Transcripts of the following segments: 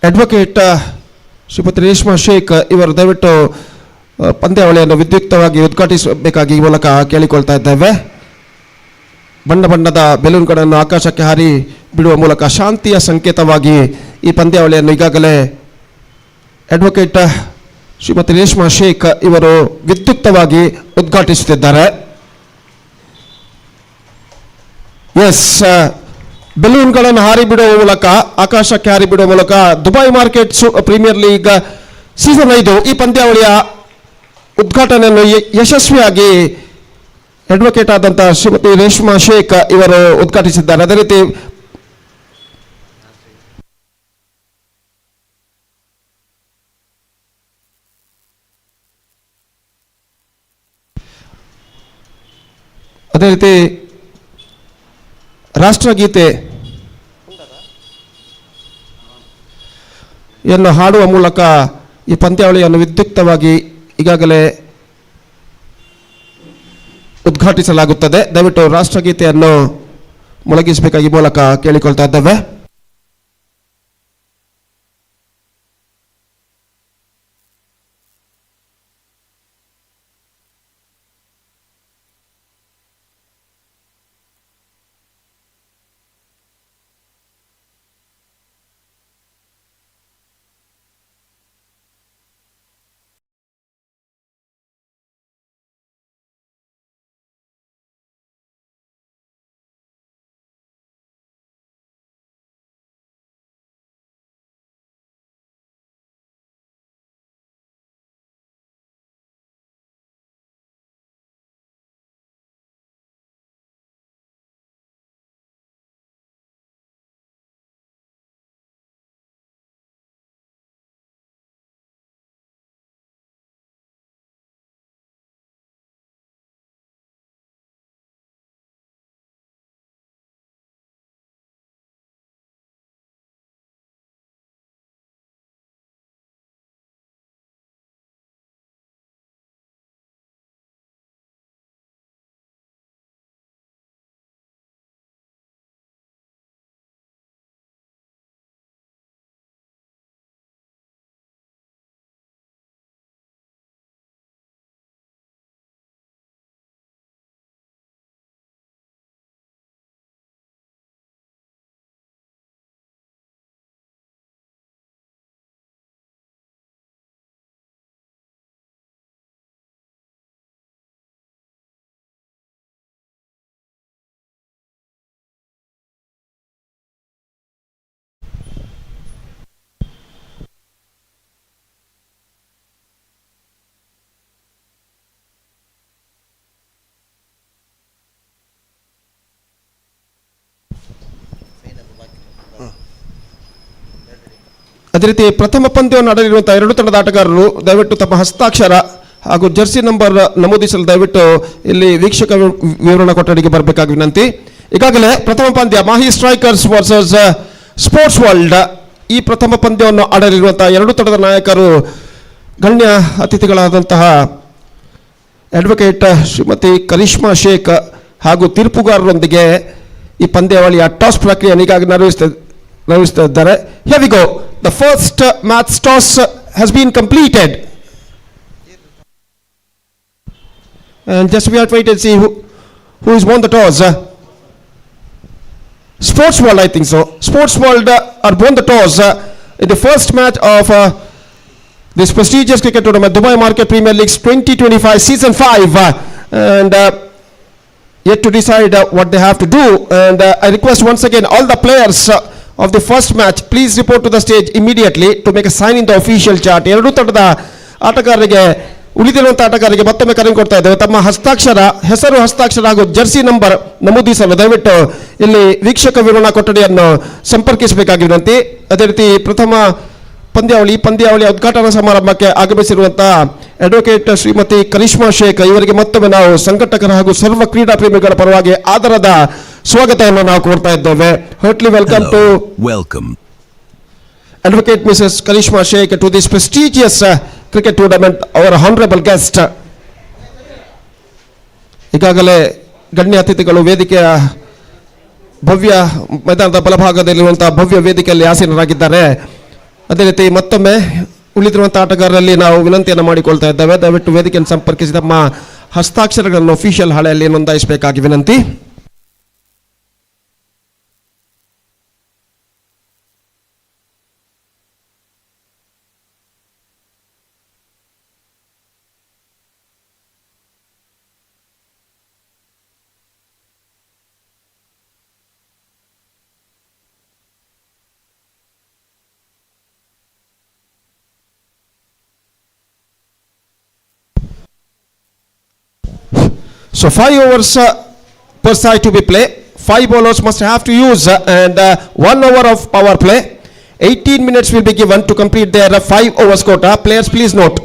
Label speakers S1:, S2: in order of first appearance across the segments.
S1: Advocate Shrimati Reshma Sheikh ಇವರು ದಯವಿಟ್ಟು ಪಂದ್ಯಾವಳಿಯನ್ನು ವಿದ್ಯುಕ್ತವಾಗಿ ಉದ್ಘಾಟಿಸಬೇಕಾಗಿ ಈ ಮೂಲಕ ಕೇಳಿಕೊಳ್ತಾ ಇದ್ದೇವೆ. ಬಣ್ಣ ಬಣ್ಣದ ಬೆಲೂನ್ಗಳನ್ನು ಆಕಾಶಕ್ಕೆ ಹಾರಿ ಬಿಡುವ ಮೂಲಕ ಶಾಂತಿಯ ಸಂಕೇತವಾಗಿ ಈ ಪಂದ್ಯಾವಳಿಯನ್ನು ಈಗಾಗಲೇ ಅಡ್ವೊಕೇಟ್ ಶ್ರೀಮತಿ ರೇಷ್ಮಾ ಶೇಖ್ ಇವರು ವಿದ್ಯುಕ್ತವಾಗಿ ಉದ್ಘಾಟಿಸುತ್ತಿದ್ದಾರೆ. ಎಸ್, ಬೆಲೂನ್ಗಳನ್ನು ಹಾರಿ ಬಿಡುವ ಮೂಲಕ ಆಕಾಶಕ್ಕೆ ಹಾರಿ ಬಿಡುವ ಮೂಲಕ Dubai market premier league season 5 ಈ ಪಂದ್ಯಾವಳಿಯ ಉದ್ಘಾಟನೆಯನ್ನು ಯಶಸ್ವಿಯಾಗಿ ಅಡ್ವೊಕೇಟ್ ಆದಂತಹ ಶ್ರೀಮತಿ ರೇಷ್ಮಾ ಶೇಖ್ ಇವರು ಉದ್ಘಾಟಿಸಿದ್ದಾರೆ. ಅದೇ ರೀತಿ ರಾಷ್ಟ್ರಗೀತೆಯನ್ನು ಹಾಡುವ ಮೂಲಕ ಈ ಪಂದ್ಯಾವಳಿಯನ್ನು ವಿದ್ಯುಕ್ತವಾಗಿ ಈಗಾಗಲೇ ಉದ್ಘಾಟಿಸಲಾಗುತ್ತದೆ. ದಯವಿಟ್ಟು ರಾಷ್ಟ್ರಗೀತೆಯನ್ನು ಮೊಳಗಿಸಬೇಕಾಗಿ ಮೂಲಕ ಕೇಳಿಕೊಳ್ತಾ ಇದ್ದೇವೆ. ಅದೇ ರೀತಿ ಪ್ರಥಮ ಪಂದ್ಯವನ್ನು ಆಡಲಿರುವಂತಹ ಎರಡು ತಂಡದ ಆಟಗಾರರು ದಯವಿಟ್ಟು ತಮ್ಮ ಹಸ್ತಾಕ್ಷರ ಹಾಗೂ ಜರ್ಸಿ ನಂಬರ್ ನಮೂದಿಸಲು ದಯವಿಟ್ಟು ಇಲ್ಲಿ ವೀಕ್ಷಕ ವಿವರಣಾ ಕೊಠಡಿಗೆ ಬರಬೇಕಾಗಿ ವಿನಂತಿ. ಈಗಾಗಲೇ ಪ್ರಥಮ ಪಂದ್ಯ Mahi strikers versus sports world, ಈ ಪ್ರಥಮ ಪಂದ್ಯವನ್ನು ಆಡಲಿರುವಂತಹ ಎರಡು ತಂಡದ ನಾಯಕರು ಗಣ್ಯ ಅತಿಥಿಗಳಾದಂತಹ ಅಡ್ವೊಕೇಟ್ ಶ್ರೀಮತಿ ಕರಿಷ್ಮಾ ಶೇಖ್ ಹಾಗೂ ತೀರ್ಪುಗಾರರೊಂದಿಗೆ ಈ ಪಂದ್ಯಾವಳಿಯ ಟಾಸ್ ಪ್ರಕ್ರಿಯೆಯನ್ನು ಈಗಾಗಲೇ ನಿರ್ವಹಿಸ್ತಾ ಇದ್ದಾರೆ. Here we go. The first match toss has been completed. And just we have to wait and see who has won the toss. Sports World, I think so. Sports World are won the toss in the first match of this prestigious cricket tournament, Dubai Market Premier League 2025 Season 5. And yet to decide what they have to do. And I request once again all the players of the first match, please report to the stage immediately to make a sign in the official chart. ಎರಡು ತಂಡದ ಆಟಗಾರರಿಗೆ ಉಳಿದಿರುವಂತಹ ಆಟಗಾರರಿಗೆ ಮತ್ತೊಮ್ಮೆ ಕರೆ ಕೊಡ್ತಾ ಇದ್ದೇವೆ. ತಮ್ಮ ಹಸ್ತಾಕ್ಷರ, ಹೆಸರು ಹಸ್ತಾಕ್ಷರ ಹಾಗೂ ಜರ್ಸಿ ನಂಬರ್ ನಮೂದಿಸಲು ದಯವಿಟ್ಟು ಇಲ್ಲಿ ವೀಕ್ಷಕ ವಿವರಣಾ ಕೊಠಡಿಯನ್ನು ಸಂಪರ್ಕಿಸಬೇಕಾಗಿ ವಿನಂತಿ. ಅದೇ ರೀತಿ ಪ್ರಥಮ ಪಂದ್ಯಾವಳಿಯ ಉದ್ಘಾಟನಾ ಸಮಾರಂಭಕ್ಕೆ ಆಗಮಿಸಿರುವಂತಹ ಅಡ್ವೊಕೇಟ್ ಶ್ರೀಮತಿ ಕರಿಷ್ಮಾ ಶೇಖ್ ಇವರಿಗೆ ಮತ್ತೊಮ್ಮೆ ನಾವು ಸಂಘಟಕರ ಹಾಗೂ ಸರ್ವ ಕ್ರೀಡಾ ಪ್ರೇಮಿಗಳ ಪರವಾಗಿ ಆದರದ ಸ್ವಾಗತವನ್ನು ನಾವು ಕೋರ್ತಾ ಇದ್ದೇವೆ. Heartily welcome Advocate Mrs. Karishma Sheikh to this prestigious cricket tournament, our honorable guest. ಈಗಾಗಲೇ ಗಣ್ಯ ಅತಿಥಿಗಳು ವೇದಿಕೆಯ ಭವ್ಯ ಮೈದಾನದ ಬಲಭಾಗದಲ್ಲಿರುವಂತಹ ಭವ್ಯ ವೇದಿಕೆಯಲ್ಲಿ ಆಸೀನರಾಗಿದ್ದಾರೆ. ಅದೇ ರೀತಿ ಮತ್ತೊಮ್ಮೆ ಉಳಿದಿರುವಂಥ ಆಟಗಾರರಲ್ಲಿ ನಾವು ವಿನಂತಿಯನ್ನು ಮಾಡಿಕೊಳ್ತಾ ಇದ್ದೇವೆ, ದಯವಿಟ್ಟು ವೇದಿಕೆಯನ್ನು ಸಂಪರ್ಕಿಸಿ ತಮ್ಮ ಹಸ್ತಾಕ್ಷರಗಳನ್ನು ಅಫಿಷಿಯಲ್ ಹಾಳೆಯಲ್ಲಿ ನೋಂದಾಯಿಸಬೇಕಾಗಿ ವಿನಂತಿ. So 5 overs per side to be play. 5 bowlers must have to use and 1 over of power play. 18 minutes will be given to complete their 5 overs quota. Players, please note.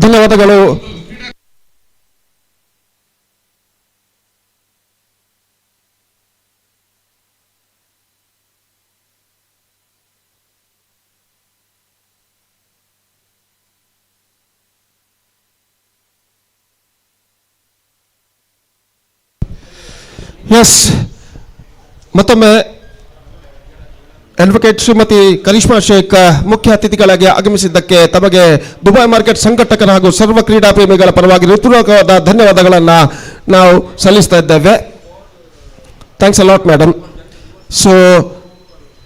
S1: ಧನ್ಯವಾದಗಳು. ಎಸ್, ಮತ್ತೊಮ್ಮೆ advocate Shrimati Karishma Sheikh ಮುಖ್ಯ ಅತಿಥಿಗಳಾಗಿ ಆಗಮಿಸಿದ್ದಕ್ಕೆ ತಮಗೆ Dubai market ಸಂಘಟಕರ ಹಾಗೂ ಸರ್ವ ಕ್ರೀಡಾ ಪ್ರೇಮಿಗಳ ಪರವಾಗಿ ಹೃತ್ಪೂರ್ವಕವಾದ ಧನ್ಯವಾದಗಳನ್ನು ನಾವು ಸಲ್ಲಿಸ್ತಾ ಇದ್ದೇವೆ. Thanks a lot madam. So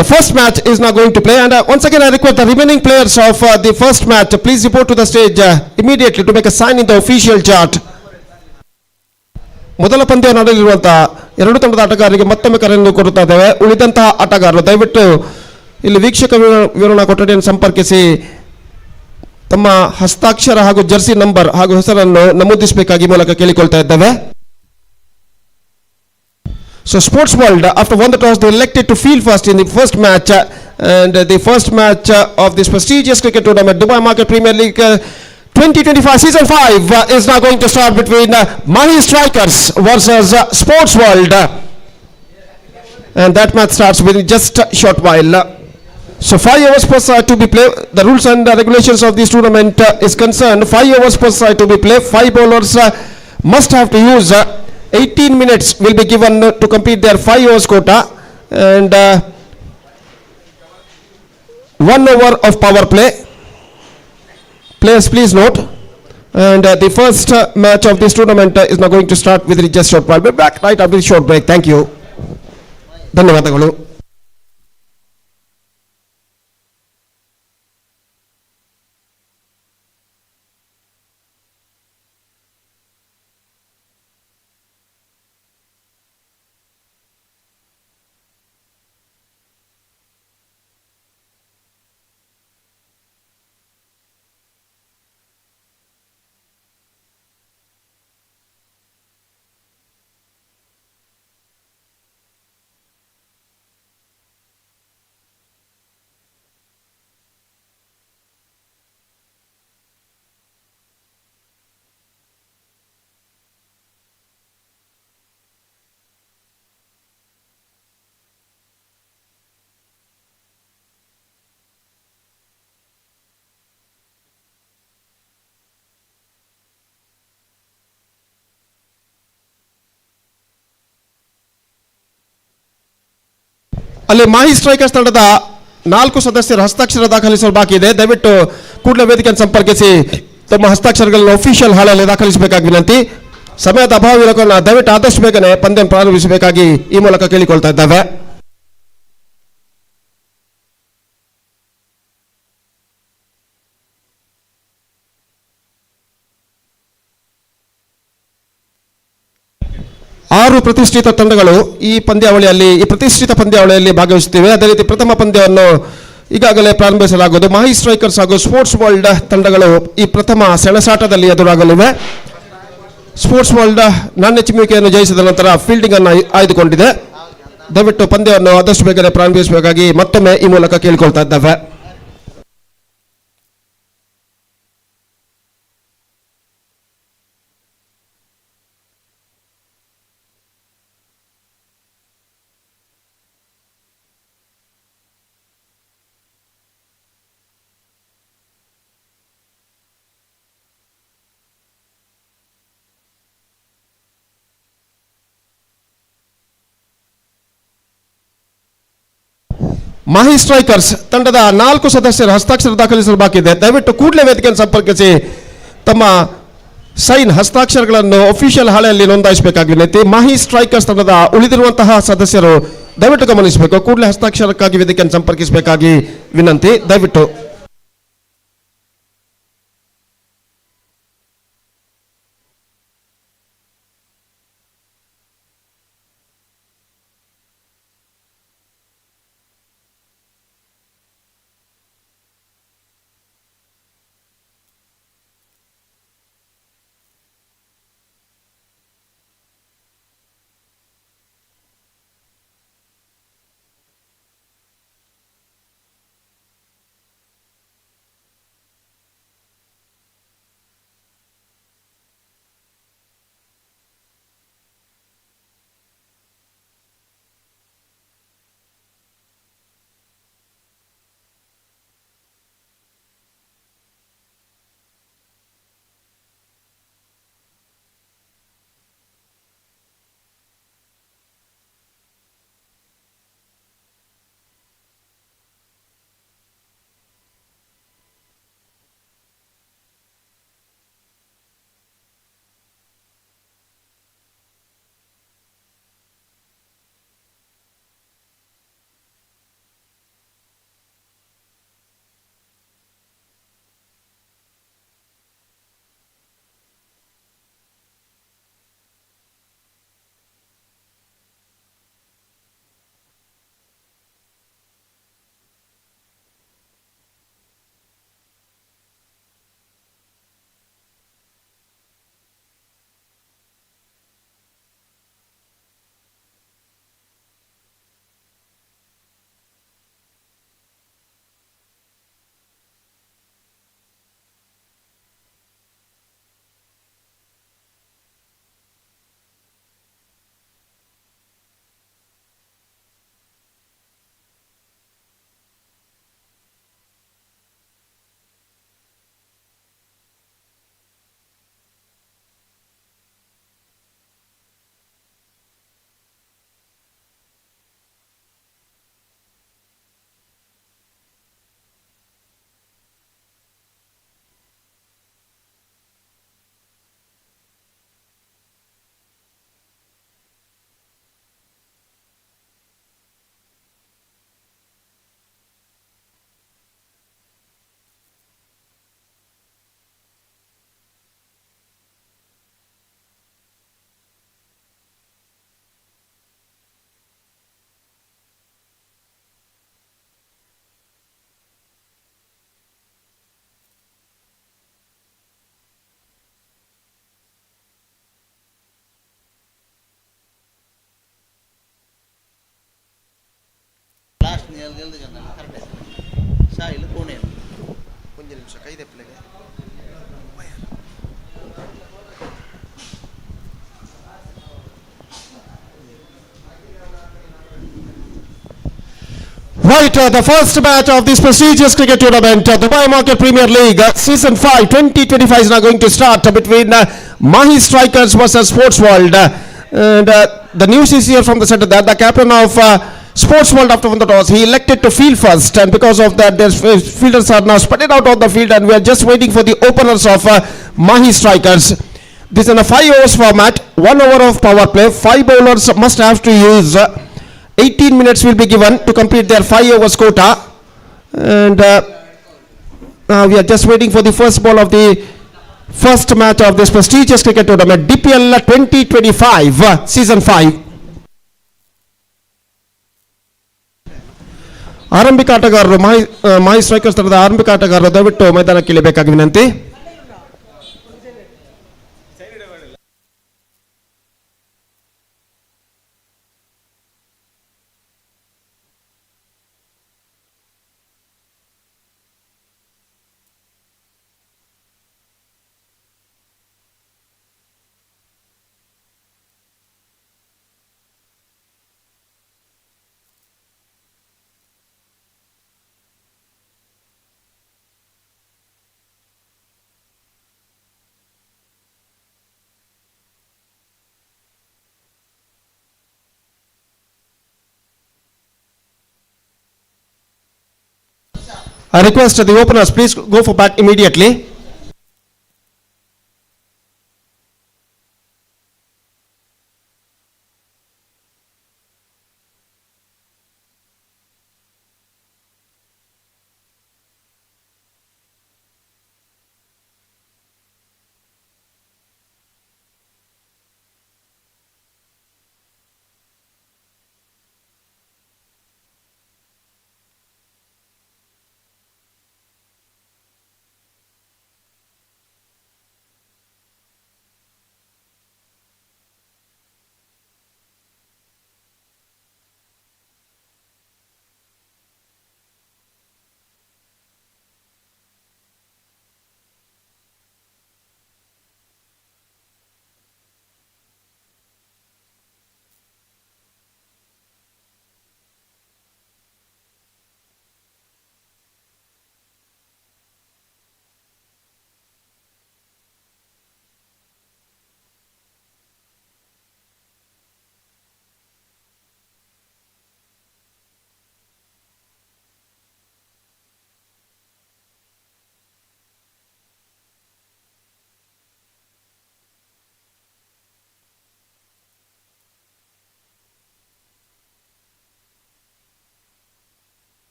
S1: the first match is now going to play and once again I request the remaining players of the first match please report to the stage immediately to make a sign in the official chart. ಮೊದಲ ಪಂದ್ಯ ನಡೆಯಲಿರುವಂತಹ ಎರಡು ತಂಡದ ಆಟಗಾರರಿಗೆ ಮತ್ತೊಮ್ಮೆ ಕರೆಯನ್ನು ಕೊಡುತ್ತಾ ಇದ್ದೇವೆ. ಉಳಿದಂತಹ ಆಟಗಾರರು ದಯವಿಟ್ಟು ಇಲ್ಲಿ ವೀಕ್ಷಕ ವಿವರಣಾ ಕೊಠಡಿಯನ್ನು ಸಂಪರ್ಕಿಸಿ ತಮ್ಮ ಹಸ್ತಾಕ್ಷರ ಹಾಗೂ ಜರ್ಸಿ ನಂಬರ್ ಹಾಗೂ ಹೆಸರನ್ನು ನಮೂದಿಸಬೇಕಾಗಿ ಮೂಲಕ ಕೇಳಿಕೊಳ್ತಾ ಇದ್ದೇವೆ. So Sports World after won the toss they elected to field first in the first match and the first match of this prestigious cricket tournament Dubai Market Premier League 2025 season 5 is now going to start between Mahi Strikers versus Sports World and that match starts within just a short while. So 5 overs per side to be played. The rules and regulations of this tournament is concerned 5 overs per side to be played. 5 bowlers must have to use 18 minutes will be given to complete their 5 overs quota and 1 over of power play. Players please note and the first match of this tournament is now going to start with just short while. We'll be back right after the short break. Thank you. ಧನ್ಯವಾದಗಳು. ಅಲ್ಲಿ Mahi strikers ತಂಡದ 4 ಸದಸ್ಯರ ಹಸ್ತಾಕ್ಷರ ದಾಖಲಿಸಲು ಬಾಕಿ ಇದೆ. ದಯವಿಟ್ಟು ಕೂಡಲೇ ವೇದಿಕೆಯನ್ನು ಸಂಪರ್ಕಿಸಿ ತಮ್ಮ ಹಸ್ತಾಕ್ಷರಗಳನ್ನು ಅಫಿಷಿಯಲ್ ಹಾಳೆಯಲ್ಲಿ ದಾಖಲಿಸಬೇಕಾಗಿ ವಿನಂತಿ. ಸಮಯದ ಅಭಾವವಿರುವ ದಯವಿಟ್ಟು ಆದಷ್ಟು ಬೇಗನೆ ಪಂದ್ಯ ಪ್ರಾರಂಭಿಸಬೇಕಾಗಿ ಈ ಮೂಲಕ ಕೇಳಿಕೊಳ್ತಾ ಇದ್ದೇವೆ. ಆರು ಪ್ರತಿಷ್ಠಿತ ತಂಡಗಳು ಈ ಪ್ರತಿಷ್ಠಿತ ಪಂದ್ಯಾವಳಿಯಲ್ಲಿ ಭಾಗವಹಿಸುತ್ತಿವೆ. ಅದೇ ರೀತಿ ಪ್ರಥಮ ಪಂದ್ಯವನ್ನು ಈಗಾಗಲೇ ಪ್ರಾರಂಭಿಸಲಾಗುವುದು. ಮಾಹಿ ಸ್ಟ್ರೈಕರ್ಸ್ ಹಾಗೂ ಸ್ಪೋರ್ಟ್ಸ್ ವರ್ಲ್ಡ್ ತಂಡಗಳು ಈ ಪ್ರಥಮ ಸೆಣಸಾಟದಲ್ಲಿ ಎದುರಾಗಲಿವೆ. ಸ್ಪೋರ್ಟ್ಸ್ ವರ್ಲ್ಡ್ ನಾಣ್ಯಚಿಮ್ಮುವಿಕೆಯನ್ನು ಜಯಿಸಿದ ನಂತರ ಫೀಲ್ಡಿಂಗ್ ಅನ್ನು ಆಯ್ದುಕೊಂಡಿದೆ. ದಯವಿಟ್ಟು ಪಂದ್ಯವನ್ನು ಆದಷ್ಟು ಬೇಗನೆ ಪ್ರಾರಂಭಿಸಬೇಕಾಗಿ ಮತ್ತೊಮ್ಮೆ ಈ ಮೂಲಕ ಕೇಳಿಕೊಳ್ತಾ ಇದ್ದೇವೆ. ಮಾಹಿ ಸ್ಟ್ರೈಕರ್ಸ್ ತಂಡದ 4 ಸದಸ್ಯರು ಹಸ್ತಾಕ್ಷರ ದಾಖಲಿಸಲು ಬಾಕಿ ಇದೆ. ದಯವಿಟ್ಟು ಕೂಡಲೇ ವೇದಿಕೆಯನ್ನು ಸಂಪರ್ಕಿಸಿ ತಮ್ಮ ಸೈನ್ ಹಸ್ತಾಕ್ಷರಗಳನ್ನು ಅಫಿಷಿಯಲ್ ಹಾಳೆಯಲ್ಲಿ ನೋಂದಾಯಿಸಬೇಕಾಗಿ ವಿನಂತಿ. ಮಾಹಿ ಸ್ಟ್ರೈಕರ್ಸ್ ತಂಡದ ಉಳಿದಿರುವಂತಹ ಸದಸ್ಯರು ದಯವಿಟ್ಟು ಗಮನಿಸಬೇಕು. ಕೂಡಲೇ ಹಸ್ತಾಕ್ಷರಕ್ಕಾಗಿ ವೇದಿಕೆಯನ್ನು ಸಂಪರ್ಕಿಸಬೇಕಾಗಿ ವಿನಂತಿ. ದಯವಿಟ್ಟು Right, the first match of this prestigious cricket tournament, Dubai Market Premier League, Season 5, 2025 is now going to start between Mahi Strikers versus Sports World. And the news is here from the center that the captain of Sports World, after won the toss, he elected to field first, and because of that, their fielders are now spread out on the field, and we are just waiting for the openers of Mahi Strikers. This is in a 5 overs format, 1 over of power play. 5 bowlers must have to use 18 minutes will be given to complete their 5 overs quota, and we are just waiting for the first ball of the first match of this prestigious cricket tournament, DPL 2025 Season 5. ಆರಂಭಿಕ ಆಟಗಾರರು Mahi strikers ತಂಡದ ಆರಂಭಿಕ ಆಟಗಾರರು ದಯವಿಟ್ಟು ಮೈದಾನಕ್ಕೆ ಇಳಿಯಬೇಕಾಗಿ ವಿನಂತಿ. I request the openers, please go for bat immediately.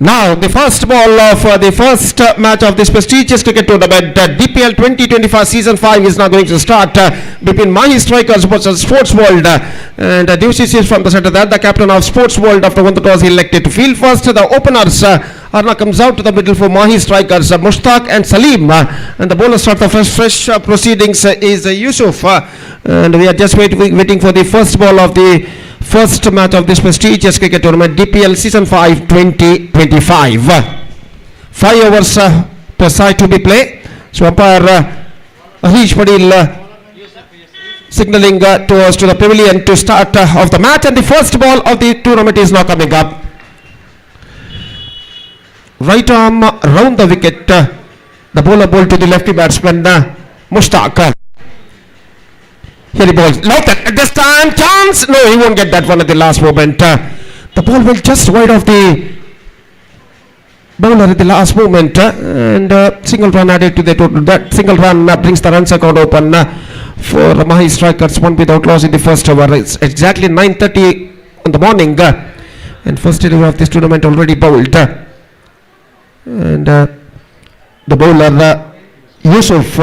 S1: Now, the first ball of the first match of this prestigious cricket tournament, DPL 2025 Season 5 is now going to start between Mahi Strikers versus Sports World. And the is from the center that the captain of Sports World after won the toss elected to field first. The openers Arna comes out to the middle for Mahi Strikers, Mushtaq and Salim. And the bowler start the fresh proceedings is Yusuf. And we are just waiting for the first ball of the first match of this prestigious cricket tournament, DPL Season 5 2025. 5 overs per side to be played. So umpire Harish Padil signalling to us to the pavilion to start of the match, and the first ball of the tournament is now coming up. Right arm round the wicket. The bowler ball to the lefty batsman Mushtaq. Here he bowls like that. This time chance. No, he won't get that one at the last moment. The ball will just wide of the bowler at the last moment, and single run added to the total. That single run brings the runs account open for Mahi Strikers, one without loss in the first over. It's exactly 9:30 in the morning, and first over of this tournament already bowled, and the bowler Yusuf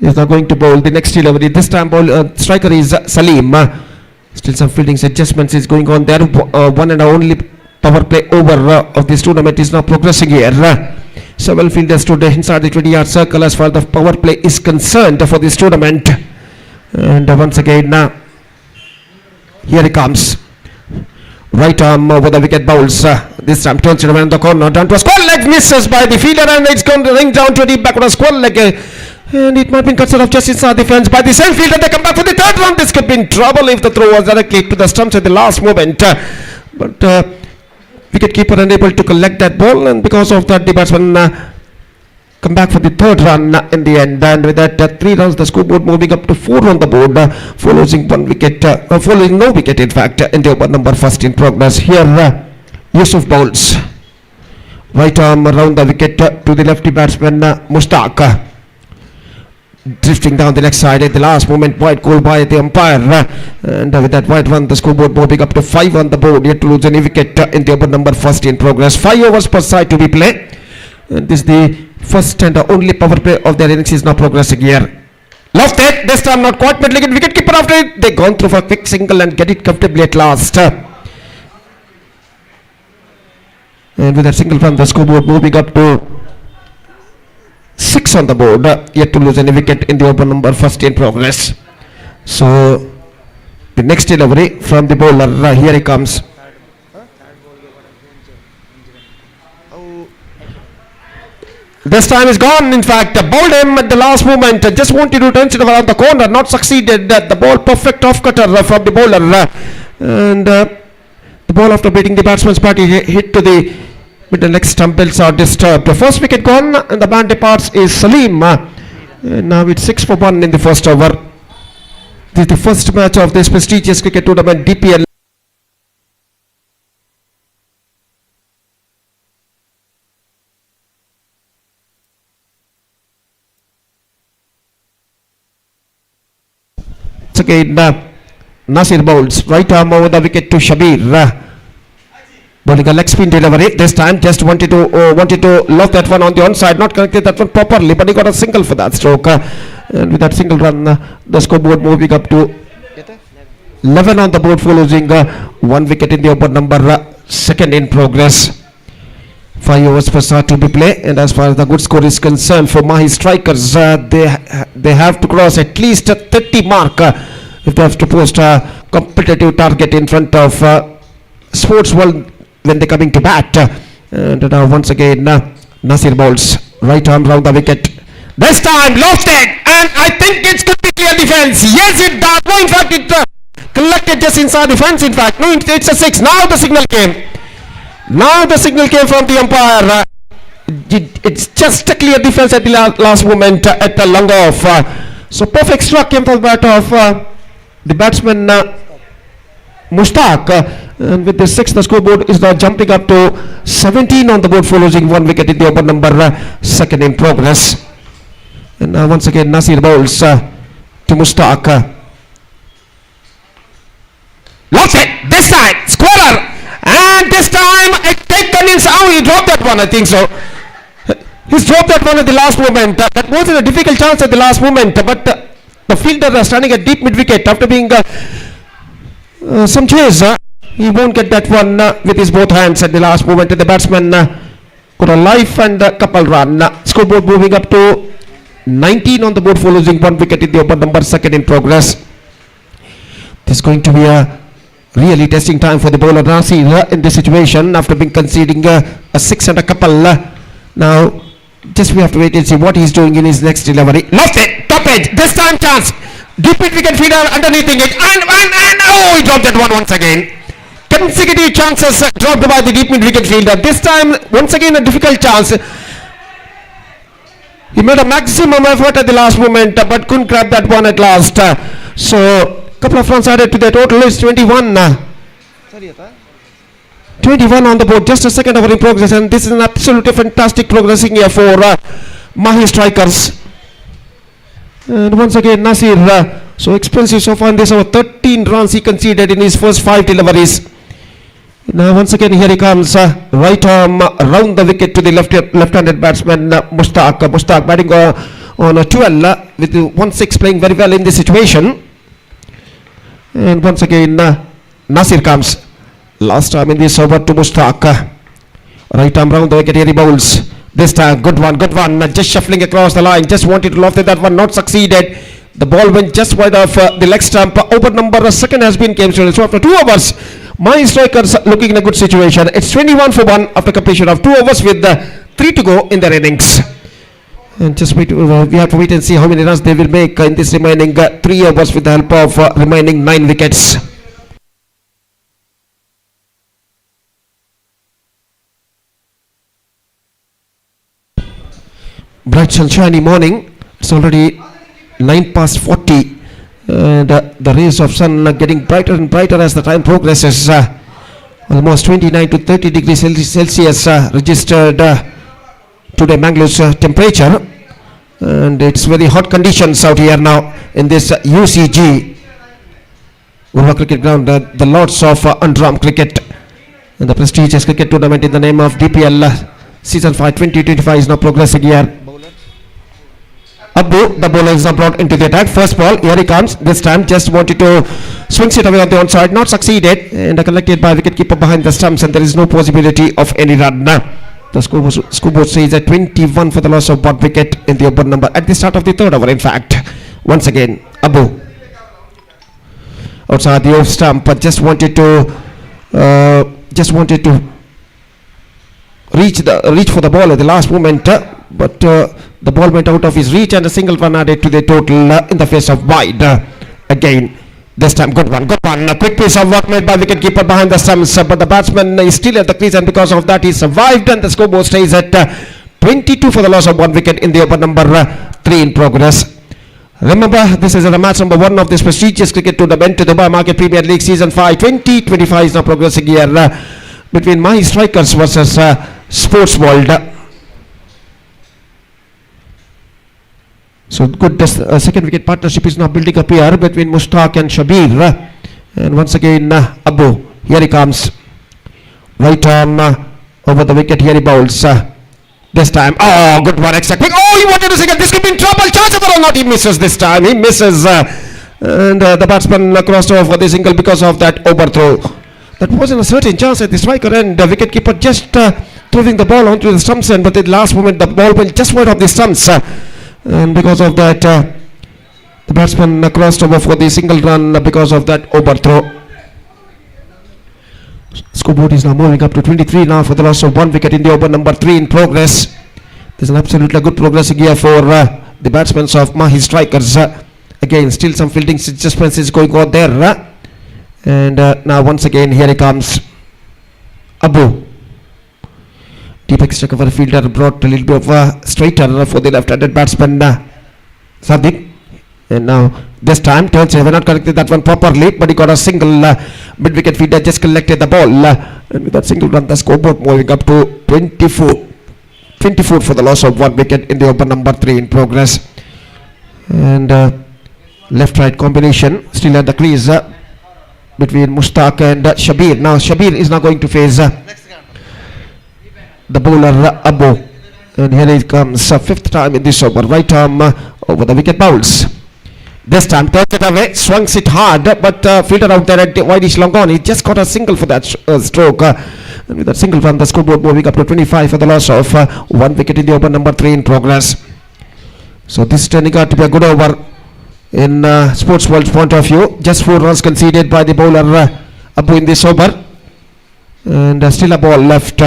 S1: is now going to bowl the next delivery. This time striker is Salim. Still some fielding adjustments is going on there. One and only power play over of this tournament is now progressing here. Several fielders stood inside the 20-yard circle as far as the power play is concerned for this tournament. And once again, here he comes. Right arm over the wicket bowls. This time turns it around the corner. Down to a square leg, misses by the fielder, and it's going to ring down to the back on a square leg. And it might be considered just inside the fence by the same fielder. They come back for the third run. This could be in trouble if the throw was directly to the stumps at the last moment. But wicketkeeper unable to collect that ball, and because of that the batsman come back for the third run in the end. And with that 3 runs, the scoreboard moving up to 4 on the board, following 1 wicket, following no wicket in fact in the over number first in progress. Here Yusuf bowls. Right arm around the wicket to the lefty batsman Mushtaq. Drifting down the leg side at the last moment, wide call by the umpire, and with that wide run the scoreboard moving up to 5 on the board, yet to lose any wicket in the over number first in progress. 5 overs per side to be played. This is the first and only power play of their innings is now progressing here. Lofted, this time not quite middling it. Wicket keeper after it. They gone through for a quick single and get it comfortably at last. And with that single from the scoreboard moving up to 6 on the board. Yet to lose any wicket in the over number first in progress. So the next delivery from the bowler. Here he comes. This time is gone. In fact, bowled him at the last moment. Just wanted to turn it around the corner. Not succeeded. The ball perfect off cutter from the bowler. And the ball after beating the batsman's party hit to the middle leg stumps are disturbed. The first wicket gone and the man departs is Salim. Now it's 6 for 1 in the first over. This is the first match of this prestigious cricket tournament DPL. Again, Nasir bowls right arm over the wicket to Shabir. Bowling a leg spin delivery. This time just wanted to lock that one on the onside. Not connected that one properly, but he got a single for that stroke. And with that single run, the scoreboard moving up to 11 on the board for losing 1 wicket in the over number second in progress. 5 overs per start to be played, and as far as the good score is concerned for Mahi strikers, they have to cross at least a 30 mark if they have to post a competitive target in front of Sports World when they're coming to bat. And now once again Nasir bowls right arm round the wicket. This time lofted, and I think it's completely a defense. Yes, it does. No, in fact it collected just inside the fence. In fact, no, it's a 6. Now the signal came. Now the signal came from the umpire. It's just a clear defense at the last moment at the long off. So perfect struck came from the bat of the batsman Mushtaq. And with the 6, the scoreboard is now jumping up to 17 on the board for losing 1 wicket in the over number second in progress. And now once again Nasir bowls to Mushtaq. Lost it. This time scorer. And this time taken in. He dropped that one, I think so. He's dropped that one at the last moment. That wasn't a difficult chance at the last moment, but the fielder standing at deep mid wicket after being some chase, he won't get that one with his both hands at the last moment. And the batsman got a life and a couple run. Scoreboard moving up to 19 on the board for losing 1 wicket in the over number second in progress. This is going to be a really testing time for the bowler Nasir in this situation after being conceding a 6 and a couple. Now just we have to wait and see what he's doing in his next delivery. Lost it, top edge, this time chance. Deep mid wicket feeder underneath it, and oh, he dropped that one once again. Consecutive chances dropped by the deep mid wicket fielder. This time once again a difficult chance. He made a maximum effort at the last moment but couldn't grab that one at last. So couple of runs added to the total is 21. 21 on the board, just a second over in progress, and this is an absolutely fantastic progressing here for Mahi strikers. And once again Nasir, so expensive so far in this over. 13 runs he conceded in his first 5 deliveries. Now once again here he comes, right arm around the wicket to the left-handed batsman Mushtaq. Mushtaq batting on a 12 with the 1-6 playing very well in this situation. And once again Nasir comes. Last time in this over to Mushtaq. Right arm round the wicket, here he bowls. This time good one, just shuffling across the line. Just wanted to loft that one, not succeeded. The ball went just wide of the leg stump. Over number second has been came so after 2 overs. My strikers looking in a good situation. It's 21 for 1 after completion of 2 overs with 3 to go in their innings. And just wait, we have to wait and see how many runs they will make in this remaining 3 overs with the help of remaining 9 wickets. Bright sunshiny morning. It's already 9:40, and the rays of sun are getting brighter and brighter as the time progresses. Almost 29 to 30 degrees Celsius registered today Mangalore's temperature, and it's very hot conditions out here now in this UCG Urva Cricket Ground, the Lords of Underarm Cricket, and the prestigious cricket tournament in the name of DPL Season 5, 2025 is now progressing here. Abu, the bowler is now brought into the attack. First ball, here he comes. This time just wanted to swings it away on the onside, not succeeded, and collected by wicketkeeper behind the stumps, and there is no possibility of any run. The scoreboard says at 21 for the loss of 1 wicket in the open number at the start of the third over. In fact, once again, Abu outside the off stump, but just wanted to reach for the ball at the last moment, but the ball went out of his reach, and a single run added to the total in the face of wide. Again, this time good one. A quick piece of work made by wicketkeeper behind the stumps, but the batsman is still at the crease, and because of that he survived, and the scoreboard stays at 22 for the loss of 1 wicket in the over number 3 in progress. Remember, this is the match number 1 of this prestigious cricket tournament, Dubai Market Premier League Season 5 2025 is now progressing here between Mahi Strikers versus Sports World. So good, second wicket partnership is now building up here between Mushtaq and Shabir. And once again, Abu, here he comes. Right arm over the wicket, here he bowls. This time, oh, good one, exactly. Oh, he wanted to single. This could be in trouble. Chance of a run out. He misses this time. He misses. And the batsman crossed over for the single because of that overthrow. That wasn't a certain chance at the striker end. The wicketkeeper just throwing the ball onto the stumps end, but at the last moment, the ball went just wide of the stumps. And because of that, the batsman crossed over for the single run because of that overthrow. Scoreboard is now moving up to 23 now for the loss of 1 wicket in the over number 3 in progress. There's an absolutely good progressing here for the batsmen of Mahi Strikers. Again, still some fielding adjustments is going on there. And now once again, here he comes. Abu. Deep extra cover fielder brought a little bit of a straighter for the left-handed batsman Sadiq. And now this time turns, have not corrected that one properly, but he got a single mid-wicket fielder just collected the ball, and with that single run the scoreboard moving up to 24 for the loss of 1 wicket in the over number 3 in progress. And left-right combination still at the crease between Mushtaq and Shabir. Now Shabir is now going to face the bowler Abu, and here he comes, 5th time in this over. Right arm over the wicket bowls. This time turns it away, swings it hard, but fielder out there at wideish long on. He just got a single for that stroke, and with that single run the scoreboard moving up to 25 for the loss of 1 wicket in the over number 3 in progress. So this is turning out to be a good over in Sports World's point of view. Just 4 runs conceded by the bowler Abu in this over, and still a ball left.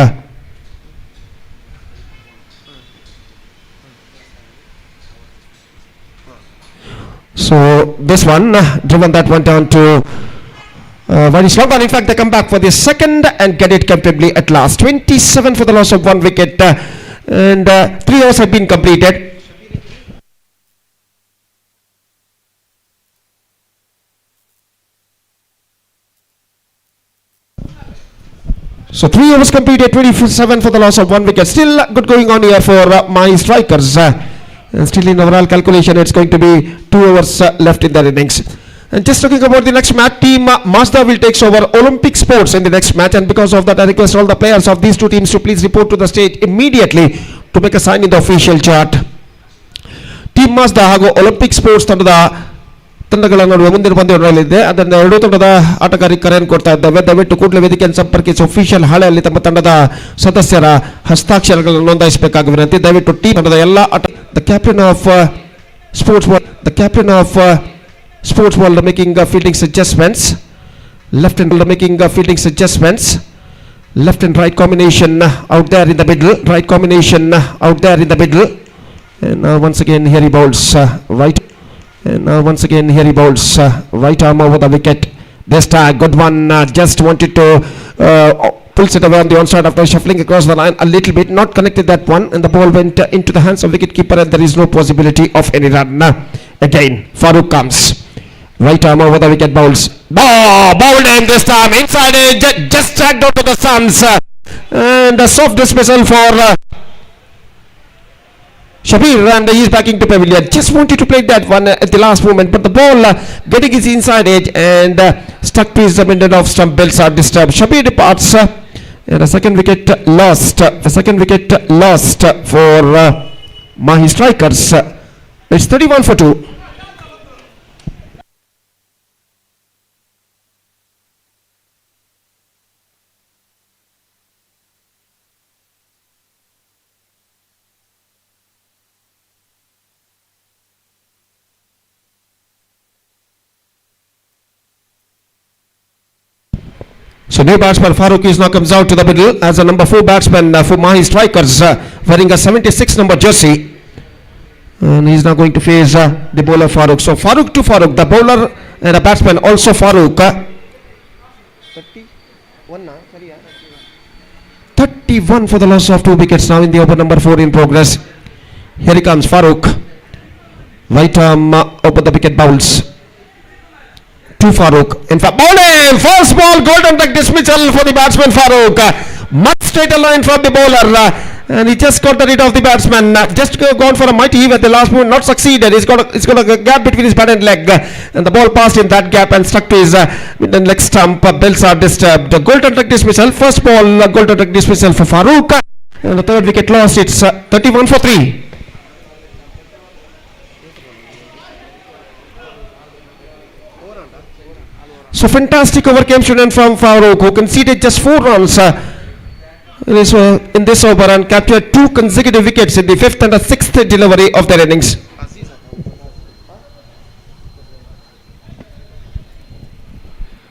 S1: So this one, driven that one down to very slow, but in fact they come back for the second and get it comfortably at last. 27 for the loss of 1 wicket, and 3 overs have been completed. So 3 overs completed, 27 for the loss of 1 wicket. Still good going on here for my strikers. And still in overall calculation, it's going to be 2 overs left in their innings. And just talking about the next match, team Mazda will take over Olympic Sports in the next match. And because of that, I request all the players of these 2 teams to please report to the stage immediately to make a sign in the official chart. Team Mazda ಹಾಗೂ Olympic Sports ತಂಡಗಳ ನಡುವೆ ಮುಂದಿನ ಪಂದ್ಯ ನಡೆಯಲಿದೆ. ಅದನ್ನು ಎರಡೂ ತಂಡದ ಆಟಗಾರರಿಗೆ ಕರೆಯನ್ನು ಕೊಡ್ತಾ ಇದ್ದಾವೆ. ದಯವಿಟ್ಟು ಕೂಡಲೇ ವೇದಿಕೆಯನ್ನು ಸಂಪರ್ಕಿಸಿ ಅಫಿಷಿಯಲ್ ಹಾಳೆಯಲ್ಲಿ ತಮ್ಮ ತಂಡದ ಸದಸ್ಯರ ಹಸ್ತಾಕ್ಷರಗಳನ್ನು ನೋಂದಾಯಿಸಬೇಕಾಗಿ ವಿನಂತಿ. ದಯವಿಟ್ಟು ಟೀಮ್ ತಂಡದ ಎಲ್ಲ the captain of Sports World making fielding adjustments. Left and making fielding adjustments. Left and right combination out there in the middle. Right combination out there in the middle. And once again here he bowls right. And once again here he bowls right arm over the wicket. This time good one, just wanted to pulls it away on the onside after shuffling across the line a little bit, not connected that one, and the ball went into the hands of wicketkeeper, and there is no possibility of any run. Again Farooq comes, right arm over the wicket bowls. Bowled in this time inside edge, just dragged out to the Suns, and a soft dismissal for Shabir, and he is backing to pavilion. Just wanted to play that one at the last moment, but the ball getting his inside edge and stuck to his middle of stump belts are disturbed. Shabir departs And a second wicket lost. A second wicket lost for Mahi strikers. It's 31 for 2. So new batsman Farooq is now comes out to the middle as a number 4 batsman for Mahi strikers, wearing a 76 number jersey. And he's now going to face the bowler Farooq. So Farooq to Farooq, the bowler and a batsman also Farooq. 31 for the loss of 2 wickets now in the over number 4 in progress. Here he comes Farooq. Right arm over the wicket bounce. To Farooq. In fact, bowling! First ball, golden duck dismissal for the batsman Farooq. Much straighter line from the bowler. And he just got rid of the batsman. Just gone for a mighty heave at the last moment, not succeeded. He's got a gap between his bat and leg. And the ball passed in that gap and stuck to his leg stump. Bells are disturbed. Golden duck dismissal. First ball, golden duck dismissal for Farooq. And the third wicket lost. It's 31 for 3. So fantastic over came student from Farooq, who conceded just 4 runs in this over and captured 2 consecutive wickets in the 5th and the 6th delivery of their innings.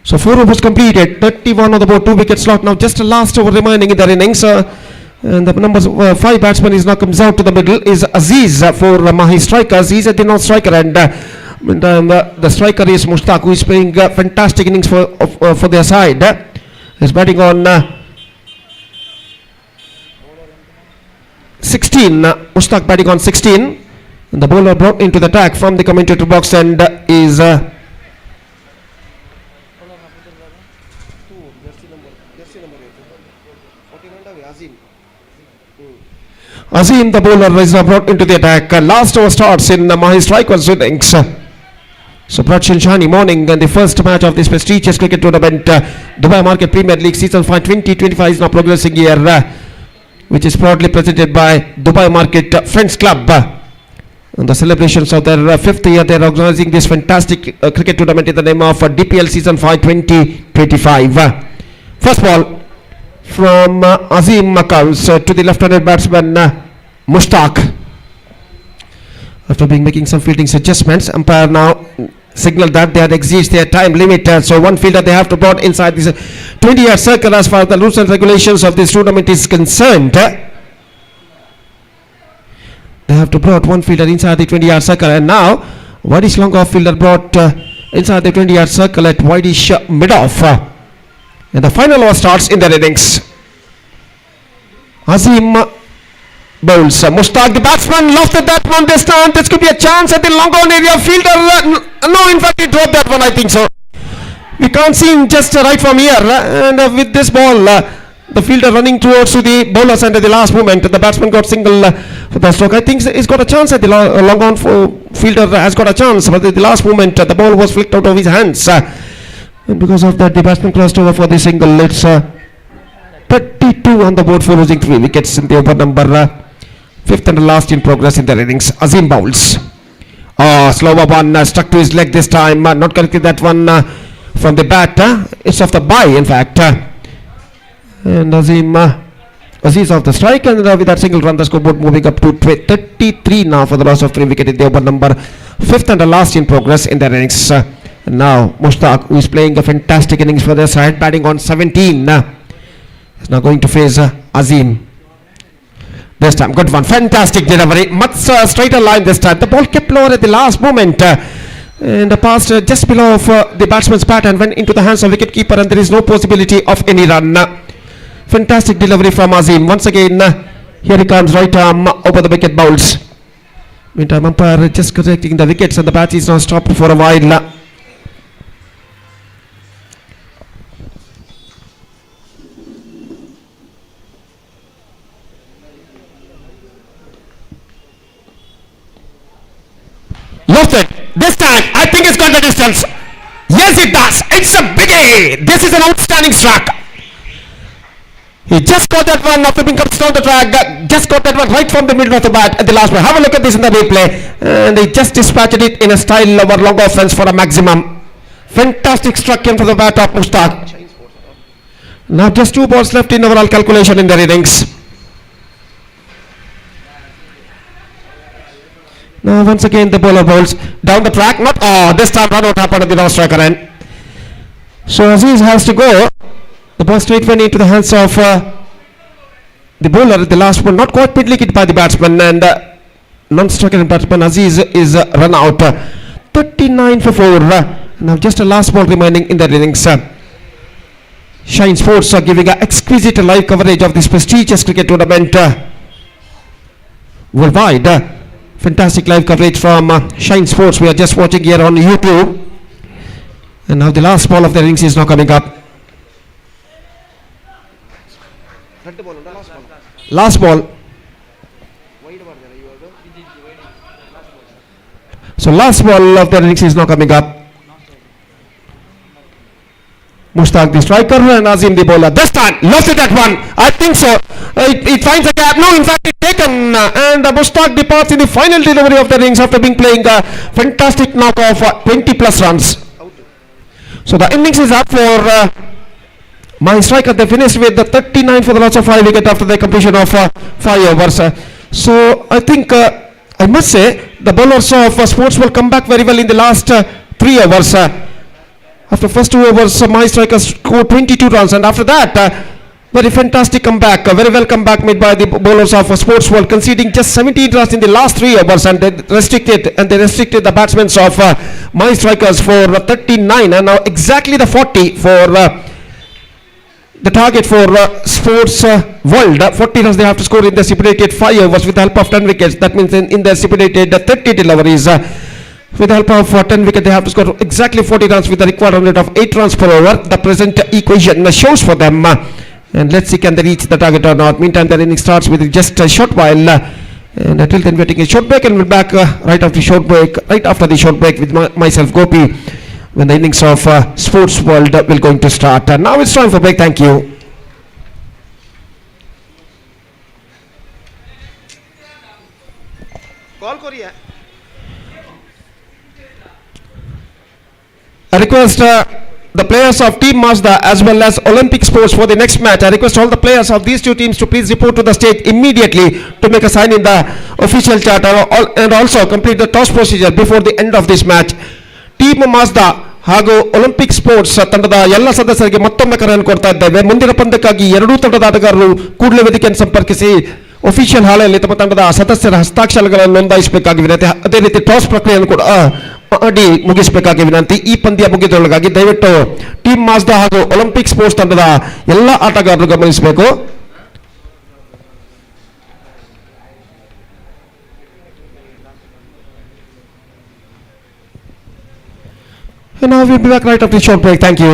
S1: So 4 overs completed, 31 on the board, 2 wickets lost. Now just the last over remaining in their innings. And the numbers 5 batsman is now comes out to the middle is Aziz for Mahi strikers. He's at the non-striker and the striker is Mushtaq, who is playing fantastic innings for their side. He's batting on 16. Mushtaq batting on 16. And the bowler brought into the attack from the commentator box and is Azim, the bowler, is brought into the attack. Last over starts in Mahi strikers innings. So bright and shiny morning and the first match of this prestigious cricket tournament, Dubai Market Premier League Season 5 2025 is now progressing here, which is proudly presented by Dubai Market Friends Club. And the celebrations of their 5th year, they are organizing this fantastic cricket tournament in the name of DPL Season 5 2025. First ball from Azim comes to the left-handed batsman Mushtaq. After making some fielding adjustments, umpire now signaled that they had exceeded their time limit. So one fielder they have to brought inside this 20-yard circle as far as the rules and regulations of this tournament is concerned. They have to brought one fielder inside the 20-yard circle, and now Whitish long off fielder brought inside the 20-yard circle at Whitish mid-off. And the final over starts in their innings. Azim bowls. Mushtaq, the batsman, lofted that one this time. This could be a chance at the long on area. Fielder, no, in fact, he dropped that one, I think so. We can't see him just right from here. And with this ball, the fielder running towards to the bowlers, and at the last moment, the batsman got single for the stroke. I think he's got a chance at the long on fielder has got a chance, but at the last moment, the ball was flicked out of his hands. And because of that, the batsman crossed over for the single. It's 32 on the board for losing 3 wickets in the over number 5th and last in progress in their innings. Azim bowls. Slower one, stuck to his leg this time. Not corrected that one from the bat. It's off the bye, in fact. And Aziz off the strike, and with that single run, the scoreboard moving up to 33 now for the loss of 3 wickets in the over number 5th and last in progress in their innings. And now Mushtaq, who is playing a fantastic innings for their side, batting on 17, is now going to face Azim. This time, good one, fantastic delivery, much straighter line this time. The ball kept lower at the last moment and passed just below the batsman's bat and went into the hands of wicketkeeper, and there is no possibility of any run. Fantastic delivery from Azim. Once again, here he comes, right arm over the wicket bowls. Meantime, umpire just correcting the wickets, and the bat is now stopped for a while. Lofted. This time, I think it's got the distance. Yes, it does. It's a biggie. This is an outstanding strike. He just got that one after being comes down the track. Just got that one right from the middle of the bat at the last one. Have a look at this in the replay. And he just dispatched it in a style of a long offense for a maximum. Fantastic struck him for the bat of Mushtaq. Now just 2 balls left in overall calculation in their innings. Now once again the bowler bowls down the track. Not this time run out happened at the non-striker end. So Aziz has to go. The ball straight went into the hands of the bowler at the last one. Not quite midly hit by the batsman, and non-striker batsman Aziz is run out. 39 for 4. Now just a last ball remaining in the innings. Shine Sports are giving an exquisite live coverage of this prestigious cricket tournament worldwide. Fantastic live coverage from Shine Sports. We are just watching here on YouTube. And now the last ball of the innings is now coming up. Last ball. So last ball of the innings is now coming up. Mushtaq the striker and Azim the bowler. This time, lost it that one. I think so. It finds a gap. No, in fact, it's taken. And Mushtaq departs in the final delivery of the innings after being playing a fantastic knock of 20 plus runs. So the innings is up for Mahi striker. They finished with the 39 for the loss of 5 wickets after the completion of 5 overs. So I think I must say the bowlers of Sports will come back very well in the last 3 overs. After first 2 overs, Mahi striker scored 22 runs, and after that, very fantastic comeback, very well comeback made by the bowlers of Sports World, conceding just 17 runs in the last 3 overs, and they restricted the batsmen of Mahi strikers for 39, and now exactly the 40 for the target for Sports World. 40 runs they have to score in the stipulated 5 overs with the help of 10 wickets. That means in the stipulated 30 deliveries. With the help of 10 wickets, they have to score exactly 40 runs with the required run rate of 8 runs per over. The present equation shows for them. And let's see can they reach the target or not. Meantime, the inning starts with just a short while. And until then, we're taking a short break, and we'll be back right after the short break with myself, Gopi, when the innings of Sports World will going to start. Now it's time for break. Thank you. Call Korea. I request the players of Team Mazda as well as Olympic Sports for the next match. I request all the players of these 2 teams to please report to the stage immediately to make a sign in the official chart and also complete the toss procedure before the end of this match. Team Mazda ಹಾಗೂ Olympic sports ತಂಡದ ಎಲ್ಲ ಸದಸ್ಯರಿಗೆ ಮತ್ತೊಮ್ಮೆ ಕರೆಯನ್ನು ಕೊಡ್ತಾ ಇದ್ದೇವೆ. ಮುಂದಿನ ಪಂದ್ಯಕ್ಕಾಗಿ ಎರಡೂ ತಂಡದ ಆಟಗಾರರು ಕೂಡಲೇ ವೇದಿಕೆಯನ್ನು ಸಂಪರ್ಕಿಸಿ ಒಫಿಷಿಯಲ್ ಹಾಳೆಯಲ್ಲಿ ತಮ್ಮ ತಂಡದ ಸದಸ್ಯರ ಹಸ್ತಾಕ್ಷರಗಳನ್ನು ನೋಂದಾಯಿಸಬೇಕಾಗಿ ವಿನಂತಿ. ಅದೇ ರೀತಿ ಟಾಸ್ ಪ್ರಕ್ರಿಯೆಯನ್ನು ಕೂಡ ಮಾಡಿ ಮುಗಿಸಬೇಕಾಗಿ ವಿನಂತಿ. ಈ ಪಂದ್ಯ ಮುಗಿದೊಳಗಾಗಿ ದಯವಿಟ್ಟು ಟೀಮ್ ಮಾಜ್ದಾ ಹಾಗೂ ಒಲಿಂಪಿಕ್ ಸ್ಪೋರ್ಟ್ಸ್ ತಂಡದ ಎಲ್ಲ ಆಟಗಾರರು ಗಮನಿಸಬೇಕು. And now we'll be back right after the short break. Thank you.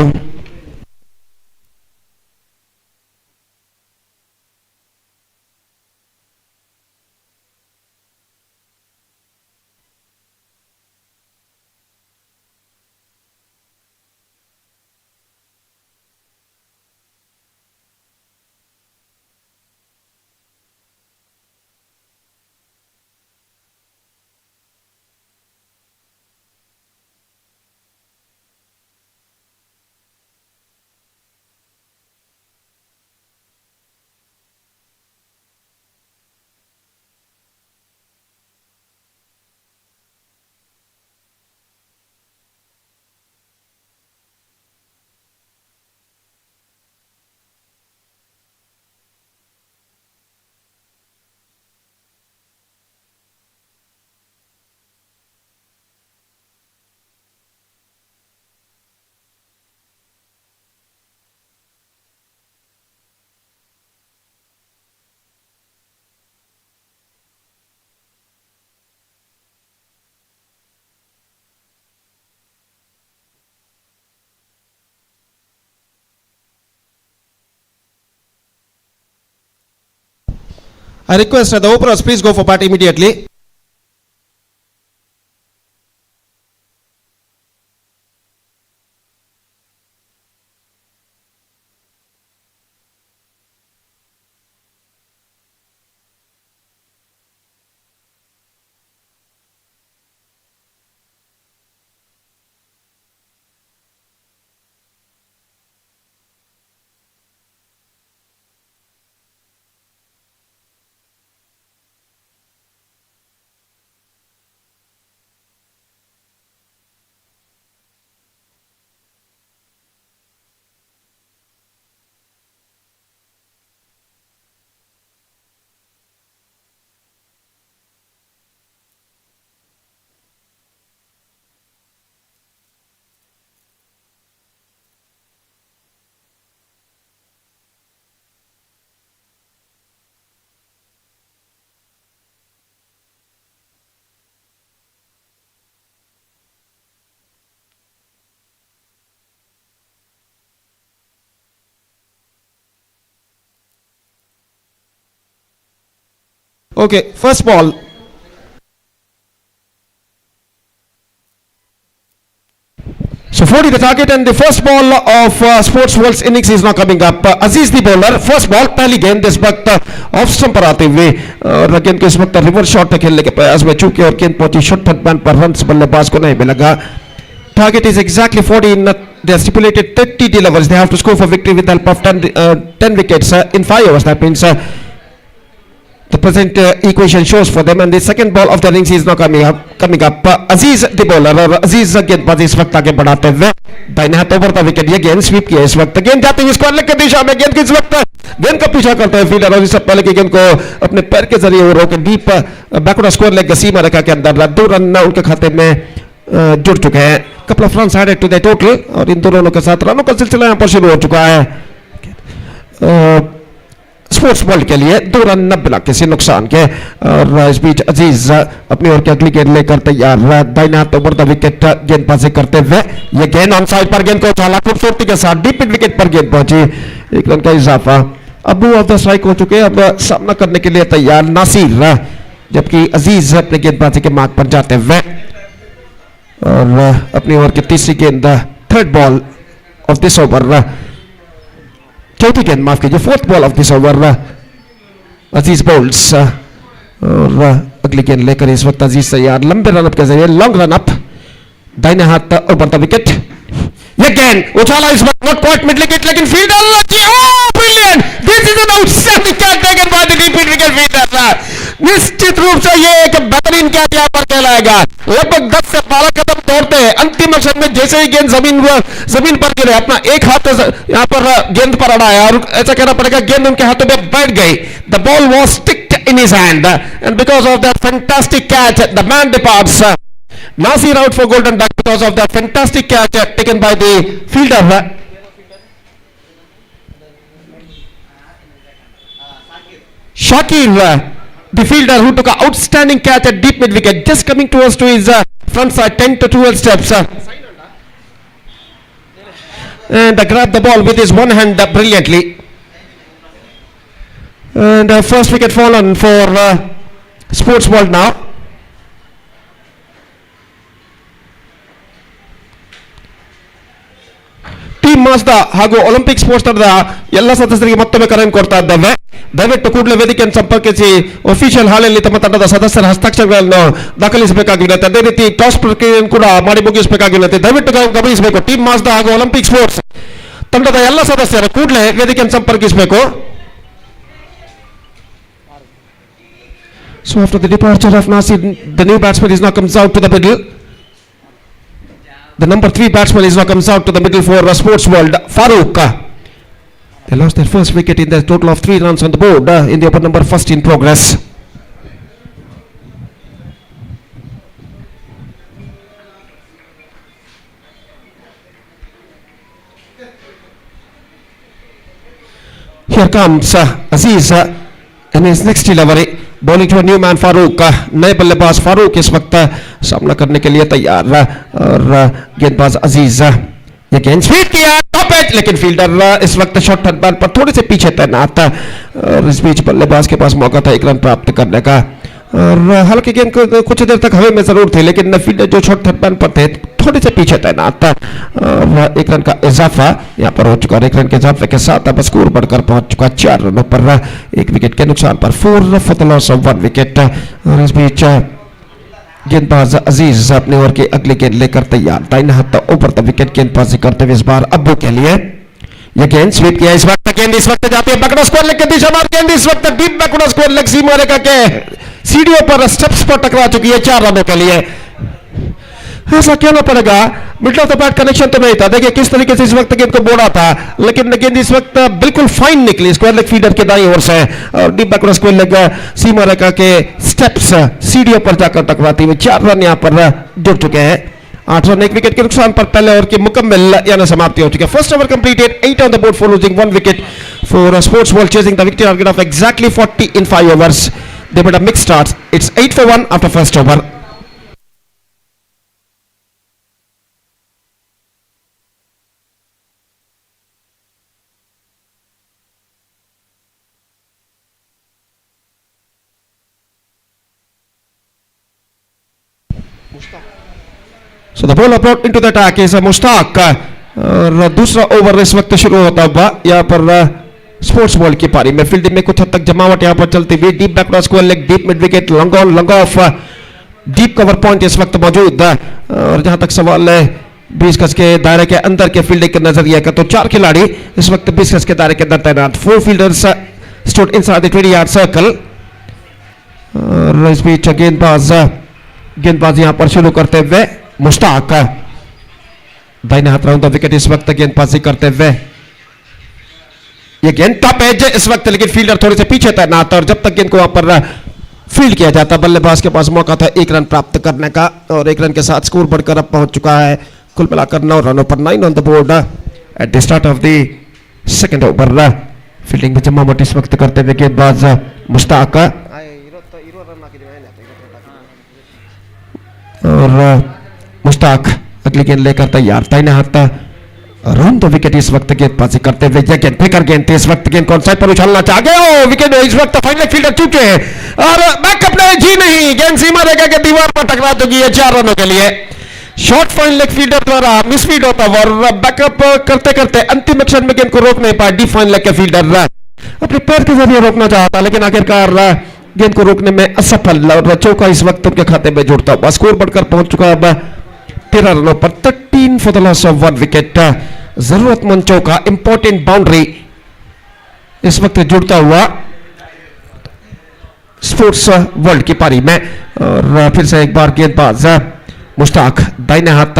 S1: I request the openers please go for bat immediately. Okay, first ball. So 40 the target and the first ball of Sports World's innings is now coming up. Aziz the bowler, first ball पहली गेंद इस वक्त off stump पर आते हुए और गेंद को इस वक्त रिवर्स शॉट खेलने के प्रयास में चूके और गेंद पहुंची शॉर्ट थर्ड बैन पर रन्स बल्लेबाज को नहीं मिलेगा. Target is exactly 40 in they have stipulated 30 delivers. They have to score for victory with the help of 10 wickets in 5 overs. That means the present equation shows for them and the second ball of the innings is now coming up. Aziz the bowler और Aziz गेंदबाज इस वक्त आगे बढ़ाते हुए दाहिने हाथ over का विकेट ये गेंद स्वीप किया इस वक्त गेंद जाती हुई स्क्वायर लेग की दिशा में गेंद इस वक्त गेंद का पीछा करते हैं फील्डर और इससे पहले की गेंद को अपने पैर के जरिए वो रोके डीप बैकवर्ड स्क्वायर लेग सीमा रेखा के अंदर 2 रन उनके खाते में जुड़ चुके हैं. couple of runs added to the total और इन दोनों के साथ रनों का सिलसिला यहाँ पर शुरू हो चुका है. स्पोर्ट्स वर्ल्ड के लिए 2 रन 90 लाख किसी नुकसान के और इस बीच अजीज अपनी ओर की अगली गेंद लेकर तैयार दाहिने हाथ ओवर द विकेट गेंदबाजी करते हुए ये गेंद ऑन साइड पर गेंद को उछाला खूबसूरती के साथ डीप मिड विकेट पर गेंद पहुंची 1 रन का इजाफा. अबू ऑफ द स्ट्राइक हो चुके अब सामना करने के लिए तैयार नासिर जबकि अजीज अपने गेंदबाजी के मार्ग पर जाते हुए और अपनी ओवर की तीसरी गेंद third ball of this over चौथी गेंद माफ कीजिए fourth ball of this over Aziz balls और अगली गेंद लेकर इस वक्त अजीज तैयार लंबे रन अप के जरिए लॉन्ग रन अप दाहिने हाथ ओवर द विकेट ये गेंद उछाला इस वक्त नॉट क्वाइट मिड विकेट लेकिन fielder brilliant this is an outstanding catch taken by the deep mid wicket fielder. निश्चित रूप से ये एक बेहतरीन कैच यहां पर कहलाएगा. लगभग 10 से 12 कदम दौड़ते हैं अंतिम अक्षर में जैसे ही गेंद जमीन पर गिरे अपना एक हाथ यहां पर गेंद पर अड़ाया और ऐसा कहना पड़ेगा गेंद उनके हाथों में बैठ गई. The ball was sticked in his hand and because of that fantastic catch the man departs. Nasir out for golden duck because of that fantastic catch taken by the fielder. Shakir, the fielder who took an outstanding catch at deep mid wicket, just coming towards to his front side, 10 to 12 steps. And grabbed the ball with his one hand brilliantly. And first wicket fallen for Sports World now. Team Mazda ಹಾಗೂ Olympic sports ತಂಡದ ಎಲ್ಲ ಸದಸ್ಯರಿಗೆ ಮತ್ತೊಮ್ಮೆ ಕರೆಯನ್ನು ಕೊಡ್ತಾ ಇದ್ದೇವೆ. ದಯವಿಟ್ಟು ಕೂಡಲೇ ವೇದಿಕೆಯನ್ನು ಸಂಪರ್ಕಿಸಿ ಅಫಿಷಿಯಲ್ ಹಾಲಲ್ಲಿ ತಮ್ಮ ತಂಡದ ಸದಸ್ಯರ ಹಸ್ತಾಕ್ಷರಗಳನ್ನು ದಾಖಲಿಸಬೇಕಾಗಿರುತ್ತೆ. ಅದೇ ರೀತಿ ಟಾಸ್ ಪ್ರಕ್ರಿಯೆಯನ್ನು ಕೂಡ ಮಾಡಿ ಮುಗಿಸಬೇಕಾಗಿರುತ್ತೆ. ದಯವಿಟ್ಟು ಗಮನಿಸಬೇಕು ಟೀಮ್ ಮಾಸ್ದಾ ಹಾಗೂ ಒಲಿಂಪಿಕ್ ಸ್ಪೋರ್ಟ್ಸ್ ತಂಡದ ಎಲ್ಲ ಸದಸ್ಯರು ಕೂಡಲೇ ವೇದಿಕೆಯನ್ನು ಸಂಪರ್ಕಿಸಬೇಕು. So after the departure of Nasir, the new batsman is now comes out to the middle. The number 3 batsman is now comes out to the middle for Sports World. Farooq. They lost their first wicket in the total of 3 runs on the board in the upper number first in progress. Here comes Aziz in his next delivery. Bowling to new man Farooq. नए बल्लेबाज फारूक इस वक्त सामना करने के लिए तैयार और गेंदबाज अजीज ये गेंद स्वीप किया टॉप एज लेकिन फील्डर इस वक्त शॉर्ट थर्ड बैन पर थोड़े से पीछे तैनात और इस बीच बल्लेबाज के पास मौका था 1 रन प्राप्त करने का और हालांकि गेंद कुछ देर तक हवा में जरूर थी लेकिन फील्डर जो शॉर्ट थर्ड बैन पर थे थोड़े से पीछे तैनात था और 1 रन का इजाफा यहाँ पर हो चुका है. 1 रन के इजाफे के साथ अब स्कोर बढ़कर पहुंच चुका 4 रनों पर 1 विकेट के नुकसान पर 4 for the loss of 1 wicket. और इस बीच गेंदबाज अजीज अपने ओवर की अगली गेंद लेकर तैयार दाहिने हाथ ऊपर द विकेट गेंदबाजी करते हुए इस बार अब्बू के लिए ये गेंद स्वीप किया इस वक्त गेंद इस वक्त जाती है बैकवर्ड स्क्वायर लेग की दिशा में गेंद इस वक्त डीप बैकवर्ड स्क्वायर लेग सीमा रेखा के सीढ़ियों पर स्टेप्स पर टकरा चुकी है 4 रनों के लिए. ऐसा कहना पड़ेगा middle of the bat connection तो नहीं था. देखिए किस तरीके से इस वक्त गेंद को बोड़ा था लेकिन गेंद इस वक्त बिल्कुल फाइन निकली स्क्वायर लेग फील्डर के दाईं ओर से और डीप बैकवर्ड स्क्वायर लेग सीमा रेखा के स्टेप्स सीढ़ियों पर जाकर टकराती हुई 4 रन यहां पर जुड़ चुके हैं. 8 रन 1 विकेट के नुकसान पर पहले ओवर की मुकम्मल यानी समाप्ति हो चुकी है. First over completed 8 on the board for losing 1 wicket for sports world chasing the victory target of exactly 40 in 5 overs. They made a mixed start. It's 8 for 1 after first over. So the ball brought into the attack is Mushtaq और दूसरा over इस वक्त शुरू होता हुआ यहाँ पर sports ball की पारी में फील्डिंग में कुछ हद तक जमावट यहाँ पर चलती हुई deep backward square leg deep mid wicket long on long off deep cover point इस वक्त मौजूद और जहां तक सवाल है 20 गज के दायरे के अंदर के फील्डिंग के नजरिए का तो 4 खिलाड़ी इस वक्त 20 गज के दायरे के अंदर तैनात 4 fielders stood inside the 20 yard circle और इस बीच गेंदबाजी यहां पर शुरू करते हुए मुश्ताक दाहिने हाथ राउंड द विकेट इस वक्त गेंदबाजी करते हुए ये गेंद टॉप एज इस वक्त लेकिन फील्डर थोड़े से पीछे तैनात और जब तक गेंद को वहां पर फील्ड किया जाता बल्लेबाज के पास मौका था 1 रन प्राप्त करने का और 1 रन के साथ स्कोर बढ़कर अब पहुंच चुका है कुल मिलाकर 9 रनों पर 9 on the board at the start of the second over fielding में जमावट इस वक्त करते हुए गेंदबाज मुश्ताक और मुश्ताक अगली गेंद लेकर तैयार दाहिने हाथ राउंड द विकेट इस वक्त गेंदबाजी करते हुए गेंद फेंकर गेंद इस वक्त गेंद कौन साइड पर उछालना चाह गए विकेट इस वक्त फाइनल फील्डर चूके हैं और बैकअप ने जी नहीं गेंद सीमा रेखा के दीवार पर टकरा चुकी है 4 रनों के लिए शॉर्ट फाइन लेग फील्डर द्वारा मिसफीड होता हुआ और बैकअप करते करते अंतिम क्षण में गेंद को रोक नहीं पाया डीप फाइन लेग के फील्डर अपने पैर के जरिए रोकना चाहता लेकिन आखिरकार गेंद को रोकने में असफल और चौका इस वक्त उनके खाते में जुड़ता हुआ स्कोर बढ़कर पहुंच चुका अब 13 रनों पर 13 for the loss of 1 wicket जरूरतमंद चौका इंपॉर्टेंट बाउंड्री इस वक्त जुड़ता हुआ स्पोर्ट्स वर्ल्ड की पारी में और फिर से एक बार गेंदबाज मुश्ताक दाहिने हाथ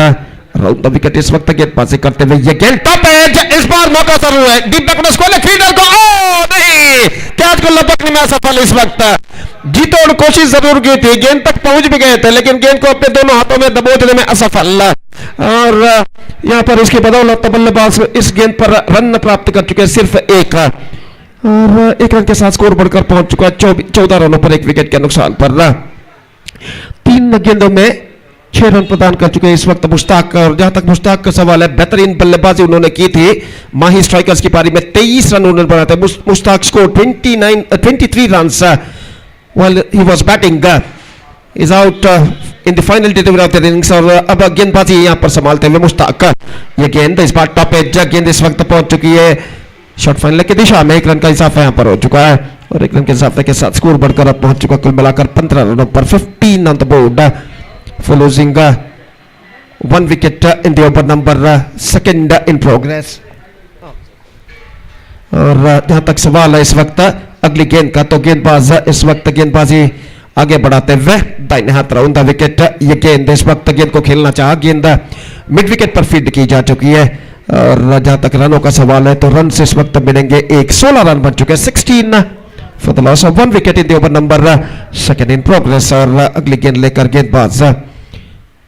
S1: राउंड द विकेट इस वक्त गेंदबाजी करते हुए ये गेंद टॉप एज इस बार मौका जरूर है डीप बैकवर्ड स्क्वायर फील्डर को नहीं कैच को लपकने में असफल इस वक्त जीतोड़ कोशिश जरूर की थी गेंद तक पहुंच भी गए थे लेकिन गेंद को अपने दोनों हाथों में दबोचने में असफल और यहां पर इसकी बदौलत बल्लेबाज इस गेंद पर रन प्राप्त कर चुके हैं सिर्फ 1 और 1 रन के साथ स्कोर बढ़कर पहुंच चुका है 14 रनों पर 1 विकेट के नुकसान पर 3 गेंदों में 6 रन प्रदान कर चुके हैं इस वक्त मुश्ताक और जहां तक मुश्ताक का सवाल है बेहतरीन बल्लेबाजी उन्होंने की थी माही स्ट्राइकर्स की पारी में 23 रन उन्होंने बनाए थे Mushtaq score 23 runs while he was batting is out in the final delivery of the innings और अब गेंदबाजी यहां पर संभालते हुए मुश्ताक ये गेंद इस बार टॉप एज गेंद इस वक्त पहुंच चुकी है शॉर्ट फाइनल की दिशा में 1 रन का इजाफा यहां पर हो चुका है और 1 रन के इजाफे के साथ स्कोर बढ़कर अब पहुंच चुका कुल मिलाकर 15 रनों पर 15 on the board for losing 1 wicket in the over number 2nd in progress और जहां तक सवाल है इस वक्त अगली गेंद का तो गेंदबाज इस वक्त गेंदबाजी आगे बढ़ाते हुए दाहिने हाथ राउंड द विकेट ये गेंद इस वक्त गेंद को खेलना चाहा गेंद मिड विकेट पर फील्ड की जा चुकी है और जहां तक रनों का सवाल है तो रन इस वक्त मिलेंगे 16 रन बन चुके हैं 16 for the loss of 1 wicket in the over number 2nd in progress और अगली गेंद लेकर गेंदबाज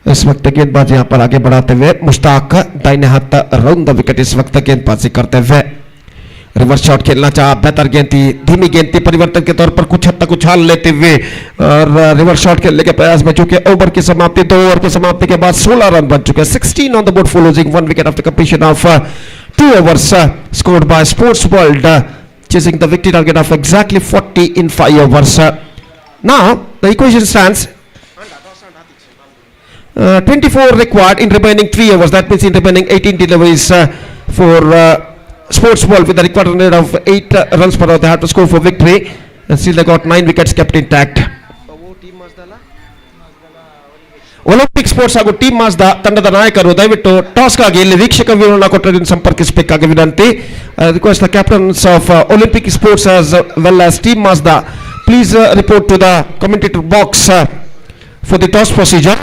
S1: इस वक्त गेंदबाज यहां पर आगे बढ़ाते हुए मुश्ताक दाहिने हाथ राउंड द विकेट इस वक्त गेंदबाजी करते हुए रिवर्स शॉट खेलना चाहा बेहतर गेंद थी धीमी गेंद थी परिवर्तन के तौर पर कुछ हद तक उछाल लेते हुए और रिवर्स शॉट खेलने के प्रयास में चूंकि ओवर की समाप्ति 2 ओवर की समाप्ति के बाद 16 रन बन चुके हैं 16 on the board for losing 1 wicket after completion of 2 overs scored by Sports World chasing the victory target of exactly 40 in 5 overs now the equation stands 24 required in remaining 3 overs that means in remaining 18 deliveries for Sports World with a required run rate of 8 runs per hour they have to score for victory and still they got 9 wickets kept intact Olympic sports ಹಾಗೂ team ಮಾಜ್ದಾ ತಂಡದ ನಾಯಕರು ದಯವಿಟ್ಟು ಟಾಸ್ಗಾಗಿ ಇಲ್ಲಿ ವೀಕ್ಷಕ ವಿವರಣಾ ಕೊಠಡಿಯನ್ನು ಸಂಪರ್ಕಿಸಬೇಕಾಗಿ ವಿನಂತಿ request the captains of Olympic sports as well as team Mazda please report to the commentator box for the toss procedure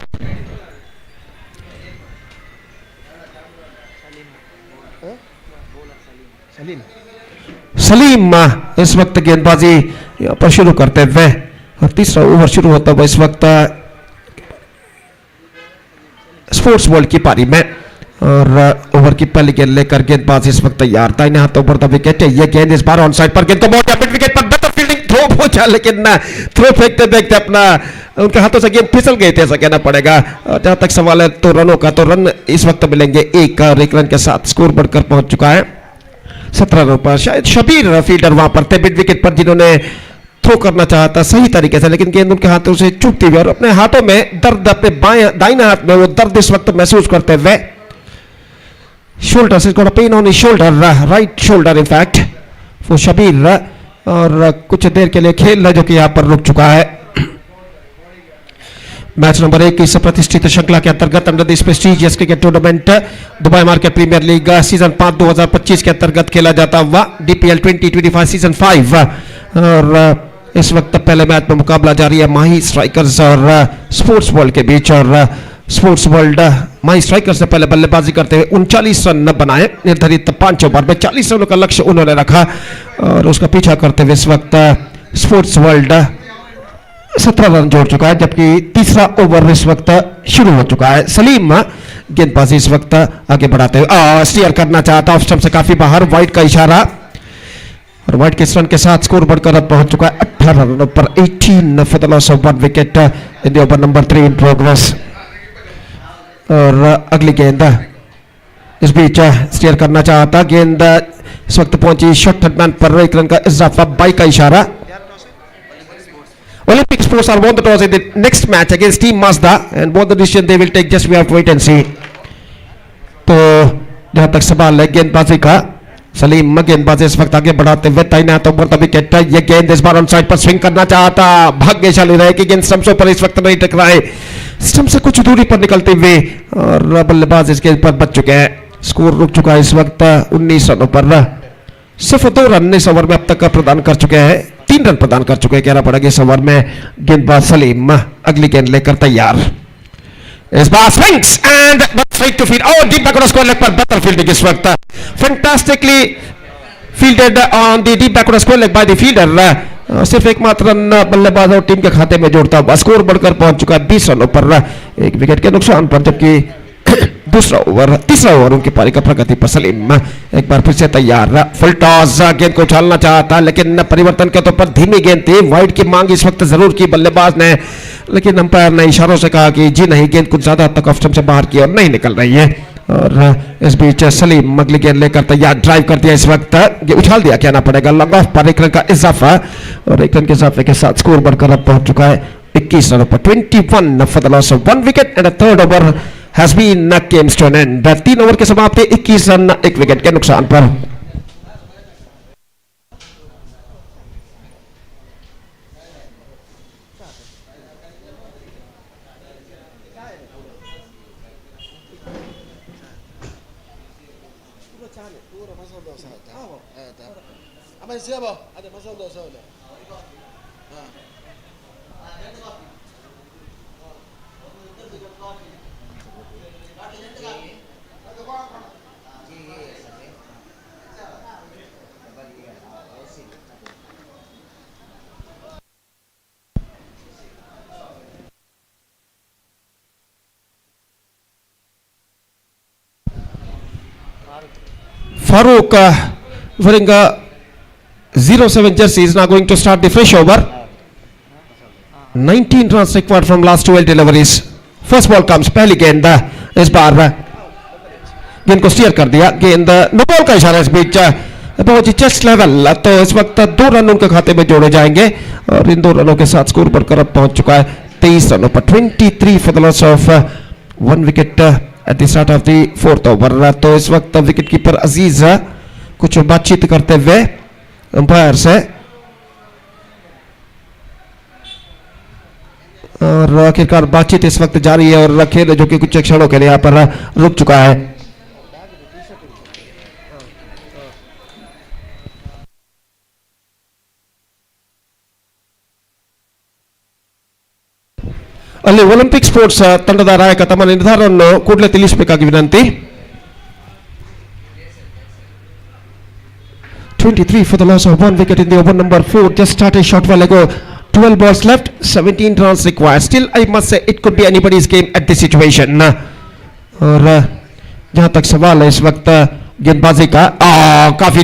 S1: Salim इस वक्त गेंदबाजी पर शुरू करते हुए और तीसरा ओवर शुरू होता हुआ इस वक्त स्पोर्ट्स वर्ल्ड की पारी में और ओवर की पहली गेंद लेकर गेंदबाज इस वक्त तैयार दाहिने हाथों पर द विकेट है ये गेंद इस बार ऑन साइड पर गेंद तो बहुत मिड विकेट पर बेहतर फील्डिंग थ्रो पहुंचा लेकिन थ्रो फेंकते फेंकते अपना उनके हाथों से गेंद फिसल गई थी ऐसा कहना पड़ेगा जहां तक सवाल है तो रनों का तो रन इस वक्त मिलेंगे 1 और 1 रन के साथ स्कोर बढ़कर पहुंच चुका है 17 रनों पर शायद शबीर फील्डर वहां पर थे मिड विकेट पर जिन्होंने थ्रो करना चाहता सही तरीके से, लेकिन गेंद उनके हाथों से चूकती हुई और अपने हाथों में दर्द, अपने दाहिने हाथ में वो दर्द इस वक्त महसूस करते हुए, शोल्डर से थोड़ा pain on shoulder, right shoulder in fact वो शबीर, और कुछ देर के लिए खेल जो कि यहां पर रुक चुका है। मैच नंबर 1 इस प्रतिष्ठित श्रृंखला के अंतर्गत under this prestigious cricket tournament Dubai market premiere league season 5 2025 के अंतर्गत खेला जाता हुआ DPL 2025 सीजन 5, और इस वक्त पहले मैच में मुकाबला जारी है माही स्ट्राइकर्स और स्पोर्ट्स वर्ल्ड के बीच, और स्पोर्ट्स वर्ल्ड माही स्ट्राइकर्स ने पहले बल्लेबाजी करते हुए 39 रन बनाए निर्धारित 5 ओवर में। 40 रनों का लक्ष्य उन्होंने रखा और उसका पीछा करते हुए इस वक्त स्पोर्ट्स वर्ल्ड 17 रन जोड़ चुका है, जबकि तीसरा ओवर इस वक्त शुरू हो चुका है। सलीम गेंदबाजी इस वक्त आगे बढ़ाते हुए स्टीयर करना चाहता, ऑफ स्टंप से काफी बाहर, वाइड का इशारा, और वाइड के रन के साथ स्कोर बढ़कर अब पहुंच चुका है 18 रनों पर 18 for the loss of 1 wicket in the over number 3 in progress. और अगली गेंद इस बीच स्टीयर करना चाहता, गेंद इस वक्त पहुंची शॉर्ट थर्ड पर, 1 रन का इजाफा, 22 का इशारा। Olympic sports are won the toss in the next match against team Mazda, and both the decision they will take, just we have to wait and see. तो जहां तक सवाल है गेंदबाजी का, सलीम गेंदबाजी इस वक्त आगे बढ़ाते हुए दाहिने हाथों पर विकेट, ये गेंद इस बार ऑन साइड पर स्विंग करना चाहता, भाग्यशाली रहे कि गेंद स्टंप्स पर इस वक्त नहीं टकराए, स्टंप से कुछ दूरी पर निकलते हुए, और बल्लेबाज इस गेंद पर बच चुके हैं। स्कोर रुक चुका है इस वक्त 19 रनों पर, सिर्फ 2 रन इस ओवर में अब तक प्रदान कर चुके हैं, 3 रन प्रदान कर चुके हैं, कहना पड़ेगा इस ओवर में। गेंदबाज सलीम अगली गेंद लेकर तैयार, इस बार swings and strike to field, और डीप बैकवर्ड स्क्वायर लेग पर बेहतर फील्डिंग इस वक्त, fantastically fielded on the deep backward square leg by the fielder. सिर्फ एकमात्र रन बल्लेबाज और टीम के खाते में जोड़ता हुआ स्कोर बढ़कर पहुंच चुका है 20 रनों पर, 1 विकेट के नुकसान पर, जबकि तीसरा ओवर उनकी पारी का प्रगति पर। सलीम एक बार फिर से तैयार, फुल टॉस, गेंद को उछालना चाहता, लेकिन परिवर्तन के तौर पर धीमी गेंद थी, वाइड की मांग इस वक्त जरूर की बल्लेबाज ने, लेकिन अंपायर ने इशारों से कहा कि जी नहीं, गेंद कुछ ज्यादा तक ऑफ स्टंप से बाहर की और नहीं निकल रही है। और इस बीच सलीम अगली गेंद लेकर तैयार, ड्राइव कर दिया इस वक्त, उछाल दिया कहना पड़ेगा, लॉन्ग ऑफ पर 1 रन का इजाफा, और 1 रन के इजाफे के साथ स्कोर बढ़कर अब पहुंच चुका है 21 रनों पर, 21 for the loss of 1 wicket and third over has been came to an end। 3 over के समाप्ति 21 रन 1 विकेट के नुकसान पर। Farooq wearing a 07 jersey is now going to start the fresh over. 19 runs required from last 12 deliveries. First ball comes, पहली गेंद इस बार गेंद को स्टीयर कर दिया, गेंद नो बॉल का इशारा इस बीच पहुंची चेस्ट लेवल, तो इस वक्त 2 रन उनके खाते में जोड़े जाएंगे, और इन 2 रनों के साथ स्कोर बढ़कर अब पहुंच चुका है 23 रनों पर, 23 for the loss of 1 wicket at the start of the 4th over. तो इस वक्त विकेट कीपर अजीज कुछ बातचीत करते हुए अंपायर से, और आखिरकार बातचीत इस वक्त जारी है, और खेल जो कि कुछ क्षणों के लिए यहाँ पर रुक चुका है। ಅಲ್ಲಿ ಒಲಿಂಪಿಕ್ ಸ್ಪೋರ್ಟ್ಸ್ ತಂಡದ ನಾಯಕ ತಮ್ಮ ನಿರ್ಧಾರವನ್ನು ಕೂಡಲೇ ತಿಳಿಸಬೇಕಾಗಿ ವಿನಂತಿ. 23 for the loss of 1 wicket in the over number 4. Just started short while ago. 12 balls left, 17 runs required. Still, I must say it could be anybody's game at this situation. और जहां तक सवाल है इस वक्त गेंदबाजी का, काफी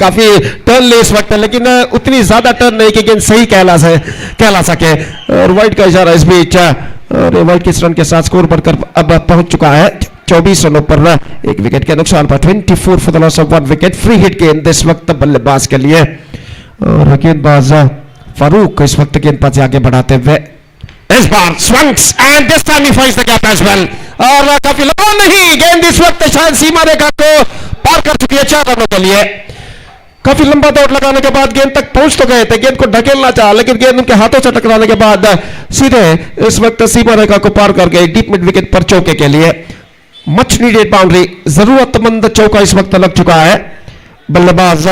S1: काफी टर्न ले इस वक्त, लेकिन उतनी ज्यादा टर्न नहीं कि गेंद सही कहला सके, और वाइड का इशारा इस बीच, और वाइड के रन के साथ स्कोर बढ़कर अब पहुंच चुका है 24 रनों पर, 1 विकेट के नुकसान पर, 24 for the loss of 1 wicket. Free hit गेंद इस वक्त बल्लेबाज के लिए, और गेंदबाज फारूक इस वक्त गेंदबाजी आगे बढ़ाते हुए इस बार swings and this time he finds the gap as well और काफी लंबा नहीं गेंद इस वक्त शायद सीमा रेखा को पार कर चुकी है 4 रनों के लिए काफी लंबा दौड़ लगाने के बाद गेंद तक पहुंच तो गए थे गेंद को ढकेलना चाहा लेकिन गेंद उनके हाथों से टकराने के बाद सीधे इस वक्त सीमा रेखा को पार कर गए डीप मिड विकेट पर चौके के लिए मच नीडेड बाउंड्री जरूरतमंद चौका इस वक्त लग चुका है बल्लेबाज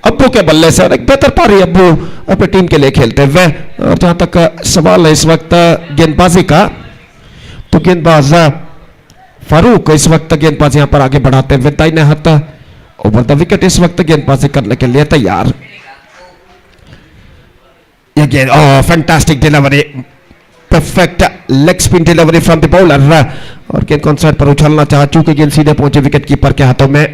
S1: अब्बू के बल्ले से और एक बेहतर पारी अब्बू अपनी टीम के लिए खेलते हुए और जहां तक सवाल है इस वक्त गेंदबाजी का तो गेंदबाज फारूक इस वक्त गेंदबाजी यहां पर आगे बढ़ाते हुए दाहिने हाथ ओवर द विकेट इस वक्त गेंदबाजी करने के लिए तैयार ये गेंद fantastic delivery perfect leg spin delivery from the bowler और गेंद कौन साइड पर उछलना चाहा चूंकि गेंद सीधे पहुंचे विकेट कीपर के हाथों में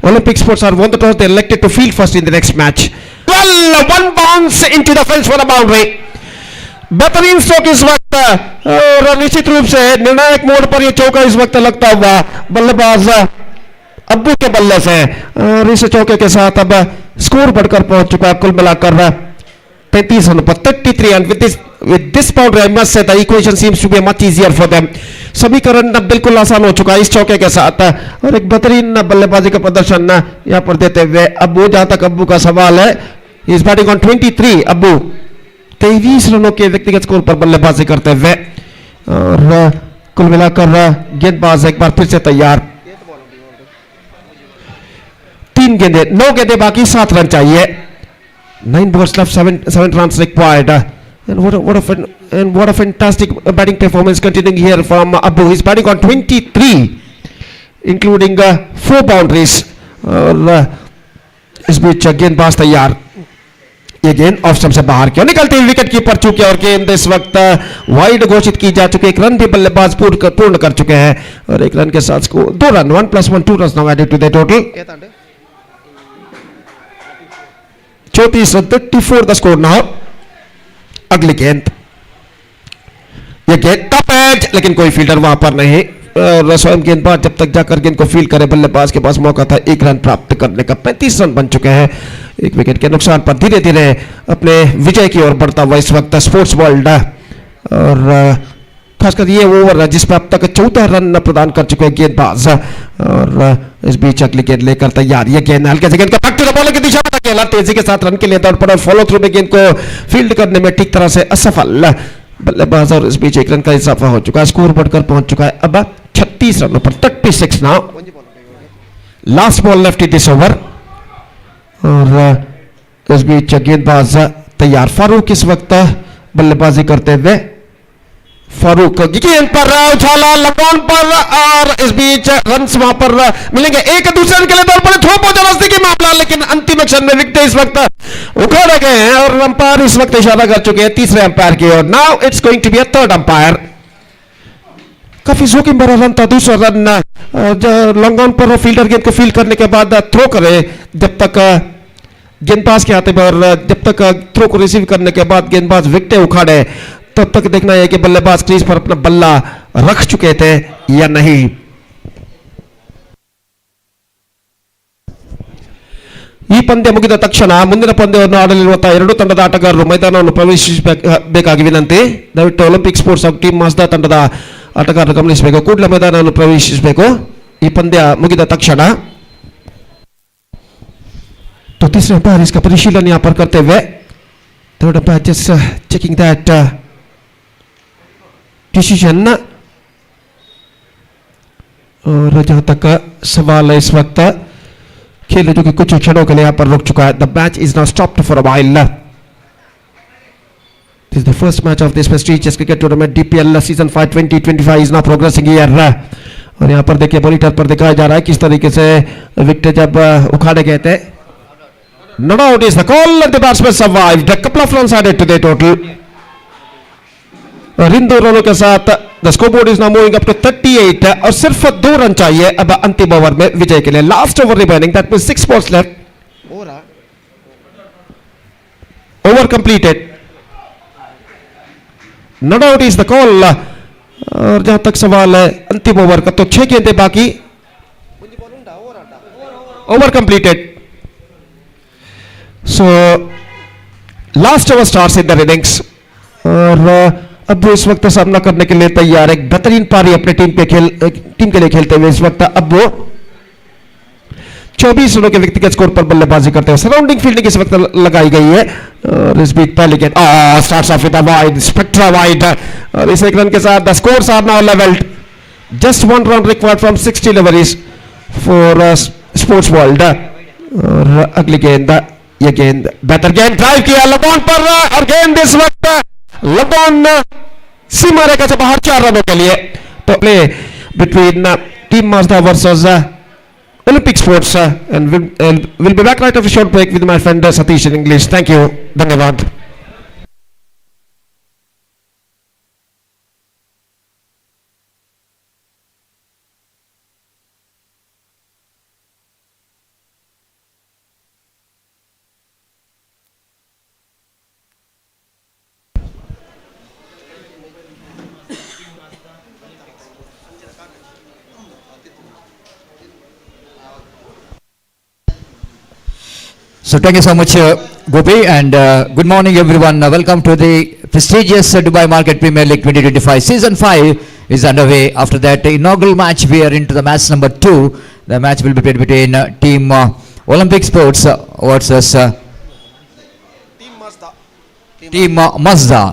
S1: Olympic sports are won the toss. They elected to field first in the next match. Well, one bounce into the fence for a boundary. बेहतरीन स्ट्रोक इस वक्त और निश्चित रूप से निर्णायक मोड़ पर यह चौका इस वक्त लगता हुआ बल्लेबाज अब्बू के बल्ले से और इस चौके के साथ अब स्कोर बढ़कर पहुंच चुका है कुल मिलाकर 33 रन पर 33 and with this boundary I must say the equation seems to be much easier for them. समीकरण बिल्कुल आसान हो चुका है इस चौके के साथ और एक बेहतरीन बल्लेबाजी का प्रदर्शन यहां पर देते हुए अब्बू जहां तक अब्बू का सवाल है इस बैटिंग ऑन 23 अब्बू 23 रनों के व्यक्तिगत स्कोर पर बल्लेबाजी करते हुए और कुल मिलाकर गेंदबाज एक बार फिर से तैयार 3 गेंदे 9 गेंदे बाकी 7 रन चाहिए 9 balls left 7 runs required and what a fantastic batting performance continuing here from Abu. He's batting on 23 including 4 boundaries और इस बीच गेंदबाज तैयार ये गेंद ऑफ स्टंप से बाहर क्यों निकलती है विकेट कीपर चूके और गेंद इस वक्त वाइड घोषित की जा चुकी है 1 रन भी बल्लेबाज पूर्ण कर चुके हैं और 1 रन के साथ score 2 run 1 + 1 2 runs now added to the total 34 run 34 the score now अगली गेंद ये गेंद टॉप एज लेकिन कोई फील्डर वहां पर नहीं और स्वयं गेंदबाज जब तक जाकर गेंद को फील्ड करे बल्लेबाज के पास मौका था 1 रन प्राप्त करने का 35 रन बन चुके हैं 1 विकेट के नुकसान पर धीरे धीरे अपने विजय की ओर बढ़ता हुआ इस वक्त स्पोर्ट्स वर्ल्ड और खासकर ये ओवर जिस पर अब तक 14 रन प्रदान कर चुके हैं गेंदबाज और इस बीच अगली गेंद लेकर तैयार ये गेंद हल्के से गेंद को बैक टू द बॉलर की दिशा में धकेला तेजी के साथ रन के लिए दौड़ पड़ा फॉलो थ्रू में गेंद को फील्ड करने में ठीक तरह से असफल बल्लेबाज और इस बीच 1 रन का इजाफा हो चुका है स्कोर बढ़कर पहुंच चुका है अब 36 रनों पर 36 now last ball left in this over और इस बीच गेंदबाज तैयार फारूक इस वक्त बल्लेबाजी करते हुए फारूक गेंद पर उछाला लगान पर और इस बीच रन वहां पर मिलेंगे एक दूसरे रन के लिए दौड़ पड़े थ्रो पहुंचा नजदीकी मामला लेकिन अंतिम क्षण में विकेट इस वक्त उखाड़े गए हैं और अंपायर इस वक्त इशारा कर चुके हैं तीसरे अंपायर की ओर now it's going to be a third umpire काफी जोखिम भरा रन था दूसरा रन लॉन्ग ऑन पर फील्डर गेंद को फील्ड करने के बाद थ्रो करे जब तक गेंदबाज के हाथ पर जब तक थ्रो को रिसीव करने के बाद गेंदबाज विकेट उखाड़े तब तक देखना है कि बल्लेबाज क्रीज पर अपना बल्ला रख चुके थे या नहीं ಈ ಪಂದ್ಯ ಮುಗಿದ ತಕ್ಷಣ ಮುಂದಿನ ಪಂದ್ಯವನ್ನು ಆಡಲಿರುವಂತಹ 2 ತಂಡದ ಆಟಗಾರರು ಮೈದಾನವನ್ನು ಪ್ರವೇಶಿಸಬೇಕಾಗಿ ವಿನಂತಿ ದಯವಿಟ್ಟು ಒಲಿಂಪಿಕ್ ಸ್ಪೋರ್ಟ್ಸ್ ಟೀಮ್ ಮಾಜ್ದಾ ತಂಡದ ಆಟಗಾರರು ಗಮನಿಸಬೇಕು ಕೂಡಲೇ ಮೈದಾನವನ್ನು ಪ್ರವೇಶಿಸಬೇಕು ಈ ಪಂದ್ಯ ಮುಗಿದ ತಕ್ಷಣ तो तीसरे अंपायर इसका परिशीलन यहां पर करते हुए third umpire just checking that decision और जहां तक सवाल है इस वक्त खेल जो कि कुछ क्षणों के लिए यहां पर रुक चुका है the match is now stopped for a while this is the first match of this prestigious cricket tournament DPL season 5 2025 is now progressing here और यहां पर देखिए मॉनिटर पर दिखाया जा रहा है किस तरीके से विकेट जब उखाड़े गए थे not out is the call and the batsman survived a couple of runs added to the total और इन 2 रनों के साथ the scoreboard is now moving up to 38 और सिर्फ 2 रन चाहिए अब अंतिम ओवर में विजय के लिए last over remaining that means 6 balls left over completed not out is the call और जहां तक सवाल है अंतिम ओवर का तो 6 गेंदें बाकी over completed So last over starts in the innings और अब वो इस वक्त सामना करने के लिए तैयार है। बेहतरीन पारी अपने टीम के लिए खेलते हुए इस वक्त अब वो 24 रनों के व्यक्तिगत स्कोर पर बल्लेबाजी करते हुए सराउंडिंग फील्डिंग इस वक्त लगाई गई है और इस बीच पहले गेंद starts off with a wide spectra wide और इस एक रन के साथ the scores are now levelled. Just 1 run required from 60 deliveries for sports world. और अगली गेंद, ये गेंद बेहतर गेंद ड्राइव किया लगोन पर और गेंद इस वक्त लगोन सीमा रेखा से बाहर 4 रनों के लिए। तो play between team Mazda versus Olympic Sports and we'll be back right after a short break with my friend Satish in English. Thank you. Dhanyavad.
S2: So thank you so much, Gopi, and good morning, everyone. Welcome to the prestigious Dubai Market Premier League 2025. Season 5 is underway. After that inaugural match, we are into the match number 2. The match will be played between Team Olympic Sports versus Team Mazda.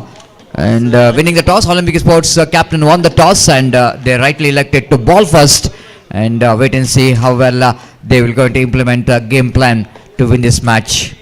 S2: And winning the toss, Olympic Sports captain won the toss, and they rightly elected to ball first. And wait and see how well they will going to implement a game plan to win this match.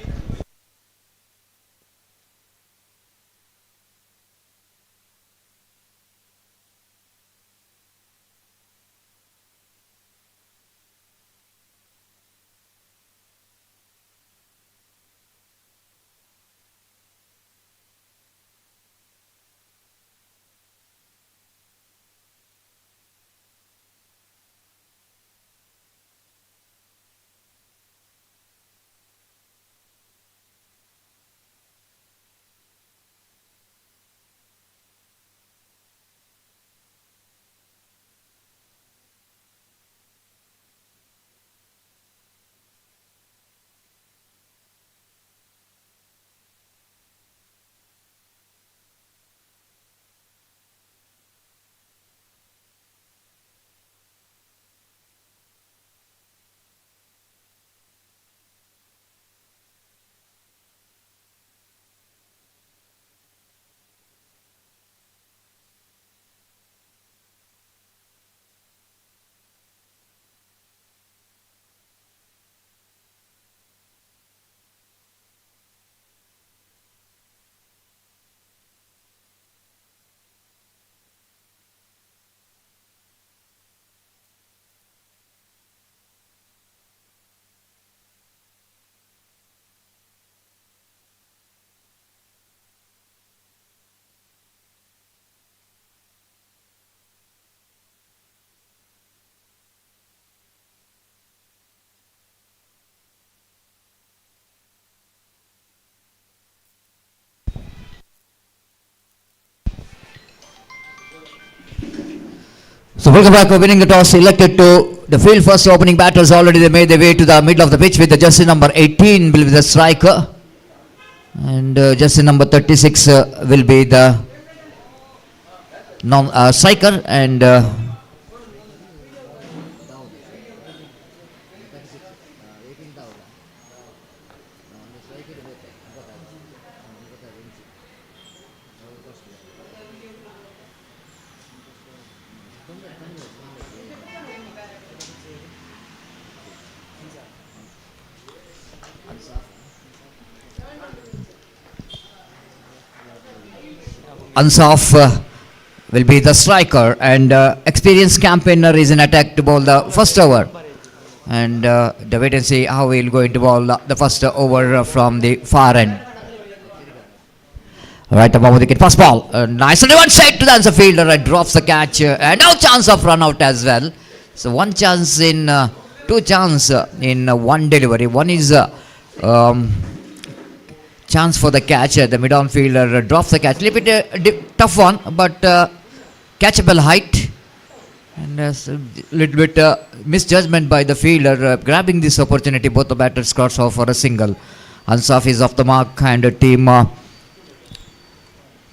S2: So welcome back. Winning the toss, elected to the field first. Opening batters already they made their way to the middle of the pitch with the jersey number 18 will be the striker, and jersey number 36 will be the striker, and Ansaf will be the striker, and experienced campaigner is in attack to bowl the first over, and the wait and see how he will going to bowl the first over from the far end. Right above the wicket, first ball, nice and one side to the answer fielder, and drops the catch, and now chance of run out as well. So one chance in two chance in one delivery. One is chance for the catch. The mid-on fielder drops the catch. Little bit tough one, but catchable height, and a little bit misjudgment by the fielder grabbing this opportunity. Both the batters cross off for a single. Ansaf is off the mark, and team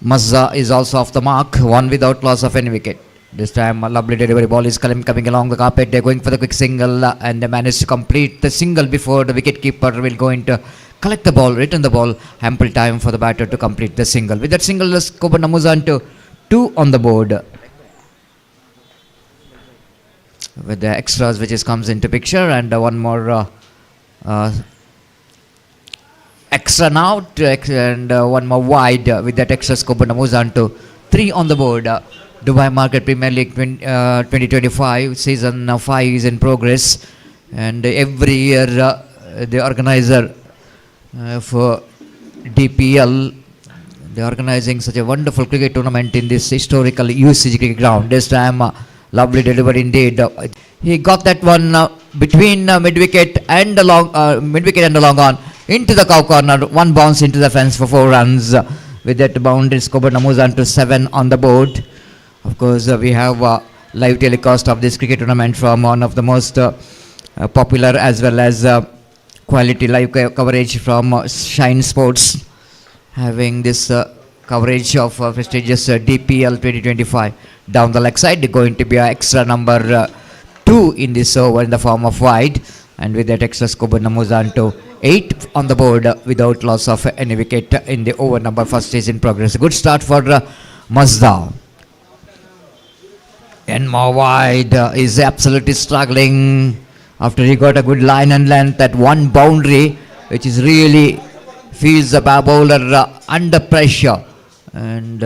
S2: Mazda is also off the mark, one without loss of any wicket. This time a lovely delivery, ball is coming along the carpet. They're going for the quick single, and they manage to complete the single before the wicket keeper will go into collect the ball, return the ball. Ample time for the batter to complete the single. With that single, Skoban Namuzan to 2 on the board. With the extras which comes into picture, and one more extra now, and one more wide. With that extra, Skoban Namuzan to 3 on the board. Dubai Market Premier League 2025 season 5 is in progress, and every year the organizer for DPL, they are organizing such a wonderful cricket tournament in this historical UCG cricket ground. This time lovely delivery indeed. He got that one between mid-wicket and the long on into the cow corner. One bounce into the fence for 4 runs. With that boundary, Skoban Namuzan to 7 on the board. Of course, we have live telecast of this cricket tournament from one of the most popular as well as quality live coverage from Shine Sports, having this coverage of prestigious DPL 2025. Down the leg side, going to be an extra number 2 in this over in the form of wide, and with that extra, Skoban Namuzan to 8 on the board without loss of any wicket in the over number first is in progress. Good start for Mazda. And more wide is absolutely struggling after he got a good line and length at one boundary, which is really feels the bowler under pressure, and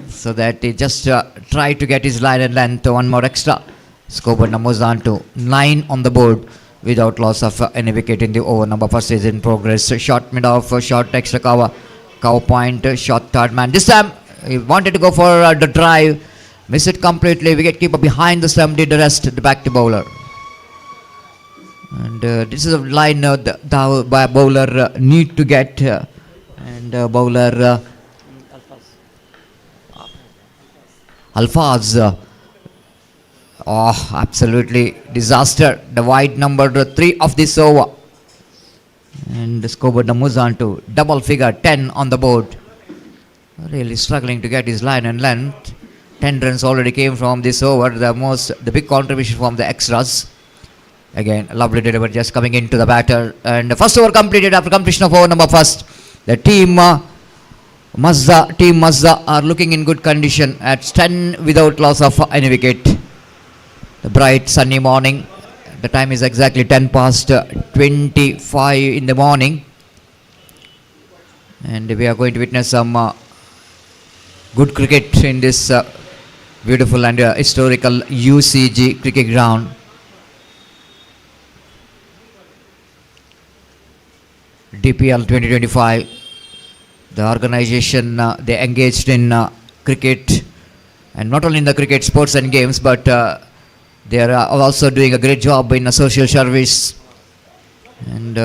S2: so that he just tried to get his line and length. One more extra. Skoban Namuzan to 9 on the board without loss of any wicket in the over number first is in progress. Short mid off, short extra cover point, short third man. This time he wanted to go for the drive. Miss it completely. Wicketkeeper behind the stump did the rest. The back to bowler. And this is a line the bowler need to get. And bowler Alfaz. Absolutely disaster. The wide number 3 of this over. And Skoban Namuzan to double figure 10 on the board. Really struggling to get his line and length. 10 runs already came from this over, the big contribution from the extras. Again, a lovely delivery just coming into the batter, and the first over completed after completion of over number first. The team Mazda are looking in good condition at 10 without loss of any wicket. The bright sunny morning, the time is exactly 10 past 25 in the morning, and we are going to witness some good cricket in this beautiful and historical UCG cricket ground. DPL 2025, the organization, they engaged in cricket, and not only in the cricket, sports and games, but they are also doing a great job in social service, and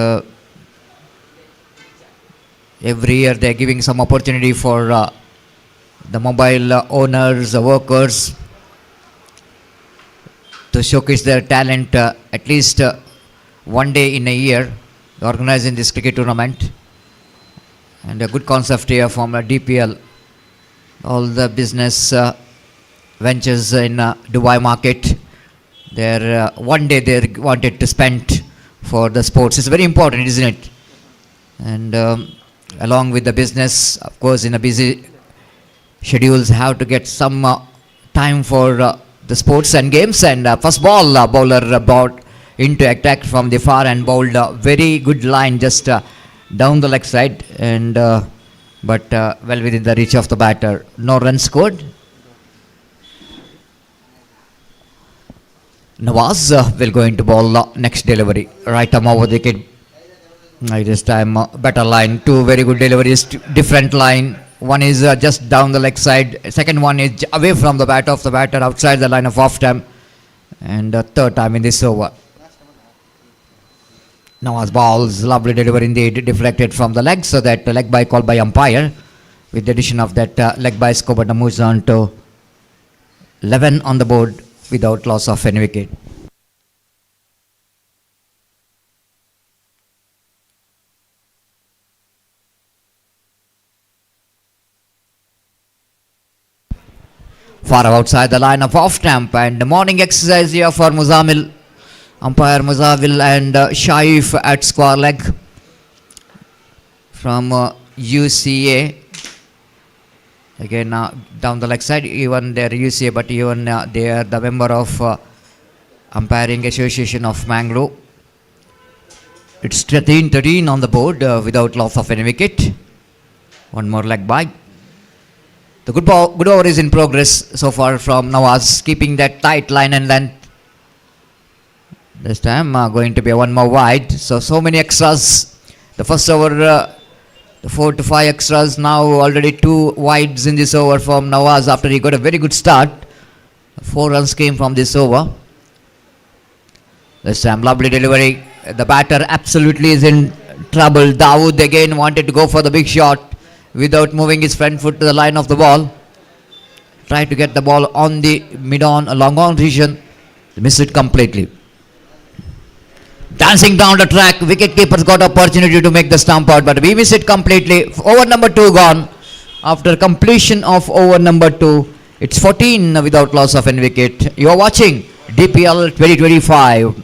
S2: every year they are giving some opportunity for the mobile owners, the workers, to showcase their talent at least one day in a year, organizing this cricket tournament. And a good concept here from DPL. All the business ventures in Dubai market, one day they wanted to spend for the sports. It's very important, isn't it? And along with the business, of course, in a busy schedules, have to get some time for the sports and games. And first ball, bowler brought into attack from the far and bowled a very good line just down the leg side, and but well within the reach of the batter. No runs scored. Nawaz will go into ball next delivery. Right arm over the wicket. This time better line. 2 very good deliveries, different line. One is just down the leg side. Second one is away from the bat of the batter outside the line of off time. And third time in this over. Nawaz balls, lovely delivery indeed, deflected from the leg, so that leg by called by umpire. With the addition of that leg by, Skoban Namuzan to 11 on the board without loss of any wicket. far outside the line of off stamp, and the morning exercise here for Muzamil, umpire Muzamil and Shaif at square leg from UCA. Again down the leg side, even they are UCA, but even they are the member of Umpiring Association of Mangalore. It's 13-13 on the board without loss of any wicket. One more leg by. The good over is in progress so far from Nawaz, keeping that tight line and length. This time going to be one more wide. So many extras. The first over, the 4 to 5 extras. Now already 2 wides in this over from Nawaz after he got a very good start. 4 runs came from this over. This time lovely delivery. The batter absolutely is in trouble. Dawood again wanted to go for the big shot without moving his front foot to the line of the ball. Tried to get the ball on the mid-on, long on region. Missed it completely. Dancing down the track, wicket-keeper's got opportunity to make the stump out, but we miss it completely. Over number 2 gone. After completion of over number 2, it's 14 without loss of any wicket. You are watching DPL 2025.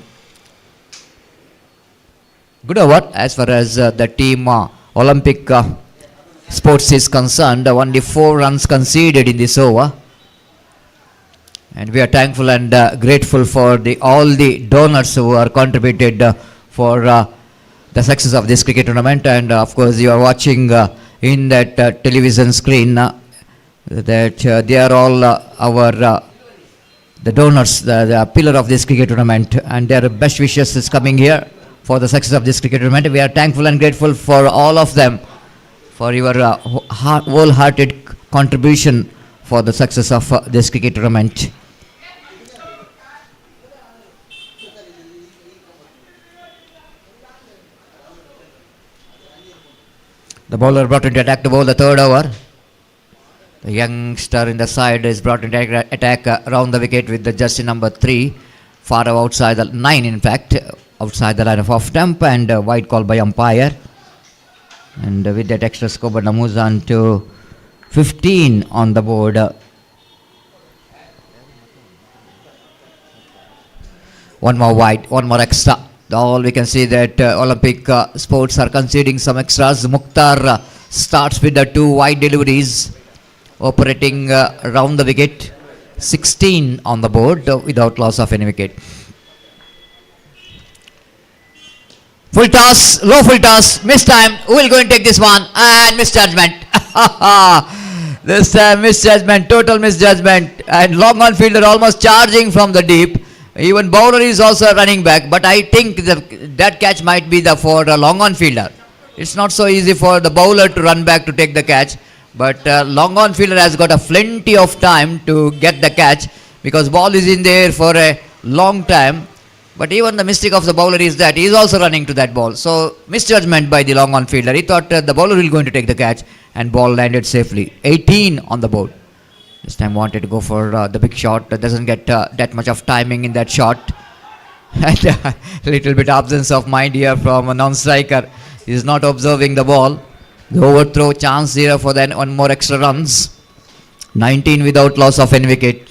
S2: Good over as far as the team Olympic Sports is concerned. Only 4 runs conceded in this over. And we are thankful and grateful for all the donors who are contributed for the success of this cricket tournament. And of course, you are watching in that television screen that they are all the donors, the pillar of this cricket tournament, and their best wishes is coming here for the success of this cricket tournament. We are thankful and grateful for all of them for your wholehearted contribution for the success of this cricket tournament. The bowler brought into attack to bowl the 3rd over. The youngster in the side is brought into attack around the wicket with the jersey number 3, far outside the 9 in fact, outside the line of off stump, and wide call by umpire. And with that extra score, but moves on to 15 on the board. One more wide, one more extra. All we can see that Olympic Sports are conceding some extras. Mukhtar starts with the 2 wide deliveries, operating around the wicket. 16 on the board without loss of any wicket. Full toss, low full toss, missed time. Who will go and take this one? And misjudgment. This time misjudgment, total misjudgment. And long on fielder almost charging from the deep. Even bowler is also running back. But I think that catch might be for a long on fielder. It's not so easy for the bowler to run back to take the catch. But long on fielder has got a plenty of time to get the catch, because ball is in there for a long time. But even the mistake of the bowler is that he is also running to that ball. So misjudgment by the long on fielder. He thought the bowler will going to take the catch, and ball landed safely. 18 on the board. This time wanted to go for the big shot. Doesn't get that much of timing in that shot. And a little bit absence of mind here from a non-striker. He is not observing the ball. The overthrow chance here for then one more extra runs. 19 without loss of any wicket.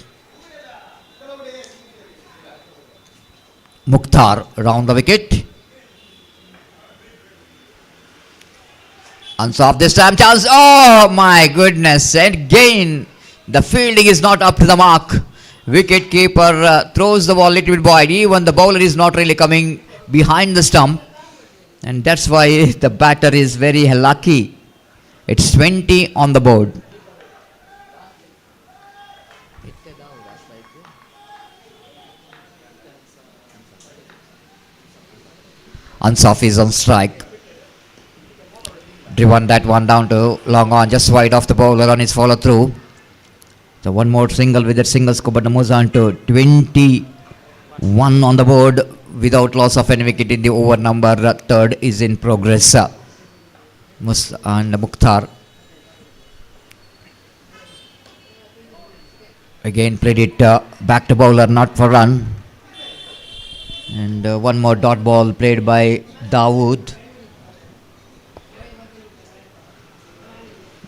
S2: Mukhtar round the wicket. Unsoft this time, chance. Oh my goodness. And again, the fielding is not up to the mark. Wicket keeper throws the ball a little bit wide. Even the bowler is not really coming behind the stump. And that's why the batter is very lucky. It's 20 on the board. Ansaf is on strike. Driven that one down to long on, just wide off the bowler on his follow through. So one more single with that single score, but moves on to 21 on the board without loss of any wicket in the over. Number 3rd is in progress. And Mukhtar again played it back to bowler, not for run. And one more dot ball played by Dawood.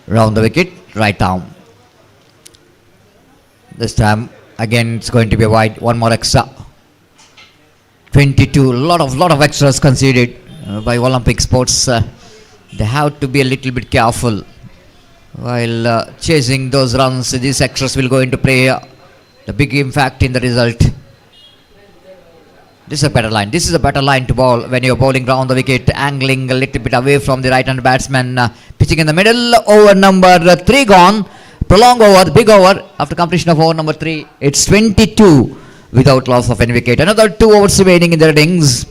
S2: Round the wicket, right arm. This time again it's going to be wide. One more extra. 22. Lot of extras conceded by Olympic Sports. They have to be a little bit careful while chasing those runs. These extras will go into play. The big impact in the result. This is a better line. This is a better line to bowl when you're bowling round the wicket, angling a little bit away from the right-hand batsman, pitching in the middle. Over number 3 gone. Prolonged over, big over. After completion of over number 3, it's 22 without loss of any wicket. Another 2 overs remaining in their innings.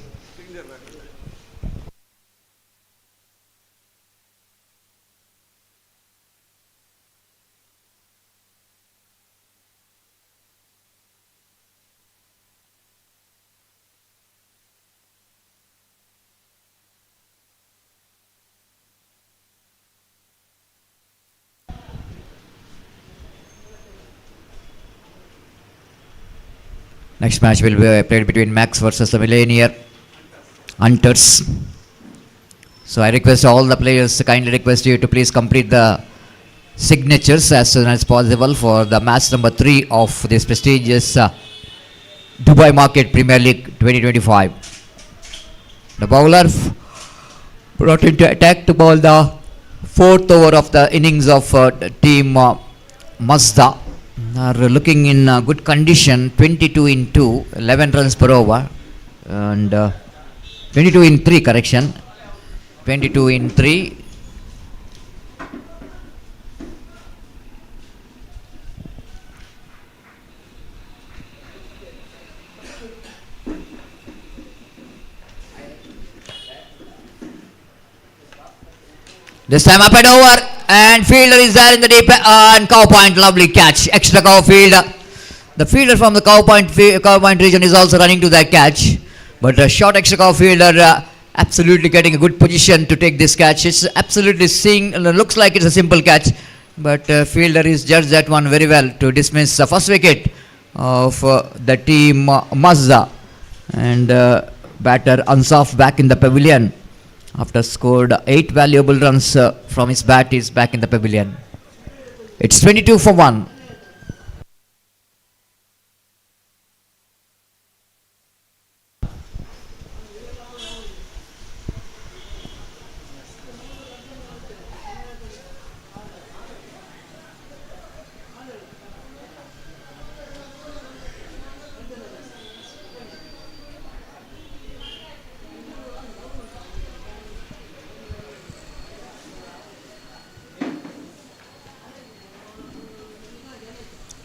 S2: Next match will be played between Max versus the Millionaire Hunters. So I request all the players, kindly request you to please complete the signatures as soon as possible for the match number 3 of this prestigious Dubai Market Premier League 2025. The bowler brought into attack to bowl the 4th over of the innings of team Mazda. Are looking in good condition. 22 in 2, 11 runs per over, and 22 in 3, correction, 22 in 3. This time up and over, and fielder is there in the deep and cow point. Lovely catch, extra cow field. The fielder from the cow point region is also running to that catch, but a short extra cow fielder absolutely getting a good position to take this catch. It's absolutely looks like it's a simple catch, but fielder is judged that one very well to dismiss the first wicket of the team Mazda, and batter Ansaf back in the pavilion. After scored 8 valuable runs from his bat, is back in the pavilion. It's 22 for 1.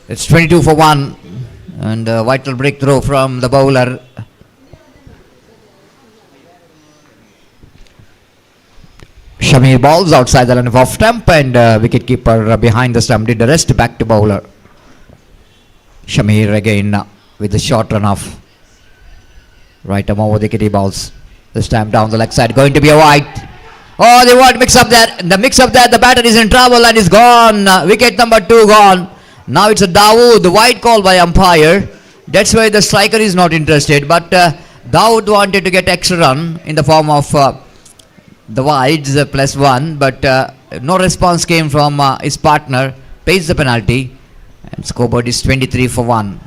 S2: It's 22 for 1, and a vital breakthrough from the bowler. Shamir balls outside the line of off stump, and wicketkeeper behind the stump did the rest. Back to bowler. Shamir again with the short run off. Right arm over the wicket, he balls. This time down the leg side, going to be a wide. Oh, they want mix up there. The mix up there, the batter is in trouble and is gone. Wicket number 2 gone. Now it's a Dawood, the wide call by umpire. That's why the striker is not interested. But Dawood wanted to get extra run in the form of the wides +1. But no response came from his partner. Pays the penalty. And scoreboard is 23 for 1.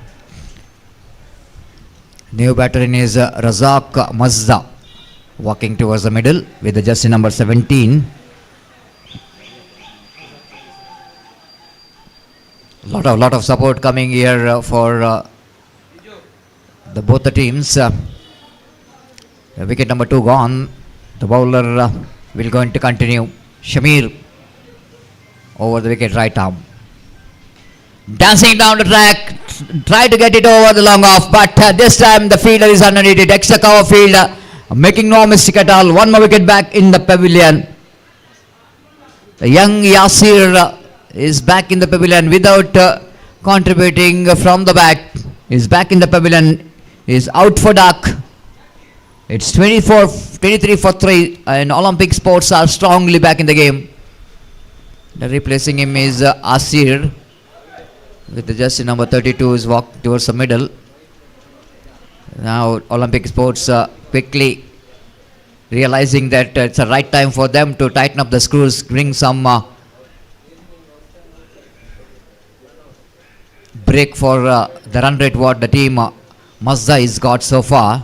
S2: New batter in is Razak Mazda. Walking towards the middle with the jersey number 17. Lot of support coming here for the both the teams. Wicket number 2 gone. The bowler will going to continue. Shamir over the wicket, right arm. Dancing down the track, try to get it over the long off, but this time the fielder is underneath it. Extra cover field, making no mistake at all. One more wicket back in the pavilion. The young Yasir is back in the pavilion without contributing from the bat. Is back in the pavilion, is out for duck. It's 23 for 3, and Olympic Sports are strongly back in the game. Replacing him is Asir with the jersey number 32 is walked towards the middle. Now Olympic Sports quickly realizing that it's the right time for them to tighten up the screws, bring some break for the run rate what the team Mazda is got so far.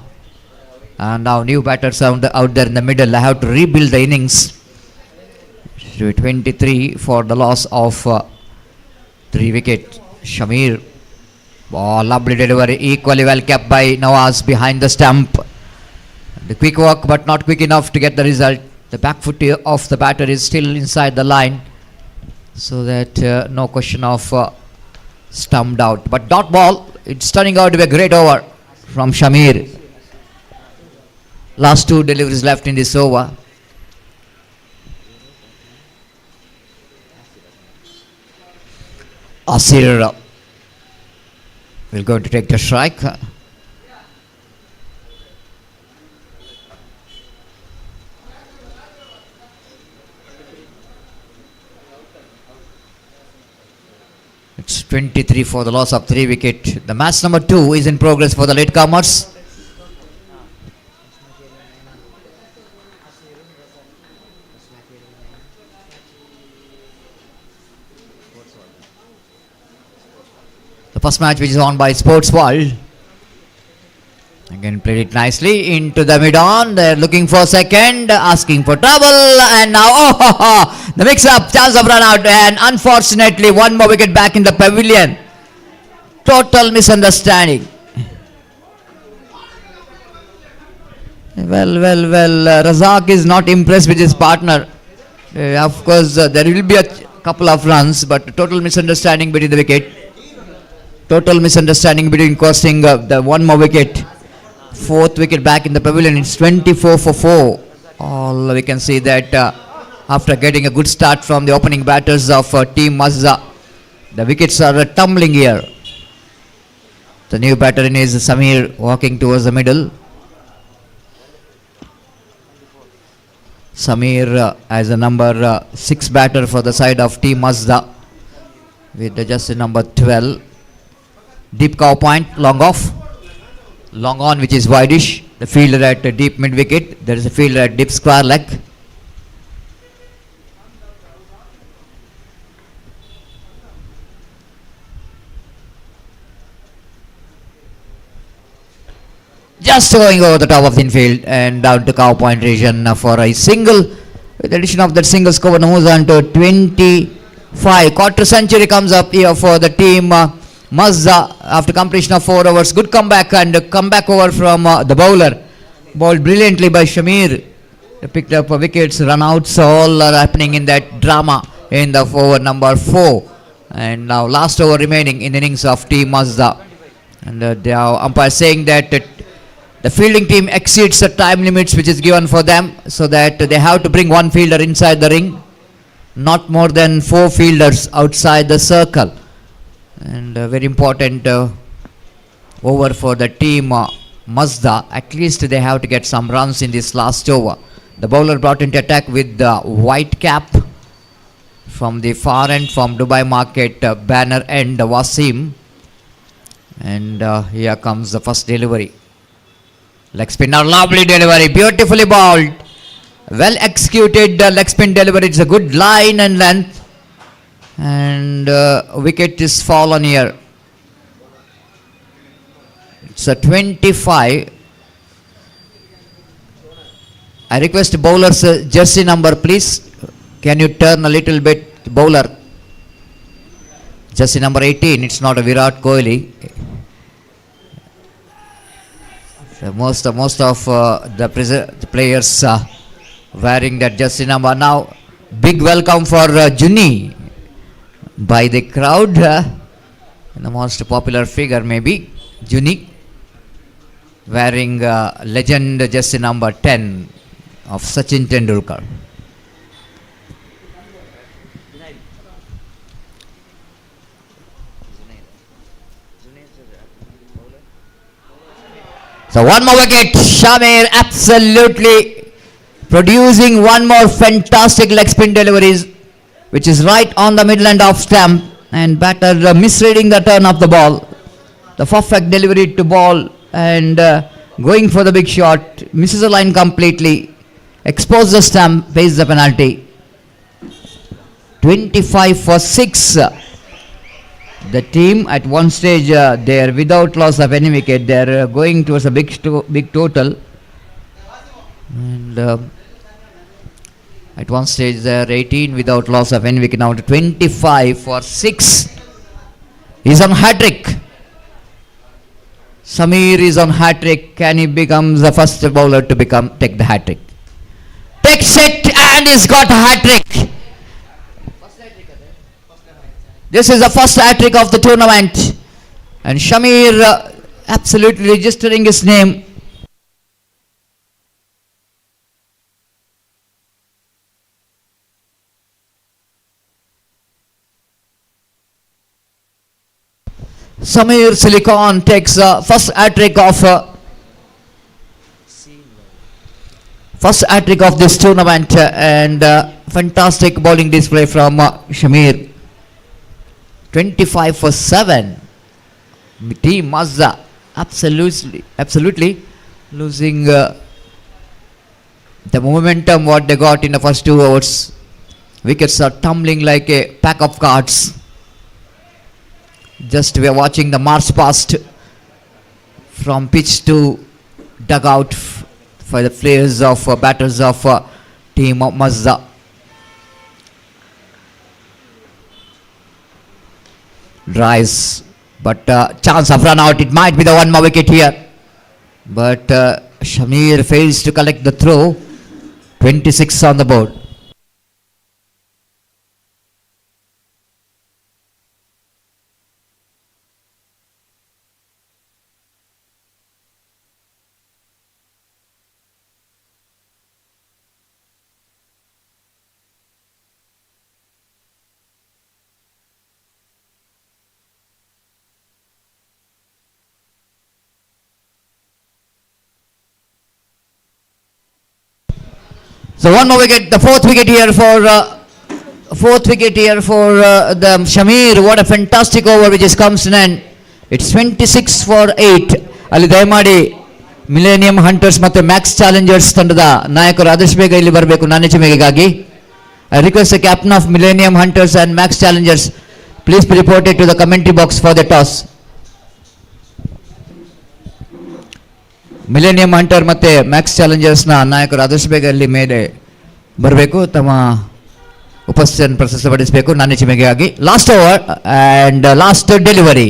S2: And now new batters out there in the middle. I have to rebuild the innings. 23 for the loss of 3 wicket. Shamir. Oh, lovely delivery. Equally well kept by Nawaz behind the stump. The quick work but not quick enough to get the result. The back foot of the batter is still inside the line. So that no question of stumped out. But dot ball. It's turning out to be a great over from Shamir. Last 2 deliveries left in this over. Asir will going to take the strike. It's 23 for the loss of 3 wicket. The match number 2 is in progress for the latecomers. The first match which is on by Sports World. Again played it nicely into the mid-on. They're looking for second, asking for trouble, and now the mix-up, chance of run out, and unfortunately 1 more wicket back in the pavilion. Total misunderstanding. Well, Razak is not impressed with his partner. Of course, there will be a couple of runs, but total misunderstanding between the wicket. Total misunderstanding between costing the 1 more wicket. 4th wicket back in the pavilion. It's 24 for 4. All we can see that after getting a good start from the opening batters of Team Mazda, the wickets are tumbling here. The new batter in is Samir walking towards the middle. Samir as a number 6 batter for the side of Team Mazda with just number 12. Deep cow point, long off. Long on which is wideish. The fielder at deep mid wicket. There is a fielder at deep square leg. Just going over the top of the infield and down to cow point region for a single. With the addition of that single score moves on to 25. Quarter century comes up here for the team Mazda after completion of 4 overs. Good comeback and comeback over from the bowler. Bowled brilliantly by Shamir. They picked up wickets, run outs, all are happening in that drama in the over number 4. And now last over remaining in the innings of Team Mazda. And they are umpire saying that the fielding team exceeds the time limits which is given for them, so that they have to bring 1 fielder inside the ring, not more than 4 fielders outside the circle. And very important over for the team Mazda. At least they have to get some runs in this last over. The bowler brought into attack with the white cap from the far end, from Dubai Market banner end, Wasim. And here comes the first delivery. Leg spinner, lovely delivery, beautifully bowled. Well executed leg spin delivery. It's a good line and length. And wicket is fallen here. It's a 25. I request bowlers jersey number please. Can you turn a little bit, bowler? Jersey number 18. It's not a Virat Kohli. So most of the players wearing that jersey number. Now big welcome for Juni by the crowd. The most popular figure maybe Juni, wearing legend jersey number 10 of Sachin Tendulkar. So 1 more wicket. Shamir absolutely producing 1 more fantastic leg spin deliveries, which is right on the middle end of stump, and batter misreading the turn of the ball. The perfect delivery to ball and going for the big shot, misses the line completely, exposes the stump, pays the penalty. 25 for 6. The team at one stage they are without loss of any wicket. They are going towards a big total, and at one stage they are 18 without loss of any wicket. Now to 25 for 6. He's on hat trick. Samir is on hat trick. Can he becomes the first bowler to take the hat trick? Takes it and he's got a hat trick. This is the first hat trick of the tournament, and Shamir absolutely registering his name. Samir Silicon takes first hat trick of this tournament, and fantastic bowling display from Shamir. 25 for 7. Team Mazda absolutely losing the momentum what they got in the first 2 overs. Wickets are tumbling like a pack of cards. Just we are watching the march past from pitch to dugout for the players of batters of team Mazda. Drives, but chance of run out. It might be the one more wicket here, but Shamir fails to collect the throw. 26 on the board. So one more wicket, the fourth wicket here for the Shamir. What a fantastic over which is comes in, and it's 26 for 8. Ali Dayamadi Millennium Hunters ಮತ್ತು Max Challengers ತಂಡದ ನಾಯಕರು ಆದರ್ಶ ಬೇಗ ಇಲ್ಲಿ ಬರಬೇಕು ನನ್ನ ಚಿಮೆಗಾಗಿ. I request the captain of Millennium Hunters and Max Challengers please be reported to the commentary box for the toss. Millennium hunter ಮತ್ತು Max ಚಾಲೆಂಜರ್ಸ್ನ ನಾಯಕರು ಆದಷ್ಟು ಬೇಗ ಇಲ್ಲಿ ಮೇಲೆ ಬರಬೇಕು, ತಮ್ಮ ಉಪಸ್ಥಿತಿಯನ್ನು ಪ್ರಶಸ್ತಪಡಿಸಬೇಕು ನನ್ನ ಚಿಮೆಗಾಗಿ. Last over and last delivery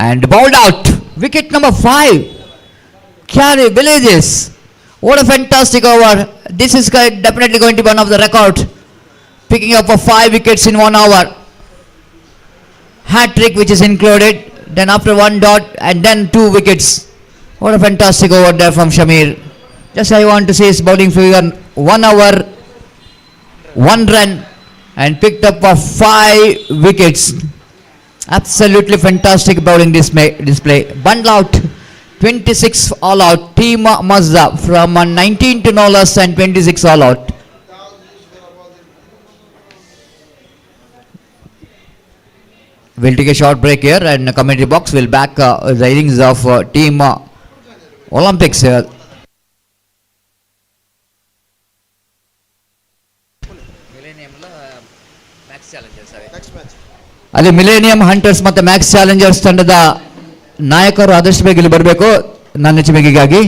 S2: and bowled out. Wicket number 5. Can you believe this? What a fantastic over. This is definitely going to be one of the records. Picking up for 5 wickets in 1 hour. Hat trick which is included. Then after 1 dot and then 2 wickets. What a fantastic over there from Shamir. Just I want to see his bowling figure. 1 hour, 1 run and picked up for 5 wickets. Absolutely fantastic bowling display. Bundle out. 26 all out. Team Mazda from 19 to no less and 26 all out. We'll take a short break here and commentary box will back the innings of team Olympics here. ಅಲ್ಲಿ millennium hunters ಮತ್ತು Max challengers ತಂಡದ ನಾಯಕರು ಆದಷ್ಟು ಬೇಗ ಇಲ್ಲಿ ಬರಬೇಕು ನನ್ನ ಚಿಮೆಗಾಗಿ.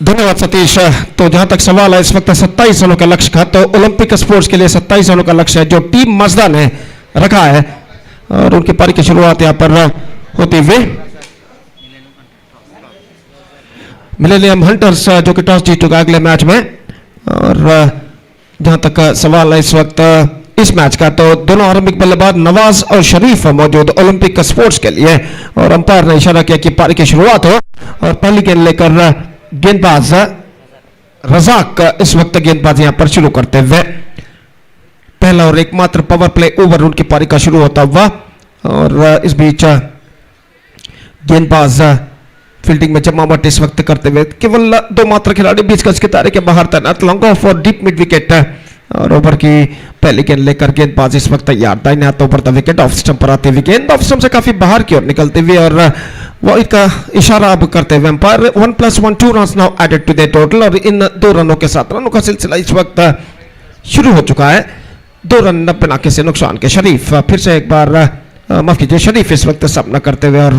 S1: धन्यवाद सतीश। तो जहां तक सवाल है इस वक्त 27 रनों का लक्ष्य का, तो ओलंपिक स्पोर्ट्स के लिए 27 रनों का लक्ष्य है जो टीम मजदा ने रखा है और उनकी पारी की शुरुआत यहां पर होती हुई मिलेनियम हंटर्स जो कि टॉस जीत चुका अगले मैच में। और जहां तक सवाल है इस वक्त इस मैच का, तो दोनों आरंभिक बल्लेबाज नवाज और शरीफ मौजूद ओलंपिक स्पोर्ट्स के लिए, और अंपायर ने इशारा किया कि पारी की शुरुआत हो। और पहली गेंद लेकर गेंदबाज रजाक इस वक्त गेंदबाजी यहां पर शुरू करते हुए पहला और एकमात्र पावर प्ले ओवर उनकी पारी का शुरू होता हुआ। और इस बीच गेंदबाज फील्डिंग में जमावट इस वक्त करते हुए केवल दो मात्र खिलाड़ी बीच गज के दायरे के बाहर तैनात, लॉन्ग ऑफ और डीप मिड विकेट। और ओवर की पहली गेंद लेकर गेंदबाज इस वक्त तैयार, दाहिने हाथों पर विकेट ऑफ स्टंप पर आते हुए गेंद ऑफ स्टंप से काफी बाहर की ओर निकलते हुए और वाइड का इशारा अब करते हुए umpire 1+1 2 runs now added to the total. और इन 2 रनों के साथ रनों का सिलसिला इस वक्त शुरू हो चुका है। 2 रन बिना किसी नुकसान के शरीफ फिर से एक बार माफ कीजिए शरीफ इस वक्त सामना करते हुए और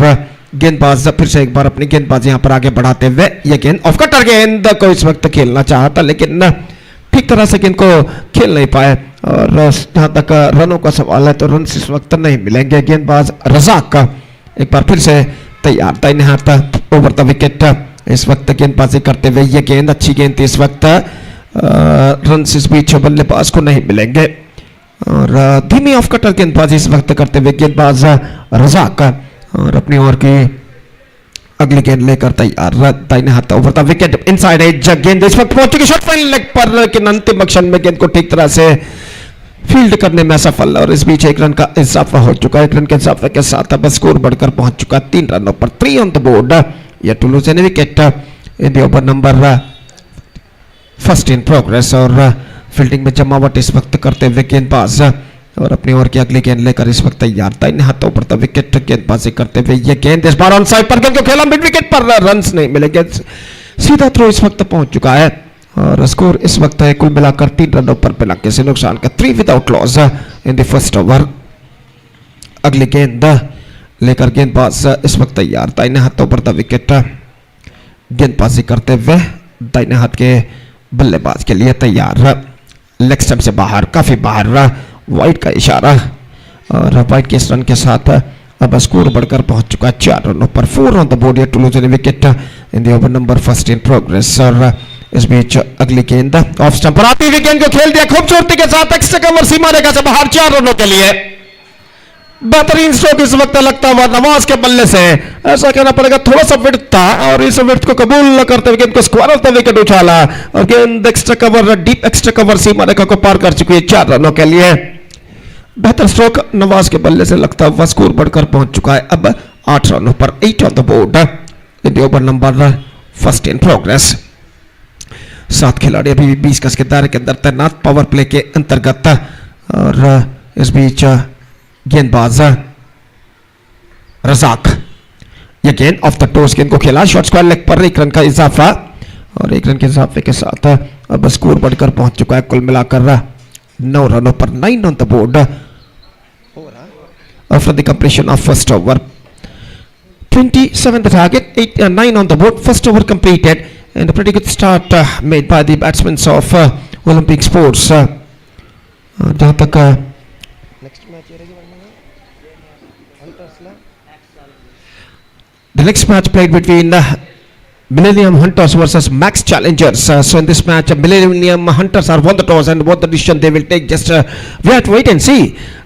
S1: गेंदबाज फिर से एक बार अपनी गेंदबाजी यहां पर आगे बढ़ाते हुए ये गेंद ऑफ कटर गेंद को इस वक्त खेलना चाहता लेकिन ठीक तरह से गेंद को खेल नहीं पाए। और जहां तक रनों का सवाल है तो रन इस वक्त नहीं मिलेंगे। गेंदबाज रजाक का एक बार फिर से तैयार, दाहिने हाथ ओवर द विकेट इस वक्त गेंदबाजी करते हुए ये गेंद अच्छी गेंद इस वक्त रन इस बीच बल्लेबाज को नहीं मिलेंगे। और धीमी ऑफ कटर गेंदबाजी इस वक्त करते हुए गेंदबाज रजाक और अपनी ओर की अगली गेंद लेकर तैयार, दाहिने हाथ over the wicket inside edge गेंद इस वक्त पहुंच चुकी शॉट फाइनल लेग पर, लेकिन अंतिम क्षण में गेंद को ठीक तरह से फील्ड करने में असफल। और इस बीच 1 रन का इजाफा हो चुका है। 1 रन के इजाफे के साथ अब स्कोर बढ़कर पहुंच चुका 3 रनों पर, 3 on the board. Yet to lose any wicket in the over number first in progress. और फील्डिंग में जमावट इस वक्त करते हुए गेंदबाज और अपनी ओर की अगली गेंद लेकर इस वक्त तैयार, दाहिने हाथों पर द विकेट गेंदबाजी करते हुए ये गेंद इस बार ऑन साइड पर गेंद को खेला मिड विकेट पर, रन्स नहीं मिलेंगे, सीधा थ्रो इस वक्त पहुंच चुका है। और स्कोर इस वक्त है कुल मिलाकर 3 रनों पर बिना किसी नुकसान का, 3 without loss in the first over. अगली गेंद लेकर गेंदबाज इस वक्त तैयार, दाहिने हाथों पर द विकेट गेंदबाजी करते हुए दाहिने हाथ के बल्लेबाज के लिए तैयार, लेग स्टंप से बाहर, काफी बाहर, वाइड का इशारा। और वाइड के इस रन के साथ अब स्कोर बढ़कर पहुंच चुका है 4 रनों पर, 4 on the board to lose any wicket in the over number first in progress. और इस बीच अगली गेंद ऑफ स्टंप पर आती हुई गेंद को खेल दिया खूबसूरती के साथ, एक्स्ट्रा कवर सीमा रेखा से बाहर, 4 रनों के लिए। बेहतरीन स्ट्रोक इस वक्त लगता हुआ नवाज के बल्ले से, ऐसा कहना पड़ेगा थोड़ा सा विड्थ था और इस विड्थ को कबूल न करते हुए गेंद को स्क्वायर ऑफ द विकेट उछाला और गेंद extra cover, deep extra cover सीमा रेखा को पार कर चुकी है 4 रनों के लिए। बेहतर स्ट्रोक नवाज के बल्ले से लगता हुआ स्कोर बढ़कर पहुंच चुका है अब 8 रनों पर, 8 on the board in the over number first in progress. 7 खिलाड़ी अभी भी 20 गज के दायरे के अंदर तैनात पावर प्ले के अंतर्गत। और इस बीच गेंदबाज रजाक ये गेंद ऑफ द टोस गेंद को खेला, शॉट स्क्वायर लेग पर, 1 रन का इजाफा। और 1 रन के इजाफे के साथ अब स्कोर बढ़कर पहुंच चुका है कुल मिलाकर 9 रनों पर, 9 on the board after the completion of first over. 27 the target, 9 on the board, first over completed and a pretty good start made by the batsmen of Olympic sports. जहां तक the next match played between Millennium Hunters versus Max Challengers. So in this match, Millennium Hunters are won the toss and what the decision they will take, just we have to wait and see.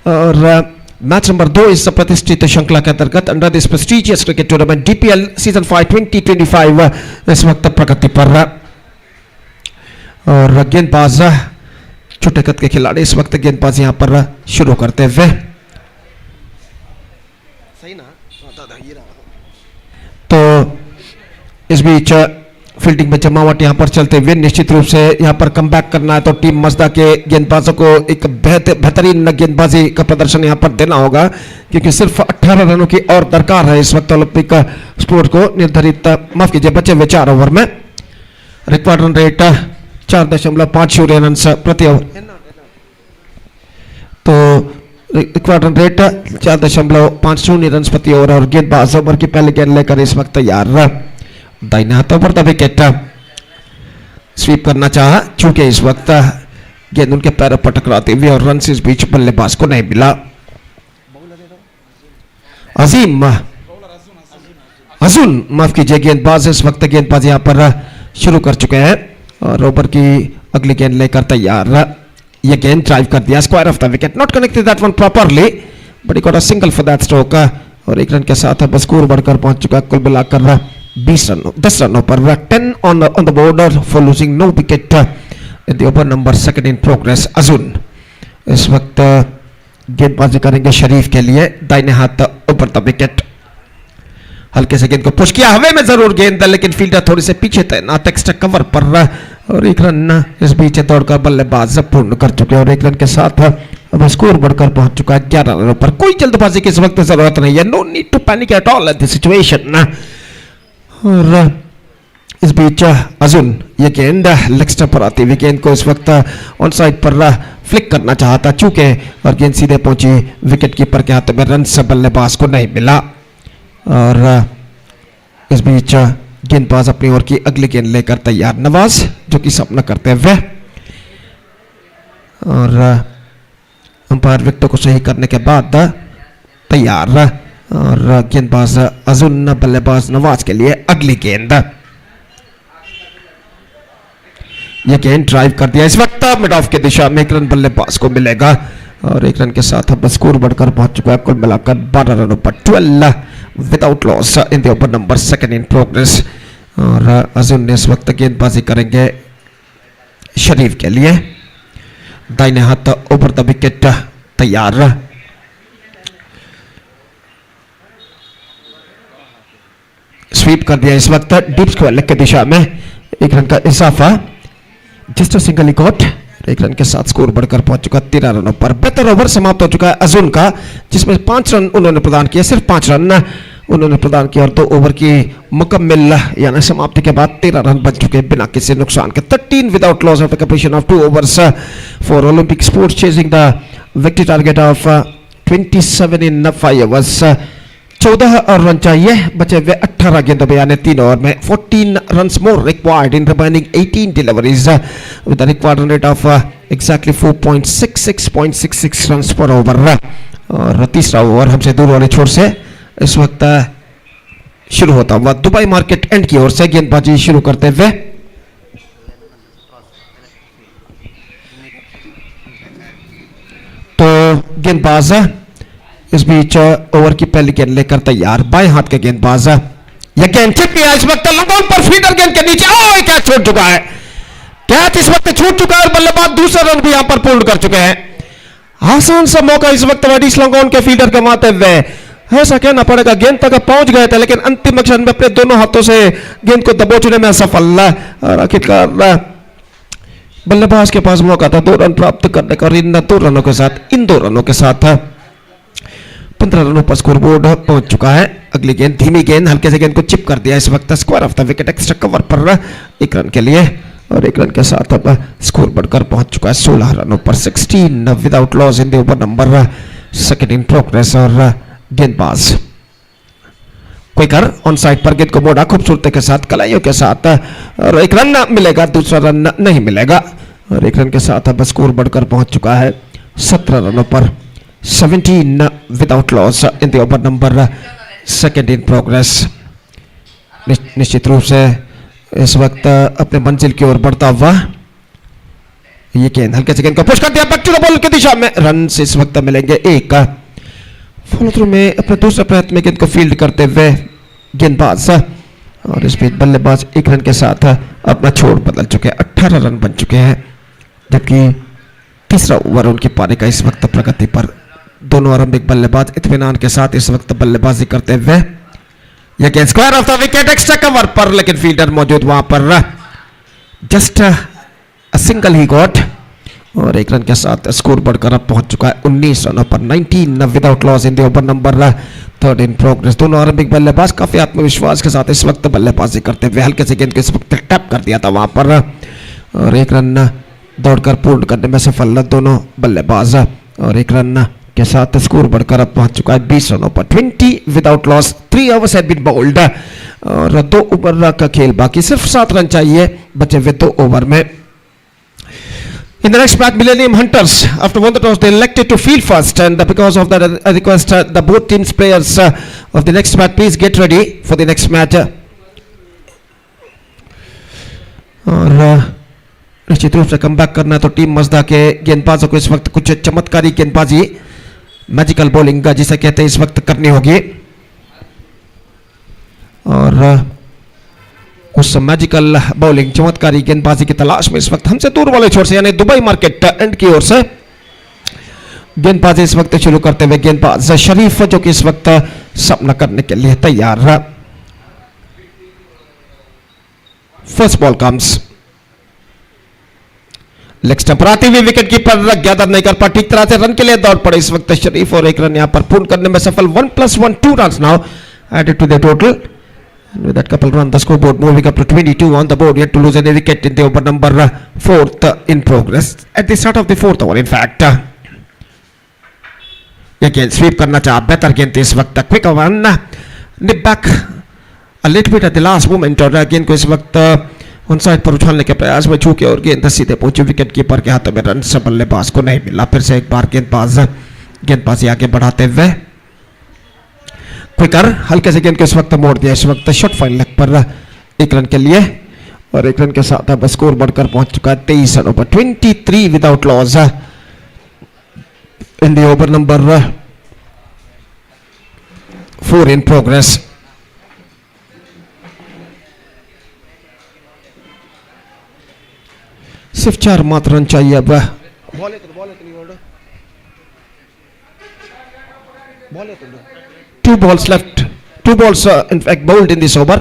S1: और match number 2 इस प्रतिष्ठित श्रृंखला के अंतर्गत under this prestigious cricket tournament DPL season 5 2025 इस वक्त प्रगति पर। और गेंदबाज छोटे कद के खिलाड़ी इस वक्त गेंदबाज यहां पर शुरू करते हुए, तो इस बीच फील्डिंग में जमावट यहां पर चलते हुए निश्चित रूप से यहां पर कमबैक करना है तो टीम मजदा के गेंदबाजों को एक बेहतरीन गेंदबाजी का प्रदर्शन यहां पर देना होगा क्योंकि सिर्फ 18 रनों की और दरकार है इस वक्त ओलंपिक स्पोर्ट को निर्धारित, माफ कीजिए, बचे हुए 4 ओवर में। रिक्वायर्ड रन रेट 4.50 रन प्रति ओवर, तो रिक्वायर्ड रन रेट 4.50 रन प्रति ओवर। और गेंदबाज ओवर की पहले गेंद लेकर इस वक्त तैयार, दाहिने हाथों पर द विकेट स्वीप करना चाहा, चूंकि इस वक्त गेंद उनके पैरों पर टकराते हुए और रन इस बीच बल्लेबाज को नहीं मिला। अजीम अजुन माफ कीजिए गेंदबाज इस वक्त गेंदबाज यहां पर शुरू कर चुके हैं और ओवर की अगली गेंद लेकर तैयार। ये गेंद ड्राइव कर दिया, square off the wicket, not connected that one properly but he got a single for that stroke और 1 रन के साथ अब स्कोर बढ़कर पहुंच चुका कुल मिलाकर 10 रनों पर 10 on the board for losing no wicket in the over number 2 in progress. अजुन इस वक्त गेंदबाजी करेंगे शरीफ के लिए, दाहिने हाथ ऊपर द विकेट। हल्के से गेंद को पुश किया, हवे में जरूर गेंद लेकिन फील्डर थोड़ी से पीछे तैनात एक्स्ट्रा कवर पर और 1 रन इस बीच दौड़कर बल्लेबाज पूर्ण कर चुके हैं और 1 रन के साथ अब स्कोर बढ़कर पहुंच चुका है 11 रनों पर। कोई जल्दबाजी की इस वक्त जरूरत नहीं है, no need to panic at all at the situation. और इस बीच अजुन ये गेंद लेग स्टंप पर आती हुई गेंद को इस वक्त ऑन साइड पर फ्लिक करना चाहता चूंकि और गेंद सीधे पहुंची विकेट कीपर के हाथ में, रन से बल्लेबाज को नहीं मिला। और इस बीच गेंदबाज अपनी ओर की अगली गेंद लेकर तैयार, नवाज जो कि सामना करते हुए और अंपायर विकेटों को सही करने के बाद तैयार और गेंदबाज अजुन, बल्लेबाज नवाज के लिए अगली गेंद। यह गेंद ड्राइव कर दिया, इस वक्त मिड ऑफ की दिशा में 1 रन बल्लेबाज को मिलेगा और 1 रन के साथ अब स्कोर बढ़कर पहुंच चुका है कुल मिलाकर 12 रनों पर 12 without loss in the over number 2 in progress. और अजुन ने इस वक्त गेंदबाजी करेंगे शरीफ के लिए, दाहिने हाथ ऊपर द विकेट तैयार। स्वीप कर दिया इस वक्त डीप स्क्वायर लेग की दिशा में, 1 रन का इजाफा, just a single got, 1 run के साथ स्कोर बढ़कर पहुंच चुका 13 रनों पर। बेहतर ओवर समाप्त हो चुका है अजुन का, जिसमें 5 रन उन्होंने प्रदान किए, सिर्फ 5 रन उन्होंने प्रदान किया और 2 ओवर की मुकम्मल यानी समाप्ति के बाद 13 रन बन चुके बिना किसी नुकसान के। 13 without loss of the completion of 2 overs for Olympic sports chasing the victory target of 27 in 5 overs. 14 और रन चाहिए, बचे हुए 18 गेंदों में यानी 3 ओवर में। 14 runs more required in remaining 18 deliveries with the required run rate of exactly 4.66 runs पर over. और तीसरा ओवर हमसे दूर वाले छोर से इस वक्त शुरू होता हुआ दुबई मार्केट एंड की ओर से गेंदबाजी शुरू करते हुए तो गेंदबाज इस बीच ओवर की पहली गेंद लेकर तैयार, बाएं हाथ के गेंदबाज, यह गेंद चिप गया इस वक्त लंबा पर फील्डर गेंद के नीचे, कैच छूट चुका है, कैच इस वक्त छूट चुका है और बल्लेबाज दूसरा रन भी यहां पर पूर्ण कर चुके हैं। आसान सा मौका इस वक्त वाइडिस लॉन्गऑन के फील्डर कमाते हुए, ऐसा कहना पड़ेगा गेंद तक पहुंच गए थे लेकिन अंतिम क्षण में अपने दोनों हाथों से गेंद को दबोचने में असफल और आखिरकार बल्लेबाज के पास मौका था 2 रन प्राप्त करने का और इन 2 रनों के साथ 15 रनों पर स्कोर बोर्ड पहुंच चुका है। अगली गेंद धीमी गेंद, हल्के से गेंद को चिप कर दिया इस वक्त, square off the wicket, extra cover पर 1 रन के लिए और 1 रन के साथ अब स्कोर बढ़कर पहुंच चुका है 16 रनों पर। 16 without loss in the over number 2 in progress. और गेंदबाज क्विकर ऑन साइड पर गेंद को मोड़ा खूबसूरती के साथ, कलाइयों के साथ और 1 रन मिलेगा, दूसरा रन नहीं मिलेगा और 1 रन के साथ अब स्कोर बढ़कर पहुंच चुका है 17 रनों पर। 17 without loss in the over number 2 in progress. निश्चित रूप से इस वक्त अपने मंजिल की ओर बढ़ता हुआ ये गेंद हल्के से गेंद को पुश कर दिया बैक टू द बॉल की दिशा में, रन से इस वक्त मिलेंगे 1। फॉलो थ्रू में अपने दूसरे प्रयत्न में गेंद को फील्ड करते हुए गेंदबाज और इस बीच बल्लेबाज 1 रन के साथ अपना छोड़ बदल चुके हैं, 18 रन बन चुके हैं जबकि तीसरा ओवर उनकी पारी का इस वक्त प्रगति पर। दोनों आरंभिक बल्लेबाज इत्मीनान के साथ इस वक्त बल्लेबाजी करते हुए, यह गेंद square off the wicket, extra cover पर लेकिन फील्डर मौजूद वहां पर, just a single he got और 1 रन के साथ स्कोर बढ़कर अब पहुंच चुका है 19 रनों पर। 19 without loss in the over number 3 in progress. दोनों आरंभिक बल्लेबाज काफी आत्मविश्वास के साथ इस वक्त बल्लेबाजी करते हुए, हल्के से गेंद को इस वक्त टैप कर दिया था वहां पर और 1 रन दौड़कर पूर्ण करने में सफल दोनों बल्लेबाज और 1 रन के साथ स्कोर बढ़कर अब पहुंच चुका है 20 रनों पर। 20 without loss, 3 overs had been bowled और 2 ओवर का खेल बाकी, सिर्फ 7 रन चाहिए बचे हुए 2 ओवर में. In the next match, Millennium Hunters, after won the toss, they elected to field first, and because of that, I request the both teams players of the next match, please get ready for the next match. और निश्चित रूप से come back करना तो team Mazda के गेंदबाजों को इस वक्त कुछ चमत्कारी गेंदबाजी, मैजिकल बॉलिंग जिसे कहते हैं, इस वक्त करनी होगी. और उस मैजिकल बॉलिंग, चमत्कारी गेंदबाजी की तलाश में इस वक्त हमसे दूर वाले छोर से यानी दुबई मार्केट एंड की ओर से गेंदबाजी इस वक्त शुरू करते हुए गेंदबाज शरीफ, जो कि इस वक्त सामना करने के लिए तैयार. First ball comes, leg stump पर आती हुई विकेट कीपर गैदर नहीं कर पा, ठीक तरह से रन के लिए दौड़ पड़े इस वक्त शरीफ और 1 रन यहां पर पूर्ण करने में सफल. 1+1 2 runs now added to the total. And with that couple run, the scoreboard moving up to 22 on the board, yet to lose any wicket in the over number 4th in progress. At the start of the 4th over, in fact. Again, sweep करना चाहा, बेहतर गेंद इस वक्त, quick one, nip back a little bit at the last moment, और गेंद को इस वक्त ऑन साइड पर उछालने के प्रयास में चूके और गेंद सीधे पहुंची विकेट कीपर के हाथों में. रन से बल्लेबाज को नहीं मिला. फिर से एक बार गेंदबाजी आगे बढ़ाते हुए क्विकर, हल्के से गेंद को इस वक्त मोड़ दिया. इस वक्त शॉट फाइन लेग पर 1 रन के लिए, और 1 रन के साथ अब स्कोर बढ़कर पहुंच चुका है 23 रनों पर. 23 without loss in the over number 4 in progress. सिर्फ 4 मात्र रन चाहिए अब. 2 balls left. 2 balls in fact bowled in this over.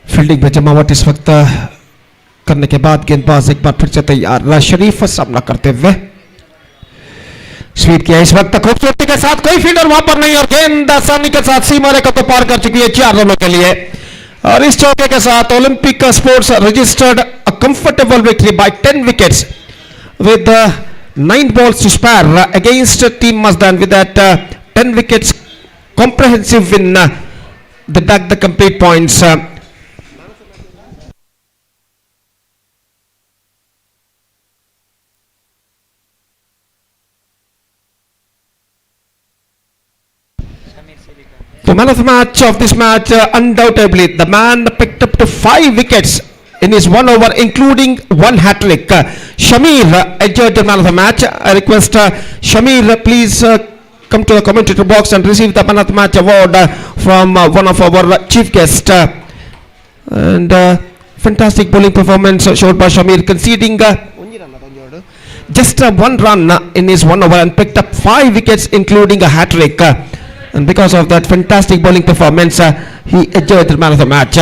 S1: Fielding में जमावट इस वक्त करने के बाद गेंदबाज एक बार फिर से तैयार. शरीफ सामना करते हुए स्वीप किया इस वक्त खूबसूरती के साथ, कोई फील्डर वहां पर नहीं, और गेंद आसानी के साथ सीमा रेखा को पार कर चुकी है 4 रनों के लिए. और इस चौके के साथ Olympic sports registered a comfortable victory by 10 wickets with 9 balls to spare against team Mazda, and with that 10 wickets comprehensive win, they back the complete points. The man of the match of this match, undoubtedly, the man picked up to 5 wickets in his 1 over, including 1 hat-trick. Shamir enjoyed the man of the match. I request Shamir, please come to the commentator box and receive the man of the match award from one of our chief guests. And fantastic bowling performance showed by Shamir, conceding just 1 run in his 1 over and picked up 5 wickets, including a hat-trick. And because of that fantastic bowling performance, he enjoyed the man of the match.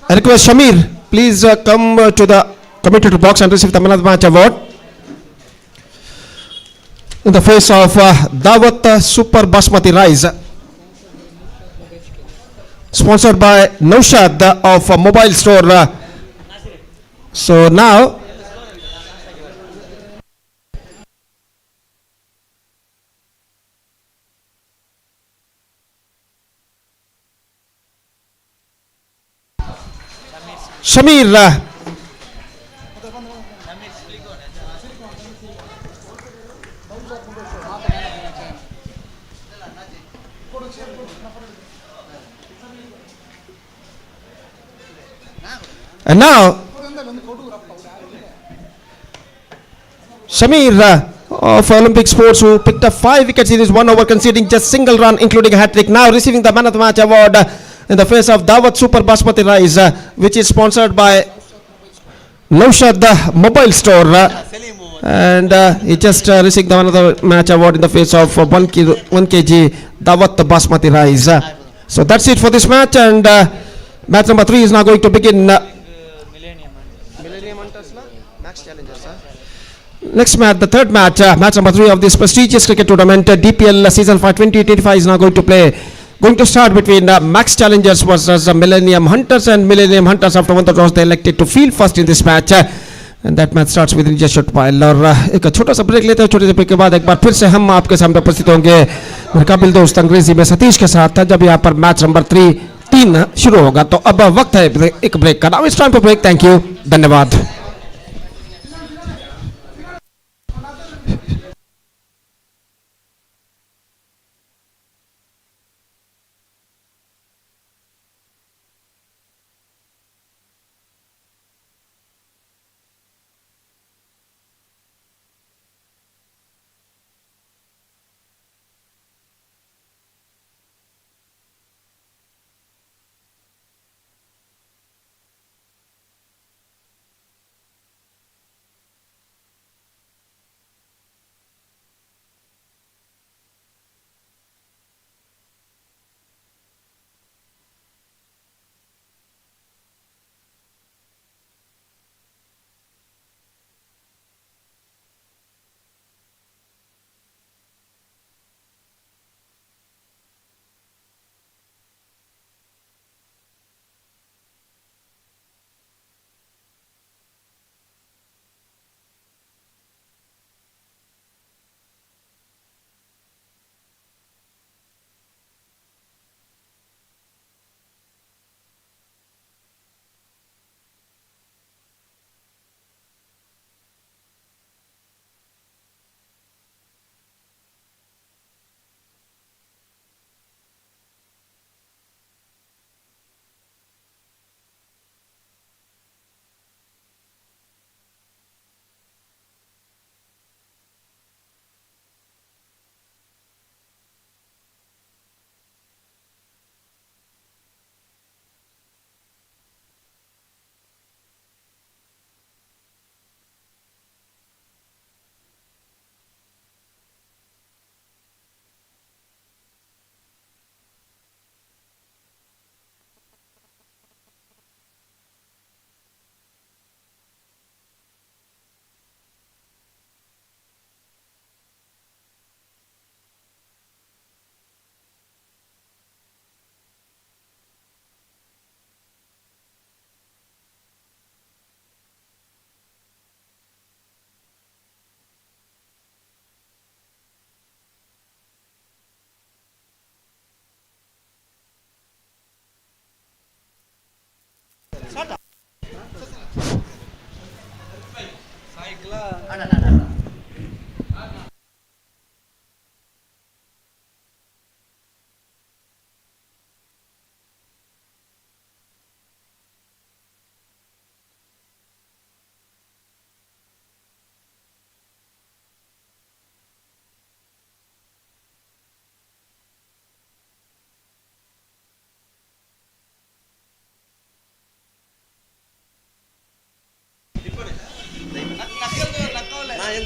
S1: I request Shamir, please come to the commentator box and receive the man of the match award. In the face of Dawat Super Basmati Rice, sponsored by Naushad of Mobile Store. So now, Shamir, and now Shamir of Olympic Sports, who picked up 5 wickets in his 1 over, conceding just single run, including a hat-trick, now receiving the Man of the Match award in the face of Dawat Super Basmati Rice, which is sponsored by Naushad Mobile Store. And he just received the Man of the Match award in the face of 1 kg Dawat Basmati Rice. So that's it for this match, and match number 3 is now going to begin. Next match, the third match, match number 3 of this prestigious cricket tournament, DPL Season 5 2025 is now going to start between Max Challengers versus Millennium Hunters, and Millennium Hunters, after 1 toss, they elected to field first in this match, and that match starts with just shot pile. और एक छोटा सा break लेते हैं, छोटे से break के बाद एक बार फिर से हम आपके सामने उपस्थित होंगे मेरे काबिल दोस्त अंग्रेजी में सतीश के साथ, जब यहाँ पर मैच नंबर 3 शुरू होगा. तो अब वक्त है एक ब्रेक का. Now it's time for break. Thank you, धन्यवाद.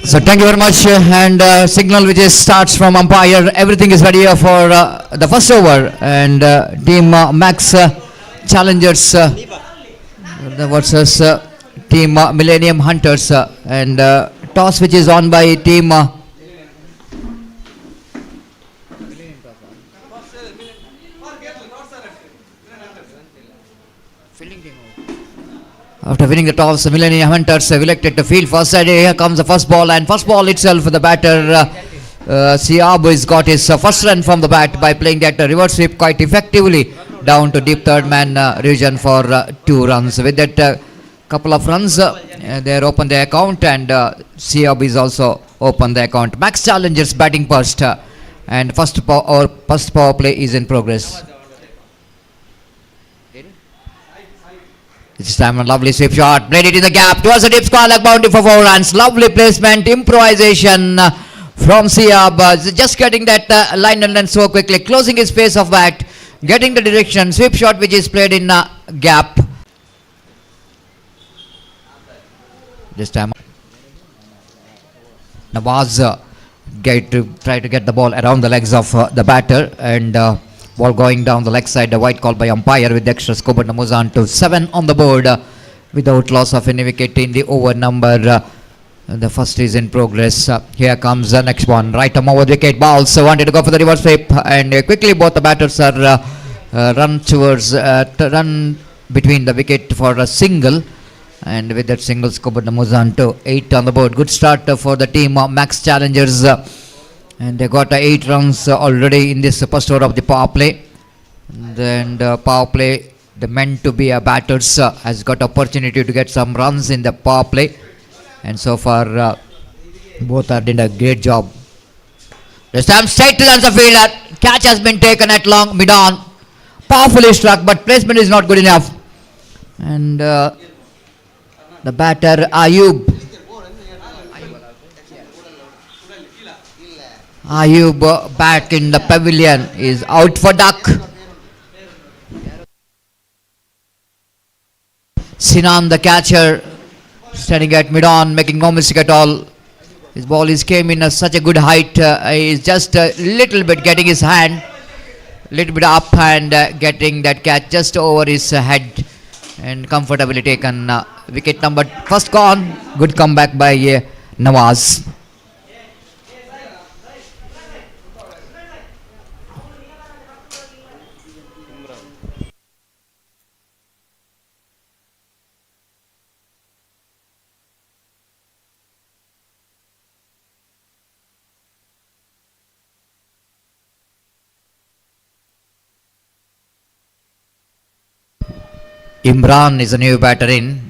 S2: So thank you very much, and signal which is starts from umpire. Everything is ready for the first over, and team Max Challengers versus team Millennium Hunters, and toss which is on by team After winning the toss, the Millennium Hunters have elected to field first. Here comes the first ball, and first ball itself, the batter Siab has got his first run from the bat by playing that reverse sweep quite effectively down to deep third man region for 2 runs. With that couple of runs, they open the account, and Siab is also open the account. Max Challengers batting first, and first power play is in progress. This time a lovely sweep shot. Played it in the gap towards the deep square leg boundary for 4 runs. Lovely placement, improvisation from Siab. Just getting that line and then so quickly. Closing his face of bat. Getting the direction. Sweep shot which is played in gap. This time Nawaz try to get the ball around the legs of the batter, and ball going down the leg side. A white call by umpire with the extra scope, and moves on to 7 on the board without loss of any wicket in the over number. The first is in progress. Here comes the next one. Right arm over the wicket. Balls wanted to go for the reverse sweep, and quickly both the batters are run between the wicket for a single. And with that single, Skobodna moves on to 8 on the board. Good start for the team Max Challengers. And they got 8 runs already in this first over of the power play. And power play, the meant to be a batters has got opportunity to get some runs in the power play. And so far, both are doing a great job. This time straight to the answer fielder. Catch has been taken at long mid-on. Powerfully struck, but placement is not good enough. And the batter Ayub back in the pavilion is out for duck. Sinan the catcher standing at mid-on, making no mistake at all. His ball came in such a good height. He's just a little bit getting his hand little bit up and getting that catch just over his head, and comfortably taken. Wicket number first gone. Good comeback by Nawaz. Imran is a new batter in.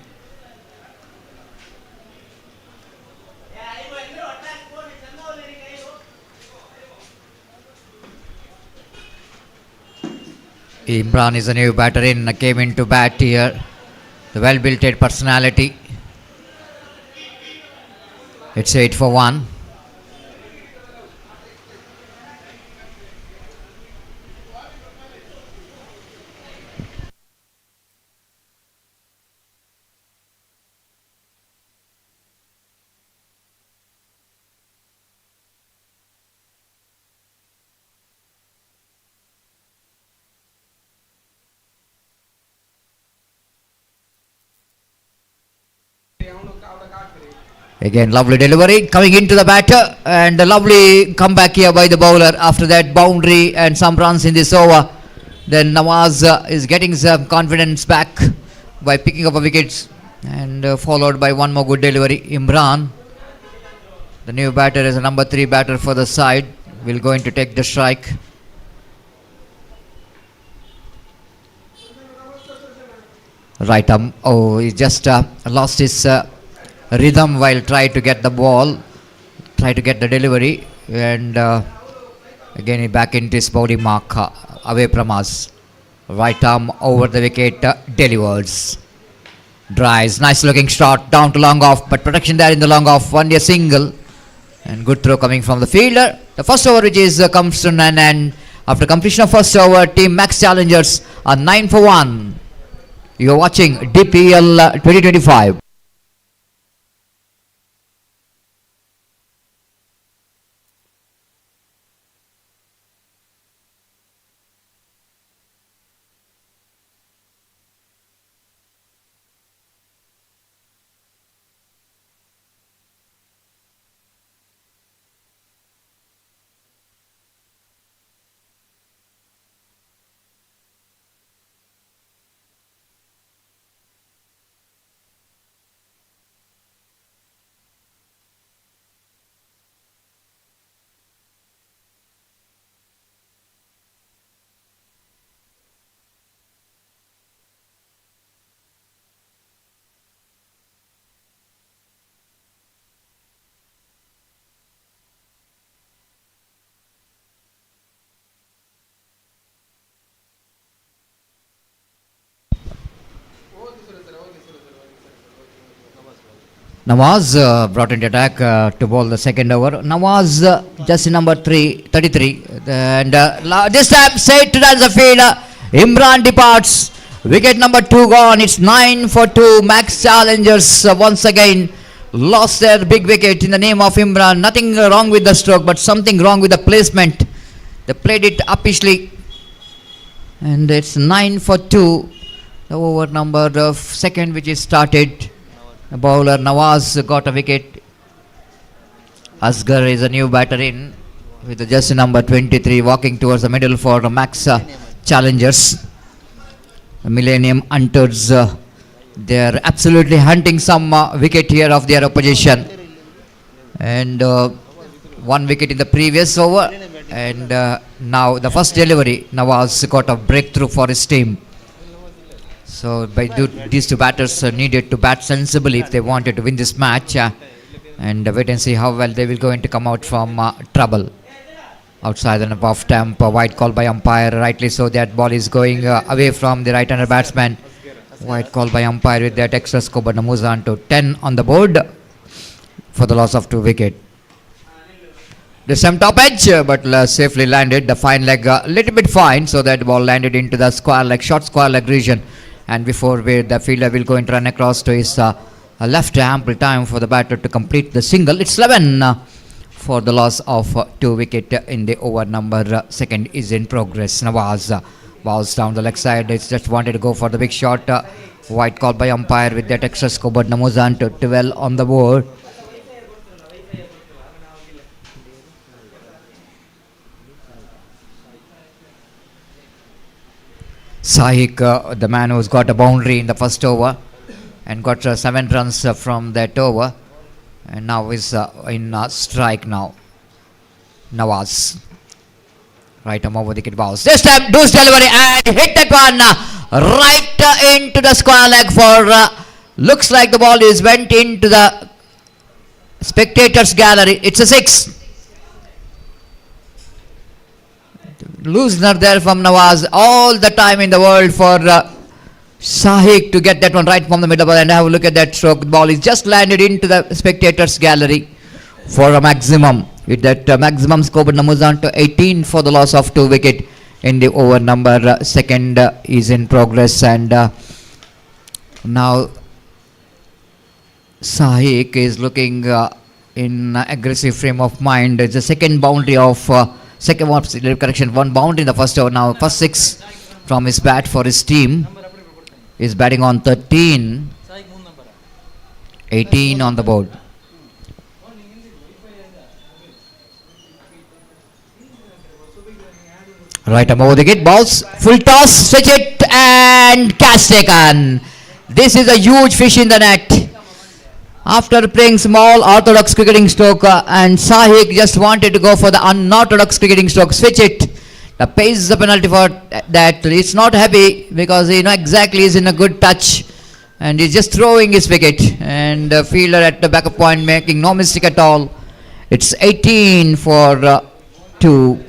S2: Imran is a new batter in. Came into bat here. The well-built personality. It's 8 for 1. Again, lovely delivery coming into the batter, and a lovely comeback here by the bowler after that boundary and some runs in this over. Then Nawaz is getting some confidence back by picking up a wicket, and followed by one more good delivery. Imran, the new batter, is a number 3 batter for the side, will going to take the strike. Right arm. Oh, he just lost his rhythm while trying to get the ball, try to get the delivery, and again he back into his body mark away from us. Right arm over the wicket, delivers. Drives, nice looking shot down to long off, but protection there in the long off. One day single, and good throw coming from the fielder. The first over which is comes to an end. After completion of first over, team Max Challengers are 9 for 1. You are watching DPL 2025. Nawaz brought into attack to bowl the second over. Nawaz just number 33. And this time straight to the field. Imran departs. Wicket number 2 gone. It's 9 for 2. Max Challengers once again lost their big wicket in the name of Imran. Nothing wrong with the stroke, but something wrong with the placement. They played it uppishly. And it's 9 for 2. The over number of second which is started. The bowler Nawaz got a wicket. Asghar is a new batter in with the jersey number 23 walking towards the middle for the Max Challengers. The Millennium Hunters, they are absolutely hunting some wicket here of their opposition. And one wicket in the previous over. And now the first delivery, Nawaz got a breakthrough for his team. So these two batters needed to bat sensibly if they wanted to win this match. And wait and see how well they will going to come out from trouble. Outside and above stump, wide call by umpire, rightly so. That ball is going away from the right-hander batsman. Wide call by umpire with that extra score, but moves on to 10 on the board for the loss of 2 wickets. This time top edge, but safely landed. The fine leg, a little bit fine, so that ball landed into the square leg, short square leg region. And before the fielder will go and run across to his left, ample time for the batter to complete the single. It's 11 for the loss of 2 wickets in the over number second is in progress. Nawaz balls down the leg side. It's just wanted to go for the big shot. White call by umpire with that extra score, but Namuzan to 12 on the board. Sahik, the man who's got a boundary in the first over and got 7 runs from that over, and now is in strike now. Nawaz, right arm over the wicket balls. This time Deuce delivery and hit that one right into the square leg for looks like the ball is went into the spectators gallery. It's a 6. Loosener there from Nawaz. All the time in the world for Sahik to get that one right from the middle. And have a look at that stroke. The ball is just landed into the spectators gallery for a maximum. With that maximum score, but Namuzan to 18 for the loss of 2 wickets in the over number second is in progress. And now Sahik is looking in aggressive frame of mind. It's the second boundary of one boundary in the first over. Now first 6 from his bat for his team. Is batting on 13. 18 on the board. Right arm over the gate, balls, full toss, switch it and catch taken. This is a huge fish in the net. After playing small orthodox cricketing stroke and Sahik just wanted to go for the unorthodox cricketing stroke, switch it. The pace is a penalty for that. It's not happy because he exactly is in a good touch and he's just throwing his wicket, and the fielder at the back of point making no mistake at all. It's 18 for 2.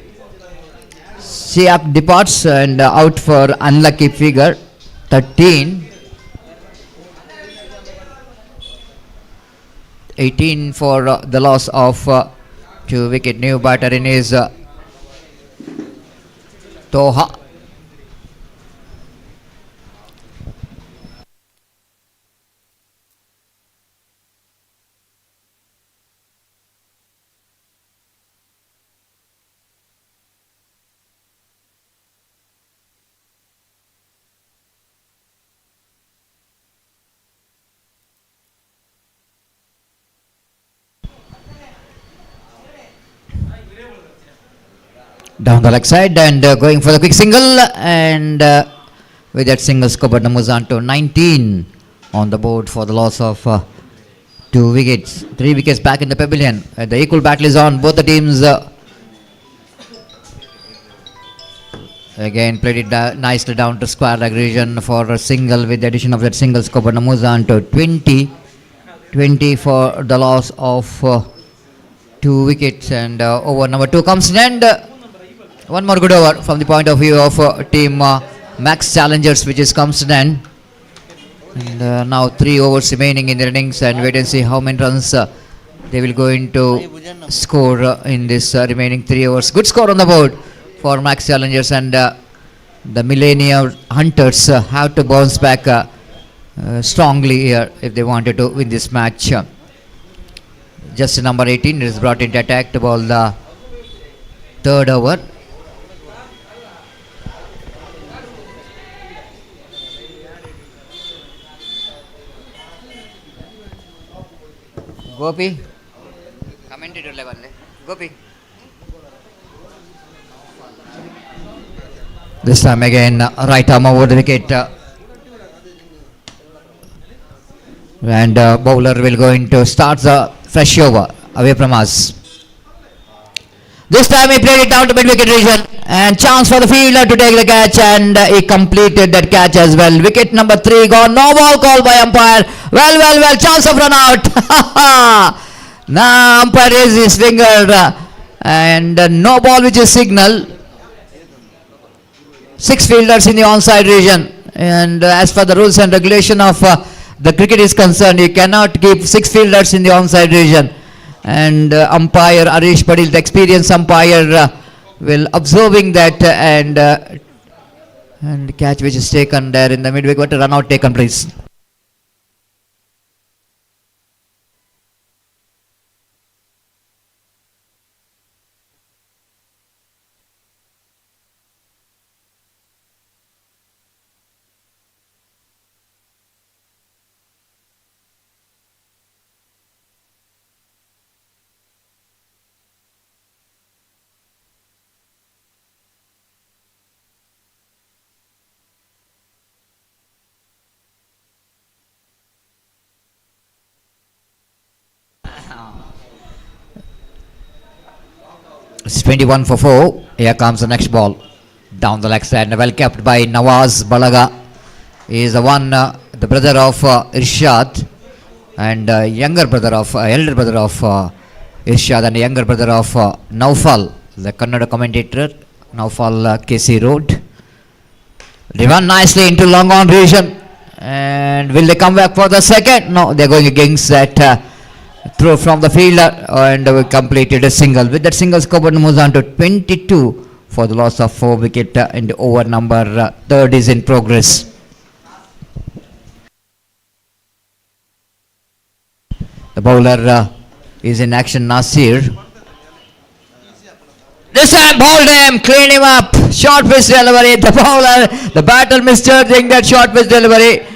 S2: Siak departs and out for unlucky figure 13. 18 for the loss of 2 wicket. New batter in is Toha. Down the leg side and going for the quick single, and with that single score, but moves on to 19 on the board for the loss of 2 wickets. 3 wickets back in the pavilion. The equal battle is on. Both the teams again played it nicely down to square leg region for a single, with the addition of that single score, but moves on to 20 for the loss of 2 wickets. And over number 2 comes in, and one more good over from the point of view of team Max Challengers, which is comes to an end. And now 3 overs remaining in the innings, and wait and see how many runs they will going to score in this remaining 3 overs. Good score on the board for Max Challengers, and the Millennium Hunters have to bounce back strongly here if they wanted to win this match. Just number 18 is brought into attack to bowl the third over. Gopi, commentator level. Gopi. This time again, right arm over the wicket. And bowler will going to start the fresh over away from us. This time he played it down to mid-wicket region, and chance for the fielder to take the catch, and he completed that catch as well. Wicket number 3 gone. No ball called by umpire. Well, chance of run out. Now umpire raised his finger and no ball, which is signal. 6 fielders in the onside region, and as per the rules and regulation of the cricket is concerned, you cannot keep 6 fielders in the onside region. And umpire Arish Padil, the experienced umpire, will observing that, and catch which is taken there in the mid-wicket. Run out taken, please. It's 21 for 4. Here comes the next ball. Down the leg side. Well kept by Nawaz Balaga. He is the one, the brother of Irshad, and elder brother of Irshad, and younger brother of Naufal, the Kannada commentator. Naufal KC Road. They run nicely into long on region. And will they come back for the second? No, they're going against that throw from the fielder, and we completed a single. With that single, score moves on to 22 for the loss of 4 wicket, and over number third is in progress. The bowler is in action, Nasir. This time bowled him, clean him up, short pitch delivery. The bowler, the batter misjudging that short pitch delivery,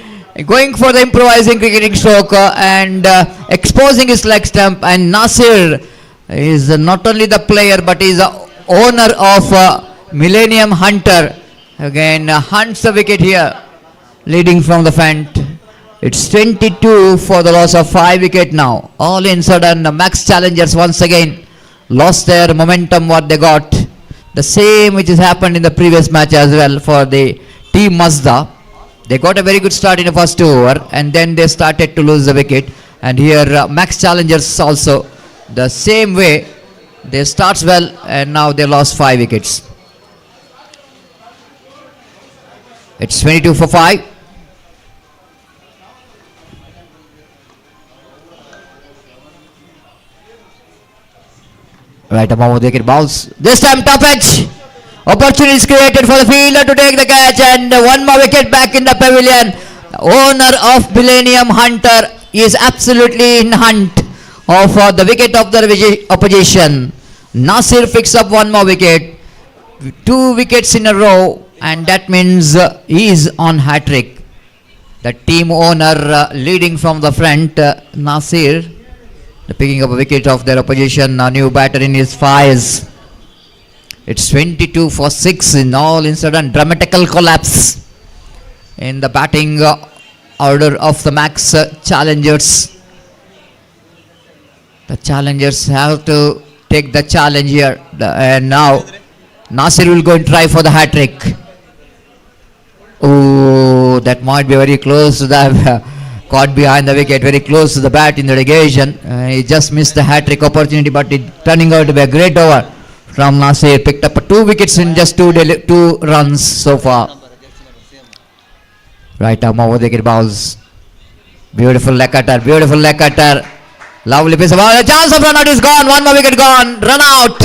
S2: going for the improvising cricketing stroke and exposing his leg stump. And Nasir is not only the player, but is the owner of Millennium Hunter. Again hunts the wicket here, leading from the front. It's 22 for the loss of 5 wicket now. All in sudden, the Max Challengers once again lost their momentum what they got. The same which has happened in the previous match as well for the team Mazda. They got a very good start in the first over, and then they started to lose the wicket. And here Max Challengers also the same way. They starts well, and now they lost 5 wickets. It's 22 for 5. Right above the wicket balls. This time top edge. Opportunity is created for the fielder to take the catch, and one more wicket back in the pavilion. The owner of Millennium Hunter is absolutely in hunt of the wicket of the opposition. Nasir picks up one more wicket. 2 wickets in a row, and that means he is on hat-trick. The team owner leading from the front, Nasir, picking up a wicket of their opposition, a new batter in his fires. It's 22 for 6 in all incident. Dramatical collapse in the batting order of the Max Challengers. The Challengers have to take the challenge here. And now Nasir will go and try for the hat-trick. Oh, that might be very close to the caught behind the wicket, very close to the bat in the relegation. He just missed the hat-trick opportunity, but it turning out to be a great over from Nasir. Picked up 2 wickets in just 2 runs so far. Right arm over the wicket balls. Beautiful leg cutter, beautiful leg cutter. Lovely piece of ball. A chance of run out is gone. One more wicket gone. Run out.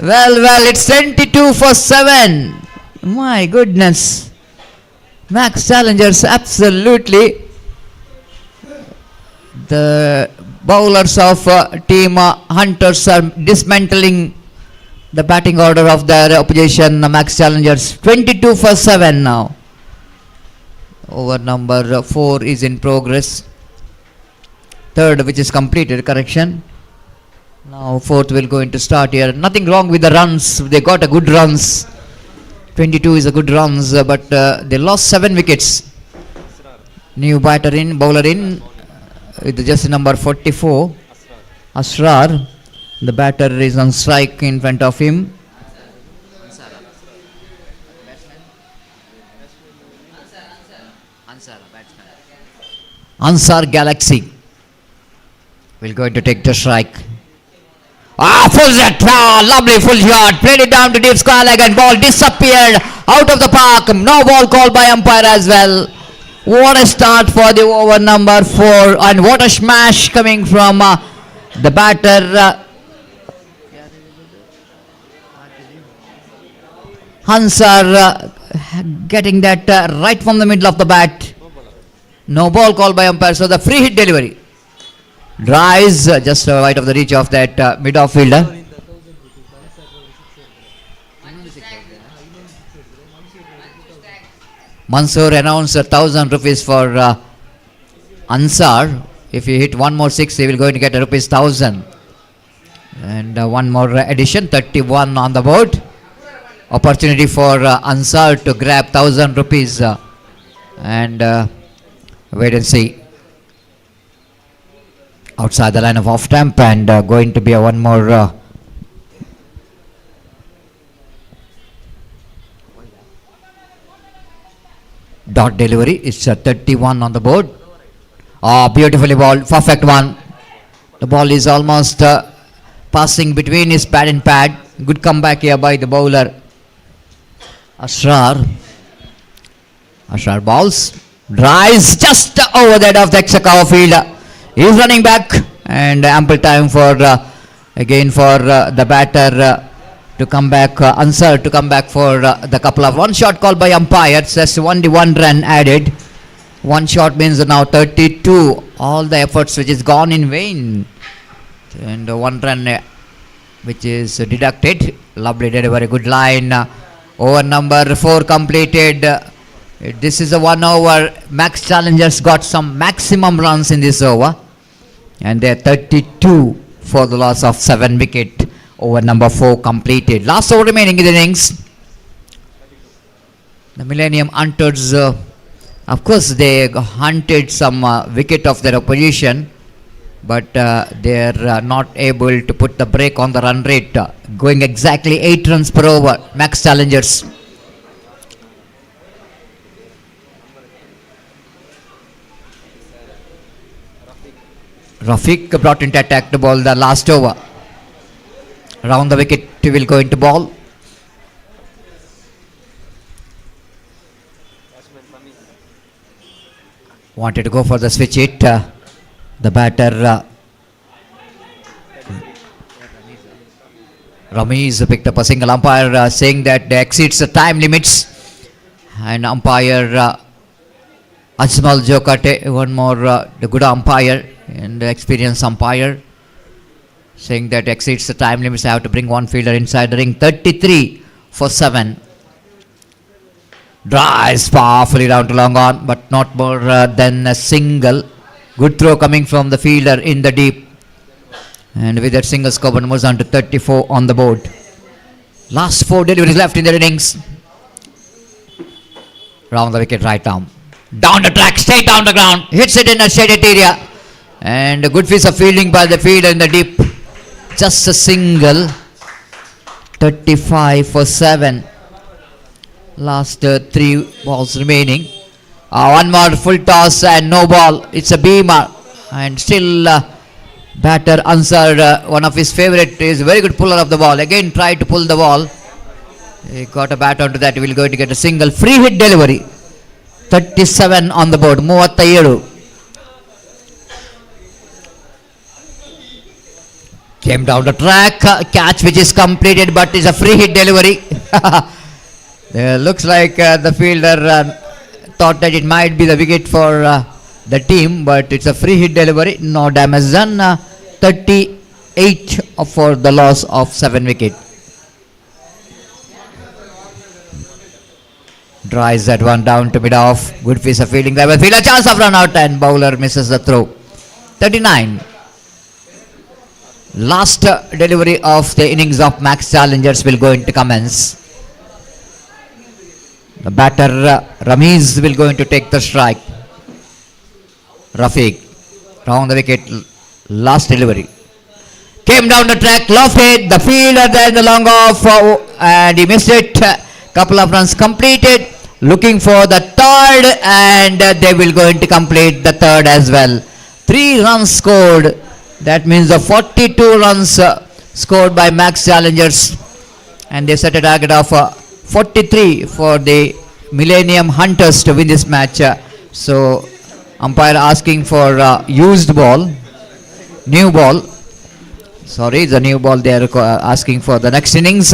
S2: Well, it's 22 for 7. My goodness. Max Challengers absolutely. The bowlers of team Hunters are dismantling the batting order of their opposition, Max Challengers. 22 for 7 now. Over number 4 is in progress. Third, which is completed, correction. Now fourth will going to start here. Nothing wrong with the runs. They got a good runs. 22 is a good runs, but they lost 7 wickets. New batter in, bowler in, with just number 44, Asrar. The batter is on strike in front of him. Ansar Galaxy will going to take the strike. Full set, lovely full shot, played it down to deep square leg and ball disappeared out of the park. No ball called by umpire as well. What a start for the over number 4, and what a smash coming from the batter Hansar, getting that right from the middle of the bat. No ball called by umpire, so the free hit delivery. Drives just right of the reach of that mid-off fielder. Mansoor announced 1,000 rupees for Ansar. If he hit one more 6, he will going to get rupees 1,000. And one more addition, 31 on the board. Opportunity for Ansar to grab 1,000 rupees and wait and see. Outside the line of off stump, and going to be a one more dot delivery. It's a 31 on the board. Beautifully balled, perfect one. The ball is almost passing between his pad and pad. Good comeback here by the bowler Asrar. Asrar balls, drives just over that of the Exakawa field. He's running back, and ample time for again for the batter to come back, Ansar to come back for the couple of one shot called by umpire. Just only one run added. One shot means now 32. All the efforts which is gone in vain, and one run which is deducted. Lovely delivery, good line. Over number 4 completed. This is a 1 over. Max Challengers got some maximum runs in this over, and they're 32 for the loss of 7 wicket. Over number 4 completed. Last over remaining in the innings. The Millennium Hunters, of course, they hunted some wicket of their opposition, but they're not able to put the brake on the run rate. Going exactly 8 runs per over. Max Challengers. Rafiq brought into attack to ball the last over. Round the wicket, he will go into ball. Wanted to go for the switch hit. The batter Ramiz picked up a single. Umpire saying that they exceeds the time limits, and umpire Ajmal Jokate, one more the good umpire and the experienced umpire, saying that exceeds the time limits. I have to bring one fielder inside the ring. 33 for 7. Drives powerfully down to long on, but not more than a single. Good throw coming from the fielder in the deep, and with that single scope, and moves on to 34 on the board. Last 4 deliveries left in the innings. Round the wicket, right arm, down the track, straight down the ground, hits it in a shaded area, and a good piece of fielding by the fielder in the deep. Just a single. 35 for 7. Last 3 balls remaining. One more full toss and no ball. It's a beamer, and still batter Ansar, one of his favorite, is a very good puller of the ball. Again tried to pull the ball. He got a bat onto that. He will going to get a single. Free hit delivery. 37 on the board. 37. Came down the track, catch which is completed, but is a free hit delivery. Looks like the fielder thought that it might be the wicket for the team, but it's a free hit delivery. No damage done. 38 for the loss of 7 wicket. Drives that one down to mid off. Good piece of fielding there. Fielder chance of run out and bowler misses the throw. 39. Last delivery of the innings of Max Challengers will go into commence. The batter Ramiz will go into take the strike. Rafiq round the wicket. Last delivery. Came down the track, lofted. The fielder there in the long off and he missed it. Couple of runs completed. Looking for the third and they will go into complete the third as well. 3 runs scored. That means the 42 runs scored by Max Challengers, and they set a target of 43 for the Millennium Hunters to win this match. So umpire asking for used ball, new ball. Sorry, the new ball they are asking for the next innings.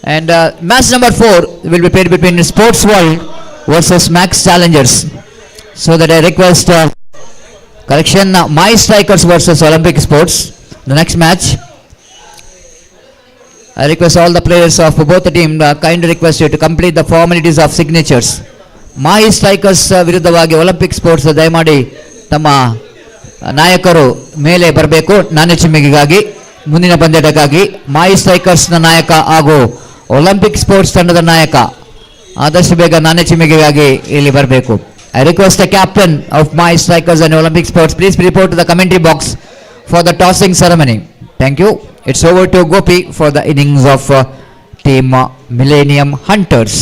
S2: And match number 4 will be played between Sports World versus Max Challengers. So that I request correction, My Strikers versus Olympic Sports. The next match. I request all the players of both the team, kindly request you to complete the formalities of signatures. My Strikers ವಿರುದ್ಧವಾಗಿ Olympic sports ದಯಮಾಡಿ ತಮ್ಮ ನಾಯಕರು ಮೇಲೆ ಬರಬೇಕು. ನಾಣ್ಯಚಿಮ್ಮಿಗೆಗಾಗಿ ಮುಂದಿನ ಪಂದ್ಯಕ್ಕಾಗಿ ಮೈ ಸ್ಟ್ರೈಕರ್ಸ್ನ ನಾಯಕ ಹಾಗೂ Olympic sports ತಂಡದ ನಾಯಕ ಆದಷ್ಟು ಬೇಗ ನಾಣ್ಯಚಿಮ್ಮಿಗೆಗಾಗಿ ಇಲ್ಲಿ ಬರಬೇಕು. I request the captain of My Strikers and Olympic Sports, please report to the commentary box for the tossing ceremony. Thank you. It's over to Gopi for the innings of team Millennium Hunters.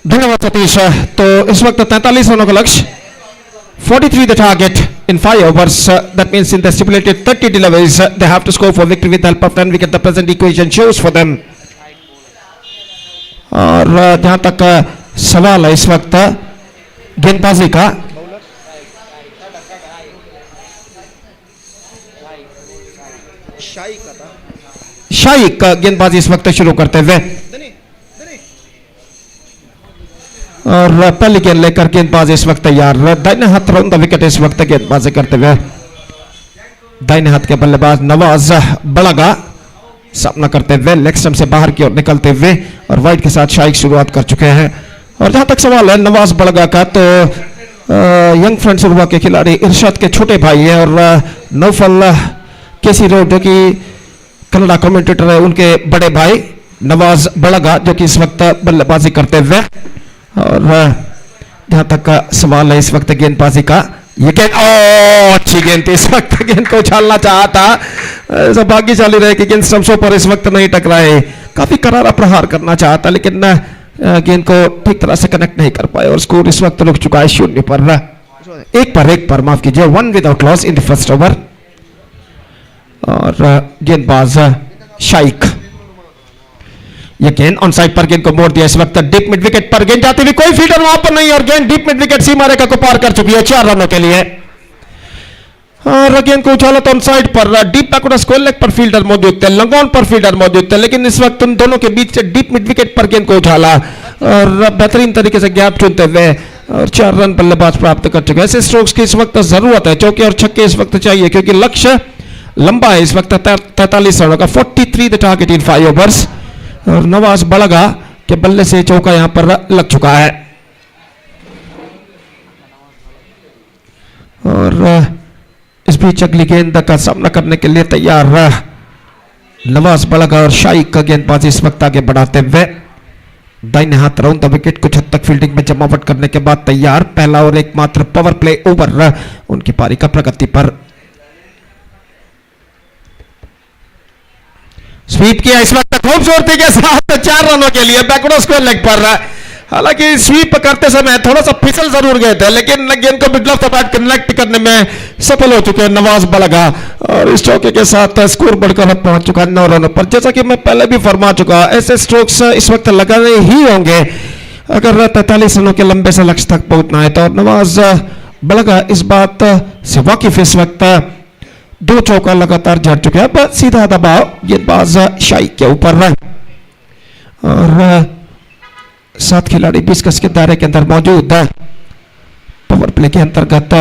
S1: धन्यवाद सतीश। तो इस वक्त 43 रनों का लक्ष्य, 43 the target in 5 overs. That means in the stipulated 30 deliveries, they have to score for victory with the help of 10 wicket. The present equation shows for them. और जहां तक सवाल है इस वक्त गेंदबाजी का, शाइक का गेंदबाजी इस वक्त शुरू करते हुए, और पहली गेंद लेकर गेंदबाज इस वक्त तैयार। दाहिने हाथ राउंड द विकेट इस वक्त गेंदबाजी करते हुए, दाहिने हाथ के बल्लेबाज नवाज बड़गा सामना करते हुए लेग स्टंप से बाहर की ओर निकलते हुए, और वाइड के साथ शाइक शुरुआत कर चुके हैं। और जहां तक सवाल है नवाज बड़गा का, तो यंग फ्रेंड्स उर्वा के खिलाड़ी इरशाद के छोटे भाई हैं, और नौफल केसी रोड जो कि कन्नड़ा कमेंटेटर है, उनके बड़े भाई नवाज बड़गा जो कि इस वक्त बल्लेबाजी करते हुए। और जहां तक का सवाल है इस वक्त गेंदबाजी का, ये गेंद अच्छी गेंद थी, इस वक्त गेंद को उछालना चाहा था, भाग्यशाली रहे कि गेंद स्टंप्सों पर इस वक्त नहीं टकराए। काफी करारा प्रहार करना चाहा था लेकिन गेंद को ठीक तरह से कनेक्ट नहीं कर पाए, और स्कोर इस वक्त रुक चुका है 0 पर, एक पर माफ कीजिए, 1 without loss in the first over. और गेंदबाज शाइक, ये गेंद ऑन साइड पर गेंद को मोड़ दिया, इस वक्त डीप मिड विकेट पर गेंद जाती हुई, कोई फील्डर वहां पर नहीं, और गेंद डीप मिड विकेट सीमा रेखा को पार कर चुकी है 4 रनों के लिए। और गेंद को उछाला तो ऑन साइड पर, डीप बैकवर्ड स्क्वायर लेग पर फील्डर मौजूद थे, लॉन्ग ऑन पर फील्डर मौजूद थे, लेकिन इस वक्त उन दोनों के बीच से डीप मिड विकेट पर गेंद को उछाला और बेहतरीन तरीके से गैप चुनते हुए, और 4 रन बल्लेबाज प्राप्त कर चुके हैं। ऐसे स्ट्रोक्स की इस वक्त जरूरत है, चौके और छक्के इस वक्त चाहिए, क्योंकि लक्ष्य लंबा है इस वक्त 43 रनों का, 43 द टारगेट इन 5 ओवर्स। और नवाज बड़गा के बल्ले से चौका यहां पर लग चुका है। और इस बीच अगली गेंद का सामना करने के लिए तैयार नवाज बड़गा, और शाइक का गेंदबाजी इस वक्त आगे बढ़ाते हुए, दाहिने हाथ राउंड द विकेट कुछ हद तक फील्डिंग में जमावट करने के बाद तैयार। पहला और एकमात्र पावर प्ले ओवर उनकी पारी का प्रगति पर। स्वीप किया इस वक्त खूबसूरती के साथ 4 रनों के लिए बैकवर्ड स्क्वायर लेग पर। हालांकि स्वीप करते समय थोड़ा सा फिसल जरूर गए थे, लेकिन गेंद को middle of the bat connect करने में सफल हो चुके हैं नवाज बड़गा, और इस चौके के साथ स्कोर बढ़कर पहुंच चुका है 9 रनों पर। जैसा कि मैं पहले भी फरमा चुका, ऐसे स्ट्रोक्स इस वक्त लगाने ही होंगे अगर 43 रनों के लंबे से लक्ष्य तक पहुंचना है। तो नवाज बड़गा इस बात से वाकिफ इस वक्त 2 चौका लगातार जड़ चुके हैं। बस सीधा दबाव गेंदबाज शाइक के ऊपर है, और 7 खिलाड़ी 20 गज के दायरे के अंदर मौजूद है पावर प्ले के अंतर्गत,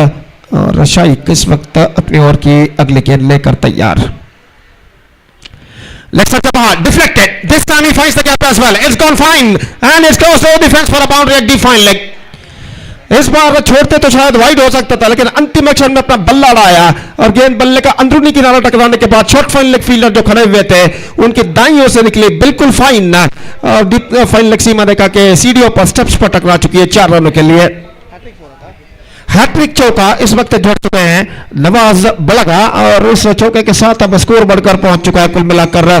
S1: और शाइक इस वक्त अपनी ओर की अगली गेंद लेकर तैयार। लेग स्टंप से बाहर deflected, this time he finds the gap as well, it's gone fine and it's close to defence for a boundary at the fine leg. इस बार छोड़ते तो शायद वाइड हो सकता था, लेकिन अंतिम क्षण में अपना बल्ला उड़ाया, और गेंद बल्ले का अंदरूनी किनारा टकराने के बाद शॉर्ट फाइन लेग फील्डर जो खड़े हुए थे उनकी दाईं ओर से निकली बिल्कुल फाइन, और डीप फाइन लेग सीमा रेखा के सीढ़ियों पर स्टेप्स पर टकरा चुकी है 4 रनों के लिए। हैट्रिक चौका इस वक्त जोड़ चुके हैं नवाज बड़गा, और इस चौके के साथ अब स्कोर बढ़कर पहुंच चुका है कुल मिलाकर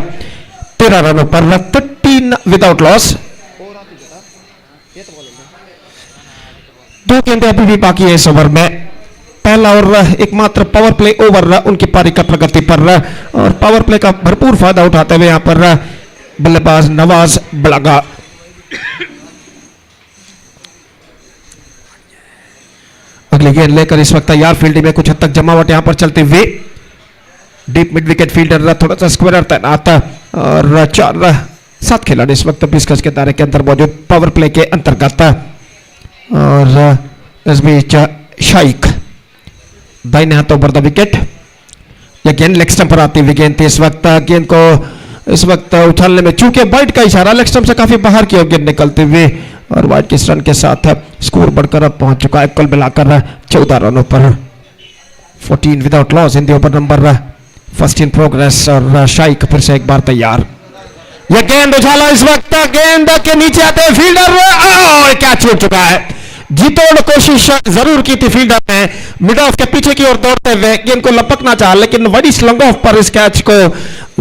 S1: 13 रनों पर, 13 विदाउट लॉस। 2 गेंदें अभी भी बाकी है इस ओवर में, पहला और एकमात्र पावर प्ले ओवर उनकी पारी का प्रगति पर, और पावर प्ले का भरपूर फायदा उठाते हुए यहां पर बल्लेबाज नवाज बड़गा। अगली गेंद लेकर इस वक्त तैयार, फील्डिंग में कुछ हद तक जमावट यहां पर चलते हुए, डीप मिड विकेट फील्डर थोड़ा सा स्क्वायर तैनात, और 7 खिलाड़ी इस वक्त 20 गज के दायरे के अंदर मौजूद पावर प्ले के अंतर्गत। और इस बीच शाइक दाहिने हाथों पर द विकेट, यह गेंद लेग स्टंप पर आती हुई गेंद थी, इस वक्त गेंद को इस वक्त उछालने में चूंकि वाइड का इशारा, लेग स्टंप से काफी बाहर की ओर गेंद निकलते हुए, और वाइड के रन के साथ स्कोर बढ़कर अब पहुंच चुका है कुल मिलाकर 14 रनों पर, 14 without loss in the over number first in progress. और शाइक फिर से एक बार तैयार, यह गेंद उछाला इस वक्त, गेंद के नीचे आते फील्डर कैच छूट चुका है, जीतोड़ कोशिश जरूर की थी फील्डर ने, मिड ऑफ के पीछे की ओर दौड़ते हुए गेंद को लपकना चाहा, लेकिन बड़ी स्लंग ऑफ पर इस कैच को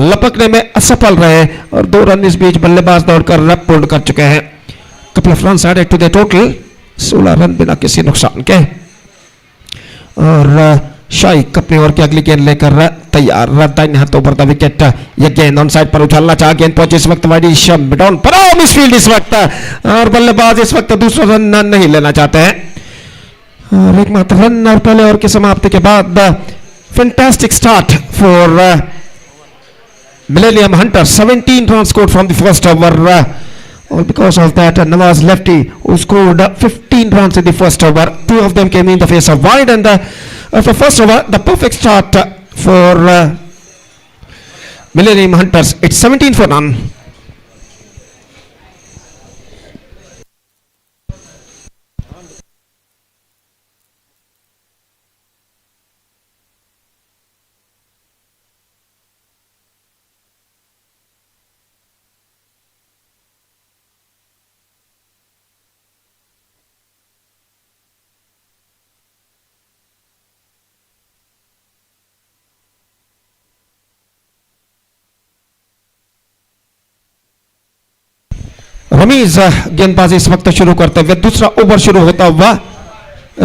S1: लपकने में असफल रहे और 2 रन इस बीच बल्लेबाज दौड़कर रन पूर्ण कर चुके हैं। Couple of runs added to the total, 16 run बिना किसी नुकसान के। और शाइक अपनी ओर की अगली गेंद लेकर तैयार, दाहिने हाथों पर द विकेट। यह गेंद ऑन साइड पर उछालना चाहा, गेंद पहुंची इस वक्त वाइड मिड ऑन पर, मिस फील्ड इस वक्त, और बल्लेबाज इस वक्त दूसरा रन नहीं लेना चाहते हैं। और एकमात्र रन और पहले ओवर की समाप्ति के बाद fantastic start for millennium Hunter, 17 runs scored from the first over. All because of that, Nawaz lefty who scored 15 runs in the first over. 2 of them came in the face of wide, and after first over, the perfect start for Millennium Hunters. It's 17 for none. Ramiz गेंदबाजी इस वक्त शुरू करते हुए, दूसरा over शुरू होता हुआ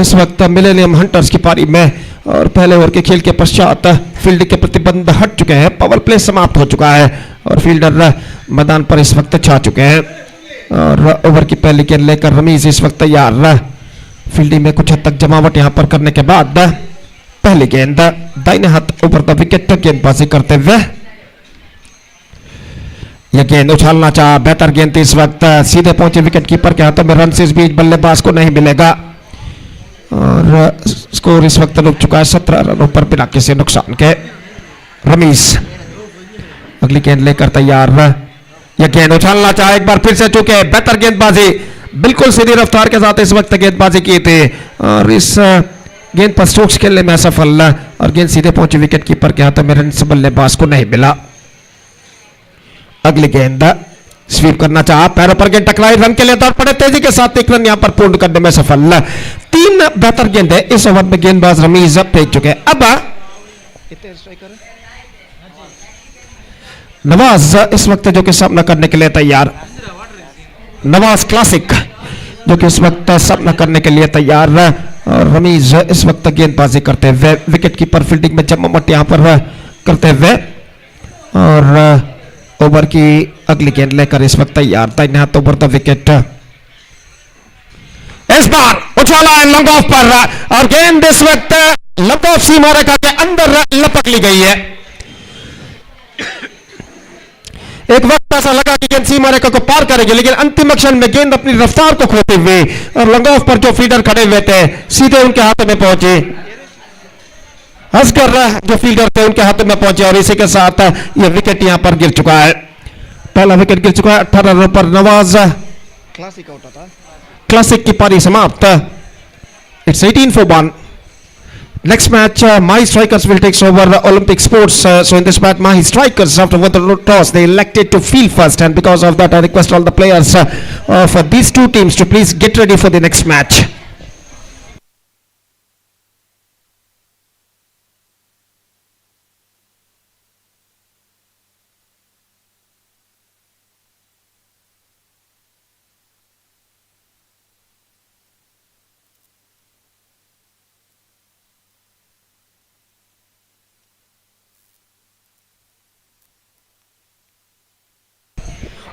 S1: इस वक्त मिलेनियम हंटर्स की पारी में, और पहले ओवर के खेल के पश्चात फील्ड के प्रतिबंध हट चुके हैं, पावर प्ले समाप्त हो चुका है और फील्डर मैदान पर इस वक्त छा चुके हैं। और ओवर की पहली गेंद लेकर रमीज इस वक्त तैयार, फील्डिंग में कुछ हद तक जमावट यहां पर करने के बाद पहली गेंद दाहिने हाथ ऊपर द विकेट गेंदबाजी करते हुए, यह गेंद उछालना चाहा, बेहतर गेंद इस वक्त सीधे पहुंचे विकेट कीपर के हाथों में, रन से इस बीच बल्लेबाज को नहीं मिलेगा और स्कोर इस वक्त रुक चुका है 17 रनों पर बिना किसी नुकसान के। रमीज अगली गेंद लेकर तैयार, यह गेंद उछालना चाहा, एक बार फिर से चुके, बेहतर गेंदबाजी, बिल्कुल सीधी रफ्तार के साथ इस वक्त गेंदबाजी की थी और इस गेंद पर स्ट्रोक्स खेलने में असफल और गेंद सीधे पहुंची विकेट कीपर के हाथों में, रन से बल्लेबाज को नहीं मिला। अगली गेंद स्वीप करना चाहा, पैरों पर गेंद टकराई, रन के लिए दौड़ पड़े, तेजी के साथ एक रन यहां पर पूर्ण करने में सफल। 3 बेहतर गेंदें इस ओवर में गेंदबाज रमीज फेंक चुके हैं। अब नवाज इस वक्त जो कि सामना करने के लिए तैयार, नवाज क्लासिक जो कि इस वक्त सामना करने के लिए तैयार, और रमीज इस वक्त गेंदबाजी करते हुए, विकेट कीपर फील्डिंग में जमावट यहां पर करते हुए, और ओवर की अगली गेंद लेकर इस वक्त तैयार, दाहिने हाथ ओवर द विकेट, इस बार उछाला है लॉन्ग ऑफ पर और गेंद इस वक्त लॉन्ग ऑफ सीमा रेखा के अंदर लपक ली गई है। एक वक्त ऐसा लगा कि गेंद सीमा रेखा को पार करेगी, लेकिन अंतिम क्षण में गेंद अपनी रफ्तार को खोते हुए और लॉन्ग ऑफ पर जो फील्डर खड़े हुए थे सीधे उनके हाथों में पहुंचे, हंसकर जो फील्डर थे उनके हाथों में पहुंचे और इसी के साथ यह विकेट यहां पर गिर चुका है। पहला विकेट गिर चुका है 18 रनों पर। नवाज क्लासिक आउट था, क्लासिक की पारी समाप्त। It's 18 for 1. Next match, Mahi Strikers will take over Olympic Sports. So in this match, Mahi Strikers, after what the toss, they elected to field first, and because of that, I request all the players of these two teams to please get ready for the next match.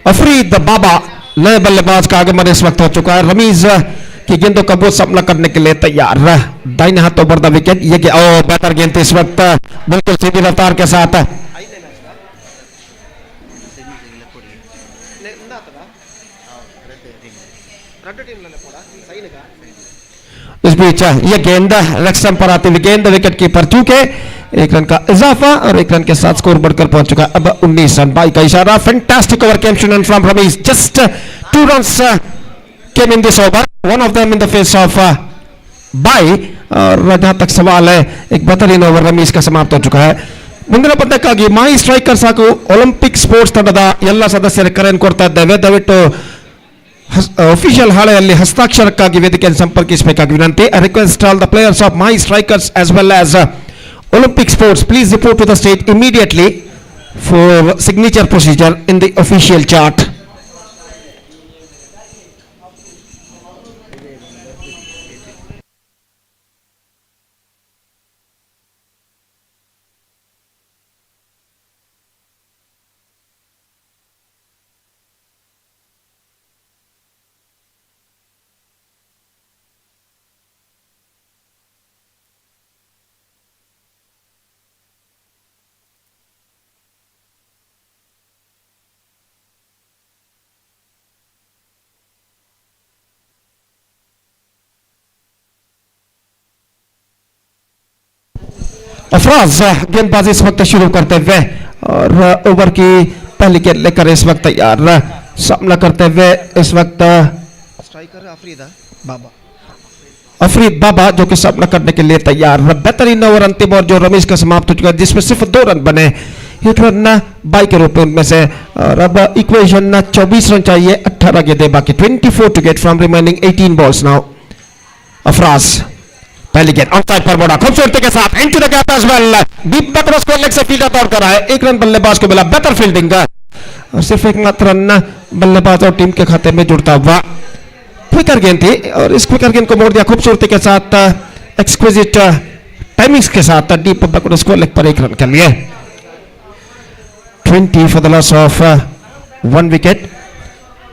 S1: Afrid बाबा नए बल्लेबाज का आगमन इस वक्त हो चुका है। रमीज की गेंदों का बोझ सामना करने के लिए तैयार, दाहिने हाथ ओवर द विकेट, ये बेहतर गेंद इस वक्त बिल्कुल सीधी रफ्तार के साथ, इस बीच यह गेंद रक्षण पर आती हुई गेंद विकेट कीपर चूके, 1 रन का इजाफा और 1 रन के साथ स्कोर बढ़कर पहुंच चुका है अब 19 रन। बाई का इशारा, fantastic over came from Rameez, just 2 runs came in this over, one of them in the face of bye. और जहां तक सवाल है, एक बेहतरीन ओवर रमीज का समाप्त हो चुका है। ಮುಂದಿನ ಪಂದ್ಯಕ್ಕಾಗಿ ಮಾಹಿ ಸ್ಟ್ರೈಕರ್ಸ್ ಹಾಗೂ ಒಲಿಂಪಿಕ್ ಸ್ಪೋರ್ಟ್ಸ್ ತಂಡದ ಎಲ್ಲ ಸದಸ್ಯರ ಕರೆಯನ್ನು ಕೊಡ್ತಾ ಇದ್ದೇವೆ, ದಯವಿಟ್ಟು ಅಫಿಷಿಯಲ್ ಹಾಳೆಯಲ್ಲಿ ಹಸ್ತಾಕ್ಷರಕ್ಕಾಗಿ ವೇದಿಕೆಯನ್ನು ಸಂಪರ್ಕಿಸಬೇಕಾಗಿ ವಿನಂತಿ. I request all the players of my strikers as well as Olympic sports, please report to the stage immediately for signature procedure in the official chart. Afraz गेंदबाजी इस वक्त शुरू करते हुए और ओवर की पहली गेंद लेकर इस वक्त तैयार सामना करते हुए इस वक्त स्ट्राइकर अफरीद बाबा जो कि सामना करने के लिए तैयार. बेहतरीन ओवर अंतिम और जो रमेश का समाप्त हो चुका है जिसमें सिर्फ 2 रन बने. हिट रन बाई के रूप में उनमें से. और अब इक्वेशन 24 रन चाहिए, 18 गेंदें बाकी. 24 to get from remaining 18 balls now. Afraz पहली गेंद आउटसाइड पर मोड़ा खूबसूरती के साथ into the gap as well. Deep the cross को लेग से फील्डर दौड़ कर आए. 1 रन बल्लेबाज को मिला. बेहतर फील्डिंग का और सिर्फ एक मात्र रन बल्लेबाज और टीम के खाते में जुड़ता हुआ. क्विकर गेंद थी और इस क्विकर गेंद को मोड़ दिया खूबसूरती के साथ. एक्सक्विजिट टाइमिंग्स के साथ डीप द क्रॉस को लेग पर 1 रन के लिए. 20 for the loss of 1 wicket.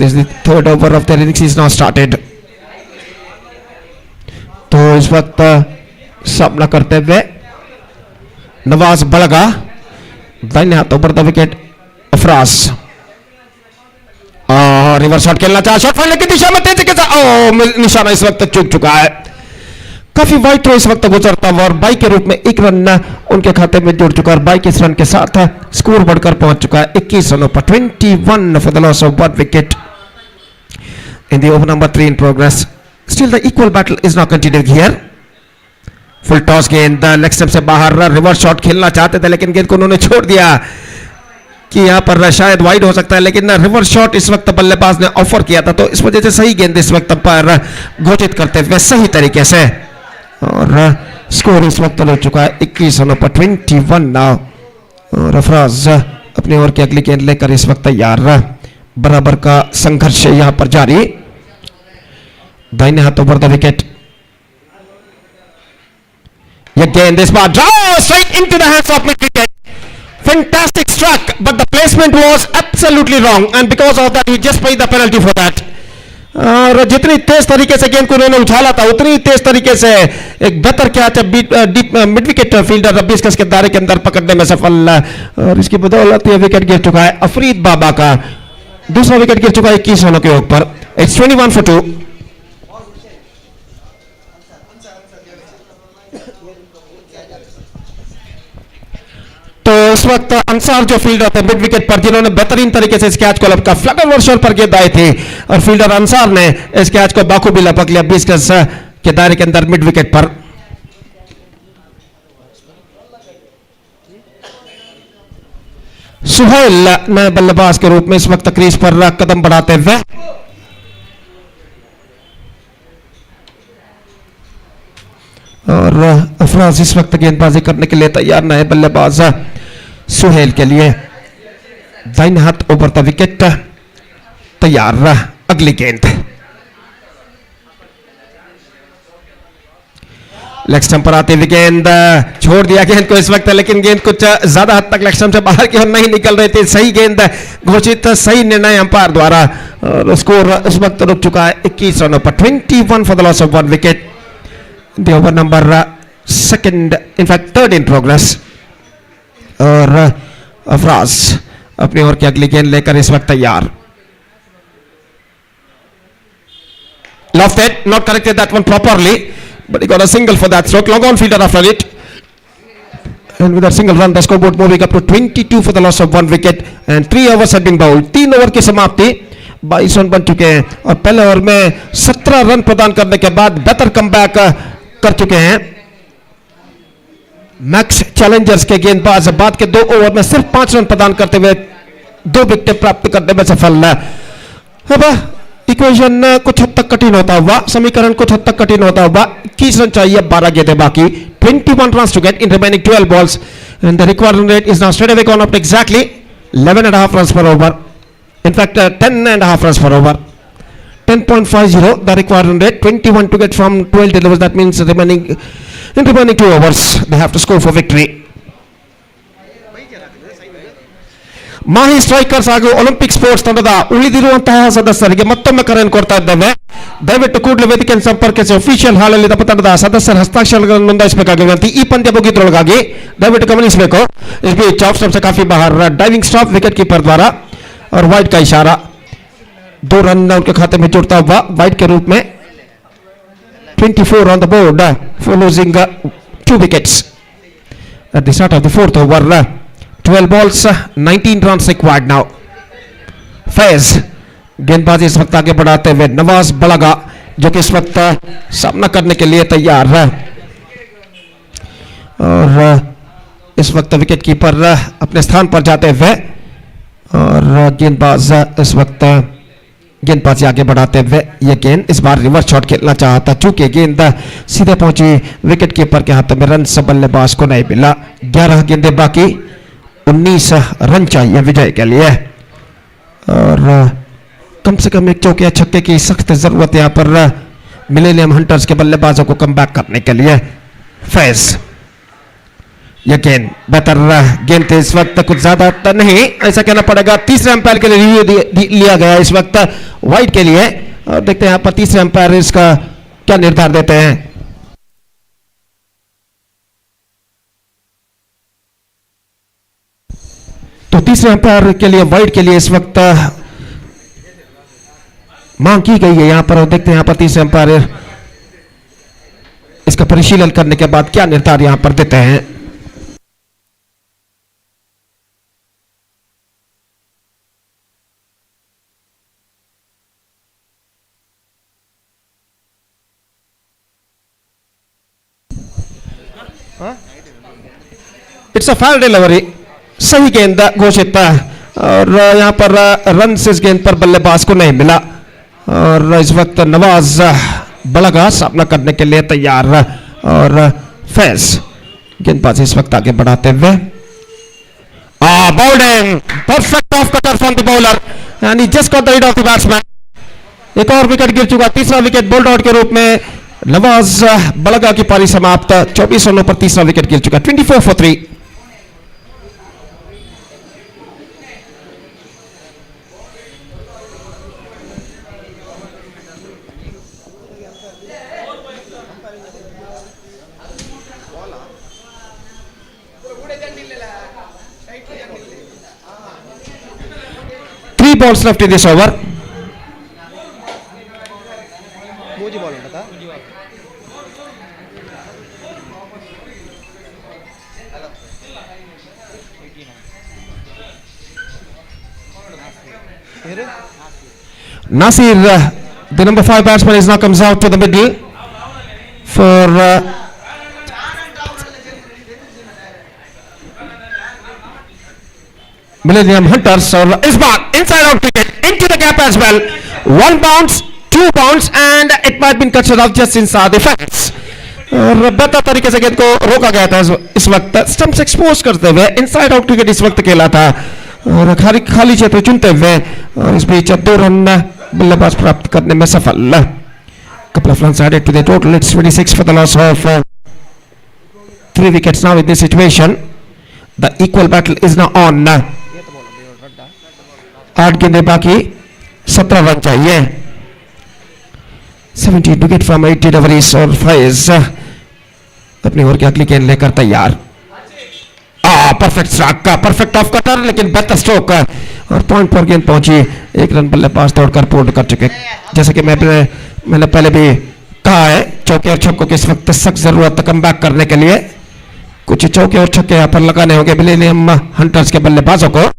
S1: This is the third over of the innings is now started. तो इस वक्त सामना करते हुए नवाज बड़गा दाहिने हाथों पर the wicket. Afraz reverse shot खेलना चाहा. शॉट फॉरने की दिशा में तेजी के साथ निशाना इस वक्त चूक चुका है. काफी वाइड थ्रो इस वक्त गुजरता हुआ और 22 के रूप में 1 रन उनके खाते में जुड़ चुका है. और 22 रन के साथ स्कोर बढ़कर पहुंच चुका है 21 रनों पर. 21 for the loss of 1 wicket in the over number 3 in progress. Still the equal battle is now continuing here. Full toss गेंद लेग स्टंप से बाहर. रिवर्स शॉट खेलना चाहते थे लेकिन गेंद को उन्होंने छोड़ दिया कि यहां पर शायद वाइड हो सकता है. लेकिन रिवर्स शॉट इस वक्त बल्लेबाज ने ऑफर किया था तो इस वजह से सही गेंद इस वक्त पर घोषित करते हुए सही तरीके से. और स्कोर इस वक्त हो चुका है 21 रनों पर. 21 नाउ. और अफराज अपने ओवर की अगली गेंद लेकर इस वक्त तैयार. बराबर का संघर्ष यहां पर जारी. दाहिने हाथों पर द विकेट. यह गेंद इस बार draw strike into the hands of mid wicket. Fantastic struck but the placement was absolutely wrong and because of that he just paid the penalty for that. और जितनी तेज तरीके से गेंद को उन्होंने उछाला था उतनी तेज तरीके से एक बेहतर कैच मिड विकेट फील्डर रब्बी के दायरे के अंदर पकड़ने में सफल. और इसकी बदौलत यह विकेट गिर चुका है. अफरीद बाबा का दूसरा विकेट गिर चुका है 21 रनों के ऊपर. It's 21 for 2. तो इस वक्त अंसार जो फील्डर थे मिड विकेट पर जिन्होंने बेहतरीन तरीके से इस कैच को लपका. फ्लगर वर्षों पर गेंद आई थी और फील्डर अंसार ने इस कैच को बाखूबी लपक लिया 20 गज के दायरे के अंदर मिड विकेट पर. सुहेल नए बल्लेबाज के रूप में इस वक्त क्रीज पर कदम बढ़ाते हुए. और अफराज इस वक्त गेंदबाजी करने के लिए तैयार नए बल्लेबाज सुहेल के लिए. दाहिने हाथ ओवर द विकेट तैयार. अगली गेंद लेग स्टंप पर आती हुई गेंद छोड़ दिया गेंद को इस वक्त. लेकिन गेंद कुछ ज्यादा हद तक लेग स्टंप से बाहर की ओर नहीं निकल रही थी. सही गेंद घोषित, सही निर्णय अंपायर द्वारा. और स्कोर इस वक्त रुक चुका है 21 रनों पर. 21 for the loss of 1 wicket. The over number second, in fact third in progress. और अफराज अपनी ओवर की अगली गेंद लेकर इस वक्त तैयार. Lofted, not corrected that one properly, but he got a single for that stroke. Long on fielder after it. And with a single run, the scoreboard moving up to 22 for the loss of 1 wicket. And 3 overs have been bowled. 3 over की समाप्ति. 22 run बन चुके हैं और पहले over में 17 run प्रदान करने के बाद बेहतर कमबैक कर चुके हैं मैक्स चैलेंजर्स के गेंदबाज. बाद के 2 ओवर में सिर्फ 5 रन प्रदान करते हुए 2 विकेट प्राप्त करने में सफल है. अब इक्वेशन कुछ हद तक कठिन होता हुआ, समीकरण कुछ हद तक कठिन होता हुआ, 21 रन चाहिए, 12 गेंदें बाकी, 21 runs to get in remaining 12 balls, and the required run rate is now straight away gone up to exactly 11.5 runs per over. In fact, 10.5 runs per over. 10.50 the required run rate, 21 to get from 12 delivers. That means in remaining 2 overs they have to score for victory. Mahi strikers ಹಾಗೂ Olympic sports ತಂಡದ ಉಳಿದಿರುವಂತಹ ಸದಸ್ಯರಿಗೆ ಮತ್ತೊಮ್ಮೆ ಕರೆಯನ್ನು ಕೊಡ್ತಾ ಇದ್ದೇವೆ. ದಯವಿಟ್ಟು ಕೂಡಲೇ ವೇದಿಕೆಯನ್ನು ಸಂಪರ್ಕಿಸಿ ಅಫಿಷಿಯಲ್ ಹಾಲಲ್ಲಿ ನಮ್ಮ ತಂಡದ ಸದಸ್ಯರ ಹಸ್ತಾಕ್ಷರಗಳನ್ನು ನೋಂದಾಯಿಸಬೇಕಾಗಿರುವಂತೆ ಈ ಪಂದ್ಯ ಮುಗಿದ್ರೊಳಗಾಗಿ ದಯವಿಟ್ಟು ಗಮನಿಸಬೇಕು. इस बीच ऑफ स्टंप से काफी बाहर डाइविंग स्टॉप विकेट कीपर द्वारा और वाइड का इशारा. 2 रन उनके खाते में जुड़ता हुआ वाइड के रूप में. 24 on the board for losing 2 wickets at the start of the 4th over. 12 balls 19 runs required now. Faiz गेंदबाजी इस वक्त आगे बढ़ाते हुए नवाज बड़गा जो कि इस वक्त सामना करने के लिए तैयार है और इस वक्त विकेट कीपर अपने स्थान पर जाते हुए और गेंदबाज इस वक्त गेंदबाजी आगे बढ़ाते हुए यह गेंद इस बार रिवर्स शॉट खेलना चाहता चूंकि गेंद सीधे पहुंची विकेट कीपर के हाथों में रन से बल्लेबाज को नहीं मिला. 11 गेंदें बाकी, 19 रन चाहिए विजय के लिए और कम से कम एक चौके या छक्के की सख्त जरूरत यहां पर मिलेनियम हंटर्स के बल्लेबाजों को कम बैक करने के लिए. फैज यह गेंद बेहतर गेंद थे इस वक्त, कुछ ज्यादा नहीं ऐसा कहना पड़ेगा. तीसरे अंपायर के लिए रिव्यू लिया गया इस वक्त वाइड के लिए और देखते हैं यहां पर तीसरे अंपायर इसका क्या निर्धार देते हैं. तो तीसरे अंपायर के लिए वाइड के लिए इस वक्त मांग की गई है यहां पर और देखते हैं यहां पर तीसरे अंपायर इसका परिशीलन करने के बाद क्या निर्धार यहां पर देते हैं. इट्स अ फायर डिलीवरी, सही गेंद घोषित और यहां पर रन से इस गेंद पर बल्लेबाज को नहीं मिला और इस वक्त नवाज बड़गा सामना करने के लिए तैयार और फैज गेंदबाजी इस वक्त आगे बढ़ाते हुए. Bowling perfect off cutter from the bowler and he just got the read of the batsman. एक और विकेट गिर चुका, तीसरा विकेट बोल्ड आउट के रूप में नवाज बड़गा की पारी समाप्त. 24 रनों पर तीसरा विकेट गिर चुका. 24 for 3. balls left in this over. Nasir, the number 5 batsman, is now comes out to the middle for Millennium Hunters. Or is back inside out cricket into the gap as well. 1 bounce, 2 bounce, and it might been cut off just inside the fence. और बेहतर तरीके से गेंद को रोका गया था इस वक्त. स्टंप्स एक्सपोज करते हुए इनसाइड आउट क्रिकेट इस वक्त खेला था और खाली क्षेत्र चुनते हुए और इस बीच 2 रन बल्लेबाज प्राप्त करने में सफल. couple of runs added to the total. It's 26 for the loss of 3 wickets now in this situation. The equal battle is now on. 8 गेंदें बाकी, 17 रन चाहिए. 17 to get from 8 deliveries और फैज अपनी ओर की अगली गेंद लेकर तैयार. परफेक्ट स्ट्राइक का परफेक्ट ऑफ कटर, लेकिन बेहतर स्ट्रोक और पॉइंट पर गेंद पहुंची. 1 रन बल्लेबाज तोड़कर पूर्ण कर चुके. जैसे कि मैंने पहले भी कहा है, चौके और छक्कों की इस वक्त सख्त जरूरत कम बैक करने के लिए. कुछ चौके और छक्के यहाँ पर लगाने होंगे मिलेनियम हंटर्स के बल्लेबाजों को.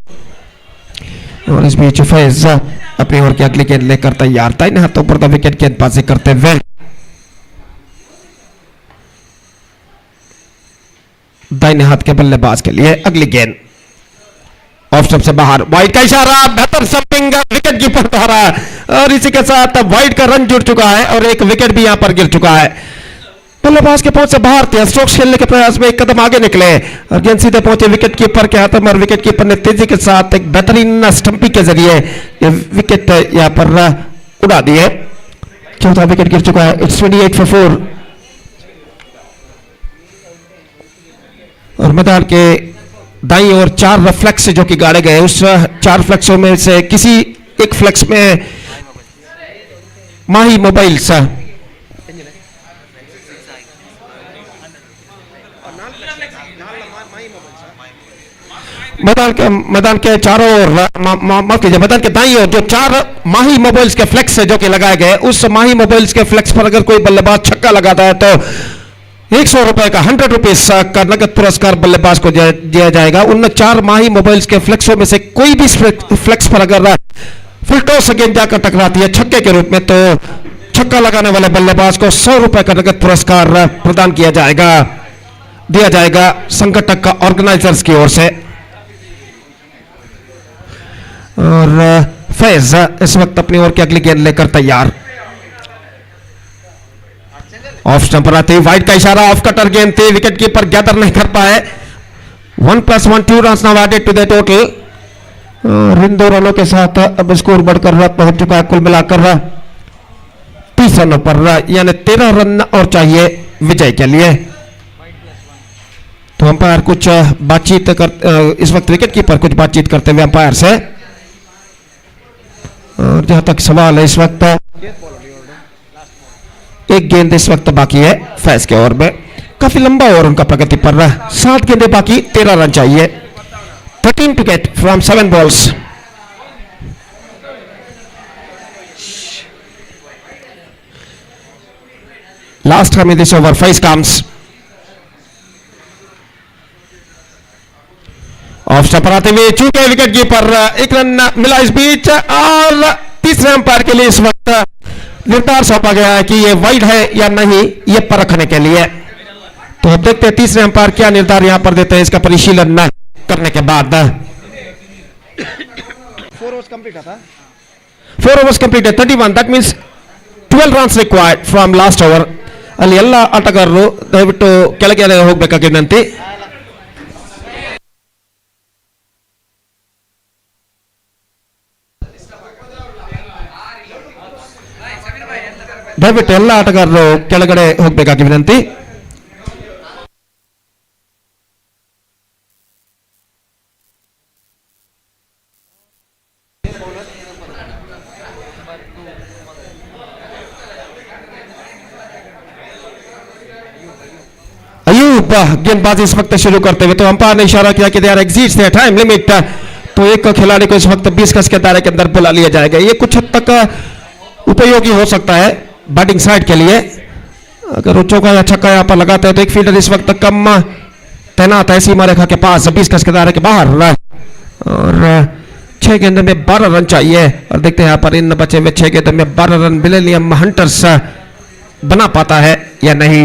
S1: और इस बीच फैज अपनी ओर की अगली गेंद लेकर तैयार. दाहिने हाथों पर विकेट गेंदबाजी करते हुए दाहिने हाथ के बल्लेबाज के लिए अगली गेंद ऑफ स्टंप से बाहर, वाइड का इशारा, बेहतर स्टंपिंग विकेट कीपर द्वारा, और इसी के साथ वाइड का रन जुड़ चुका है और एक विकेट भी यहां पर गिर चुका है। बल्लेबाज के पहुंच से बाहर थे, स्ट्रोक्स खेलने के प्रयास में एक कदम आगे निकले और गेंद सीधे पहुंचे विकेट कीपर के हाथ में, और विकेट कीपर ने तेजी के साथ एक बेहतरीन स्टंपिंग के जरिए ये विकेट यहां पर उड़ा दिए। चौथा विकेट गिर चुका है। It's 28 for 4। और मैदान के दाईं ओर 4 फ्लैक्स जो कि गाड़े गए, उस 4 फ्लैक्सों में से किसी एक फ्लैक्स में माही मोबाइल्स मैदान के चारों ओर, माफ कीजिए, मैदान के दाईं ओर जो 4 माही मोबाइल्स के फ्लैक्स है जो कि लगाए गए, उस माही मोबाइल्स के फ्लैक्स पर अगर कोई बल्लेबाज छक्का लगाता है तो 100 रुपए का 100 रुपीज का नगद पुरस्कार बल्लेबाज को दिया जाएगा। उन 4 माही मोबाइल्स के फ्लैक्सों में से कोई भी फ्लैक्स पर अगर फुल टॉस से गेंद जाकर टकराती है छक्के के रूप में, तो छक्का लगाने वाले बल्लेबाज को 100 रुपए का नगद पुरस्कार प्रदान दिया जाएगा संगठक का ऑर्गेनाइजर्स की ओर से। और फैज इस वक्त अपनी ओर की अगली गेंद लेकर तैयार। ऑफ स्टंप पर आते वाइड का इशारा, ऑफ कटर गेंद थी, विकेट कीपर गैदर नहीं कर पाए। 1+1 2 runs now added to the total. और इन 2 रनों के साथ अब स्कोर बढ़कर पहुंच चुका है कुल मिलाकर 30 रनों पर, यानी 13 रन और चाहिए विजय के लिए। तो अंपायर कुछ बातचीत कर, इस वक्त विकेट कीपर कुछ बातचीत करते हुए अंपायर से। और जहां तक सवाल है, इस वक्त एक गेंद इस वक्त बाकी है फैज के ओवर में, काफी लंबा ओवर उनका प्रगति पर रहा है। 7 गेंदें बाकी, 13 रन चाहिए। 13 to get from 7 balls। Last time in this over, 5 comes। Off stump पर आते हुए चूके विकेट कीपर, 1 रन मिला इस बीच, और तीसरे अंपायर के लिए इस वक्त निर्धार सौंपा गया है कि ये वाइड है या नहीं, ये परखने के लिए। तो अब देखते हैं तीसरे अंपायर क्या निर्धार यहां पर देते हैं इसका परिशीलन करने के बाद। 4 overs completed, 31, that means 12 runs required from last over। ಅಲ್ಲಿ ಎಲ್ಲ ಆಟಗಾರರು ದಯವಿಟ್ಟು ಕೆಳಗೆ ಹೋಗಬೇಕಾಗಿ ವಿನಂತಿ। ದಯವಿಟ್ಟು ಎಲ್ಲ ಆಟಗಾರರು ಕೆಳಗಡೆ ಹೋಗಬೇಕಾಗಿ ವಿನಂತಿ। अयूब गेंदबाजी इस वक्त शुरू करते हुए, तो अंपायर ने इशारा किया कि they are exceeds their time limit, तो एक खिलाड़ी को इस वक्त 20 गज के दायरे के अंदर बुला लिया जाएगा। ये कुछ हद तक उपयोगी हो सकता है बैटिंग साइड के लिए। अगर वो चौका या छक्का यहां पर लगाते हैं तो एक फील्डर इस वक्त कम तैनात है सीमा रेखा के पास, 20 गज के दायरे के बाहर, और 6 गेंद में 12 रन चाहिए। और देखते हैं यहां पर इन बचे हुए 6 गेंद में 12 रन मिलेनियम हंटर्स बना पाता है या नहीं।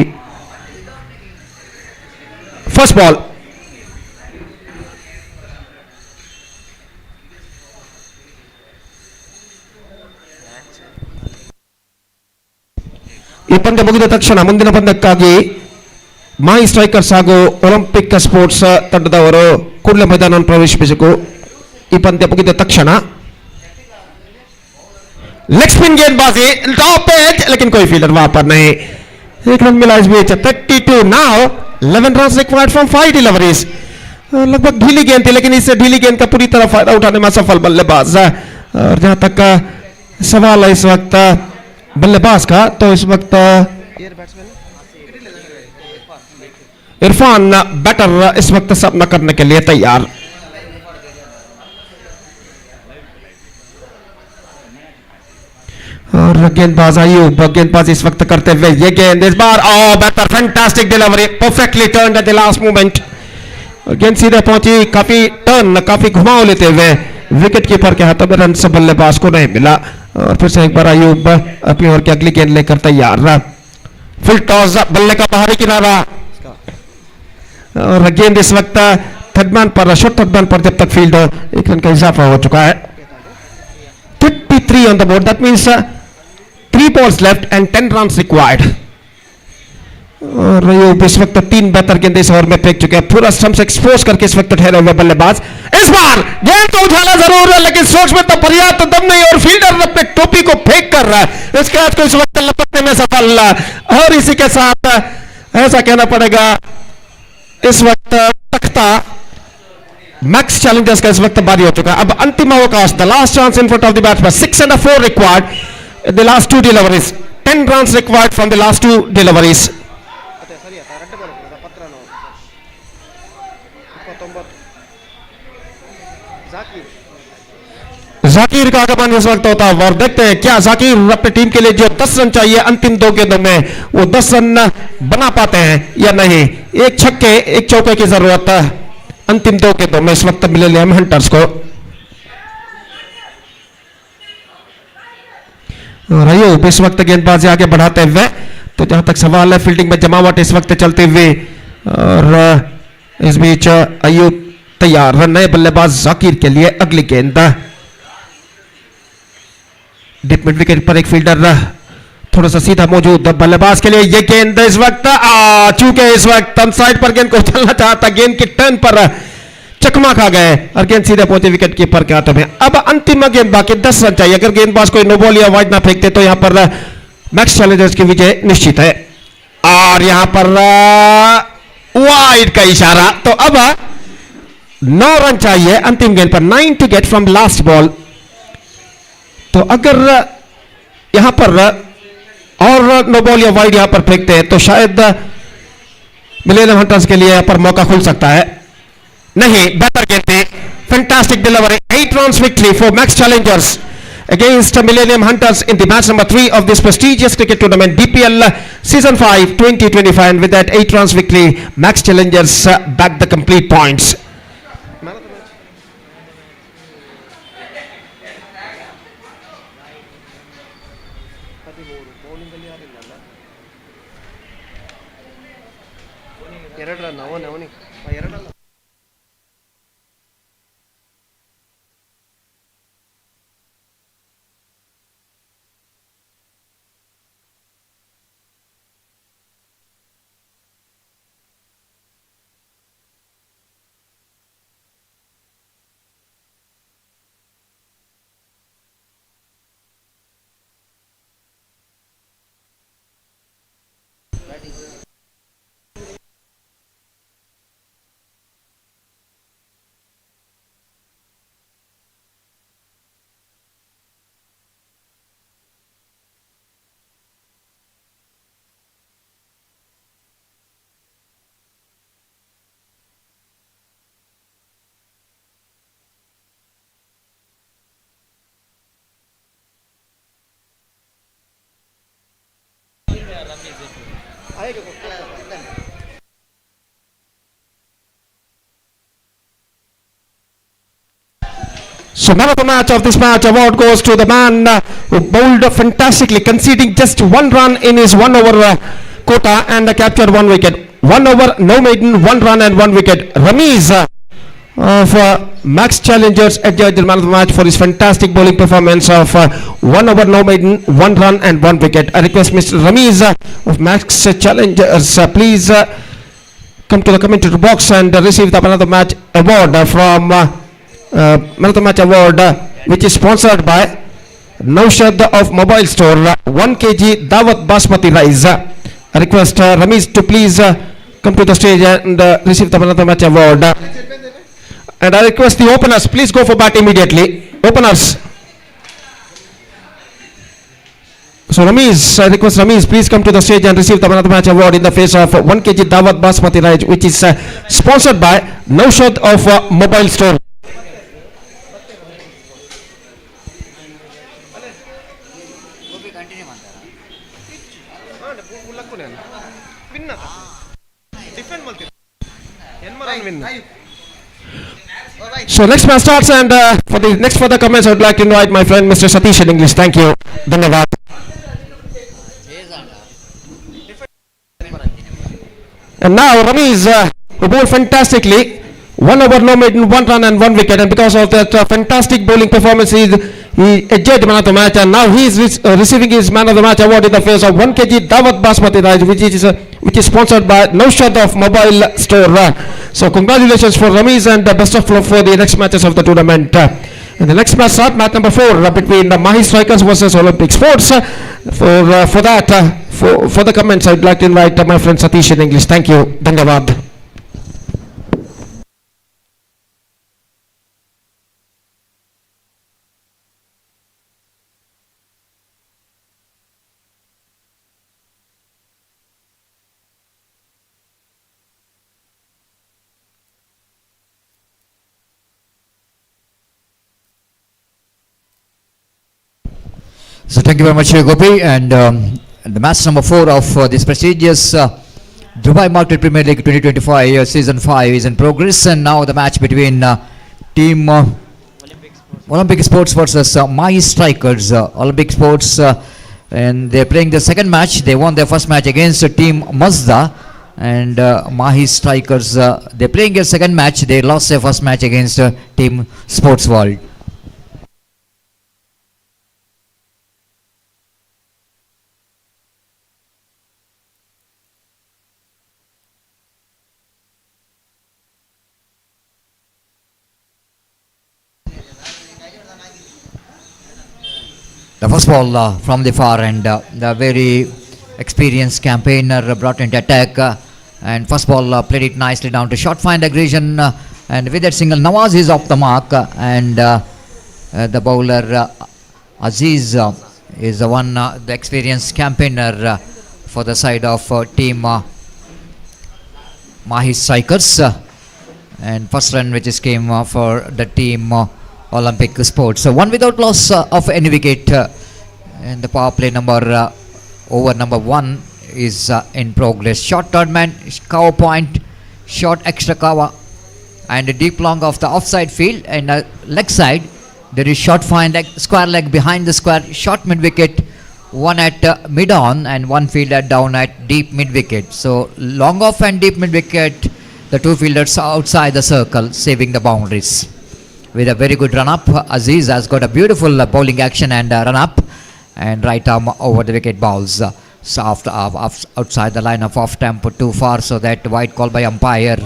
S1: फर्स्ट बॉल, ಈ ಪಂದ್ಯ ಮುಗಿದ ತಕ್ಷಣ ಮುಂದಿನ ಪಂದ್ಯಕ್ಕಾಗಿ ಮಾಹಿ ಸ್ಟ್ರೈಕರ್ಸ್ ಹಾಗೂ ಒಲಿಂಪಿಕ್ ಸ್ಪೋರ್ಟ್ಸ್ ತಂಡದವರು ಕೂಡಲೇ ಮೈದಾನವನ್ನು ಪ್ರವೇಶಿಸಬೇಕು। ಈ ಪಂದ್ಯ ಮುಗಿದ ತಕ್ಷಣ लेग स्पिन गेंदबाजी, टॉप एज, लेकिन कोई फील्डर वहां पर नहीं। 1 रन मिला इस बीच। 32 now, 11 run required from 5 deliveries. लगभग ढीली गेंद थी, लेकिन इससे ढीली गेंद का पूरी तरह फायदा उठाने में सफल बल्लेबाज। और जहां तक सवाल है इस वक्त बल्लेबाज का, तो इस वक्त इरफान बैटर इस वक्त सामना करने के लिए तैयार। और गेंदबाज अयूब गेंदबाज इस वक्त करते हुए, ये गेंद इस बार batter, fantastic delivery, perfectly turn at the last moment. गेंद सीधे पहुंची, काफी टर्न, काफी घुमाव लेते हुए विकेट कीपर के हाथों में रन से बल्लेबाज को नहीं मिला। और फिर से एक बार अयूब अपनी ओर की अगली गेंद लेकर तैयार रहा। फुल टॉस, बल्ले का बाहरी किनारा, और गेंद इस वक्त थर्ड मैन पर, शॉर्ट थर्ड मैन पर जब तक फील्ड हो, एक रन का इजाफा हो चुका है. 53 on the board. That means 3 balls left and 10 runs required. और ये इस वक्त 3 बेहतर गेंद इस ओवर में फेंक चुके हैं, पूरा स्टंप से एक्सपोज करके इस वक्त ठहरे हुए बल्लेबाज. इस बार गेंद तो उछाला जरूर है, लेकिन सोच में तो पर्याप्त दम नहीं, और फील्डर अपने टोपी को फेंक कर रहा है. इस कैच को इस वक्त लपकने में सफल, और इसी के साथ ऐसा कहना पड़ेगा इस वक्त तख्ता मैक्स चैलेंजर्स का इस वक्त बारी हो चुका है. अब अंतिम अवकाश, the last chance in front of the batsman. 6 and 4 required, the last 2 deliveries, 10 runs required from the last 2 deliveries. Zakir का आगमन इस वक्त होता है, और देखते हैं क्या जाकिर अपनी टीम के लिए जो 10 रन चाहिए अंतिम 2 गेंदों में, वो 10 रन बना पाते हैं या नहीं. एक छक्के एक चौके की जरूरत है अंतिम 2 गेंदों में इस वक्त मिलेनियम हंटर्स को. और अयूब इस वक्त गेंदबाजी आगे बढ़ाते हुए, तो जहां तक सवाल है फील्डिंग में जमावट इस वक्त चलते हुए, और इस बीच अयूब तैयार, नए बल्लेबाज जाकिर के लिए अगली गेंद. डीप मिड विकेट पर एक फील्डर थोड़ा सा सीधा मौजूद, बल्लेबाज के लिए ये गेंद इस वक्त चूंकि इस वक्त साइड पर गेंद को चलना चाहता, गेंद की टर्न पर चकमा खा गए और गेंद सीधे पहुंचे विकेट कीपर के हाथों में. अब अंतिम गेंद बाकी, 10 रन चाहिए. अगर गेंदबाज कोई नो बॉल या वाइड ना फेंकते तो यहां पर मैक्स चैलेंजर्स की विजय निश्चित है. और यहां पर वाइड का इशारा, तो अब 9 रन चाहिए अंतिम गेंद पर, 9 to get from last ball. तो अगर यहां पर और नो बॉल या वाइड यहां पर फेंकते हैं तो शायद मिलेनियम हंटर्स के लिए यहां पर मौका खुल सकता है. नहीं, बेहतर गेंद थी, fantastic delivery. 8 runs victory for Max Challengers against Millennium Hunters in the match number 3 of this prestigious cricket tournament, DPL Season 5 2025, and with that 8 runs victory, Max Challengers back the complete points. So man of the match of this match award goes to the man who bowled fantastically, conceding just 1 run in his 1 over quota and captured 1 wicket. 1 over, no maiden, 1 run and 1 wicket. Ramiz of Max Challengers adjudged the man of the match for his fantastic bowling performance of 1 over, no maiden, 1 run and 1 wicket. I request Mr. Ramiz of Max Challengers, please come to the commentary box and receive the man of the match award from man of the match award, which is sponsored by Naushad of Mobile Store, 1 kg Dawat Basmati rice. I request Ramiz to please come to the stage and receive the man of the match award. And I request the openers, please go for bat immediately. Openers. So Ramiz, I request Ramiz, please come to the stage and receive the man of the match award in the face of 1 kg Dawat Basmati rice, which is sponsored by Naushad of Mobile Store. So next match starts, and for the next further comments I would like to invite my friend Mr. Satish in English. Thank you. Dhanyavad. And now Ramiz, who bowled fantastically, 1 over no maiden, 1 run and 1 wicket, and because of that fantastic bowling performance, he edged man of the match, and now he is receiving his man of the match award in the face of 1 kg Dawat Basmati rice, which is sponsored by Naushad of Mobile Store. So congratulations for Ramesh, and best of luck for the next matches of the tournament. And the next match start, match number 4 between the Mahi Strikers versus Olympic Sports. For the comments, I'd like to invite my friend Satish in English. Thank you. Dhanyavad.
S2: So thank you very much, Gopi. And the match number 4 of this prestigious Dubai Market Premier League 2025 Season 5 is in progress. And now the match between Team Olympic Sports versus Mahi Strikers. Olympic Sports, and they're playing the second match. They won their first match against Team Mazda. And Mahi Strikers, they're playing their second match. They lost their first match against Team Sports World. The first ball from the far end, the very experienced campaigner brought into attack, and first ball played it nicely down to short find aggression, and with that single Nawaz is off the mark, and the bowler Aziz is the one, the experienced campaigner for the side of team Mahi Strikers, and first run which is came for the team Olympic Sports. So one without loss of any wicket, and the power play number over number 1 is in progress. Short third man, cover point, short extra cover, and a deep long of the offside field, and leg side there is short fine leg, square leg behind the square, short mid wicket, one at mid on and one fielder down at deep mid wicket. So long off and deep mid wicket, the two fielders outside the circle, saving the boundaries. With a very good run up, Aziz has got a beautiful bowling action and run up, and right arm over the wicket balls. So after outside the line of off tempo too far, so that wide call by umpire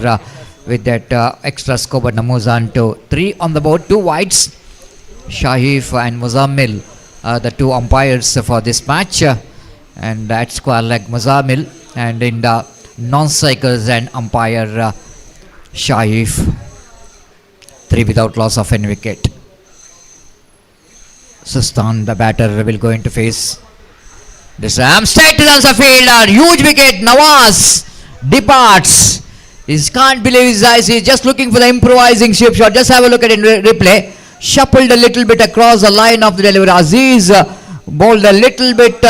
S2: with that extra scope and Namuzan to 3 on the board, 2 wides. Shahif and Muzammil the 2 umpires for this match, and at square leg Muzammil, and in the non-strikers and umpire Shahif. 3 without loss of any wicket. Sustan, the batter, will go into face this ram straight to the answer fielder. Huge wicket. Nawaz departs. He can't believe his eyes. He's just looking for the improvising shape shot. Just have a look at it in replay. Shuffled a little bit across the line of the delivery. Aziz bowled a little bit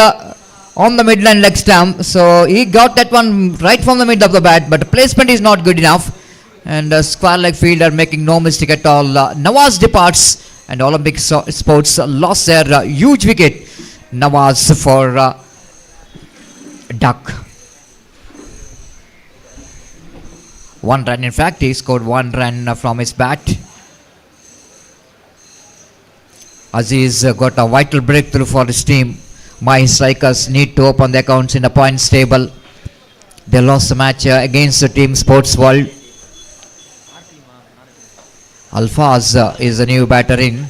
S2: on the midline leg stump. So he got that one right from the mid of the bat, but the placement is not good enough. And square leg fielder making no mistake at all. Nawaz departs, and Olympic Sports lost their huge wicket. Nawaz for duck. 1 run, in fact, he scored 1 run from his bat. Aziz got a vital breakthrough for his team. My Strikers need to open their accounts in the points table. They lost the match against the team Sports World. Alfaz is the new batter in.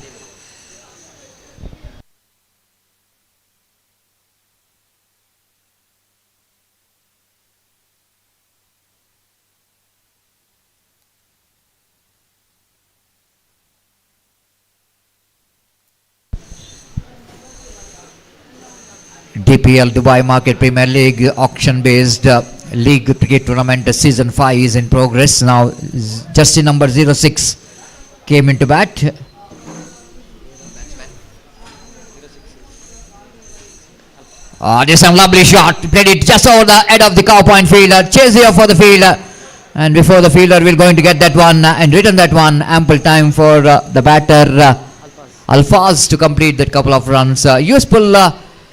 S2: DPL Dubai Market Premier League auction based league cricket tournament season 5 is in progress. Now just in number 06 came into bat. This is a lovely shot, played it just over the head of the cow point fielder, chase here for the fielder, and before the fielder will going to get that one and return that one, ample time for the batter Alfaz to complete that couple of runs. Useful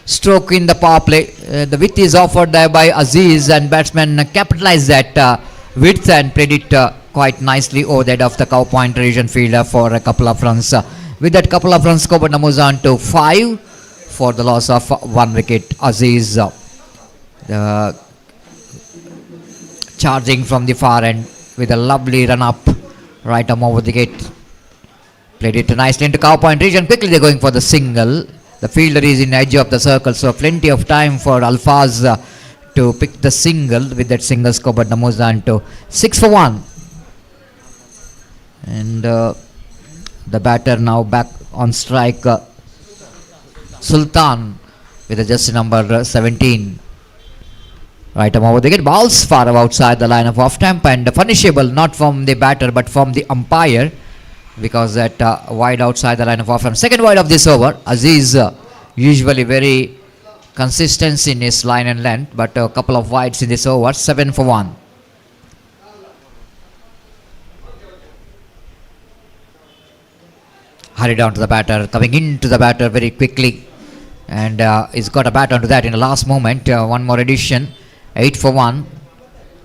S2: stroke in the power play. The width is offered there by Aziz, and batsman capitalized that width and played it quite nicely over that of the cow point region fielder for a couple of runs. With that couple of runs, Kobat moves on to 5 for the loss of 1 wicket. Aziz charging from the far end with a lovely run up right arm over the gate. Played it nicely into cow point region. Quickly they're going for the single. The fielder is in edge of the circle, so plenty of time for Alfaz to pick the single. With that single, Kobat moves on to 6 for 1. And the batter now back on strike, Sultan with a jersey number 17. Right arm over the gate, balls far outside the line of off stump and punishable not from the batter but from the umpire, because that wide outside the line of off stump. Second wide of this over. Aziz usually very consistent in his line and length, but a couple of wides in this over. 7 for 1. Hurry down to the batter, coming into the batter very quickly, and he's got a bat onto that in the last moment. One more addition. 8 for 1.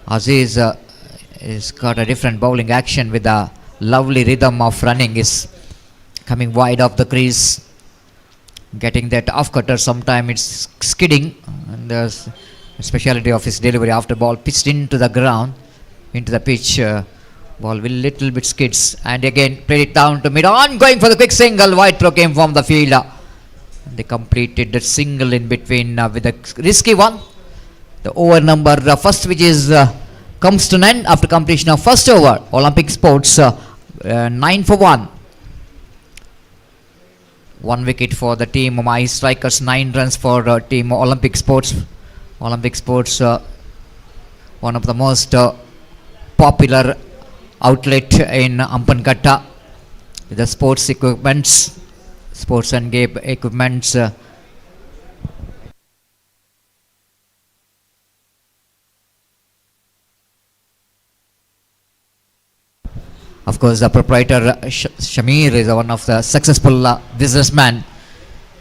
S2: Aziz has got a different bowling action with a lovely rhythm of running. Is coming wide off the crease, getting that off cutter. Sometimes it's skidding, and the speciality of his delivery after ball pitched into the ground, into the pitch. Ball will little bit skids, and again played it down to mid on, going for the quick single. Wide throw came from the fielder. They completed the single in between with a risky one. The over number first, which is comes to 9 after completion of first over. Olympic Sports 9 for 1. 1 wicket for the team. Mahi strikers, 9 runs for team Olympic Sports. Olympic Sports, one of the most popular outlet in Ampankatta with the sports equipments, sports and game equipments. Of course, the proprietor Shamir is one of the successful businessman,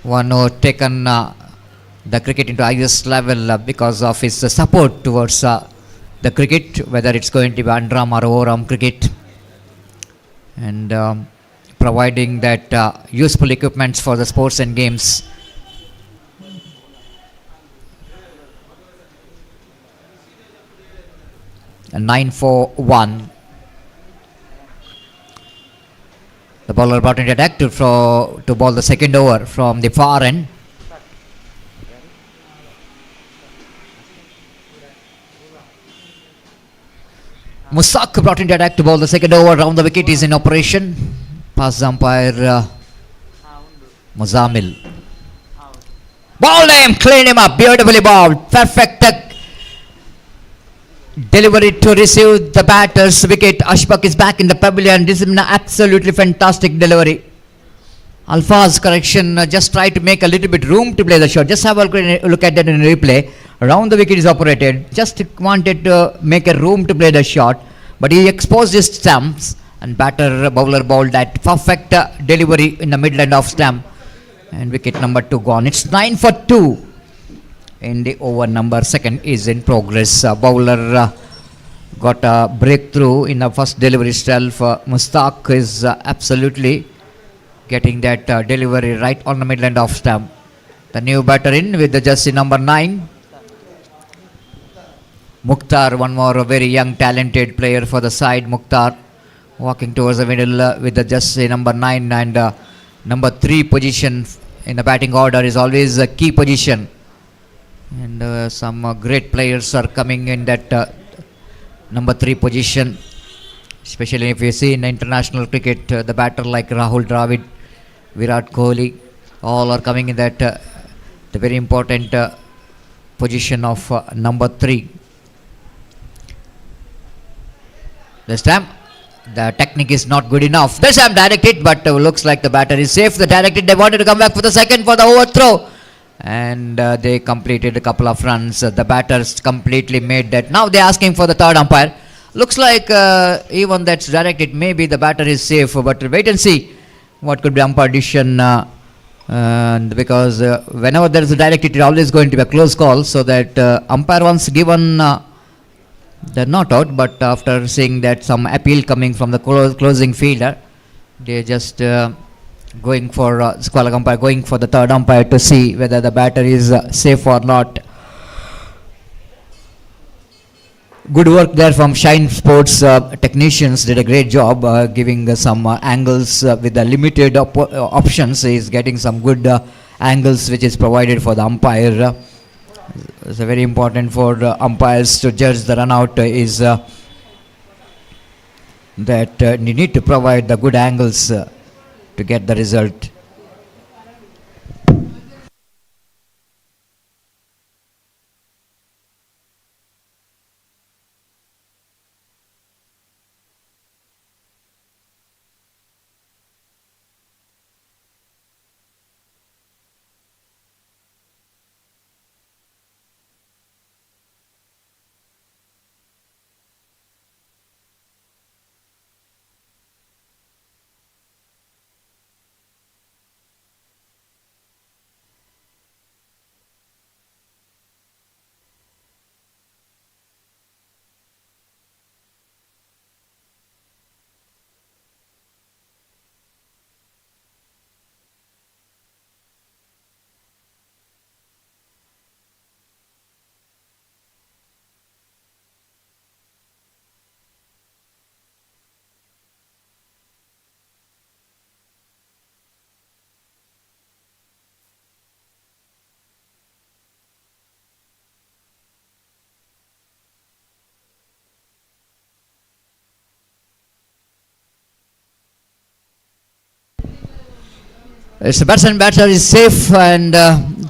S2: one who taken the cricket into highest level because of his support towards the cricket, whether it's going to be under-arm or over-arm cricket, and providing that useful equipments for the sports and games. And 9 for 1. The bowler brought into attack to bowl the second over from the far end. Musaq brought into attack to bowl the second over. Round the wicket is in operation. Pass the umpire Muzamil. Ball him, clean him up, beautifully bowled. Perfect delivery to receive the batter's wicket. Ashfaq is back in the pavilion. This is an absolutely fantastic delivery. Alfaz correction, just try to make a little bit room to play the shot. Just have a look at that in replay. Around the wicket is operated. Just wanted to make a room to play the shot, but he exposed his stumps, and bowler bowled that perfect delivery in the midland of stump, and wicket number 2 gone. It's 9 for 2. In the over number second is in progress. Bowler got a breakthrough in the first delivery itself. Mustaq is absolutely getting that delivery right on the midland of stump. The new batter in with the jersey number 9. Mukhtar, one more very young talented player for the side. Mukhtar walking towards the middle with the jersey number 9, and number 3 position in the batting order is always a key position. And some great players are coming in that number 3 position, especially if you see in international cricket, the batter like Rahul Dravid, Virat Kohli, all are coming in that the very important position of number 3. This time the technique is not good enough. This time directed, but looks like the batter is safe. The directed, they wanted to come back for the second for the overthrow, and they completed a couple of runs. The batters completely made that. Now they're asking for the third umpire. Looks like even that's directed, maybe the batter is safe, but wait and see what could be umpire decision, because whenever there is a directed, it is always going to be a close call, so that umpire once given They're not out, but after seeing that some appeal coming from the closing fielder, they're just going for square umpire, going for the third umpire to see whether the batter is safe or not. Good work there from Shine Sports technicians. Did a great job giving some angles with the limited options. He's getting some good angles which is provided for the umpire. It's very important for umpires to judge the run out is that you need to provide the good angles to get the result. It's the batter is safe and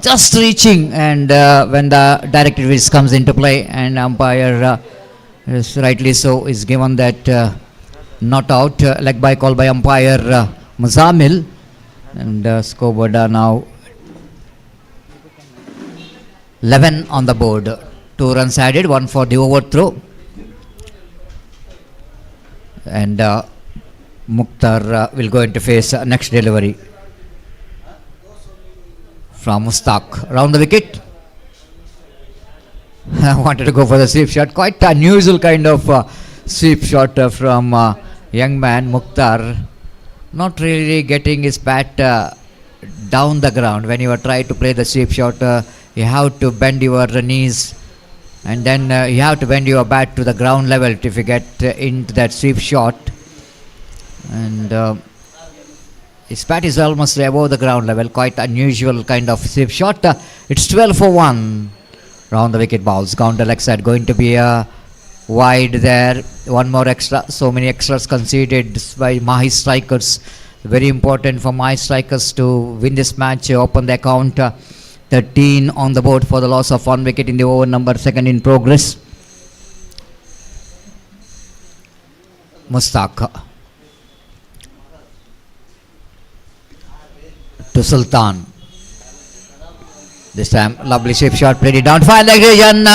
S2: just reaching, and when the directed which comes into play, and umpire is rightly so is given that not out, leg by call by umpire Muzamil, and scoreboard are now 11 on the board. 2 runs added, 1 for the overthrow, and Mukhtar will go into face next delivery from Mustaq. Round the wicket. I wanted to go for the sweep shot. Quite unusual kind of sweep shot from young man Mukhtar. Not really getting his bat down the ground. When you are trying to play the sweep shot, you have to bend your knees, and then you have to bend your bat to the ground level if you get into that sweep shot. And his bat is almost above the ground level. Quite unusual kind of sweep shot. It's 12 for 1. Round the wicket balls. Counter leg side going to be a wide there. One more extra. So many extras conceded by Mahi strikers. Very important for Mahi strikers to win this match. Open the account. 13 on the board for the loss of 1 wicket in the over number 2 in progress. Mustaq to Sultan. This time lovely sweep shot, played it down to fine leg region,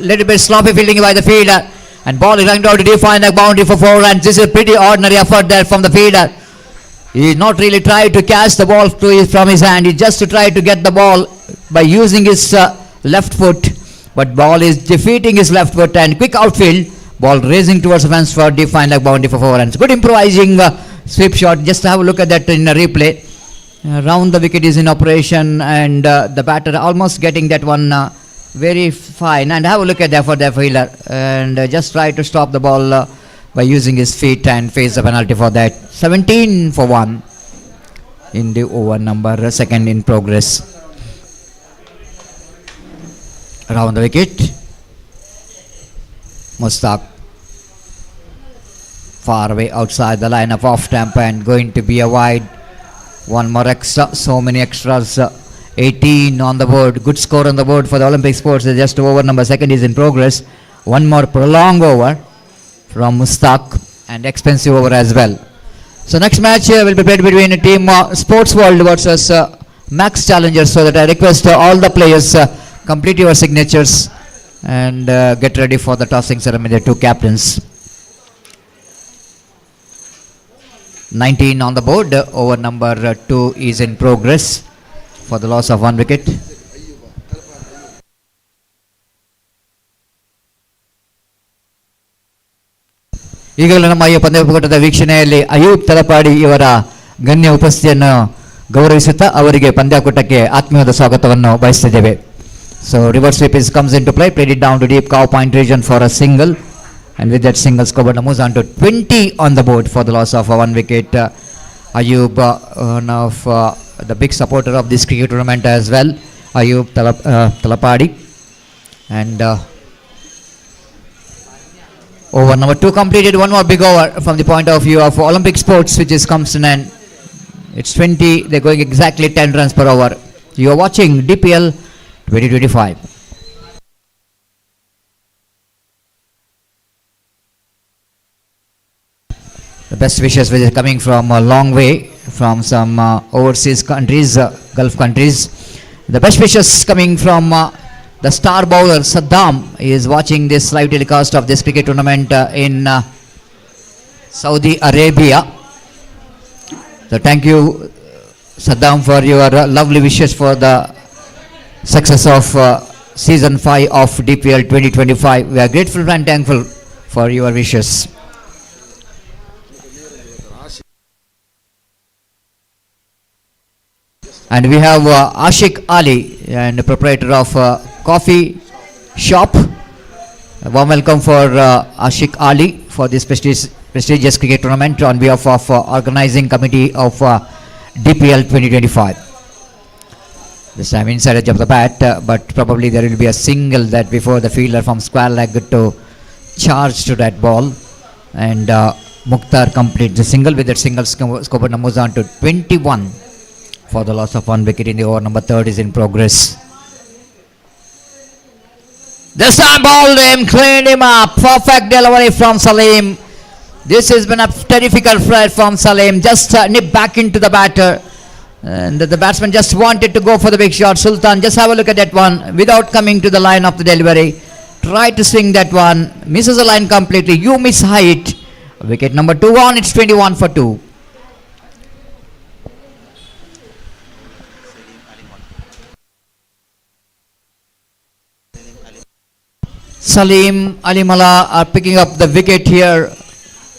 S2: little bit sloppy fielding by the fielder, and ball is running down to define the boundary for 4 runs. This is a pretty ordinary effort there from the fielder. He is not really trying to catch the ball from his hand. He just to try to get the ball by using his left foot, but ball is defeating his left foot, and quick outfield, ball racing towards the fence for define the boundary for 4 runs. Good improvising sweep shot. Just have a look at that in a replay. Round the wicket is in operation, and the batter almost getting that one very fine, and have a look at that for the fielder, and just try to stop the ball by using his feet and face the penalty for that. 17 for 1 in the over number 2 in progress. Round the wicket, Mustaq far away outside the line of off stump, and going to be a wide. One more extra, so many extras. 18 on the board. Good score on the board for the Olympic sports. Just over number 2 is in progress. One more prolonged over from Mustaq, and expensive over as well. So next match will be played between team Sports World versus Max Challengers. So that I request all the players complete your signatures and get ready for the tossing ceremony. The 2 captains. 19 on the board. Over number 2 is in progress for the loss of 1 wicket. ಈಗಲೂ ನಮ್ಮ ಈ ಪಂದ್ಯಾಟದ ವೀಕ್ಷಣೆಯಲ್ಲಿ ಅಯೂಬ್ ತಲಪಾಡಿ ಇವರ ಗಣ್ಯ ಉಪಸ್ಥಿತಿಯನ್ನು ಗೌರವಿಸುತ್ತಾ ಅವರಿಗೆ ಪಂದ್ಯಾಕೂಟಕ್ಕೆ ಆತ್ಮೀಯವಾದ ಸ್ವಾಗತವನ್ನು ಬಯಸುತ್ತಿದ್ದೇವೆ. So reverse sweep comes into play, played it down to deep cow point region for a single, and with that single scoreboard moves on to 20 on the board for the loss of one wicket. Ayub, one of the big supporter of this cricket tournament as well, Ayub Talapadi, and over number 2 completed. One more big over from the point of view of Olympic sports, which is comes to an end. It's 20. They're going exactly 10 runs per over. You are watching DPL 2025. The best wishes which is coming from a long way from some overseas countries, Gulf countries. The best wishes coming from the star bowler Saddam. He is watching this live telecast of this cricket tournament in Saudi Arabia. So thank you, Saddam, for your lovely wishes for the success of season 5 of DPL 2025. We are grateful and thankful for your wishes. And we have Ashik Ali, and proprietor of coffee shop. A warm welcome for Ashik Ali for this prestigious cricket tournament on behalf of organizing committee of DPL 2025. This time inside edge of the bat, but probably there will be a single that before the fielder from square leg to charge to that ball, and Mukhtar completes the single. With that single, scoreboard moves on to 21 for the loss of one wicket in the over. Number 3 is in progress. This time bowled him, cleaned him up. Perfect delivery from Salim. This has been a terrific flight from Salim. Just nip back into the batter. And the batsman just wanted to go for the big shot. Sultan, just have a look at that one without coming to the line of the delivery. Try to swing that one. Misses the line completely. You miss height. Wicket number 2 on. It's 21 for 2. Salim Alimala are picking up the wicket here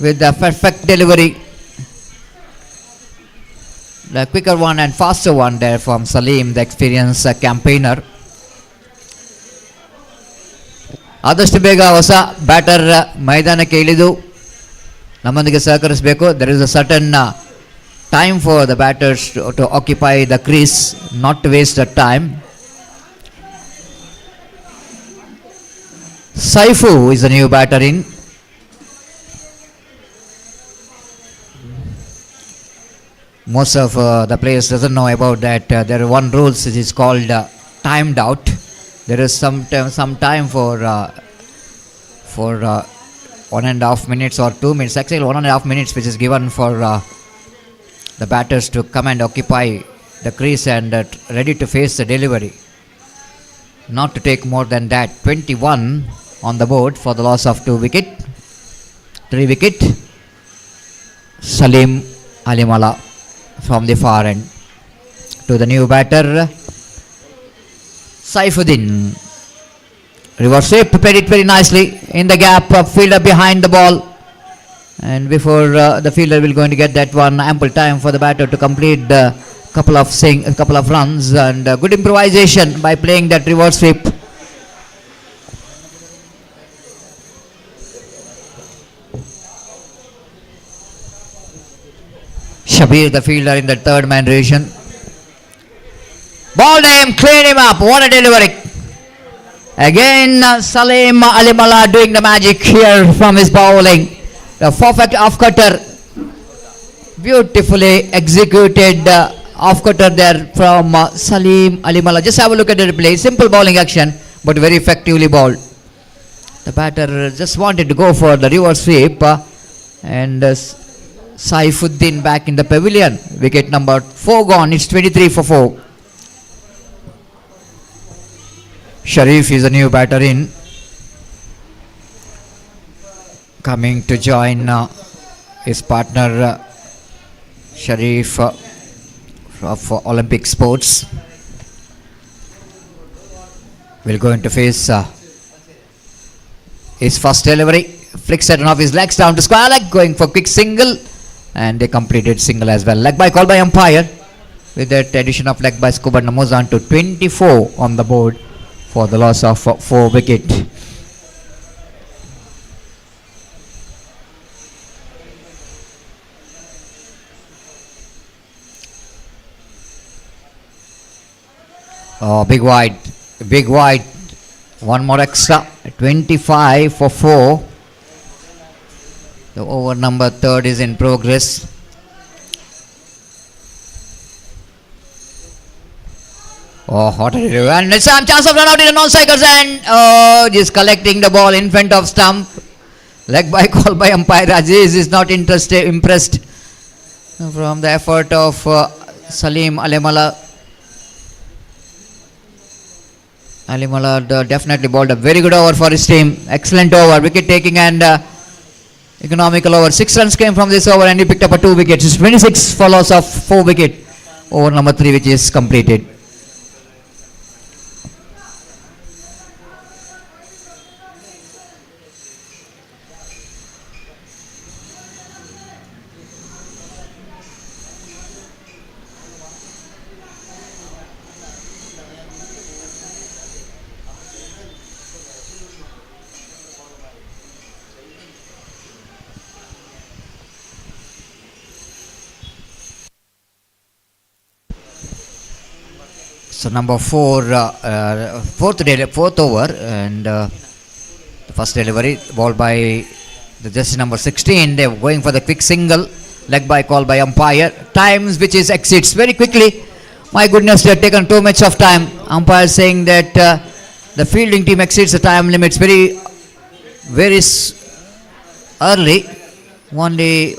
S2: with the perfect delivery. The quicker one and faster one there from Salim, the experienced campaigner. ಆದಷ್ಟು ಬೇಗ ಹೊಸ batter ಮೈದಾನಕ್ಕೆ ಇಳಿದು ನಮ್ಮೊಂದಿಗೆ ಸಹಕರಿಸಬೇಕು. There is a certain time for the batters to occupy the crease, not to waste the time. Saifu is the new batter in. Most of the players doesn't know about that. There are one rules which is called timed out. There is some time for 1.5 minutes or 2 minutes. Actually 1.5 minutes which is given for the batters to come and occupy the crease and ready to face the delivery. Not to take more than that. 21 on the board for the loss of 2 wicket. 3 wicket. Salim Alimala from the far end to the new batter Saifuddin. Reverse sweep, played it very nicely in the gap, fielder behind the ball, and before the fielder will going to get that one, ample time for the batter to complete a couple of runs, and good improvisation by playing that reverse sweep. Shabir, the fielder in the third man region. Ball him, clean him up. What a delivery. Again, Salim Alimala doing the magic here from his bowling. The perfect off-cutter. Beautifully executed off-cutter there from Salim Alimala. Just have a look at the replay. Simple bowling action, but very effectively bowled. The batter just wanted to go for the reverse sweep, and Saifuddin back in the pavilion. Wicket number 4 gone. It's 23 for 4. Sharif is a new batter in. Coming to join his partner Sharif of Olympic sports. Will going to face his first delivery. flicks it off his legs down to square leg, going for quick single, and they completed single as well. Leg by call by umpire. With that addition of leg by Scuba moves on to 24 on the board for the loss of 4 wicket. Oh, big wide, big wide. One more extra, 25 for 4. The over number third is in progress. Oh, what a delivery. And some chance of run out in the non-strikers, and just collecting the ball in front of stump. Leg by call by umpire. Aziz is not impressed from the effort of Salim Alimala. Alimala definitely bowled a very good over for his team. Excellent over, wicket taking and economical over. 6 runs came from this over and he picked up a 2 wickets. It's 26 for loss of 4 wicket. Over number 3 which is completed. So number 4, fourth over, and the first delivery ball by the jersey number 16. They're going for the quick single, leg by call by umpire. Times which is exits very quickly. My goodness, they have taken too much of time. Umpire saying that the fielding team exceeds the time limits very early. Only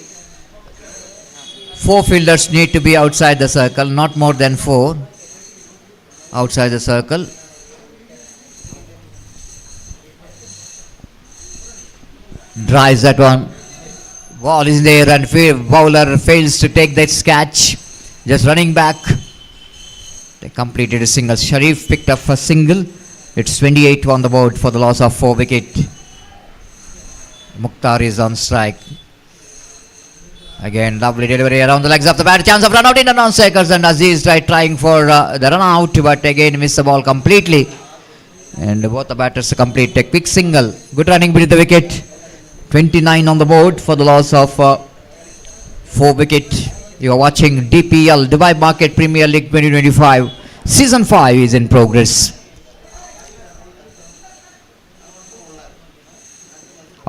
S2: 4 fielders need to be outside the circle, not more than 4. Outside the circle. Drives that one. Ball is there and bowler fails to take that catch. Just running back. They completed a single. Sharif picked up a single. It's 28 on the board for the loss of 4 wicket. Mukhtar is on strike. Again, lovely delivery around the legs of the bat. Chance of run out in the non-strikers, and Aziz tried trying for the run out, but again missed the ball completely. And both the batters complete a quick single. Good running beneath the wicket. 29 on the board for the loss of 4 wicket. You are watching DPL, Dubai Market Premier League 2025. Season 5 is in progress.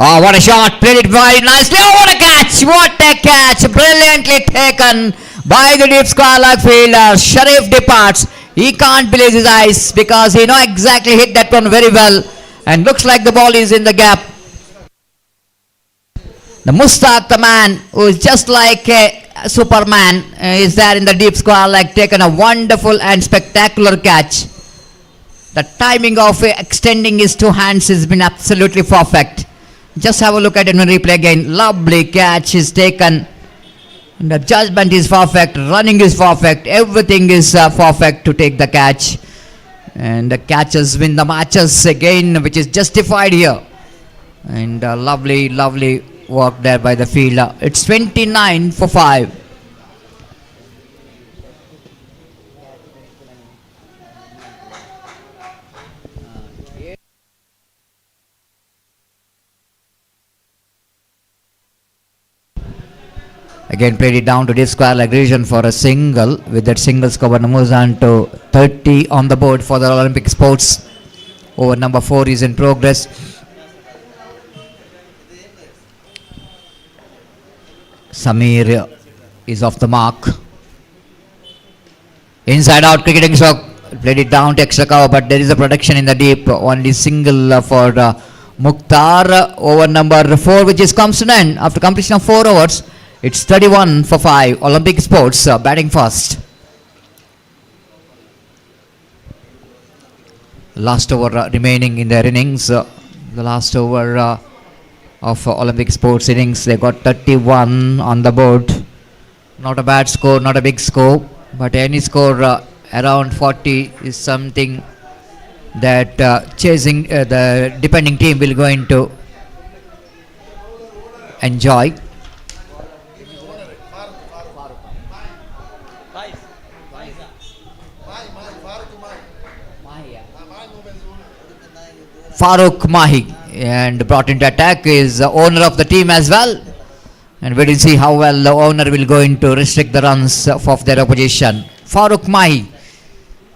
S2: Oh, what a shot. Played it very nicely. Oh, what a catch. What a catch. Brilliantly taken by the deep square leg fielder. Sharif departs. He can't believe his eyes because he know exactly hit that one very well. And looks like the ball is in the gap. The Mustaq, the man who is just like a Superman, is there in the deep square leg, taken a wonderful and spectacular catch. The timing of extending his 2 hands has been absolutely perfect. Just have a look at it in replay again. Lovely catch is taken. And the judgment is perfect. Running is perfect. Everything is perfect to take the catch. And the catches win the matches again, which is justified here. And lovely, lovely work there by the fielder. It's 29 for 5. Again played it down to this square leg region for a single. With that single score moves on to 30 on the board for the Olympic sports. Over number 4 is in progress. Samir is off the mark. Inside out cricketing stroke. Played it down to extra cover, but there is a protection in the deep. Only single for Mukhtar. Over number 4 which is comes to an end after completion of 4 overs. It's 31 for 5. Olympic sports batting first. Last over remaining in their innings. The last over of Olympic sports innings. They got 31 on the board. Not a bad score, not a big score. But any score around 40 is something that chasing the defending team will go into enjoy. Farooq Mahi, and brought into attack is the owner of the team as well. And we will see how well the owner will go into restrict the runs of their opposition. Farooq Mahi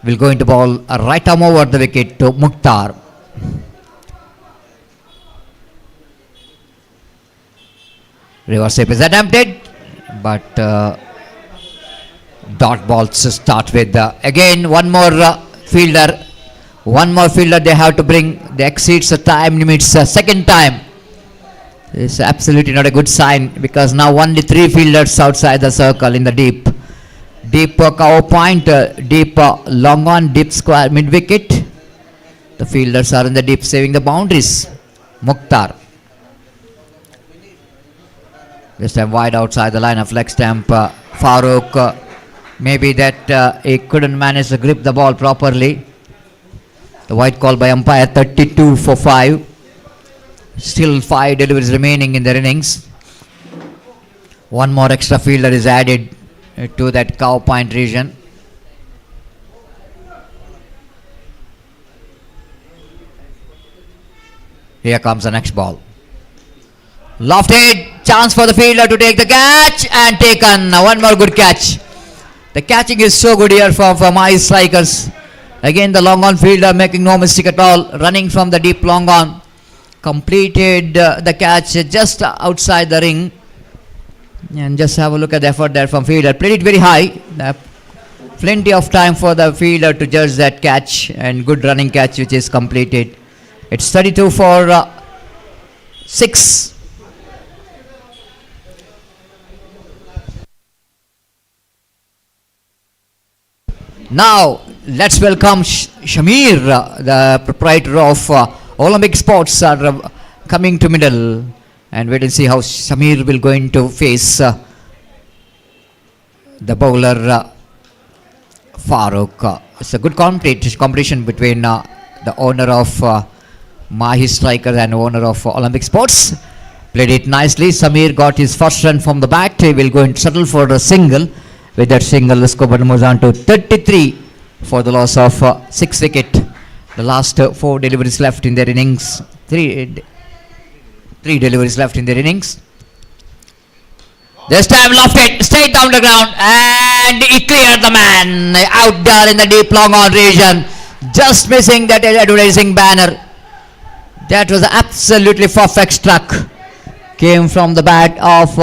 S2: will go into ball a right arm over the wicket to Mukhtar. Reverse sweep is attempted, but dot balls to start with. Again, one more fielder. One more fielder they have to bring. They exceeds the time limits second time. It's absolutely not a good sign because now only 3 fielders outside the circle in the deep. Deep cover point, deep long on, deep square mid wicket. The fielders are in the deep saving the boundaries. Mukhtar. This time wide outside the line of leg stamp. Farooq, maybe that he couldn't manage to grip the ball properly. The white call by umpire, 32 for 5. Still 5 deliveries remaining in their innings. One more extra fielder is added to that cow point region. Here comes the next ball. Lofted, chance for the fielder to take the catch and taken. One more good catch. The catching is so good here from Mahi strikers. Again the long on fielder making no mistake at all, running from the deep long on. Completed the catch just outside the ring. And just have a look at the effort there from fielder. Played it very high. Plenty of time for the fielder to judge that catch, and good running catch which is completed. It's 32 for 6. Now let's welcome Shamir, the proprietor of Olympic Sports, are coming to middle, and wait and see how Shamir will going to face the bowler Farooq. It's a good competition between the owner of Mahi Striker and owner of Olympic Sports. Played it nicely. Samir got his first run from the bat. He will go and settle for a single. With that single, the score moves on to 33 for the loss of 6 wicket. The last 4 deliveries left in their innings. 3 deliveries left in their innings. This time lofted straight down the ground, and he cleared the man out there in the deep long on region, just missing that advertising banner. That was absolutely perfect struck. Came from the bat of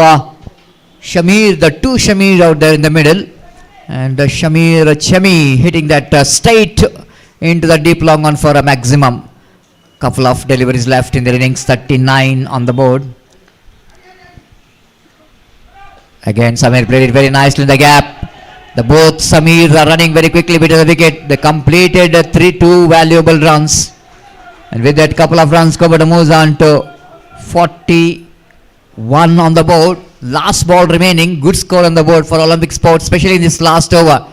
S2: Shamir, the 2 Shamir out there in the middle, and Shamir Chemi hitting that straight into the deep long on for a maximum. Couple of deliveries left in the innings, 39 on the board. Again Samir played it very nicely in the gap. The both Samir are running very quickly between the wicket. They completed 3-2 valuable runs, and with that couple of runs, Koboda moves on to 41 on the board. Last ball remaining. Good score on the board for Olympic Sports, especially in this last over.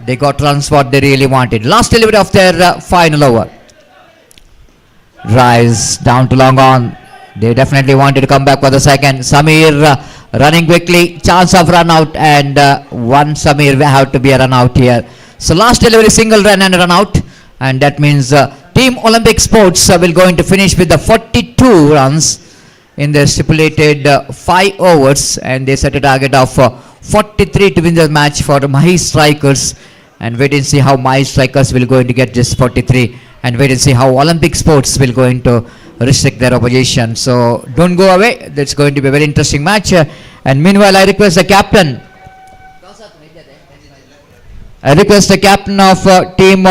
S2: They got runs what they really wanted. Last delivery of their final over. Rise down to long on. They definitely wanted to come back for the second. Samir running quickly. Chance of run out, and one Samir will have to be a run out here. So last delivery, single run and a run out, and that means Team Olympic Sports will going to finish with the 42 runs in the stipulated 5 overs, and they set a target of 43 to win the match for the Mahi Strikers. And wait and see how Mahi Strikers will going to get this 43, and wait and see how Olympic Sports will going to restrict their opposition. So don't go away. That's going to be a very interesting match. And meanwhile, I request the captain. Of Team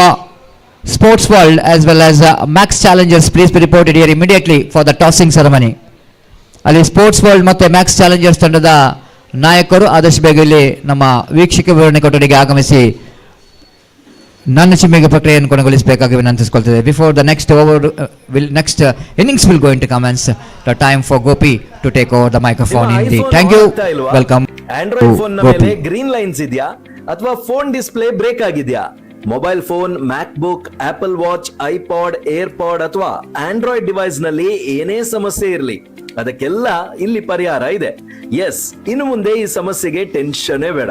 S2: Sports World as well as Max Challengers, please be reported here immediately for the tossing ceremony. ಅಲ್ಲಿ sports world ಮತ್ತು Max challengers ತಂಡದ ನಾಯಕರು ಆದಷ್ಟು ಬೇಗ ಇಲ್ಲಿ ನಮ್ಮ ವೀಕ್ಷಕ ವಿವರಣೆ ಕೊಠಡಿಗೆ ಆಗಮಿಸಿ ನನ್ನ ಚಿಮ್ಮಿಗೆ ಪ್ರಕ್ರಿಯೆಯನ್ನು ಕೊನೆಗೊಳಿಸಬೇಕಾಗಿ ವಿನಂತಿಸಿಕೊಳ್ತೇವೆ. Before the next innings will going to commence, the time for Gopi to take over the microphone in the. Thank you, welcome.
S3: Android phone ಮೇಲೆ ಗ್ರೀನ್ ಲೈನ್ಸ್ ಇದೆಯಾ ಅಥವಾ ಫೋನ್ ಡಿಸ್ಪ್ಲೇ ಬ್ರೇಕ್ ಆಗಿದೆಯಾ? Mobile phone, MacBook, Apple watch, iPod, AirPod ಅಥವಾ Android device ನಲ್ಲಿ ಏನೇ ಸಮಸ್ಯೆ ಇರಲಿ, ಅದಕ್ಕೆಲ್ಲ ಇಲ್ಲಿ ಪರಿಹಾರ ಇದೆ. ಎಸ್, ಇನ್ನು ಮುಂದೆ ಈ ಸಮಸ್ಯೆಗೆ ಟೆನ್ಷನ್ ಬೇಡ.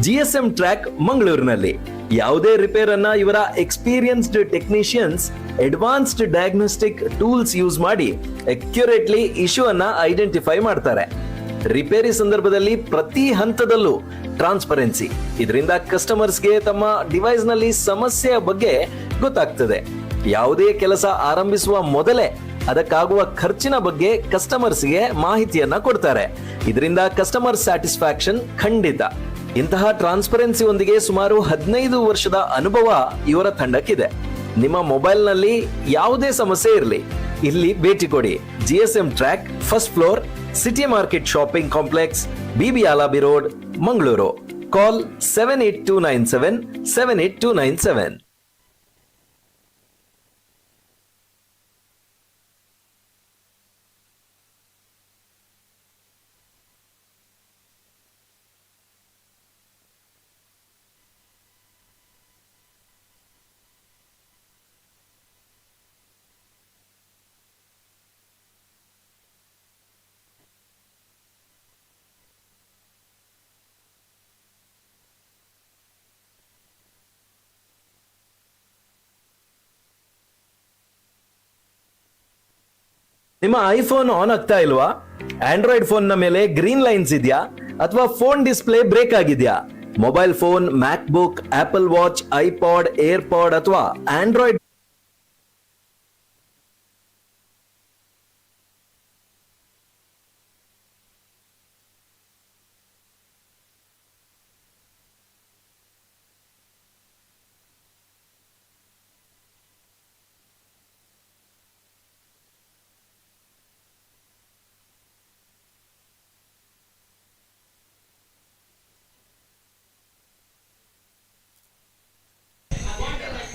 S3: GSM ಟ್ರ್ಯಾಕ್ ಮಂಗಳೂರಿನಲ್ಲಿ ಯಾವುದೇ ರಿಪೇರ್ ಅನ್ನ ಇವರ experienced technicians advanced diagnostic tools use ಮಾಡಿ ಅಕ್ಯುರೇಟ್ಲಿ ಇಶ್ಯೂ ಅನ್ನ ಐಡೆಂಟಿಫೈ ಮಾಡ್ತಾರೆ. ರಿಪೇರಿ ಸಂದರ್ಭದಲ್ಲಿ ಪ್ರತಿ ಹಂತದಲ್ಲೂ ಟ್ರಾನ್ಸ್ಪರೆನ್ಸಿ. ಇದರಿಂದ ಕಸ್ಟಮರ್ಸ್ಗೆ ತಮ್ಮ ಡಿವೈಸ್ ನಲ್ಲಿ ಸಮಸ್ಯೆಯ ಬಗ್ಗೆ ಗೊತ್ತಾಗ್ತದೆ. ಯಾವುದೇ ಕೆಲಸ ಆರಂಭಿಸುವ ಮೊದಲೇ ಅದಕ್ಕಾಗುವ ಖರ್ಚಿನ ಬಗ್ಗೆ ಕಸ್ಟಮರ್ಸ್ಗೆ ಮಾಹಿತಿಯನ್ನ ಕೊಡ್ತಾರೆ. ಇದರಿಂದ ಕಸ್ಟಮರ್ ಸ್ಯಾಟಿಸ್ಫ್ಯಾಕ್ಷನ್ ಖಂಡಿತ. ಇಂತಹ ಟ್ರಾನ್ಸ್ಪರೆನ್ಸಿ ಒಂದಿಗೆ ಸುಮಾರು 15 ವರ್ಷದ ಅನುಭವ ಇವರ ತಂಡಕ್ಕಿದೆ. ನಿಮ್ಮ ಮೊಬೈಲ್ ನಲ್ಲಿ ಯಾವುದೇ ಸಮಸ್ಯೆ ಇರಲಿ, ಇಲ್ಲಿ ಭೇಟಿ ಕೊಡಿ. GSM track, first floor, city market shopping complex, BB ಆಲಾಬಿ ರೋಡ್, ಮಂಗಳೂರು. ಕಾಲ್ 78297 78297. ನಿಮ್ಮ ಐಫೋನ್ ಆನ್ ಆಗ್ತಾ ಇಲ್ವಾ? ಆಂಡ್ರಾಯ್ಡ್ ಫೋನ್ ನ ಮೇಲೆ ಗ್ರೀನ್ ಲೈನ್ಸ್ ಇದೆಯಾ? ಅಥವಾ ಫೋನ್ ಡಿಸ್ಪ್ಲೇ ಬ್ರೇಕ್ ಆಗಿದೆಯಾ? Mobile phone, MacBook, Apple watch, iPod, AirPod ಅಥವಾ Android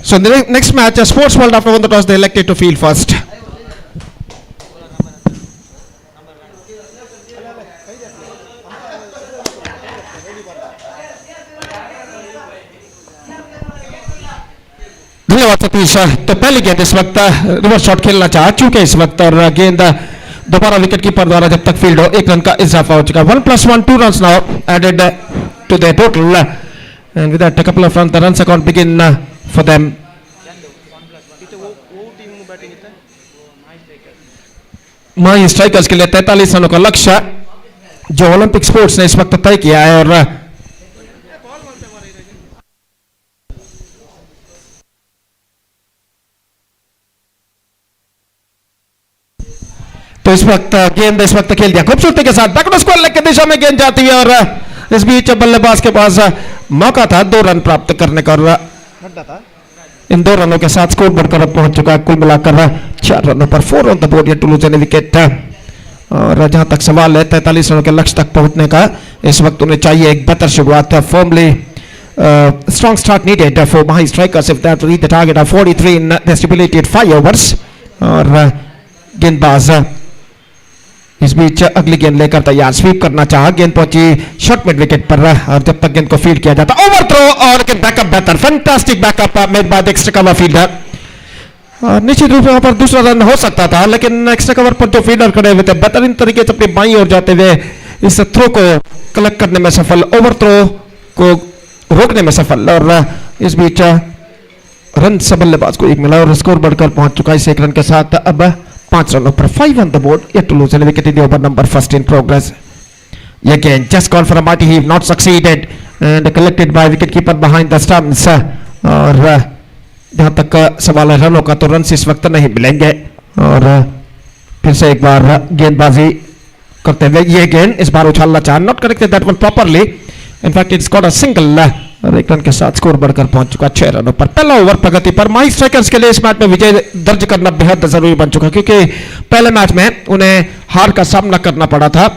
S1: So in the next match, a sports world after won the toss, they elected to field first. धन्यवाद सतीश. तो पहली गेंद इस वक्त रिवर्स शॉट खेलना चाह चुके इस वक्त, और गेंद दोबारा विकेट कीपर द्वारा जब तक फील्ड हो 1 रन का इजाफा हो चुका. 1+1, 2 runs now added to their total, and with that a couple of runs, the runs account begin for them. Mahi strikers के लिए 43 रनों का लक्ष्य जो ओलंपिक स्पोर्ट्स ने इस वक्त तय किया है, और तो इस वक्त गेंद इस वक्त खेल दिया खूबसूरती के साथ बैकवर्ड स्क्वायर लेग की दिशा में गेंद जाती है, और इस बीच बल्लेबाज के पास मौका था 2 रन प्राप्त करने का, और इन 2 रनों के साथ स्कोर बढ़कर पहुंच चुका है कुल मिलाकर 4 रनों पर, 4 on the board to lose any wicket. और जहां तक सवाल है 43 रनों के लक्ष्य तक पहुंचने का, इस वक्त उन्हें चाहिए एक बेहतर शुरुआत. Formally strong start needed for Mahi Strikers if they have to reach the target of 43 in the stipulated 5 overs. और गेंदबाज इस बीच अगली गेंद लेकर तैयार, स्वीप करना चाहा, गेंद पहुंची शॉर्ट मिड विकेट पर, और जब तक गेंद को फील्ड किया जाता ओवर थ्रो, और बैकअप बेहतर, fantastic backup made by the extra cover fielder. निश्चित रूप से वहां पर दूसरा रन हो सकता था, लेकिन एक्स्ट्रा कवर पर जो फील्डर खड़े हुए थे बेहतरीन तरीके से अपनी बाईं ओर जाते हुए इस थ्रो को कलेक्ट करने में सफल, ओवर थ्रो को रोकने में सफल. और इस बीच रन से बल्लेबाज को 1 मिला, और स्कोर बढ़कर पहुंच चुका है इस 1 रन के साथ अब 5 रनों पर, 5 on the board, yet to lose a wicket in the over number first in progress. Again, just called for a mighty heave, not succeeded, and collected by wicketkeeper behind the stumps. और जहां तक सवाल है रनों का, तो run इस वक्त नहीं मिलेंगे. और फिर से एक बार गेंदबाजी करते हुए ये गेंद इस बार उछालना चाह, not corrected that one properly, in fact it's got a single, और 1 रन के साथ स्कोर बढ़कर पहुंच चुका 6 रनों पर. पहला ओवर प्रगति पर. माही स्ट्राइकर्स के लिए इस मैच में विजय दर्ज करना बेहद जरूरी बन चुका, क्योंकि पहले मैच में उन्हें हार का सामना करना पड़ा था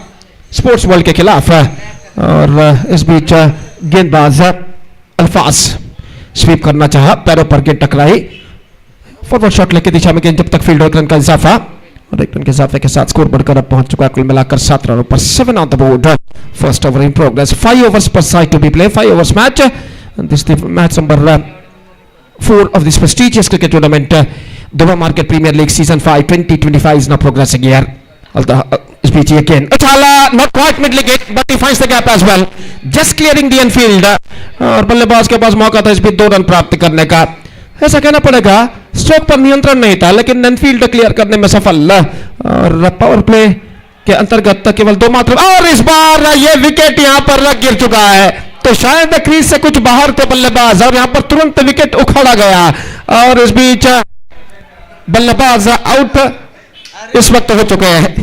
S1: स्पोर्ट्स वर्ल्ड के खिलाफ. और इस बीच गेंदबाज अल्फाज स्वीप करना चाहा, पैरों पर गेंद टकराई, फॉरवर्ड शॉट लेके दिशा में गेंद जब तक फील्ड हो 1 रन का इजाफा, और 1 रन के इजाफे के साथ स्कोर बढ़कर अब पहुंच चुका है कुल मिलाकर 7 रनों पर. 7 on the board. First over in progress. 5 overs per side to be played. 5 overs match. And this is the match number 4 of this prestigious cricket tournament. Dubai Market Premier League Season 5 2025 is now progressing here. speech again. Achala not quite mid wicket, but he finds the gap as well. Just clearing the infield. और बल्लेबाज के पास मौका था इस बीच 2 run प्राप्त करने का. ऐसा कहना पड़ेगा स्ट्रोक पर नियंत्रण नहीं था, लेकिन इनफील्ड क्लियर करने में सफल. और पावर प्ले के अंतर्गत केवल 2 मात्र. और इस बार ये विकेट यहां पर गिर चुका है, तो शायद क्रीज से कुछ बाहर थे बल्लेबाज और यहां पर तुरंत विकेट उखाड़ा गया. और इस बीच बल्लेबाज आउट इस वक्त हो चुके हैं.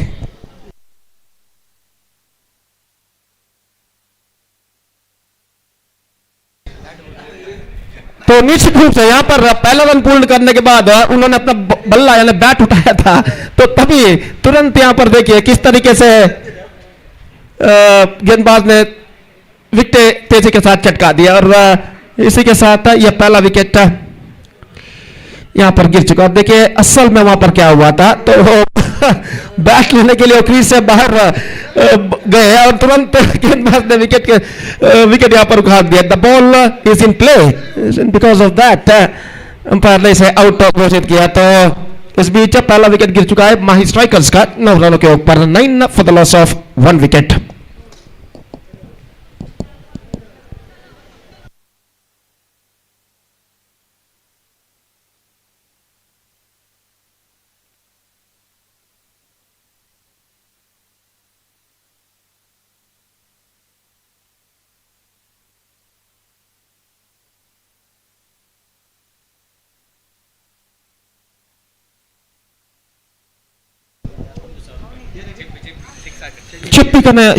S1: तो निश्चित रूप से यहां पर पहला रन पूर्ण करने के बाद उन्होंने अपना बल्ला यानी बैट उठाया था, तो तभी तुरंत यहां पर देखिए किस तरीके से गेंदबाज ने विकेट तेजी के साथ चटका दिया. और इसी के साथ यह पहला विकेट यहां पर गिर चुका. देखिए असल में वहां पर क्या हुआ था, तो बैट लेने के लिए क्रीज से बाहर गए और तुरंत गेंदबाज ने विकेट यहां पर उखाड़ दिया. The ball is in play, because of that umpire ने इसे आउट घोषित किया. तो इस बीच पहला विकेट गिर चुका है माही स्ट्राइकर्स का 9 रनों के ऊपर. 9 for the loss of 1 wicket.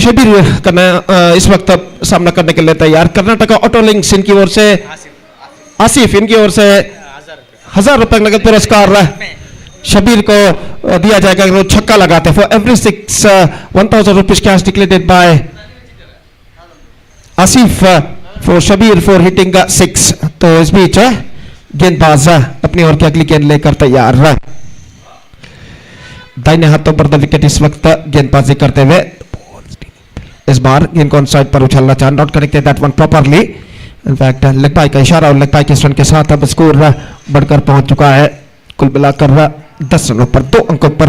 S1: Shabbir करना इस वक्त सामना करने के लिए तैयार. कर्नाटक ऑटो लिंक्स इनकी ओर से आसिफ इनकी ओर से 1000 रुपए नगद पुरस्कार शबीर को दिया जाएगा वो छक्का लगाते. For every 6 1000 rupees cash declared by Asif for Shabir for hitting 6. तो इस बीच गेंदबाज अपनी ओर की अगली गेंद लेकर तैयार. दाहिने हाथों पर द विकेट इस वक्त गेंदबाजी करते हुए. इस बार गेंद को ऑन साइड पर उछलना चाह, not connected that one properly. In fact leg bye का इशारा और लेग पाई के रन के साथ अब स्कोर बढ़कर पहुंच चुका है. कुल मिलाकर 10 रनों पर 2 अंकों पर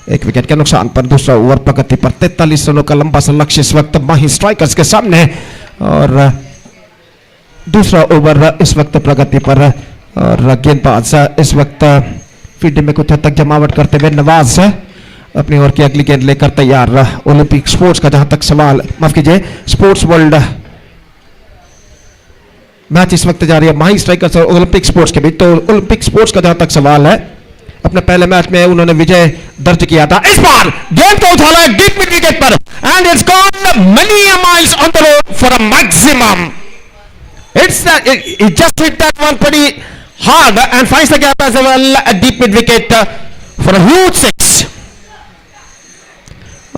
S1: 1 विकेट के नुकसान पर दूसरा ओवर प्रगति पर. 43 रनों का लंबा सा लक्ष्य इस वक्त माही स्ट्राइकर्स के सामने और दूसरा ओवर इस वक्त प्रगति पर. और गेंदबाज इस वक्त फील्ड में कुछ हद तक जमावट करते हुए. नवाज अपनी ओर की अगली गेंद लेकर तैयार. ओलंपिक स्पोर्ट्स का जहां तक सवाल, माफ कीजिए, स्पोर्ट्स वर्ल्ड मैच इस वक्त जारी है माही स्ट्राइकर्स और ओलंपिक स्पोर्ट्स के बीच. तो ओलंपिक स्पोर्ट्स का जहां तक सवाल है, अपने पहले मैच में उन्होंने विजय दर्ज किया था. इस बार गेंद को उछाला है डीप मिड विकेट पर and it's gone many miles on the road for a maximum. It just hit that one pretty hard and finds the gap as well at deep mid wicket for a huge 6.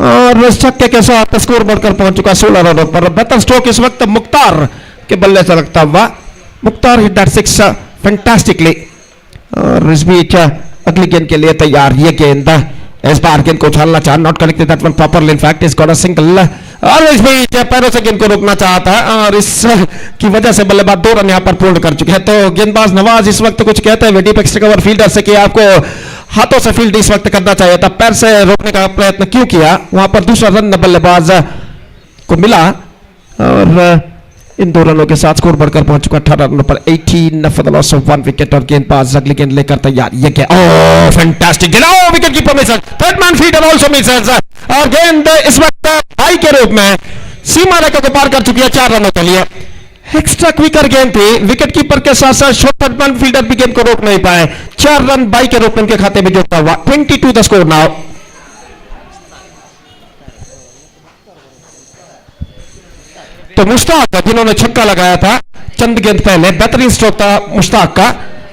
S1: और इस छक्के के साथ score बढ़कर पहुंच चुका 16 रनों पर. बेहतर स्ट्रोक इस वक्त मुख्तार के बल्ले से लगता हुआ. Mukhtar hit that 6 fantastically. और इस बीच अगली गेंद के लिए तैयार. ये गेंद इस बार गेंद को उछालना चाह, not connected that one properly. In fact is got a single. और इस बीच पैरों से गेंद को रोकना चाहता है और इस की वजह से बल्लेबाज 2 रन यहां पर पूर्ण कर चुके हैं. तो गेंदबाज नवाज इस वक्त कुछ कहते हैं डीप एक्स्ट्रा कवर फील्डर से कि आपको हाथों से फील्ड इस वक्त करना चाहिए था, पैर से रोकने का प्रयत्न क्यों किया. वहां पर दूसरा रन बल्लेबाज को मिला और इन 2 रनों के साथ स्कोर बढ़कर पहुंच चुका 18 रनों पर. 18 for the loss of 1 wicket. और गेंदबाज अगली गेंद लेकर तैयार. ये क्या, ओह फैंटास्टिक गेंद, oh wicket keeper misses, third man fielder also misses. और गेंद इस वक्त भाई के रूप में सीमा रेखा को पार कर चुकी है 4 रनों के लिए. एक्स्ट्रा क्विकर गेंद थी, विकेट कीपर के साथ साथ शॉर्ट थर्ड मैन फील्डर भी गेंद को रोक नहीं पाए. 4 रन बाई के रूप में उनके खाते में जुड़ता हुआ. 22 द स्कोर नाउ. तो मुश्ताक जिन्होंने छक्का लगाया था चंद गेंद पहले, बेहतरीन स्ट्रोक था मुश्ताक का.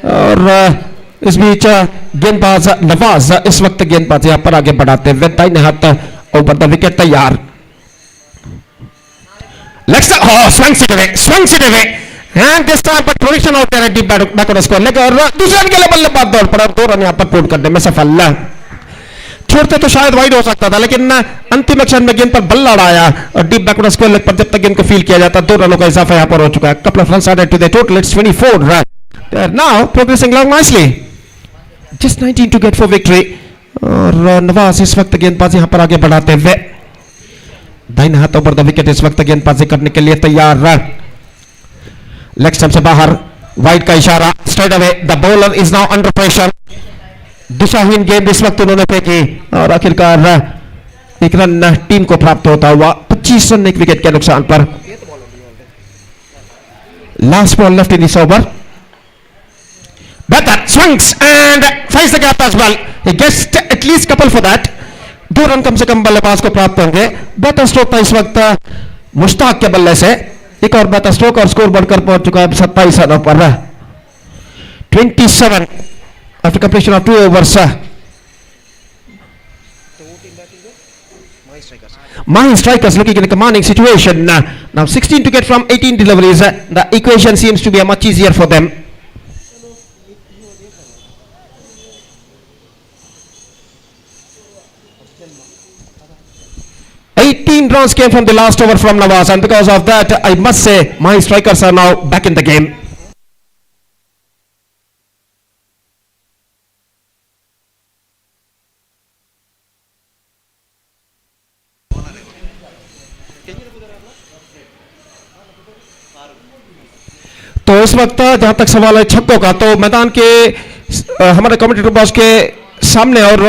S1: और इस बीच गेंदबाज नवाज इस वक्त गेंदबाज यहां पर आगे बढ़ाते हुए दाहिने हाथ ओवर द विकेट तैयार. swings it away and this time but position out there deep backward score. लेकर दूसरे रन के लिए बल्लेबाज दौड़ पड़ा. 2 रन यहां पर पूर्ण करने में सफल. छोड़ते तो शायद वाइड हो सकता था, लेकिन अंतिम क्षण में गेंद पर बल्ला उड़ाया और डीप बैकवर्ड स्क्वायर लेग पर जब तक गेंद को फील किया जाता 2 रनों का इजाफा यहां पर हो चुका है. Couple of runs added to the total. It's 24 run. They are now progressing along nicely. Just 19 to get for victory. और नवाज इस वक्त गेंदबाजी यहां पर आगे बढ़ाते हुए दाहिने हाथों पर द विकेट इस वक्त गेंदबाजी करने के लिए तैयार। लेग स्टंप से बाहर वाइड का इशारा, straight away the bowler is now under pressure. दिशाहीन गेंद इस वक्त उन्होंने फेंकी और आखिरकार एक रन टीम को प्राप्त होता हुआ 25 रन एक विकेट के नुकसान पर। Last ball left in this over, batter swings and finds the gap as well. He gets at least couple for that. 2 run कम से कम बल्लेबाज को प्राप्त होंगे। बेहतर स्ट्रोक था इस वक्त मुश्ताक के बल्ले से, एक और बेहतर स्ट्रोक और स्कोर बढ़कर पहुंच चुका है 27 रनों पर। 27 after completion of 2 overs. Mahi strikers looking in a commanding situation. Now 16 to get from 18 deliveries. The equation seems to be much easier for them. Runs came from the last over from Nawaz, and because of that I must say my strikers are now back in the game. तो इस वक्त जहां तक सवाल है छक्कों का, तो मैदान के हमारे कमेंटेटर बॉक्स के सामने और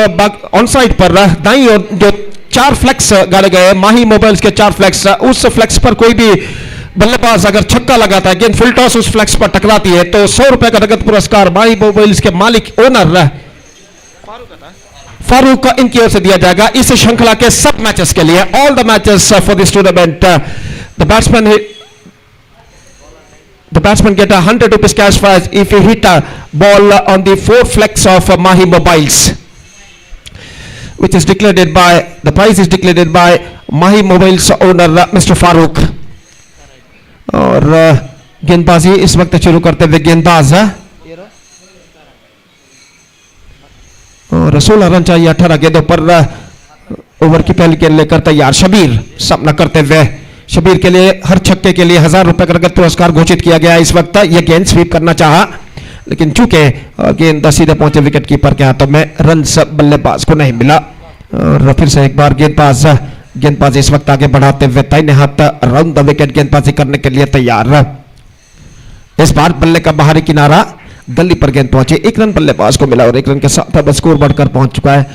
S1: ऑन साइड पर दाईं और जो 4 फ्लैक्स गाड़े गए माही मोबाइल्स के 4 फ्लैक्स, उस फ्लैक्स पर कोई भी बल्लेबाज अगर छक्का लगाता है, गेंद फुल टॉस उस फ्लैक्स पर टकराती है, तो 100 रुपए का नगद पुरस्कार माही मोबाइल्स के मालिक ओनर फारूक इनकी ओर से दिया जाएगा इस श्रृंखला के सब मैचेस के लिए। All the matches for this tournament the batsman get 100 rupees cash prize if he hit a ball on the 4 flex of Mahi mobiles, which is declared by the prize is declared by Mahi mobiles owner Mr. Farooq. और गेंदबाजी इस वक्त शुरू करते हुए गेंदबाज और 16 run चाहिए 18 गेंदों पर। ओवर की पहली गेंद लेकर तैयार शबीर सामना करते हुए, शबीर के लिए हर छक्के के लिए 1000 रुपए का नगद पुरस्कार घोषित किया गया। इस वक्त यह गेंद स्वीप करना चाहा, लेकिन चूंकि गेंद सीधे पहुंचे विकेट कीपर के हाथों में, रन बल्लेबाज को नहीं मिला। और फिर से एक बार गेंदबाज इस वक्त आगे बढ़ाते हुए दाहिने हाथ राउंड द विकेट गेंदबाजी करने के लिए तैयार। इस बार बल्ले का बाहरी किनारा गली पर गेंद पहुंची, 1 रन बल्लेबाज को मिला और 1 रन के साथ अब स्कोर बढ़कर पहुंच चुका है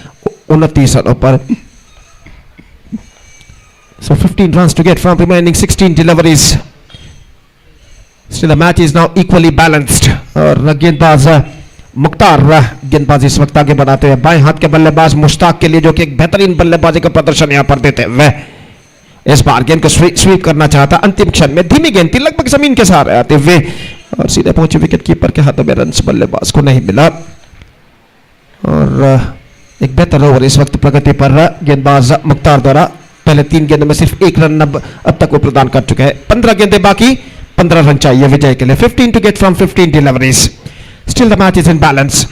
S1: 29 रनों पर। So 15 runs to get from remaining 16 deliveries. Still the match is now equally balanced. और गेंदबाज मुख्तार गेंदबाजी इस वक्त आगे बढ़ाते हुए बाएं हाथ के बल्लेबाज मुश्ताक के लिए, जो कि एक बेहतरीन बल्लेबाजी का प्रदर्शन यहां पर देते हुए इस बार गेंद को स्वीप करना चाहता। अंतिम क्षण में धीमी गेंद थी, लगभग जमीन के सहारे आते हुए और सीधे पहुंचे विकेट कीपर के हाथों में, रन बल्लेबाज को नहीं मिला। और एक बेहतर ओवर इस वक्त प्रगति पर गेंदबाज मुख्तार द्वारा पहले 3 गेंदों में सिर्फ 1 रन अब तक वो प्रदान कर चुके हैं। 15 गेंदें बाकी, 15 रन चाहिए विजय के लिए। 15 to get from 15 deliveries. Still the match is in balance.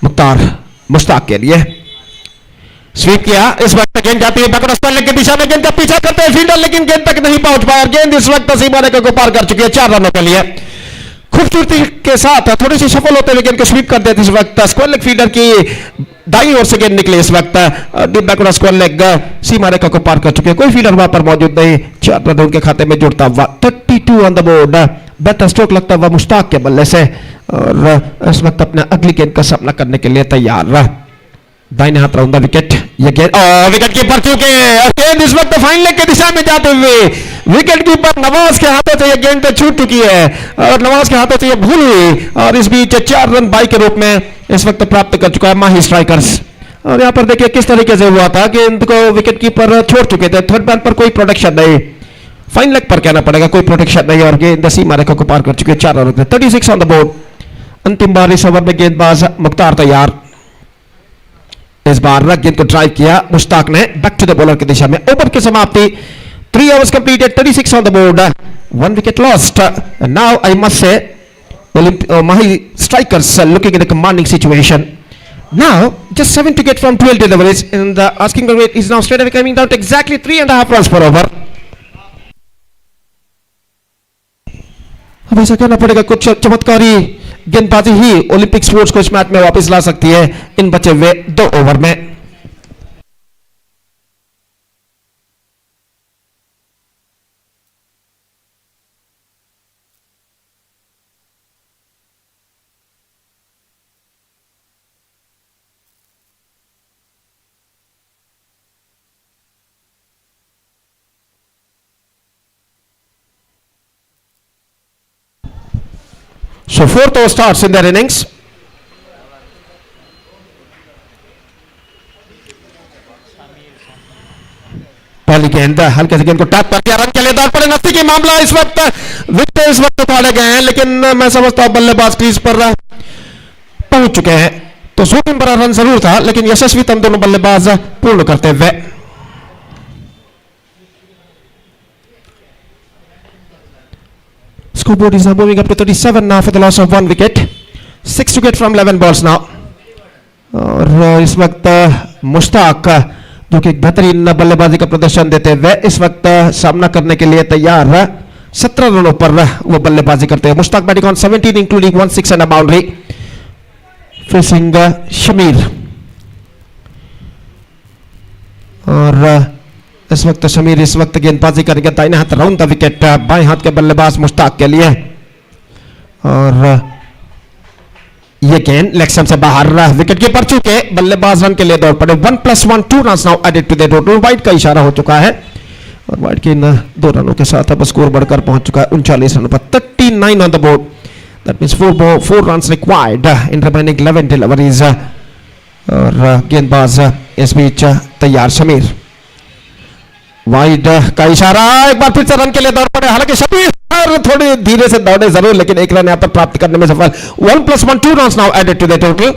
S1: Mukhtar Mushtaq के लिए स्वीप किया, इस वक्त गेंद जाती है बैकवर्ड स्पिन की दिशा में, गेंद का पीछा करते हैं फील्डर, लेकिन गेंद तक नहीं पहुंच पाया। गेंद इस वक्त सीमा रेखा को पार कर चुकी है 4 रनों के लिए। खूबसूरती के साथ थोड़ी सी सफल होते हुए गेंद को स्वीप कर देते इस वक्त स्क्वायर लेग फील्डर की दाईं ओर से गेंद निकले। इस वक्त डीप बैकवर्ड स्क्वायर लेग सीमा रेखा को पार कर चुके हैं, कोई फील्डर वहां पर मौजूद नहीं। 4 रन उनके खाते में जुड़ता हुआ 32 ऑन द बोर्ड। बेहतर स्ट्रोक लगता हुआ मुश्ताक के बल्ले से और इस वक्त अपने अगली गेंद का सामना करने के लिए तैयार। दाहिने हाथ राउंड द विकेट, ये गेंद विकेट कीपर चूके और गेंद इस वक्त फाइन लेग की दिशा में जाते हुए विकेट कीपर नवाज के हाथों से ये गेंद छूट चुकी है और नवाज के हाथों से ये भूल हुई और इस बीच 4 रन बाई के रूप में इस वक्त प्राप्त कर चुका है माही स्ट्राइकर्स। और यहां पर देखिए किस तरीके से हुआ था, गेंद को विकेट कीपर छोड़ चुके थे, थर्ड मैन पर कोई प्रोटेक्शन नहीं, फाइन लेग पर कहना पड़ेगा, कोई प्रोटेक्शन नहीं और गेंद सीमा रेखा को पार कर चुके हैं 4 रन। 36 on the board. अंतिम बार इस ओवर में गेंदबाज मुख्तार तैयार। इस बार गेंद को ड्राइव किया मुश्ताक ने बैक टू द बॉलर की दिशा में। ओवर की समाप्ति, 3 overs completed, 36 on the board, 1 wicket lost. And now I must say, Mahi strikers looking in a commanding situation. Now just 7 to get from 12 deliveries, and the asking rate is now straight away coming down to exactly 3.5 runs per over. अब ऐसा कहना पड़ेगा कुछ चमत्कारी गेंदबाजी ही Olympic sports को इस match में वापस ला सकती है इन बचे हुए 2 ओवर में. So fourth over starts in their innings. पहली गेंद हल्के से गेंद को टैप कर दिया, रन के लिए दौड़ पड़े. नजदीकी मामला इस वक्त विकेट इस वक्त उखाड़े गए हैं, लेकिन मैं समझता हूं बल्लेबाज क्रीज पर पहुंच चुके हैं. तो 100 बड़ा रन जरूर था, लेकिन यशस्वी तम दोनों बल्लेबाज पूर्ण करते हुए. Scoreboard is now moving up to 37 now for the loss of 1 wicket. 6 to get from 11 balls now. और इस वक्त मुश्ताक जो कि बेहतरीन बल्लेबाजी का प्रदर्शन देते हुए इस वक्त सामना करने के लिए तैयार. 17 रनों पर वो बल्लेबाजी करते हैं. Mushtaq batting on 17 including 1 6 and a boundary. Facing Shamir. और इस वक्त शमीर इस वक्त गेंदबाजी करेंगे दाहिने हाथ राउंड द विकेट. बाएं हाथ के बल्लेबाज मुश्ताक के लिए. और ये गेंद लेग स्टंप से बाहर. विकेट कीपर चुके बल्लेबाज रन के लिए दौड़ पड़े. 1+1 2 runs now added to the total. Wide का इशारा हो चुका है और वाइड के इन 2 रनों के साथ अब स्कोर बढ़कर पहुंच चुका है 39 रनों पर. 39 on the board. That means 4 runs required in remaining 11 deliveries. और गेंदबाज इस बीच तैयार शमीर. वाइड का इशारा. एक बार फिर से रन के लिए दौड़ पड़े. हालांकि शमीर थोड़ी धीरे से दौड़े जरूर, लेकिन 1 रन यहां पर प्राप्त करने में सफल. 1+1 2 runs now added to the total.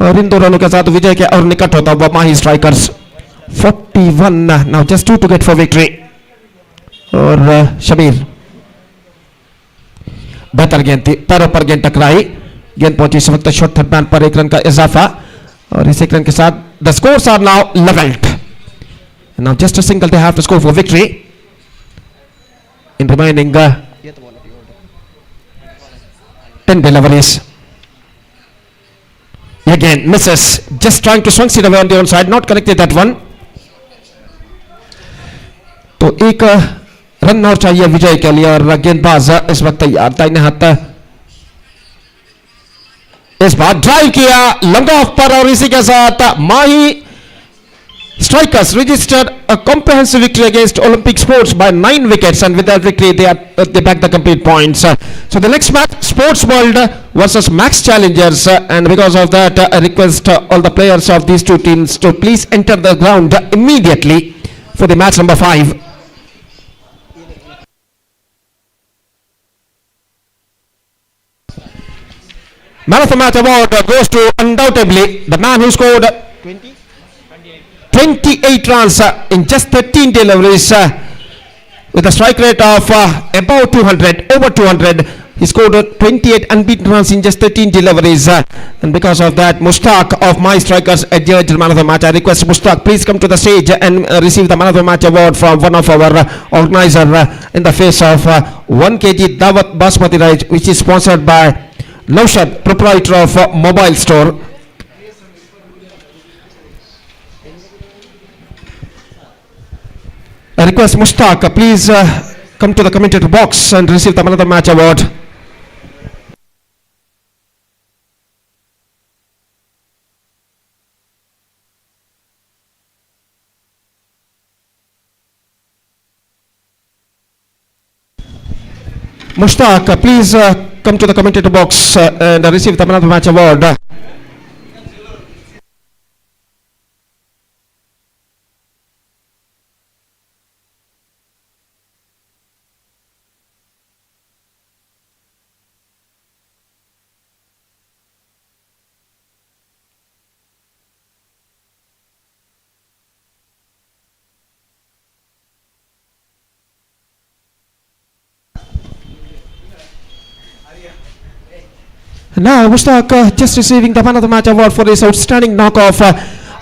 S1: और इन 2 रनों के साथ विजय के और निकट होता हुआ Mahi strikers 41 now just 2 to get for victory. और शमीर बेहतर गेंद थी, पैरों पर गेंद टकराई. गेंद पहुंची इस वक्त शॉर्ट थर्ड मैन पर 1 रन का इजाफा. और इस 1 रन के साथ the scores are now levelled. Now just a single they have to score for victory. In remaining 10 deliveries. Again misses. Just trying to swing it away on the onside. Not connected that one. तो एक run और चाहिए विजय के लिए. और गेंदबाज इस वक्त तैयार. दाहिने हाथ इस बार ड्राइव किया लंग ऑफ पर. और इसी के साथ माही Strikers registered a comprehensive victory against Olympic Sports by 9 wickets, and with that victory they back the complete points. So the next match, Sports World versus Max Challengers, and because of that I request all the players of these 2 teams to please enter the ground immediately for the match number 5. Man of the match award goes to undoubtedly the man who scored 28 runs in just 13 deliveries with a strike rate of about 200, over 200. He scored 28 unbeaten runs in just 13 deliveries. And because of that, Mushtaq of my strikers adjudged man of the match. I request Mushtaq, please come to the stage and receive the man of the match award from one of our organizer in the face of 1 kg Dawat Basmati rice, which is sponsored by Naushad, proprietor of Mobile Store. I request Mushtaq, please come to the commentator box and receive the man of the match award. Mushtaq, please come to the commentator box and receive the man of the match award. Now Mushtaq just receiving the man of the match award for his outstanding knock-off,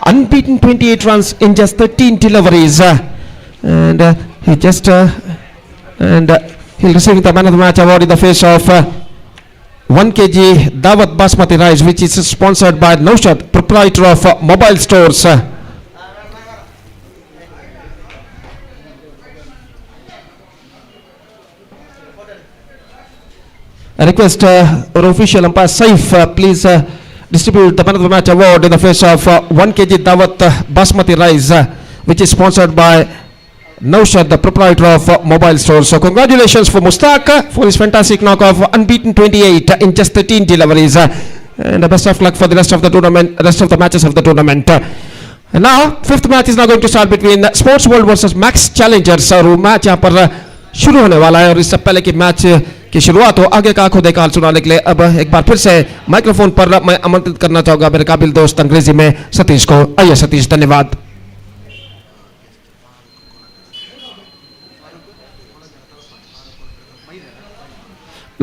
S1: unbeaten 28 runs in just 13 deliveries, and he'll receive the man of the match award in the face of 1 kg Dawat Basmati rice, which is sponsored by Naushad, proprietor of mobile stores. I request our official umpire Saif, please distribute the man of the match award in the face of 1 kg Dawat Basmati rice, which is sponsored by Naushad, the proprietor of mobile store. So congratulations for Mustaq for his fantastic knock of unbeaten 28 in just 13 deliveries. And the best of luck for the rest of the tournament, rest of the matches of the tournament. And now, fifth match is now going to start between Sports World versus Max Challengers. और वो match यहाँ पर शुरू होने वाला है और इससे पहले कि मैच की शुरुआत हो आगे का आंखों देखा हाल सुनाने के लिए अब एक बार फिर से माइक्रोफोन पर मैं आमंत्रित करना चाहूँगा मेरे काबिल दोस्त अंग्रेजी में सतीश को. आइए सतीश, धन्यवाद.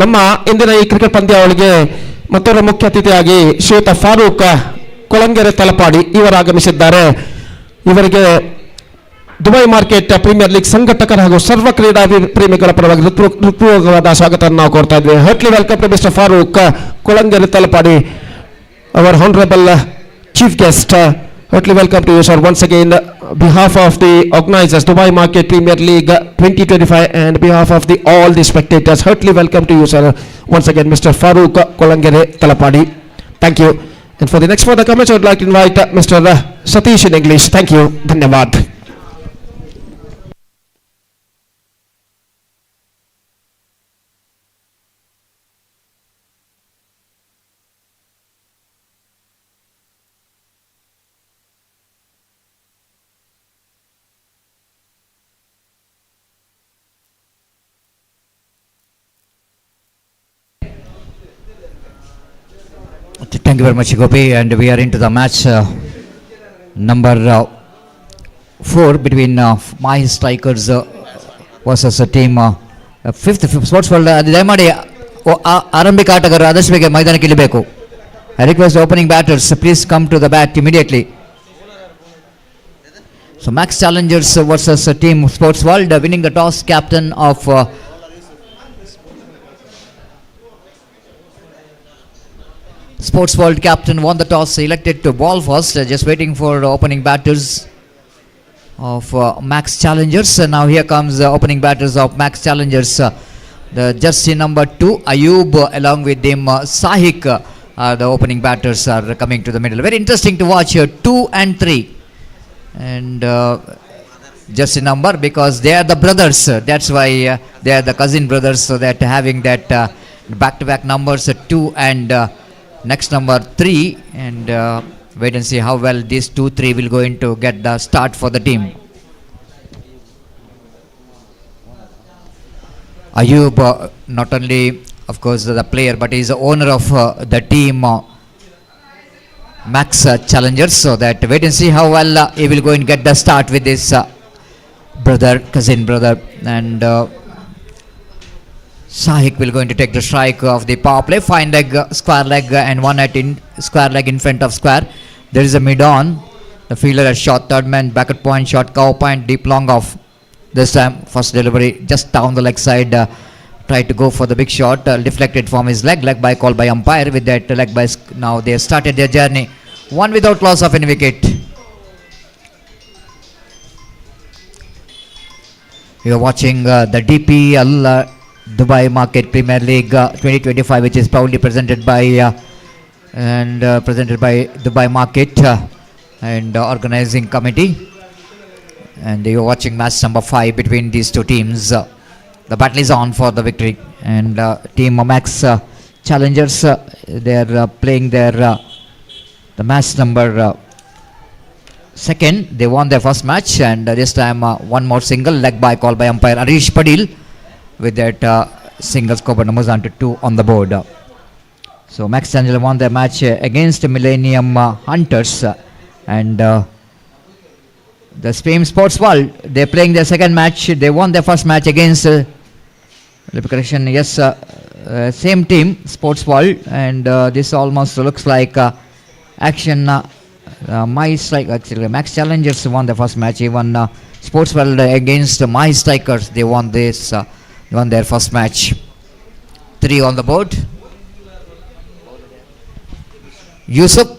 S1: ನಮ್ಮ ಇಂದಿನ ಈ ಕ್ರಿಕೆಟ್ ಪಂದ್ಯಾವಳಿಗೆ ಮತ್ತೊಬ್ಬ ಮುಖ್ಯ ಅತಿಥಿಯಾಗಿ ಶ್ರೀಯುತ ಫಾರೂಕ್ ಕೊಳಂಗೆರೆ ತಲಪಾಡಿ ಇವರು ಆಗಮಿಸಿದ್ದಾರೆ. ಇವರಿಗೆ ದುಬೈ ಮಾರ್ಕೆಟ್ ಪ್ರೀಮಿಯರ್ ಲೀಗ್ ಸಂಘಟಕರ ಹಾಗೂ ಸರ್ವ ಕ್ರೀಡಾ ಪ್ರೇಮಿಗಳ ಪರವಾಗಿ ಹೃತ್ಪೂರ್ವಕವಾದ ಸ್ವಾಗತವನ್ನು ನಾವು ಕೋರ್ತಾ ಇದ್ವಿ. Heartily welcome to mister Farooq Kolangere Talapady, our honourable chief guest. Heartily welcome to you, sir, once again behalf of the organizers Dubai Market Premier League 2025 and behalf of all the spectators. Heartily welcome to you, sir, once again, Mr. Farooq Kolangere Talapadi. Thank you. And for the next further comments, I would like to invite Mr. Satish in English. Thank you. Dhanyavad.
S2: Thank you very much, Gopi, and we are into the match number 4 between Mahi Strikers versus a team fifth Sports World. ದಯಮಾಡಿ ಆರಂಭಿಕ ಆಟಗಾರರು ಆದಷ್ಟು ಬೇಗ ಮೈದಾನಕ್ಕೆ ಇಳಿಬೇಕು. I request opening batters please come to the bat immediately. So Max Challengers versus a team Sports World, winning the toss, captain of Sports World captain won the toss, elected to ball first, just waiting for opening batters of Max Challengers. Now here comes the opening batters of Max Challengers. The jersey number 2, Ayub, along with him Sahik, the opening batters are coming to the middle. Very interesting to watch here, 2 and 3. And jersey number, because they are the brothers, that's why they are the cousin brothers, so that having that back-to-back numbers 2 and next number 3, and wait and see how well these 2-3 will going to get the start for the team. Ayub, not only of course the player, but he is the owner of the team Max Challengers, so that wait and see how well he will go and get the start with his cousin brother, and Sahik will going to take the strike of the power play. Fine leg, square leg, and one at in square leg in front of square. There is a mid on. The fielder has shot third man, back at point, short cover point, deep long off. This time, first delivery just down the leg side. Tried to go for the big shot, deflected from his leg. Leg by call by umpire. With that leg by now they have started their journey. One without loss of any wicket. You are watching the DPL. Dubai Market Premier League 2025, which is proudly presented by Dubai Market and organizing committee. And you are watching match number 5 between these two teams. The battle is on for the victory, and team Max Challengers they are playing their the match number 2nd. They won their first match, and this time one more single leg by call by umpire Arish Padil. With that single score numbers on to 2 on the board. So Max Challengers won their match against Millennium Hunters, and the same Sports World, they're playing their second match. They won their first match against same team Sports World, and this almost looks like action My Strike. Actually Max Challengers won their first match. Even Sports World against My Strikers, they won their first match. 3 on the board. Yusuf.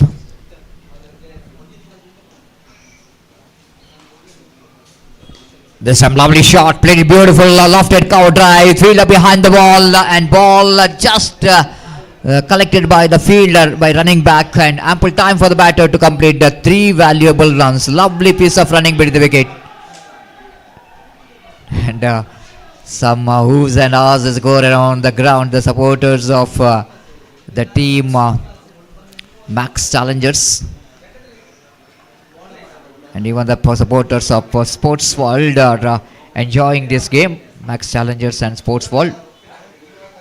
S2: There's some lovely shot, played it beautiful, lofted cover drive, fielder behind the ball, and ball just collected by the fielder by running back, and ample time for the batter to complete the 3 valuable runs. Lovely piece of running beneath the wicket. And some who's and ahs go around the ground. The supporters of the team Max Challengers, and even the supporters of Sports World are enjoying this game. Max Challengers and Sports World.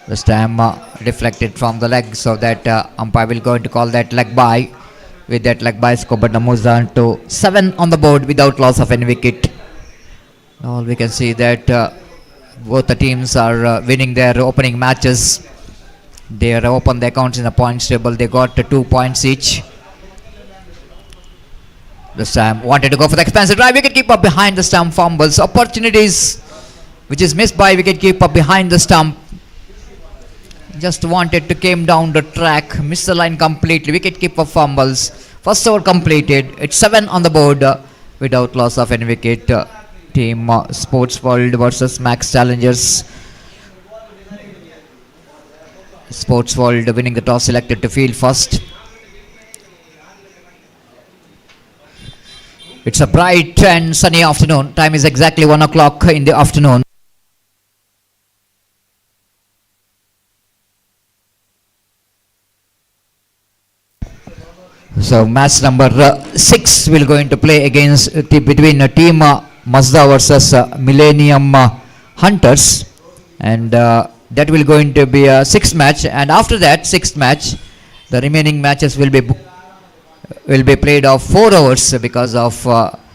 S2: This time deflected from the leg, so that umpire will going to call that leg by. With that leg by, Skobert moves down to 7 on the board without loss of any wicket. All we can see that both the teams are winning their opening matches. They are open the accounts in the points table. They got 2 points each. This time wanted to go for the expansive drive. Wicketkeeper behind the stump fumbles. Opportunities which is missed by wicketkeeper behind the stump. Just wanted to came down the track. Missed the line completely. Wicketkeeper fumbles. First over completed. It's 7 on the board without loss of any wicket. Team Sports World versus Max Challengers. Sports World winning the toss, selected to field first. It's a bright and sunny afternoon. Time is exactly 1 o'clock in the afternoon. So match number 6 will going to play against between team Mazda versus Millennium Hunters, and that will going to be a 6th match. And after that 6th match, the remaining matches will be played of 4 hours because of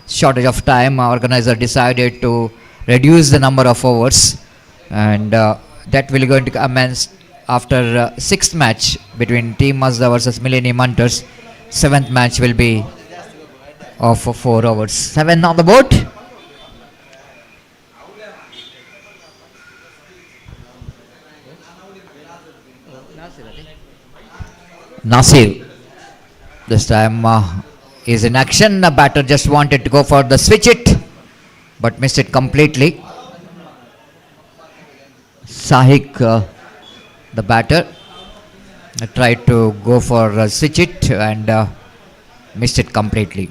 S2: shortage of time. Organizer decided to reduce the number of hours, and that will going to commence after 6th match between team Mazda versus Millennium Hunters. 7th match will be of 4 hours. 7 on the board. Nasir this time is in action. The batter just wanted to go for the switch it, but missed it completely. Sahik, the batter, tried to go for switch it and missed it completely.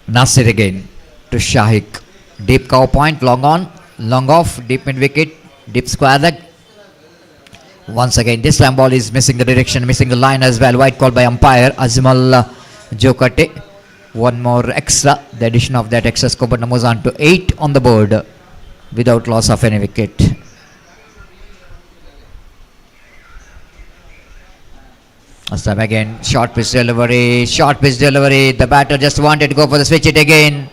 S2: Nasir again to Shahik. Deep cover point, long on, long off, deep mid wicket, deep square leg. Once again, this time ball is missing the direction, missing the line as well. White call by umpire Azmal Jokate. One more extra. The addition of that extra score moves on to 8 on the board without loss of any wicket. This time again, short pitch delivery, short pitch delivery. The batter just wanted to go for the switch it again.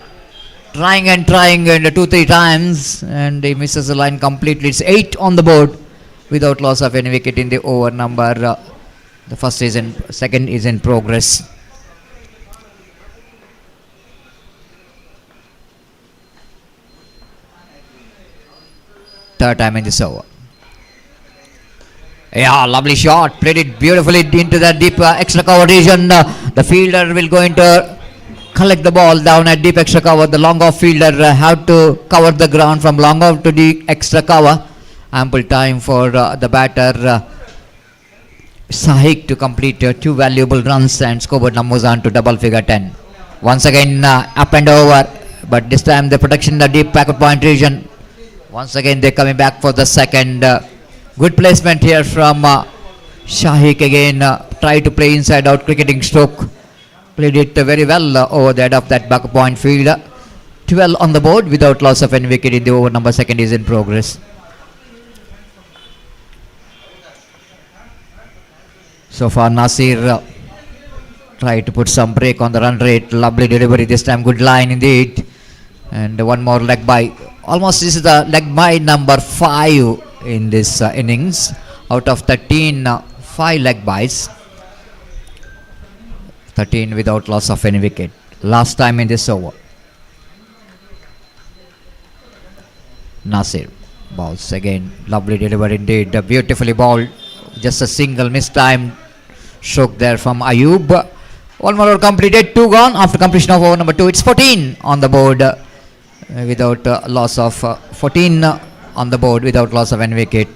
S2: Trying and 2-3 times, and he misses the line completely. It's 8 on the board without loss of any wicket in the over number. The first is in, second is in progress. Third time in this over. Yeah, lovely shot. Played it beautifully into the deep extra cover region. The fielder will go into collect the ball down at deep extra cover. The long off fielder have to cover the ground from long off to the extra cover. Ample time for the batter Sahik to complete 2 valuable runs, and scoreboard numbers on to double figure 10. Once again up and over, but this time the protection in the deep backward point region. Once again they're coming back for the second. Good placement here from Shahik again. Try to play inside out cricketing stroke. Played it very well over the head of that back point field. 12 on the board without loss of any wicket in the over number. Second is in progress. So far Nasir tried to put some break on the run rate. Lovely delivery this time. Good line indeed. And one more leg by. Almost this is the leg by number 5 in this innings. Out of 13, 5 leg byes. 13 without loss of any wicket. Last time in this over. Nasir. Balls again. Lovely delivery indeed. Beautifully balled. Just a single mistime stroke there from Ayub. One more over completed. 2 gone after completion of over number 2. It's 14 on the board without loss of 14 on the board without loss of any wicket.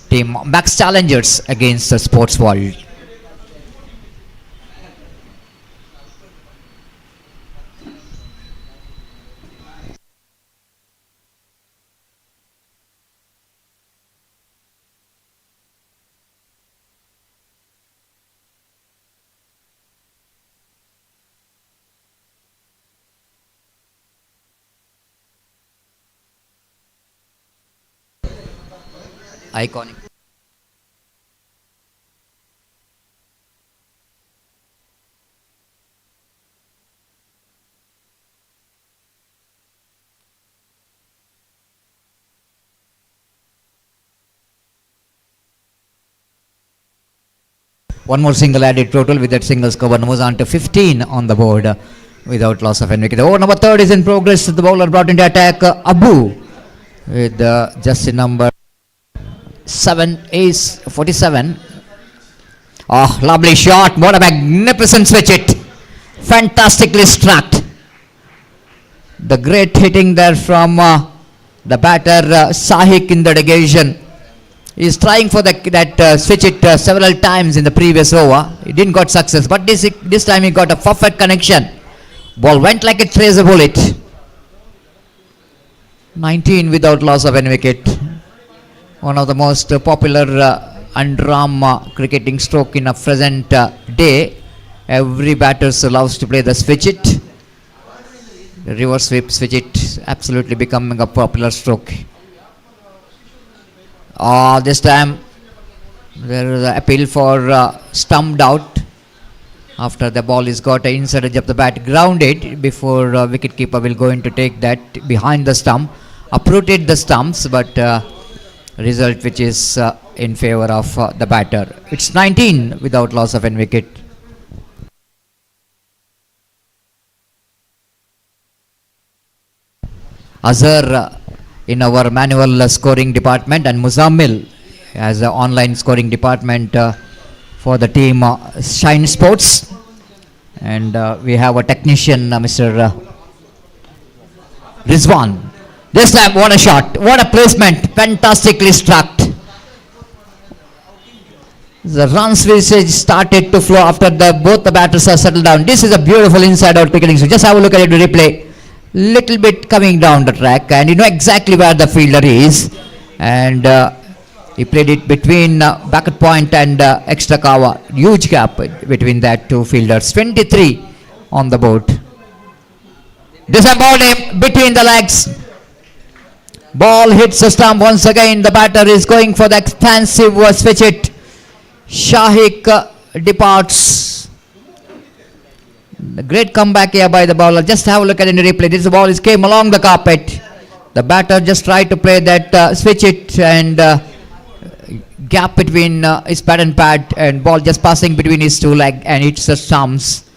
S2: Team Max Challengers against the Sports World. Iconic. One more single added total with that singles cover moves on to 15 on the board without loss of any wicket. Over number 3 is in progress. The bowler brought into attack Abu with just number 7 is 47. Oh, lovely shot. What a magnificent switch it. Fantastically struck. The great hitting there from the batter Sahik in the occasion. He is trying for that switch it several times in the previous over. He didn't got success, but this time he got a perfect connection. Ball went like a tracer bullet. 19 without loss of any wicket. One of the most popular underarm cricketing stroke in a present day. Every batter loves to play the switch it. The reverse sweep switch it absolutely becoming a popular stroke. This time there is an appeal for stumped out after the ball is got inside edge of the bat, grounded before wicketkeeper will go in to take that behind the stump, uprooted the stumps, but result which is in favor of the batter. It's 19 without loss of any wicket. Azhar in our manual scoring department and Muzammil as an online scoring department for the team Shine Sports, and we have a technician Mr. Rizwan. This time what a shot, what a placement, fantastically struck. The runs which started to flow after both the batters are settled down. This is a beautiful inside out cricketing. So just have a look at it, replay. Little bit coming down the track, and you know exactly where the fielder is, and he played it between Backet Point and extra cover. Huge gap between that two fielders. 23 on the board. Disembowled him between the legs. Ball hits the stump once again. The batter is going for the expansive switch it. Shahik departs. The great comeback here by the bowler. Just have a look at it in the replay. This ball came along the carpet. The batter just tried to play that switch it, and gap between his pad and pad, and ball just passing between his two legs and hits the stumps.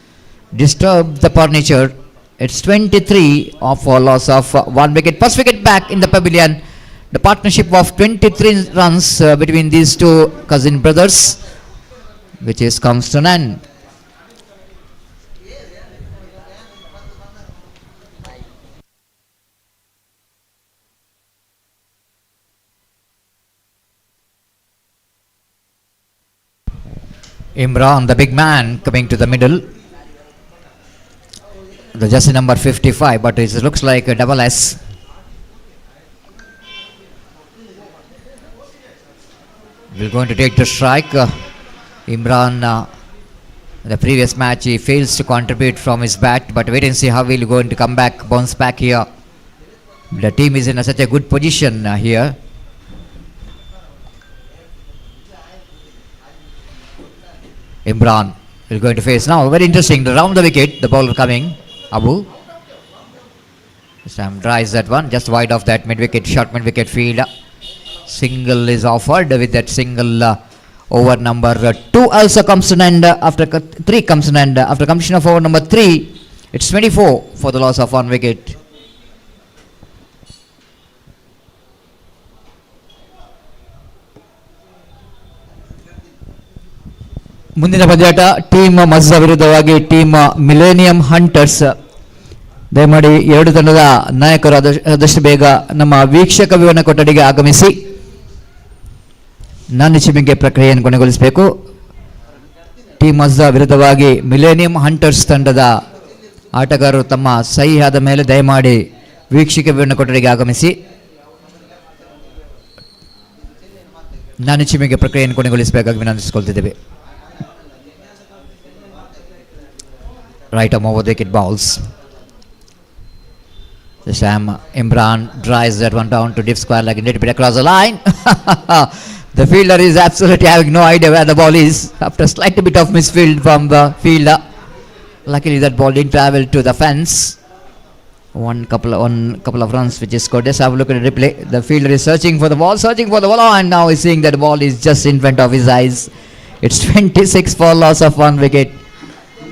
S2: Disturbed the furniture. It's 23 for loss of 1 wicket. First wicket back in the pavilion. The partnership of 23 runs between these two cousin brothers, which is comes to an end. Imran, the big man, coming to the middle. The jersey number 55, but it looks like a double S. We're going to take the strike. Imran, the previous match, he fails to contribute from his bat, but wait and see how he'll going to come back, bounce back here. The team is in such a good position here. Imran is going to face now. Very interesting. Round the wicket, the bowler coming. Abu. This time tries that one. Just wide of that mid-wicket, short mid-wicket field. Single is offered. With that single over number 2 also comes to an end. After 3 comes to an end. After completion of over number 3, it's 24 for the loss of 1 wicket. ಮುಂದಿನ ಪಂದ್ಯಾಟ team ಮಜ್ಜಾ ವಿರುದ್ಧವಾಗಿ team millennium hunters. ದಯಮಾಡಿ ಎರಡು ತಂಡದ ನಾಯಕರು ಆದಷ್ಟು ಬೇಗ ನಮ್ಮ ವೀಕ್ಷಕ ವಿವರಣೆ ಕೊಠಡಿಗೆ ಆಗಮಿಸಿ ನಾಣ್ಯ ಪ್ರಕ್ರಿಯೆಯನ್ನು ಕೊನೆಗೊಳಿಸಬೇಕು. ಟೀಮ್ ಮಜ್ಜಾ ವಿರುದ್ಧವಾಗಿ ಮಿಲೇನಿಯಂ ಹಂಟರ್ಸ್ ತಂಡದ ಆಟಗಾರರು ತಮ್ಮ ಸಹಿ ಆದ ಮೇಲೆ ದಯಮಾಡಿ ವೀಕ್ಷಕ ವಿವರಣೆ ಕೊಠಡಿಗೆ ಆಗಮಿಸಿ ನಾಣ್ಯ ಪ್ರಕ್ರಿಯೆಯನ್ನು ಕೊನೆಗೊಳಿಸಬೇಕಾಗಿ ವಿನಂತಿಸಿಕೊಳ್ತಿದ್ದೇವೆ. Right arm over the wicket balls. The Sam Imran drives that one down to deep square like a little bit across the line. The fielder is absolutely having no idea where the ball is after a slight bit of misfield from the fielder. Luckily that ball didn't travel to the fence. One couple of runs which is scored. Let's have a look at the replay. The fielder is searching for the ball, and now he's seeing that the ball is just in front of his eyes. It's 26 for loss of one wicket.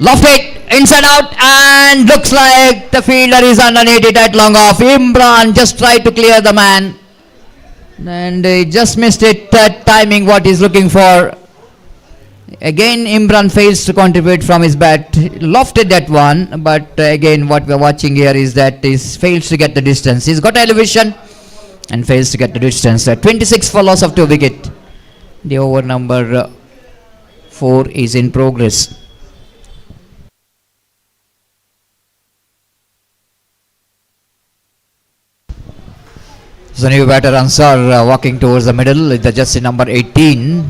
S2: Lofted inside out, and looks like the fielder is underneath it at long off. Imran just tried to clear the man, and he just missed it. That timing what he's looking for. Again Imran fails to contribute from his bat. Lofted that one, but again what we're watching here is that he fails to get the distance. He's got elevation and fails to get the distance. 26 for loss of 2 wicket. The over number 4 is in progress. The new batter Ansar walking towards the middle with the jersey number 18.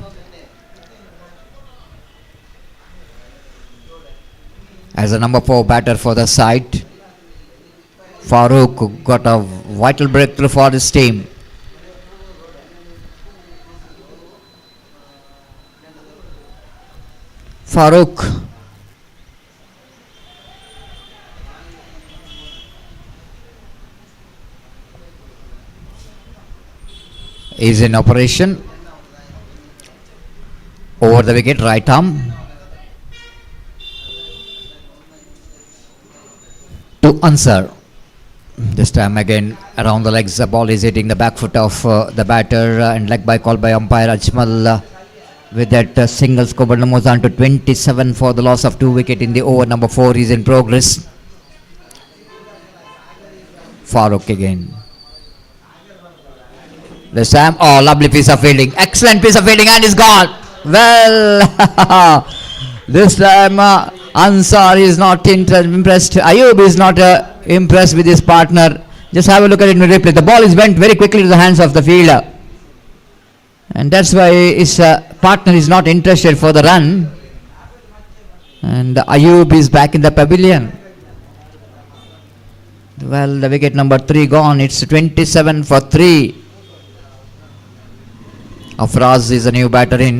S2: As a number 4 batter for the side, Farooq got a vital breakthrough for his team. Farooq is in operation over the wicket, right arm to Ansar. This time again around the legs, the ball is hitting the back foot of the batter, and leg by call by umpire Ajmal. With that single score moves on to 27 for the loss of 2 wicket in the over number 4 is in progress. Farooq again. The Sam, lovely piece of fielding, excellent piece of fielding, and is gone. Well, this time Ansar is not impressed. Ayub is not impressed with his partner. Just have a look at it in the replay. The ball is went very quickly to the hands of the fielder, and that's why his partner is not interested for the run. And Ayub is back in the pavilion. Well, the wicket number 3 gone. It's 27 for 3. Afraz is a new batter in.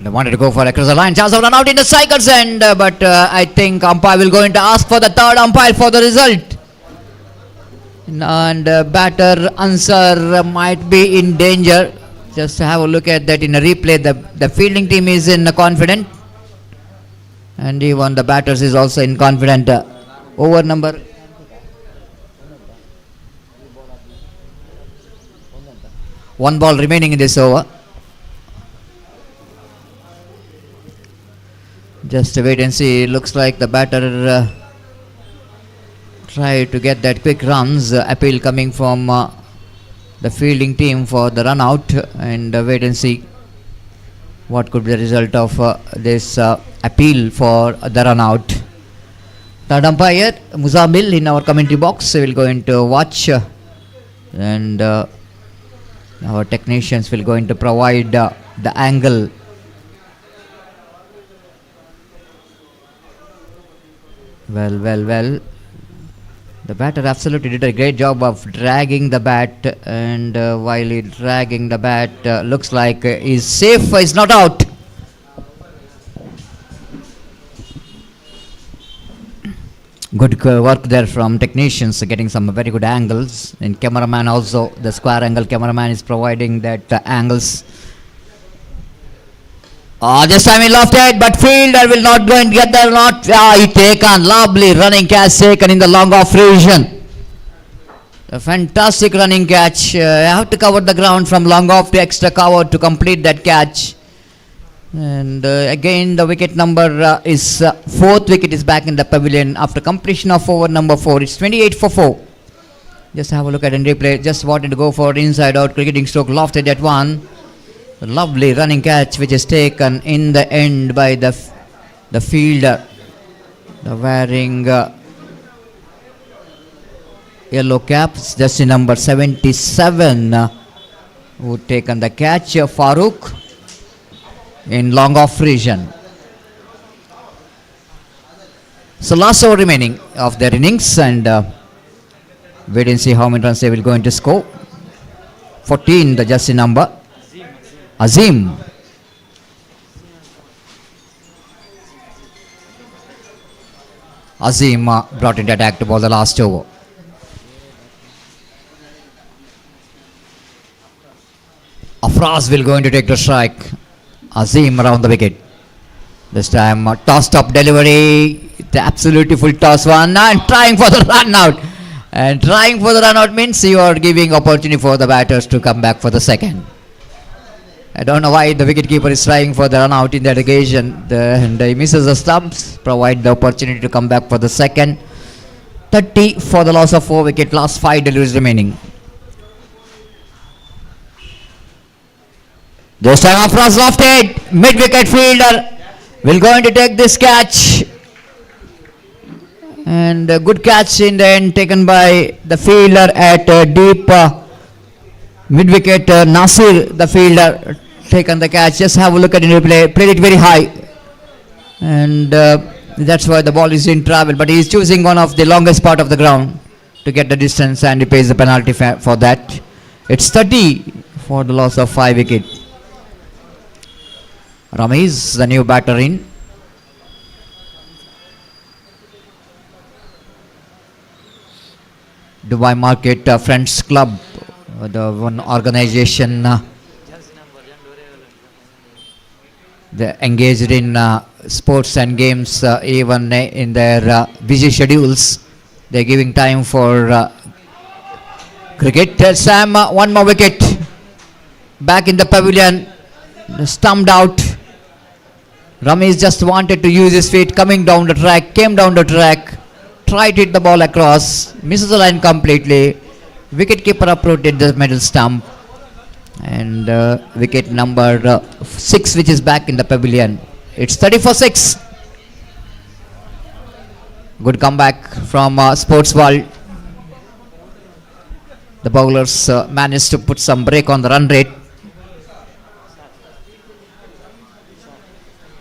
S2: They wanted to go for across the line. Chance of run out in the cycles end, but I think umpire will go in to ask for the third umpire for the result. And batter Ansar might be in danger. Just have a look at that in a replay. The fielding team is in confident, and even the batters is also in confident. Over number 1 ball remaining in this over. Just wait and see. Looks like the batter try to get that quick runs. Appeal coming from the fielding team for the run out, and wait and see what could be the result of this appeal for the run out. Third umpire Muzamil in our commentary box will go into watch, and our technicians will go into provide the angle. Well. The batter absolutely did a great job of dragging the bat, and while he dragging the bat, looks like he's safe, he's not out. Good work there from technicians, getting some very good angles. And cameraman also, the square angle cameraman is providing that angles. This time he lofted, but fielder will not go and get there. Not he taken. Lovely running catch taken in the long off region. A fantastic running catch. Have to cover the ground from long off to extra cover to complete that catch. And again, the wicket number is fourth wicket is back in the pavilion after completion of over number 4. It's 28 for 4. Just have a look at and replay. Just wanted to go for inside out cricketing stroke, lofted at one. A lovely running catch which is taken in the end by the fielder. The wearing yellow caps, jersey number 77, who taken the catch, Farooq, in long off region. So last over remaining of their innings, and wait and see how many runs they will going to score. 14, the jersey number, Azim. Azim brought into attack to ball the last over. Afraz will going to take the strike. Azim around the wicket. This time tossed up delivery. The absolutely full toss one, and trying for the run out. And trying for the run out means you are giving opportunity for the batters to come back for the second. I don't know why the wicketkeeper is trying for the run out in that occasion. And he misses the stumps, provide the opportunity to come back for the second. 30 for the loss of 4 wicket, last 5 deliveries remaining. This time Afraz lofted, mid-wicket fielder will going to take this catch. And a good catch in the end taken by the fielder at deep mid-wicket. Nasir, the fielder, taken the catch. Just have a look at the replay. Played it very high. And that's why the ball is in travel. But he is choosing one of the longest part of the ground to get the distance, and he pays the penalty for that. It's 30 for the loss of 5 wicket. Ramesh, the new batter in. Dubai Market Friends Club, the one organization they engaged in sports and games even in their busy schedules. They're giving time for cricket. Sam, one more wicket. Back in the pavilion, stumped out. Ramesh just wanted to use his feet, coming down the track, came down the track, tried to hit the ball across, misses the line completely. Wicketkeeper uprooted the middle stump. And wicket number 6, which is back in the pavilion. It's 30 for 6. Good comeback from Sports World. The bowlers managed to put some break on the run rate.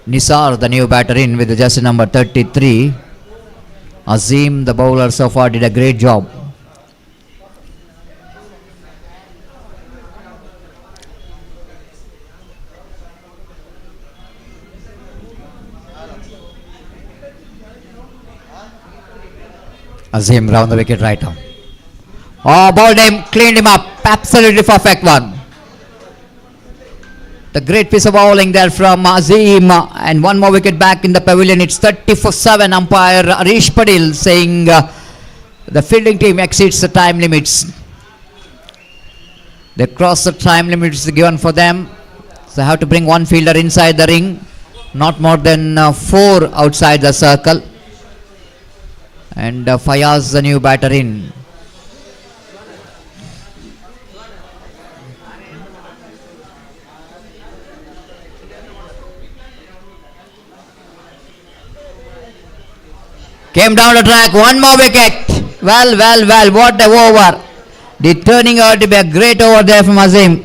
S2: Nisar, the new batter in with the jersey number 33. Azim, the bowler, so far did a great job. Azim round the wicket right now. Oh, bowled him, cleaned him up. Absolutely perfect one. The great piece of bowling there from Azim, and one more wicket back in the pavilion. It's 30 for 7. Umpire Arish Padil saying the fielding team exceeds the time limits. They cross the time limits given for them. So they have to bring one fielder inside the ring, not more than 4 outside the circle. And Fayaz, the new batter in. Came down the track, one more wicket. Well, what a over. The turning out to be a great over there from Azim.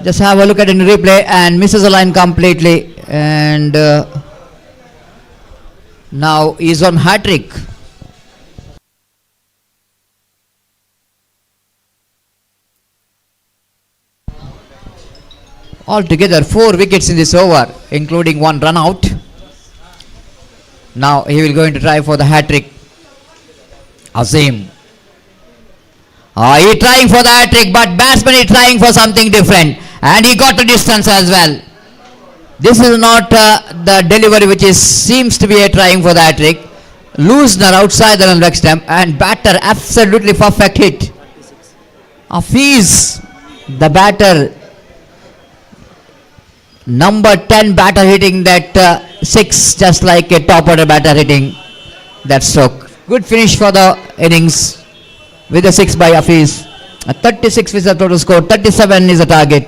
S2: Just have a look at it in replay and misses the line completely. And now he's on hat trick. Altogether 4 wickets in this over, including 1 run out. Now he will going to try for the hat trick. Azim. He trying for the hat trick, but batsman is trying for something different, and he got the distance as well. This is not the delivery which is seems to be a trying for the hat trick. Loosener outside the leg stump, and batter absolutely perfect hit. Hafiz, the batter, number 10 batter hitting that 6 just like a top order batter hitting that stroke. Good finish for the innings with a 6 by Hafiz. 36 is the total score, 37 is the target,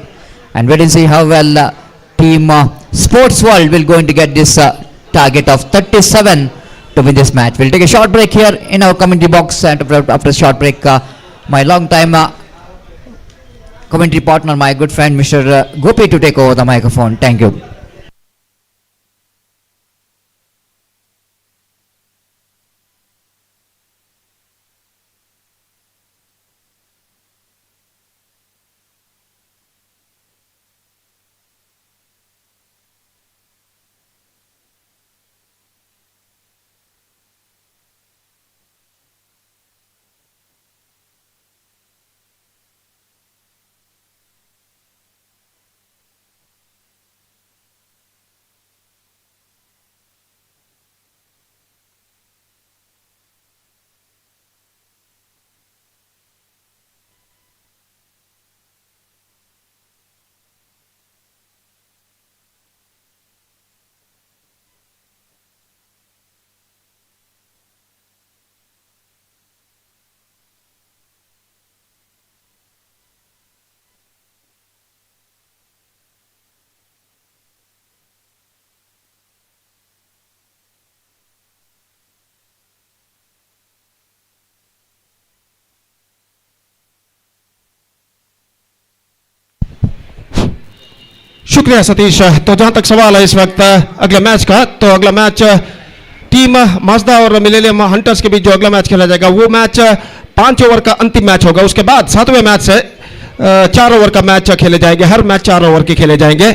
S2: and wait and see how well team Sports World will going to get this target of 37 to win this match. We'll take a short break here in our commentary box, and after a short break my long time commentary partner, my good friend Mr. Gopi, to take over the microphone. Thank you.
S1: शुक्रिया सतीश। तो जहां तक सवाल है इस वक्त अगले match का, तो अगला मैच टीम माजदा और मिलेनियम हंटर्स के बीच जो अगला मैच खेला जाएगा वो मैच 5 ओवर का अंतिम मैच होगा। उसके बाद 7वें मैच से 4 ओवर का मैच खेले जाएंगे, हर मैच 4 ओवर के खेले जाएंगे।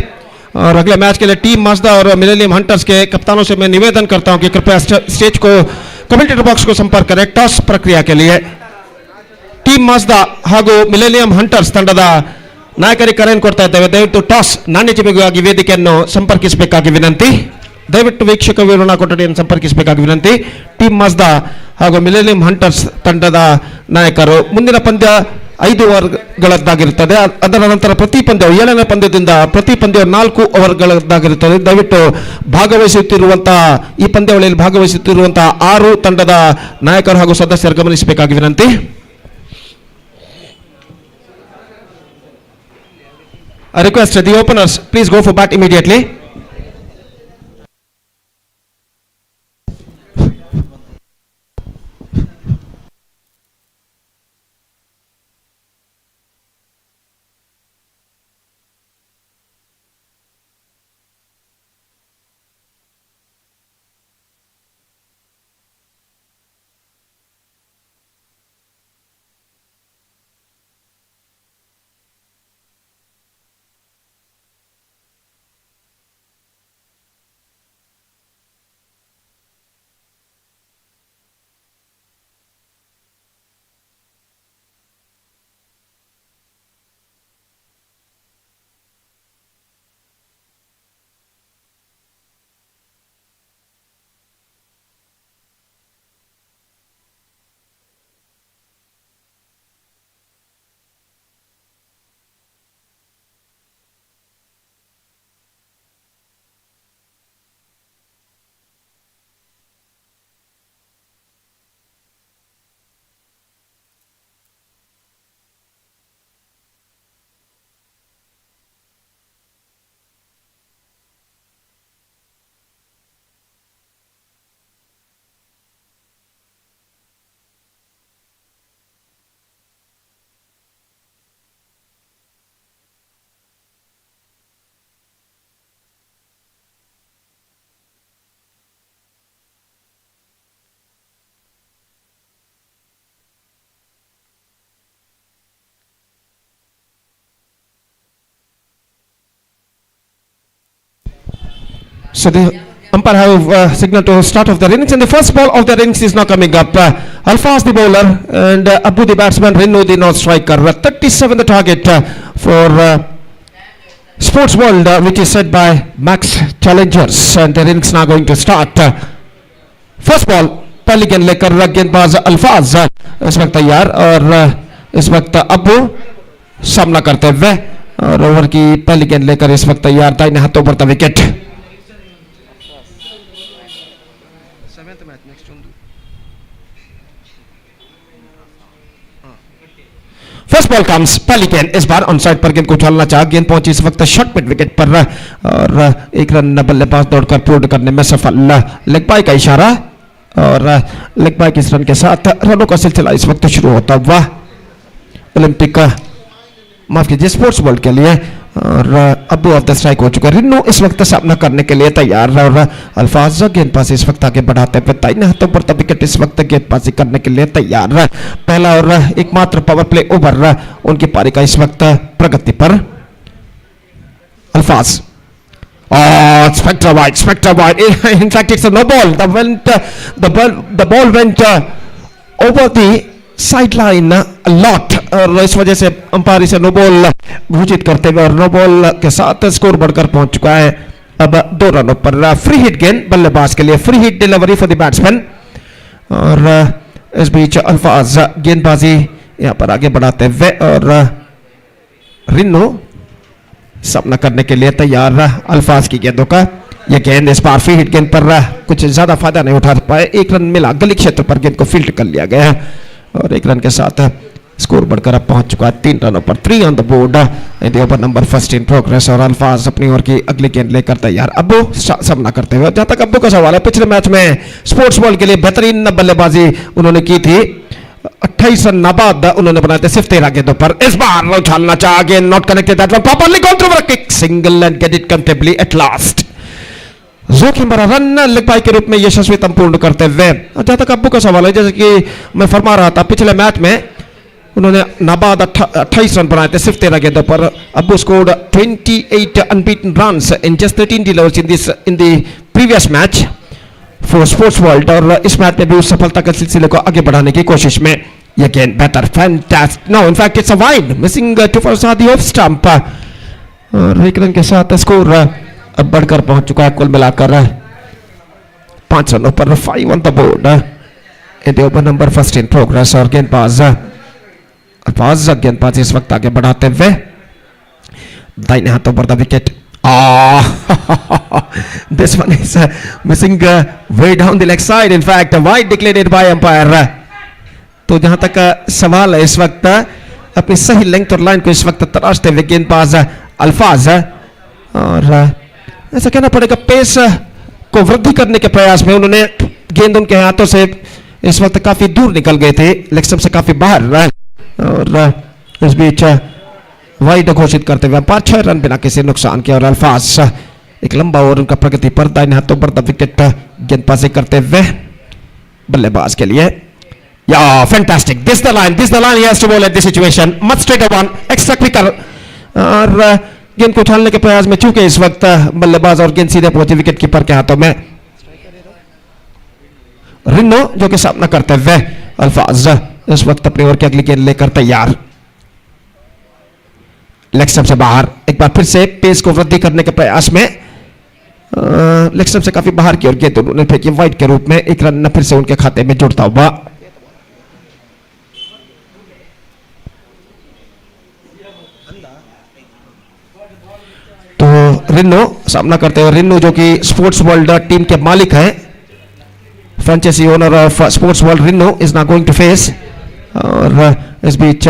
S1: और अगले मैच के लिए टीम माजदा और मिलेनियम हंटर्स के कप्तानों से मैं निवेदन करता हूं कि कृपया स्टेज को कमेंटेटर बॉक्स को संपर्क करें टॉस प्रक्रिया के लिए। टीम माजदा ಹಾಗೂ ಮಿಲೇನಿಯಂ ಹಂಟರ್ಸ್ ತಂಡದ ನಾಯಕರಿಗೆ ಕರೆಯನ್ನು ಕೊಡ್ತಾ ಇದ್ದೇವೆ, ದಯವಿಟ್ಟು ಟಾಸ್ ನಾಣ್ಯ ಚಿಮ್ಮೆಗಾಗಿ ವೇದಿಕೆಯನ್ನು ಸಂಪರ್ಕಿಸಬೇಕಾಗಿ ವಿನಂತಿ। ದಯವಿಟ್ಟು ವೀಕ್ಷಕ ವಿವರಣಾ ಕೊಠಡಿಯನ್ನು ಸಂಪರ್ಕಿಸಬೇಕಾಗಿ ವಿನಂತಿ। ಟೀಮ್ ಮಾಜ್ದಾ ಹಾಗೂ ಮಿಲೇನಿಯಂ ಹಂಟರ್ಸ್ ತಂಡದ ನಾಯಕರು, ಮುಂದಿನ ಪಂದ್ಯ 5 ಓವರ್ಗಳದ್ದಾಗಿರುತ್ತದೆ, ಅದರ ನಂತರ ಪ್ರತಿ ಪಂದ್ಯ 7ನೇ ಪಂದ್ಯದಿಂದ ಪ್ರತಿ ಪಂದ್ಯ 4 ಓವರ್ಗಳದ್ದಾಗಿರುತ್ತದೆ। ದಯವಿಟ್ಟು ಭಾಗವಹಿಸುತ್ತಿರುವಂತಹ ಈ ಪಂದ್ಯಾವಳಿಯಲ್ಲಿ ಭಾಗವಹಿಸುತ್ತಿರುವಂತಹ 6 ತಂಡದ ನಾಯಕರು ಹಾಗೂ ಸದಸ್ಯರು ಗಮನಿಸಬೇಕಾಗಿ ವಿನಂತಿ। I request the openers please go for bat immediately. So the umpire have signal to start of the innings, and the first ball of the innings is now coming up. Alfaz the bowler and Abu the batsman, Renu the non-striker. 37 the target for Sports World, which is set by Max Challengers, and the innings now going to start. First ball पहली गेंद लेकर गेंदबाज अल्फाज इस वक्त तैयार, और इस वक्त अबू सामना करते हुए, और ओवर की पहली गेंद लेकर इस वक्त तैयार, दाहिने हाथों पर विकेट. फर्स्ट बॉल कम्स, पहली गेंद इस बार ऑन साइड पर गेंद को उछालना चाहा, गेंद पहुंची इस वक्त शॉर्ट मिड विकेट पर, और एक रन बल्लेबाज दौड़कर पूर्ण करने में सफल. लेग बाय का इशारा, और लेग बाय के इस रन के साथ रनों का सिलसिला इस वक्त शुरू होता हुआ ओलंपिक, माफ कीजिए, स्पोर्ट्स वर्ल्ड के लिए. और अबू ऑफ द स्ट्राइक हो चुका है. रिन्नू इस वक्त सामना करने के लिए तैयार, और अल्फाज गेंदबाजी इस वक्त आगे बढ़ाते हुए दाहिने हाथों पर विकेट इस वक्त गेंदबाजी करने के लिए तैयार. पहला और एकमात्र पावर प्ले ओवर उनकी पारी का इस वक्त प्रगति पर. अल्फाज spectre wide. In fact, it's a no ball. The ball went over the sideline a lot, और इस वजह से अंपायर इसे नो बॉल घोषित करते हुए, और नो बॉल के साथ स्कोर बढ़कर पहुंच चुका है अब 2 रनों पर. फ्री हिट गेंद बल्लेबाज के लिए, free hit delivery for the batsman, और इस बीच अल्फाज गेंदबाजी यहां पर आगे बढ़ाते हुए, और रिन्नू सामना करने के लिए तैयार. अल्फाज की गेंदों का यह गेंद इस बार फ्री हिट गेंद पर कुछ ज्यादा फायदा नहीं उठा पाए. 1 रन मिला, गली क्षेत्र पर गेंद को फील्ड कर लिया गया, और 1 रन के साथ स्कोर बढ़कर अब पहुंच चुका है 3 रनों पर. 3 on the board in the over number first in progress, और अल्फाज अपनी ओर की अगली गेंद लेकर तैयार. अब्बू सामना करते हुए, जहां तक अब्बू का सवाल है, पिछले मैच में स्पोर्ट्स बॉल के लिए बेहतरीन बल्लेबाजी उन्होंने की थी. 28 रन नाबाद उन्होंने बनाए थे सिर्फ 13 गेंदों पर. इस बार उछालना चाहा, again not connected, that one properly gone through for a kick, single and get it comfortably at last. जोखिम भरा रन लेग बाय के रूप में यशस्वी पूर्ण करते हुए. जहां तक अब्बू का सवाल है, जैसे कि मैं फरमा रहा था, पिछले मैच में उन्होंने नाबाद 28 रन बनाए थे सिर्फ 13 गेंदों पर. अब्बू scored 28 unbeaten runs in just 13 delivers in the previous match for sports world, और इस मैच में भी उस सफलता के सिलसिले को आगे बढ़ाने की कोशिश में. ये गेंद बेहतर, fantastic, no in fact it's a wide, missing to for सादी ऑफ स्टंप, और 1 रन के साथ स्कोर अब बढ़कर पहुंच चुका है कुल मिलाकर 5 रनों पर. 5 on the board in the over number first in progress, और गेंदबाज इस वक्त आगे बढ़ाते हुए दाहिने हाथों पर wicket. This one is missing way down the leg side. In fact, wide declared by umpire. तो जहां तक सवाल है, इस वक्त अपनी सही लेंथ और लाइन को इस वक्त तराशते हुए गेंदबाज अल्फाज, और ऐसा कहना पड़ेगा पेस को वृद्धि करने के प्रयास में उन्होंने गेंद उनके हाथों से इस वक्त काफी दूर निकल गए थे, लेग स्टंप से काफी बाहर, और इस बीच वाइड घोषित करते हुए 5-6 रन बिना किसी नुकसान के. और अल्फाज एक लंबा ओवर उनका प्रगति पर, दाहिने हाथों पर विकेट गेंदबाजी करते हुए बल्लेबाज के लिए. या fantastic, this the line he has to bowl at this situation, much straighter one, extra quicker, और गेंद को उछालने के प्रयास में चूके इस वक्त बल्लेबाज, और गेंद सीधे पहुंची विकेट कीपर के हाथों में. रिन्नो जो कि सामना करते हुए, अल्फाज इस वक्त अपनी ओर की अगली गेंद लेकर तैयार. लेग स्टंप से बाहर, एक बार फिर से पेस को वृद्धि करने के प्रयास में लेग स्टंप से काफी बाहर की ओर गेंद उन्होंने फेंकी वाइड के रूप में. 1 रन फिर से उनके खाते में जुड़ता हुआ. तो रिन्नो सामना करते हुए, रिन्नो जो कि स्पोर्ट्स वर्ल्ड टीम के मालिक हैं, franchisee owner of sports world, रिन्नो is not going to face. और इस बीच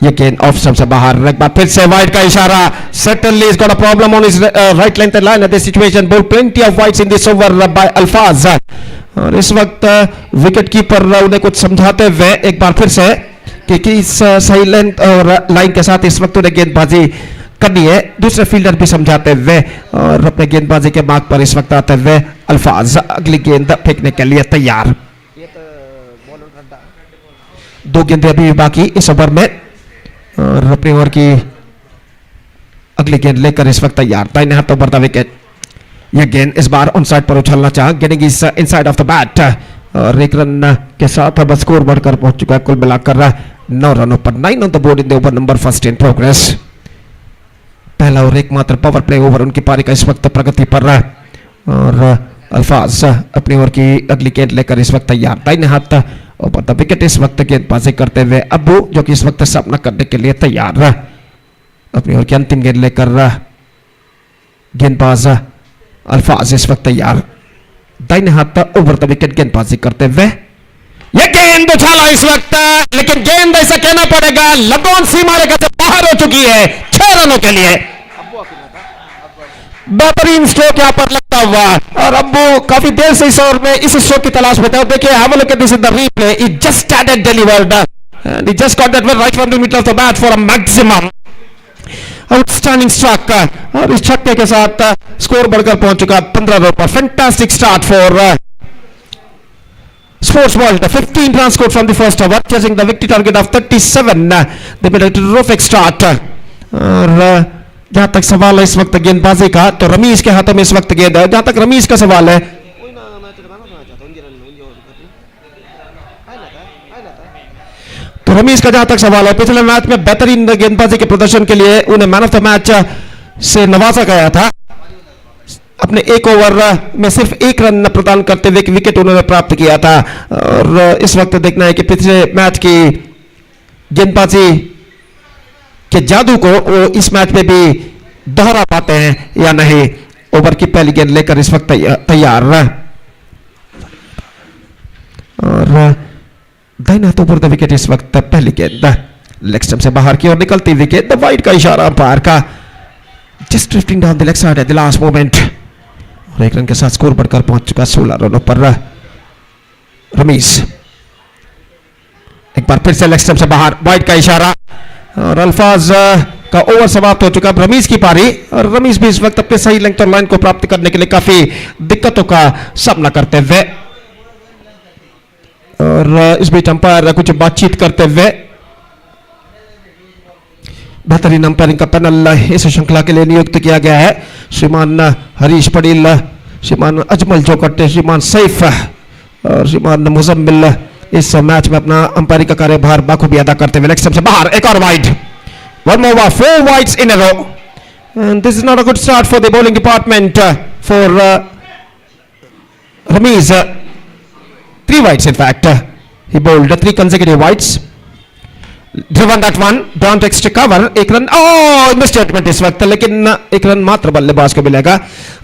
S1: ये गेंद ऑफ स्टंप से बाहर, एक बार फिर से वाइड का इशारा. Certainly is got a problem on his right length line at this situation, bowl plenty of wides in this over by Alfaz. और इस वक्त विकेट कीपर उन्हें कुछ समझाते हुए एक बार फिर से कि किस सही लेंथ और लाइन के साथ इस वक्त उन्हें गेंदबाजी करनी है. दूसरे फील्डर भी समझाते हुए, और अपने गेंदबाजी के मार्ग पर इस वक्त आते हुए अल्फाज अगली गेंद फेंकने के लिए तैयार. 2 गेंदें अभी बाकी इस ओवर में, और अपनी ओवर की अगली गेंद लेकर इस वक्त तैयार. दाहिने हाथों पर विकेट. ये गेंद इस बार ऑन साइड पर उछलना चाहा, getting is inside of the bat और एक रन के साथ अब स्कोर बढ़कर पहुंच चुका है कुल मिलाकर 9 रनों पर। 9 on the board in the over number first in progress. पहला और एकमात्र पावर प्ले ओवर उनकी पारी का इस वक्त प्रगति पर और अल्फाज अपनी ओवर की अगली गेंद लेकर इस वक्त तैयार। दाहिने हाथ ऊपर द विकेट इस वक्त गेंदबाजी करते हुए अब्बू जो कि इस वक्त सामना करने के लिए तैयार अपनी ओवर की अंतिम गेंद लेकर गेंदबाज अल्फाज इस वक्त तैयार। दाहिने हाथ ओवर द विकेट गेंदबाजी करते हुए यह गेंद उछाला इस वक्त, लेकिन गेंद ऐसा कहना पड़ेगा लगोन सीमा रेखा से बाहर हो चुकी है 6 रनों के लिए। बेहतरीन स्ट्रोक यहां पर लगता हुआ और अब्बू काफी देर से इस ओवर में इस स्ट्रोक की तलाश में था। देखिए have a look at this in the replay, he just started delivered and he just got that one right from the middle of the bat for a maximum outstanding stroke और इस छक्के के साथ स्कोर बढ़कर पहुंच चुका 15 रनों पर। Fantastic start for Sports World. 15 runs scored from the first over, chasing the victory target of 37. They made a terrific start. और जहां तक सवाल है इस वक्त गेंदबाजी का तो रमीज के हाथों में इस वक्त गेंद है। जहां तक रमीज का सवाल है तो रमीज का जहां तक सवाल है पिछले मैच में बेहतरीन गेंदबाजी के प्रदर्शन के लिए उन्हें मैन ऑफ द मैच से नवाजा गया था। अपने एक ओवर में सिर्फ 1 रन प्रदान करते हुए विकेट उन्होंने प्राप्त किया था और इस वक्त देखना है कि पिछले मैच की गेंदबाजी के जादू को वो इस मैच में भी दोहरा पाते हैं या नहीं। ओवर की पहली गेंद लेकर इस वक्त तैयार और दाहिने हाथ ओवर द विकेट इस वक्त पहली गेंद लेग स्टंप से बाहर की ओर निकलती हुई गेंद वाइड का इशारा अंपायर का, just drifting down the leg side eight the last moment और 1 रन के साथ स्कोर बढ़कर पहुंच चुका 16 रनों पर। रमीज एक बार फिर से लेग स्टंप से बाहर वाइड का इशारा और अल्फाज का ओवर समाप्त हो चुका। रमीज की पारी और रमीज भी इस वक्त अपने सही लेंथ और लाइन को प्राप्त करने के लिए काफी दिक्कतों का सामना करते हुए और इस बीच अंपायर कुछ बातचीत करते हुए बेहतरीन अंपायरिंग का पैनल इस श्रृंखला के लिए नियुक्त किया गया है। श्रीमान हरीश पटेल, श्रीमान अजमल चौकट्टे, श्रीमान सैफ और श्रीमान मुजम्मिल इस मैच में अपना अंपायरिंग का कार्यभार बाखूबी अदा करते हुए लेग स्टंप से बाहर एक और wide. One more 4 wides in a row and this is not a good start for the bowling department for Ramiz. 3 wides in fact. He bowled 3 consecutive wides. Driven that one, don't extra cover. 1 run misstatement इस वक्त, लेकिन 1 run मात्र बल्लेबाज को मिलेगा।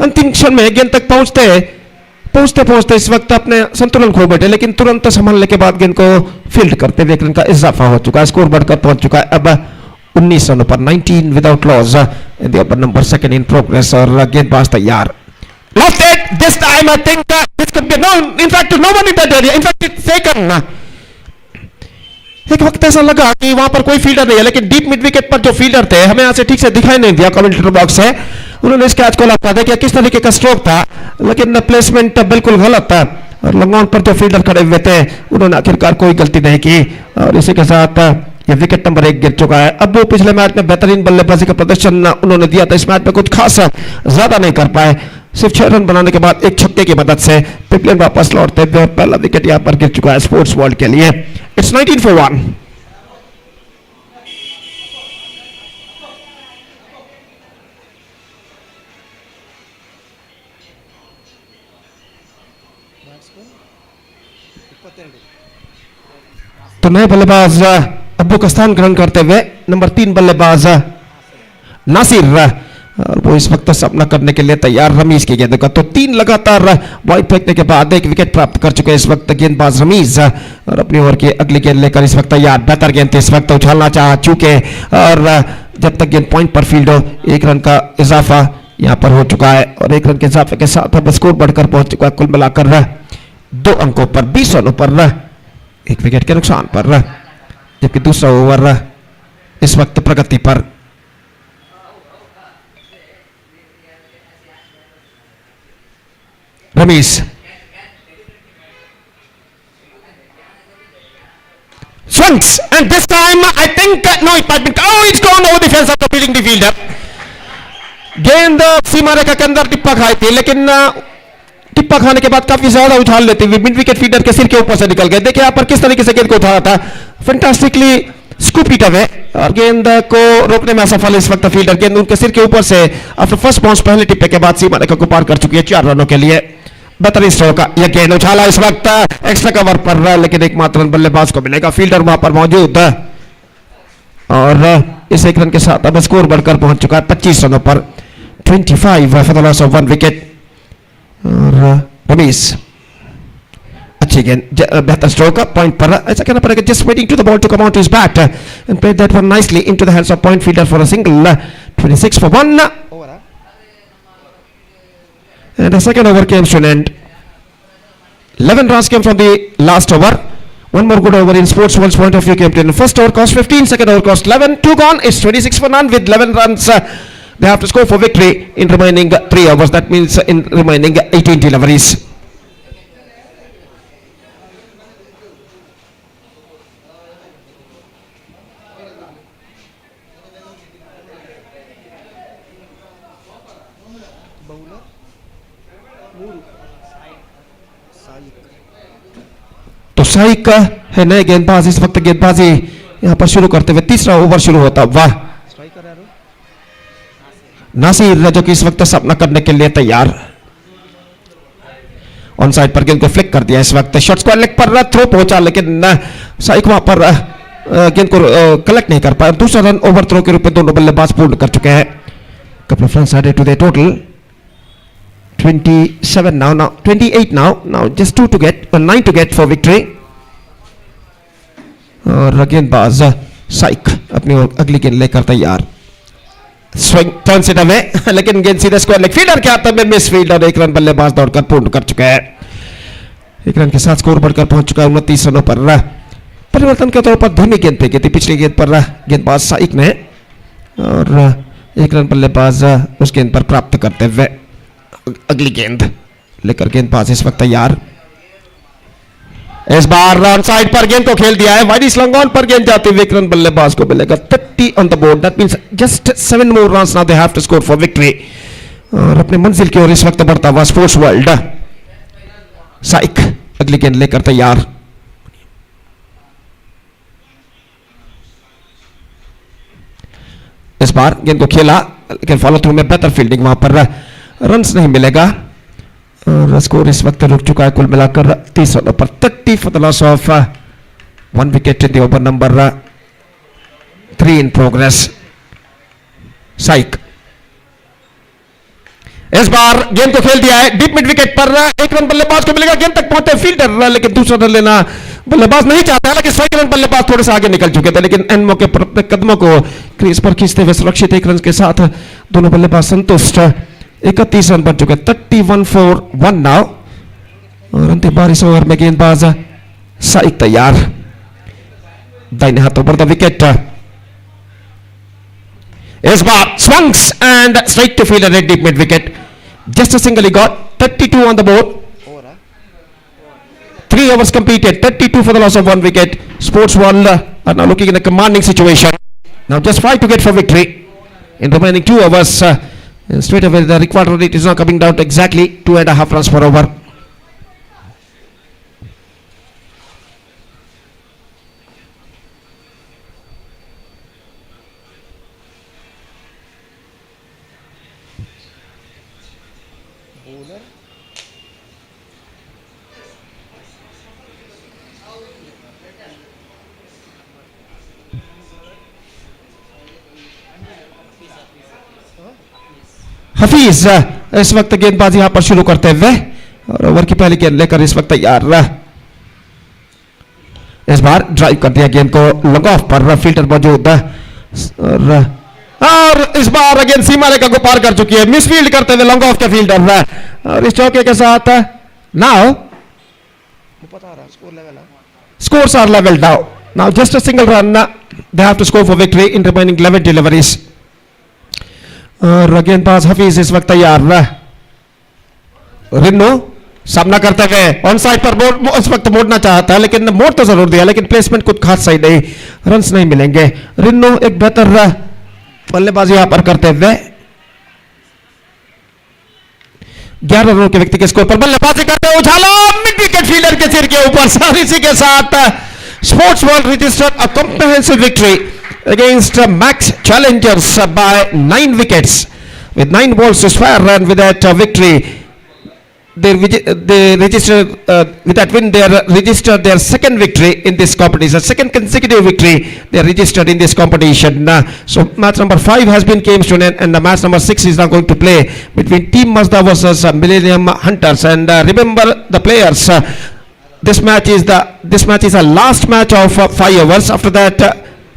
S1: अंतिम क्षण में गेंद तक पहुंचते इस वक्त अपने संतुलन खो बैठे, लेकिन तुरंत संभालने के बाद गेंद को फील्ड करते हुए 1 रन का इजाफा हो चुका है। स्कोर बढ़कर पहुंच चुका है अब 19 रनों पर। 19 without loss in the over number second in progress और गेंदबाज तैयार। Lost it this time. I think this could be no. In fact, no one in that area. In fact, it's taken. एक वक्त ऐसा लगा कि वहां पर कोई फील्डर नहीं है, लेकिन डीप मिड विकेट पर जो फील्डर थे हमें यहां से ठीक से दिखाई नहीं दिया। कमेंटेटर बॉक्स से उन्होंने इस कैच को लगा देखिए किस तरीके का स्ट्रोक था, लेकिन प्लेसमेंट बिल्कुल गलत था और लंगॉन पर जो फील्डर खड़े हुए थे उन्होंने आखिरकार कोई गलती नहीं की और इसी के साथ ये विकेट नंबर 1 गिर चुका है। अब वो पिछले मैच में बेहतरीन बल्लेबाजी का प्रदर्शन उन्होंने दिया था, इस मैच में कुछ खास ज्यादा नहीं कर पाए। सिर्फ 6 रन बनाने के बाद एक छक्के की मदद से पिपलिन वापस लौटते हुए और पहला विकेट यहां पर गिर चुका है स्पोर्ट्स वर्ल्ड के लिए। It's 19 for 1। तो नए बल्लेबाज अब्बू का स्थान ग्रहण करते हुए नंबर 3 बल्लेबाज नासिर और वो इस वक्त सामना करने के लिए तैयार रमीज की गेंद का। तो 3 लगातार वाइड फेंकने के बाद 1 विकेट प्राप्त कर चुके इस वक्त गेंदबाज रमीज और अपनी ओवर की अगली गेंद लेकर इस वक्त तैयार। बेहतर गेंद इस वक्त उछालना चाह चुके और जब तक गेंद पॉइंट पर फील्ड हो 1 रन का इजाफा यहां पर हो चुका है और 1 रन के इजाफे के साथ अब स्कोर बढ़कर पहुंच चुका है कुल मिलाकर 2 अंकों पर 20 रनों पर 1 विकेट के नुकसान पर, जबकि दूसरा ओवर इस वक्त प्रगति पर। Ramiz swings and this time I think no it might be it's gone over the fence after beating the fielder. गेंद सीमा रेखा के अंदर टिप्पा खाई थी, लेकिन टिप्पा खाने के बाद काफी ज्यादा उछाल लेते हुए मिड विकेट फील्डर के सिर के ऊपर से निकल गए। देखिए यहाँ पर किस तरीके से गेंद को उठाया था, फैंटास्टिकली स्कूप इट अवे और गेंद को रोकने में असफल इस वक्त फील्डर। गेंद उनके सिर के ऊपर से आफ्टर फर्स्ट बाउंस पहले टिप्पे के बाद सीमा रेखा को पार कर चुकी है 4 रनों के लिए। बेहतरीन स्ट्रोक का यह गेंद उछाला इस वक्त एक्स्ट्रा कवर पर, लेकिन एकमात्र रन बल्लेबाज को मिलेगा, फील्डर वहां पर मौजूद और इस 1 रन के साथ अब स्कोर बढ़कर पहुंच चुका है 25 रनों पर, 25 for the loss of 1 wicket. और रमेश अच्छी गेंद, बेहतर स्ट्रोक का पॉइंट पर, ऐसा कहना पड़ेगा just waiting to the ball to come out to his bat and played that one nicely into the hands of point fielder for a single, 26 for 1 and the second over came to an end. 11 runs came from the last over. One more good over in sports world's point of view came to an end. First over cost 15, second over cost 11, 2 gone, it's 26 for none with 11 runs. They have to score for victory in remaining 3 overs. That means in remaining 18 deliveries. तो साइक है नए गेंदबाज इस वक्त गेंदबाजी यहां पर शुरू करते हुए, तीसरा ओवर शुरू होता। वाह, नासिर जो कि इस वक्त सामना करने के लिए तैयार, ऑन साइड पर गेंद को फ्लिक कर दिया इस वक्त, शॉट स्क्वायर लेग पर थ्रो पहुंचा, लेकिन साइक वहां पर गेंद को कलेक्ट नहीं कर पाया। दूसरा रन ओवर थ्रो के रूप में दोनों बल्लेबाज पूर्ण कर चुके हैं। Couple of runs added to the total 27 now 28 now just 2 to get 9 to get for victory। और गेंदबाज साइक अपनी अगली गेंद लेकर तैयार, स्विंग टर्न्स इट अवे, लेकिन गेंद सीधे स्क्वायर लेग फील्डर के हाथ में मिस फील्ड और 1 रन बल्लेबाज दौड़कर पूर्ण कर चुके हैं। 1 रन के साथ स्कोर बढ़कर पहुंच चुका है 29 रनों पर। परिवर्तन के तौर पर धीमी गेंद फेंकी थी पिछली गेंद पर गेंदबाज साइक ने और 1 रन बल्लेबाज उस गेंद पर प्राप्त करते हुए अगली गेंद लेकर गेंदबाज इस वक्त तैयार। इस बार ऑन साइड पर गेंद को खेल दिया है, वाइड स्लॉन्ग ऑन पर गेंद जाती हुई 1 रन बल्लेबाज को मिलेगा। 30 on the board, that means just 7 more runs now they have to score for victory. और अपने मंजिल की ओर इस वक्त बढ़ता हुआ स्पोर्ट्स वर्ल्ड। साइक अगली गेंद लेकर तैयार। इस बार गेंद को खेला, लेकिन फॉलो थ्रू में बेहतर फील्डिंग, वहां पर रन्स नहीं मिलेगा और स्कोर इस वक्त रुक चुका है कुल मिलाकर 30 रनों पर। 30 for the loss of 1 wicket in the over number 3 in progress. Saik इस बार गेंद को खेल दिया है डीप मिड विकेट पर, 1 रन बल्लेबाज को मिलेगा, गेंद तक पहुंचे फील्डर, लेकिन दूसरा रन लेना बल्लेबाज नहीं चाहता, हालांकि 1 रन बल्लेबाज थोड़े से आगे निकल चुके थे, लेकिन एंड मौके पर अपने कदमों को क्रीज पर खींचते हुए सुरक्षित 1 रन के साथ दोनों बल्लेबाज संतुष्ट। 31 रन बन चुके, 31 for 1 नाउ। और अंतिम बार इस ओवर में गेंदबाज साइक तैयार, दाहिने हाथों पर द विकेट। इस बार swings and straight to fielder at deep mid wicket, just a single he got, 32 on the board, 3 overs completed, 32 for the loss of 1 wicket. Sports World are now looking in a commanding situation, now just 5 to get for victory in remaining 2 overs. Straight away the required run rate is now coming down to exactly 2.5 runs per over. Hafeez इस वक्त गेंदबाजी यहां पर शुरू करते हुए और over की पहली गेंद लेकर इस वक्त तैयार। इस बार ड्राइव कर दिया गेंद को लॉन्ग ऑफ पर, फील्डर मौजूद और इस बार गेंद सीमा रेखा को पार कर चुकी है, मिसफील्ड करते हुए लॉन्ग ऑफ के फील्डर। और इस चौके के साथ now scores are leveled now just a single run they have to score for victory in remaining 11 deliveries। और गेंदबाज हफीज इस वक्त तैयार। रिन्नो सामना करते हुए ऑन साइड पर इस वक्त मोड़ना चाहता है, लेकिन मोड़ तो जरूर दिया, लेकिन प्लेसमेंट कुछ खास सही नहीं, रन्स नहीं मिलेंगे। रिन्नो एक बेहतर बल्लेबाजी यहां पर करते हुए 11 रनों के व्यक्ति के स्कोर पर बल्लेबाजी करते हुए उछाला मिड विकेट फील्डर के सिर के ऊपर सर इसी के साथ Sports World registered a comprehensive victory against Max Challengers by 9 wickets with 9 balls to spare, and with that victory they registered with that win they registered their second victory in this competition, second consecutive victory they registered in this competition. So match number 5 has been came to an end, and the match number 6 is now going to play between Team Mazda versus Millennium Hunters. And remember the players, this match is a last match of 5 overs. After that,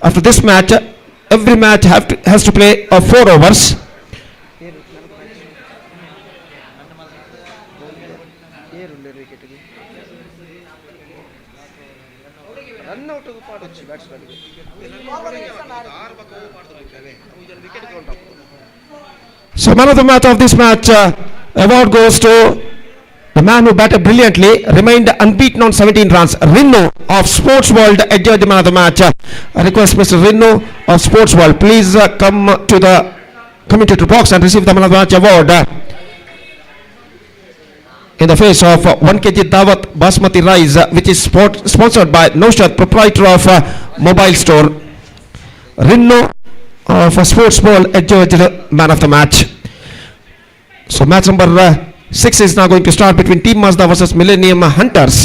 S1: after this match, every match has to play 4 overs. So man of the match of this match award goes to the man who batted brilliantly, remained unbeaten on 17 runs. Rinno of Sports World enjoyed the man of the match. I request Mr. Rinno of Sports World, please come to the commentator box and receive the man of the match award. In the face of 1 kg Dawat Basmati rice, which is sponsored by Noshad, proprietor of mobile store. Rinno of Sports World enjoyed the man of the match. So match number 6 is now going to start between Team Mazda versus Millennium Hunters,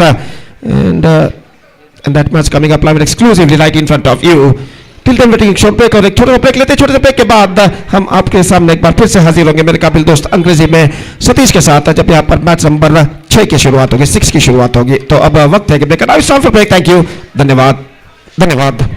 S1: and that match coming up live and exclusively right in front of you. Till then waiting short break, और एक छोटा break लेते हैं. छोटे से break के बाद हम आपके सामने एक बार फिर से हाजिर होंगे मेरे काबिल दोस्त अंग्रेजी में सतीश के साथ, जब यहाँ पर मैच नंबर 6 की शुरुआत होगी, 6 की शुरुआत होगी. तो अब वक्त है कि ब्रेक का. Stop for break. Thank you. धन्यवाद. धन्यवाद.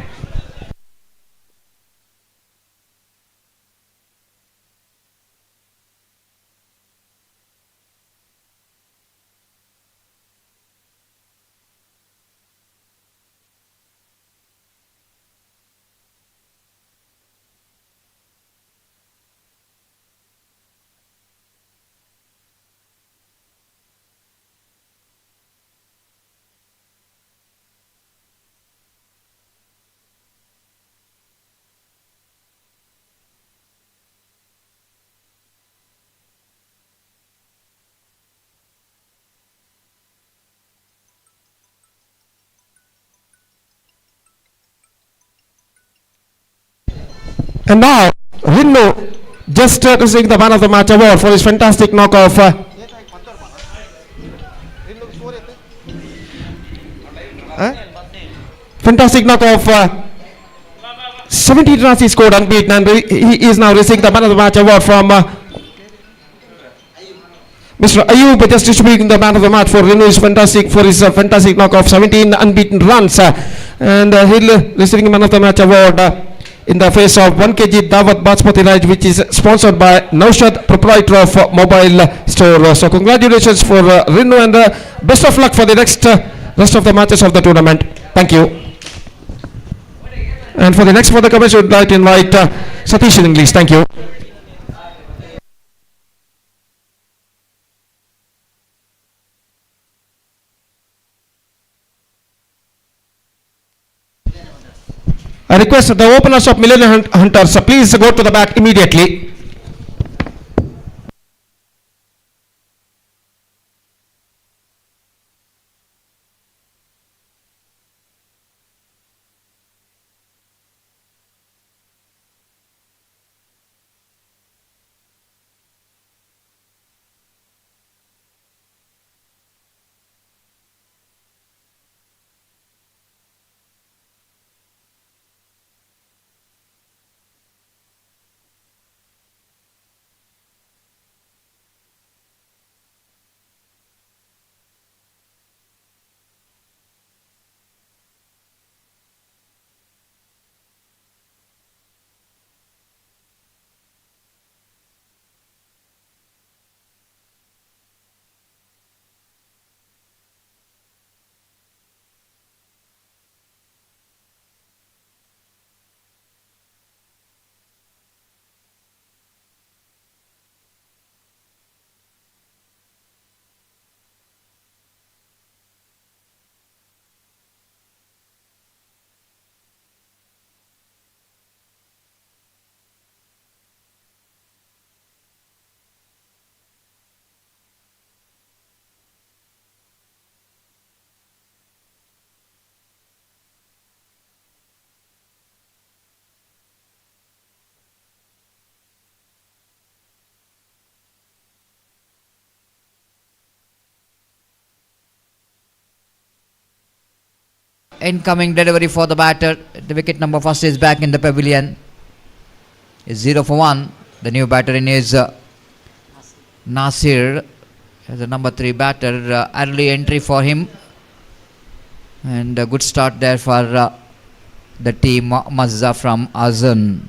S1: And now, Rinno just receiving the man of the match award for his fantastic knockoff. Fantastic knockoff. 17 runs he scored unbeaten, and he is now receiving the man of the match award from Mr. Ayub, just distributing the man of the match for Rinno for his fantastic knockoff, 17 unbeaten runs, and he'll receiving man of the match award. In the face of 1 kg Dawat Basmati rice, which is sponsored by Naushad, proprietor of mobile store. So congratulations for Rinno, and best of luck for the rest of the matches of the tournament. Thank you. And for the next further comments, we would like to invite Satish in English. Thank you. I request the openers of Millennium Hunters, please go to the bat immediately.
S2: incoming delivery for the batter. The wicket number first is back in the pavilion. Is 0 for 1. The new batter in is Nasir as the number 3 batter. Early entry for him. And a good start there for the team Mazda from Azan.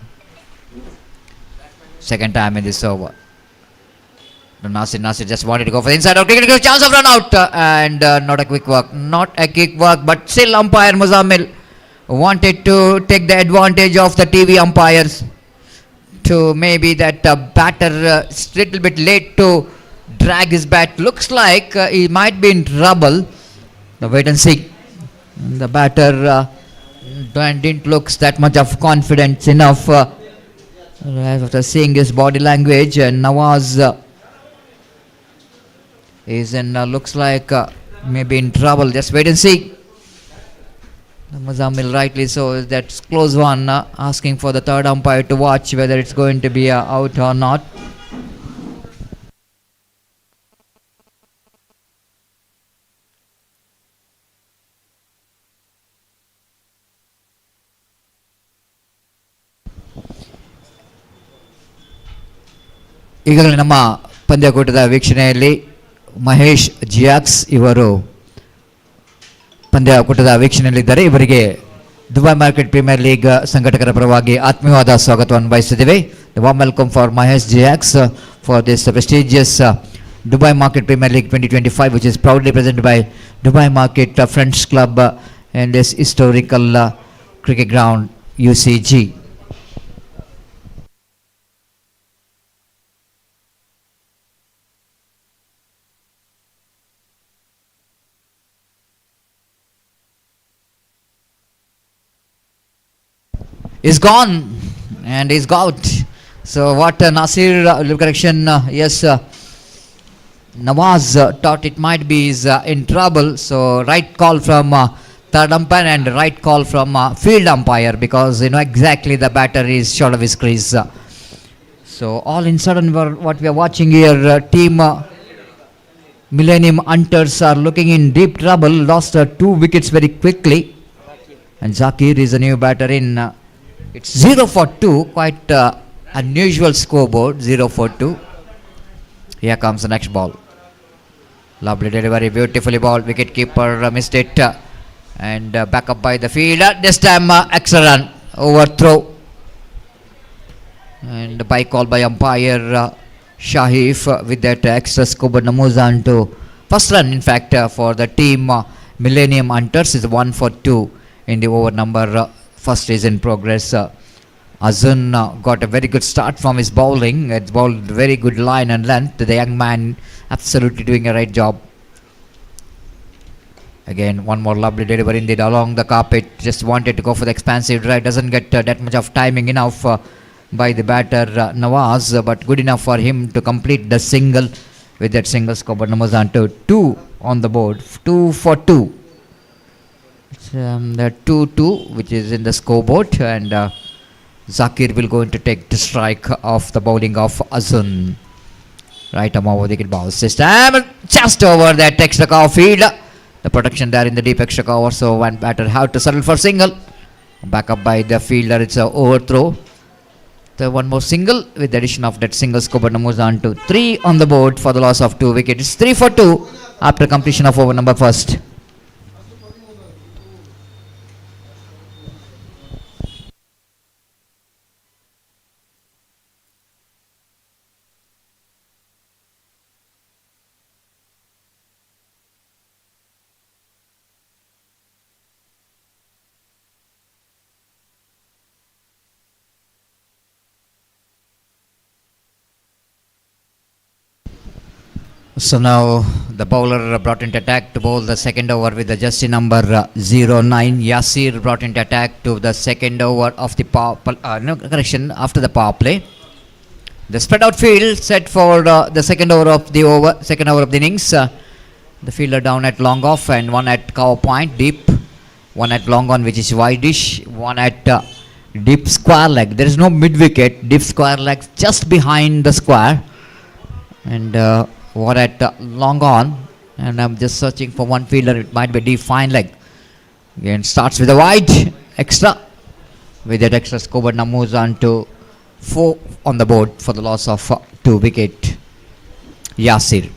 S2: Second time in this over. Nasir just wanted to go for the inside out. Chance of run out and not a quick work. Not a quick work, but still umpire Muzammil wanted to take the advantage of the TV umpires to maybe that batter little bit late to drag his bat. Looks like he might be in trouble. The wait and see. The batter didn't look that much of confidence enough after seeing his body language. And Nawaz is in looks like maybe in trouble. Just wait and see. Muzammil rightly so, that's close one, asking for the third umpire to watch whether it's going to be out or not. ಈಗಾಗಲೇ ನಮ್ಮ ಪಂದ್ಯಕೂಟದ ವೀಕ್ಷಣೆಯಲ್ಲಿ ಮಹೇಶ್ ಜಿಯಾಕ್ಸ್ ಇವರು ಪಂದ್ಯಕೂಟದ ವೀಕ್ಷಣೆಯಲ್ಲಿದ್ದಾರೆ. ಇವರಿಗೆ Dubai market premier league ಸಂಘಟಕರ ಪರವಾಗಿ ಆತ್ಮೀಯವಾದ ಸ್ವಾಗತವನ್ನು ಬಯಸುತ್ತೇವೆ. The warm welcome for Mahesh Jiax for this prestigious Dubai Market Premier League 2025, which is proudly presented by Dubai Market Friends Club and this historical cricket ground UCG. Is gone and is out. So what Nasir correction, yes, Nawaz thought it might be is in trouble. So right call from third umpire and right call from field umpire, because you know exactly the batter is short of his crease. So all in sudden what we are watching here, team Millennium Hunters are looking in deep trouble. Lost 2 wickets very quickly, and Zakir is a new batter in. It's 0 for 2, quite unusual scoreboard, 0 for 2. Here comes the next ball. Lovely delivery, beautifully ball. Wicket keeper missed it and back up by the fielder. This time extra run, overthrow. And by call by umpire Shahif with that extra scoreboard Namuzan to first run, in fact, for the team Millennium Hunters is 1 for 2 in the over number. First is in progress. Azun got a very good start from his bowling. It's bowled very good line and length. The young man absolutely doing a right job. Again, one more lovely delivery indeed along the carpet. Just wanted to go for the expansive drive. Doesn't get that much of timing enough by the batter Nawaz, but good enough for him to complete the single with that single score. But Namazan to 2 on the board. 2 for 2. The 2-2 which is in the scoreboard, and Zakir will going to take the strike of the bowling of Azun. Right arm over the wicket ball system, just over that extra cover field. The protection there in the deep extra cover, so one batter have to settle for single. Back up by the fielder, it's a overthrow. The one more single with the addition of that single score, moves on to 3 on the board for the loss of 2 wickets. It's 3 for 2 after completion of over number first. So now the bowler brought into attack to bowl the second over with the jersey number 09. Yasir brought into attack to the second over of the after the power play. The spread out field set for the second over of the innings. The fielder down at long off and one at cover point deep, one at long on which is wideish, one at deep square leg. There is no mid wicket, deep square leg just behind the square, and one at long on. And I'm just searching for one fielder. It might be deep fine leg. Again starts with a wide extra. With that extra, Skobana moves on to 4 on the board for the loss of 2 wicket. Yasir.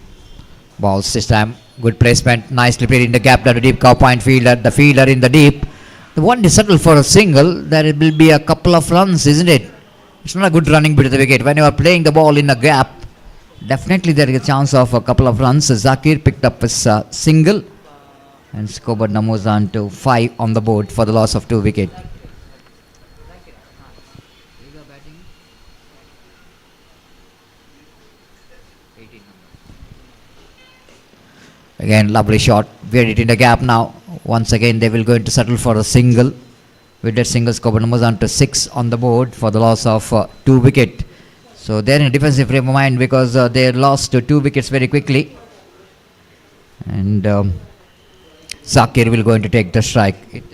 S2: Balls this time. Good placement. Nicely played in the gap to the deep cow point fielder. The fielder in the deep. The one is settled for a single. There will be a couple of runs, isn't it? It's not a good running bit of the wicket. When you are playing the ball in a gap, definitely there is a chance of a couple of runs. Zakir picked up his single. And Skobana moves on to 5 on the board for the loss of 2 wicket. Again, lovely shot. We're it in the gap now. Once again, they will going to settle for a single. With that single, Skobana moves on to 6 on the board for the loss of 2 wicket. So they're in a defensive frame of mind because they lost 2 wickets very quickly. And Zakir will going to take the strike.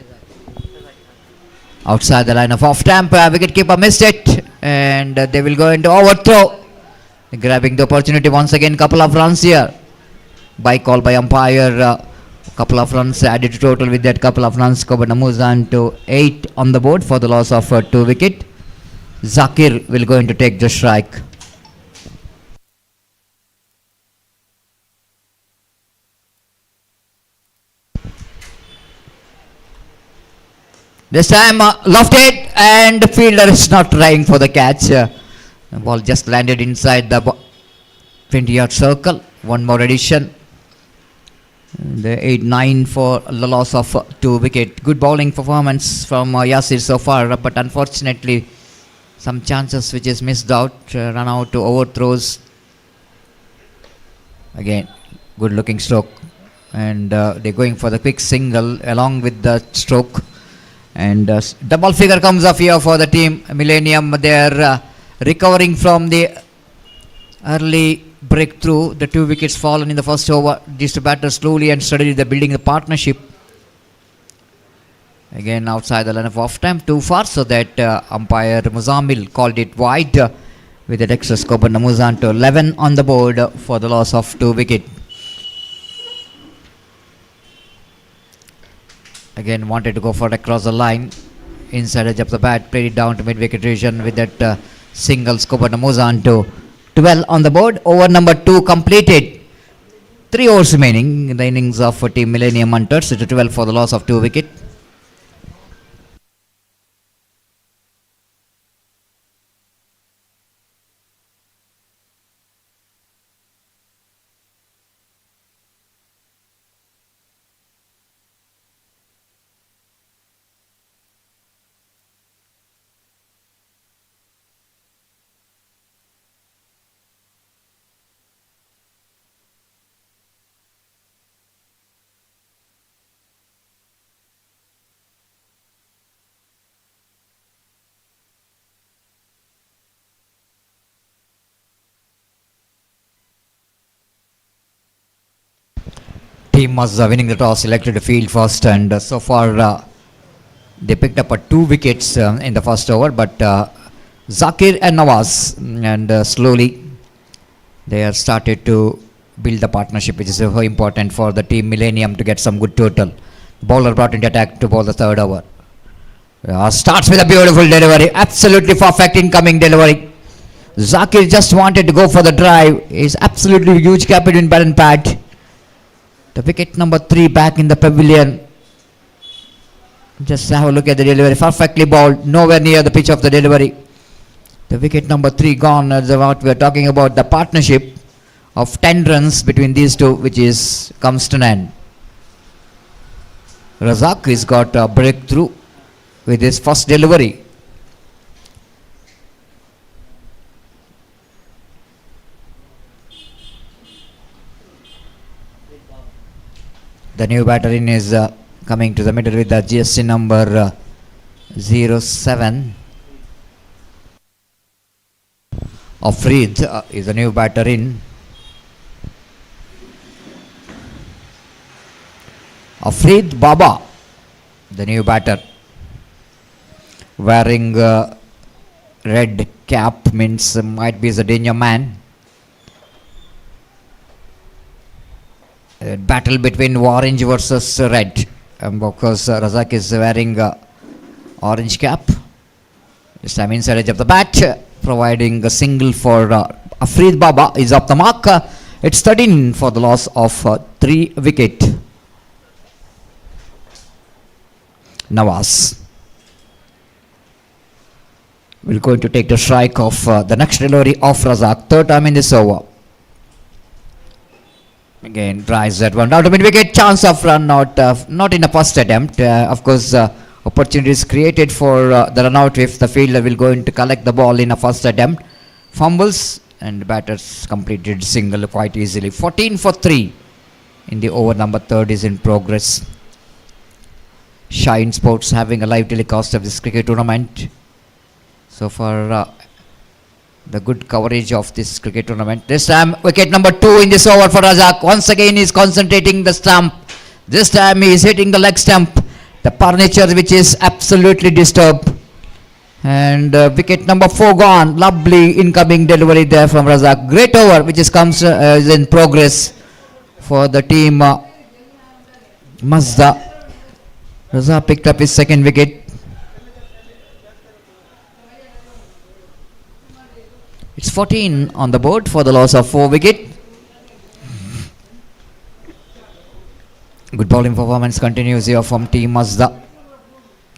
S2: Outside the line of off stamp, wicketkeeper missed it. And they will go into overthrow. Grabbing the opportunity once again, couple of runs here. By call by umpire, couple of runs added to total. With that couple of runs, Skobana moves on to 8 on the board for the loss of 2 wicket. Zakir will going to take the strike. This time lofted and the fielder is not trying for the catch. The ball just landed inside the 20-yard circle. One more addition. The 8-9 for the loss of 2 wicket. Good bowling performance from Yasir so far, but unfortunately some chances which is missed out, run out to overthrows. Again, good looking stroke, and they're going for the quick single along with the stroke, and double figure comes up here for the team Millennium. They're recovering from the early breakthrough. The 2 wickets fallen in the first over. These two batters slowly and steadily they're building the partnership. Again outside the line of off time, too far, so that umpire Muzamil called it wide. With that extra, Skobana moves on to 11 on the board for the loss of 2 wicket. Again wanted to go for it across the line. Inside edge of the bat, played it down to mid-wicket region. With that single, Skobana moves on to 12 on the board. Over number 2 completed. 3 overs remaining in the innings of team Millennium Hunters. It's a 12 for the loss of 2 wicket. Team Mazda winning the toss, selected to field first, and so far they picked up 2 wickets in the first over, but Zakir and Nawaz, and slowly they have started to build the partnership, which is very important for the team Millennium to get some good total. Bowler brought into attack to bowl the third over. Starts with a beautiful delivery, absolutely perfect incoming delivery. Zakir just wanted to go for the drive. He's absolutely huge gap between bat and pad. The wicket number 3 back in the pavilion. Just have a look at the delivery. Perfectly bowled. Nowhere near the pitch of the delivery. The wicket number 3 gone. That's what we are talking about. The partnership of 10 runs between these two, which is comes to an end. Razak has got a breakthrough with his first delivery. The new batter in is coming to the middle with the GSC number 07. Afreed is the new batter in. Afreed Baba, the new batter, wearing red cap, means might be the danger man. Battle between orange versus red. Of course, Razak is wearing orange cap. This time inside edge of the bat, providing a single for Afreed Baba is up the mark. It's 13 for the loss of 3 wicket. Nawaz will going to take the strike of the next delivery of Razak. Third time in this over. Again, tries that one down to mid-wicket. Chance of run not in the first attempt. Of course, opportunities created for the run out if the fielder will going to collect the ball in a first attempt. Fumbles and batters completed single quite easily. 14 for 3 in the over number third is in progress. Shine Sports having a live telecast of this cricket tournament. So far, the good coverage of this cricket tournament. This time, wicket number 2 in this over for Razak. Once again, he is concentrating the stump. This time, he is hitting the leg stump. The furniture which is absolutely disturbed. And wicket number 4 gone. Lovely incoming delivery there from Razak. Great over which is in progress for the team Mazda. Razak picked up his second wicket. It's 14 on the board for the loss of 4 wicket. Good bowling performance continues here from team Mazda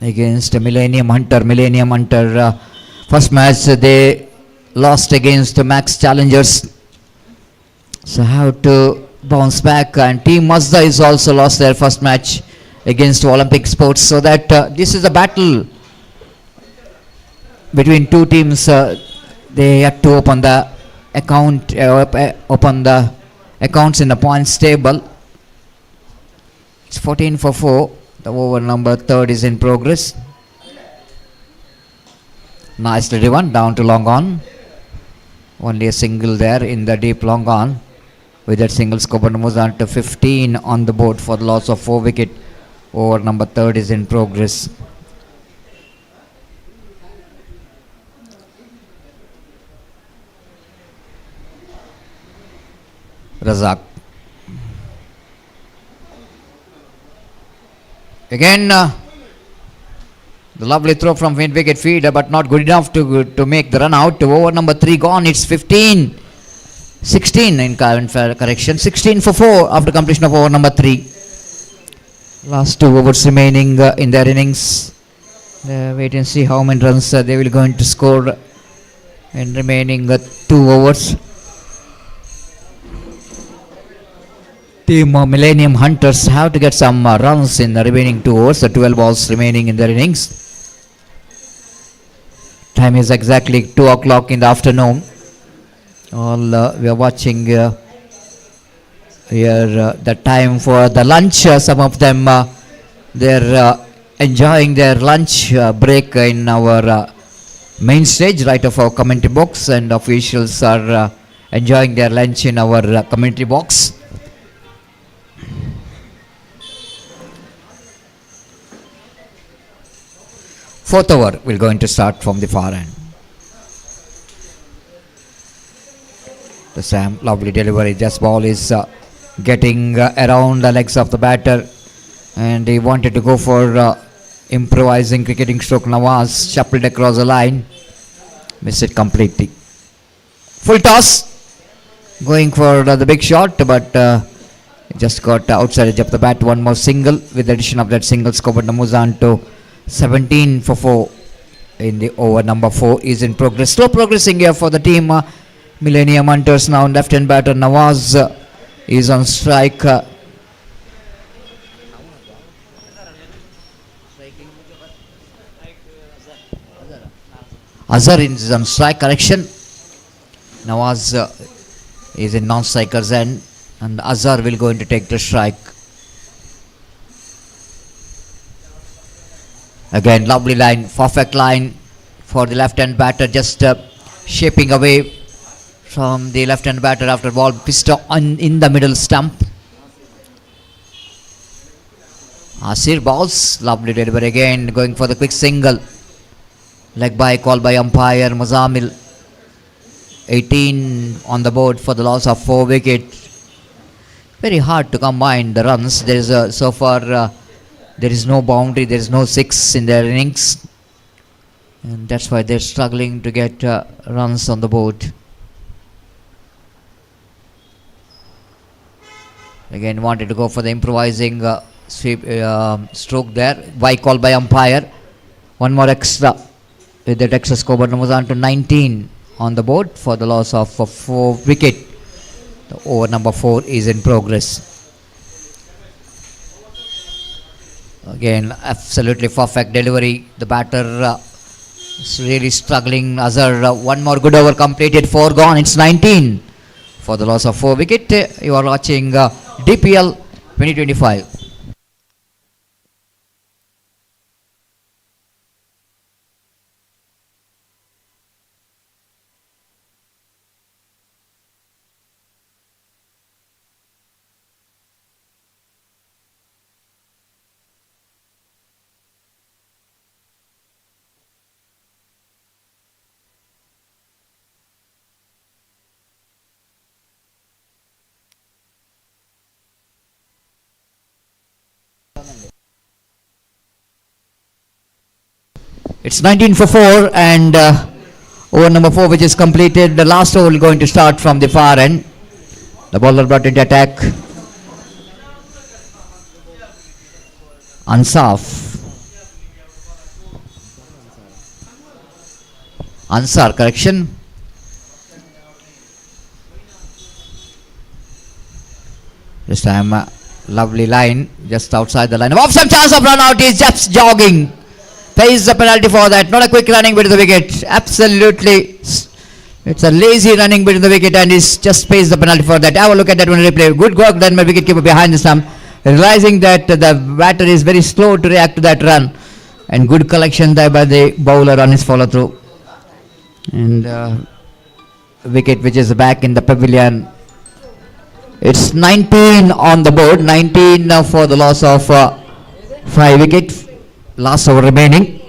S2: against Millennium Hunter. First match they lost against Max Challengers. So have to bounce back, and team Mazda is also lost their first match against Olympic Sports. So that this is a battle between two teams. They have to open the account, open the accounts in the points table. It's 14 for 4. The over number third is in progress. Nicely driven down to long on. Only a single there in the deep long on. With that single, scope moves on to 15 on the board for the loss of 4 wicket. Over number third is in progress. Razak. Again, the lovely throw from mid-wicket feeder, but not good enough to make the run out. Over number 3 gone. It's 15. 16 in current correction. 16 for 4 after completion of over number 3. Last 2 overs remaining in their innings. Wait and see how many runs they will going to score in remaining 2 overs. Team Millennium Hunters have to get some runs in the remaining 2 overs, the 12 balls remaining in their innings. Time is exactly 2 o'clock in the afternoon. All we are watching here the time for the lunch. Some of them they're enjoying their lunch break in our main stage right of our commentary box, and officials are enjoying their lunch in our commentary box. Fourth over will going to start from the far end. The Sam, lovely delivery. This ball is getting around the legs of the batter, and he wanted to go for improvising cricketing stroke. Nawaz shuffled across the line, missed it completely. Full toss, going for the big shot, but just got outside edge of the bat. One more single. With the addition of that single, scored moves on to 17 for 4 in the over number 4 is in progress. Slow progressing here for the team Millennium Hunters. Now left hand batter Nawaz is on strike. Azhar is on strike, correction. Nawaz is in non-striker's end, and Azhar will going to take the strike. Again, lovely line, perfect line for the left-hand batter, just shaping away from the left-hand batter after ball pitched in the middle stump. Asir balls, lovely delivery again, going for the quick single. Leg by, called by umpire Muzamil. 18 on the board for the loss of 4 wicket. Very hard to combine the runs. There is so far There is no boundary, there is no six in their innings. And that's why they're struggling to get runs on the board. Again, wanted to go for the improvising sweep stroke there. Why call by umpire? One more extra. With that extra scoreboard moves on to 19 on the board for the loss of 4 wicket. The over number 4 is in progress. Again, absolutely perfect delivery. The batter is really struggling. Azhar, one more good over completed. 4 gone. It's 19 for the loss of 4 wicket. You are watching DPL 2025. It's 19 for 4 and over number 4 which is completed. The last over going to start from the far end. The bowler brought into attack. Ansar, correction. This time lovely line just outside the line. Of some chance of run out. He's just jogging. Pays the penalty for that. Not a quick running bit of the wicket. Absolutely. It's a lazy running bit of the wicket and he's just pays the penalty for that. Have a look at that one replay. Good work then by wicketkeeper behind the stump. Realizing that the batter is very slow to react to that run. And good collection there by the bowler on his follow through. And wicket which is back in the pavilion. It's 19 on the board. 19 for the loss of 5 wickets. Last over remaining.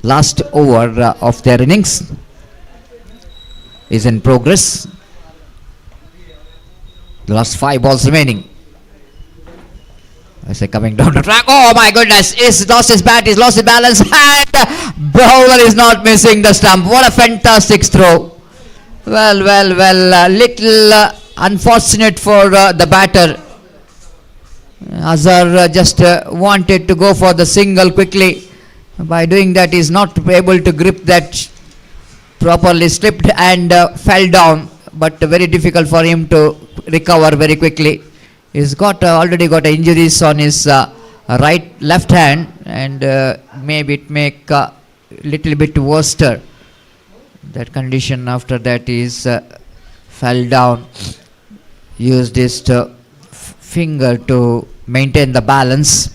S2: Last over of their innings is in progress. The last 5 balls remaining. I say coming down the track. Oh my goodness! He's lost his bat. He's lost his balance, and bowler is not missing the stump. What a fantastic throw! Well, little unfortunate for the batter. Azhar just wanted to go for the single quickly. By doing that, he's not able to grip that properly, slipped and fell down. But very difficult for him to recover very quickly. He's got already got injuries on his left hand, and maybe it make a little bit worse. That condition after that is fell down. Used his finger to maintain the balance.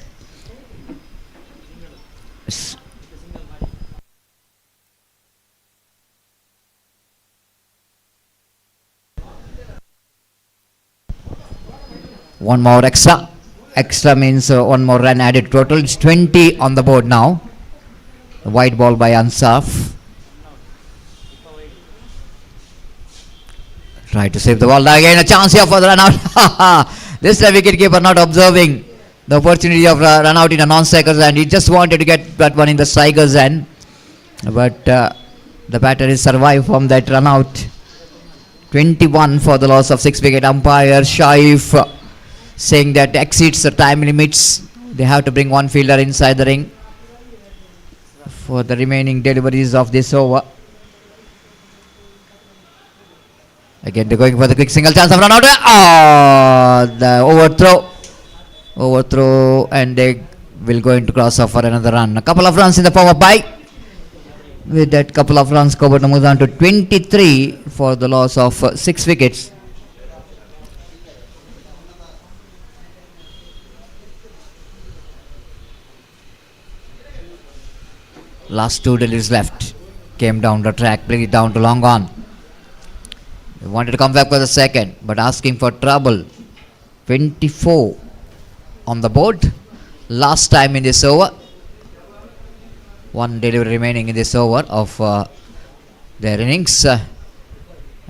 S2: One more extra. Extra means one more run added total. It's 20 on the board now. The white ball by Ansaf. Try to save the ball. Again a chance here for the run out. This time wicket keeper not observing the opportunity of run out in a non-striker's end. He just wanted to get that one in the striker's end. But the batter is survived from that run out. 21 for the loss of 6 wicket. Umpire Shaif saying that exceeds the time limits. They have to bring one fielder inside the ring for the remaining deliveries of this over. Again they're going for the quick single chance of run out. The overthrow, and they will going to cross off for another run. A couple of runs in the form of bye. With that couple of runs covered, moves on to 23 for the loss of 6 wickets. Last 2 deliveries left. Came down the track, bring it down to long on. They wanted to come back for the second, but asking for trouble. 24 on the board. Last time in this over. 1 delivery remaining in this over of their innings.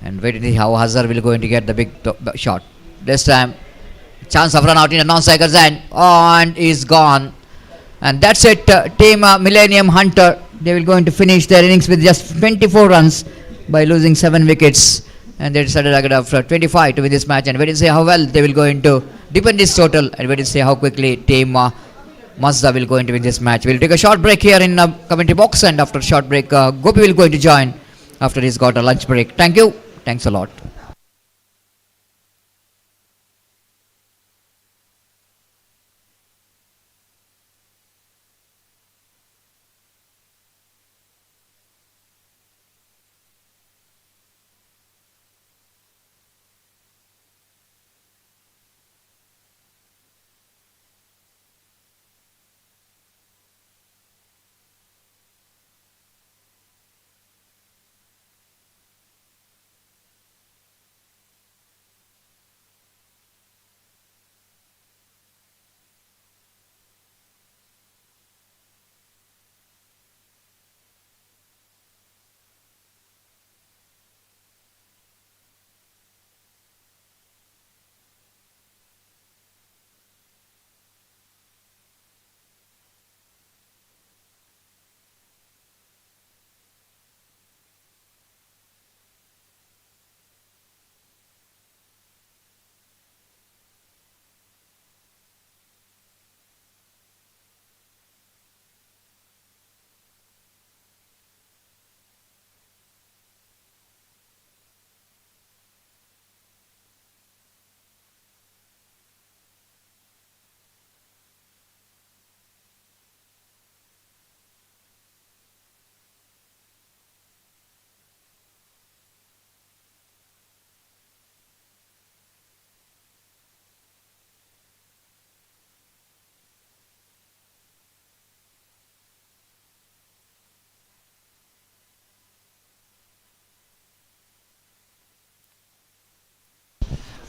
S2: And wait to see how Hazard will going to get the big shot. This time Chance of run out in a non-striker's end, and is gone. And that's it. Team Millennium Hunter, they will going to finish their innings with just 24 runs by losing 7 wickets. And they decided to get 25 to win this match. And we didn't say how well they will go into defend this total. And we didn't say how quickly team Mazda will go into win this match. We'll take a short break here in commentary box. And after a short break, Gopi will going to join after he's got a lunch break. Thank you. Thanks a lot.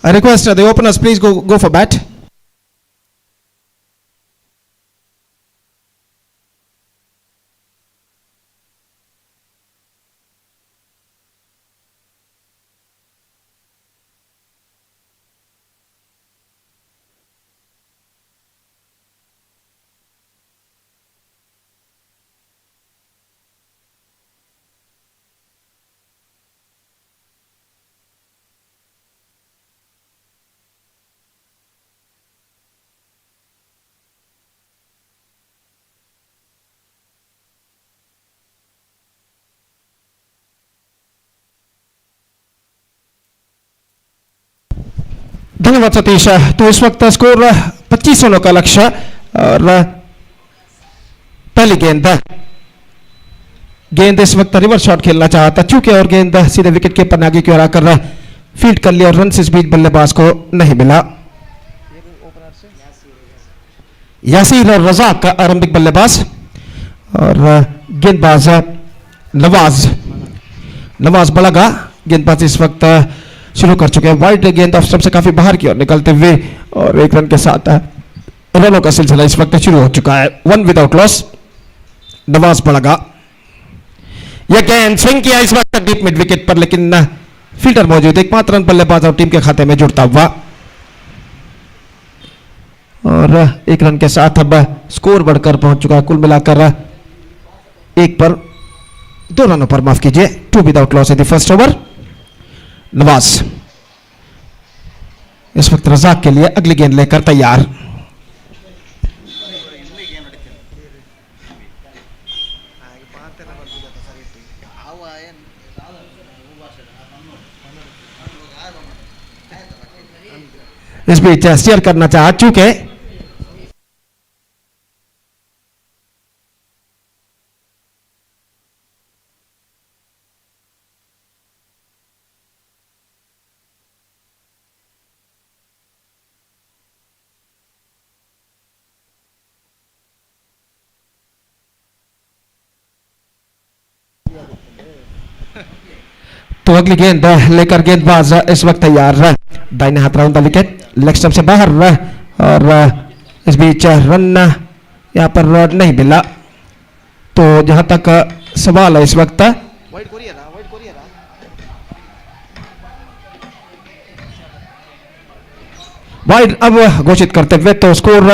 S1: I request the openers please go for bat. धन्यवाद सतीश। तो इस वक्त score 25 रनों का लक्ष्य और पहली गेंद इस वक्त रिवर्स शॉट खेलना चाहता चूंकि और गेंद सीधे विकेट कीपर ने आगे की ओर आकर फील्ड कर लिया और रन इस बीच बल्लेबाज को नहीं मिला। यासीर और रजाक का आरंभिक बल्लेबाज और गेंदबाज नवाज बड़गा गेंदबाज इस वक्त शुरू कर चुके हैं। वाइड गेंद ऑफ स्टंप से काफी बाहर की ओर निकलते हुए और एक रन के साथ रनों का सिलसिला इस वक्त शुरू हो चुका है। 1 विदाउट लॉस नवाज बड़गा। यह गेंद स्विंग किया इस वक्त डीप मिड विकेट पर, लेकिन फील्डर मौजूद, एकमात्र रन बल्लेबाज और टीम के खाते में जुड़ता हुआ और एक रन के साथ अब स्कोर बढ़कर पहुंच चुका है कुल मिलाकर 2 रनों पर, माफ कीजिए, 2 without loss in the first over. Nawaz इस वक्त रजाक के लिए अगली गेंद लेकर तैयार। इस बीच स्टीयर करना चाह चुके तो अगली गेंद लेकर गेंदबाज इस वक्त तैयार है। दाहिने हाथ round the wicket, leg stump से बाहर और इस बीच रन यहां पर नहीं मिला। तो जहां तक सवाल है इस वक्त वाइड अब घोषित करते हुए, तो स्कोर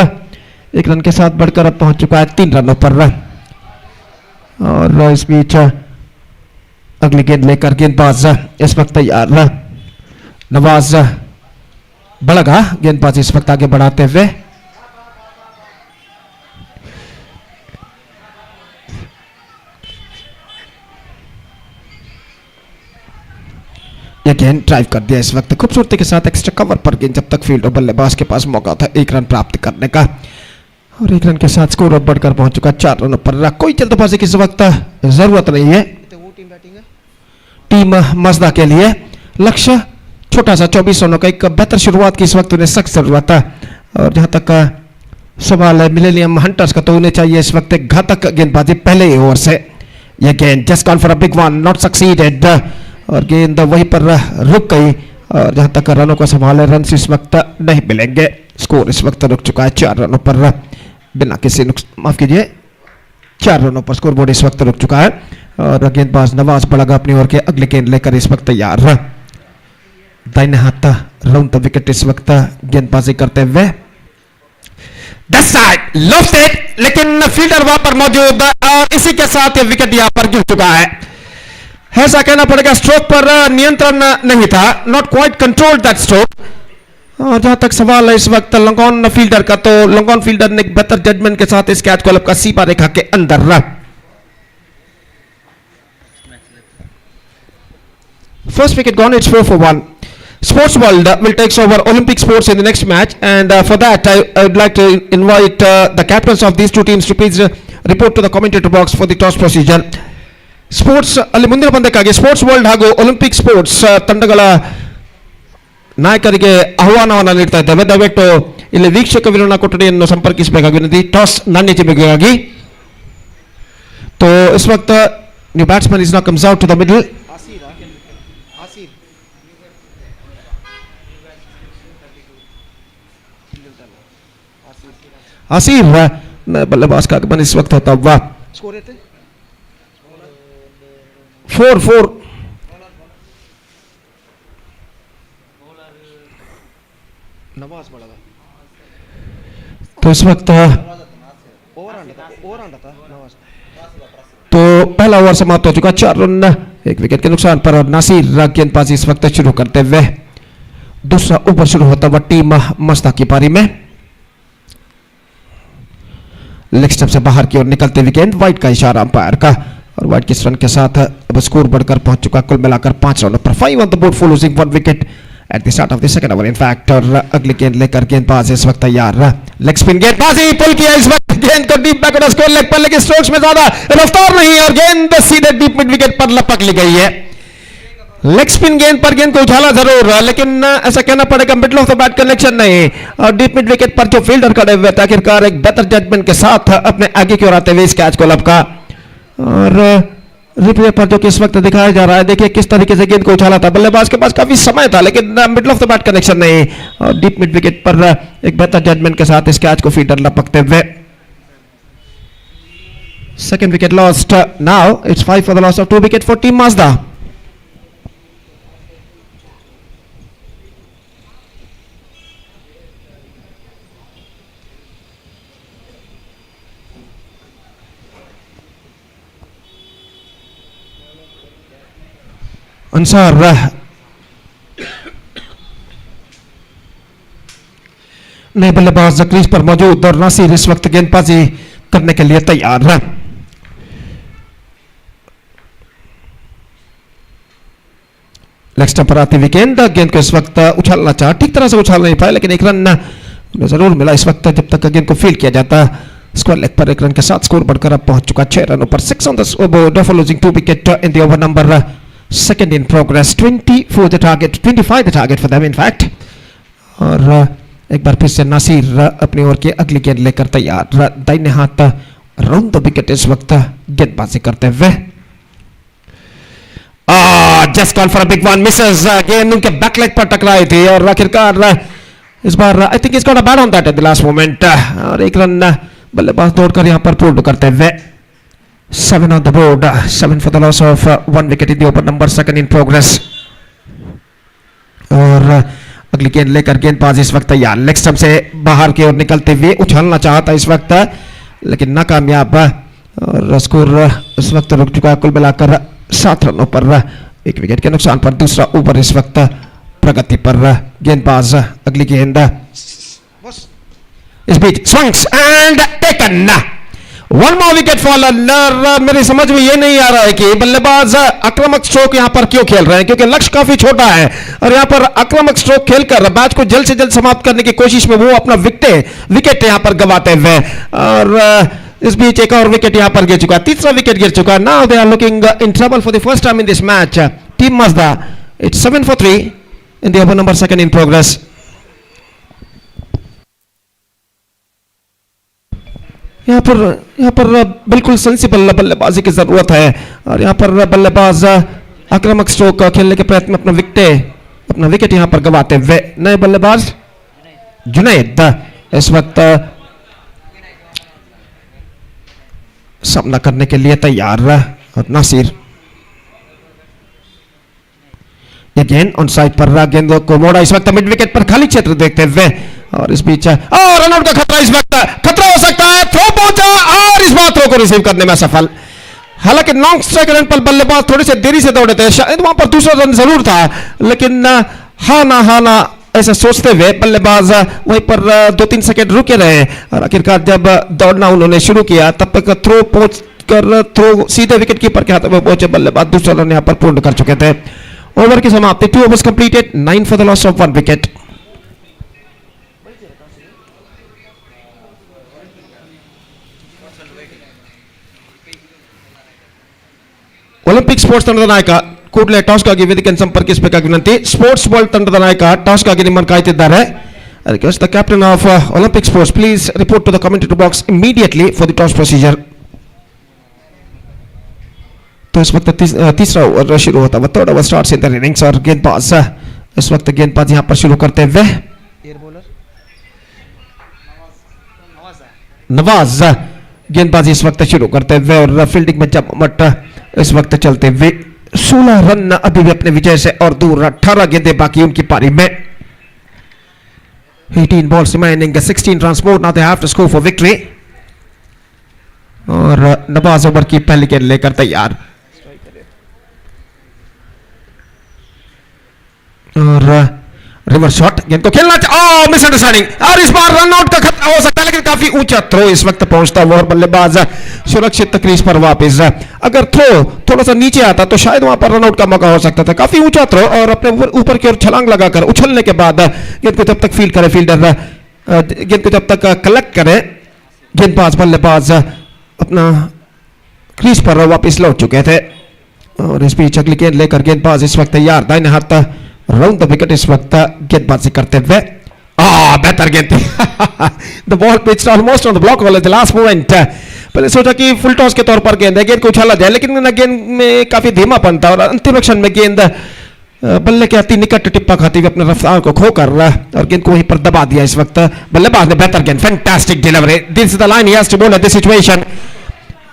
S1: 1 रन के साथ बढ़कर अब पहुंच चुका है 3 रनों पर। और इस बीच अगली गेंद लेकर गेंदबाज इस वक्त तैयार। नवाज बढ़गा गेंदबाजी इस वक्त आगे बढ़ाते हुए। ये गेंद ड्राइव कर दिया इस वक्त खूबसूरती के साथ एक्स्ट्रा कवर पर गेंद, जब तक फील्ड और बल्लेबाज के पास मौका था 1 रन प्राप्त करने का। और 1 रन के साथ स्कोर अब बढ़कर पहुंच चुका 4 रनों पर। कोई जल्दबाजी की इस वक्त जरूरत नहीं है टीम मजदा के लिए। लक्ष्य छोटा सा 24 रनों का, एक बेहतर शुरुआत की इस वक्त उन्हें सख्त जरूरत है। और जहां तक सवाल है मिलेनियम हंटर्स का, तो उन्हें चाहिए इस वक्त एक घातक गेंदबाजी पहले ही ओवर से। यह गेंद just gone for a big one, not succeeded, और गेंद वहीं पर रुक गई। और जहां तक रनों का सवाल है, रन इस वक्त नहीं मिलेंगे। स्कोर इस वक्त रुक चुका है 4 रनों पर, बिना किसी माफ कीजिए 4 रनों पर स्कोर बोर्ड इस वक्त रुक चुका है। और गेंदबाज नवाज बढ़गा अपनी ओर के अगले गेंद लेकर इस वक्त तैयार। दाहिने हाथ राउंड द विकेट इस वक्त गेंदबाजी करते हुए। लेफ्ट, लेकिन फील्डर वहां पर मौजूद और इसी के साथ ये विकेट यहां पर गिर चुका है। ऐसा कहना पड़ेगा स्ट्रोक पर नियंत्रण नहीं था, not quite control that stroke. और जहां तक सवाल है इस वक्त लंगॉन फील्डर का, तो लंगॉन फील्डर ने एक बेहतर जजमेंट के साथ इस कैच को का सीमा रेखा के अंदर रहा। First wicket gone, it's 4 for 1. Sports World will take over Olympic sports in the next match, and for that I would like to invite the captains of these two teams to please report to the commentator box for the toss procedure. Sports ಅಲ್ಲಿ ಮುಂದಿನ ಪಂದ್ಯಕ್ಕಾಗಿ sports world ಹಾಗೂ Olympic sports ತಂಡಗಳ ನಾಯಕರಿಗೆ ಆಹ್ವಾನವನ್ನು ನೀಡ್ತಾ ಇದ್ದೇವೆ. ದಯವಿಟ್ಟು ಇಲ್ಲಿ ವೀಕ್ಷಕ ವಿವರಣಾ ಕೊಠಡಿಯನ್ನು ಸಂಪರ್ಕಿಸಬೇಕಾಗಿ ವಿನಂತಿ. ಟಾಸ್ ನಾಣ್ಯತೆಗಾಗಿ. तो इस वक्त new batsman is now comes out to the middle. Aasir बल्लेबाज का आगमन इस वक्त होता हुआ. 4-4. तो इस वक्त तो पहला ओवर समाप्त हो चुका. 4 रन 1 विकेट के नुकसान पर. और नासिर गेंदबाजी इस वक्त शुरू करते हुए. दूसरा ओवर शुरू होता हुआ टीम मस्ता की पारी में. लेग स्टंप से बाहर की ओर निकलते हुए गेंद. वाइड का इशारा अंपायर का. और वाइड के रन के साथ अब स्कोर बढ़कर पहुंच चुका कुल मिलाकर 5 रनों पर. 5 on the board for losing 1 wicket at the start of the second over in fact. और अगली गेंद लेकर गेंदबाज इस वक्त तैयार. लेग स्पिन गेंदबाजी पुल किया इस वक्त. गेंद को डीप बैक और स्कोर लेग पर, लेकिन स्ट्रोक्स में ज्यादा रफ्तार नहीं है और गेंद सीधे डीप मिड विकेट पर लपक ली गई है. लेग स्पिन गेंद पर गेंद को उछाला जरूर, लेकिन ऐसा कहना पड़ेगा middle of the bat connection नहीं. और डीप मिड विकेट पर जो फील्डर खड़े हुए थे आखिरकार एक बेहतर जजमेंट के साथ अपने आगे की ओर आते हुए इस कैच को लपका. और रिप्ले पर जो कि इस वक्त दिखाया जा रहा है, देखिए किस तरीके से गेंद को उछाला था. बल्लेबाज के पास काफी समय था, लेकिन middle of the bat connection नहीं. और डीप मिड विकेट पर एक बेहतर जजमेंट के साथ इस कैच को फील्डर लपकते हुए. Second wicket lost. Now it's 5 for the loss of 2 wicket for team Mazda. Ansar नए बल्लेबाज क्रीज पर मौजूद. और नासिर इस वक्त गेंदबाजी करने के लिए तैयार है. लेग स्टंप पर आती हुई गेंद. गेंद को इस वक्त उछालना चाहा, ठीक तरह से उछाल नहीं पाया, लेकिन 1 रन जरूर मिला इस वक्त जब तक गेंद को फील्ड किया जाता. स्क्वायर लेग पर 1 रन के साथ स्कोर बढ़कर अब पहुंच चुका 6 रनों पर. 6 on the board for losing 2 wicket in the over number second in progress. 24 the target, 25 the target for them in fact. और एक बार फिर से नासिर अपनी ओर की अगली गेंद लेकर तैयार. दाहिने हाथ राउंड द विकेट इस वक्त गेंदबाजी करते हुए. Just call for a big one, Mrs. गेंद उनके बैक लेग पर टकराई थी और आखिरकार इस बार आई थिंक इसका bat on that at the last moment. और 1 रन बल्लेबाज दौड़कर यहां पर पुल्ड करते हुए. 7 on the board, 7 for the loss of 1 wicket in the over number second in progress. और अगली गेंद लेकर गेंदबाज इस वक्त तैयार, लेग स्टंप से बाहर की ओर निकलते हुए उछलना चाहता इस वक्त, लेकिन नाकामयाब। और स्कोर इस वक्त रुक चुका है कुल मिलाकर 7 रनों पर, 1 विकेट के नुकसान पर। दूसरा ओवर इस वक्त प्रगति पर। गेंदबाज अगली गेंद, इस बीच swings and taken, 1 more wicket fall. मेरी समझ में ये नहीं आ रहा है कि बल्लेबाज आक्रामक स्ट्रोक यहां पर क्यों खेल रहे हैं, क्योंकि लक्ष्य काफी छोटा है और यहां पर आक्रामक स्ट्रोक खेलकर मैच को जल्द से जल्द समाप्त करने की कोशिश में वो अपना विकेट यहां पर गंवाते हुए। और इस बीच एक और विकेट यहां पर गिर चुका है, तीसरा विकेट गिर चुका है। Now they are looking in trouble for the first time in this match. Team Mazda, it's 7 for 3 in the over number second in progress. यहाँ पर बिल्कुल सेंसिबल बल्लेबाजी की जरूरत है और यहाँ पर बल्लेबाज आक्रामक स्ट्रोक खेलने के प्रयत्न में अपना विकेट यहाँ पर गंवाते हुए। नए बल्लेबाज जुनैद इस वक्त सामना करने के लिए तैयार। और नासिर, ये गेंद ऑन साइड पर, गेंद को मोड़ा इस वक्त मिड विकेट पर, खाली क्षेत्र देखते हुए। और इस बीच रनआउट का खतरा, इस वक्त खतरा हो सकता है। थ्रो पहुंचा और इस बार थ्रो को रिसीव करने में सफल। हालांकि लॉन्ग स्ट्राइक रन पर बल्लेबाज थोड़ी सी देरी से दौड़े थे, शायद वहां पर दूसरा रन जरूर था, लेकिन हाँ ना ऐसा सोचते हुए बल्लेबाज वहीं पर 2-3 सेकंड रुके रहे। और आखिरकार जब दौड़ना उन्होंने शुरू किया तब तक थ्रो सीधे विकेट कीपर के हाथों में पहुंचे बल्लेबाज दूसरा रन यहां पर पूर्ण कर चुके थे। ओवर की समाप्ति, 2 overs completed, 9 for the loss of 1 wicket. Olympic sports ತಂಡದ ನಾಯಕ ಕೂಡಲೇ ಟಾಸ್ಗಾಗಿ ವೇದಿಕೆಯನ್ನು ಸಂಪರ್ಕಿಸಬೇಕಾಗಿ ವಿನಂತಿ. ಸ್ಪೋರ್ಟ್ಸ್ ವರ್ಲ್ಡ್ ತಂಡದ ನಾಯಕ ಟಾಸ್ಗಾಗಿ ನಿಮ್ಮನ್ನು ಕಾಯ್ತಿದ್ದಾರೆ. Request the captain of Olympic sports please report to the commentator box immediately for the toss procedure. तो इस वक्त तीसरा ओवर शुरू होता है, third over starts in the innings. और गेंदबाज इस वक्त गेंदबाज यहां पर शुरू करते हुए नवाज गेंदबाजी इस वक्त शुरू करते हुए और फील्डिंग में जब मट इस वक्त चलते हुए 16 रन अभी भी अपने विजय से और दूर, 18 गेंदें बाकी उनकी पारी में। 18 balls remaining, 16 runs more now they have to score for victory. और नवाज ओवर की पहली गेंद लेकर तैयार और रिवर्स शॉट, गेंद को खेलना मिसअंडरस्टैंडिंग और इस बार रन आउट का खतरा हो सकता है, लेकिन काफी ऊंचा थ्रो इस वक्त पहुंचता हुआ और बल्लेबाज सुरक्षित क्रीज पर वापस। अगर थ्रो थोड़ा सा नीचे आता तो शायद वहां पर रन आउट का मौका हो सकता था। काफी ऊंचा थ्रो और अपने ऊपर की ओर छलांग लगाकर उछलने के बाद गेंद को जब तक फील्ड करे फील्डर, गेंद को जब तक कलेक्ट करे गेंदबाज, बल्लेबाज अपना क्रीज पर वापस लौट चुके थे। और इस बीच अगली गेंद लेकर गेंदबाज इस वक्त तैयार, दाहिने हाथ राउंड द विकेट इस वक्त गेंदबाजी करते हुए। बेहतर गेंद थी। The ball pitched almost on the block वाले द लास्ट मोमेंट। पहले सोचा कि फुल टॉस के तौर पर गेंद है, गेंद को उछाला जाए, लेकिन गेंद में काफी धीमापन था और अंतिम क्षण में गेंद बल्ले के अति निकट टिप्पा खाती हुई अपने रफ्तार को खोकर और गेंद को वहीं पर दबा दिया। इस वक्त बल्लेबाज ने बेहतर गेंद, fantastic delivery, this is the line he has to bowl at this situation.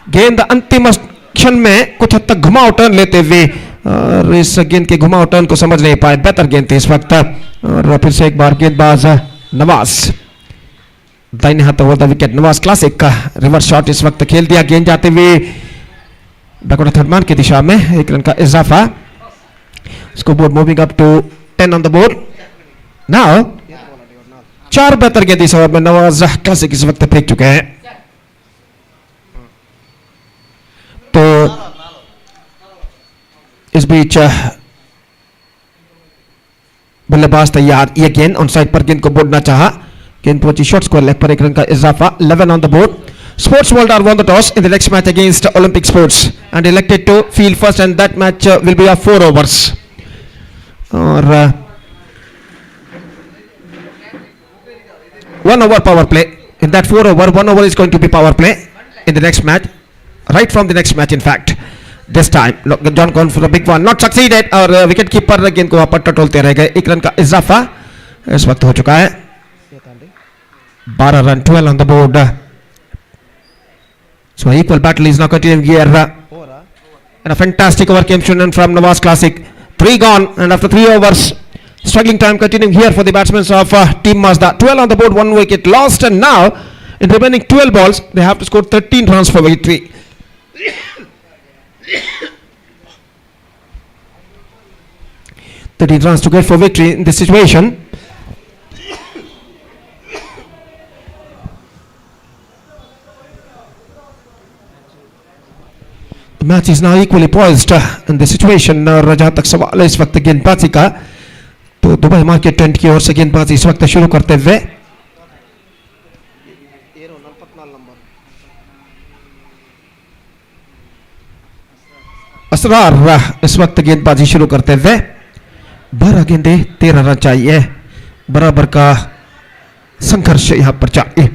S1: गेंद अंतिम क्षण में कुछ हद तक घुमाव टर्न लेते हुए और इस गेंद के घुमाव टर्न को समझ नहीं पाए, बेहतर गेंद थी इस वक्त। और फिर से एक बार गेंदबाज नवाज दाहिने हाथ over the wicket, Nawaz classic का रिवर्स शॉट इस वक्त खेल दिया, गेंद जाते हुए बैकवर्ड थर्ड मैन की दिशा में, 1 रन का इजाफा। Scoreboard moving up to 10 on the board now. 4 बेहतर गेंद इस ओवर में नवाज क्लासिक इस वक्त फेंक चुके हैं। तो इस बीच बल्लेबाज तैयार, ये गेंद ऑन साइड पर गेंद को बोड़ना चाहा, गेंद पहुंची शॉर्ट स्कोर लेग पर, 1 रन का इजाफा, 11 on the board. Sports World are won the toss in the next match against Olympic Sports and elected to field first, and that match will be of 4 overs. और 1 over power play. In that 4 over, 1 over is going to be power play in the next match, right from the next match in fact. This time John gone for a big one, not succeeded और wicket keeper गेंद को वहां पर टटोलते रह गए। 1 run का इजाफा इस वक्त हो चुका है, 12 run, 12 on the board. So equal battle is now continuing here and a fantastic over came from Nawaz Classic. 3 gone and after 3 overs Struggling time continuing here for the batsmen of Team Mazda. 12 on the board, 1 wicket lost, and now in remaining 12 balls, they have to score 13 runs for victory. Runs to get for victory in this situation. The match is now equally poised in this situation. जहाँ तक सवाल है इस वक्त गेंदबाजी का, तो Dubai market tent की ओर से गेंदबाजी इस वक्त शुरू करते हुए असरार इस वक्त गेंदबाजी शुरू करते हुए 12 गेंदे 13 रन चाहिए, बराबर का संघर्ष यहां पर चाहिए,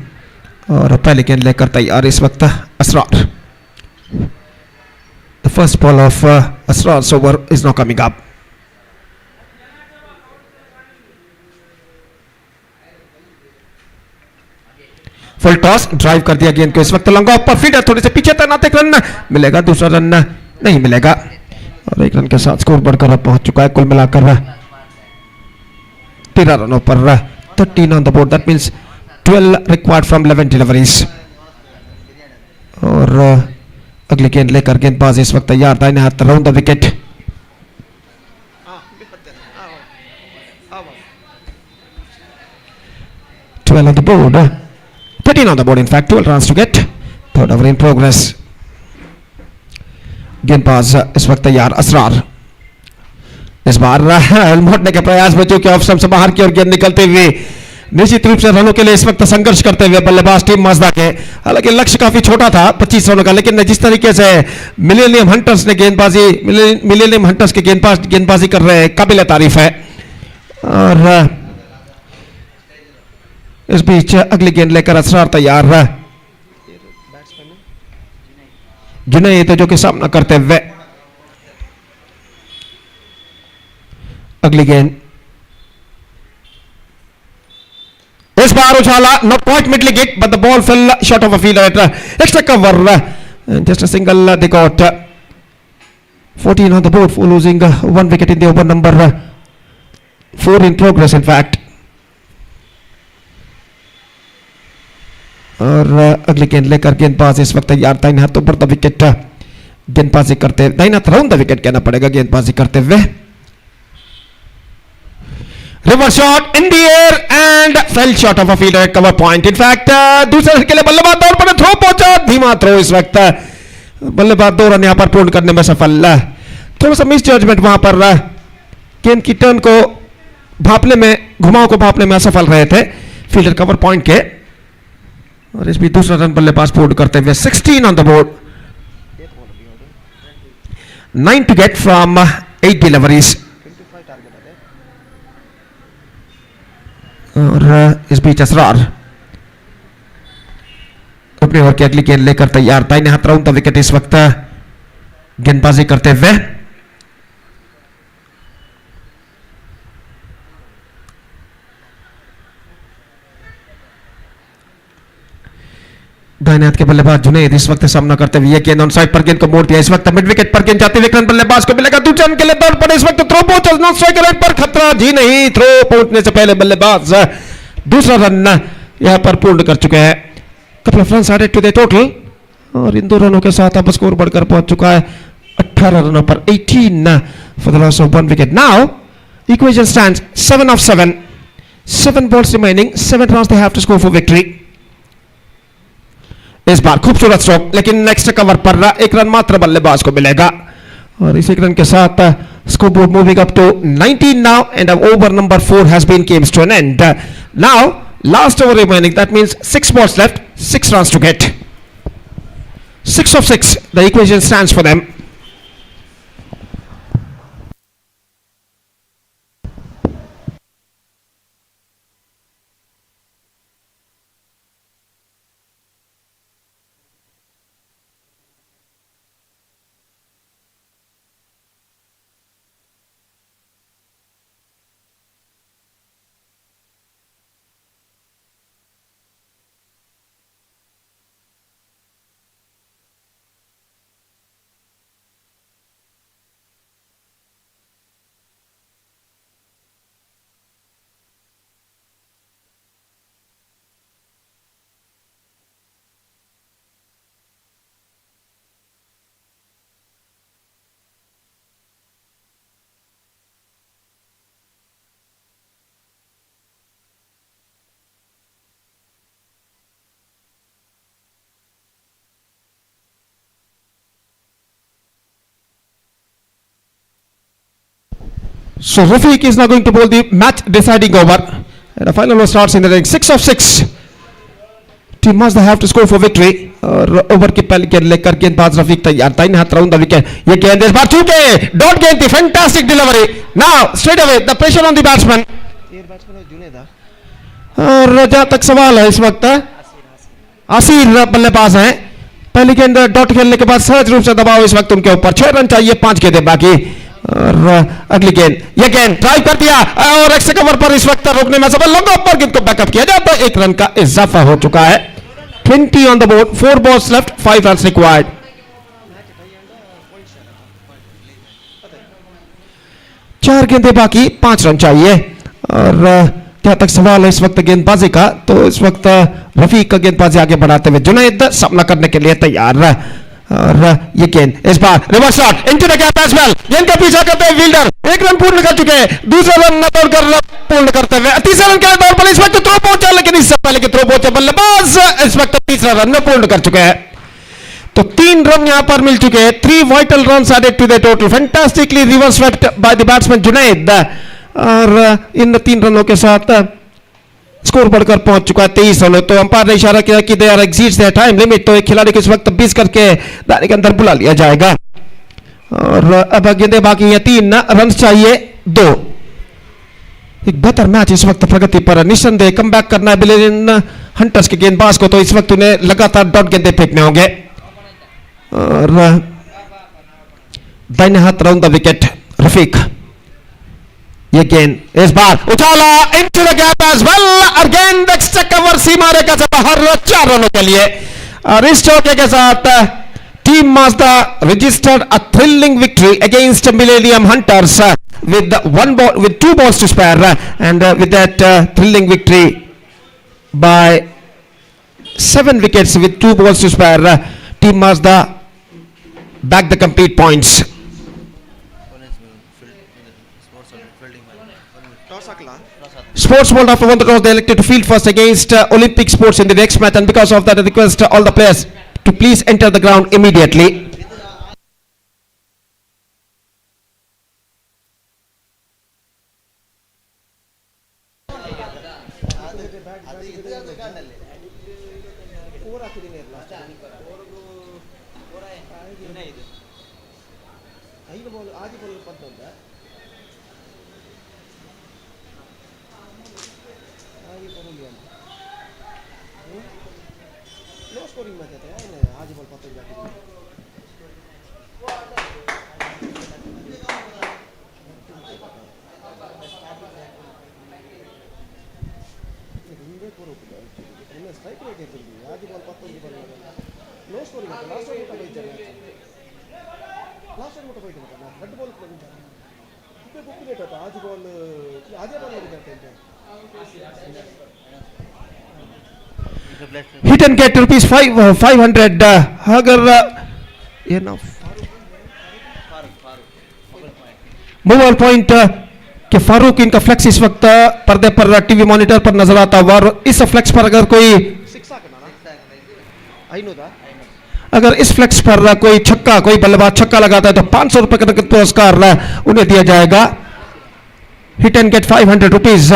S1: और पहले गेंद लेकर तैयार इस वक्त Asrar. The first ball of Asrar's over is now coming up. Full toss, drive कर दिया गेंद को इस वक्त लंगा ऊपर, फील्डर थोड़े से पीछे तैनात, एक रन मिलेगा, दूसरा रन नहीं मिलेगा, और एक रन के साथ स्कोर बढ़कर पहुंच चुका है. कुल मिलाकर 13 रनों पर 13 on the board. That means 12 required from 11 deliveries. और अगली गेंद लेकर गेंदबाज इस वक्त तैयार, दाहिने हाथ round the wicket. Twelve on the board, 13 on the board in fact, 12 runs to get. Third over in progress. गेंदबाज इस वक्त तैयार असरार. इस बार लौटने के प्रयास में चूंकि ऑफ स्टंप से बाहर की ओर गेंद निकलते हुए निश्चित रूप से रनों के लिए इस वक्त संघर्ष करते हुए बल्लेबाज टीम माजदा के. हालांकि लक्ष्य काफी छोटा था 25 रनों का, लेकिन जिस तरीके से मिलेनियम हंटर्स ने मिलेनियम हंटर्स के गेंदबाजी कर रहे हैं, काबिल तारीफ है. और इस बीच अगली गेंद लेकर असरार तैयार. जुनैद जो कि सामना करते हुए. अगली गेंद इस बार उछाला, no point mid wicket, but the ball fell short of a fielder at extra cover, just a single they got. 14 on the board for losing 1 wicket in the over number 4 in progress in fact. और अगली गेंद लेकर गेंदबाज इस वक्त तैयार, दाहिने हाथ ऊपर द विकेट गेंदबाजी करते, दाहिने हाथ राउंड द विकेट कहना पड़ेगा गेंदबाजी करते हुए. Reverse shot in the air and fell short of a fielder at cover point. In fact, दूसरे के लिए बल्लेबाज दौड़ पर थ्रो पहुंचा, धीमा थ्रो इस वक्त. बल्लेबाज 2 रन यहां पर पूर्ण करने में सफल. थोड़ा सा मिस जजमेंट वहां पर, गेंद की टर्न को भापने में, घुमाव को भापने में असफल रहे थे फील्डर कवर पॉइंट के. और इस भी दूसरा रन बल्लेबाज पूर्ण करते हुए. 16 on the board, 9 to get from 8 deliveries. और इस बीच असरार अपने ओवर की अगली गेंद लेकर तैयार, दाहिने हाथ राउंड द विकेट इस वक्त गेंदबाजी करते हुए. दाहिने हाथ के बल्लेबाज जुनैद इस वक्त सामना करते हुए गेंद ऑन साइड पर, गेंद को मोड़ दिया इस वक्त मिड विकेट पर गेंद जाते हुए रन बल्लेबाज को मिलेगा, दूसरे रन के लिए दौड़ पड़े इस वक्त, थ्रो पहुंचा नॉन स्ट्राइक रेट पर, खतरा जी नहीं, थ्रो पहुंचने से पहले बल्लेबाज दूसरा रन यहां पर पूर्ण कर चुके हैं. Couple of runs added to the total, और इन 2 रनों के साथ अब स्कोर बढ़कर पहुंच चुका है 18 रनों पर, 18 for the loss of 1 wicket. Now equation stands 7 of 7, 7 balls remaining, 7 runs they have to score for victory. इस बार खूबसूरत स्ट्रोक, लेकिन नेक्स्ट कवर पर 1 रन मात्र बल्लेबाज को मिलेगा, और इस 1 रन के साथ scoreboard moving up to 19 now, and over number 4 has been came to an end. Now last over remaining, that means 6 balls left, 6 runs to get. 6 of 6 the equation stands for them. So Rafiq is now going to bowl the match deciding over. And the final over starts in the inning. 6 of 6. Team Mazda have to score for victory. और over की पहली गेंद लेकर गेंदबाज रफीक तैयार दाहिने हाथ round the wicket ये गेंद इस बार चूके डॉट गेंद थी fantastic delivery now straight away the pressure on the batsman और जहां तक सवाल है इस वक्त आसिर बल्लेबाज हैं पहली गेंद डॉट खेलने के बाद सहज रूप से दबाव इस वक्त उनके ऊपर 6 रन चाहिए 5 गेंदें बाकी और अगली गेंद ये गेंद ड्राइव कर दिया और एक कवर पर इस वक्त रोकने में सफल लंबा ऊपर गेंद को बैकअप किया जाता है 1 रन का इजाफा हो चुका है 20 on the board 4 balls left 5 runs required चार गेंदें बाकी 5 रन चाहिए और जहां तक सवाल है इस वक्त गेंदबाजी का तो इस वक्त रफीक का गेंदबाजी आगे बढ़ाते हुए जुनैद सामना करने के लिए तैयार और ये गेंद इस बार reverse shot into the gap as well गेंद का पीछा करते हुए फील्डर 1 रन पूर्ण कर चुके हैं दूसरा रन न तोड़कर पूर्ण करते हुए तीसरा रन के दौर पर इस वक्त थ्रो पहुंचा लेकिन इससे पहले कि थ्रो पहुंचे बल्लेबाज इस वक्त तीसरा रन में पूर्ण कर चुके हैं तो 3 रन यहां पर मिल चुके हैं 3 vital runs added to the total fantastically reverse swept by the batsman Junaid और इन 3 रनों के साथ स्कोर बढ़कर पहुंच चुका है 23 रनों तो अंपायर ने इशारा किया कि they are exceeds their time limit तो एक खिलाड़ी को इस वक्त 20 करके दायरे के अंदर बुला लिया जाएगा और अब गेंदें बाकी हैं 3 रन चाहिए 2 एक बेहतर मैच इस वक्त प्रगति पर निस्संदेह कमबैक करना है बिलियन हंटर्स के गेंदबाज को तो इस वक्त उन्हें लगातार डॉट गेंदें फेंकने होंगे और दाहिने हाथ राउंड द विकेट रफीक ये गेंद इस बार उछाला into the gap as well और गेंद एक्स्ट्रा कवर सीमा रेखा से बाहर 4 रनों के लिए और इस चौके के साथ team Mazda registered a thrilling victory against Millennium Hunters with 2 balls to spare and with that thrilling victory by 7 wickets with 2 balls to spare team Mazda back the complete points Sports world after won the toss they elected to field first against Olympic sports in the next match and because of that I request all the players to please enter the ground immediately hit and get rupees 500 अगर ये ना mobile point के फारूक इनका flex इस वक्त पर्दे पर TV monitor पर नजर आता हुआ और इस फ्लेक्स पर अगर इस फ्लेक्स पर कोई छक्का कोई बल्लेबाज छक्का लगाता है तो 500 रुपए का नकद पुरस्कार उन्हें दिया जाएगा हिट एंड गेट 500 रुपीज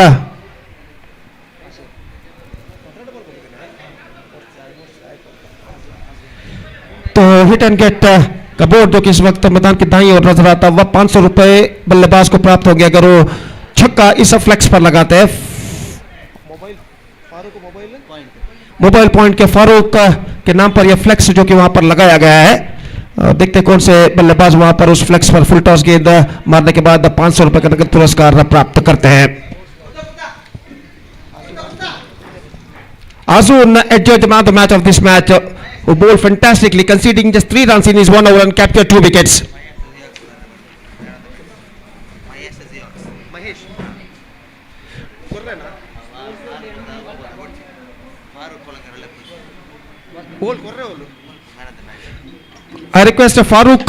S1: तो हिट एंड गेट का बोर्ड जो कि इस वक्त मैदान की दाईं ओर नजर आता वह 500 रुपए बल्लेबाज को प्राप्त होंगे अगर वो छक्का इस फ्लेक्स पर लगाते हैं मोबाइल पॉइंट के फारूक के नाम पर यह फ्लेक्स जो कि वहां पर लगाया गया है देखते कौन से बल्लेबाज वहां पर उस फ्लेक्स पर फुल टॉस गेंद मारने के बाद 500 रुपए का नकद पुरस्कार प्राप्त करते हैं Azun enjoyed the man of the match of this match who bowled fantastically conceding just 3 runs in his 1 over and captured 2 wickets I request Farooq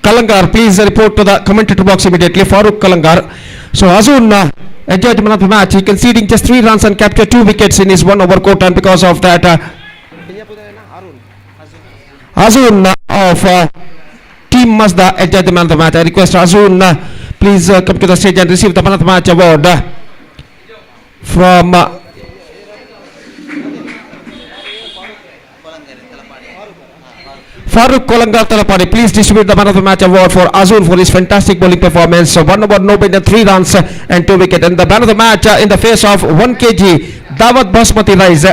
S1: Kalangar please report to the commentator box immediately Farooq Kalangar so Azun enjoyed the man of the match he conceding just 3 runs and captured 2 wickets in his 1 over quota and because of that Azun of team Mazda enjoyed the man of the match I request Azun please come to the stage and receive the Man of the Match award from Farooq Kolangar Talapadi. Please distribute the Man of the Match award for Azul for his fantastic bowling performance. 1 over, no ball, 3 runs and 2 wickets. And the Man of the Match in the face of 1 kg Dawat Basmati rice,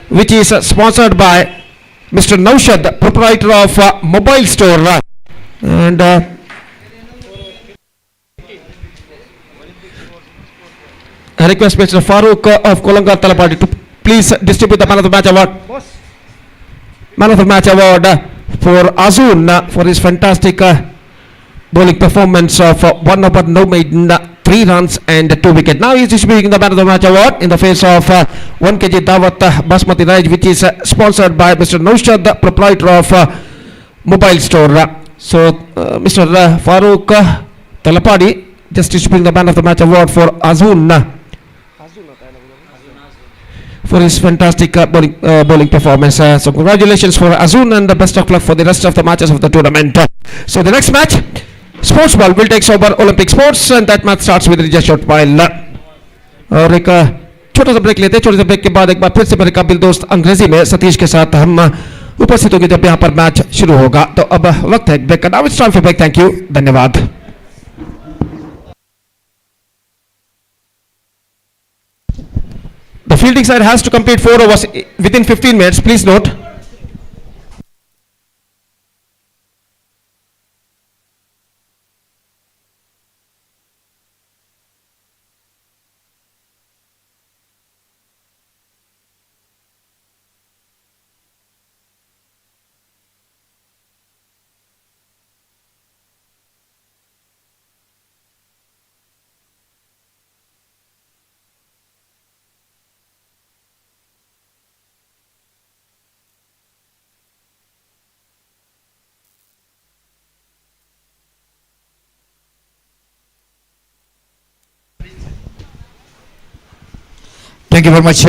S1: which is sponsored by Mr. Naushad, proprietor of mobile store. And I request Mr. Farooq of Kolangar Talapadi to please distribute the Man of the Match award. Man of the Match award for Azun for his fantastic bowling performance of 1 over, no maiden, 3 runs and 2 wickets. Now he is distributing the Man of the Match award in the face of 1 kg Dawat Basmati rice, which is sponsored by Mr. Naushad, proprietor of mobile store. So Mr. Farooq Talapadi just distributing the Man of the Match award for Azun for his fantastic bowling performance. So congratulations for Azun and the best of luck for the rest of the matches of the tournament. So the next match, sports ball will take over Olympic sports, and that match starts with just short while. और एक छोटा सा break लेते हैं. छोटे से break के बाद एक बार फिर से मेरे काबिल दोस्त अंग्रेजी में सतीश के साथ हम उपस्थित होंगे जब यहाँ पर मैच शुरू होगा. तो अब वक्त है ब्रेक का. Now it's time for break. Thank you. धन्यवाद. The fielding side has to complete 4 overs within 15 minutes. Please note.
S2: Thank you very much,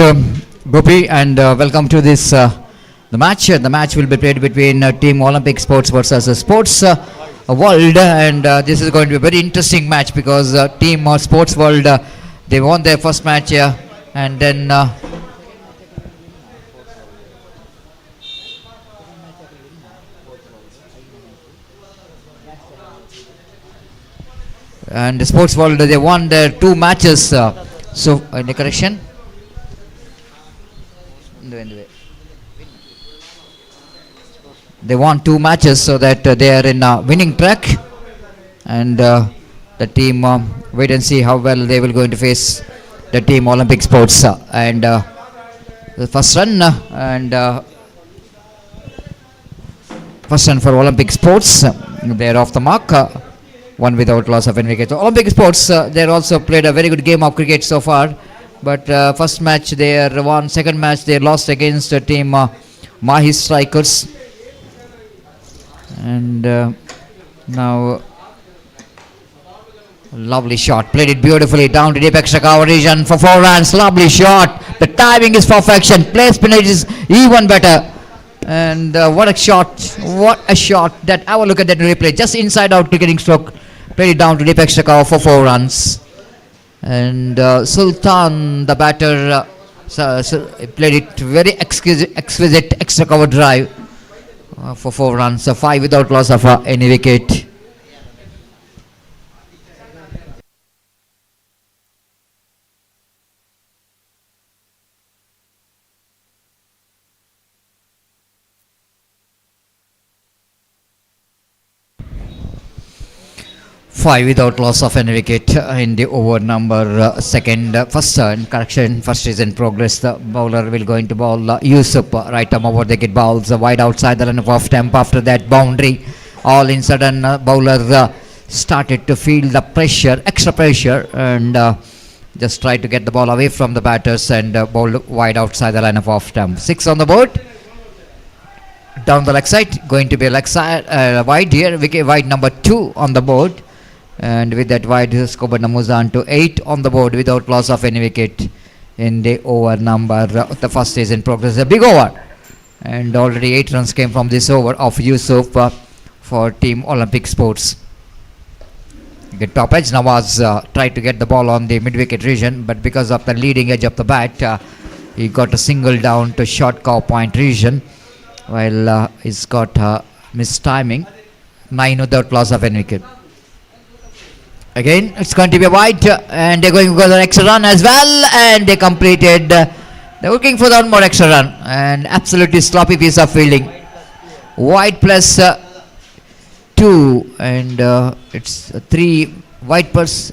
S2: Gopi, and welcome to this the match. The match will be played between Team Olympic Sports versus Sports World, and this is going to be a very interesting match because Team Sports World they won their first match, and then and the Sports World they won their 2 matches. So any correction? They won 2 matches, so that they are in a winning track, and the team wait and see how well they will going to face the Team Olympic Sports. And the first run first run for Olympic Sports. They are off the mark. 1 without loss of any wicket. So Olympic Sports they also played a very good game of cricket so far, but first match they are won. Second match they lost against the team Mahi Strikers. And now lovely shot, played it beautifully down to deep extra cover region for 4 runs. Lovely shot, the timing is perfection, placement is even better, and what a shot that I will look at that replay, just inside out cricketing stroke, played it down to deep extra cover for 4 runs. And Sultan the batter played it very exquisite extra cover drive for 4 runs, 5 without loss of any wicket. Five without loss of any wicket in the over number second. First correction, first is in progress. The bowler will going to bowl Yusuf, right arm over the wicket, bowls wide outside the line of off stump. After that boundary, all in a sudden bowler started to feel the pressure, extra pressure, and just tried to get the ball away from the batters and bowled wide outside the line of off stump. 6 on the board. Down the leg side, going to be a leg side wide here, wicket wide number 2 on the board. And with that wide, Skobar Namuzan to 8 on the board without loss of any wicket in the over number. The first is in progress, a big over, and already 8 runs came from this over of Yusuf for Team Olympic Sports. Good top edge. Nawaz tried to get the ball on the mid-wicket region, but because of the leading edge of the bat, he got a single down to short cow point region, while he's got missed timing. 9 without loss of any wicket. Again, it's going to be a wide, and they're going for the extra run as well, and they completed. They're looking for one more extra run, and absolutely sloppy piece of fielding. Wide plus 2, and it's 3 wide plus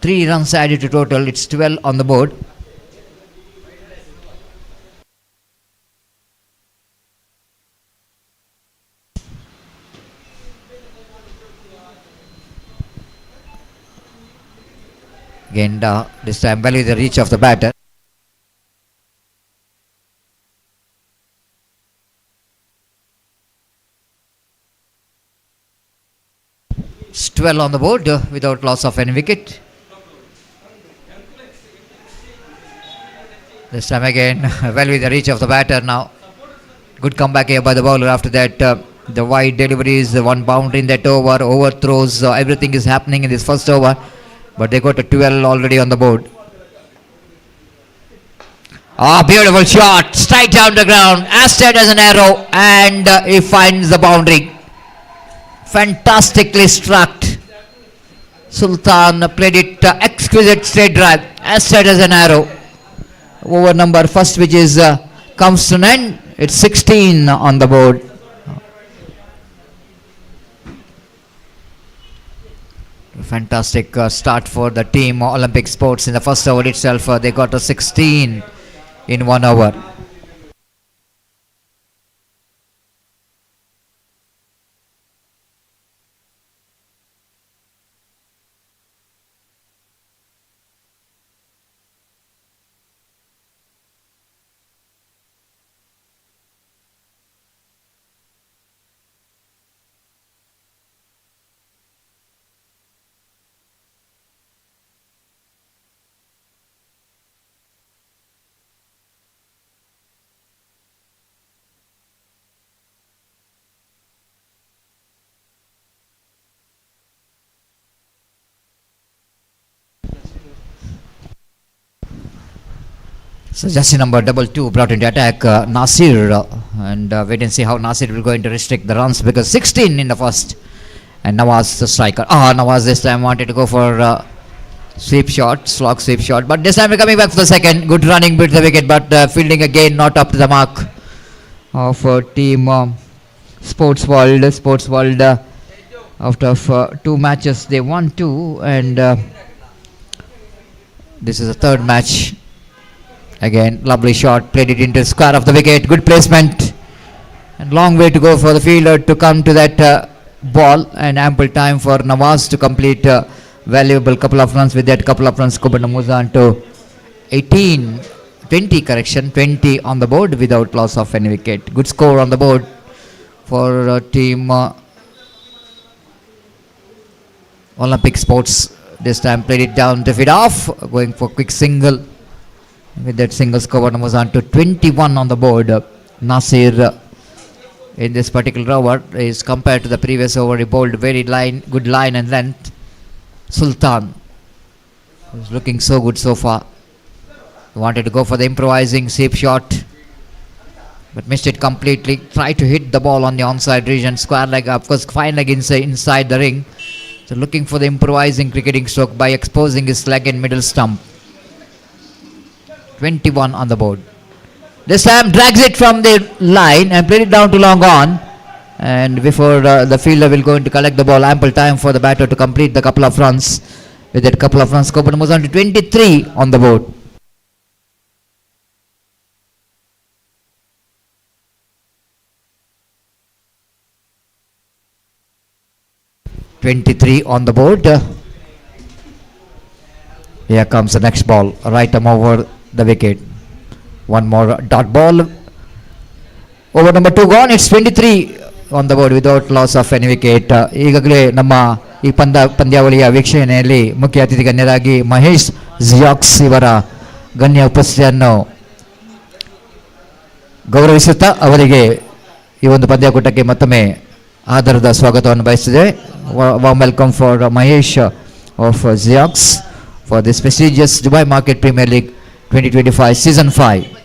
S2: 3 runs added to total. It's 12 on the board. Again, this time value the reach of the batter. It's 12 on the board without loss of any wicket. This time again, value the reach of the batter now. Good comeback here by the bowler after that. The wide deliveries, the one boundary in that over, overthrows, everything is happening in this first over. But they got a 12 already on the board. Ah, beautiful shot, straight down the ground, as straight as an arrow, and he finds the boundary. Fantastically struck. Sultan played it exquisite straight drive, as straight as an arrow. Over number first, which is comes to an end. It's 16 on the board. Fantastic start for the team Olympic Sports. In the first over itself, they got a 16 in 1 over. So jersey number 22 brought into attack, Nasir, and wait and see how Nasir will going to restrict the runs, because 16 in the first, and Nawaz the striker. Nawaz this time wanted to go for sweep shot, slog sweep shot, but this time we're coming back for the second. Good running, beat the wicket, but fielding again not up to the mark of team Sports World. Sports World after 2 matches they won 2, and this is the third match. Again, lovely shot, played it into the square of the wicket, good placement, and long way to go for the fielder to come to that ball, and ample time for Nawaz to complete valuable couple of runs. With that couple of runs, Kubana moves on to 20 on the board without loss of any wicket. Good score on the board for team Olympic Sports. This time played it down to feed off, going for quick single. With that single, score was on to 21 on the board. Nasir in this particular over is, compared to the previous over, he bowled very good line and length. Sultan is looking so good so far. He wanted to go for the improvising sweep shot, but missed it completely. Tried to hit the ball on the onside region, square leg, of course fine leg inside the ring. So looking for the improvising cricketing stroke by exposing his leg in middle stump. 21 on the board. This time drags it from the line and played it down to long on, and before the fielder will go in to collect the ball, ample time for the batter to complete the couple of runs. With that couple of runs, Kopan moves on to 23 on the board. Here comes the next ball, right arm over the wicket. One more dot ball. Over number 2 gone. It's 23 on the board without loss of any wicket. ಈಗಾಗಲೇ ನಮ್ಮ ಈ ಪಂದ್ಯಾವಳಿಯ ವೀಕ್ಷಣೆಯಲ್ಲಿ ಮುಖ್ಯ ಅತಿಥಿ ಗಣ್ಯರಾಗಿ ಮಹೇಶ್ ಜಿಯಾಕ್ಸ್ ಇವರ ಗಣ್ಯ ಉಪಸ್ಥಿತಿಯನ್ನು ಗೌರವಿಸುತ್ತಾ ಅವರಿಗೆ ಈ ಒಂದು ಪಂದ್ಯಾಕೂಟಕ್ಕೆ ಮತ್ತೊಮ್ಮೆ ಆಧಾರದ ಸ್ವಾಗತವನ್ನು ಬಯಸಿದೆ. Warm welcome for Mahesh of Xerox for this prestigious Dubai Market Premier League 2025 Season 5.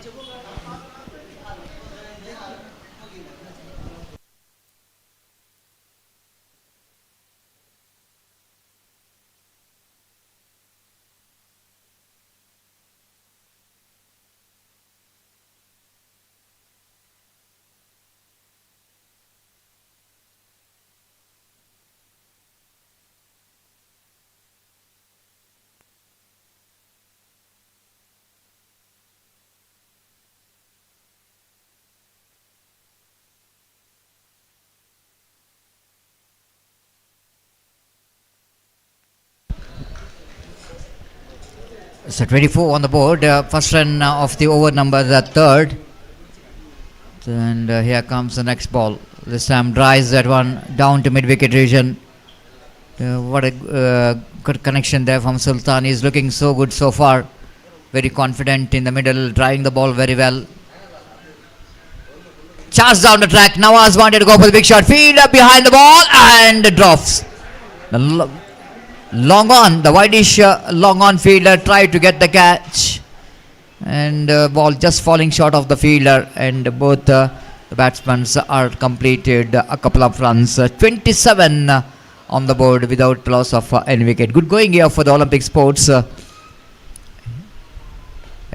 S2: So 24 on the board, first run of the over number the third. And here comes the next ball. This time drives that one down to mid-wicket region. What a good connection there from Sultan. He's looking so good so far. Very confident in the middle, driving the ball very well. Charge down the track. Nawaz wanted to go for the big shot. Fielder behind the ball and drops. Long on, the wideish long on fielder tried to get the catch, and ball just falling short of the fielder, and both the batsmen are completed a couple of runs. 27 on the board without loss of any wicket. Good going here for the Olympic sports.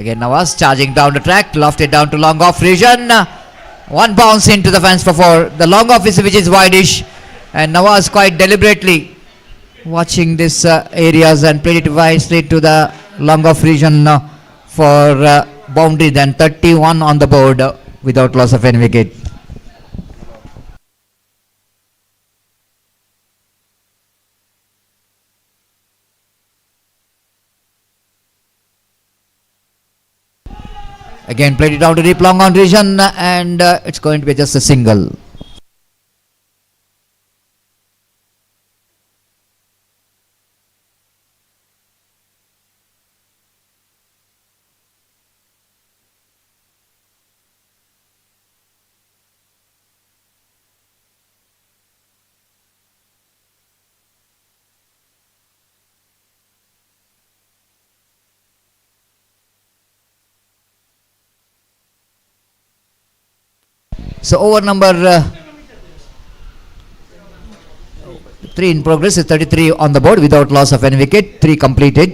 S2: Again Nawaz charging down the track, lofted down to long off region. One bounce into the fence for four. The long off is which is wideish, and Nawaz quite deliberately watching this areas and played it wisely to the long off region for boundary. Then 31 on the board without loss of any wicket. Again played it down to deep long on region, and it's going to be just a single. So over number 3 in progress is 33 on the board without loss of any wicket. 3 completed.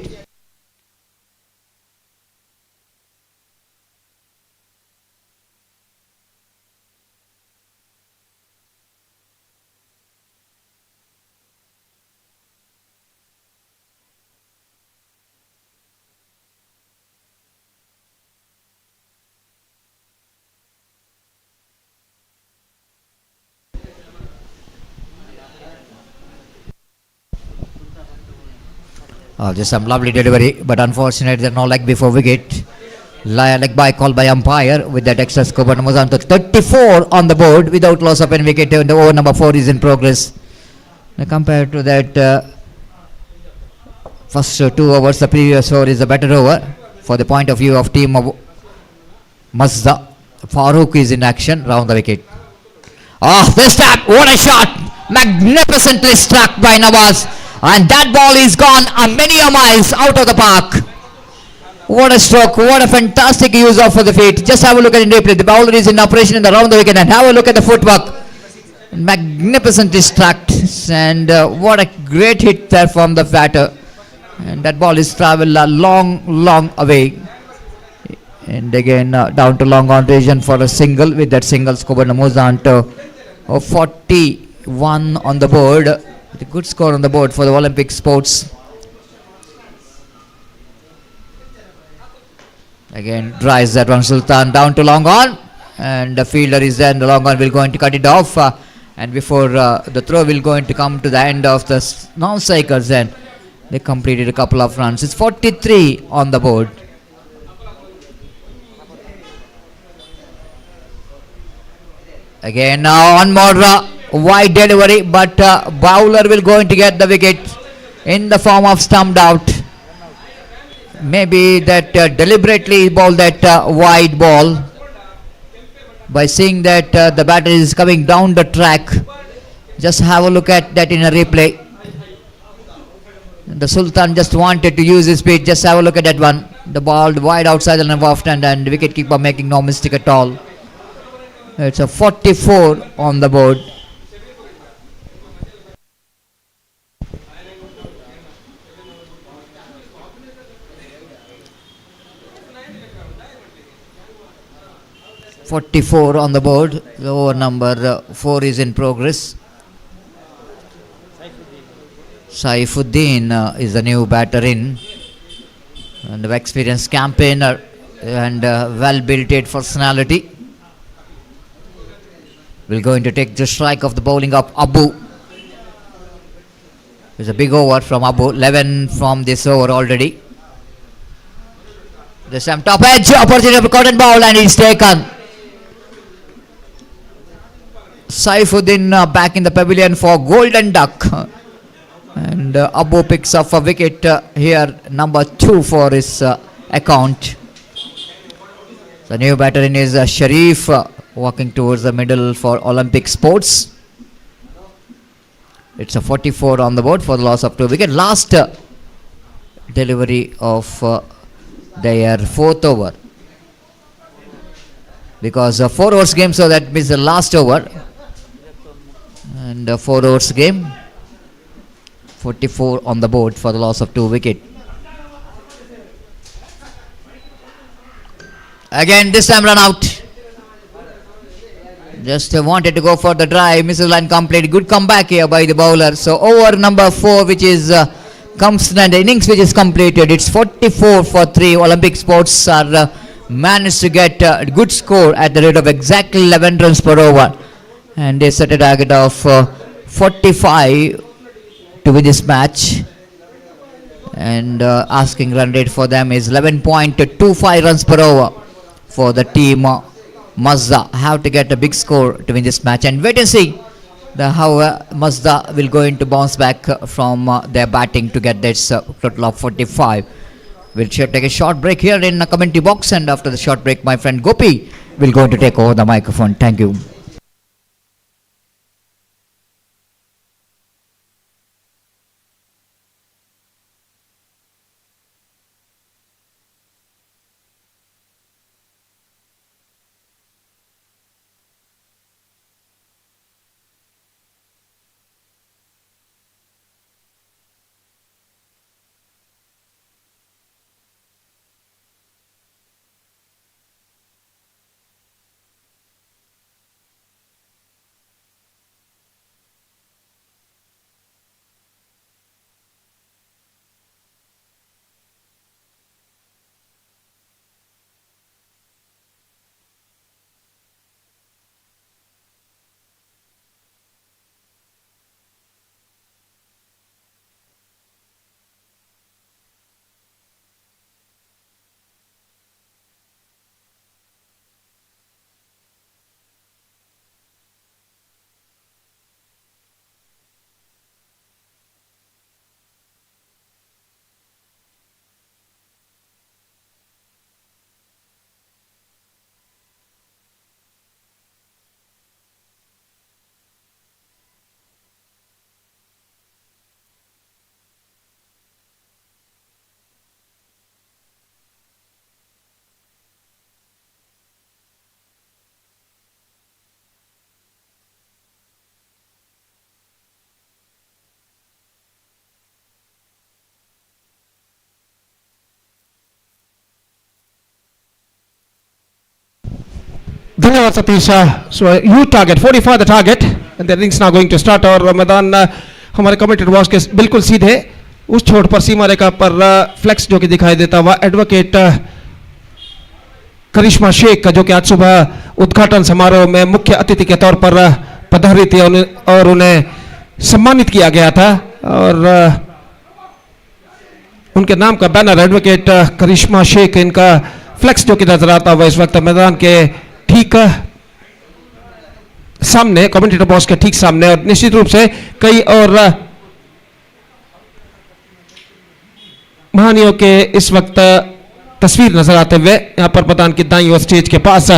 S2: Just some lovely delivery, but unfortunately there's no leg before wicket. Leg by call by umpire with that extra scope, and moves on to 34 on the board without loss of any wicket. And the over number 4 is in progress. Now compared to that first 2 overs, the previous over is a better over for the point of view of team of Mazda. Farooq is in action round the wicket. This time, what a shot! Magnificently struck by Nawaz. And that ball is gone many a miles out of the park. What a stroke, what a fantastic use of the feet. Just have a look at it replay. The bowler is in operation in the round the wicket, and have a look at the footwork. Magnificently struck, and what a great hit there from the batter. And that ball is travelled a long away. And again down to long on region for a single. With that single score, moves on to 41 on the board. With a good score on the board for the Olympic sports. Again drives that one Sultan down to long on, and the fielder is there, and the long on will going to cut it off, and before the throw will going to come to the end of the non-cycles, and they completed a couple of runs. It's 43 on the board. Again now one more wide delivery, but bowler will going to get the wicket in the form of stumped out. Maybe that deliberately bowled that wide ball by seeing that the batter is coming down the track, Just have a look at that in a replay. The Sultan just wanted to use his speed. Just have a look at that one. The ball wide outside the left hand, and the wicket keeper making no mistake at all. It's a 44 on the board. .44 on the board. The over number 4 is in progress. Saifuddin is the new batter in, and the experienced campaigner and well-built personality will going to take the strike of the bowling of Abu. It's a big over from Abu. 11 from this over already. This time top edge opportunity for cotton ball, and it's taken. Saifuddin back in the pavilion for Golden Duck, and Abu picks up a wicket here, number 2 for his account. The new batter in is Sharif, walking towards the middle for Olympic Sports. It's a 44 on the board for the loss of 2 wickets. Last delivery of their 4th over, because 4 overs game, so that means the last over, and 4 overs game. 44 on the board for the loss of 2 wickets. Again, this time run out. Just wanted to go for the drive. Mrs. Line complete. Good comeback here by the bowler. So over number 4, which is comes and the innings which is completed. It's 44 for 3. Olympic Sports are managed to get a good score at the rate of exactly 11 runs per over, and they set a target of 45 to win this match, and asking run rate for them is 11.25 runs per over for the team. Mazda have to get a big score to win this match, and wait and see how Mazda will going to bounce back from their batting to get this total of 45. We'll take a short break here in the commentary box, and after the short break, my friend Gopi will going to take over the microphone. Thank you.
S1: धन्यवाद Satish. So you target 45 the target, and the innings now going to start. और मैदान हमारे commentator box के बिल्कुल सीधे उस छोर पर सीमा रेखा पर फ्लेक्स जो कि दिखाई देता हुआ एडवोकेट करिश्मा शेख का, जो कि आज सुबह उद्घाटन समारोह में मुख्य अतिथि के तौर पर पधारी थी और उन्हें सम्मानित किया गया था, और उनके नाम का बैनर एडवोकेट करिश्मा शेख, इनका फ्लेक्स जो कि नजर आता हुआ इस वक्त मैदान के ठीक सामने, कमेंटेटर बॉक्स के ठीक सामने, और निश्चित रूप से कई और महानियों के इस वक्त तस्वीर नजर आते हुए यहाँ पर मैदान की दाईं ओर स्टेज के पास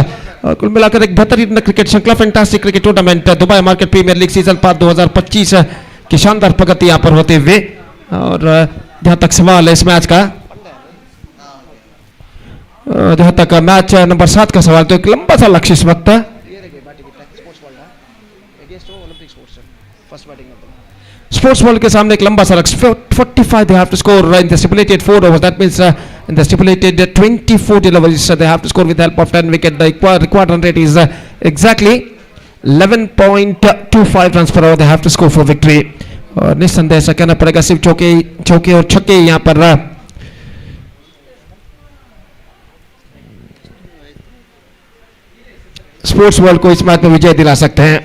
S1: और कुल मिलाकर एक बेहतरीन क्रिकेट श्रृंखला, fantastic cricket tournament Dubai market premiere league season 5 2025 की शानदार प्रगति यहाँ पर होते हुए। और जहाँ तक सवाल है इस मैच का, जहाँ तक मैच नंबर 7 का सवाल, तो एक लंबा सा लक्ष्य इस वक्त स्पोर्ट्स वर्ल्ड के सामने, एक लंबा सा लक्ष्य 45 they have to score in the stipulated 4 overs. That means in the stipulated 24 deliveries they have to score with the help of 10 wicket. The required run rate is exactly 11.25 runs per over they have to score for victory. और निस्संदेह ऐसा कहना पड़ेगा, सिर्फ चौके और छक्के यहाँ पर स्पोर्ट्स वर्ल्ड को इस मैच में विजय दिला सकते हैं।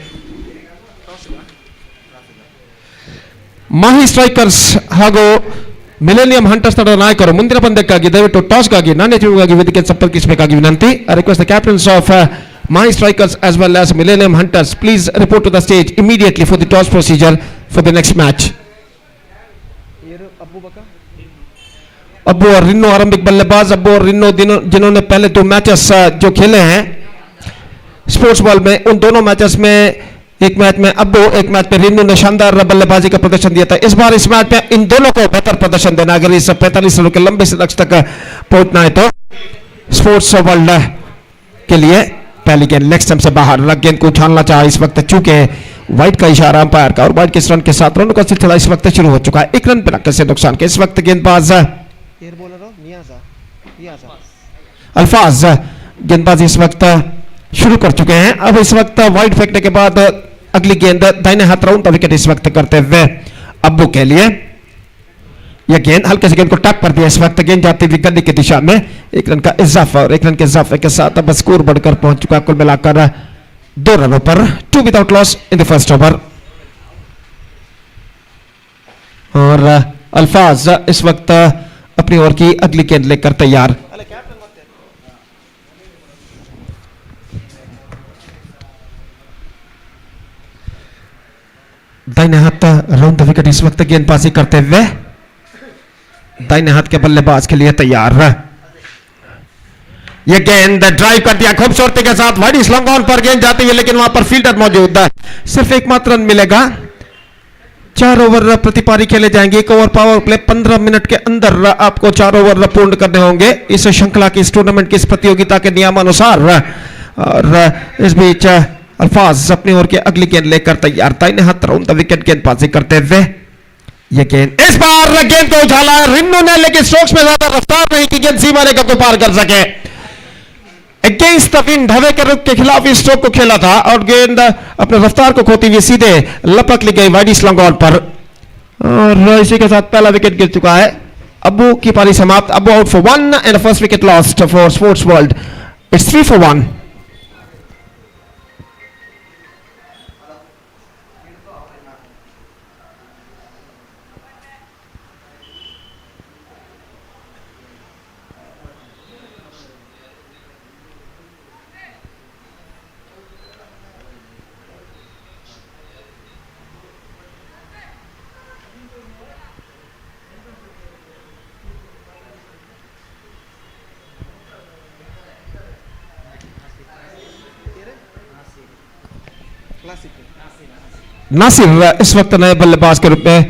S1: ಮಾಹಿ ಸ್ಟ್ರೈಕರ್ಸ್ ಹಾಗೂ ಮಿಲೇನಿಯಂ ಹಂಟರ್ಸ್ ತಂಡದ ನಾಯಕರು ಮುಂದಿನ ಪಂದ್ಯಕ್ಕಾಗಿ ದಯವಿಟ್ಟು ಟಾಸ್ಗಾಗಿ ನಾಣ್ಯ ಚಿವುಗಾಗಿ ವೇದಿಕೆ ಸಂಪರ್ಕಿಸಬೇಕಾಗಿ ವಿನಂತಿ. I request the captains of Mahi Strikers as well as Millennium Hunters please report to the stage immediately for the toss procedure for the next match. Abbu और रिन्नो आरंभिक बल्लेबाज। अब्बू और रिन्नो जिन्होंने पहले 2 मैचेस जो खेले हैं स्पोर्ट्स बॉल में, उन दोनों मैचेस में एक मैच में अब्बू, एक मैच में रिन्नो ने शानदार बल्लेबाजी का प्रदर्शन दिया था। इस बार इस मैच में इन दोनों को बेहतर प्रदर्शन देना, अगर इस 45 रनों के लंबे से लक्ष्य तक पहुंचना है तो स्पोर्ट्स वर्ल्ड के लिए पहली गेंद लेग स्टंप से बाहर, गेंद को उछालना चाहा इस वक्त, चूंकि वाइड का इशारा अंपायर का, और वाइड के इस रन के साथ रनों का सिलसिला इस वक्त शुरू हो चुका है। 1 रन पे नक्के से नुकसान के इस वक्त गेंदबाज अल्फाज गेंदबाजी इस वक्त शुरू कर चुके हैं। अब इस वक्त वाइड फेंकने के बाद अगली गेंद दाहिने हाथ राउंड विकेट इस वक्त करते हुए अब्बू के लिए। यह गेंद हल्के से गेंद को टैप कर दिया, इस वक्त गेंद जाती हुई गली की दिशा में। 1 रन का इजाफा, और 1 रन के इजाफे के साथ अब स्कोर बढ़कर पहुंच चुका कुल मिलाकर 2 रनों पर, 2 without loss in the first over. और अल्फाज इस वक्त अपनी ओर की अगली गेंद लेकर तैयार। दाहिने हाथ राउंड द विकेट इस वक्त गेंदबाजी करते हुए दाहिने हाथ के बल्लेबाज के लिए तैयार। यह गेंद ड्राइव कर दिया खूबसूरती के साथ, वाइड स्लॉन्ग ऑन पर गेंद जाती है, लेकिन वहां पर फील्डर मौजूद है। सिर्फ एकमात्र रन मिलेगा। 4 ओवर प्रति पारी खेले जाएंगे। 1 ओवर पावर प्ले, 15 मिनट के अंदर आपको 4 ओवर पूर्ण करने होंगे इस श्रृंखला की, इस टूर्नामेंट की, इस प्रतियोगिता के नियमानुसार। और इस बीच अल्फाज अपनी ओर के अगली गेंद लेकर तैयार, दाहिने हाथ राउंड द विकेट गेंदबाजी करते हुए। यह गेंद इस बार गेंद को उछाला रिन्नो ने, लेकिन स्ट्रोक्स में ज्यादा रफ्तार नहीं की गेंद सीमा रेखा को पार कर सके। अगेंस्ट द विंड, हवा के रुख के खिलाफ इस स्ट्रोक को खेला था और गेंद अपने रफ्तार को खोती हुई सीधे लपक ली गई वाइड स्लॉन्ग ऑन पर। और इसी के साथ पहला विकेट गिर चुका है। अब्बू की पारी समाप्त। Abbu out for 1 and first wicket lost for sports World. It's 3 for 1. Nasir इस वक्त नए बल्लेबाज के रूप में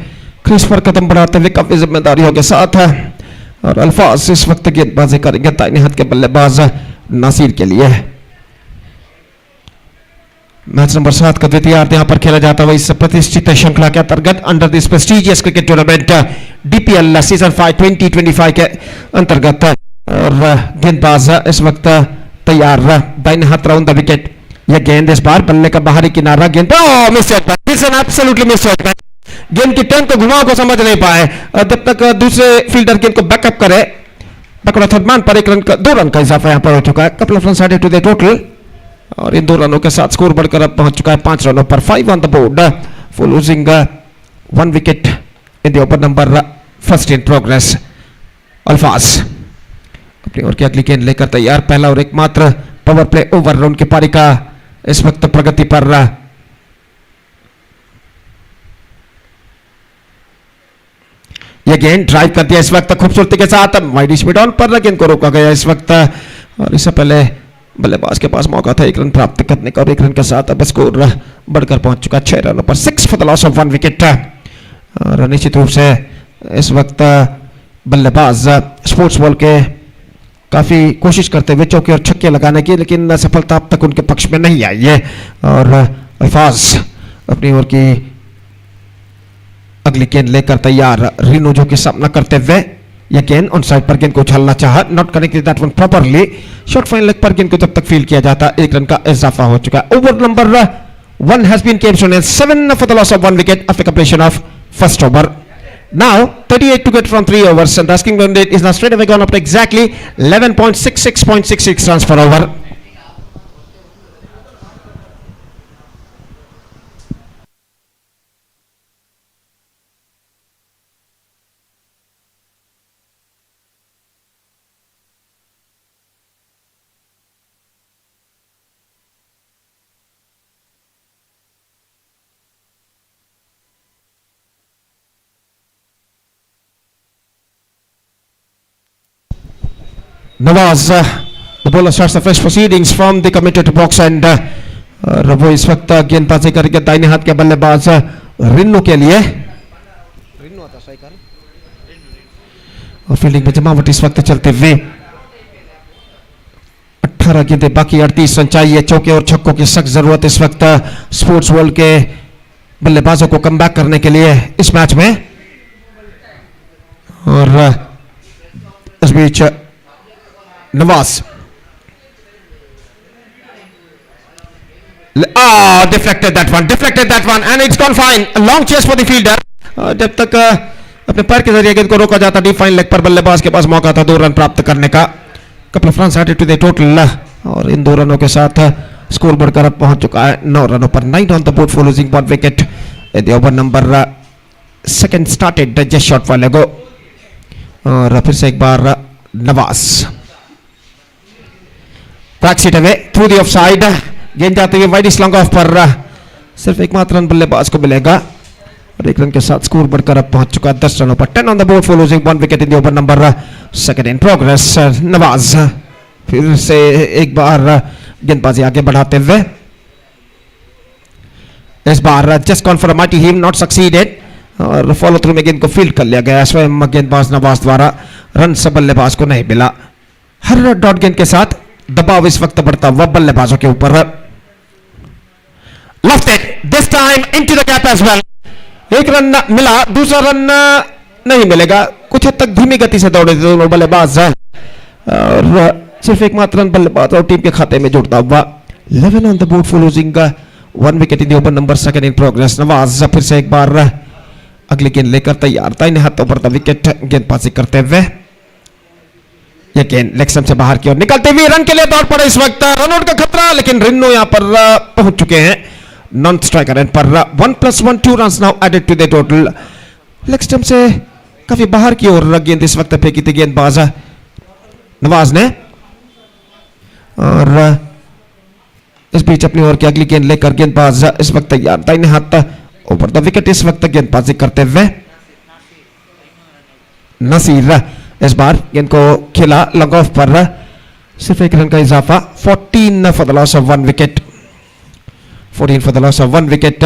S1: क्रीज पर कदम बढ़ाते हुए काफी जिम्मेदारियों के साथ है। और अल्फाज इस वक्त गेंदबाजी करेंगे दाहिने हाथ के बल्लेबाज नासिर के लिए। मैच नंबर 7 का द्वितीयार्ध यहां पर खेला जाता है इस प्रतिष्ठित श्रृंखला के अंतर्गत under this prestigious cricket tournament DPL season 5 2025 के अंतर्गत। और गेंदबाज इस वक्त तैयार, दाहिने हाथ राउंड द विकेट। यह गेंद इस बार बल्ले का बाहरी किनारा, गेंद मिस एब्सोल्युटली मिस। गेंद की टर्न को घुमाव को समझ नहीं पाए, जब तक दूसरे फील्डर गेंद को बैकअप करे। पकड़ा थर्डमैन पर 1 रन का 2 रन का इजाफा यहां पर हो चुका है। Couple of runs added to the total, और इन 2 रनों के साथ स्कोर बढ़कर अब पहुंच चुका है 5 रनों पर, 5 on the board for losing 1 wicket in the over number first in progress. अल्फाज अपनी ओर की अगली गेंद लेकर तैयार। पहला और एकमात्र पावर प्ले ओवर राउंड की पारी का इस वक्त प्रगति पर। यह गेंद ड्राइव कर दिया इस वक्त खूबसूरती के साथ, वाइड मिड ऑन पर गेंद को रोका गया इस वक्त। और इससे पहले बल्लेबाज के पास मौका था 1 रन प्राप्त करने का और 1 रन के साथ अब स्कोर बढ़कर पहुंच चुका 6 रनों पर 6 for the loss of 1 wicket. और निश्चित रूप से इस वक्त बल्लेबाज स्पोर्ट्स बॉल के काफी कोशिश करते हुए चौके और छक्के लगाने की, लेकिन सफलता अब तक उनके पक्ष में नहीं आई है। और अल्फाज अपनी ओर की अगली गेंद लेकर तैयार, रिनोजो के सामना करते हुए यह गेंद ऑन साइड पर गेंद को उछालना चाहा, not connected that one properly. Short fine leg पर गेंद को जब तक फील्ड किया जाता 1 रन का इजाफा हो चुका है। Over number 1 has been came to an end, 7 for the loss of 1 wicket after completion of first over. Now 38 to get from 3 overs and the asking run rate is now straight away gone up to exactly 11.66 runs per over. Nawaz, the bowler starts the fresh proceedings from the committed box and वो इस वक्त गेंदबाजी करके दाहिने हाथ के बल्लेबाज रिन्नो के लिए और फील्डिंग में जमावट इस वक्त चलते हुए 18 गेंदें बाकी, 38 रन चाहिए। चौके और छक्कों की सख्त जरूरत इस वक्त स्पोर्ट्स वर्ल्ड के बल्लेबाजों को कम बैक करने के लिए इस मैच में। और इस बीच Nawaz deflected that one and it's gone fine, a long chase for the fielder। जब तक अपने पैर के जरिए गेंद को रोका जाता डीप फाइन लेग पर बल्लेबाज के पास मौका था 2 रन प्राप्त करने का। Couple of runs added to the total और इन 2 रनों के साथ स्कोर बढ़कर अब पहुंच चुका है 9 रनों पर। 9 on the board for losing 1 wicket. The over number 2 started just shot वाले गो। और फिर से एक बार Nawaz tracks it away through the offside, गेंद जाते हुए वाइड स्लॉन्ग ऑफ पर सिर्फ एकमात्र रन बल्लेबाज को मिलेगा और 1 रन के साथ स्कोर बढ़कर अब पहुंच चुका 10 रनों पर। 10 on the board for losing 1 wicket in the over number 2 in progress. Nawaz फिर से एक बार गेंदबाजी आगे बढ़ाते हुए, इस बार just gone for a mighty hit, not succeeded और फॉलो थ्रू में गेंद को फील्ड कर लिया गया स्वयं गेंदबाज नवाज द्वारा। रन से बल्लेबाज को नहीं मिला। हर डॉट गेंद के साथ दबाव इस वक्त बढ़ता हुआ बल्लेबाजों के ऊपर। Lofted this time into the gap as well। 1 run मिला, दूसरा रन नहीं मिलेगा। कुछ हद तक धीमी गति से दौड़े दोनों बल्लेबाज और सिर्फ एकमात्र रन बल्लेबाज और टीम के खाते में जुड़ता हुआ। 11 on the board for losing 1 wicket in the over number 2 in progress. Nawaz फिर से एक बार अगली गेंद लेकर तैयार, दाहिने हाथों पर विकेट गेंदबाजी करते हुए यह गेंद लेग स्टंप से बाहर की ओर निकलते हुए रन के लिए दौड़ पड़े इस वक्त। रनआउट का खतरा, लेकिन रिन्नो यहां पर पहुंच चुके हैं नॉन स्ट्राइकर एंड पर। 1+1 2 runs now added to the total. Leg stump से काफी बाहर की ओर गेंद इस वक्त फेंकी थी गेंदबाज नवाज ने और इस बीच अपनी ओर की अगली गेंद लेकर गेंदबाज इस वक्त तैयार, दाहिने हाथ ऊपर द विकेट इस वक्त गेंदबाजी करते हुए। नसीर इस बार गेंद को खेला लॉन्ग ऑफ पर, सिर्फ 1 रन का इजाफा। 14 for the loss of 1 wicket. 14 for the loss of 1 wicket.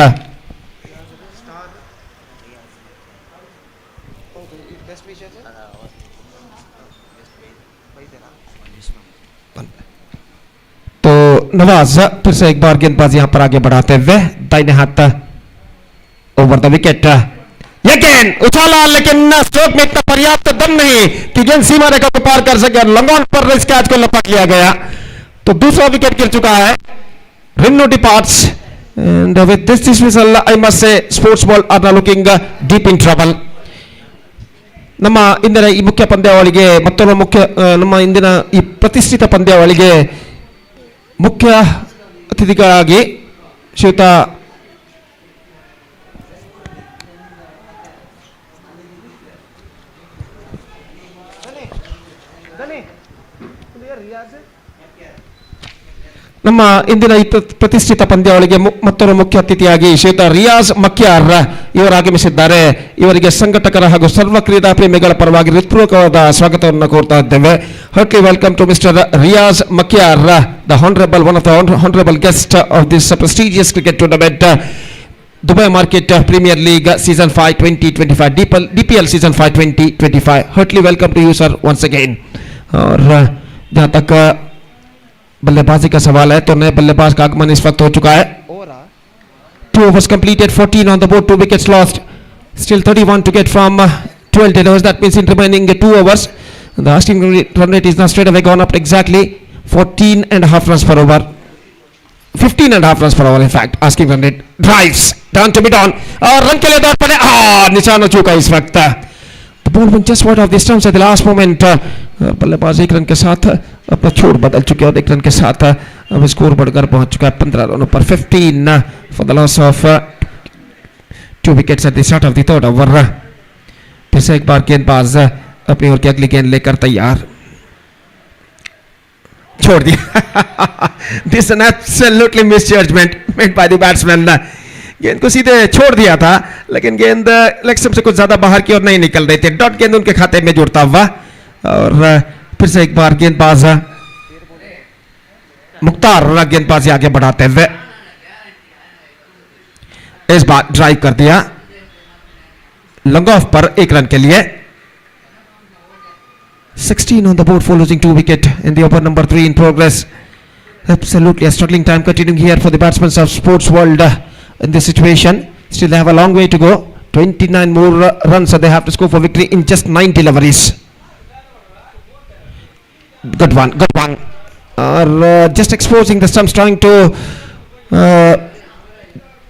S1: तो नवाज फिर से एक बार गेंदबाजी यहां पर आगे बढ़ाते हुए दाहिने हाथ ओवर द विकेट। यह गेंद उछाला, लेकिन स्ट्रोक में इतना पर्याप्त दम नहीं कि गेंद सीमा रेखा को पार कर सके। लॉन्ग ऑन पर इस कैच को लपक लिया गया, तो दूसरा विकेट गिर चुका है। रिन्नो departs and with this dismissal I must say sports ball are now looking deep in trouble. ನಮ್ಮ ಇಂದಿನ ಈ ಮುಖ್ಯ ಪಂದ್ಯಾವಳಿಗೆ ಮತ್ತೊಮ್ಮೆ ನಮ್ಮ ಇಂದಿನ ಈ ಪ್ರತಿಷ್ಠಿತ ಪಂದ್ಯಾವಳಿಗೆ ಮುಖ್ಯ ಅತಿಥಿಗಳಾಗಿ ಶ್ರೀಯುತ ನಮ್ಮ ಇಂದಿನ ಈ ಪ್ರತಿಷ್ಠಿತ ಪಂದ್ಯಾವಳಿಗೆ ಮತ್ತೊಂದು ಮುಖ್ಯ ಅತಿಥಿಯಾಗಿ ಶ್ರೀಯುತ ರಿಯಾಜ್ ಮಕ್ಯಾರ್ ಇವರು ಆಗಮಿಸಿದ್ದಾರೆ. ಇವರಿಗೆ ಸಂಘಟಕರ ಹಾಗೂ ಸರ್ವ ಕ್ರೀಡಾ ಪ್ರೇಮಿಗಳ ಪರವಾಗಿ ಹೃತ್ಪೂರ್ವಕವಾದ ಸ್ವಾಗತವನ್ನು ಕೋರ್ತಾ ಇದ್ದೇವೆ. Heartily welcome to mister Riyaz Makyar, the honourable one of the honourable guest of this prestigious cricket tournament, Dubai Market Premier League Season 5 2025, DPL Season 5 2025. Heartily welcome to you, sir, once again. और जहाँ तक बल्लेबाजी का सवाल है तो नए बल्लेबाज का आगमन इस वक्त हो चुका है. 2 overs completed, 14 on the board, 2 wickets lost. Still 31 to get from 12 dead overs. That means in remaining 2 overs, the asking run rate is now straight away gone up to exactly 14 and a half runs per over. 15 and a half runs per over, in fact, asking run rate. Drives down to mid on और run के लिए दौड़ पड़े, निशान हो चुका इस वक्त. The ball went just wide of the stumps at the last moment. बल्लेबाज एक रन के साथ अपना छोर बदल चुके और एक रन के साथ अब स्कोर बढ़कर पहुंच चुका है 15 रनों पर. 15 for the loss of 2 wickets at the start of the third over. फिर से एक बार गेंदबाज अपनी ओर की अगली गेंद लेकर तैयार, छोड़ दिया. This is an absolutely misjudgment made by the batsman. गेंद को सीधे छोड़ दिया था लेकिन गेंद लेग स्टंप से कुछ ज्यादा बाहर की ओर नहीं निकल रही थी. डॉट गेंद उनके खाते में जुड़ता हुआ और फिर से एक बार गेंदबाज मुख्तार गेंदबाजी आगे बढ़ाते हुए इस बार ड्राइव कर दिया लॉन्ग ऑफ पर 1 रन के लिए. 16 on the board for losing 2 wicket in the over number 3 in progress. Absolutely a struggling time continuing here for the batsmen of sports world in this situation. Still they have a long way to go. 29 more runs they have to score for victory in just 9 deliveries. Good one. Or just exposing the stumps, trying to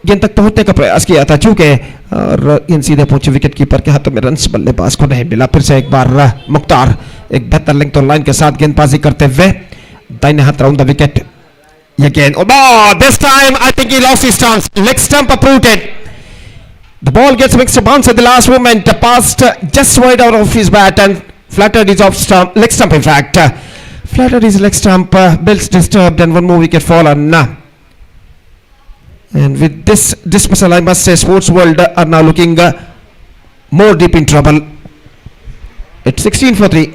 S1: गेंद तक पहुंचने का प्रयास किया था चूंकि और इन सीधे पहुंचे विकेट कीपर के हाथों में रन्स बल्लेबाज को नहीं मिला. फिर से एक बार मुख्तार एक बेहतर लेंथ और लाइन के साथ गेंदबाजी करते हुए दाहिने हाथ round the wicket. Again, oh, this time I think he lost his stance. Leg stump uprooted. The ball gets mixed bounce at the last moment, passed just wide out of his bat and flattered his off stump, leg stump in fact. Flattered his leg stump, belts disturbed and one more wicket fallen. And with this dismissal, I must say, Sports World are now looking more deep in trouble. It's 16 for 3.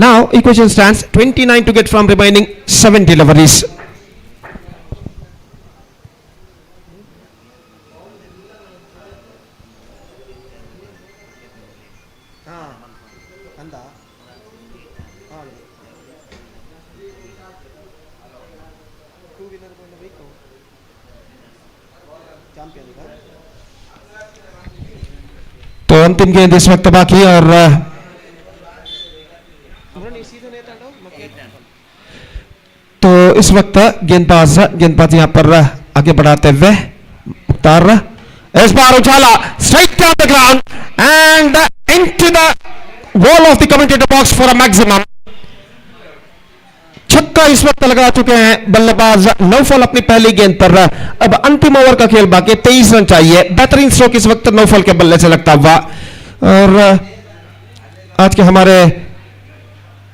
S1: Now, equation stands 29 to get from remaining 7 deliveries. तो अंतिम गेंद इस वक्त बाकी और तो इस वक्त गेंदबाज यहां पर आगे बढ़ाते हुए मुख्तार इस बार उछाला strike down the ground and into the wall of the commentator box for a maximum. छक्का इस वक्त लगा चुके हैं बल्लेबाज नौफल अपनी पहली गेंद पर. अब अंतिम ओवर का खेल बाकी, 23 रन चाहिए. बेहतरीन स्ट्रोक इस वक्त नौफल के बल्ले से लगता हुआ. और आज के हमारे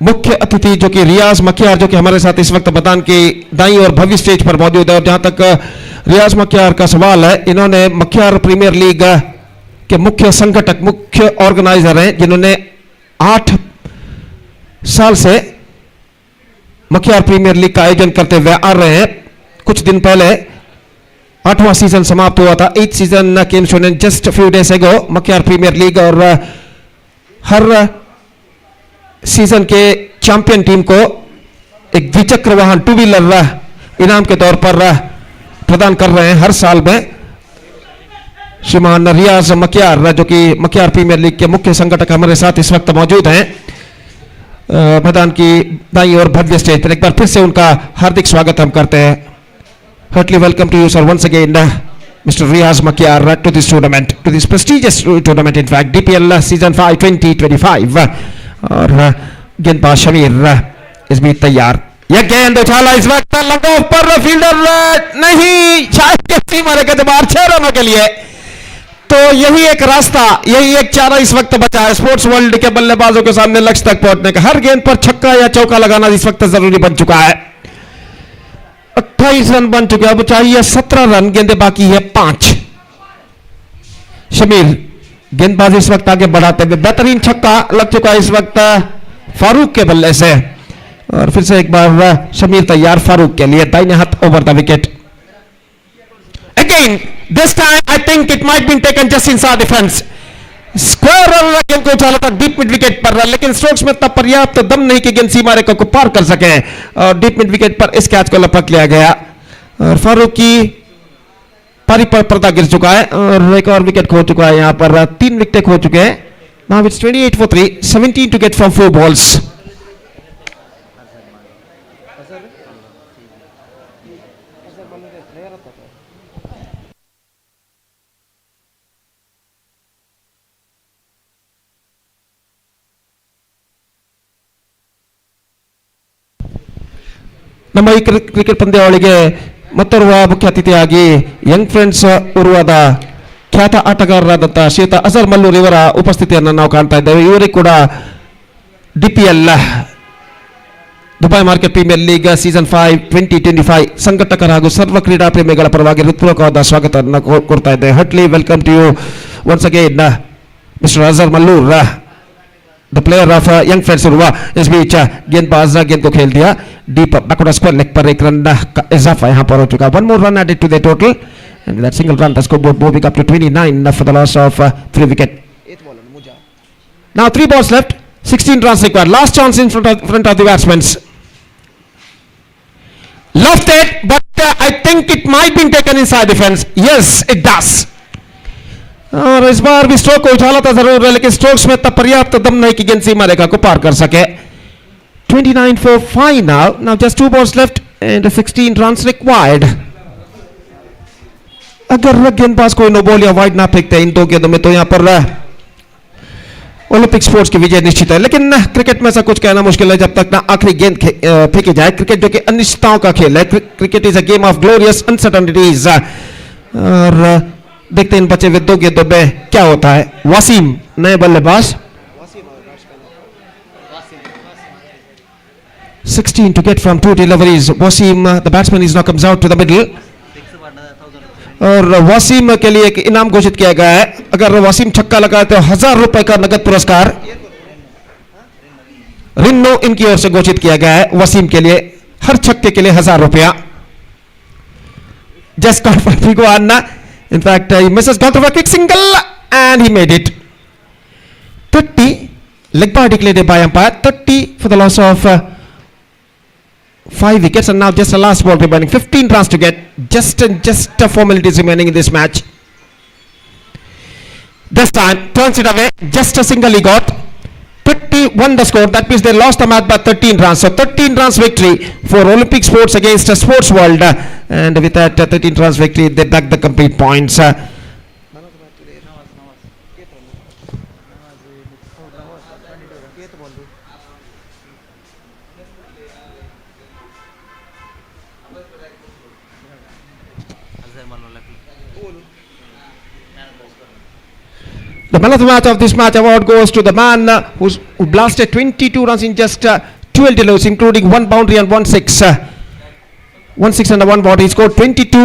S1: मुख्य अतिथि जो कि रियाज मक्यार, जो कि हमारे साथ इस वक्त मैदान की दाईं और भव्य स्टेज पर मौजूद है. और जहां तक रियाज मक्यार का सवाल है, इन्होंने मक्यार प्रीमियर लीग के मुख्य संगठक, मुख्य ऑर्गेनाइजर हैं, जिन्होंने 8 साल से मक्यार प्रीमियर लीग का आयोजन करते हुए आ रहे हैं. कुछ दिन पहले 8वां सीजन समाप्त हुआ था. 8th season came to an just few days ago. Makyar premier league और हर सीजन के चैंपियन टीम को एक द्विचक्र वाहन 2 व्हीलर इनाम के तौर पर प्रदान कर रहे हैं हर साल में. श्रीमान रियाज मक्यार, जो कि मक्यार प्रीमियर लीग के मुख्य संगठक हमारे साथ इस वक्त मौजूद हैं मैदान की दाईं और भव्य स्टेज पर. एक बार फिर से उनका हार्दिक स्वागत हम करते हैं. Heartily welcome to you sir once again mister Riyaz Makyar to this tournament, to this prestigious tournament in fact, DPL season 5 2025. और गेंदबाज शमीर इस बीच तैयार. यह गेंद उछाला इस वक्त लंग ऑफ पर, फील्डर नहीं, शायद कैसी मारे गेंदबाज 6 रनों के लिए. तो यही एक रास्ता, यही एक चारा इस वक्त बचा है स्पोर्ट्स वर्ल्ड के बल्लेबाजों के सामने लक्ष्य तक पहुंचने का। हर गेंद पर छक्का या चौका लगाना इस वक्त जरूरी बन चुका है। 28 रन बन चुके हैं, अब चाहिए 17 रन, गेंदें बाकी है 5। शमीर गेंदबाजी इस वक्त आगे बढ़ाते हुए, बेहतरीन छक्का लग चुका है इस वक्त फारूक के बल्ले से। और फिर से एक बार शमीर तैयार फारूक के लिए, दाहिने हाथ over the wicket. Again, this time I think it might been taken just inside the fence. Square run गेंद को उछाला था डीप मिड विकेट पर, लेकिन स्ट्रोक्स में इतना पर्याप्त दम नहीं कि गेंद सीमा रेखा को पार कर सके और डीप मिड विकेट पर इस कैच को लपक लिया गया। और फारूक की पारी पर पर्दा गिर चुका है और एक और विकेट खो चुका है। यहां पर 3 विकेट खो चुके हैं। Now it's 28 for 3, 17 to get from 4 balls. ನಮ್ಮ ಈ ಕ್ರಿಕೆಟ್ ಪಂದ್ಯಾವಳಿಗೆ ಮತ್ತೋರ್ವ ಮುಖ್ಯ ಅತಿಥಿಯಾಗಿ ಯಂಗ್ ಫ್ರೆಂಡ್ಸ್ ಉರುವಾದ ಖ್ಯಾತ ಆಟಗಾರರಾದಂತಹ ಶ್ರೀಯುತ ಅಜರ್ ಮಲ್ಲೂರ್ ಇವರ ಉಪಸ್ಥಿತಿಯನ್ನು ನಾವು ಕಾಣ್ತಾ ಇದ್ದೇವೆ. ಇವರಿಗೆ ಕೂಡ DPL Dubai market premier league season 5 2025 ಸಂಘಟಕರ ಹಾಗೂ ಸರ್ವ ಕ್ರೀಡಾ ಪ್ರೇಮಿಗಳ ಪರವಾಗಿ ಹೃತ್ಪೂರ್ವಕವಾದ ಸ್ವಾಗತವನ್ನು ಕೊಡ್ತಾ ಇದ್ದೇವೆ. Heartily welcome to you once again mister Azar Mallur, the player of young friends हुआ। इस बीच गेंदबाज गेंद को खेल दिया डीप बैकवर्ड स्क्वायर लेग पर, एक रन का इजाफा यहां पर हो चुका। 1 more run added to the total and that single run the scoreboard moving up to 29 for the loss of 3 wicket. Now 3 balls left, 16 runs required. Last chance in front of the batsmen. Left it, but I think it might be taken inside the fence. Yes, it does. और इस बार भी stroke को उछाला था जरूर, लेकिन strokes में इतना पर्याप्त दम नहीं कि गेंद सीमा रेखा को पार कर सके। 29 for 5 now just 2 balls left and 16 runs required. अगर गेंदबाज कोई नो बॉल या वाइड ना फेंकते इन 2 गेंदों में तो यहां पर ओलंपिक स्पोर्ट्स की विजय निश्चित है। लेकिन क्रिकेट में ऐसा कुछ कहना मुश्किल है जब तक ना आखिरी गेंद फेंकी जाए। क्रिकेट जो कि अनिश्चितताओं का खेल है, cricket is a game of glorious uncertainties. और देखते हैं इन बचे हुए 2 गेंदों में क्या होता है। वसीम नए बल्लेबाज, 16 to get from 2 deliveries. Wasim the batsman is now comes out to the middle और वसीम के लिए एक इनाम घोषित किया गया है। अगर वसीम छक्का लगाए तो 1000 रुपए का नगद पुरस्कार रिन्नो इनकी ओर से घोषित किया गया है। वसीम के लिए हर छक्के के लिए 1000 रुपया। Just cot for Figo Anna. In fact, he misses, got over a quick single and he made it. 30, leg bar declared by umpire, 30 for the loss of 5 wickets and now just the last ball remaining. 15 runs to get, just formalities remaining in this match. This time, turns it away, just a single he got. 31 the score, that means they lost the match by 13 runs. So 13 runs victory for Olympic sports against sports world. And with that 13 runs victory, they back the complete points. The man of the match of this match award goes to the man who blasted 22 runs in just 12 deliveries, including 1 boundary and 1 6. 1 6 and 1 boundary. He scored 22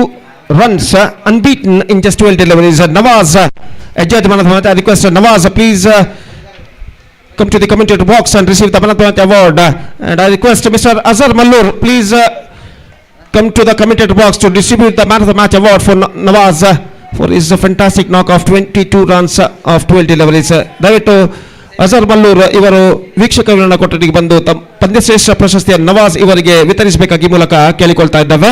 S1: runs unbeaten in just 12 deliveries. Nawaz, a judge man of the match. I request Nawaz, please come to the commentator box and receive the man of the match award. And I request Mr. Azhar Mallur, please come to the commentator box to distribute the man of the match award for Nawaz for his fantastic knock of 22 runs of 12 deliveries. ದಯವಿಟ್ಟು ಅಜರ್ ಮಲ್ಲೂರ್ ಇವರು ವೀಕ್ಷಕ ವಿವರಣಾ ಕೊಠಡಿಗೆ ಬಂದು ಪಂದ್ಯಶ್ರೇಷ್ಠ ಪ್ರಶಸ್ತಿಯ ನವಾಜ್ ಇವರಿಗೆ ವಿತರಿಸಬೇಕಾಗಿ ಮೂಲಕ ಕೇಳಿಕೊಳ್ತಾ ಇದ್ದೇವೆ.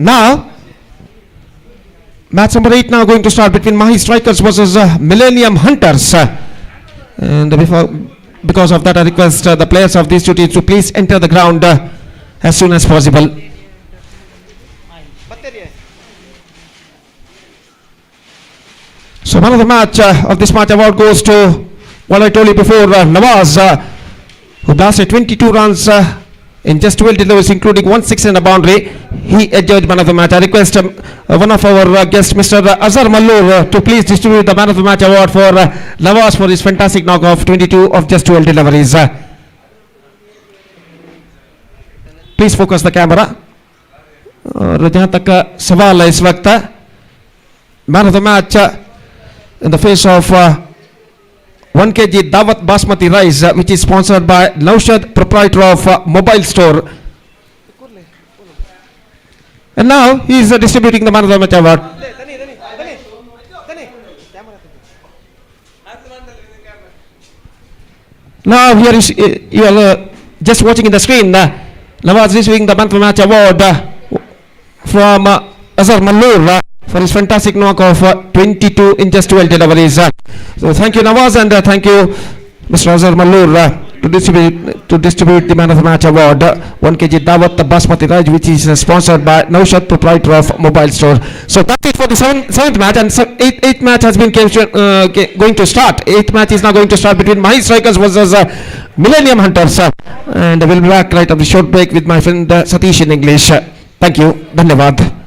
S1: Now, Match number 8 now going to start between Mahi Strikers versus Millennium Hunters. And because of that, I request the players of these two teams to please enter the ground as soon as possible. So man of the match of this match award goes to what I told you before, Nawaz, who blasted 22 runs in just 12 deliveries, including 1 6 and a boundary. He adjudged man of the match. I request one of our guests, Mr. Azhar Mallur, to please distribute the man of the match award for Nawaz for his fantastic knock of 22 of just 12 deliveries. Please focus the camera. और जहाँ तक सवाल है इस वक्त man of the match in the face of 1 kg Dawat Basmati rice, which is sponsored by Naushad, proprietor of mobile store. And now he is distributing the man of the match award. Now here is, you are just watching in the screen. Nawaz receiving the man of the match award from Azhar Mallur for his fantastic knock of 22 in just 12 deliveries. So thank you Nawaz, and thank you Mr. Azhar Mallur to distribute the man of the match award, 1 kg Dawat Basmati rice, which is sponsored by Naushad, proprietor of mobile store. So that's it for the seventh match, and eighth match has been going to start. Eighth match is now going to start between Mahi Strikers versus Millennium Hunters, and we'll be back right after the short break with my friend Satish in English. Thank you. Dhanyavad.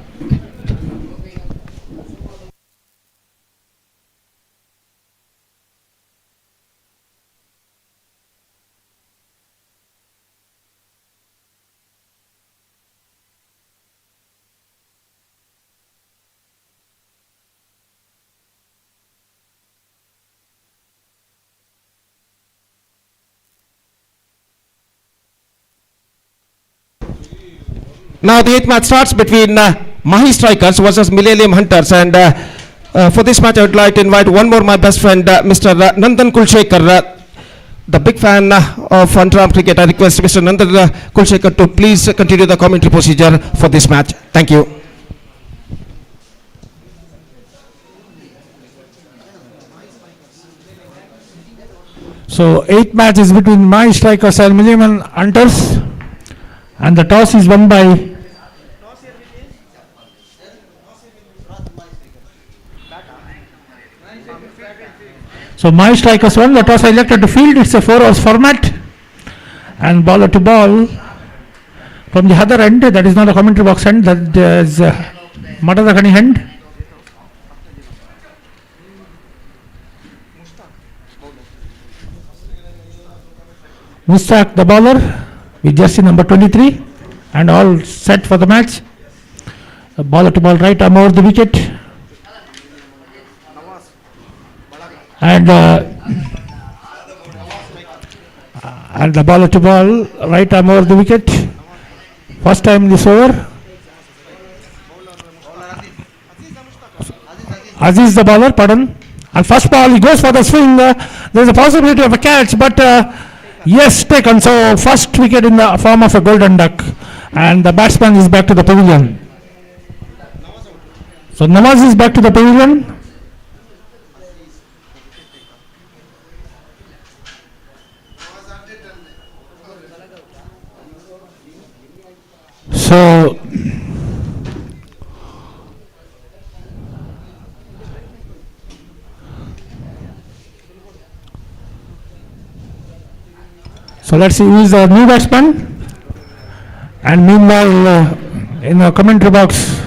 S1: Now the eighth match starts between Mahi Strikers versus Millennium Hunters, and for this match I would like to invite one more my best friend, Mr. Nandan Kulshekar, the big fan of Antaram cricket. I request Mr. Nandan Kulshekar to please continue the commentary procedure for this match. Thank you.
S4: So eighth match is between Mahi Strikers and Millennium Hunters, and the toss is won by Mahi Strikers won. The toss elected to field. It's a 4 overs format, and bowler to ball from the other end. That is not a commentary box end. That is Matadakani end. Mustaq the bowler with jersey number 23, and all set for the match. The bowler to ball right arm over the wicket, and the bowler to ball right arm over the wicket. First time this over. Aziz the bowler, pardon. And first ball he goes for the swing. There is a possibility of a catch, but yes, taken. So first wicket in the form of a golden duck, and the batsman is back to the pavilion. So Nawaz is back to the pavilion. So let's see who is the new batsman. And meanwhile, in the commentary box,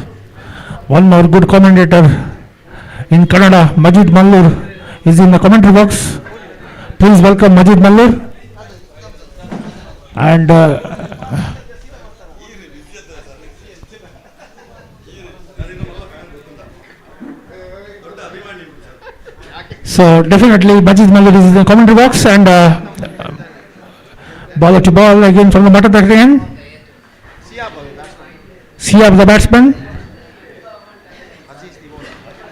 S4: one more good commentator in Kannada, Majid Mallur, is in the commentary box. Please welcome Majid Mallur. And so definitely Majid Mallur is in the commentary box, and bowler to ball again from the Matadakani end. Siab the batsman.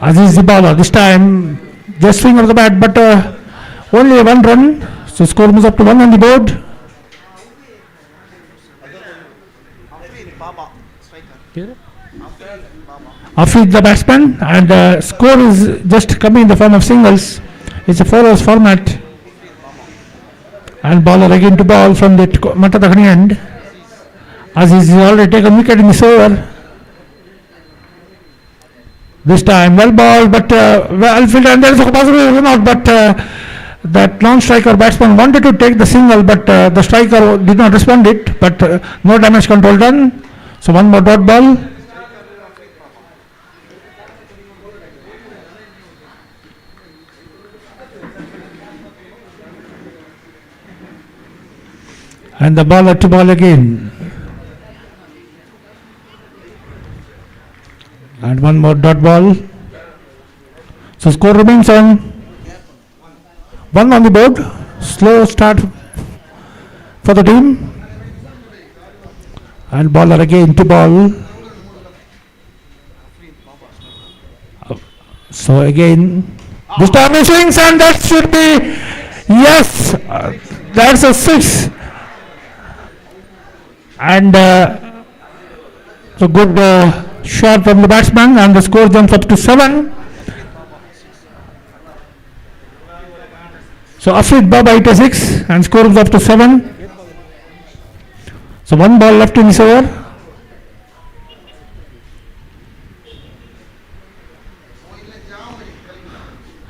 S4: Aziz the bowler. This time just swing of the bat, but only one run. So score moves up to 1 on the board. Afid the batsman, and score is just coming in the form of singles. It's a 4 overs format. And bowler again to ball from the Matadakani end, as he's already taken wicket in this over. This time well ball, but well fielded, and there is a possible run out, but that non-striker batsman wanted to take the single, but the striker did not respond it, but no damage control done. So one more dot ball. And the ball to ball again. And one more dot ball. So score remains on 1 on the board. Slow start for the team. And bowler again to ball. So again, this time he swings, and that should be, yes, that's a 6. And so good shot from the batsman, and the score jumps up to 7. So Afid Baba 86, and score is up to 7. So one ball left in this over.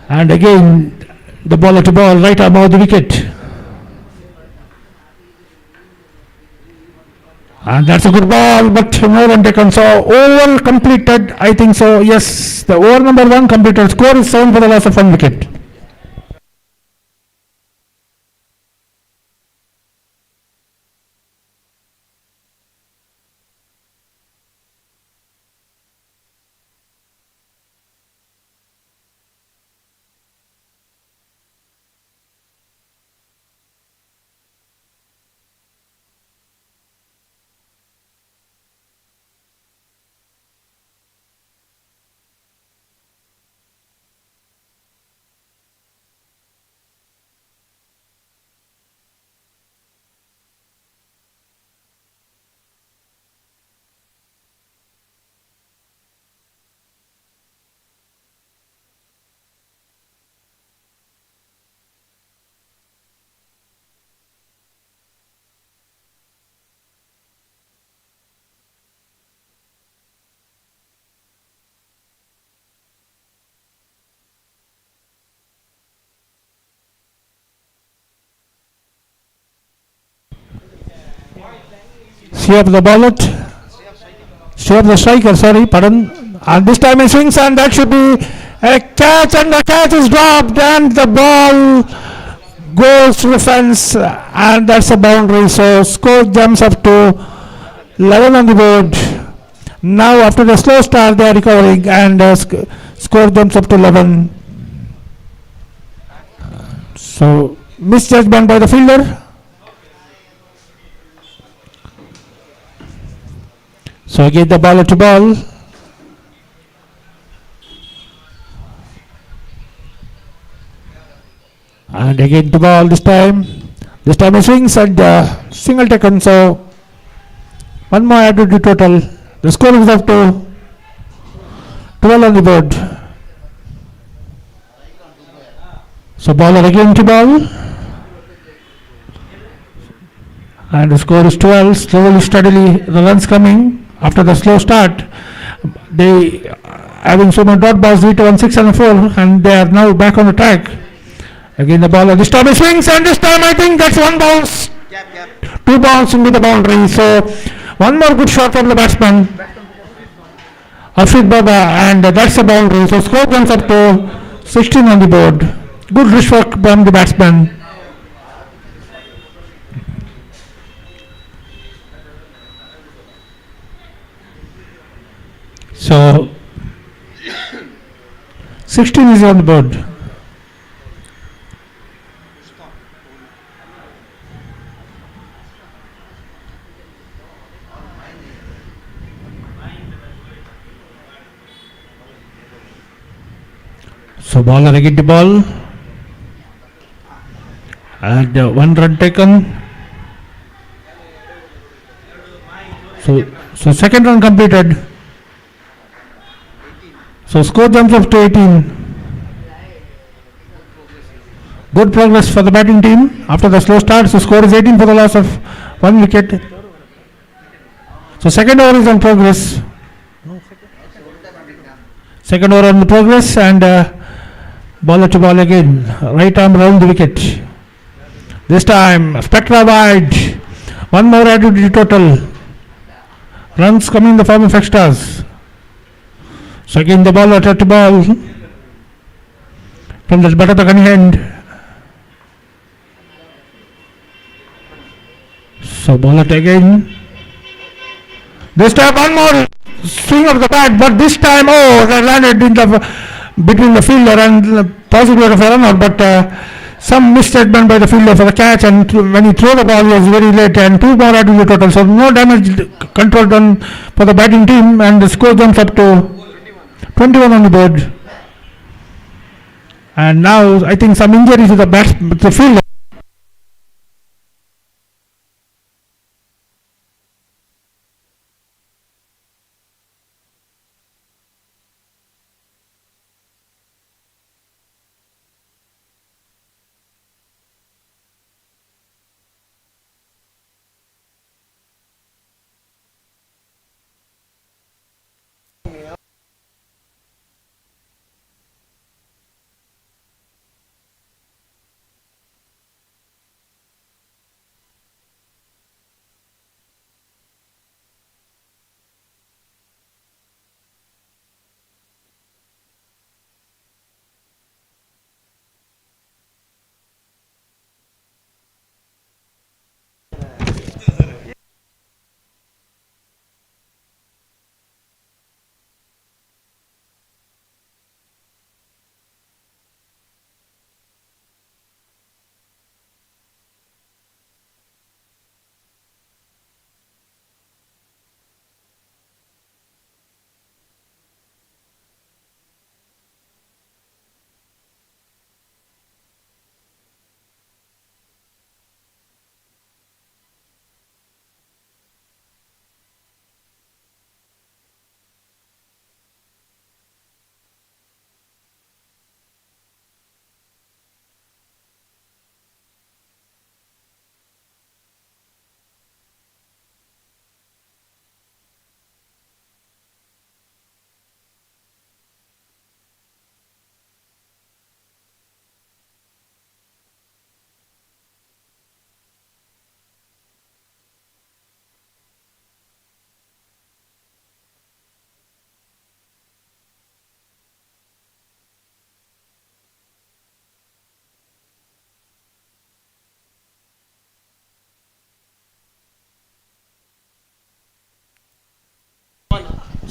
S4: And again the ball to ball right above the wicket. And that's a good ball, but no run taken. So over completed, I think so. Yes, the over number 1 completed. Score is 7 for the loss of 1 wicket. See up the ballot. See up the striker, sorry, pardon. And this time he swings, and that should be a catch, and the catch is dropped, and the ball goes to the fence, and that's a boundary. So score jumps up to 11 on the board. Now after the slow start they are recovering, and score jumps up to 11. So misjudgment by the fielder. So again the ball to ball. And again to ball this time. This time he swings, and single taken. So one more added to total. The score is up to 12 on the board. So bowler again to ball. And the score is 12. Slowly, steadily the runs coming. After the slow start, they having so many dot balls, 3 to 1, 6 and 4, and they are now back on the track. Again the bowler, this time he swings, and this time I think that's 1 bounce. Two balls into the boundary. So one more good shot from the batsman, Afid Baba, and that's a boundary. So score comes up to 16 on the board. Good wrist work from the batsman. So 16 is on the board. So bowler again the ball, and 1 run taken. So second run completed. So score jumps up to 18. Good progress for the batting team after the slow start. So score is 18 for the loss of 1 wicket. So second over is on progress. Second over on progress, and bowler to ball again. Right arm round the wicket. This time Spectra wide. One more added to the total. Runs coming in the form of extras. So again the bowler to ball from the batter the gunning end. So bowler again. This time one more swing of the bat, but this time they landed in the between the fielder and possibly of a runner, but some misstatement by the fielder for the catch, and when he threw the ball he was very late, and 2 more added to the total. So no damage control done for the batting team, and the score jumps up to 21 on the board. And now I think some injury to the fielder.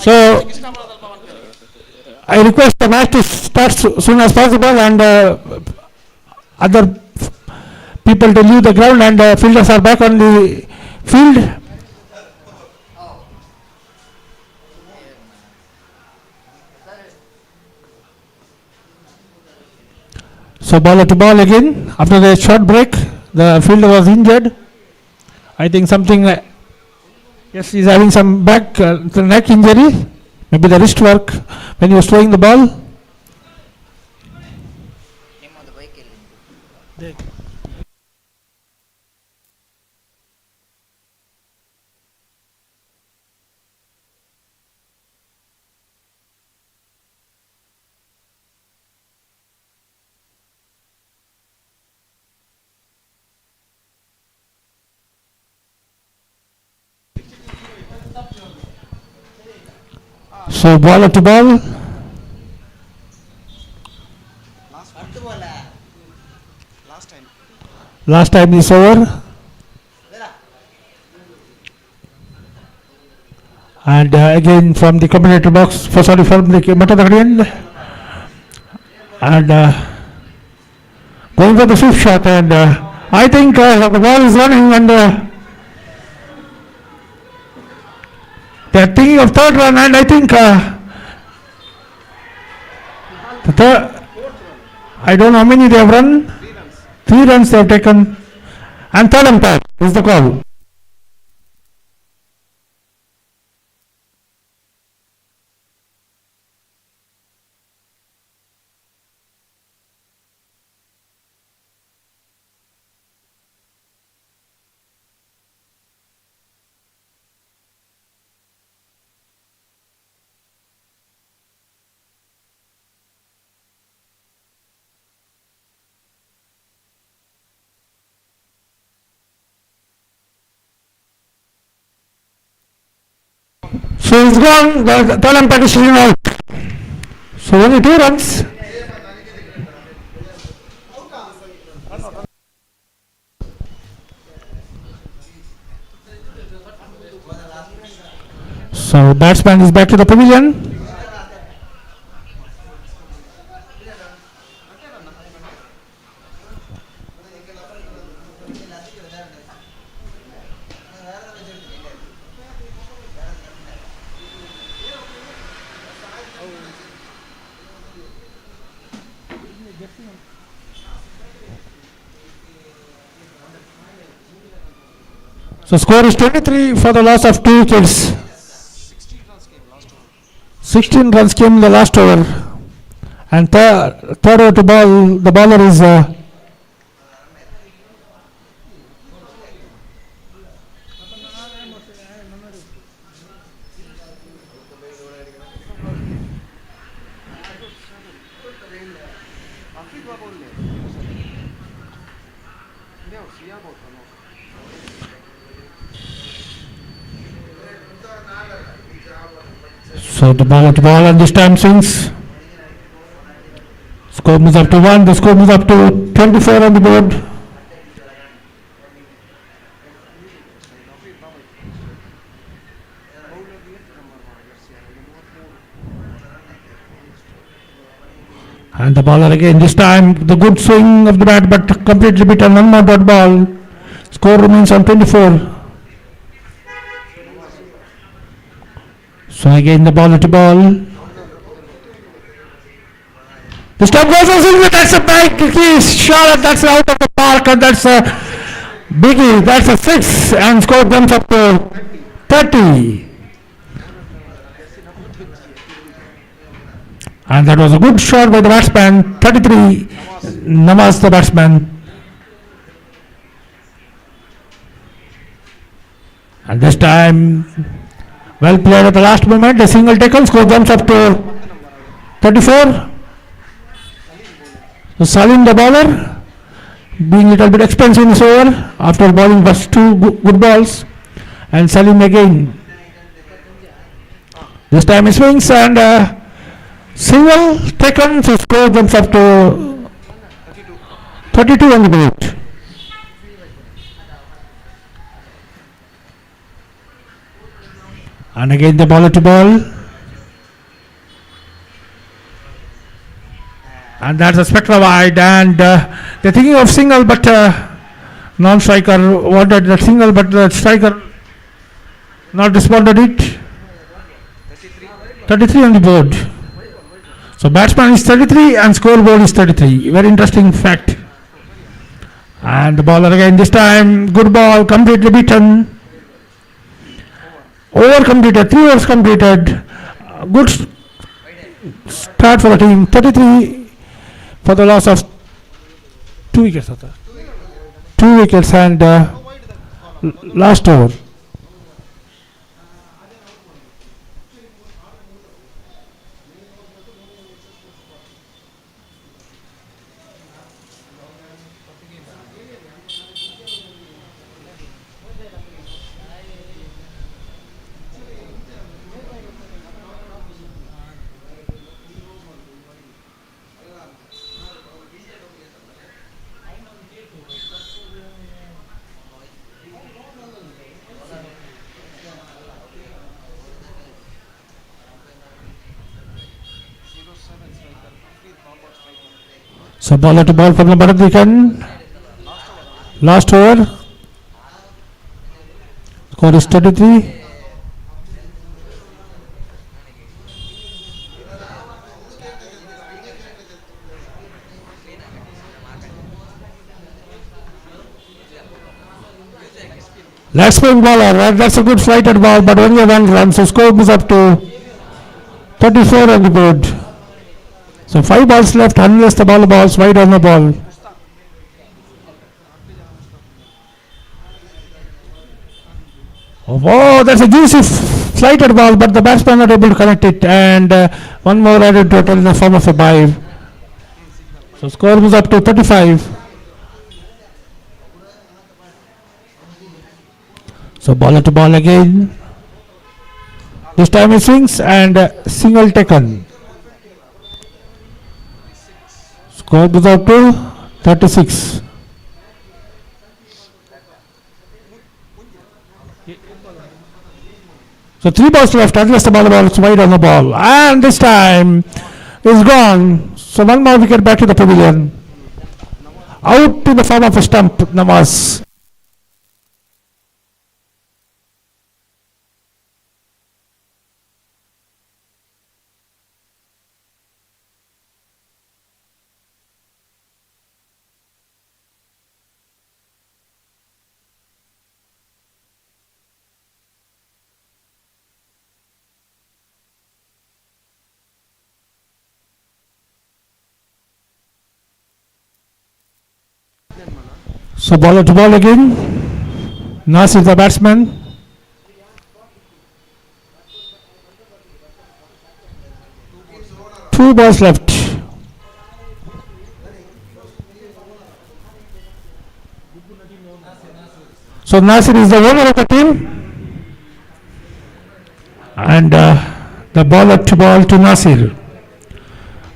S4: So I request the match to start soon as possible, and other people to leave the ground, and fielders are back on the field. So bowler to ball again after the short break. The fielder was injured. I think something. Yes, he's having some back, the neck injury, maybe the wrist work when he was throwing the ball. So bowler to ball. Last time is over. And again from the commentator box, from the Matadarian. And going for the 5th shot, and I think the ball is running, and they are thinking of 3rd run, and I think the third, I don't know how many they have run. 3 runs they have taken, and 3rd umpire is the call. So he's gone, the third umpire is shooting out. So only 2 runs. So batsman is back to the pavilion. So score is 23 for the loss of 2 wickets. 16 runs came in the last over. And third over to ball, the bowler is so the ball at the ball and this time swings. Score moves up to 1, the score moves up to 24 on the board. And the bowler again, this time the good swing of the bat but completely beaten, one more dot ball. Score remains on 24. So again the ball at the ball. The stop goes for single, that's a big shot, that's out of the park and that's a biggie, that's a 6 and score comes up to 30. And that was a good shot by the batsman, 33, Namaz the batsman. And this time, well played at the last moment, a single taken, score jumps up to 34. So Salim the bowler, being a little bit expensive in this over, after bowling first 2 good balls. And Salim again. This time he swings and single taken, so score jumps up to 32 on the board. And again the ball to ball. And that's a spectral wide and they're thinking of single but non-striker wanted that single but the striker not responded it. 33 on the board. So batsman is 33 and scoreboard is 33. Very interesting fact. And the bowler again this time, good ball, completely beaten. Over completed, 3 overs completed. Good start for the team. 33 for the loss of 2 wickets. 2 wickets and last over. So ball to ball from the bottom of the wicket. Last over. Score is 33. Last spin bowler, that's a good flighted ball, but only 1 run. So score moves up to 34 on the board. So 5 balls left unless the ball balls wide on the ball. Oh, that's a juicy flighted ball, but the batsman not able to connect it, and one more added total in the form of a dive. So score moves up to 35. So ball to ball again. This time he swings and single taken. Score goes out to 36. So 3 balls left, unless the ball is wide on the ball. And this time is gone. So 1 more wicket back to the pavilion. Out in the form of a stump, Namaz. So bowler to ball again. Nasir the batsman. Two balls left. So Nasir is the owner of the team. And the bowler to ball to Nasir.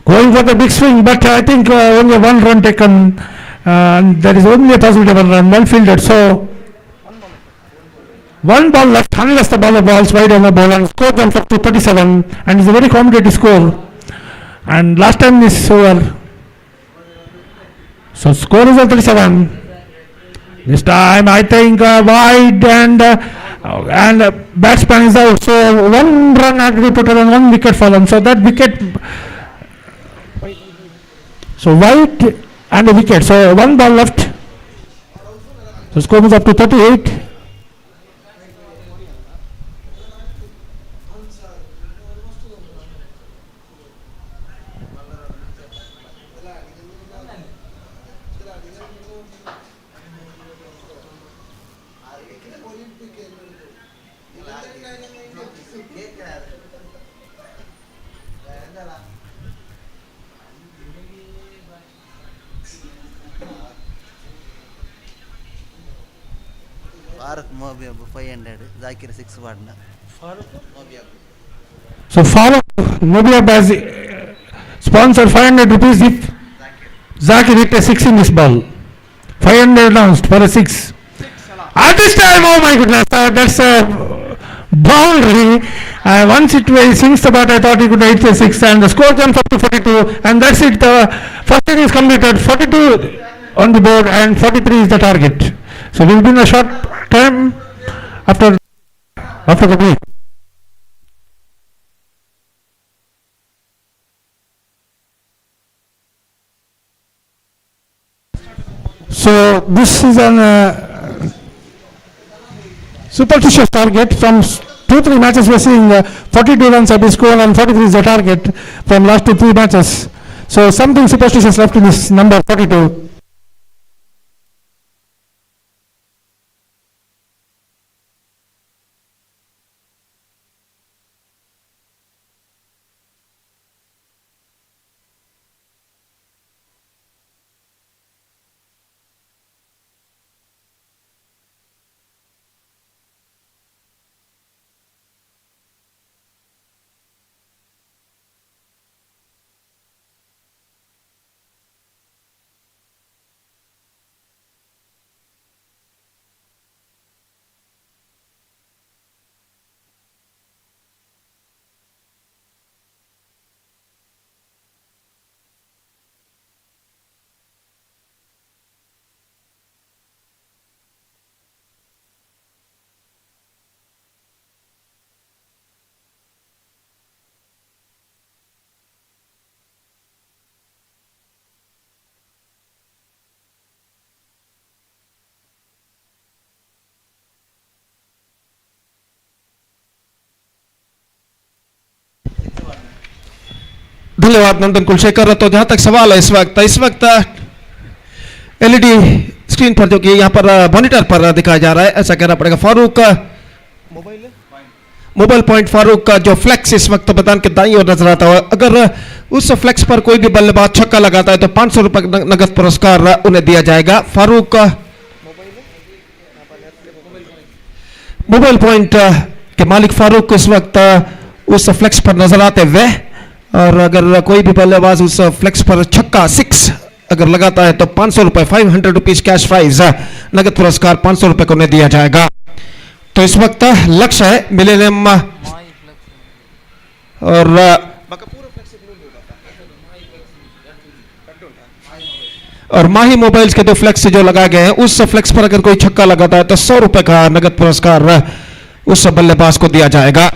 S4: Going for the big swing, but I think only 1 run taken. And there is only a possibility of 1 run, well fielded. So 1 ball left, unless the bowler balls wide on the ball, and score jumps up to 37, and it's a very competitive score. And last time this over, so score is at 37. This time I think wide and batsman is out. So 1 run had to be put on, 1 wicket fallen. So that wicket, so wide and a wicket. So 1 ball left. So score is up to 38.
S5: Zakir 6 वाड़ना
S4: So Farooq Mobiab has sponsored 500 rupees if Zakir hit a 6 in this ball. 500 announced for a 6. At this time, oh my goodness, that's a boundary. Once it swings the bat, I thought he could hit a 6, and the score jumps up to 42, and that's it. The first inning is completed. 42 on the board, and 43 is the target. So we'll be in a short time after the break. So this is an superstitious target. From 2-3 matches we are seeing 42 runs have been scored and 43 is the target from last 2-3 matches. So something superstitious left in this number 42.
S1: धन्यवाद नंदन कुलशेखर। तो जहां तक सवाल है इस वक्त LED screen पर जो कि यहाँ पर मॉनिटर पर दिखाया जा रहा है, ऐसा कहना पड़ेगा फारूक का मोबाइल पॉइंट फारूक का जो फ्लेक्स इस वक्त मैदान के दाईं ओर नजर आता है, अगर उस फ्लेक्स पर कोई भी बल्लेबाज छक्का लगाता है तो 500 रुपए नगद पुरस्कार उन्हें दिया जाएगा। फारूक का मोबाइल पॉइंट कि मालिक फारूक इस वक्त उस फ्लेक्स पर नजर आते हुए, और अगर कोई भी बल्लेबाज उस फ्लेक्स पर छक्का 6 अगर लगाता है तो 500 रुपए, 500 रुपीज कैश प्राइज, नगद पुरस्कार 500 रुपए को उन्हें दिया जाएगा। तो इस वक्त लक्ष्य है मिलेनियम और माही मोबाइल्स के 2 फ्लेक्स जो लगाए गए हैं, उस फ्लेक्स पर अगर कोई छक्का लगाता है तो 100 रुपए का नगद पुरस्कार उस बल्लेबाज को दिया जाएगा।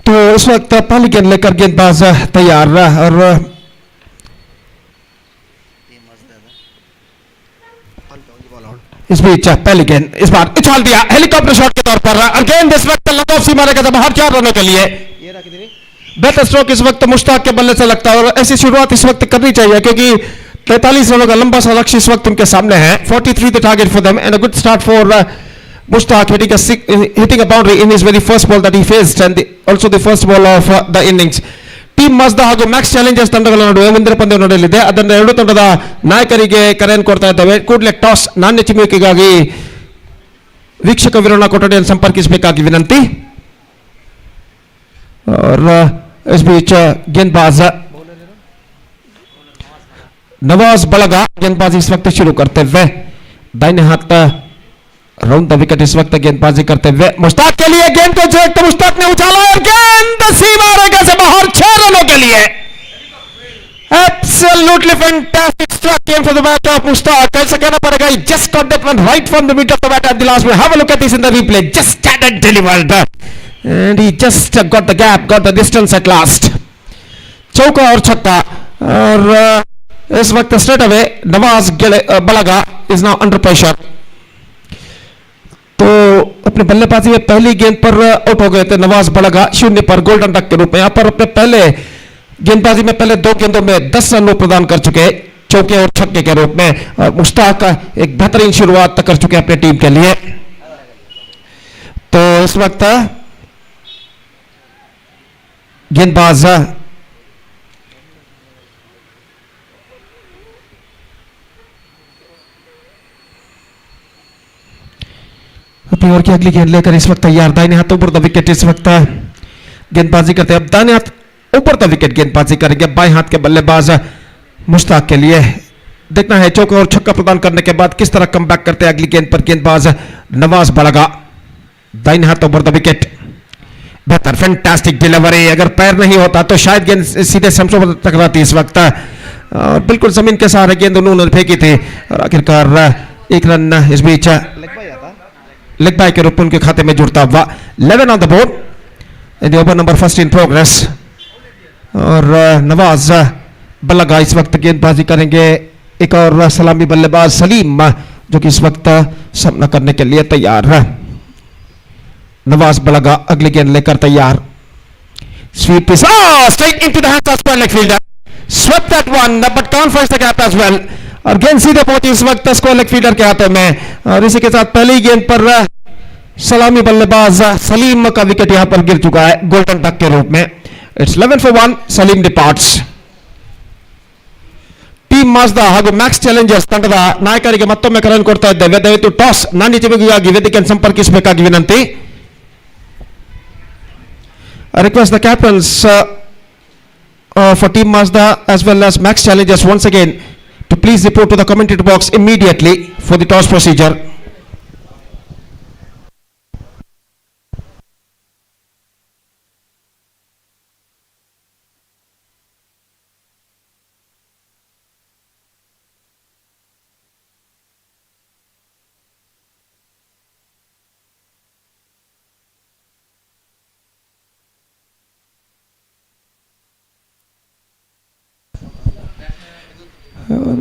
S1: तो इस वक्त पहली गेंद लेकर गेंदबाज तैयार, और
S5: टीम मजदा
S1: इस बीच पहली गेंद इस बार उछाल दिया हेलीकॉप्टर शॉट के तौर पर, और गेंद इस वक्त लंग ऑफ सीमा रेखा से बाहर 4 रनों के लिए। बेहतर स्ट्रोक इस वक्त मुश्ताक के बल्ले से लगता है, और ऐसी शुरुआत इस वक्त करनी चाहिए क्योंकि 43 रनों का लंबा सा लक्ष्य इस वक्त उनके सामने है। 43 the target for them and a good start for Mushtaq hitting a boundary in his very first ball that he faced, and also the first ball of the innings. Team Mazda ಹಾಗೂ max Challengers ತಂಡಗಳ ನಡುವೆ ಮುಂದಿನ ಪಂದ್ಯ ನಡೆಯಲಿದೆ. ಅದನ್ನು ಎರಡು ತಂಡದ ನಾಯಕರಿಗೆ ಕರೆಯನ್ನು ಕೊಡ್ತಾ ಇದ್ದೇವೆ. ಕೂಡಲೇ ಟಾಸ್ ನಾಣ್ಯ ಚಿಮ್ಮುವಿಕೆಗಾಗಿ ವೀಕ್ಷಕ ವಿವರಣಾ ಕೊಠಡಿಯನ್ನು ಸಂಪರ್ಕಿಸಬೇಕಾಗಿ ವಿನಂತಿ. और इस बीच गेंदबाज नवाज बलगा गेंदबाजी इस वक्त शुरू करते हुए, दाहिने हाथ राउंड द विकेट इस वक्त गेंदबाजी करते हुए मुश्ताक के लिए गेंद को झटके मुश्ताक ने उछाला और गेंद सीमा रेखा से बाहर 6 रनों के लिए. Absolutely fantastic struck came from the bat of Mushtaq. ऐसा कहना पड़ेगा, he just got that one right from the mid of the bat at the last minute. Have a look at this in the replay. Just standard delivered, and he just got the gap, got the distance at last. चौका और छक्का, और इस वक्त straight away Nawaz बलगा is now under pressure. तो अपने बल्लेबाजी में पहली गेंद पर आउट हो गए थे नवाज बलगा 0 पर गोल्डन डक के रूप में. यहां पर अपने पहले गेंदबाजी में पहले 2 गेंदों में 10 रन प्रदान कर चुके हैं चौके और छक्के के रूप में. और मुश्ताक एक बेहतरीन शुरुआत कर चुके हैं अपनी टीम के लिए. तो इस वक्त गेंदबाज अपनी ओर की अगली गेंद लेकर इस वक्त तैयार. दाहिने हाथ ऊपर द विकेट इस वक्त गेंदबाजी करते हैं. अब दाहिने हाथ ऊपर द विकेट गेंदबाजी करेंगे. बाएं हाथ के बल्लेबाज मुश्ताक के लिए देखना है चौका और छक्का प्रदान करने के बाद किस तरह कमबैक करते हैं अगली गेंद पर गेंदबाज नवाज बलगा. दाहिने हाथ ऊपर द विकेट, बेहतर फैंटास्टिक डिलीवरी. अगर पैर नहीं होता तो शायद गेंद सीधे शमशों पर टकराती इस वक्त. बिल्कुल जमीन के सहारे गेंद उन्होंने फेंकी थी और आखिरकार एक रन इस बीच लेग बाय के रूप में उनके खाते में जुड़ता हुआ. 11 on the board in the over number first in progress. और नवाज बलगा इस वक्त गेंदबाजी करेंगे. एक और सलामी बल्लेबाज सलीम जो कि इस वक्त सामना करने के लिए तैयार है. नवाज बलगा अगली गेंद लेकर तैयार. Sweep is straight into the hands of square leg fielder. Swept that one but can't find the gap as well. और गेंद सीधे पहुंची इस वक्त स्क्वायर लेग फील्डर के हाथों में. और इसी के साथ पहली गेंद पर सलामी बल्लेबाज सलीम का विकेट यहां पर गिर चुका है गोल्डन डक के रूप में. It's 11 for 1. Salim departs. Team Mazda ಹಾಗೂ ಮ್ಯಾಕ್ಸ್ ಚಾಲೆಂಜರ್ಸ್ ತಂಡದ ನಾಯಕರಿಗೆ ಮತ್ತೊಮ್ಮೆ ಕರೆಯನ್ನು ಕೊಡ್ತಾ ಇದ್ದೇವೆ. ದಯವಿಟ್ಟು ಟಾಸ್ ನಾಣ್ಯ ಚಿಮ್ಮುವಿಕೆಗಾಗಿ ವೇದಿಕೆಯನ್ನು ಸಂಪರ್ಕಿಸಬೇಕಾಗಿ ವಿನಂತಿ. I request the captains for Team Mazda as well as Max Challengers once again to please report to the commentator box immediately for the toss procedure.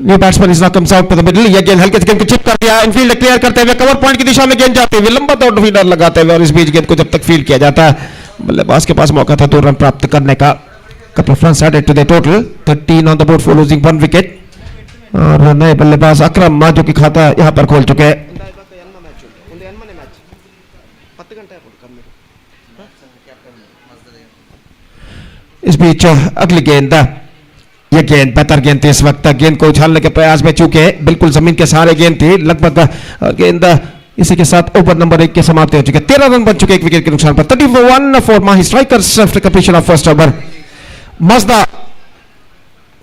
S1: New batsman is now comes out to the middle. ये गेंद हल्के से गेंद को chip कर दिया. Enfield clear करते हुए कवर पॉइंट की दिशा में गेंद जाते हुए लंबा दौड़ फील्डर लगाते हुए और इस बीच गेंद को जब तक फील्ड किया जाता है बल्लेबाज के पास मौका था 2 रन प्राप्त करने का. couple of runs added to the total. 13 on the board for losing 1 wicket. और नए बल्लेबाज अकरम जो कि खाता यहाँ पर खोल चुके हैं. इस बीच अगली गेंद, ये गेंद बेहतर गेंद थी. इस वक्त गेंद को उछालने के प्रयास में चूके बिल्कुल जमीन के सहारे गेंद थी लगभग. गेंद इसी के साथ ओवर नंबर 1 के समाप्ति हो चुके. 13 रन बन चुके 1 विकेट के नुकसान पर. 34 for Mahi strikers after completion of first over. Mazda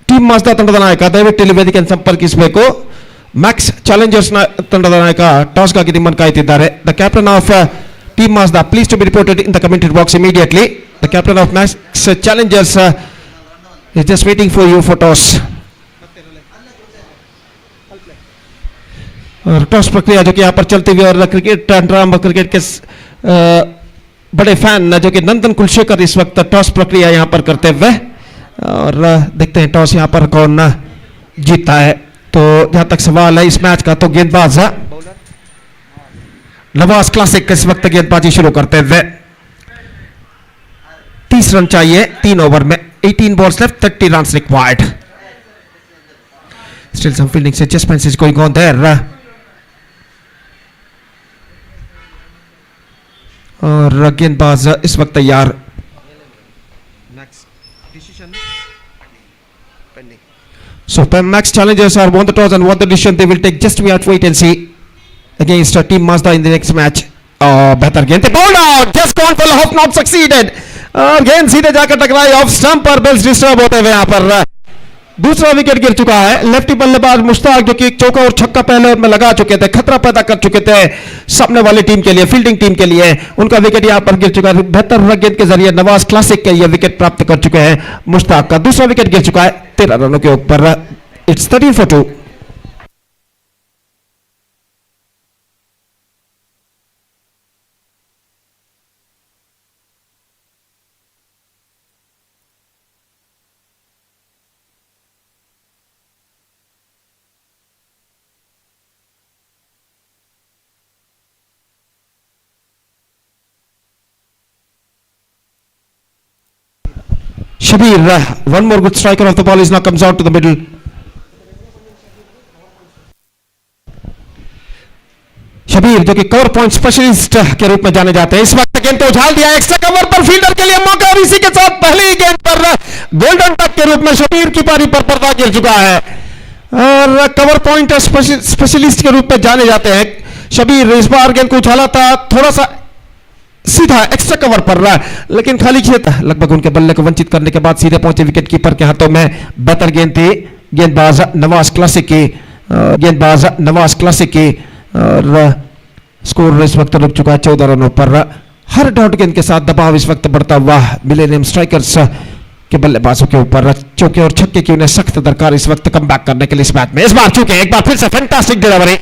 S1: team Mazda ತಂಡದ ನಾಯಕ ದಯವಿಟ್ಟು ಇಲ್ಲಿ ವೇದಿಕೆಯನ್ನು ಸಂಪರ್ಕಿಸಬೇಕು. ಮ್ಯಾಕ್ಸ್ ಚಾಲೆಂಜರ್ಸ್ ತಂಡದ ನಾಯಕ ಟಾಸ್ ಗಾಗಿ ನಿಮ್ಮನ್ನು ಕಾಯುತ್ತಿದ್ದಾರೆ. The captain of team Mazda please to be reported in the commentary box immediately. The captain of Max Challengers is just waiting for you for toss. और टॉस प्रक्रिया जो कि यहाँ पर चलती हुई और क्रिकेट ड्रामा क्रिकेट के बड़े फैन जो कि नंदन कुलशेखर इस वक्त टॉस प्रक्रिया यहाँ पर करते हुए और देखते हैं टॉस यहाँ पर कौन जीतता है. तो जहाँ तक सवाल है इस मैच का तो गेंदबाज नवाज क्लासिक इस वक्त गेंदबाजी शुरू करते हुए. 30 रन चाहिए 3 ओवर में. 18 balls left, 30 runs required. Still some fielding adjustments is going on there. और गेंदबाज इस वक्त तैयार. So Max Challengers are won the toss and what the decision they will take. Just we have to wait and see against team Mazda in the next match. बेहतर गेंद bowled out, just gone for half, not succeeded. और गेंद सीधे जाकर टकराई off stump पर. Bells disturb होते हुए यहाँ पर दूसरा विकेट गिर चुका है. लेफ्टी बल्लेबाज मुश्ताक जो कि चौका और छक्का पहले ओवर में लगा चुके थे, खतरा पैदा कर चुके थे सामने वाली टीम के लिए, फील्डिंग टीम के लिए. उनका विकेट यहाँ पर गिर चुका है. बेहतर गेंद के जरिए नवाज क्लासिक के ये विकेट प्राप्त कर चुके हैं. मुश्ताक का दूसरा विकेट गिर चुका है 13 रनों के ऊपर. It's 13 for 2. Shabir, one more good striker of the ball is now comes out to the middle. Shabbir जो कि कवर पॉइंट स्पेशलिस्ट के रूप में जाने जाते हैं. इस वक्त गेंद तो उछाल दिया एक्स्ट्रा कवर पर फील्डर के लिए मौका और इसी के साथ पहली गेंद पर गोल्डन टच के रूप में शबीर की पारी पर पर्दा गिर चुका है. और कवर पॉइंट स्पेशलिस्ट के रूप में जाने जाते हैं शबीर. इस बार गेंद को उछाला था थोड़ा सा सीधा एक्स्ट्रा कवर पर रहा लेकिन खाली खेत लगभग उनके बल्ले को वंचित करने के बाद सीधे पहुंचे विकेट कीपर के हाथों में. बेहतर गेंद थी गेंदबाज नवाज क्लासिक की. गेंदबाज नवाज क्लासिक की और स्कोर इस वक्त रुक चुका है 14 रनों पर. हर डॉट गेंद के साथ दबाव इस वक्त बढ़ता हुआ मिलेनियम स्ट्राइकर्स के बल्लेबाजों के ऊपर. चौके और छक्के की उन्हें सख्त दरकार इस वक्त कम बैक करने के लिए इस मैच में. इस बार चूके एक बार फिर से fantastic delivery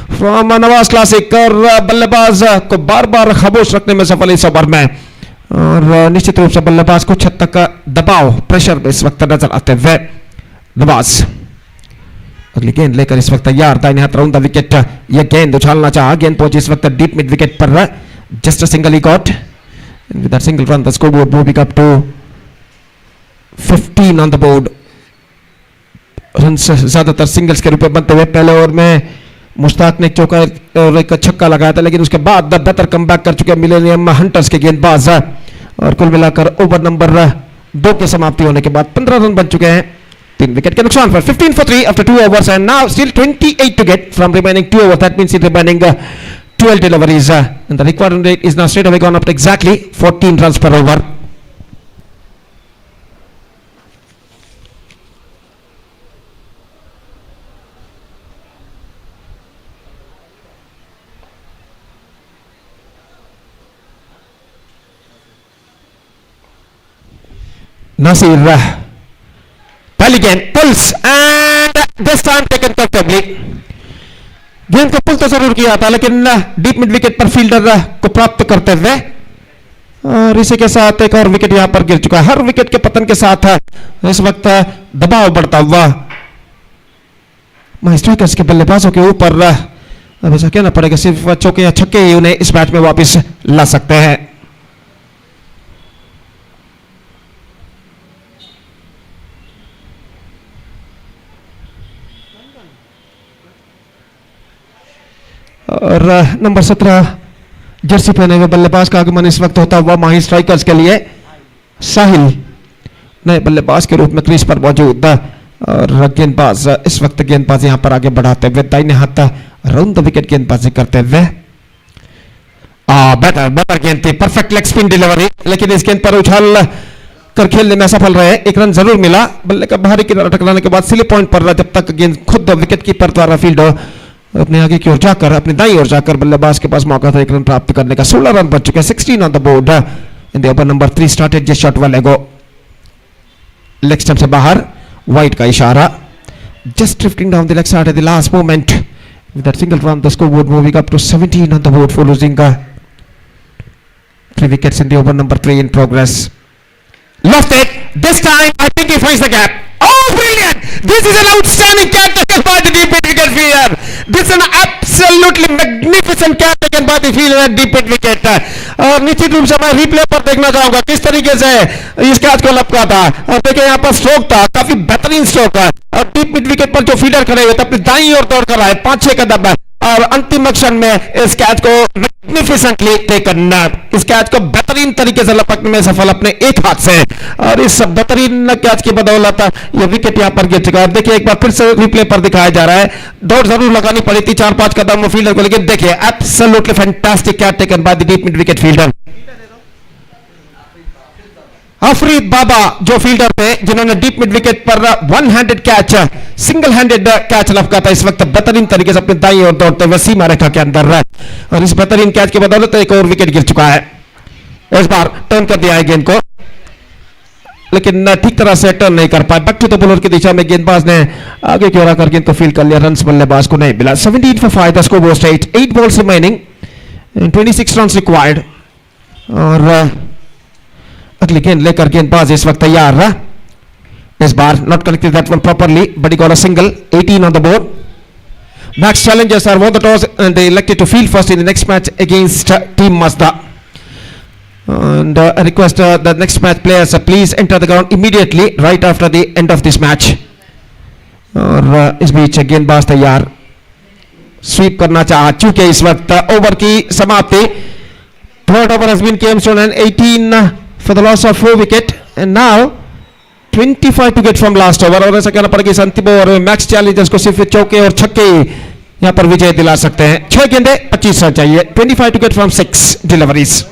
S1: from Nawaz classic और बल्लेबाज को बार बार खामोश रखने में सफल इस ओवर में. और निश्चित रूप से बल्लेबाज को छत तक दबाव प्रेशर में इस वक्त नजर आते हुए नवाज. अगली गेंद लेकर इस वक्त तैयार था हाथ राउंड द विकेट. यह गेंद उछालना चाहा, गेंद पहुंची इस वक्त डीप मिड विकेट पर. Just a single he got with that single run the scoreboard moving up to 15 on the board. Run ज्यादातर सिंगल्स के रूप में बनते हुए पहले ओवर में मुश्ताक ने चौका और एक छक्का लगाया था लेकिन उसके बाद बेहतर कमबैक कर चुके मिलेनियम हंटर्स के गेंदबाज. और कुल मिलाकर ओवर नंबर 2 के समाप्ति होने के बाद 15 रन बन चुके हैं 3 विकेट के नुकसान पर. 15 for 3 after 2 overs and now still 28 to get from remaining 2 overs. That means in remaining 12 deliveries and the required rate is now straight away gone up to exactly 14 runs per over. Nasir, पहली गेंद pulls and this time taken comfortably. गेंद को pull तो जरूर किया था लेकिन deep mid wicket पर फील्डर को प्राप्त करते हुए और इसी के साथ एक और विकेट यहां पर गिर चुका है. हर विकेट के पतन के साथ इस वक्त दबाव बढ़ता हुआ माही स्ट्राइकर्स के बल्लेबाजों के ऊपर अब ऐसा कहना पड़ेगा सिर्फ चौके या छक्के ही उन्हें इस मैच में वापस ला सकते हैं। और नंबर 17 जर्सी पहने हुए बल्लेबाज का आगमन इस वक्त होता हुआ माही स्ट्राइकर्स के लिए साहिल नए बल्लेबाज के रूप में क्रीज पर मौजूद और गेंदबाज इस वक्त गेंदबाज यहां पर आगे बढ़ाते हुए दाहिने हाथ राउंड द विकेट गेंदबाजी करते हुए बेटर गेंद थी, परफेक्ट लेग स्पिन डिलीवरी, लेकिन इस गेंद पर उछाल कर खेलने में असफल रहे। एक रन जरूर मिला, बल्ले का बाहरी किनारा टकराने के बाद स्लिप पॉइंट पर जब तक गेंद खुद विकेट कीपर द्वारा फील्ड अपने आगे की ओर जाकर अपनी दाईं ओर जाकर बल्लेबाज के पास मौका था एक रन प्राप्त करने का। 16 रन बच चुके हैं, 16 on the board in the over number 3 started just shot वाले गो लेग स्टंप से बाहर, वाइड का इशारा, just drifting down the leg side at the last moment with that single run the scoreboard moving up to 17 on the board for losing 3 wickets in the over number 3 in progress. Lost it, this time I think he finds the gap. Oh brilliant, this is an outstanding catch taken by the deep mid wicket fielder. This is an absolutely magnificent catch taken by the fielder at deep mid wicket. और निश्चित रूप से मैं replay पर देखना चाहूंगा किस तरीके से इस कैच को लपका था। और देखिए यहाँ पर स्ट्रोक था, काफी बेहतरीन स्ट्रोक है और डीप मिड विकेट पर जो फील्डर खड़े हुए थे अपनी दाईं ओर दौड़ कर आए 5-6 कदम और अंतिम क्षण में इस कैच को मैग्निफिसेंटली टेकन, इस कैच को बेहतरीन तरीके से लपकने में सफल अपने एक हाथ से और इस बेहतरीन कैच की बदौलत ये विकेट यहां पर गिर चुका है। देखिए एक बार फिर से रिप्ले पर दिखाया जा रहा है, दौड़ जरूर लगानी पड़ी थी 4-5 कदम फील्डर को, लेकिन देखिए absolutely fantastic catch taken by the deep mid wicket fielder Afrid Baba, जो फील्डर थे जिन्होंने डीप मिड विकेट पर one handed catch, single handed catch लपका था इस वक्त बेहतरीन तरीके से अपनी दाईं ओर दौड़ते हुए सीमा रेखा के अंदर और इस बेहतरीन कैच की बदौलत एक और विकेट गिर चुका है। इस बार टर्न कर दिया है गेंद को, लेकिन ठीक तरह से टर्न नहीं कर पाए। बैक टू द बॉलर की दिशा में गेंदबाज ने आगे की ओर आकर गेंद को फील्ड कर लिया, रन्स बल्लेबाज को नहीं मिला। 17 for 5 the score was 8 balls remaining and 26 runs required और अगली गेंद लेकर गेंदबाज इस वक्त तैयार रहा। इस बार not connected that one properly but he got a single, 18 on the board. Next challengers are won the toss and they elected to field first in the next match against team Mazda. And I request the next match players please enter the ground immediately right after the end of this match. और इस बीच गेंदबाज तैयार, SVEEP करना चाह चुके इस वक्त over की समाप्ति। Third over has been came soon and 18 for the loss of 4 wicket and now 25 to get from last over। और ऐसा कहना पड़ेगा इस अंतिम ओवर में मैक्स चैलेंजर्स को सिर्फ चौके और छक्के यहां पर विजय दिला सकते हैं। 6 गेंदे 25 रन चाहिए, 25 to get from 6 deliveries।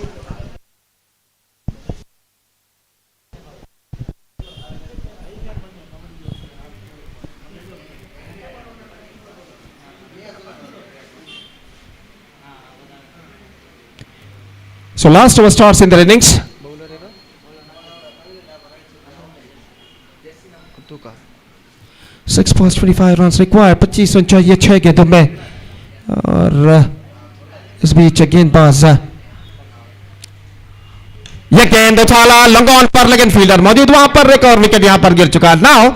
S1: So last over starts in the innings। 6 balls 25 runs required, 25 run चाहिए 6 गेंदों में। और इस बीच गेंदबाज ये गेंद उछाला लॉन्ग ऑन पर, लेकिन फील्डर मौजूद वहां पर, एक और विकेट यहां पर गिर चुका है। Now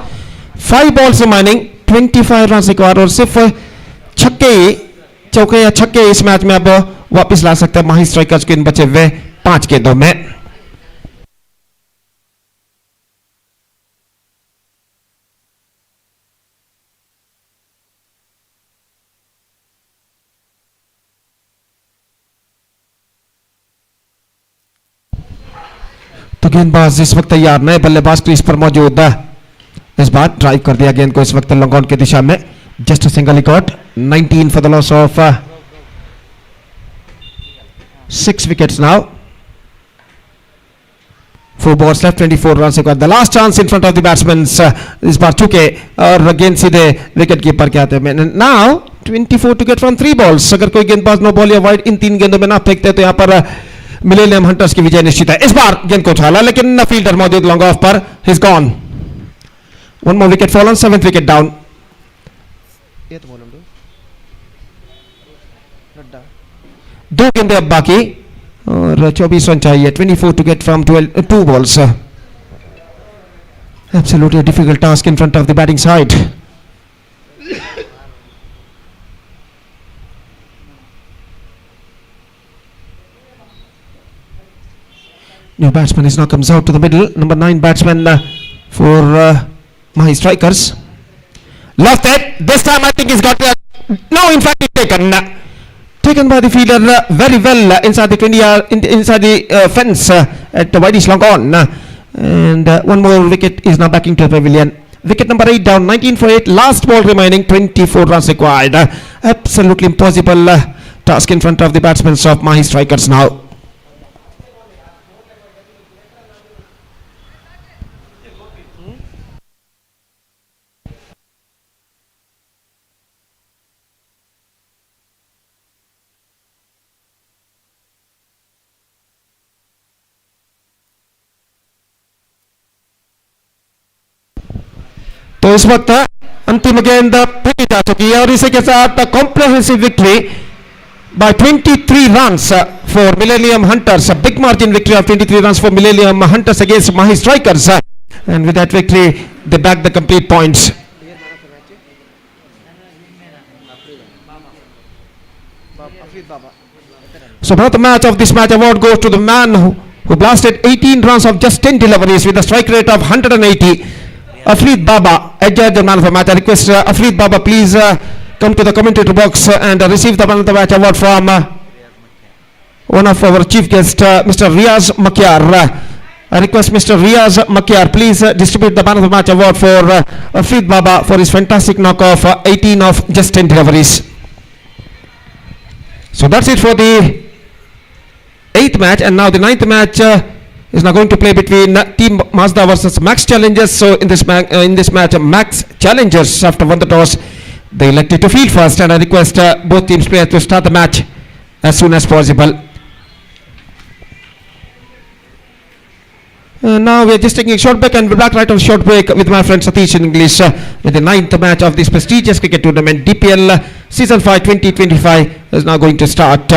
S1: 5 balls remaining, 25 runs required और सिर्फ छक्के चौके या छक्के इस मैच में अब वापस ला सकते हैं माही स्ट्राइकर्स के इन बचे हुए 5 गेंदों में। तो गेंदबाज इस वक्त तैयार, नए बल्लेबाज क्रीज पर मौजूद है। इस बार ड्राइव कर दिया गेंद को इस वक्त लॉन्ग ऑन की दिशा में, just single record, 19 for the loss of 6 wickets now, 4 balls left, 24 runs required, the last chance in front of the batsmen। इस बार चुके और गेंद सीधे विकेट कीपर के हाथ में। Now 24 to get from 3 balls। अगर कोई गेंदबाज नो बॉल या वाइड इन 3 गेंदों में ना फेंकते तो यहां पर मिलेनियम हंटर्स की विजय निश्चित है। इस बार गेंद को उछाला लेकिन फील्डर मौजूद लॉन्ग ऑफ पर, he is gone. 1 more wicket fallen, 7th wicket down। 2 गेंदे अब बाकी और 24 रन चाहिए, 24 to get from 2 balls। Absolutely a difficult task in front of the batting side। New batsman is now comes out to the middle. Number 9 batsman for Mahi Strikers. Lost it. This time I think he's got no, in fact, it's taken by the fielder very well inside the 20 inside the fence at Whitey's long on. And one more wicket is now backing to the pavilion. Wicket number 8 down, 19 for 8. Last ball remaining, 24 runs required. Absolutely impossible task in front of the batsmen of Mahi Strikers now. तो इस वक्त अंतिम गेंद फेंकी जा चुकी है और इसी के साथ comprehensive victory by 23 runs for Millennium Hunters, a big margin victory of 23 runs for Millennium Hunters against Mahi Strikers, and with that victory they back the complete points. So now the match of this match award goes to the man who blasted 18 runs of just 10 deliveries with a strike rate of 180. Afreed Baba, adjudged the man of the match. I request Afreed Baba please come to the commentator box and receive the man of the match award from one of our chief guests, Mr. Riaz Makyar. I request Mr. Riaz Makyar please distribute the man of the match award for Afreed Baba for his fantastic knock of 18 of just 10 deliveries. So that's it for the 8th match, and now the 9th match is now going to play between Team Mazda versus Max Challengers. So in this match, Max Challengers, after won the toss, they elected to field first, and I request both teams players to start the match as soon as possible. Now we are just taking a short break, and we're back right on short break with my friend Satish in English with the 9th match of this prestigious cricket tournament. DPL Season 5 2025 is now going to start.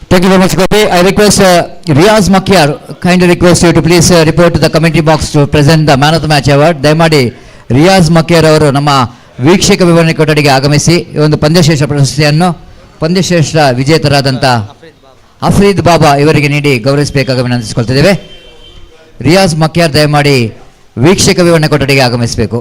S2: Thank you very much, Gopi. I request Riaz Makyar, kindly request you to please report to the commentary box to present the man of the match award. ದಯಮಾಡಿ ರಿಯಾಜ್ ಮಕ್ಯಾರ್ ಅವರು ನಮ್ಮ ವೀಕ್ಷಕ ವಿವರಣೆ ಕೊಠಡಿಗೆ ಆಗಮಿಸಿ ಈ ಒಂದು ಪಂದ್ಯಶ್ರೇಷ್ಠ ಪ್ರಶಸ್ತಿಯನ್ನು ಪಂದ್ಯಶ್ರೇಷ್ಠ ವಿಜೇತರಾದಂಥ ಅಫ್ರೀದ್ ಬಾಬಾ ಇವರಿಗೆ ನೀಡಿ ಗೌರವಿಸಬೇಕಾಗಿ ವಿನಂತಿಸಿಕೊಳ್ತಿದ್ದೇವೆ. ರಿಯಾಜ್ ಮಕ್ಯಾರ್ ದಯಮಾಡಿ ವೀಕ್ಷಕ ವಿವರಣೆ ಕೊಠಡಿಗೆ ಆಗಮಿಸಬೇಕು.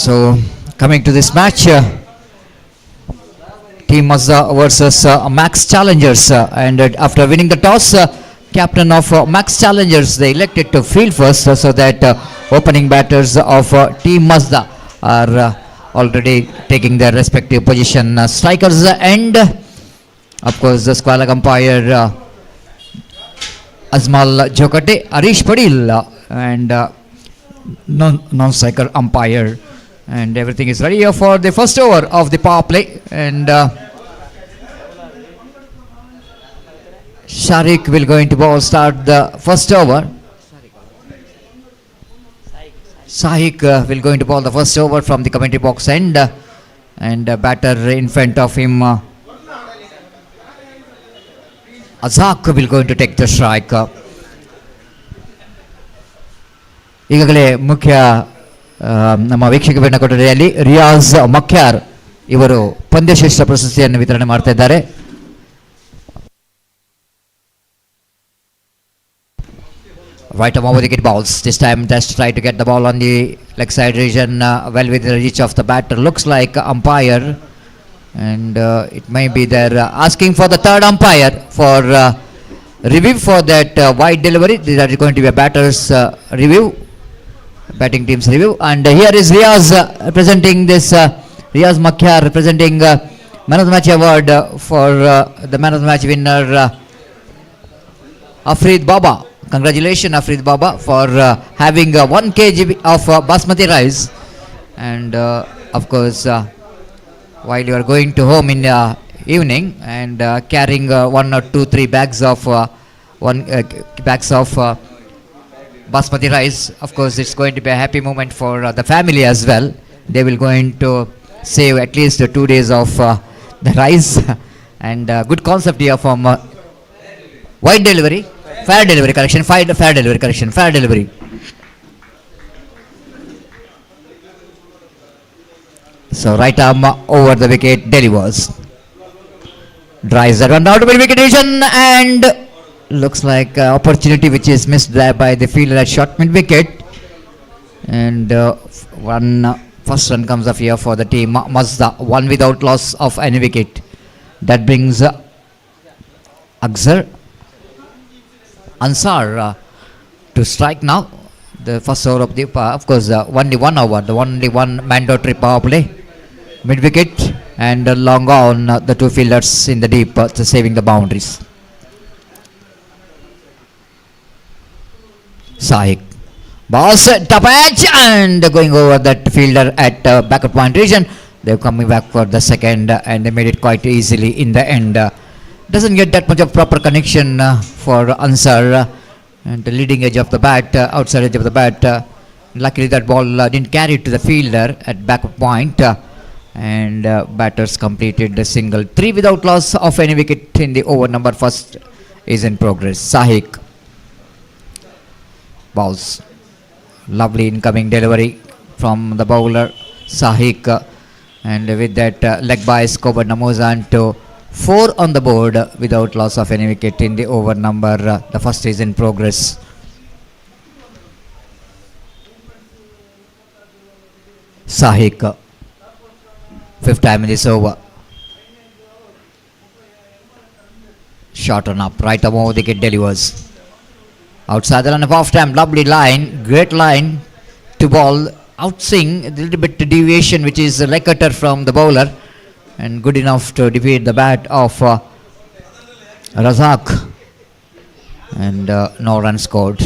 S2: So coming to this match, Team Mazda versus Max Challengers. And after winning the toss, captain of Max Challengers, they elected to field first so that opening batters of Team Mazda are already taking their respective position. Strikers and, of course, the squad umpire Azmal Jokate, Arish Padil, and non-striker umpire. And everything is ready for the first over of the power play. And Sharik will going to ball start the first over. Sahik will going to ball the first over from the commentary box end. And batter in front of him, Azak will going to take the strike. ಈಗಾಗಲೇ ಮುಖ್ಯ ನಮ್ಮ ವೀಕ್ಷಕ ಕೊಠಡಿಯಲ್ಲಿ ರಿಯಾಜ್ ಮಕ್ಯಾರ್ ಇವರು ಪಂದ್ಯಶ್ರೇಷ್ಠ ಪ್ರಶಸ್ತಿಯನ್ನು ವಿತರಣೆ ಮಾಡ್ತಾ ಇದ್ದಾರೆ. Right above the wicket balls. This time just try to get the ball on the leg side region well within the reach of the batter. Looks like umpire, and it may be they're asking for the third umpire for review for that wide delivery. These are going to be a batter's review, batting team's review. And here is Riaz representing this Riaz Makhar representing man of the match award for the man of the match winner Afrid Baba. Congratulations Afrid Baba for having 1 kg of basmati rice. And of course while you are going to home in evening and carrying 1 or 2 3 bags of bags of basmati rice, of course it's going to be a happy moment for the family as well. They will going to save at least 2 days of the rice. And good concept here from wide delivery, fair delivery correction, fair delivery correction, fair delivery. So right arm over the wicket delivers, drives that one out of the wicket region, and looks like opportunity which is missed there by the fielder at short mid wicket. And first run comes up here for the team Mazda, one without loss of any wicket. That brings Ansar to strike now. The first over of the of course only 1 over, the only one mandatory power play. Mid wicket and long on the 2 fielders in the deep saving the boundaries. Sahik balls top edge and going over that fielder at backward point region. They're coming back for the second and they made it quite easily in the end. Doesn't get that much of proper connection for Ansar and the leading edge of the bat, outside edge of the bat. Luckily that ball didn't carry it to the fielder at backward point. And batters completed the single. 3 without loss of any wicket in the over. Number first is in progress. Sahik balls, lovely incoming delivery from the bowler Sahik, and with that leg by Skobar Namozan to 4 on the board without loss of any wicket in the over number. The first is in progress. Sahik, 5th time in this over. Shot on up, right above the wicket delivers. Outside the run of off time, lovely line, great line to ball. Outswing, a little bit deviation which is leg cutter from the bowler, and good enough to defeat the bat of Razak. And no run scored.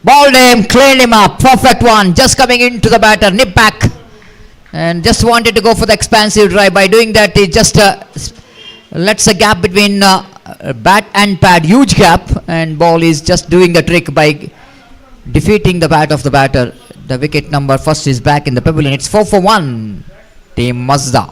S2: Ball him, cleaned him up, perfect one, just coming into the batter, nip back. And just wanted to go for the expansive drive. By doing that, he just lets a gap between bat and pad, huge gap, and ball is just doing the trick by defeating the bat of the batter. The wicket number first is back in the pavilion. It's 4 for 1, Team Mazda.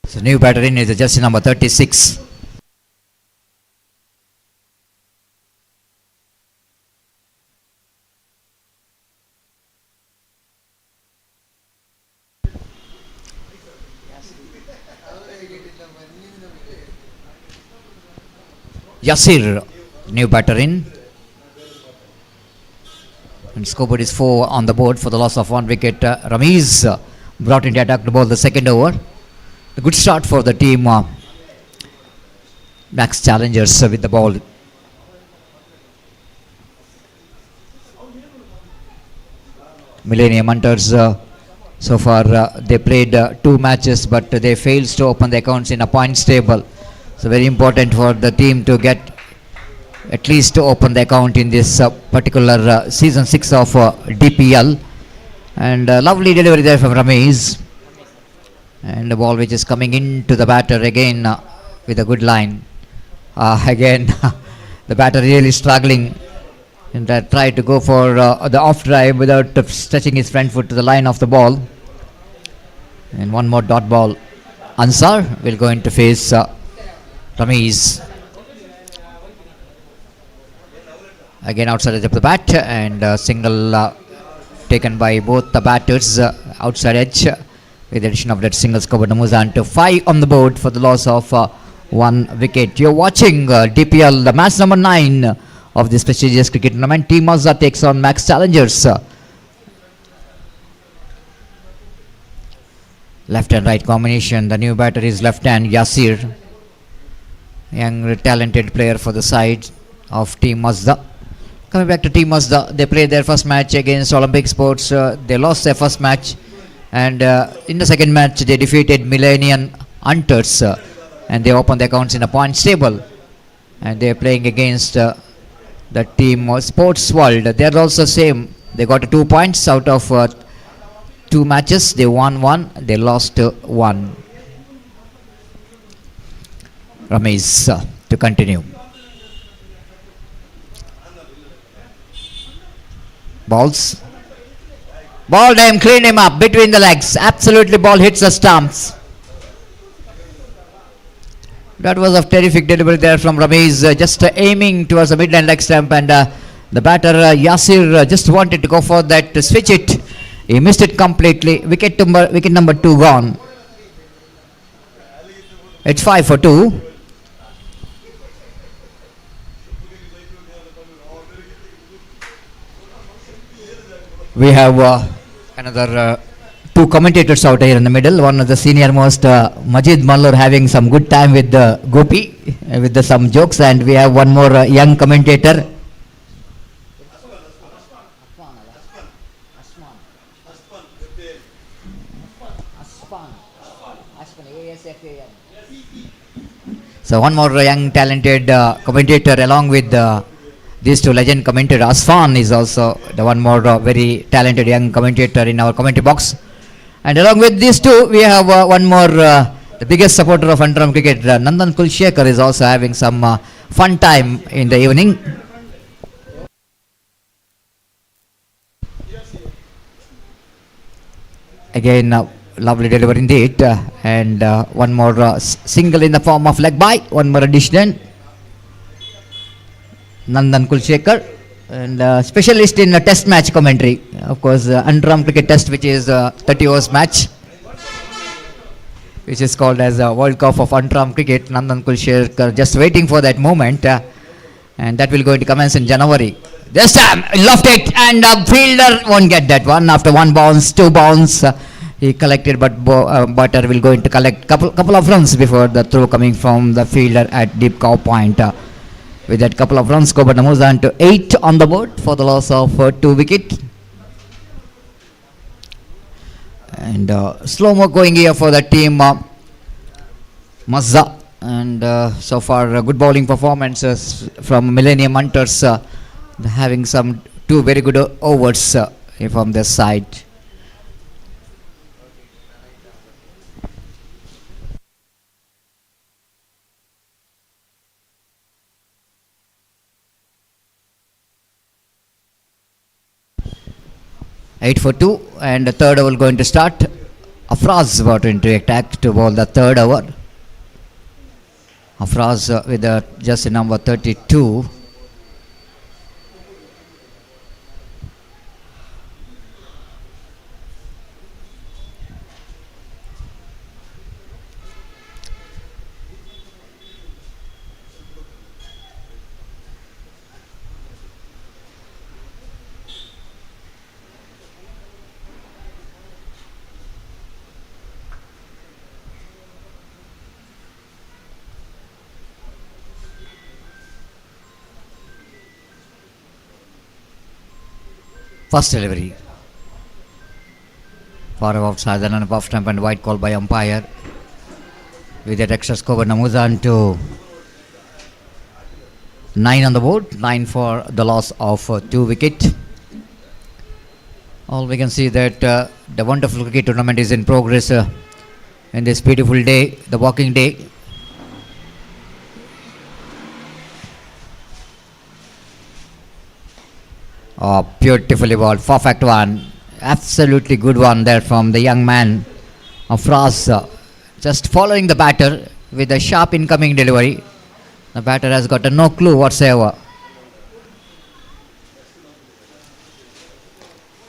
S2: So new batter in is jersey number 36. Yasir, new batter in. And scoreboard is 4 on the board for the loss of 1 wicket. Ramiz brought into attack to bowl the second over. A good start for the team. Max Challengers with the ball. Millennium Hunters, so far they played 2 matches, but they failed to open the accounts in a points table. So very important for the team to get at least to open the account in this particular season 6 of DPL. And lovely delivery there from Ramiz. And the ball which is coming into the batter again with a good line. Again, the batter really struggling and tried to go for the off drive without stretching his front foot to the line of the ball. And one more dot ball. Ansar will go into face Ramiz. Again outside edge of the bat, and single taken by both the batters outside edge, with the addition of that single scored Muzan to 5 on the board for the loss of 1 wicket. You're watching DPL, the match number 9 of this prestigious cricket tournament. Team Mazda takes on Max Challengers. Left and right combination. The new batter is left hand Yasir, young talented player for the side of Team Mazda. Coming back to Team Mazda, they played their first match against Olympic Sports. They lost their first match, and in the second match they defeated Millennium Hunters, and they opened the accounts in a points table. And they are playing against the team Sports World. They are also same. They got 2 points out of 2 matches. They won 1. They lost 1. Ramesh to continue. Balls. Ball time, clean him up between the legs. Absolutely, ball hits the stumps. That was a terrific delivery there from Ramesh, just aiming towards the midline leg stump, and the batter Yasir just wanted to go for that to switch it. He missed it completely. Wicket number 2 gone. It's 5 for 2. We have another 2 commentators out here in the middle. One of the senior most, Majid Mallur, having some good time with Gopi, with some jokes, and we have one more young commentator. So one more young talented commentator along with these 2 legend commentators. Asfan is also the one more very talented young commentator in our commentary box. And along with these 2, we have one more, the biggest supporter of underarm cricket, Nandan Kulshekar, is also having some fun time in the evening. Again, lovely delivery indeed, and one more single in the form of leg by, one more addition. Nandan Kulshekar, and specialist in a test match commentary. Of course, underarm cricket test, which is 30 overs match, which is called as a World Cup of underarm cricket. Nandan Kulshekar just waiting for that moment, and that will going to commence in January. This time, left it, and fielder won't get that one. After 1 bounce, 2 bounce, he collected, but Butter will going to collect couple of runs before the throw coming from the fielder at deep cow point. With that couple of runs, Kobat Namuzan to 8 on the board for the loss of 2 wicket. And slow-mo going here for the team Mazda. And so far, good bowling performances from Millennium Hunters, having some 2 very good overs from their side. Eight for 2, and the third over going to start. Afraz brought into attack to bowl the third over. Afraz with just number 32. First delivery. Far outside and above stump and wide call by umpire. With that extra score, Namuzan to 9 on the board. 9 for the loss of 2 wicket. All we can see that the wonderful cricket tournament is in progress in this beautiful day, the walking day. Oh, beautifully bowled, perfect one, absolutely good one there from the young man of Afraz. Just following the batter with a sharp incoming delivery. The batter has got no clue whatsoever.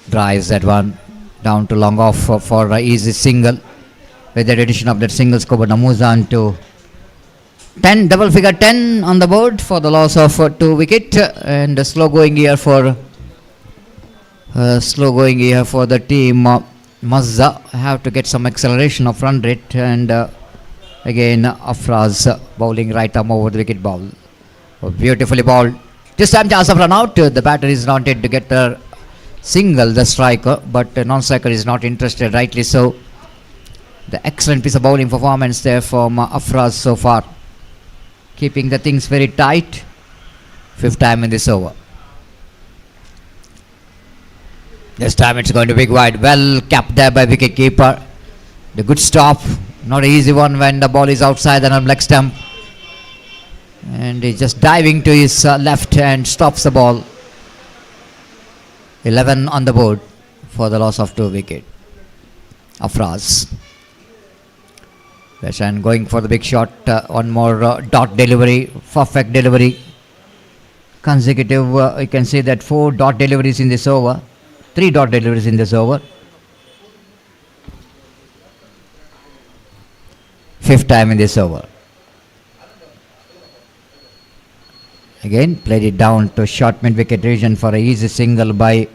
S2: Drives that one down to long off for an easy single. With the addition of that single score, Namuzan to 10, double figure 10 on the board for the loss of 2 wicket. And a slow going here for the team. Mazda have to get some acceleration of run rate, and again Afraz bowling right arm over the wicket ball. Beautifully bowled. This time chance of run out. The batter is wanted to get a single, the striker, but the non-striker is not interested, rightly so. The excellent piece of bowling performance there from Afraz so far, keeping the things very tight. 5th time in this over. This time it's going to be wide. Well capped there by wicket keeper. The good stop. Not an easy one when the ball is outside the leg stump. And he's just diving to his left and stops the ball. 11 on the board for the loss of 2 wicket. Afraz. And going for the big shot. One more dot delivery. Perfect delivery. Consecutive, you can see that 4 dot deliveries in this over. 3 dot deliveries in this over. 5th time in this over. Again played it down to short mid wicket region for an easy single by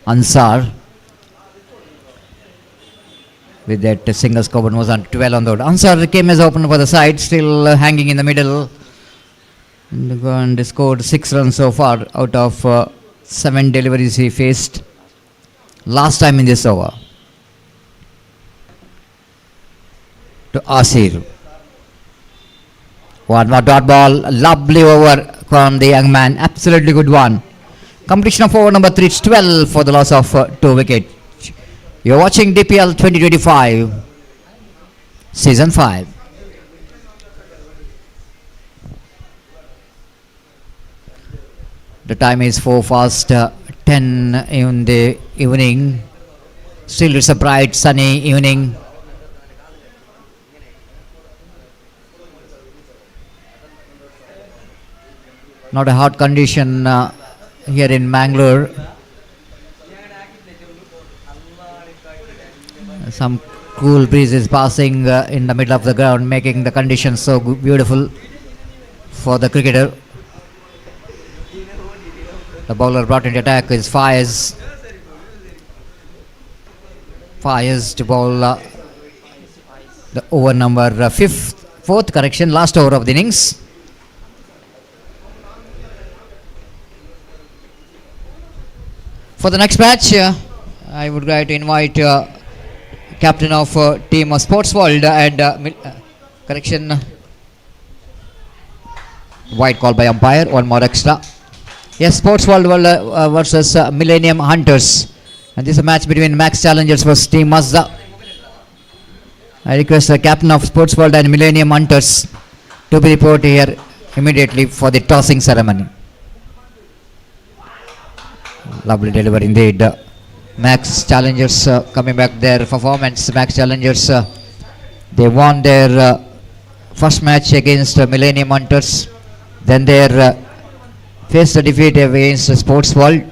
S2: Ansar. With that single score was on 12 on the board. Ansar came as opener for the side, still hanging in the middle. And scored 6 runs so far out of 7 deliveries he faced last time in this over. To Asir. One more dot ball. Lovely over from the young man. Absolutely good one. Completion of over number 3. It's 12 for the loss of 2 wicket. You're watching DPL 2025 Season 5. The time is 4:10 in the evening. Still it's a bright sunny evening. Not a hot condition here in Mangalore. Some cool breeze is passing in the middle of the ground, making the conditions so beautiful for the cricketer. The bowler brought into attack is Fires. Fires to bowl the over number 4th correction, last over of the innings. For the next match, I would like to invite captain of team Sports World and correction, wide call by umpire, one more extra. Yes, Sports World versus Millennium Hunters, and this is a match between Max Challengers versus Team Mazda. I request the captain of Sports World and Millennium Hunters to be reported here immediately for the tossing ceremony. Lovely delivery indeed Max Challengers coming back their performance. Max Challengers, they won their first match against Millennium Hunters. Then they faced a defeat against Sports World.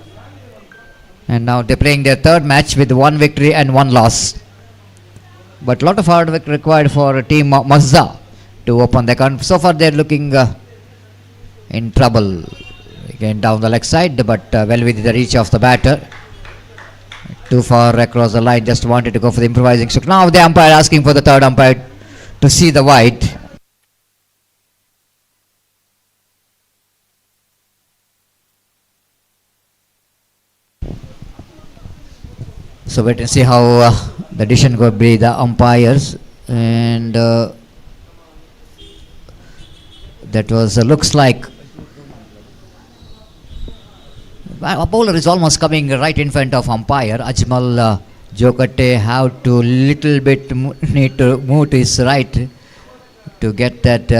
S2: And now they're playing their third match with 1 victory and 1 loss. But a lot of hard work required for team Mazda to open the account. So far they're looking in trouble. Again down the leg side, but well within the reach of the batter. Too far across the line, just wanted to go for the improvising stroke. Now the umpire asking for the third umpire to see the wide. So wait and see how the decision could be the umpires, and that was looks like a bowler is almost coming right in front of umpire. Ajmal Jokate have to little bit need to move to his right to get that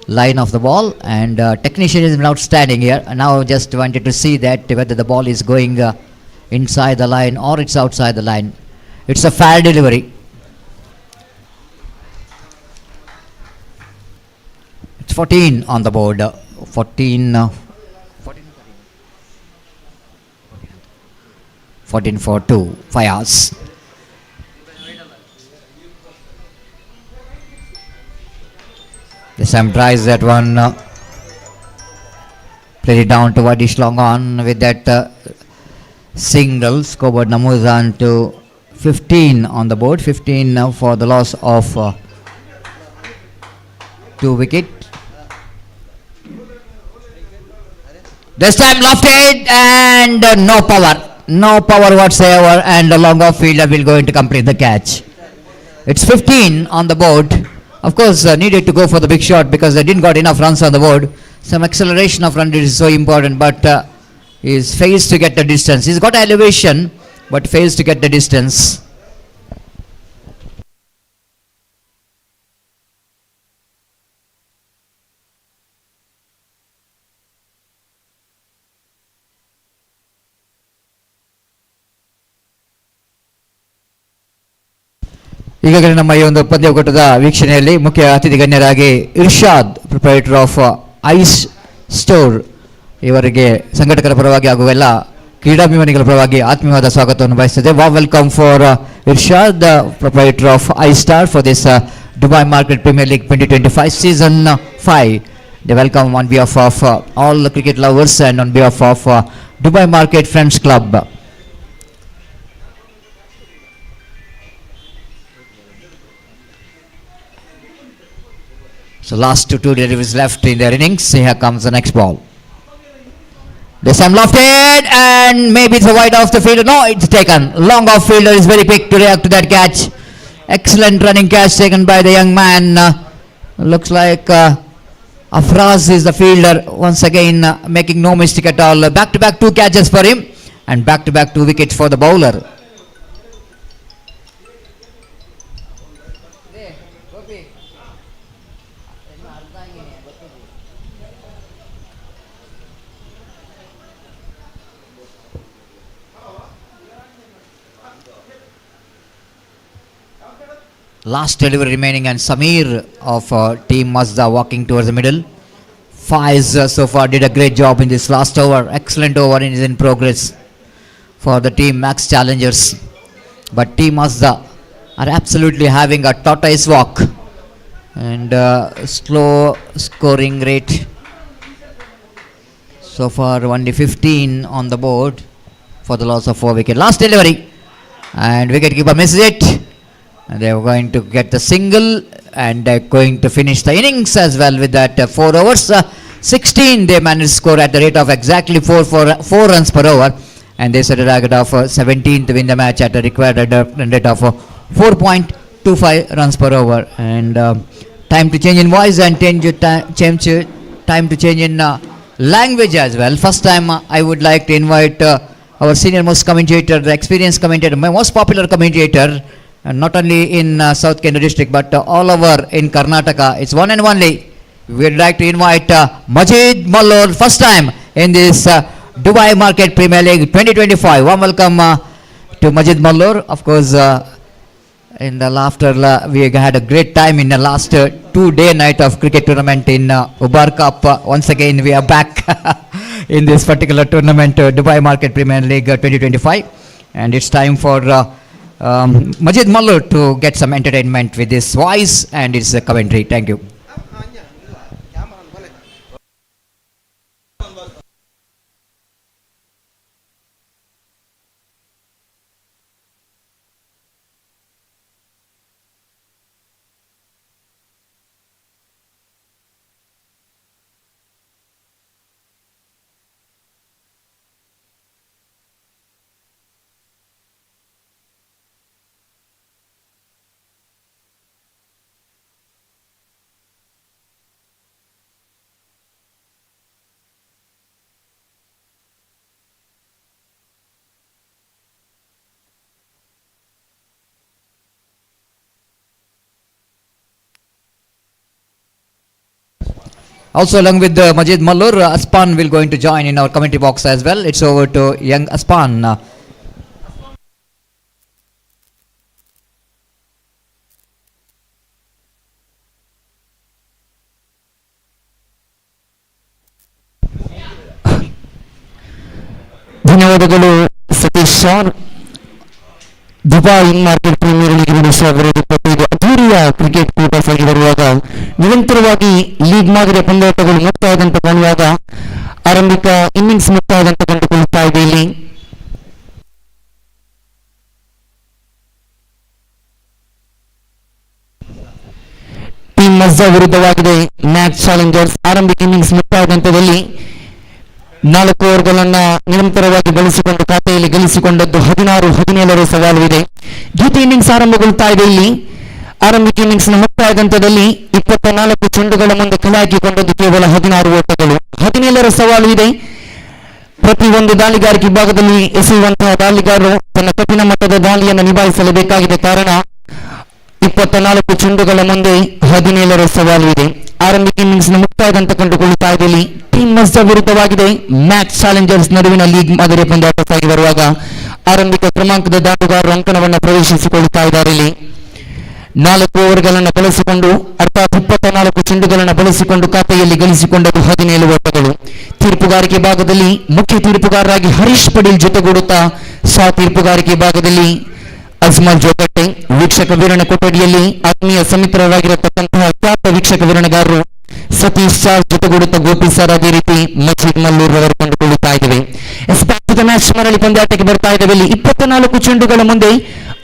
S2: line of the ball, and technician is now standing here. Now just wanted to see that whether the ball is going inside the line or it's outside the line. It's a fair delivery. It's 14 on the board. 14 for 2, Fayaz. The Sam tries that one, played it down to Vadish long on with that single. Scoreboard numbers on to 15 on the board. 15 now for the loss of 2 wicket. This time lofted and no power. No power whatsoever, and the long off fielder will going to complete the catch. It's 15 on the board. Of course, needed to go for the big shot because they didn't got enough runs on the board. Some acceleration of run is so important, but he's fails to get the distance. He's got elevation, but fails to get the distance. ಈಗಾಗಲೇ ನಮ್ಮ ಈ ಒಂದು ಪಂದ್ಯಾವಕೂಟದ ವೀಕ್ಷಣೆಯಲ್ಲಿ ಮುಖ್ಯ ಅತಿಥಿ ಗಣ್ಯರಾಗಿ Irshad proprietor of ice store ಇವರಿಗೆ ಸಂಘಟಕರ ಪರವಾಗಿ ಹಾಗೂ ಎಲ್ಲ ಕ್ರೀಡಾಭಿಮಾನಿಗಳ ಪರವಾಗಿ ಆತ್ಮೀಯವಾದ ಸ್ವಾಗತವನ್ನು ಬಯಸುತ್ತದೆ. Warm welcome for Irshad proprietor of Ice Star for this Dubai market premier league 2025 season 5. They welcome on behalf of all the cricket lovers and on behalf of Dubai Market Friends Club. So last two deliveries left in their innings. Here comes the next ball. This time lofted and maybe it's a wide off the fielder. No, it's taken. Long off fielder is very quick to react to that catch. Excellent running catch taken by the young man. Looks like Afraz is the fielder once again, making no mistake at all. Back to back 2 catches for him and back to back 2 wickets for the bowler. Last delivery remaining, and Samir of team Mazda walking towards the middle. Faiz so far did a great job in this last over. Excellent over is in progress for the team Max Challengers. But team Mazda are absolutely having a tortoise walk and slow scoring rate. So far only 15 on the board for the loss of 4 wickets. Last delivery and wicketkeeper misses it. And they are going to get the single and they're going to finish the innings as well with that 4 overs. 16 they managed to score at the rate of exactly 4 runs per over, and they set a target of 17 to win the match at a required run rate of 4.25 runs per over. And time to change in voice and time to change in language as well. First time I would like to invite our senior most commentator, the experienced commentator, my most popular commentator, not only in South Kenya district but all over in Karnataka. It's one and only. We'd like to invite Majid Mangalore, first time in this Dubai Market Premier League 2025. Warm welcome to Majid Mallor. Of course, in the we had a great time in the last 2-day night of cricket tournament in Ubar Cup. Once again, we are back in this particular tournament, Dubai Market Premier League 2025. And it's time for Majid Mallor to get some entertainment with his voice and his commentary. Thank you. Also, along with Majid Mallor, Aspan will going to join in our commentary box as well. It's over to young Aspan.
S6: ಧನ್ಯವಾದಗಳು Satish sir. Dubai market premier league 2025 ಅದ್ದೂರಿಯ cricket ಕೂಟ ಸಾಗಿ ಬರುವಾಗ ನಿರಂತರವಾಗಿ league ಮಾದರಿಯ ಪಂದ್ಯಾಟಗಳು ಮುಕ್ತಾಯದಂತೆ ಕಾಣುವಾಗ ಆರಂಭಿಕ innings ಮುಕ್ತಾಯದಂತೆ ಕಂಡುಕೊಳ್ಳುತ್ತಾ ಇದೆ. ಇಲ್ಲಿ ಟೀಮ್ ಮಜ್ದಾ ವಿರುದ್ಧವಾಗಿದೆ ಮ್ಯಾಚ್ ಚಾಲೆಂಜರ್ಸ್. ಆರಂಭಿಕ ಇನ್ನಿಂಗ್ಸ್ ಮುಕ್ತಾಯದಂತದಲ್ಲಿ 4 ಓವರ್ಗಳನ್ನ ನಿರಂತರವಾಗಿ ಬಳಸಿಕೊಂಡು ಖಾತೆಯಲ್ಲಿ ಗಳಿಸಿಕೊಂಡದ್ದು 16-17 ಸವಾಲು ಇದೆ. ದ್ವಿತೀಯ ಇನ್ನಿಂಗ್ಸ್ ಆರಂಭಗೊಳ್ತಾ ಇದೆ. ಇಲ್ಲಿ ಆರಂಭಿಕ ಇನ್ನಿಂಗ್ಸ್ ನ ಮುಕ್ತಾಯದಂತದಲ್ಲಿ 24 ಚೆಂಡುಗಳ ಮುಂದೆ ಕಲೆ ಹಾಕಿಕೊಂಡದ್ದು ಕೇವಲ 16 ಓಟಗಳು. 17 ಸವಾಲು ಇದೆ. ಪ್ರತಿ ಒಂದು ದಾಳಿಗಾರಿಕೆ ಭಾಗದಲ್ಲಿ ಎಸೆಯುವಂತಹ ದಾಳಿಗಾರರು ತನ್ನ ಕಠಿಣ ಮಟ್ಟದ ದಾಳಿಯನ್ನು ನಿಭಾಯಿಸಲೇಬೇಕಾಗಿದೆ. ಕಾರಣ 24 ಚೆಂಡುಗಳ ಮುಂದೆ 17 ಸವಾಲು ಇದೆ. ಆರಂಭಿಕ ಇನ್ನಿಂಗ್ಸ್ ನ ಮುಕ್ತಾಯದಂತೆ ಕಂಡುಕೊಳ್ಳುತ್ತಾ ಇದೆ. ಇಲ್ಲಿ ಟೀಮ್ ಮಜ್ದಾ ವಿರುದ್ಧವಾಗಿದೆ ಮ್ಯಾಚ್ ಚಾಲೆಂಜರ್ಸ್ ನಡುವಿನ ಲೀಗ್ ಮಾದರಿಯ ಪಂದ್ಯಾಟ ಸಾಗಿ ಬರುವಾಗ ಆರಂಭಿಕ ಕ್ರಮಾಂಕದ ದಾಟುಗಾರರು ಅಂಕಣವನ್ನು ಪ್ರವೇಶಿಸಿಕೊಳ್ಳುತ್ತಾ ಇದ್ದಾರೆ. ಇಲ್ಲಿ 4 ಓವರ್ಗಳನ್ನು ಬಳಸಿಕೊಂಡು ಅರ್ಥಾತ್ 24 ಚೆಂಡುಗಳನ್ನು ಬಳಸಿಕೊಂಡು ಖಾತೆಯಲ್ಲಿ ಗಳಿಸಿಕೊಂಡದ್ದು 17 ಓಟಗಳು. ತೀರ್ಪುಗಾರಿಕೆ ಭಾಗದಲ್ಲಿ ಮುಖ್ಯ ತೀರ್ಪುಗಾರರಾಗಿ ಹರೀಶ್ ಪಟೇಲ್ ಜೊತೆಗೂಡುತ್ತಾ ಸಹ ತೀರ್ಪುಗಾರಿಕೆ ಭಾಗದಲ್ಲಿ ಅಜ್ಮಲ್ ಜೋಕಟ್ಟೆ. ವೀಕ್ಷಕ ವಿವರಣ ಕೊಠಡಿಯಲ್ಲಿ ಆತ್ಮೀಯ ಸಮಿತ್ರರಾಗಿರತಕ್ಕಂತಹ ಖ್ಯಾತ ವೀಕ್ಷಕ ವಿವರಣೆಗಾರರು ಸತೀಶ್ ಚಾರ್ ಜೊತೆಗೂಡುತ್ತಾ ಗೋಪಿ ಸರ್, ಅದೇ ರೀತಿ ಮಜೀದ್ ಮಲ್ಲೂರ್ ಅವರು ಕಂಡುಕೊಳ್ಳುತ್ತಾ ಇದ್ದೇವೆ. ಮ್ಯಾಚ್ ಮರಳಿ ಪಂದ್ಯಾಟಕ್ಕೆ ಬರ್ತಾ ಇದ್ದೇವೆ. ಇಲ್ಲಿ 24 ಚೆಂಡುಗಳ ಮುಂದೆ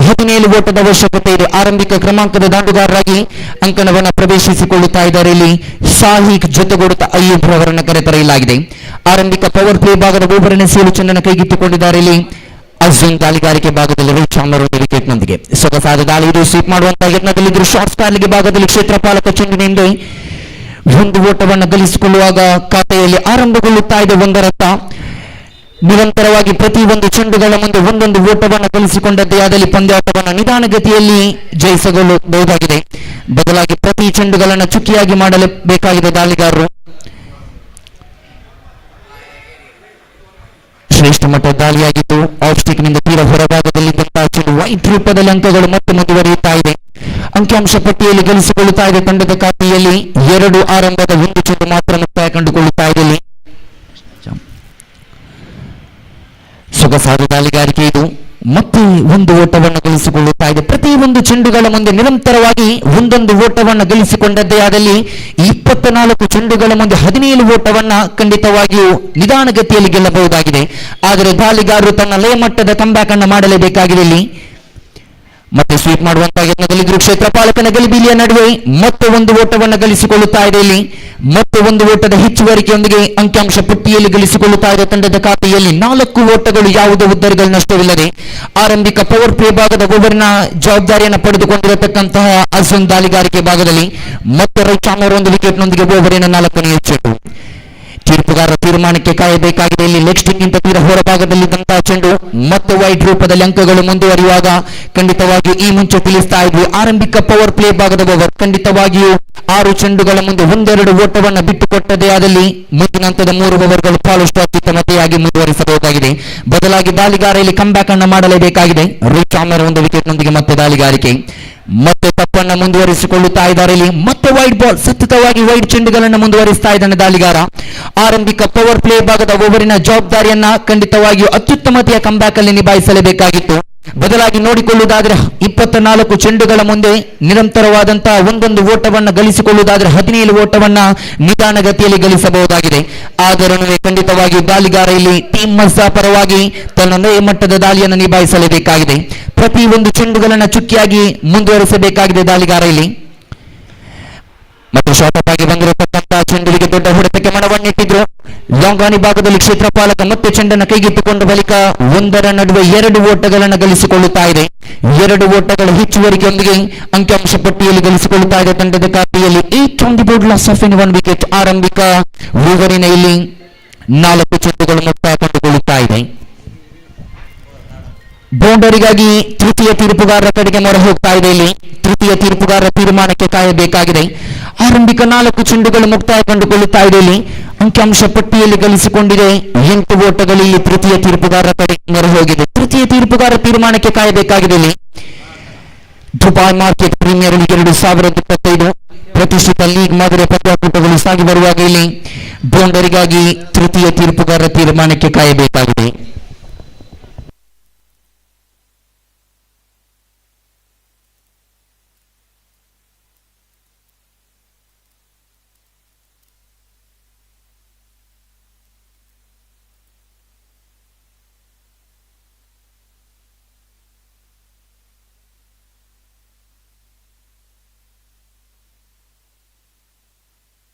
S6: 17 ಓಟದ ಅವಶ್ಯಕತೆ ಇದೆ. ಆರಂಭಿಕ ಕ್ರಮಾಂಕದ ದಾಂಡುಗಾರರಾಗಿ ಅಂಕಣವನ್ನು ಪ್ರವೇಶಿಸಿಕೊಳ್ಳುತ್ತಾ ಇದ್ದಾರೆ. ಇಲ್ಲಿ ಸಾಹಿಕ್ ಜೊತೆಗೂಡುತ್ತಾ ಅಯ್ಯೂಬ್ ಅವರನ್ನು ಕರೆತರಲಾಗಿದೆ. ಆರಂಭಿಕ ಪವರ್ ಪ್ಲೇ ಭಾಗದ ಓವರಿನ ಸೇಲು ಚೆಂಡನ್ನು ಕೈಗೆತ್ತಿಕೊಂಡಿದ್ದಾರೆ. ಇಲ್ಲಿ ಅರ್ಜುನ್ ದಾಳಿಗಾರಿಕೆ ಭಾಗದಲ್ಲಿ ರೋಹಿತ್ ಶರ್ಮಾ ವಿಕೆಟ್ ನೊಂದಿಗೆ ಸೊಗಸಾದ ದಾಳಿ ಇದು ಸ್ವೀಪ್ ಮಾಡುವಂತಹ ಯತ್ನದಲ್ಲಿ ಶಾರ್ಟ್ ಸ್ಟಾರ್ಲಿಗೆ ಭಾಗದಲ್ಲಿ ಕ್ಷೇತ್ರಪಾಲಕ ಚೆಂಡಿನಿಂದ ಒಂದು ಓಟವನ್ನು ಗಳಿಸಿಕೊಳ್ಳುವಾಗ ಖಾತೆಯಲ್ಲಿ ಆರಂಭಗೊಳ್ಳುತ್ತಾ ಇದೆ ಒಂದರತ್ತ. ನಿರಂತರವಾಗಿ ಪ್ರತಿ ಒಂದು ಚೆಂಡುಗಳ ಮುಂದೆ ಒಂದೊಂದು ಓಟವನ್ನು ಗಳಿಸಿಕೊಂಡದ್ದೇ ಆದಲ್ಲಿ ಪಂದ್ಯಾಟವನ್ನು ನಿಧಾನಗತಿಯಲ್ಲಿ ಜಯಿಸಬಹುದಾಗಿದೆ. ಬದಲಾಗಿ ಪ್ರತಿ ಚೆಂಡುಗಳನ್ನು ಚುಕ್ಕಿಯಾಗಿ ಮಾಡಲೇಬೇಕಾಗಿದೆ ದಾಳಿಗಾರರು. ಶ್ರೇಷ್ಠ ಮಟ್ಟದ ದಾಳಿಯಾಗಿದ್ದು ಆಫ್ ಸ್ಟಿಕ್ ನಿಂದ ತೀರ ಹೊರಭಾಗದಲ್ಲಿದ್ದಂತಹ ಚೆಂಡು ವೈಟ್ ರೂಪದಲ್ಲಿ ಅಂಕಗಳು ಮತ್ತೆ ಮುಂದುವರಿಯುತ್ತಾ ಇದೆ. ಅಂಕಿಅಂಶ ಪಟ್ಟಿಯಲ್ಲಿ ಗಳಿಸಿಕೊಳ್ಳುತ್ತಾ ಇದೆ ತಂಡದ ಖಾತೆಯಲ್ಲಿ 2 ಆರಂಭದ 1 ಚೆಂಡು ಮಾತ್ರ ಮುಕ್ತಾಯ ಕಂಡುಕೊಳ್ಳುತ್ತಾ ಇದೆ. ಸೊಗಸಾದ ದಾಳಿಗಾರಿಕೆ ಇದು ಮತ್ತೆ ಒಂದು ಓಟವನ್ನು ಗಳಿಸಿಕೊಳ್ಳುತ್ತಾ ಇದೆ. ಪ್ರತಿ ಒಂದು ಚೆಂಡುಗಳ ಮುಂದೆ ನಿರಂತರವಾಗಿ ಒಂದೊಂದು ಓಟವನ್ನು ಗಳಿಸಿಕೊಂಡದ್ದೇ ಆದಲ್ಲಿ 24 ಚೆಂಡುಗಳ ಮುಂದೆ 17 ಓಟವನ್ನ ಖಂಡಿತವಾಗಿಯೂ ನಿಧಾನಗತಿಯಲ್ಲಿ ಗೆಲ್ಲಬಹುದಾಗಿದೆ. ಆದರೆ ದಾಳಿಗಾರರು ತನ್ನ ಲಯ ಮಟ್ಟದ ಕಂಬ್ಯಾಕ್ ಅನ್ನು ಮಾಡಲೇಬೇಕಾಗಿದೆ. ಇಲ್ಲಿ ಮತ್ತೆ ಸ್ವೀಪ್ ಮಾಡುವಂತಹ ಯತ್ನದಲ್ಲಿ ಕ್ಷೇತ್ರಪಾಲಕನ ಗಲಿಬಿಲಿಯ ನಡುವೆ ಮತ್ತೆ ಒಂದು ಓಟವನ್ನು ಗಳಿಸಿಕೊಳ್ಳುತ್ತಾ ಇದೆ. ಇಲ್ಲಿ ಮತ್ತೆ ಒಂದು ಓಟದ ಹೆಚ್ಚುವರಿಕೆಯೊಂದಿಗೆ ಅಂಕಿಅಂಶ ಪಟ್ಟಿಯಲ್ಲಿ ಗಳಿಸಿಕೊಳ್ಳುತ್ತಾ ಇದೆ ತಂಡದ ಖಾತೆಯಲ್ಲಿ 4 ಓಟಗಳು ಯಾವುದೇ ಉದ್ದರಿಗಳ ನಷ್ಟವಿಲ್ಲದೆ. ಆರಂಭಿಕ ಪವರ್ ಪ್ಲೇ ಭಾಗದ ಓವರ್ನ ಜವಾಬ್ದಾರಿಯನ್ನು ಪಡೆದುಕೊಂಡಿರತಕ್ಕಂತಹ ಅರ್ಜುನ್ ದಾಳಿಗಾರಿಕೆ ಭಾಗದಲ್ಲಿ ಮತ್ತೆ ರೈಟ್ ಒಂದು ವಿಕೆಟ್ ನೊಂದಿಗೆ ಓವರಿನ 4ನೇ ಚೆಂಡು. ತೀರ್ಪುಗಾರರ ತೀರ್ಮಾನಕ್ಕೆ ಕಾಯಬೇಕಾಗಿದೆ. ಇಲ್ಲಿ ಲೆಗ್ ಸ್ಟಿಂಗ್ ತೀರ ಹೊರಭಾಗದಲ್ಲಿದ್ದಂತಹ ಚೆಂಡು ಮತ್ತೆ ವೈಡ್ ರೂಪದಲ್ಲಿ ಅಂಕಗಳು ಮುಂದುವರಿಯುವಾಗ ಖಂಡಿತವಾಗಿಯೂ ಈ ಮುಂಚೆ ತಿಳಿಸ್ತಾ ಇದ್ವಿ ಆರಂಭಿಕ ಪವರ್ ಪ್ಲೇ ಭಾಗದ ಓವರ್ ಖಂಡಿತವಾಗಿಯೂ 6 ಚೆಂಡುಗಳ ಮುಂದೆ 1-2 ಓಟವನ್ನು ಬಿಟ್ಟುಕೊಟ್ಟದೇ ಆದಲ್ಲಿ ಮುಂದಿನ ಹಂತದ 3 ಓವರ್ಗಳು ಬಹಳಷ್ಟು ಅತ್ಯುತ್ತಮತೆಯಾಗಿ ಮುಂದುವರಿಸಬಹುದಾಗಿದೆ. ಬದಲಾಗಿ ದಾಳಿಗಾರ ಇಲ್ಲಿ ಕಂಬ್ಯಾಕ್ ಅನ್ನು ಮಾಡಲೇಬೇಕಾಗಿದೆ. ರಿಚಾಮರ್ ಒಂದು ವಿಕೆಟ್ ನೊಂದಿಗೆ ಮತ್ತೆ ದಾಳಿಗಾರಿಕೆ ಮತ್ತೆ ತಪ್ಪನ್ನು ಮುಂದುವರಿಸಿಕೊಳ್ಳುತ್ತಾ ಇದ್ದಾರೆ. ಇಲ್ಲಿ ಮತ್ತೆ ವೈಡ್ ಬಾಲ್ ಸತತವಾಗಿ ವೈಡ್ ಚೆಂಡುಗಳನ್ನು ಮುಂದುವರಿಸ್ತಾ ಇದ್ದಾನೆ ದಾಳಿಗಾರ. ಆರಂಭಿಕ ಪವರ್ ಪ್ಲೇ ಭಾಗದ ಓವರಿನ ಜವಾಬ್ದಾರಿಯನ್ನ ಖಂಡಿತವಾಗಿಯೂ ಅತ್ಯುತ್ತಮತೆಯ ಕಂಬ್ಯಾಕ್ ಅಲ್ಲಿ ನಿಭಾಯಿಸಲೇಬೇಕಾಗಿತ್ತು. ಬದಲಾಗಿ ನೋಡಿಕೊಳ್ಳುವುದಾದ್ರೆ 24 ಚೆಂಡುಗಳ ಮುಂದೆ ನಿರಂತರವಾದಂತಹ ಒಂದೊಂದು ಓಟವನ್ನು ಗಳಿಸಿಕೊಳ್ಳುವುದಾದ್ರೆ 17 ಓಟವನ್ನ ನಿಧಾನಗತಿಯಲ್ಲಿ ಗಳಿಸಬಹುದಾಗಿದೆ. ಆದರೂ ಖಂಡಿತವಾಗಿಯೂ ದಾಳಿಗಾರ ಇಲ್ಲಿ ಟೀಮ್ ಮಜ್ದಾ ಪರವಾಗಿ ತನ್ನ ಮಟ್ಟದ ದಾಳಿಯನ್ನು ನಿಭಾಯಿಸಲೇಬೇಕಾಗಿದೆ. ಪ್ರತಿ ಒಂದು ಚೆಂಡುಗಳನ್ನು ಚುಕ್ಕಿಯಾಗಿ ಮುಂದುವರಿಸಬೇಕಾಗಿದೆ ದಾಳಿಗಾರ ಇಲ್ಲಿ. ಮತ್ತು ಶಾರ್ಟ್ ಅಪ್ ಆಗಿ ಬಂದಿರತಕ್ಕಂತಹ ಚೆಂಡಿಗೆ ದೊಡ್ಡ ಹೊಡೆತಕ್ಕೆ ಮನವನ್ನಿಟ್ಟಿದ್ರು. ಲಾಂಗ್ ಆನ್ ಭಾಗದಲ್ಲಿ ಕ್ಷೇತ್ರಪಾಲಕ ಮತ್ತೆ ಚೆಂಡನ್ನು ಕೈಗೆತ್ತಿಕೊಂಡ ಬಳಿಕ ಒಂದರ ನಡುವೆ 2 ಓಟಗಳನ್ನು ಗಳಿಸಿಕೊಳ್ಳುತ್ತಾ ಇದೆ. 2 ಓಟಗಳ ಹೆಚ್ಚುವರಿಕೆಯೊಂದಿಗೆ ಅಂಕಿಅಂಶ ಪಟ್ಟಿಯಲ್ಲಿ ಗಳಿಸಿಕೊಳ್ಳುತ್ತಾ ಇದೆ ತಂಡದ ಖಾತೆಯಲ್ಲಿ 8 on the board, loss of 1 wicket. ಆರಂಭಿಕ ಓವರಿನ ಇಲ್ಲಿ 4 ಚೆಂಡುಗಳು ಮುಕ್ತಾಯ ಕಂಡುಕೊಳ್ಳುತ್ತಾ ಇದೆ. ಬೌಂಡರಿಗಾಗಿ ತೃತೀಯ ತೀರ್ಪುಗಾರರ ಕಡೆಗೆ ಮೊರೆ ಹೋಗ್ತಾ ಇದೆ. ಇಲ್ಲಿ ತೃತೀಯ ತೀರ್ಪುಗಾರರ ತೀರ್ಮಾನಕ್ಕೆ ಕಾಯಬೇಕಾಗಿದೆ. ಆರಂಭಿಕ 4 ಚೆಂಡುಗಳು ಮುಕ್ತಾಯ ಕಂಡುಕೊಳ್ಳುತ್ತಾ ಇದೆ. ಇಲ್ಲಿ ಅಂಕಿಅಂಶ ಪಟ್ಟಿಯಲ್ಲಿ ಗಳಿಸಿಕೊಂಡಿದೆ 8 ಓಟಗಳು ಇಲ್ಲಿ ತೃತೀಯ ತೀರ್ಪುಗಾರರ ಕಡೆಗೆ ಮೊರೆ ಹೋಗಿದೆ. ತೃತೀಯ ತೀರ್ಪುಗಾರರ ತೀರ್ಮಾನಕ್ಕೆ ಕಾಯಬೇಕಾಗಿದೆ. ಇಲ್ಲಿ ದುಬೈ ಮಾರ್ಕೆಟ್ ಪ್ರೀಮಿಯರ್ ಲೀಗ್ 2025 ಪ್ರತಿಷ್ಠಿತ ಲೀಗ್ ಮಾದರಿಯ ಪಂದ್ಯಾಟಗಳು ಸಾಗಿ ಬರುವಾಗ ಇಲ್ಲಿ ಬೌಂಡರಿಗಾಗಿ ತೃತೀಯ ತೀರ್ಪುಗಾರರ ತೀರ್ಮಾನಕ್ಕೆ ಕಾಯಬೇಕಾಗಿದೆ.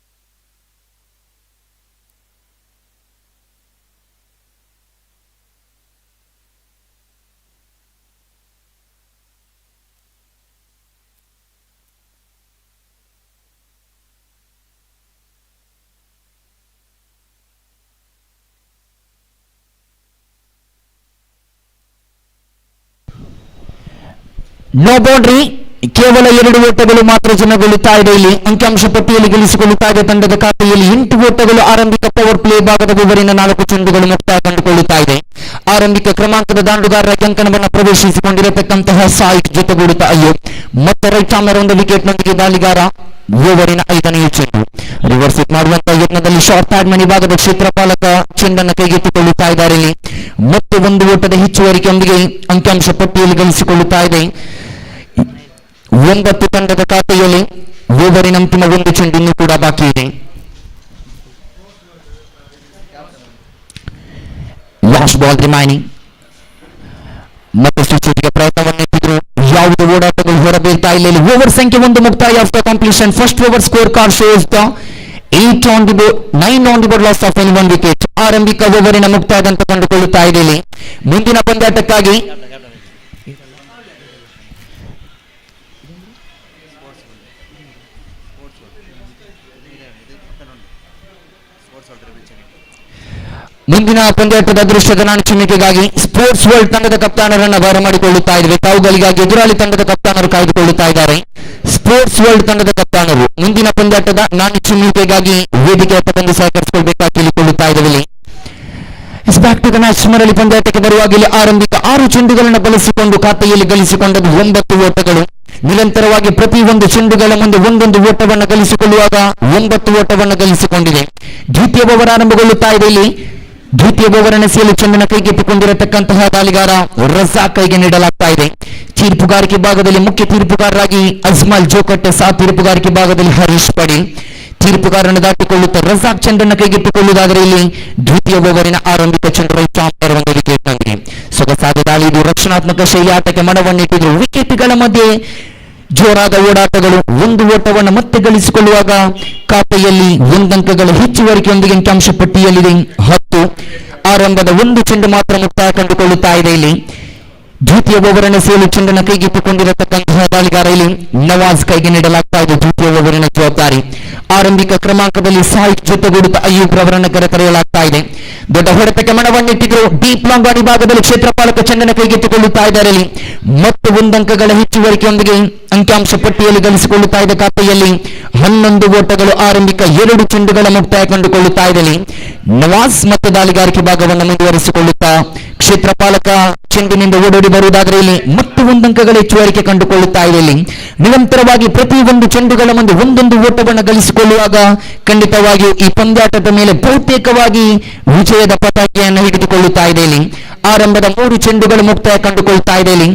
S6: ನೋ ಬೌಂಡ್ರಿ, ಕೇವಲ 2 ಓಟಗಳು ಮಾತ್ರ ಜನಗೊಳ್ಳುತ್ತಾ ಇದೆ. ಇಲ್ಲಿ ಅಂಕಿಅಂಶ ಪಟ್ಟಿಯಲ್ಲಿ ಗಳಿಸಿಕೊಳ್ಳುತ್ತಾ ಇದೆ ತಂಡದ ಖಾತೆಯಲ್ಲಿ 8 ಓಟಗಳು. ಆರಂಭಿಕ ಪವರ್ ಪ್ಲೇ ಭಾಗದ ಓವರಿನ 4 ಚೆಂಡುಗಳು ಮುಕ್ತಾಯ ಕಂಡುಕೊಳ್ಳುತ್ತಾ ಇದೆ. ಆರಂಭಿಕ ಕ್ರಮಾಂಕದ ದಾಂಡುಗಾರರ ಕಂಕಣವನ್ನು ಪ್ರವೇಶಿಸಿಕೊಂಡಿರತಕ್ಕಂತಹ ಸಾಯಿಕ್ ಜೊತೆಗೂಡುತ್ತಾ ಮತ್ತೆ ರೈಟ್ ಆರ್ಮರ್ ಒಂದು ವಿಕೆಟ್ ನೊಂದಿಗೆ ದಾಳಿಗಾರ ಓವರಿನ 5ನೇ ಚೆಂಡು ರಿವರ್ಸ್ ಹಿಟ್ ಮಾಡುವಂತಹ ಯತ್ನದಲ್ಲಿ ಶಾರ್ಟ್ ಪ್ಯಾಡ್ ಮನಿ ಭಾಗದ ಕ್ಷೇತ್ರಪಾಲಕ ಚೆಂಡನ್ನು ಕೈಗೆತ್ತಿಕೊಳ್ಳುತ್ತಾ ಇದ್ದಾರೆ. ಇಲ್ಲಿ ಮತ್ತೆ 1 ಓಟದ ಹೆಚ್ಚುವರಿಕೆಯೊಂದಿಗೆ ಅಂಕಿಅಂಶ ಪಟ್ಟಿಯಲ್ಲಿ ಗಳಿಸಿಕೊಳ್ಳುತ್ತಾ ಇದೆ. 9 ತಂಡದ ಖಾತೆಯಲ್ಲಿ ಓವರಿನ ಅಂತಿಮ 1 ಚೆಂಡು ಇನ್ನೂ ಕೂಡ ಬಾಕಿ ಇದೆ. Last ball remaining. ಮತ್ತಷ್ಟು ಚುಟಿಗೆ ಪ್ರಯತ್ನವನ್ನಿಟ್ಟಿದ್ರು, ಯಾವುದೇ ಓಡಾಟಗಳು ಹೊರಬೀಳ್ತಾ ಇಲ್ಲ. ಇಲ್ಲಿ ಓವರ್ ಸಂಖ್ಯೆ 1 ಮುಕ್ತಾಯ after completion. First over score card shows the 8 on the board, 9 on the board, loss of 1 wicket. ಆರಂಭಿಕ ಓವರಿನ ಮುಕ್ತಾಯದಂತ ಕಂಡುಕೊಳ್ಳುತ್ತಾ ಇದೆ. ಇಲ್ಲಿ ಮುಂದಿನ ಪಂದ್ಯಾಟಕ್ಕಾಗಿ ಮುಂದಿನ ಪಂದ್ಯಾಟದ ಅದೃಷ್ಟದ ನಾಣಚಿಮಿಕೆಗಾಗಿ ಸ್ಪೋರ್ಟ್ಸ್ ವರ್ಲ್ಡ್ ತಂಡದ ಕಪ್ತಾನರನ್ನು ಬರಮಾಡಿಕೊಳ್ಳುತ್ತಾ ಇದ್ದಾರೆ. ತಾವುಗಳಿಗಾಗಿ ಎದುರಾಳಿ ತಂಡದ ಕಪ್ತಾನರು ಕಾಯ್ದುಕೊಳ್ಳುತ್ತಾ ಇದ್ದಾರೆ. ಸ್ಪೋರ್ಟ್ಸ್ ವರ್ಲ್ಡ್ ತಂಡದ ಕಪ್ತಾನರು ಮುಂದಿನ ಪಂದ್ಯಾಟದ ನಾಣಚಿಮಿಕೆಗಾಗಿ ವೇದಿಕೆ ತಂದು ಸಹಕರಿಸಿಕೊಳ್ಳಬೇಕಾಗಿ ಕೇಳಿಕೊಳ್ಳುತ್ತಾ ಇದ್ದಾರೆ. Back to the match. ಮರಳಿ ಪಂದ್ಯಾಟಕ್ಕೆ ಬರುವಾಗ ಇಲ್ಲಿ ಆರಂಭಿಕ 6 ಚೆಂಡುಗಳನ್ನು ಬಳಸಿಕೊಂಡು ಖಾತೆಯಲ್ಲಿ ಗಳಿಸಿಕೊಂಡದ್ದು 9 ಓಟಗಳು. ನಿರಂತರವಾಗಿ ಪ್ರತಿ ಒಂದು ಚೆಂಡುಗಳ ಮುಂದೆ ಒಂದೊಂದು ಓಟವನ್ನು ಗಳಿಸಿಕೊಳ್ಳುವಾಗ 9 ಓಟವನ್ನು ಗಳಿಸಿಕೊಂಡಿದೆ. ದ್ವಿತೀಯ ಓವರ್ ಆರಂಭಗೊಳ್ಳುತ್ತಾ ಇದೆ. ಇಲ್ಲಿ ದ್ವಿತೀಯ ಓವರ್ ಎಸೆಯಲು ಚೆಂಡನ್ನು ಕೈಗೆತ್ತಿಕೊಂಡಿರತಕ್ಕಂತಹ ದಾಳಿಗಾರ ರಜಾಕ್ ಕೈಗೆ ನೀಡಲಾಗ್ತಾ ಇದೆ. ತೀರ್ಪುಗಾರಿಕೆ ಭಾಗದಲ್ಲಿ ಮುಖ್ಯ ತೀರ್ಪುಗಾರರಾಗಿ ಅಜ್ಮಲ್ ಜೋಕಟ್ಟೆ, ಸಹ ತೀರ್ಪುಗಾರಿಕೆ ಭಾಗದಲ್ಲಿ ಹರೀಶ್ ಪಡಿ. ತೀರ್ಪುಗಾರನ್ನು ದಾಟಿಕೊಳ್ಳುತ್ತಾ ರಜಾಕ್ ಚೆಂಡನ್ನು ಕೈಗೆತ್ತಿಕೊಳ್ಳುವುದಾದರೆ ಇಲ್ಲಿ ದ್ವಿತೀಯ ಓವರಿನ ಆರಂಭಿಕ ಚೆಂಡು ರೈಟ್ ಆರ್ಮರ್ ಒಂದು ವಿಕೆಟ್ ನೊಂದಿಗೆ ಸೊಗಸಾದ ದಾಳಿ. ಇದು ರಕ್ಷಣಾತ್ಮಕ ಶೈಲಿ ಆಟಕ್ಕೆ ಮನವನ್ನಿಟ್ಟಿದ್ರು. ವಿಕೆಟ್ಗಳ ಮಧ್ಯೆ ಜೋರಾದ ಓಡಾಟಗಳು. 1 ಓಟವನ್ನು ಮತ್ತೆ ಗಳಿಸಿಕೊಳ್ಳುವಾಗ ಖಾತೆಯಲ್ಲಿ 1 ಅಂಕಗಳ ಹೆಚ್ಚುವರಿಕೆಯೊಂದಿಗೆ ಅಂಕಿಅಂಶ ಪಟ್ಟಿಯಲ್ಲಿದೆ 10. ಆರಂಭದ 1 ಚೆಂಡು ಮಾತ್ರ ಮುಕ್ತಾಯ ಕಂಡುಕೊಳ್ಳುತ್ತಾ ಇದೆ. ಇಲ್ಲಿ ದ್ವಿತೀಯ ಓವರಿನ ಸೇಲು ಚೆಂಡನ್ನು ಕೈಗೆತ್ತಿಕೊಂಡಿರತಕ್ಕಂತಹ ದಾಳಿಗಾರ ಇಲ್ಲಿ ನವಾಜ್ ಕೈಗೆ ನೀಡಲಾಗ್ತಾ ಇದೆ ದ್ವಿತೀಯ ಓವರಿನ ಜವಾಬ್ದಾರಿ. ಆರಂಭಿಕ ಕ್ರಮಾಂಕದಲ್ಲಿ ಸಾಯಿಕ್ ಜೊತೆಗೂಡುತ್ತಾ ಅಯ್ಯೂಬ್ ರವರನ್ನು ಕರೆತರೆಯಲಾಗ್ತಾ ಇದೆ. ದೊಡ್ಡ ಹೊಡೆತಕ್ಕೆ ಮನವನ್ನಿಟ್ಟಿದ್ರು. ಡೀಪ್ ಲಾಂಗ್ ಆಡಿ ಭಾಗದಲ್ಲಿ ಕ್ಷೇತ್ರಪಾಲಕ ಚೆಂಡನ್ನು ಕೈಗೆತ್ತಿಕೊಳ್ಳುತ್ತಾ ಇದ್ದಾರೆ ಇಲ್ಲಿ. ಮತ್ತು ಒಂದಂಕಗಳ ಹೆಚ್ಚುವರಿಕೆಯೊಂದಿಗೆ ಅಂಕಿಅಂಶ ಪಟ್ಟಿಯಲ್ಲಿ ಗಳಿಸಿಕೊಳ್ಳುತ್ತಾ ಇದೆ. ಖಾತೆಯಲ್ಲಿ 11 ಓಟಗಳು. ಆರಂಭಿಕ 2 ಚೆಂಡುಗಳ ಮುಕ್ತಾಯ ಕಂಡುಕೊಳ್ಳುತ್ತಾ ಇದೆ. ನವಾಜ್ ಮತ್ತು ದಾಳಿಗಾರಿಕೆ ಭಾಗವನ್ನು ಮುಂದುವರಿಸಿಕೊಳ್ಳುತ್ತಾ ಕ್ಷೇತ್ರಪಾಲಕ ಚೆಂಡಿನಿಂದ ಓಡೋಡಿ ಬರುವುದಾದರೆ ಇಲ್ಲಿ ಮತ್ತು ಒಂದಂಕಗಳ ಹೆಚ್ಚುವರಿಕೆ ಕಂಡುಕೊಳ್ಳುತ್ತಾ ಇದೆ. ಇಲ್ಲಿ ನಿರಂತರವಾಗಿ ಪ್ರತಿ ಒಂದು ಚೆಂಡುಗಳ ಮುಂದೆ ಒಂದೊಂದು ಓಟವನ್ನು ಗಳಿಸಿಕೊಳ್ಳುವಾಗ ಖಂಡಿತವಾಗಿಯೂ ಈ ಪಂದ್ಯಾಟದ ಮೇಲೆ ಬಹುತೇಕವಾಗಿ ವಿಜಯದ ಪತಾಕೆಯನ್ನು ಹಿಡಿದುಕೊಳ್ಳುತ್ತಾ ಇದೆ. ಇಲ್ಲಿ ಆರಂಭದ 3 ಚೆಂಡುಗಳು ಮುಕ್ತಾಯ ಕಂಡುಕೊಳ್ಳುತ್ತಾ ಇದೆ. ಇಲ್ಲಿ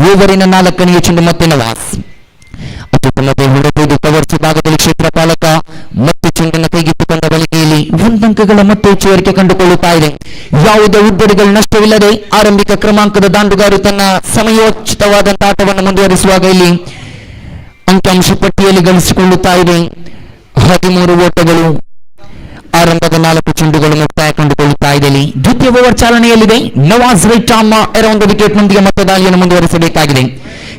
S6: ಓವರಿನ 4ನೇ ಚೆಂಡು ಮತ್ತೆ ನವಾಜ್ ಅತ್ಯುತ್ತಮತೆ ಹೊಡೆದು ಕವರ್ಸ್ ಭಾಗದಲ್ಲಿ ಕ್ಷೇತ್ರಪಾಲಕ ಮತ್ತು ಚೆಂಡನ್ನು ಕೈಗೆತ್ತಿಕೊಂಡ ಬಳಿಕೆಯಲ್ಲಿ ಒಂದಂಕಗಳ ಮತ್ತೆ ಹೆಚ್ಚುವರಿಕೆ ಕಂಡುಕೊಳ್ಳುತ್ತಾ ಇದೆ. ಯಾವುದೇ ಉದ್ದಡಿಗಳು ನಷ್ಟವಿಲ್ಲದೆ ಆರಂಭಿಕ ಕ್ರಮಾಂಕದ ದಾಂಡುಗಾರು ತನ್ನ ಸಮಯೋಚಿತವಾದಂತಹ ಆಟವನ್ನು ಮುಂದುವರಿಸುವಾಗ ಇಲ್ಲಿ ಅಂಕಿಅಂಶ ಪಟ್ಟಿಯಲ್ಲಿ ಗಳಿಸಿಕೊಳ್ಳುತ್ತಾ ಇದೆ 13 ಓಟಗಳು. ಆರಂಭದ 4 ಚೆಂಡುಗಳು ಮುಕ್ತಾಯ ಕಂಡುಕೊಳ್ಳುತ್ತಾ ಇದೆ. ದ್ವಿತೀಯ ಓವರ್ ಚಾಲನೆಯಲ್ಲಿದೆ. Nawaz right arm around wicket ನೊಂದಿಗೆ ಮತ್ತೆ ದಾಳಿಯನ್ನು ಮುಂದುವರಿಸಬೇಕಾಗಿದೆ.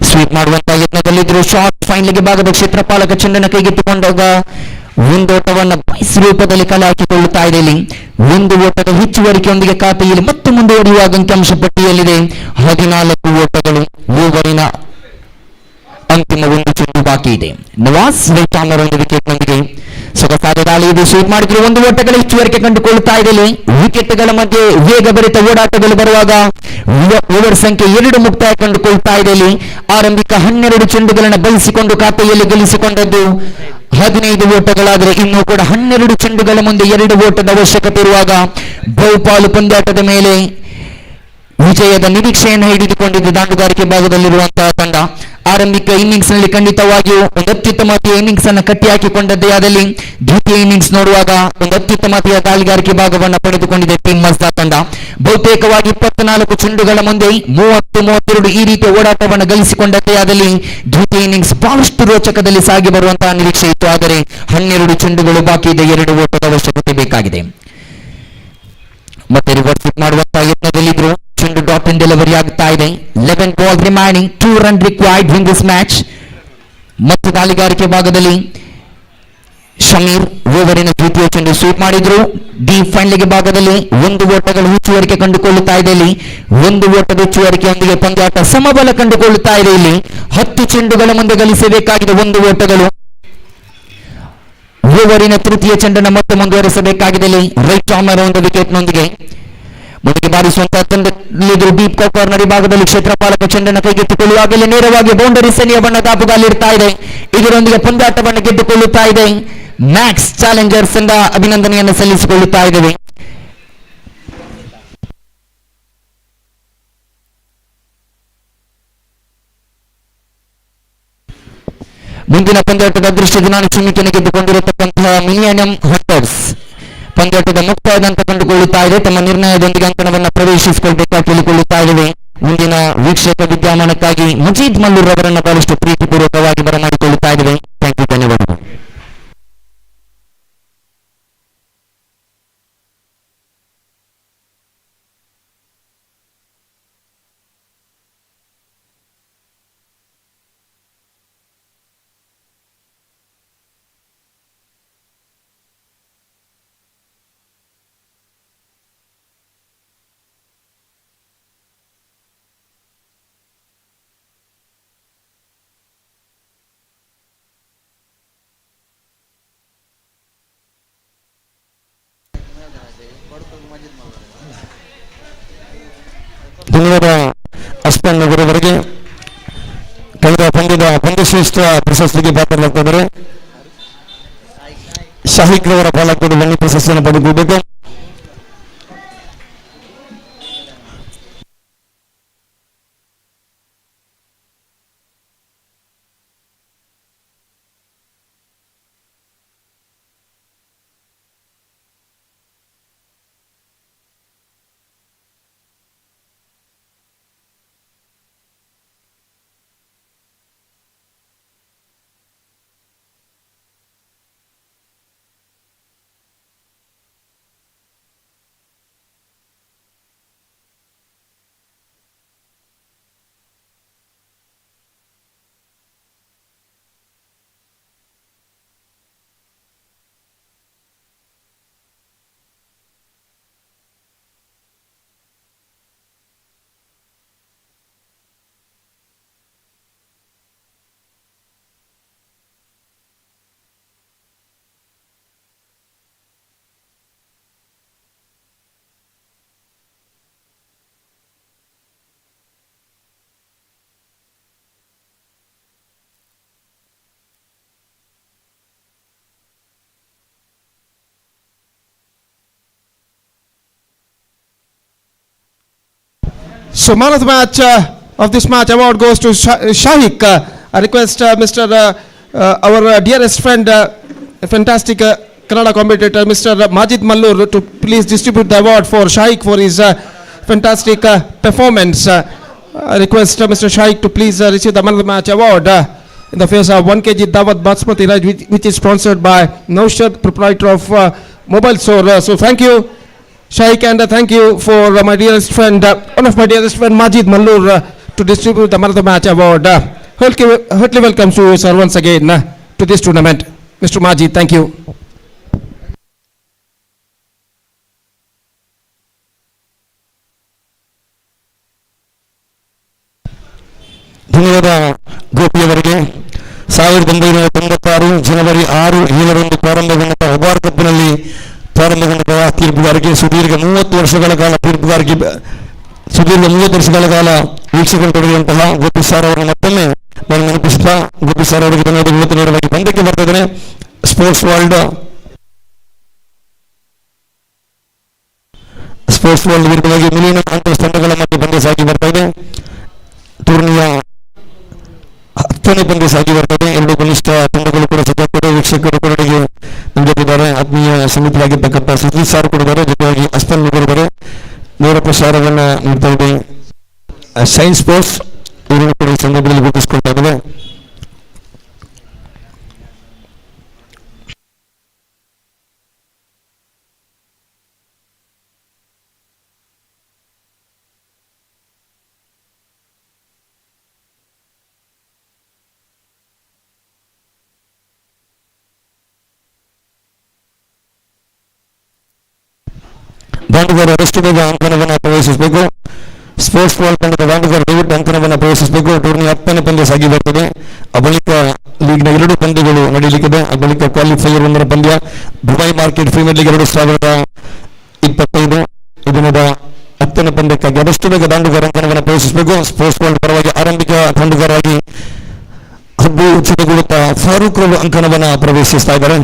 S6: ಸ್ವೀಪ್ ಮಾಡುವಂತಹ ಯತ್ನದಲ್ಲಿದ್ದರು. ಶಾರ್ಟ್ ಫೈನಲ್ಗೆ ಭಾಗದ ಕ್ಷೇತ್ರಪಾಲಕ ಚೆಂಡನ್ನು ಕೈಗೆತ್ತಿಕೊಂಡಾಗ ಒಂದೋಟವನ್ನು ಬೈಸ್ ರೂಪದಲ್ಲಿ ಕಲೆ ಹಾಕಿಕೊಳ್ಳುತ್ತಾ ಇದೆ. ಇಲ್ಲಿ 1 ಓಟದ ಹೆಚ್ಚುವರಿಕೆಯೊಂದಿಗೆ ಖಾತೆಯಲ್ಲಿ ಮತ್ತೆ ಮುಂದುವರಿಯುವಾಗ ಅಂಕಿಅಂಶ ಪಟ್ಟಿಯಲ್ಲಿದೆ 14 ಓಟಗಳು. ಓವರಿನ ಅಂತಿಮ 1 ಚೆಂಡು ಬಾಕಿ ಇದೆ. Nawaz right arm around wicket ನೊಂದಿಗೆ ಸೊಗಸಾದ ದಾಳಿ ಇದು. ಸ್ವೀಪ್ ಮಾಡಿದ್ರು. 1 ಓಟಗಳ ಹೆಚ್ಚುವರಿಕೆ ಕಂಡುಕೊಳ್ಳುತ್ತಾ ಇದೆ. ವಿಕೆಟ್ಗಳ ಮಧ್ಯೆ ವೇಗ ಭರಿತ ಓಡಾಟಗಳು ಬರುವಾಗ ಓವರ್ ಸಂಖ್ಯೆ 2 ಮುಕ್ತಾಯ ಕಂಡುಕೊಳ್ತಾ ಇದೆ. ಆರಂಭಿಕ 12 ಚೆಂಡುಗಳನ್ನು ಬಳಸಿಕೊಂಡು ಖಾತೆಯಲ್ಲಿ ಗಳಿಸಿಕೊಂಡದ್ದು 15 ಓಟಗಳಾದರೆ ಇನ್ನೂ ಕೂಡ 12 ಚೆಂಡುಗಳ ಮುಂದೆ 2 ಓಟದ ಅವಶ್ಯಕತೆ ಇರುವಾಗ ಬಹುಪಾಲು ಪಂದ್ಯಾಟದ ಮೇಲೆ ವಿಜಯದ ನಿರೀಕ್ಷೆಯನ್ನು ಹಿಡಿದುಕೊಂಡಿದ್ದು ದಾಂಡುಗಾರಿಕೆ ಭಾಗದಲ್ಲಿರುವಂತಹ ತಂಡ. ಆರಂಭಿಕ ಇನ್ನಿಂಗ್ಸ್ ನಲ್ಲಿ ಖಂಡಿತವಾಗಿಯೂ ಒಂದು ಅತ್ಯುತ್ತಮತೆಯ ಇನ್ನಿಂಗ್ಸ್ ಅನ್ನು ಕಟ್ಟಿ ಹಾಕಿಕೊಂಡದ್ದೇ ಆದಲ್ಲಿ ದ್ವಿತೀಯ ಇನ್ನಿಂಗ್ಸ್ ನೋಡುವಾಗ ಒಂದು ಅತ್ಯುತ್ತಮತೆಯ ದಾಳಿಗಾರಿಕೆ ಭಾಗವನ್ನು ಪಡೆದುಕೊಂಡಿದೆ ಟೀಮ್ ಮಜ್ದಾ ತಂಡ. ಬಹುತೇಕವಾಗಿ 24 ಚೆಂಡುಗಳ ಮುಂದೆ 30-32 ಈ ರೀತಿಯ ಓಡಾಟವನ್ನು ಗಳಿಸಿಕೊಂಡದ್ದೇ ಆದಲ್ಲಿ ದ್ವಿತೀಯ ಇನ್ನಿಂಗ್ಸ್ ಬಹಳಷ್ಟು ರೋಚಕದಲ್ಲಿ ಸಾಗಿ ಬರುವಂತಹ ನಿರೀಕ್ಷೆ ಇತ್ತು. ಆದರೆ 12 ಚೆಂಡುಗಳು ಬಾಕಿ ಇದೆ. 2 ಓಟದ ಅವಶ್ಯಕತೆ ಬೇಕಾಗಿದೆ. ಮತ್ತೆ ರಿವರ್ಸ್ ಹಿಟ್ ಮಾಡುವಂತಹ ಯತ್ನದಲ್ಲಿದ್ರು. ಚೆಂಡು ಡ್ರಾಪ್ ಇನ್ ಡೆಲಿವರಿ ಆಗುತ್ತಾ ಇದೆ. 11 ball remaining, 2 run required in this match. ಮತ್ತು ದಾಳಿಗಾರಿಕೆ ಭಾಗದಲ್ಲಿ ಶಮೀರ್ ಓವರಿನ ದ್ವಿತೀಯ ಚೆಂಡು ಸ್ವೀಪ್ ಮಾಡಿದ್ರು. ಡೀಪ್ ಫೈನಲ್ಗೆ ಭಾಗದಲ್ಲಿ 1 ಓಟಗಳು ಹೆಚ್ಚುವರಿಕೆ ಕಂಡುಕೊಳ್ಳುತ್ತಾ ಇದೆ. ಇಲ್ಲಿ 1 ಓಟದ ಹೆಚ್ಚುವರಿಕೆಯೊಂದಿಗೆ ಪಂದ್ಯಾಟ ಸಮಬಲ ಕಂಡುಕೊಳ್ಳುತ್ತಾ ಇದೆ. ಇಲ್ಲಿ 10 ಚೆಂಡುಗಳ ಮುಂದೆ ಗಳಿಸಬೇಕಾಗಿದೆ 1 ಓಟಗಳು. ಓವರಿನ ತೃತೀಯ ಚೆಂಡನ್ನು ಮತ್ತೆ ಮುಂದುವರಿಸಬೇಕಾಗಿದೆ. ಇಲ್ಲಿ ರೈಟ್ ಆರ್ಮ್ ಅರೌಂಡ್ ವಿಕೆಟ್ ನೊಂದಿಗೆ ಮುಂದಕ್ಕೆ ಬಾರಿಸುವಂತಹ ತಂಡದಲ್ಲಿದ್ದರು. ಡೀಪ್ ಕಾರ್ನರ್ ಭಾಗದಲ್ಲಿ ಕ್ಷೇತ್ರಪಾಲಕ ಚೆಂಡನ್ನು ಕೈಗೆತ್ತಿಕೊಳ್ಳುವಾಗಲೇ ನೇರವಾಗಿ ಬೌಂಡರಿ ಸೆನಿಯ ಬಣ್ಣ ದಾಪುಗಾಲಿರ್ತಾ ಇದೆ. ಇದರೊಂದಿಗೆ ಪಂದ್ಯಾಟವನ್ನು ಗೆದ್ದುಕೊಳ್ಳುತ್ತಾ ಇದೆ. ಮ್ಯಾಕ್ಸ್ ಚಾಲೆಂಜರ್ಸ್ ಎಂದ ಅಭಿನಂದನೆಯನ್ನು ಸಲ್ಲಿಸಿಕೊಳ್ಳುತ್ತಾ ಇದ್ದೇವೆ. ಮುಂದಿನ ಪಂದ್ಯಾಟದ ಅದೃಷ್ಟದ ನಾನು ಚಿಮ್ಮಿಕೆಯನ್ನು ಗೆದ್ದುಕೊಂಡಿರತಕ್ಕಂತಹ ಮಿಲಿಯನಿಯಂ ಹಂಟರ್ಸ್ ಪಂದ್ಯಾಟದ ಮುಕ್ತಾಯದ ಅಂತ ಕಂಡುಕೊಳ್ಳುತ್ತಾ ಇದೆ. ತಮ್ಮ ನಿರ್ಣಯದೊಂದಿಗೆ ಅಂಕಣವನ್ನು ಪ್ರವೇಶಿಸಿಕೊಳ್ಳಬೇಕಾಗಿ ಕೇಳಿಕೊಳ್ಳುತ್ತಾ ಇದ್ದೇವೆ. ಮುಂದಿನ ವೀಕ್ಷಕ ವಿದ್ಯಮಾನಕ್ಕಾಗಿ ಮಜೀದ್ ಮಲ್ಲೂರ್ ಅವರನ್ನು ಬಹಳಷ್ಟು ಪ್ರೀತಿಪೂರ್ವಕವಾಗಿ ಬರಮಾಡಿಕೊಳ್ಳುತ್ತಾ ಇದ್ದೇವೆ. ಥ್ಯಾಂಕ್ ಯು, ಧನ್ಯವಾದಗಳು.
S1: ಧನ್ಯವಾದ ಅಸ್ಪನ್ ಅವರವರೆಗೆ. ಕಳೆದ ಪಂದ್ಯದ ಪಂದ್ಯಶ್ರೇಷ್ಠ ಪ್ರಶಸ್ತಿಗೆ ಪಾತ್ರರಾಗ್ತಿದ್ದಾರೆ. ಶಾಹಿಕ್ ರವರ ಪಾಲಕರು ಬನ್ನಿ ಪ್ರಶಸ್ತಿಯನ್ನು ಪಡೆದುಕೊಳ್ಳಬೇಕು. So man of the match of this match award goes to Shahik. I request Mr. Our dearest friend, fantastic Kannada commentator, Mr. Majid Mallur, to please distribute the award for Shahik for his fantastic performance. I request Mr. Shahik to please receive the man of the match award in the face of 1 kg Dawat Basmati rice, which is sponsored by Naushad, proprietor of Mobile Store. So thank you, Shaikh, and thank you for my dearest friend, one of my dearest friend, Majid Mallur, to distribute the man of the match award. Heartily welcome to you, sir, once again to this tournament. Mr. Majid, thank you.
S7: ಧನ್ಯವಾದ ಗೋಪಿಯವರಿಗೆ. 1996 ಜನವರಿ 6-7 ಪ್ರಾರಂಭಗೊಂಡ ಒಬಾರ್ ಕಪ್ನಲ್ಲಿ ಪ್ರಾರಂಭಗೊಂಡ ತೀರ್ಪುಗಾರಿಕೆ ಸುದೀರ್ಘ 30 ವರ್ಷಗಳ ಕಾಲ ವೀಕ್ಷಕರು ತೊಡಗಿರುವಂತಹ Gopi sir ಅವರ ಮತ್ತೊಮ್ಮೆ ನಾನು ನೆನಪಿಸುತ್ತಾ Gopi sir ಅವರಿಗೆ ಧನ್ಯವಾದ. ಇವತ್ತು ನೇರವಾಗಿ ಪಂದ್ಯಕ್ಕೆ ಬರ್ತಾ ಇದ್ದೇನೆ. ಸ್ಪೋರ್ಟ್ಸ್ ವರ್ಲ್ಡ್ ವಿರುದ್ಧವಾಗಿ ಮಿಲಿಯನ್ ಅಂತರ ತಂಡಗಳ ಮಧ್ಯೆ ಪಂದ್ಯ ಸಾಗಿ ಬರ್ತಾ ಇದೆ. ಟೂರ್ನಿಯ 10ನೇ ಪಂದ್ಯ ಸಾಗಿ ಬರ್ತದೆ. ಎರಡು ಬಲಿಷ್ಠ ತಂಡಗಳು ಕೂಡ ಸದಸ್ಯರು ವೀಕ್ಷಕರು ಕೂಡ ನಮ್ಮ ಜೊತೆದ್ದಾರೆ. ಆತ್ಮೀಯ ಸಮಿತಿಯಾಗಿರ್ತಕ್ಕಂಥ ಸತೀಶ್ ಸಾರ್ ಕೊಡಿದ್ದಾರೆ, ಜೊತೆಯಾಗಿ ಅಸ್ಪನ್ ಕೊಡಿದ್ದಾರೆ. ನೇರ ಪ್ರಸಾರವನ್ನು ನೀಡ್ತಾ ಇದೆ ಸೈನ್ಸ್ ಸ್ಪೋರ್ಟ್ಸ್. ಇವರು ಕೂಡ ಈ ಸಂದರ್ಭದಲ್ಲಿ ಗುರುತಿಸಿಕೊಳ್ತಾ ಇದ್ದಾರೆ. ದಾಂಡುಗಾರ ಎಷ್ಟು ಬೇಗ ಅಂಕಣವನ್ನು ಪ್ರವೇಶಿಸಬೇಕು. ಸ್ಪೋರ್ಟ್ಸ್ ವರ್ಲ್ಡ್ ತಂಡದ ದಾಂಡುಗಾರ ದಯವಿಟ್ಟು ಅಂಕಣವನ್ನು ಪ್ರವೇಶಿಸಬೇಕು. ಟೂರ್ನಿ 10ನೇ ಪಂದ್ಯ ಸಾಗಿ ಬರ್ತದೆ. ಆ ಬಳಿಕ ಲೀಗ್ನ 2 ಪಂದ್ಯಗಳು ನಡೆಯಲಿಕ್ಕಿದೆ. ಆ ಬಳಿಕ ಕ್ವಾಲಿಫೈಯರ್ 1ರ ಪಂದ್ಯ ದುಬೈ ಮಾರ್ಕೆಟ್ ಪ್ರೀಮಿಯರ್ ಲೀಗ್ 2025 ಈ ದಿನದ 10ನೇ ಪಂದ್ಯಕ್ಕಾಗಿ ಆದಷ್ಟು ಬೇಗ ದಾಂಡುಗಾರ ಅಂಕಣವನ್ನು ಪ್ರವೇಶಿಸಬೇಕು. ಸ್ಪೋರ್ಟ್ಸ್ ವರ್ಲ್ಡ್ ಪರವಾಗಿ ಆರಂಭಿಕ ದಾಂಡುಗಾರಾಗಿ ಹಬ್ಬು ಚಿತ್ರಗುಡುತ್ತಾ ಫಾರೂಕ್ ರವರು ಅಂಕಣವನ್ನು ಪ್ರವೇಶಿಸ್ತಾ ಇದ್ದಾರೆ.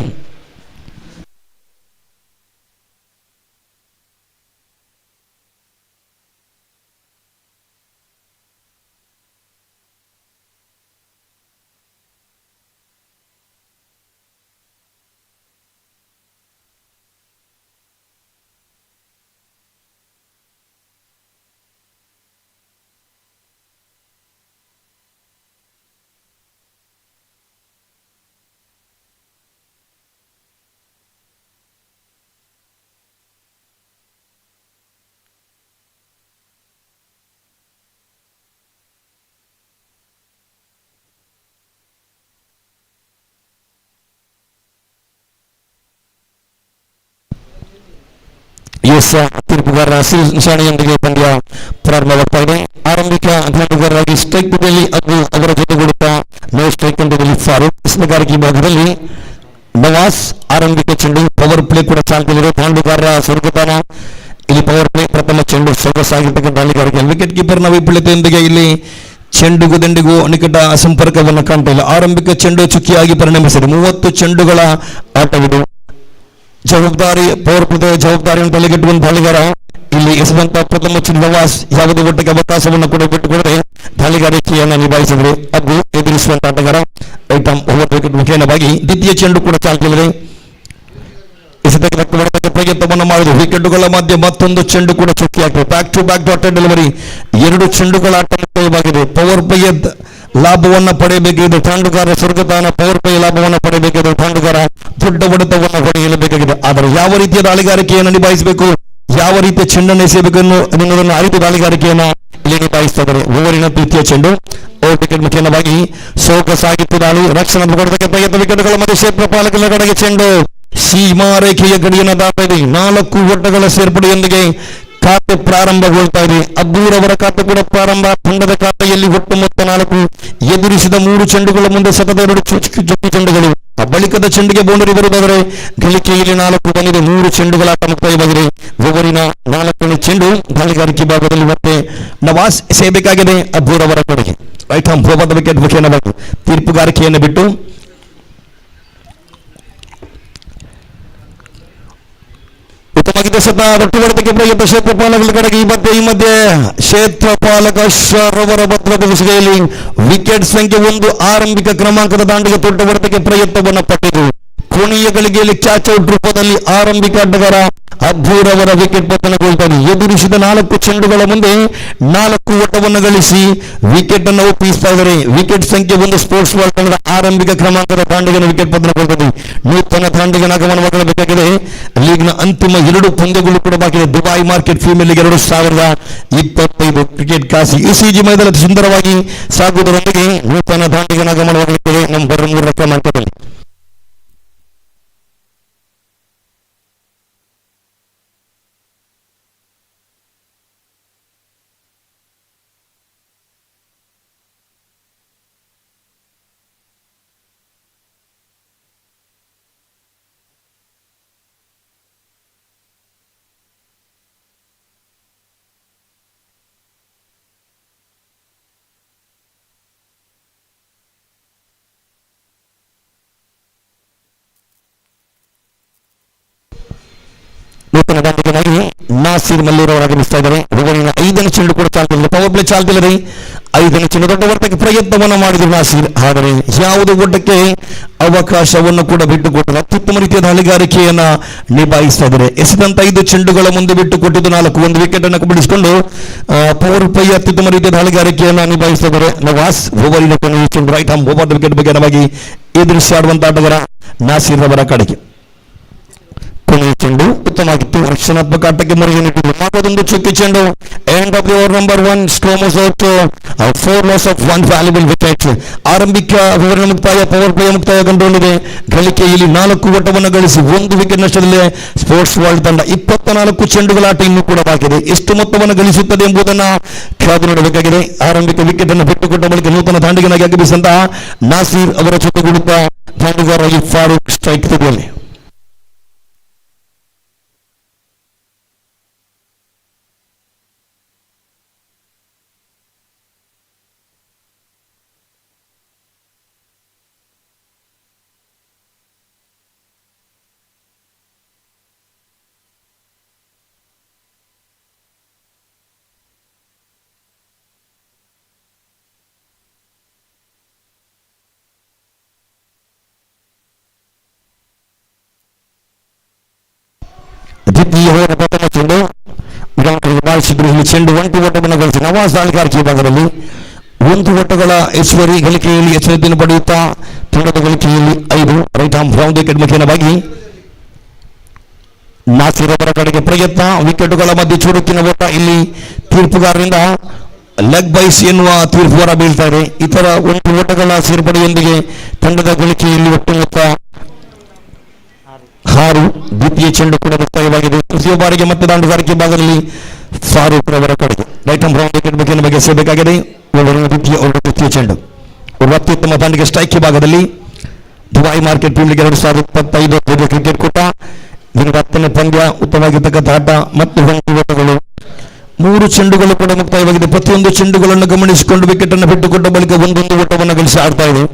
S7: ತೀರ್ಪುಗಾರರ ಹಸಿರು ನಿಶಾನೆಯೊಂದಿಗೆ ಪಂದ್ಯ ಪ್ರಾರಂಭವಾಗ್ತಾ ಇದೆ. ಆರಂಭಿಕ ದಾಂಡುಗಾರರಾಗಿ ಸ್ಟ್ರೈಕ್ ಪಂದ್ಯದಲ್ಲಿ ಅವರ ಜೊತೆಗೂಡುತ್ತಾ ನೋ ಸ್ಟ್ರೈಕ್ ಪಂದ್ಯದಲ್ಲಿ ಫಾರೂಕ್. ಮೀನುಗಾರಿಕೆ ವಿಭಾಗದಲ್ಲಿ ನವಾಸ್. ಆರಂಭಿಕ ಚೆಂಡು ಪವರ್ ಪ್ಲೇ ಕೂಡ ಚಾಲ್ತಿಯಲ್ಲಿದೆ. ದಾಂಡುಗಾರರ ಸ್ವರ್ಗತಾನ ಇಲ್ಲಿ ಪವರ್ ಪ್ಲೇ ಪ್ರಥಮ ಚೆಂಡು ಸೊಗಸಾಗಿರ್ತಕ್ಕಂಥ ದಾಂಡುಗಾರಿಕೆ. ವಿಕೆಟ್ ಕೀಪರ್ನ ವೈಫಲ್ಯತೆಯೊಂದಿಗೆ ಇಲ್ಲಿ ಚೆಂಡುಗೂ ದಂಡಿಗೂ ನಿಕಟ ಸಂಪರ್ಕವನ್ನು ಕಾಣ್ತಾ ಇಲ್ಲ. ಆರಂಭಿಕ ಚೆಂಡು ಚುಕ್ಕಿಯಾಗಿ ಪರಿಣಮಿಸಿದೆ. 30 ಚೆಂಡುಗಳ ಆಟವಿದು. ಪವರ್ ಪ್ಲೇ ಜವಾಬ್ದಾರಿಯನ್ನು ತಲೆಗೆಟ್ಟುವಂತ ದಾಳಿಗಾರ ಇಲ್ಲಿ ಎಸೆದಂತ ಪ್ರಥಮ ಚೆಂಡು ನವಾಸ್ ಯಾವುದೇ ಒಟ್ಟಿಗೆ ಅವಕಾಶವನ್ನು ಕೂಡ ಬಿಟ್ಟುಕೊಡದೆ ದಾಳಿಗಾರಿಕೆಯನ್ನು ನಿಭಾಯಿಸಿದರೆ ಅದು ಎದುರಿಸುವಂತ ಆಟಗಾರ ಐಟಮ್ ಓವರ್ ವಿಕೆಟ್ ಮುಖೇನವಾಗಿ ದ್ವಿತೀಯ ಚೆಂಡು ಕೂಡ ಚಾಲ್ತಿಯಲ್ಲಿದೆ. ಎಸೆತಕ್ಕೆ ಹೊಡೆತಕ್ಕೆ ಪ್ರಯತ್ನವನ್ನು ಮಾಡಿದ್ರು. ವಿಕೆಟ್ಗಳ ಮಧ್ಯೆ ಮತ್ತೊಂದು ಚೆಂಡು ಕೂಡ ಚುಕ್ಕಿಯಾಗ್ತದೆ. Back to back dotted delivery. 2 ಚೆಂಡುಗಳ ಆಟ ಮುಕ್ತಾಯವಾಗಿದೆ. ಪವರ್ ಪ್ಲೇ ಲಾಭವನ್ನು ಪಡೆಯಬೇಕಿದೆ ದಾಂಡುಗಾರ. ಸ್ವರ್ಗತಾನ ಪವರ್ ಪ್ಲೇ ಲಾಭವನ್ನು ಪಡೆಯಬೇಕಿದೆ ದಾಂಡುಗಾರ. ದೊಡ್ಡ ಹೊಡೆತವನ್ನು ಹೊಡೆಯಲೇಬೇಕಾಗಿದೆ. ಆದರೆ ಯಾವ ರೀತಿಯ ದಾಳಿಗಾರಿಕೆಯನ್ನು ನಿಭಾಯಿಸಬೇಕು, ಯಾವ ರೀತಿಯ ಚೆಂಡನ್ನು ಎಸೆಯಬೇಕು ಎನ್ನುವುದನ್ನು ಅರಿತು ದಾಳಿಗಾರಿಕೆಯನ್ನು ಇಲ್ಲಿ ನಿಭಾಯಿಸ್ತಾ ಇದ್ದಾರೆ. ಓವರಿನ ತೃತೀಯ ಚೆಂಡು ಓವರ್ ವಿಕೆಟ್ ಮುಖೇನವಾಗಿ ಸೋಕಸಾಗಿತ್ತು ದಾಳಿ. ರಕ್ಷಣಾ ಹೊಡೆತಕ್ಕೆ ಪ್ರಯತ್ನ. ವಿಕೆಟ್ಗಳ ಮಧ್ಯೆ ಕ್ಷೇತ್ರ ಪಾಲಕರ ಕಡೆಗೆ ಚೆಂಡು ಸೀಮಾ ರೇಖೆಯ ಗಡಿಯನ್ನು ದಾಟ್ತಾ ಇದೆ. 4 ಓಟಗಳ ಸೇರ್ಪಡೆಯೊಂದಿಗೆ ಖಾತೆ ಪ್ರಾರಂಭಗೊಳ್ತಾ ಇದೆ. ಅಬ್ಬೂರವರ ಖಾತೆ ಕೂಡ ಪ್ರಾರಂಭ. ತಂಡದ ಖಾತೆಯಲ್ಲಿ ಒಟ್ಟು ಮೊತ್ತ 4. ಎದುರಿಸಿದ 3 ಚೆಂಡುಗಳ ಮುಂದೆ ಸತತ 2 ಜೊತೆ ಚೆಂಡುಗಳು. ಆ ಬಳಿಕದ ಚೆಂಡಿಗೆ ಬೌಂಡರಿ ಬರುವುದಾದರೆ ಗಳಿಕೆಯಲ್ಲಿ 4 ಬಂದಿದೆ. 3 ಚೆಂಡುಗಳ ಆಟ ಮುಕ್ತಾಯವಾಗಿದೆ. ಓವರಿನ 4ನೇ ಚೆಂಡು ದಾಳಿಗಾರಿಕೆ ಭಾಗದಲ್ಲಿ ಮತ್ತೆ ನವಾಸ್ ಎಸೆಯಬೇಕಾಗಿದೆ ಅಬ್ಬೂರವರ ಕಡೆಗೆ. ರೈಟ್ ಆರ್ಮ್ ಹೋಬದ ವಿಕೆಟ್ ಮುಖೇನವಾಗಿ ತೀರ್ಪುಗಾರಿಕೆಯನ್ನು ಬಿಟ್ಟು ಉತ್ತಮವಾಗಿದೆ ಸತ ರೊಟ್ಟು ಹೊಡೆತಕ್ಕೆ ಪ್ರಯತ್ನ ಕ್ಷೇತ್ರಪಾಲಕರ ಕಡೆಗೆ ಈ ಮಧ್ಯೆ ಕ್ಷೇತ್ರಪಾಲಕ ಶರವರ ಭದ್ರತೆ ಬೆಸುಗೆಯಲ್ಲಿ ವಿಕೆಟ್ ಸಂಖ್ಯೆ 1 ಆರಂಭಿಕ ಕ್ರಮಾಂಕದ ದಾಂಡಿಗೆ ತೊಟ್ಟ ಹೊಡೆತಕ್ಕೆ ಪ್ರಯತ್ನವನ್ನು ಪಟ್ಟಿತು. ಕೊನೆಯ ಗಳಿಗೆಯಲ್ಲಿ ಕ್ಯಾಚ್ ಔಟ್ ರೂಪದಲ್ಲಿ ಆರಂಭಿಕ ಆಟಗಾರ ಅಬ್ಬೂರವರ ವಿಕೆಟ್ ಪತನಗೊಳ್ತಾನೆ. ಎದುರಿಸಿದ 4 ಚೆಂಡುಗಳ ಮುಂದೆ 4 ಓಟವನ್ನು ಗಳಿಸಿ ವಿಕೆಟ್ ಅನ್ನು ಒಪ್ಪಿಸ್ತಾ ಇದ್ದಾರೆ. ವಿಕೆಟ್ ಸಂಖ್ಯೆ 1 ಸ್ಪೋರ್ಟ್ಸ್ ವರ್ಲ್ಡ್ ತಂಡದ ಆರಂಭಿಕ ಕ್ರಮಾಂಕದ ತಾಂಡಿಗನ ವಿಕೆಟ್ ಪತನಗೊಳ್ತದೆ. ನೂತನ ತಾಂಡಿಗನ ಆಗಮನವಾಗಬೇಕಾಗಿದೆ. ಲೀಗ್ನ ಅಂತಿಮ 2 ಪಂದ್ಯಗಳು ಕೂಡ ಬಾಕಿ. Dubai market premier league 2025 cricket ಕಾಸಿ ಇಸಿಜಿ ಮೈದಾನದಲ್ಲಿ ಸುಂದರವಾಗಿ ಸಾಗುವುದರೊಂದಿಗೆ ನೂತನ ತಾಂಡಿಗನ ಆಗಮನವಾಗಲಿದೆ ನಂಬರ್ 3 ಕ್ರಮಾಂಕದಲ್ಲಿ. ನೂತನ ದಾಂಡಿಗನಾಗಿ ನಾಸೀರ್ ಮಲ್ಲೂರ್ ಅವರು ಆಗಮಿಸ್ತಾ ಇದ್ದಾರೆ. ಓವರಿನ 5ನೇ ಚೆಂಡು ಕೂಡ ಚಾಲ್ತಿಲ್ಲ, ಪವರ್ ಪ್ಲೇ ಚಾಲ್ತಿಲ್ಲದೆ 5ನೇ ಚೆಂಡು ದೊಡ್ಡ ಹೊಡೆತಕ್ಕೆ ಪ್ರಯತ್ನವನ್ನು ಮಾಡಿದ್ರು ನಾಸೀರ್. ಆದರೆ ಯಾವುದೇ ಓಟಕ್ಕೆ ಅವಕಾಶವನ್ನು ಕೂಡ ಬಿಟ್ಟುಕೊಟ್ಟರು. ಅತ್ಯುತ್ತಮ ರೀತಿಯ ದಾಳಿಗಾರಿಕೆಯನ್ನ ನಿಭಾಯಿಸ್ತಾ ಇದ್ದಾರೆ. ಎಸೆದಂತ 5 ಚೆಂಡುಗಳ ಮುಂದೆ ಬಿಟ್ಟುಕೊಟ್ಟಿದ್ದು 4, 1 ವಿಕೆಟ್ ಅನ್ನು ಕಬಳಿಸಿಕೊಂಡು ಪವರ್ ಪ್ಲೇ ಅತ್ಯುತ್ತಮ ರೀತಿಯ ದಾಳಿಗಾರಿಕೆಯನ್ನ ನಿಭಾಯಿಸ್ತಾ ಇದ್ದಾರೆ. ನವಾಸ್ ಓವರಿನ ಕೊನೆಯ ಚೆಂಡು right arm over the wicket ಬಗ್ಗೆ ಎದುರಿಸಿ ಆಡುವಂತ ಆಟಗಾರ ನಾಸೀರ್ ಅವರ ಕಡೆಗೆ ಕೊನೆಯ ಚೆಂಡು ಉತ್ತಮವಾಗಿತ್ತು. ರಕ್ಷಣಾತ್ಮಕ ಆಟಕ್ಕೆ ಮೊರೆ ನೀಡಿದ್ರು. ಮತ್ತೊಂದು ಚುಕ್ಕಿ ಚೆಂಡು end of the over number 1 ಸ್ಟ್ರೋಮಸ್ out 4 loss of 1 valuable wicket. ಆರಂಭಿಕ ಓವರಿನ ಮುಕ್ತಾಯ ಪವರ್ ಪ್ಲೇ ಮುಕ್ತಾಯ ಕಂಡುಕೊಂಡಿದೆ. ಗಳಿಕೆಯಲ್ಲಿ 4 ಓಟವನ್ನು ಗಳಿಸಿ 1 ವಿಕೆಟ್ ನಷ್ಟದಲ್ಲಿ ಸ್ಪೋರ್ಟ್ಸ್ ವರ್ಲ್ಡ್ ತಂಡ 24 ಚೆಂಡುಗಳ ಆಟ ಇನ್ನೂ ಕೂಡ ಬಾಕಿದೆ. ಎಷ್ಟು ಮೊತ್ತವನ್ನು ಗಳಿಸುತ್ತದೆ ಎಂಬುದನ್ನು ಕಾದು ನೋಡಬೇಕಾಗಿದೆ. ಆರಂಭಿಕ ವಿಕೆಟ್ ಅನ್ನು ಬಿಟ್ಟುಕೊಟ್ಟ ಬಳಿಕ ನೂತನ ದಾಂಡಿಗನಾಗಿ ಆಗಮಿಸಿದಂತಹ ನಾಸೀರ್ ಅವರ ಜೊತೆಗೂಡುತ್ತಾ ದಾಂಡಿಗಾರಾಗಿ ಫಾರೂಕ್ ಸ್ಟ್ರೈಕ್ ತೆಗೆಯಲ್ಲಿ ದ್ವಿತೀಯ ಓವರ್ ಪ್ರಥಮ ಚೆಂಡು ಬಾರಿಸಿದ್ರು. ಇಲ್ಲಿ ಚೆಂಡು 1 ಓಟವನ್ನು ಗಳಿಸಿ ನವಾಜ್ ದಾಳಿಗಾರಿಕೆ ವಿಭಾಗದಲ್ಲಿ 1 ಓಟಗಳ ಹೆಚ್ಚುವರಿ ಗಳಿಕೆಯಲ್ಲಿ ಎಚ್ಚರಿಕೆಯನ್ನು ಪಡೆಯುತ್ತಾ ತಂಡದ ಗಳಿಕೆಯಲ್ಲಿ 5 ರೈಟ್ ಆರ್ಮ್ ರೌಂಡ್ ವಿಕೆಟ್ ಮುಖೇನವಾಗಿ ನಾಸೀರ್ ಅವರ ಕಡೆಗೆ ಪ್ರಯತ್ನ. ವಿಕೆಟ್ಗಳ ಮಧ್ಯೆ ಚುರುಕಿನ ಓಟ. ಇಲ್ಲಿ ತೀರ್ಪುಗಾರರಿಂದ ಲೆಗ್ ಬೈಸ್ ಎನ್ನುವ ತೀರ್ಪು ಹೊರ ಬೀಳ್ತಾ ಇದೆ. ಇತರ 1 ಓಟಗಳ ಸೇರ್ಪಡೆಯೊಂದಿಗೆ ತಂಡದ ಗಳಿಕೆಯಲ್ಲಿ ಒಟ್ಟು ಮೊತ್ತ 6. ದ್ವಿತೀಯ ಚೆಂಡು ಕೂಡ ಮುಕ್ತಾಯವಾಗಿದೆ. ತೃತೀಯ ಬಾರಿಗೆ ಮತ್ತೆ ದಾಂಡುಗಾರಿಕೆ ಭಾಗದಲ್ಲಿ ಫಾರೂಕ್ ರವರ ಕಡೆಗೆ ರೈಟ್ ಆರ್ಮ್ ರೌಂಡ್ ವಿಕೆಟ್ ಬಗ್ಗೆ ಬಗೆಸಬೇಕಾಗಿದೆ. ದ್ವಿತೀಯ ಚೆಂಡು ಅತ್ಯುತ್ತಮ ದಾಂಡಿಗೆ ಸ್ಟ್ರೈಕ್ ಭಾಗದಲ್ಲಿ Dubai market premier league 2025 cricket ಕೂಟ ದಿನದ 10ನೇ ಪಂದ್ಯ. ಉತ್ತಮವಾಗಿರ್ತಕ್ಕಂಥ ಆಟ ಮತ್ತು 1 ಓಟಗಳು 3 ಚೆಂಡುಗಳು ಕೂಡ ಮುಕ್ತಾಯವಾಗಿದೆ. ಪ್ರತಿಯೊಂದು ಚೆಂಡುಗಳನ್ನು ಗಮನಿಸಿಕೊಂಡು ವಿಕೆಟ್ ಅನ್ನು ಬಿಟ್ಟುಕೊಟ್ಟ ಬಳಿಕ 1 ಓಟವನ್ನು ಗಳಿಸಿ ಆಡ್ತಾ ಇದೆ.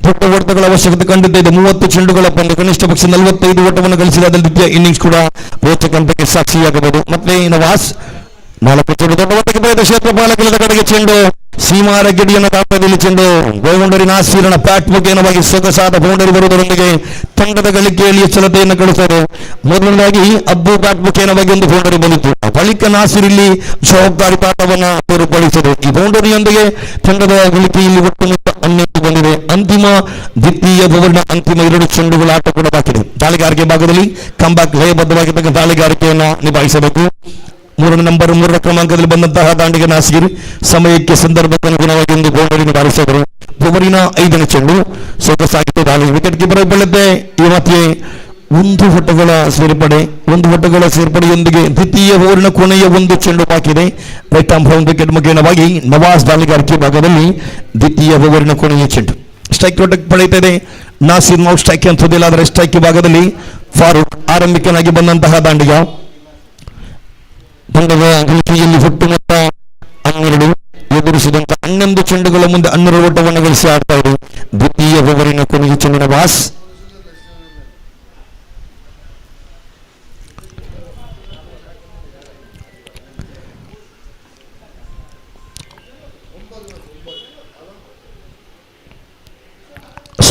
S7: ದೊಡ್ಡ ಓಟಗಳ ಅವಶ್ಯಕತೆ ಖಂಡಿತ ಇದೆ. 30 ಚೆಂಡುಗಳ ಪಂದ್ಯ ಕನಿಷ್ಠ ಪಕ್ಷ 45 ಓಟವನ್ನು ಗಳಿಸಿದ ದ್ವಿತೀಯ ಇನ್ನಿಂಗ್ಸ್ ಕೂಡ ರೋಚಕ ಹಂತಕ್ಕೆ ಸಾಕ್ಷಿಯಾಗಬಹುದು. ಮತ್ತೆ ನವಾಸ್ 4 ಚೆಂಡು ದೊಡ್ಡ ಓಟಕ್ಕೆ ಬರೆದ ಕ್ಷೇತ್ರಪಾಲಕರ ಕಡೆಗೆ ಚೆಂಡು ಸೀಮಾರ ಗಿಡಿಯನ್ನು ದಾಟದಲ್ಲಿ ಚೆಂಡು ಬೌಂಡರಿ ನಾಸೀರನ ಪ್ಯಾಟ್ ಮುಖೇನವಾಗಿ ಸೊಗಸಾದ ಬೌಂಡರಿ ಬರುವುದರೊಂದಿಗೆ ತಂಡದ ಗಳಿಕೆಯಲ್ಲಿ ಎಚ್ಚರತೆಯನ್ನು ಕಳಿಸಿದರು. ಮೊದಲನೇದಾಗಿ ಅಬ್ಬು ಬ್ಯಾಟ್ ಮುಖೇನವಾಗಿ ಒಂದು ಬೌಂಡರಿ ಬಂದಿತ್ತು. ಬಳಿಕ ನಾಸೀರ್ ಇಲ್ಲಿ ಜವಾಬ್ದಾರಿ ಆಟವನ್ನು ತೋರ್ಪಡಿಸಿದರು. ಈ ಬೌಂಡರಿಯೊಂದಿಗೆ ತಂಡದ ಗಳಿಕೆಯಲ್ಲಿ ಒಟ್ಟು ಮೊತ್ತ 12 ಬಂದಿದೆ. ಅಂತಿಮ ದ್ವಿತೀಯ ಓವರ್ನ ಅಂತಿಮ 2 ಚೆಂಡುಗಳ ಆಟ ಕೂಡ ಬಾಕಿದೆ. ದಾಳಿಗಾರಿಕೆ ಭಾಗದಲ್ಲಿ ಕಂಬ್ಯಾಕ್ ಲಯಬದ್ಧವಾಗಿರ್ತಕ್ಕಂಥ ದಾಳಿಗಾರಿಕೆಯನ್ನು ನಿಭಾಯಿಸಬೇಕು. ನಂಬರ್ 3 ಕ್ರಮಾಂಕದಲ್ಲಿ ಬಂದಂತಹ ದಾಂಡಿಗ ನಾಸೀರ್ ಸಮಯಕ್ಕೆ ಸಂದರ್ಭಕ್ಕೆ ಅನುಗುಣವಾಗಿ ಒಂದು ಬೌಂಡರಿಯನ್ನು ಬಾರಿಸಿದರು. ಓವರಿನ 5ನೇ ಚೆಂಡು ಸೊಗಸಾಗಿತ್ತು. ದಾಳಿ ವಿಕೆಟ್ ಕೀಪರ್ ಬೆಳೆದ ಈ ಮಧ್ಯೆ 1 ಓಟಗಳ ಸೇರ್ಪಡೆಯೊಂದಿಗೆ ದ್ವಿತೀಯ ಓವರಿನ ಕೊನೆಯ 1 ಚೆಂಡು ಬಾಕಿದೆ. ರೈಟ್ ಆರ್ಮ್ ರೌಂಡ್ ವಿಕೆಟ್ ಮುಖೇನವಾಗಿ ನವಾಜ್ ದಾಳಿಗಾರಿಕೆ ಭಾಗದಲ್ಲಿ ದ್ವಿತೀಯ ಓವರಿನ ಕೊನೆಯ ಚೆಂಡು ಸ್ಟ್ರೈಕ್ ಔಟ್ ಪಡೆಯುತ್ತಾ ಇದೆ. ನಾಸೀರ್ ನಾವು ಸ್ಟ್ರೈಕ್ ಅಂತದಿಲ್ಲ, ಆದರೆ ಸ್ಟ್ರೈಕ್ ಭಾಗದಲ್ಲಿ ಫಾರೂಕ್ ಆರಂಭಿಕನಾಗಿ ಬಂದಂತಹ ದಾಂಡಿಗ ತಂಡದ ಗಳಿಕೆಯಲ್ಲಿ ಒಟ್ಟು ಮೊತ್ತ 12 ಎದುರಿಸಿದಂತ 11 ಚೆಂಡುಗಳ ಮುಂದೆ 12 ಓಟವನ್ನು ಗಳಿಸಿ ಆಡ್ತಾ ಇದೆ. ದ್ವಿತೀಯ ಓವರಿನ ಕೊನೆಯ ಚೆಂಡಿನ ಬಾಸ್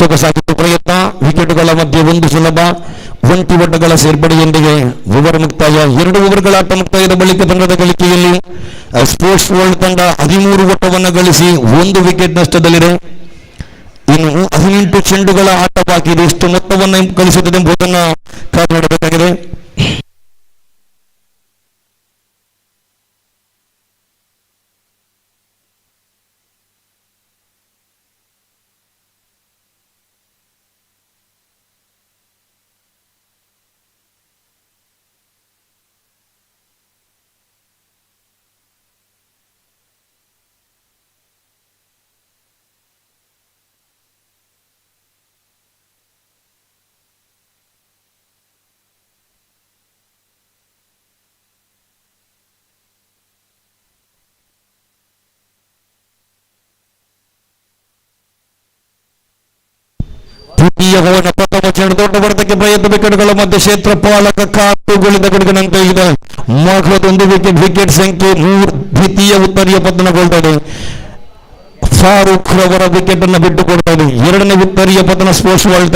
S7: ಸೊಗಸಾಗಿತ್ತು ಪ್ರಯತ್ನ. ವಿಕೆಟ್ಗಳ ಮಧ್ಯೆ ಒಂದು ಸುಲಭ ಒಂಟಿ ಒಡ್ಡಗಳ ಸೇರ್ಪಡೆಯೊಂದಿಗೆ ಓವರ್ ಮುಕ್ತಾಯ. 2 ಓವರ್ಗಳ ಆಟ ಮುಕ್ತಾಯದ ಬಳಿಕ ತಂಡದ ಗಳಿಕೆಯಲ್ಲಿ ಸ್ಪೋರ್ಟ್ಸ್ ವರ್ಲ್ಡ್ ತಂಡ 13 ಓಟವನ್ನು ಗಳಿಸಿ 1 ವಿಕೆಟ್ ನಷ್ಟದಲ್ಲಿದೆ. ಇನ್ನು 18 ಚೆಂಡುಗಳ ಆಟ ಬಾಕಿ ಇದೆ. ಎಷ್ಟು ಮೊತ್ತವನ್ನು ಗಳಿಸುತ್ತದೆ ಎಂಬುದನ್ನು ಕಾದು ನೋಡಬೇಕಾಗಿದೆ. ದ್ವಿತೀಯ ಓವರ್ನ ಪ್ರಥಮ ಚೆಂಡು ದೊಡ್ಡ ಹೊಡೆತಕ್ಕೆ ಪ್ರಯತ್ನ. ವಿಕೆಟ್ಗಳ ಮಧ್ಯೆ ಕ್ಷೇತ್ರಪಾಲಕ ಕಾತುಗಳಿಂದ ಗಡಿಗನಂತೆ ಇದೆ. ಮಗಳದೊಂದು ವಿಕೆಟ್ ಸಂಖ್ಯೆ 3. ದ್ವಿತೀಯ ಉತ್ತರೀಯ ಪತನಗೊಳ್ತಾ ಇದೆ. ಫಾರೂಕ್ ರವರ ವಿಕೆಟ್ ಅನ್ನು ಬಿಟ್ಟುಕೊಡ್ತಾ ಇದೆ. 2ನೇ ಉತ್ತರೀಯ ಪತನ ಸ್ಪೋರ್ಟ್ಸ್ ವರ್ಲ್ಡ್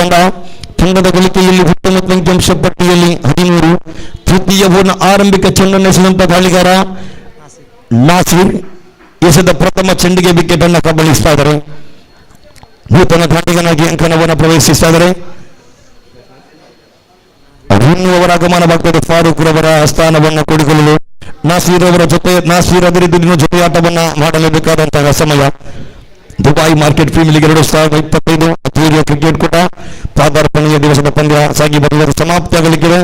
S7: ತಂಡದ ಗಳಿಕೆಯಲ್ಲಿ ಉತ್ತಮ ಅಂಕಿಅಂಶ ಪಟ್ಟಿಯಲ್ಲಿ 13. ತೃತೀಯ ಓವರ್ನ ಆರಂಭಿಕ ಚೆಂಡನ್ನು ಎಸೆದಂತ ದಾಳಿಗಾರ ನಾಸೀರ್ ಎಸೆದ ಪ್ರಥಮ ಚೆಂಡಿಗೆ ವಿಕೆಟ್ ಅನ್ನು ಕಬಳಿಸ್ತಾ ಇದ್ದಾರೆ. ನೂತನ ದಾಂಡಿಗನಾಗಿ ಅಂಕಣವನ್ನು ಪ್ರವೇಶಿಸ್ತಾ ಇದ್ದಾರೆ. ಅವರ ಆಗಮನವಾಗ್ತದೆ. ಫಾರೂಕ್ ರವರ ಸ್ಥಾನವನ್ನು ಕೂಡಿಕೊಳ್ಳಲು ನಾಸೀರ್ ಅವರ ಜೊತೆ ಅದೇ ರೀತಿ ಜೊತೆಯಾಟವನ್ನ ಮಾಡಲೇಬೇಕಾದಂತಹ ಸಮಯ. ದುಬೈ ಮಾರ್ಕೆಟ್ ಪ್ರೀಮಿಯರ್ ಲೀಗ್ 2025 ಅತಿವೀರ್ಯ ಕ್ರಿಕೆಟ್ ಕೂಟ ಪಾದಾರ್ಪಣೆಯ ದಿವಸದ ಪಂದ್ಯ ಸಾಗಿ ಬರುವುದು ಸಮಾಪ್ತಿಯಾಗಲಿಕ್ಕಿದೆ.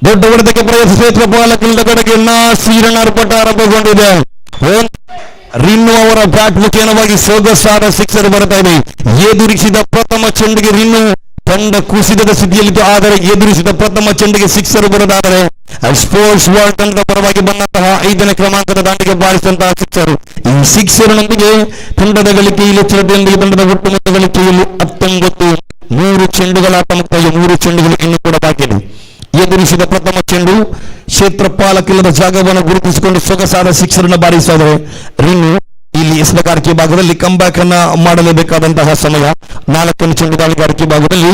S7: ದೊಡ್ಡ ಹೊಡೆತಕ್ಕೆ ಪ್ರಯತ್ನಿಸುವ ಬಾಲಕರಿಂದ ಕಡೆಗೆ ನಾಸೀರನ ಆರ್ಭಟ ಆರಂಭಗೊಂಡಿದೆ. ರಿನ್ನು ಅವರ ಬ್ಯಾಟ್ ಮುಖೇನವಾಗಿ ಸೊಗಸಾದ ಸಿಕ್ಸರ್ ಬರ್ತಾ ಇದೆ. ಎದುರಿಸಿದ ಪ್ರಥಮ ಚೆಂಡಿಗೆ ರಿನ್ನು ತಂಡ ಕುಸಿದ ಸ್ಥಿತಿಯಲ್ಲಿತ್ತು. ಆದರೆ ಎದುರಿಸಿದ ಪ್ರಥಮ ಚೆಂಡಿಗೆ ಸಿಕ್ಸರ್ ಬರೋದಾದರೆ ಸ್ಪೋರ್ಟ್ಸ್ ವರ್ಲ್ಡ್ ತಂಡದ ಪರವಾಗಿ ಬಂದಂತಹ 5ನೇ ಕ್ರಮಾಂಕದ ದಾಂಡಿಗೆ ಬಾರಿಸಿದಂತಹ ಸಿಕ್ಸರ್. ಈ ಸಿಕ್ಸರ್ನೊಂದಿಗೆ ತಂಡದ ಗಳಿಕೆಯಲ್ಲಿ ಎಚ್ಚರತೆಯೊಂದಿಗೆ ತಂಡದ ಒಟ್ಟು ಮೊತ್ತ ಗಳಿಕೆಯಲ್ಲಿ 19. 3 ಚೆಂಡುಗಳ ಆಟ ಮುಕ್ತಾಯ. 3 ಚೆಂಡುಗಳು ಇನ್ನೂ ಕೂಡ ಬಾಕಿ ಇದೆ. ಎದುರಿಸಿದ ಪ್ರಥಮ ಚೆಂಡು ಕ್ಷೇತ್ರಪಾಲಕಿಲ್ಲದ ಜಾಗವನ್ನು ಗುರುತಿಸಿಕೊಂಡು ಸೊಗಸಾದ ಸಿಕ್ಸರ್ ಅನ್ನು ಬಾರಿಸಿದರೆ ರಿನ್ನು ಇಲ್ಲಿ ಎಸೆತಗಾರಿಕೆ ಭಾಗದಲ್ಲಿ ಕಂಬ್ಯಾಕ್ ಅನ್ನ ಮಾಡಲೇಬೇಕಾದಂತಹ ಸಮಯ. 4ನೇ ಚೆಂಡು ದಾಳಿಗಾರಿಕೆ ಭಾಗದಲ್ಲಿ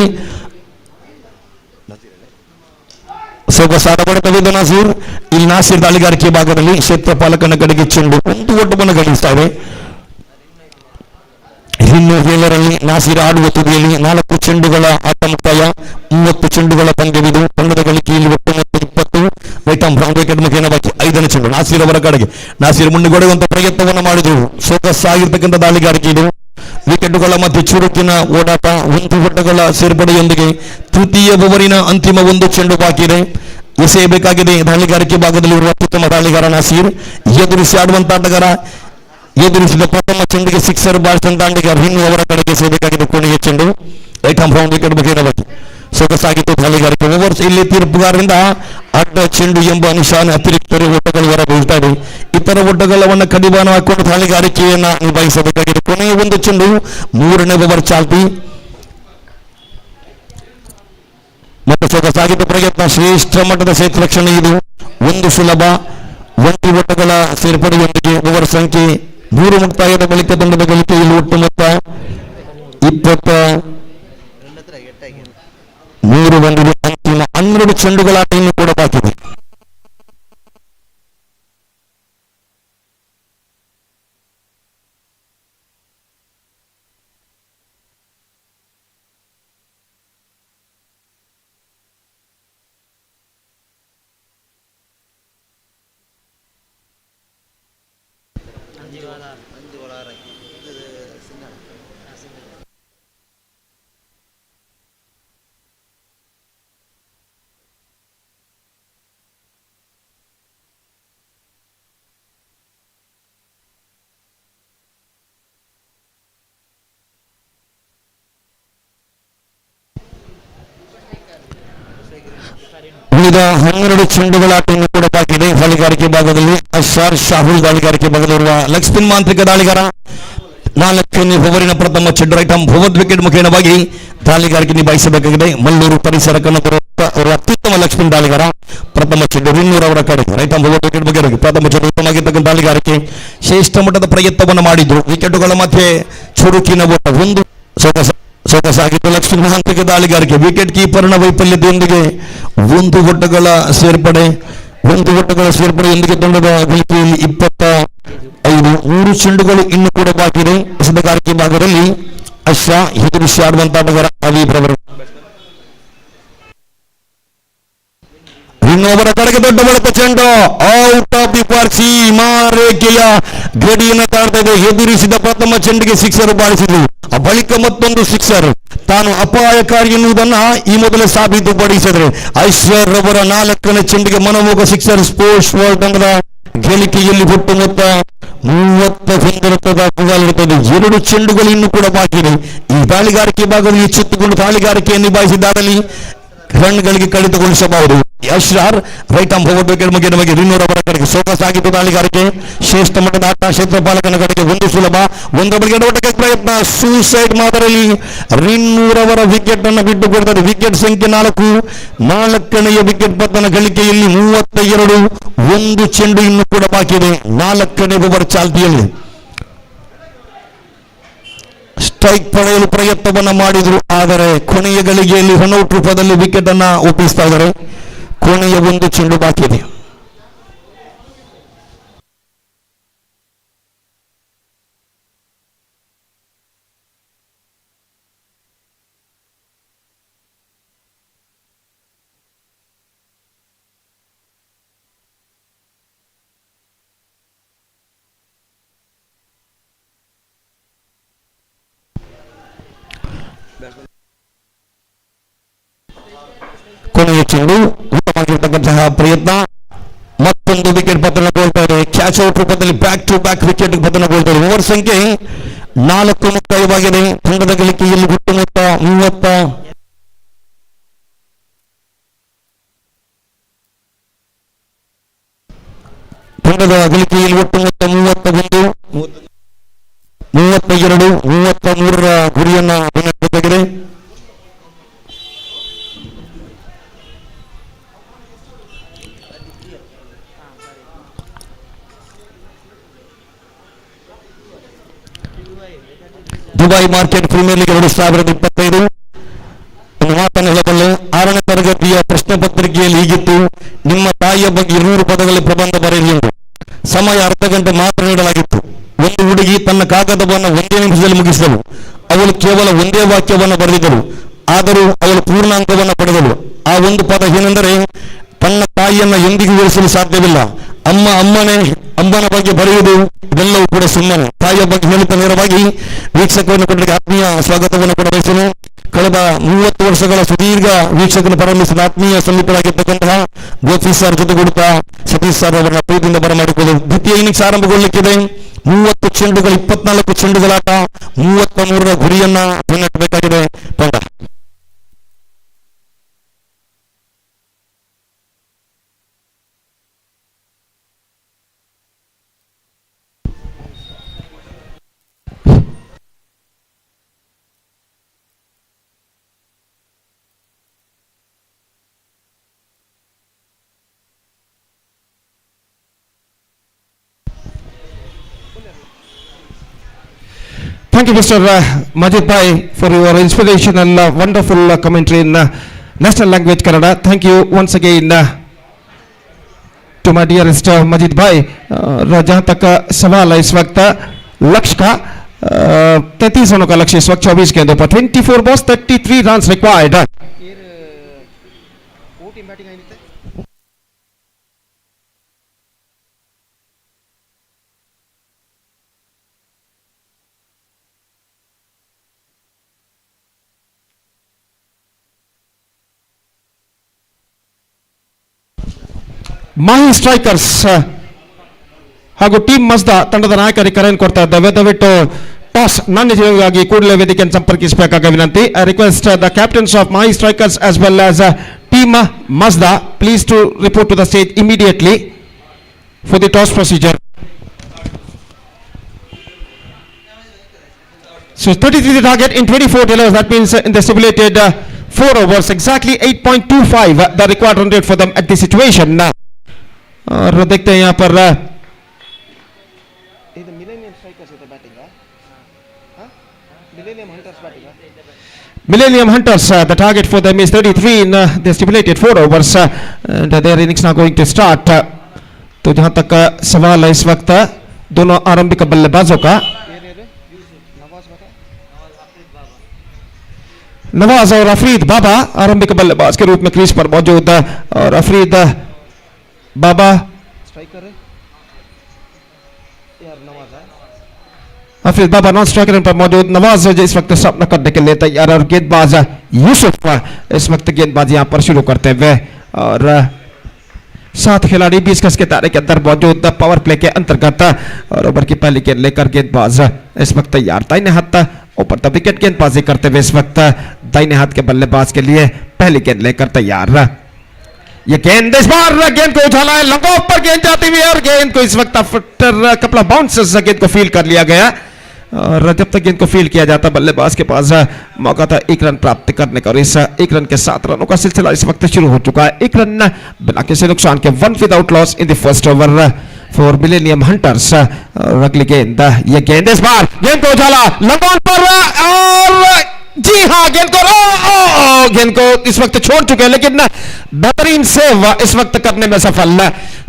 S7: ಸೊಗಸಾದ ಹೊಡೆತವಿದ್ದ ನಾಸೀರ್. ಇಲ್ಲಿ ನಾಸೀರ್ ದಾಳಿಗಾರಿಕೆ ಭಾಗದಲ್ಲಿ ಕ್ಷೇತ್ರಪಾಲಕನ ಕಡೆಗೆ ಚೆಂಡು ಒಂದು ಓಟವನ್ನು ಗಳಿಸ್ತಾ ಇದೆ. ಇನ್ನು 7ರಲ್ಲಿ ನಾಸೀರ್ ಆಡುವ ತುದಿಯಲ್ಲಿ 4 ಚೆಂಡುಗಳ ಆಟ ಮುಕ್ತಾಯ. 30 ಚೆಂಡುಗಳ ಪಂದ್ಯವಿದು. ತಂಡದ ಗಳಿಕೆಯಲ್ಲಿ ಒಟ್ಟು ಮೊತ್ತ 20. ವೈಟಮ್ ಬ್ರೌನ್ ವಿಕೆಟ್ ಮುಖೇನ ಬಾಕಿ 5ನೇ ಚೆಂಡು ನಾಸೀರ್ ಅವರ ಕಡೆಗೆ. ನಾಸೀರ್ ಮುಂದುಗಡೆಯುವಂತ ಪ್ರಯತ್ನವನ್ನು ಮಾಡಿದ್ರು. ಸೊಗಸಾಗಿರ್ತಕ್ಕಂಥ ದಾಳಿಗಾರಿಕೆ ಇದು. ವಿಕೆಟ್ಗಳ ಮಧ್ಯೆ ಚುರುಕಿನ ಓಡಾಟ. 1 ಓಟಗಳ ಸೇರ್ಪಡೆಯೊಂದಿಗೆ ತೃತೀಯ ಓವರಿನ ಅಂತಿಮ 1 ಚೆಂಡು ಬಾಕಿ ಇದೆ. ಎಸೆಯಬೇಕಾಗಿದೆ. ದಾಳಿಗಾರಿಕೆ ಭಾಗದಲ್ಲಿ ಇರುವ ಅತ್ಯುತ್ತಮ ದಾಳಿಗಾರ ನಾಸೀರ್. ಎದುರಿಸಿ ಆಡುವಂತ ಆಟಗಾರ. ಎದುರಿಸಿದ ಪ್ರಥಮ ಚೆಂಡಿಗೆ ಸಿಕ್ಸರ್ ಬಾರಿಸಿದ ದಾಂಡಿಗಾರ ರಿನ್ನು ಅವರ ಕಡೆಗೆ ಸೇಬೇಕಾಗಿದೆ. ಕೊನೆಯ ಚೆಂಡು ವೈಟಮ್ ಬ್ರೌನ್ ವಿಕೆಟ್ ಮುಖೇನ ಬಾಕಿ. ಸೊಗಸಾಗಿತ್ತು ದಾಳಿಗಾರಿಕೆ. ಓವರ್ಸ್ ಇಲ್ಲಿ ತೀರ್ಪುಗಾರರಿಂದ ಅಡ್ಡ ಚೆಂಡು ಎಂಬ ನಿಶಾನೆ ಅತಿರಿಕ್ತ ಓಟಗಳು ಹೊರಬೀಳ್ತಾ ಇದೆ. ಇತರ ಓಟಗಳನ್ನ ಕಡಿವಾಣ ಹಾಕೊಂಡು ದಾಳಿಗಾರಿಕೆಯನ್ನ ನಿಭಾಯಿಸಬೇಕಾಗಿದೆ. ಕೊನೆಯ 1 ಚೆಂಡು 3ನೇ ಓವರ್ ಚಾಲ್ತಿ. ಮತ್ತು ಸೊಗಸಾಗಿದ್ದ ಪ್ರಯತ್ನ. ಶ್ರೇಷ್ಠ ಮಟ್ಟದ ಕ್ಷೇತ್ರರಕ್ಷಣೆ ಇದು. 1 ಸುಲಭ ಒಂಟಿ ಓಟಗಳ ಸೇರ್ಪಡೆಯೊಂದಿಗೆ ಓವರ್ ಸಂಖ್ಯೆ 3 ಮುಕ್ತಾಯದ ಬಳಿಕ ತಂಡದ ಗಳಿಕೆಯಲ್ಲಿ ಒಟ್ಟು ಮೊತ್ತ 23 ಬಂದಿದೆ. ಅಂತಿಮ 12 ಚೆಂಡುಗಳ ಆಟ ಇನ್ನೂ ಕೂಡ ಬಾಕಿ ಇದೆ. ಉಳಿದ 12 ಚೆಂಡುಗಳ ಆಟವನ್ನು ಕೂಡ ಬಾಕಿ ಇದೆ. ದಾಳಿಗಾರಿಕೆ ಭಾಗದಲ್ಲಿ ಅಶ್ರಾರ್ ಶಾಹುಲ್ ದಾಳಿಗಾರಿಕೆ ಭಾಗದಲ್ಲಿರುವ ಲೆಗ್ ಸ್ಪಿನ್ ಮಾಂತ್ರಿಕ ದಾಳಿಗಾರ. 4ನೇ ಓವರಿನ ಪ್ರಥಮ ಚೆಂಡು ರೈಟ್ ಆರ್ಮ್ ಬಹುದ್ ವಿಕೆಟ್ ಮುಖೇನವಾಗಿ ದಾಳಿಗಾರಿಕೆ ನಿಭಾಯಿಸಬೇಕಾಗಿದೆ. ಮಲ್ಲೂರು ಪರಿಸರ ಕನ್ನಡ ಅತ್ಯುತ್ತಮ ಲೆಗ್ ಸ್ಪಿನ್ ದಾಳಿಗಾರ. ಪ್ರಥಮ ಚೆಂಡು ರಿನ್ನೂರ್ ಅವರ ಕಡೆ ರೈಟ್ ಆರ್ಮ್ ಬಹುದ್ ವಿಕೆಟ್ ಮುಖೇನವಾಗಿ ಪ್ರಥಮ ಚೆಂಡು ಉತ್ತಮವಾಗಿರ್ತಕ್ಕಂಥ ದಾಳಿಗಾರಿಕೆ. ಶ್ರೇಷ್ಠ ಮಟ್ಟದ ಪ್ರಯತ್ನವನ್ನು ಮಾಡಿದ್ರು. ವಿಕೆಟುಗಳ ಮಧ್ಯೆ ಚುರುಕಿನ ಓಟ ಒಂದು ಸೊಗಸಾಗಿತ್ತು ಲೆಗ್ ಸ್ಪಿನ್ ಮಾಂತ್ರಿಕ ದಾಳಿಗಾರಿಕೆ. ವಿಕೆಟ್ ಕೀಪರ್ನ ವೈಫಲ್ಯದೊಂದಿಗೆ ಒಂದು ಓಟಗಳ ಸೇರ್ಪಡೆಯೊಂದಿಗೆ ತಂಡದ ಗಳಿಕೆಯಲ್ಲಿ 25. 3 ಚೆಂಡುಗಳು ಇನ್ನು ಕೂಡ ಬಾಕಿ ಇದೆ. ಎಸೆತಗಾರಿಕೆ ಭಾಗದಲ್ಲಿ ಅಶ್ರಾ ಎದುರಿಸಿ ಆಡುವಂತ ಆಟಗಾರ ಹಬೀಬ್ ರವರು. ಇನ್ನೊಬ್ಬರ ಕಡೆಗೆ ದೊಡ್ಡ ಬಳಕ ಚೆಂಡು ಔಟ್ ಆಫ್ ದಿ ಪಾರ್ಕ್. ಸೀಮಾರೇಖೆಯ ಗಡಿಯನ್ನು ತಾಡ್ತಾ ಇದೆ. ಎದುರಿಸಿದ ಪ್ರಥಮ ಚೆಂಡಿಗೆ ಸಿಕ್ಸರ್ ಬಾರಿಸಿದ್ರು. ಬಳಿಕ ಮತ್ತೊಂದು ಸಿಕ್ಸರ್. ತಾನು ಅಪಾಯಕಾರಿ ಎನ್ನುವುದನ್ನ ಈ ಮೊದಲೇ ಸಾಬೀತುಪಡಿಸಿದ್ರೆ ಐಶ್ವರ್ ರವರ 4ನೇ ಚೆಂಡಿಗೆ ಮನಮೋಹ ಸಿಕ್ಸರ್. ಸ್ಪೋರ್ಟ್ಸ್ ವರ್ಲ್ಡ್ ತಂಡದ ಗಳಿಕೆಯಲ್ಲಿ ಒಟ್ಟು ಮೊತ್ತ 31 2 ಚೆಂಡುಗಳು ಇನ್ನೂ ಕೂಡ ಬಾಕಿ ಇದೆ. ಈ ದಾಳಿಗಾರಿಕೆ ಭಾಗದಲ್ಲಿ ಎಚ್ಚೆತ್ತುಕೊಂಡು ದಾಳಿಗಾರಿಕೆಯನ್ನು ನಿಭಾಯಿಸಿದಾದಲ್ಲಿ ರನ್ಗಳಿಗೆ ಕಡಿತಗೊಳಿಸಬಹುದು. ಅಶ್ರಾರ್ ರೈಟ್ ಆರ್ಮ್ ಫಾರ್ವರ್ಡ್ ವಿಕೆಟ್ ಮುಖೇನವಾಗಿ ರಿನ್ನೂರ್ ಅವರ ಕಡೆಗೆ ಸೋಗಸಾಗಿದ್ದು ದಾಳಿಗಾರಿಕೆ. ಶ್ರೇಷ್ಠ ಮಟ್ಟದ ಆಟ ಕ್ಷೇತ್ರಪಾಲಕನ ಕಡೆಗೆ ಒಂದು ಸುಲಭ. ಒಂದರ ಬಳಿಗೆ ಓಟಕ್ಕೆ ಪ್ರಯತ್ನ. ಸೂಸೈಡ್ ಮಾದರಿಯಲ್ಲಿ ರಿನ್ನೂರ್ ಅವರ ವಿಕೆಟ್ ಅನ್ನು ಬಿಟ್ಟು ಕೊಡ್ತಾರೆ. ವಿಕೆಟ್ ಸಂಖ್ಯೆ 4. 4ನೆಯ ವಿಕೆಟ್ ಪತನ ಗಳಿಕೆಯಲ್ಲಿ 32. 1 ಚೆಂಡು ಇನ್ನು ಕೂಡ ಬಾಕಿ ಇದೆ. 4ನೇ ಓವರ್ ಚಾಲ್ತಿಯಲ್ಲಿ ಸ್ಟ್ರೈಕ್ ಪಡೆಯಲು ಪ್ರಯತ್ನವನ್ನ ಮಾಡಿದ್ರು. ಆದರೆ ಕೊನೆಯ ಗಳಿಗೆಯಲ್ಲಿ ರನ್ಔಟ್ ರೂಪದಲ್ಲಿ ವಿಕೆಟ್ ಅನ್ನ ಒಪ್ಪಿಸ್ತಾ ಇದ್ದಾರೆ. ಕೊನೆಯ 1 ಚೆಂಡು ಬಾಕಿ ಇದೆ. ಕೊನೆಯ ಚೆಂಡು ಉತ್ತಮವಾಗಿರ್ತಕ್ಕಂತಹ ಪ್ರಯತ್ನ. ಮತ್ತೊಂದು ವಿಕೆಟ್ ಪತನಗೊಳ್ತಾ ಇದೆ. ಕ್ಯಾಚ್ ಔಟ್ ರೂಪದಲ್ಲಿ ಬ್ಯಾಕ್ ಟು ಬ್ಯಾಕ್ ವಿಕೆಟ್ ಪತನಗೊಳ್ತಾ ಇದೆ. ಓವರ್ ಸಂಖ್ಯೆ 4 ಮುಕ್ತಾಯವಾಗಿದೆ. ತಂಡದ ಗಳಿಕೆಯಲ್ಲಿ ಒಟ್ಟು ಮೊತ್ತ 30. ತಂಡದ ಗಳಿಕೆಯಲ್ಲಿ ಒಟ್ಟು ಮೊತ್ತ 31, 32, 33ರ ಗುರಿಯನ್ನ ಬೆನ್ನಟ್ಟಬೇಕಾಗಿದೆ. ದುಬೈ ಮಾರ್ಕೆಟ್ ಪ್ರೀಮಿಯರ್ ಲೀಗ್ 2025 ಮಾತನ್ನು ಹೇಳಬಲ್ಲೆ. 6ನೇ ತರಗತಿಯ ಪ್ರಶ್ನೆ ಪತ್ರಿಕೆಯಲ್ಲಿ ಹೀಗಿತ್ತು: ನಿಮ್ಮ ತಾಯಿಯ ಬಗ್ಗೆ 200 ಪದಗಳಲ್ಲಿ ಪ್ರಬಂಧ ಬರೆಯಿರಿ ಎಂದು. ಸಮಯ ಅರ್ಧ ಗಂಟೆ ಮಾತ್ರ ನೀಡಲಾಗಿತ್ತು. ಒಂದು ಹುಡುಗಿ ತನ್ನ ಕಾಗದವನ್ನು 1 ನಿಮಿಷದಲ್ಲಿ ಮುಗಿಸಿದಳು. ಅವಳು ಕೇವಲ 1 ವಾಕ್ಯವನ್ನು ಬರೆದಿದ್ದಳು. ಆದರೂ ಅವಳು ಪೂರ್ಣಾಂಕವನ್ನು ಪಡೆದಳು. ಆ ಒಂದು ಪದ ಏನೆಂದರೆ, ತನ್ನ ತಾಯಿಯನ್ನ ಎಂದಿಗೂ ಉಳಿಸಲು ಸಾಧ್ಯವಿಲ್ಲ. ಅಮ್ಮನ ಬಗ್ಗೆ ಬರೆಯುವುದು ಇದೆಲ್ಲವೂ ಕೂಡ ಸುಮ್ಮನೆ. ತಾಯಿಯ ಬಗ್ಗೆ ಹೇಳುತ್ತಾ ನೇರವಾಗಿ ವೀಕ್ಷಕರನ್ನು ಕೊಡಲಿಕ್ಕೆ ಆತ್ಮೀಯ ಸ್ವಾಗತವನ್ನು ಕೂಡ ಬಯಸಲು. ಕಳೆದ 30 ವರ್ಷಗಳ ಸುದೀರ್ಘ ವೀಕ್ಷಕನ ಪ್ರಾರಂಭಿಸಿದ ಆತ್ಮೀಯ ಸನ್ನಿಹಿತರಾಗಿರ್ತಕ್ಕಂತಹ ಗೋಪಿ ಸರ್ ಜೊತೆಗೂಡುತ್ತಾ ಸತೀಶ್ ಸರ್ ಅವರನ್ನ ಪ್ರೀತಿಯಿಂದ ಬರಮಾಡಿಕೊಳ್ಳಲು. ದ್ವಿತೀಯ ಇನ್ನಿಂಗ್ಸ್ ಆರಂಭಗೊಳ್ಳಲಿಕ್ಕಿದೆ. 30 ಚೆಂಡುಗಳು, 24 ಚೆಂಡುಗಳಾಟ, 33ರ ಗುರಿಯನ್ನ ಬೆನ್ನಟ್ಟಬೇಕಾಗಿದೆ ತಂಡ.
S1: Thank you, Mr. Majid Bhai, for your inspirational, wonderful commentary in national language Kannada. Thank you once again to my dearest Majid Bhai. जहाँ तक सवाल है इस वक्त लक्ष्य का 33 रनों का लक्ष्य इस वक्त 24 गेंदों पर. 24 balls 33 runs required. Mahi strikers ಹಾಗೂ ಟೀಮ್ ಮಜ್ದಾ ತಂಡದ ನಾಯಕರಿಗೆ ಕರೆಯನ್ನು ಕೊಡ್ತಾ ಇದ್ದೇವೆ. ದಯವಿಟ್ಟು ಟಾಸ್ ನಾಣ್ಯವಾಗಿ ಕೂಡಲೇ ವೇದಿಕೆಯನ್ನು ಸಂಪರ್ಕಿಸಬೇಕಾದ ವಿನಂತಿ. I request the captains of Mahi strikers as well as team Team Mazda, please to report to the stage immediately for the toss procedure. So 33 the target in 24 dealers. That means in the stipulated 4 overs, exactly 8.25 the required run rate for them at this situation. और देखते हैं यहाँ पर Millennium Hunters, the target for them is 33 in the stipulated 4 overs, and their innings now going to start. तो जहाँ तक सवाल है इस वक्त दोनों आरंभिक बल्लेबाजों का, नवाज और अफरीद बाबा आरंभिक बल्लेबाज के रूप में क्रीज पर मौजूद, और अफरीद बाबा अफरीद बाबा नॉन स्ट्राइकर पर मौजूद, नवाज इस वक्त सामना करने के लिए तैयार, और गेंदबाज यूसुफ इस वक्त गेंदबाजी यहां पर शुरू करते हुए, और 7 खिलाड़ी 20 गज के दायरे के अंदर मौजूद पावर प्ले के अंतर्गत, और ओवर की पहली गेंद लेकर गेंदबाज इस वक्त तैयार, दाहिने हाथ ऊपर द विकेट गेंदबाजी करते हुए इस वक्त दाहिने हाथ के बल्लेबाज के लिए पहली गेंद लेकर तैयार। ये गेंद इस बार गेंद को उछाला है, लंबा ऊपर गेंद जाती हुई, और गेंद को इस वक्त आफ्टर कपल ऑफ बाउंसेस गेंद को फील्ड कर लिया गया, और जब तक गेंद को फील्ड किया जाता बल्लेबाज के पास मौका था 1 रन प्राप्त करने का, और इस 1 रन के 7 रनों का सिलसिला इस वक्त शुरू हो चुका है। 1 रन बिना किसी नुकसान के, 1 without loss in the first over for Millennium Hunters. और अगली गेंद, ये गेंद इस बार गेंद को उछाला लंबा पर, और जी हाँ गेंद को इस वक्त छोड़ चुके हैं, लेकिन बेहतरीन सेव इस वक्त करने में सफल,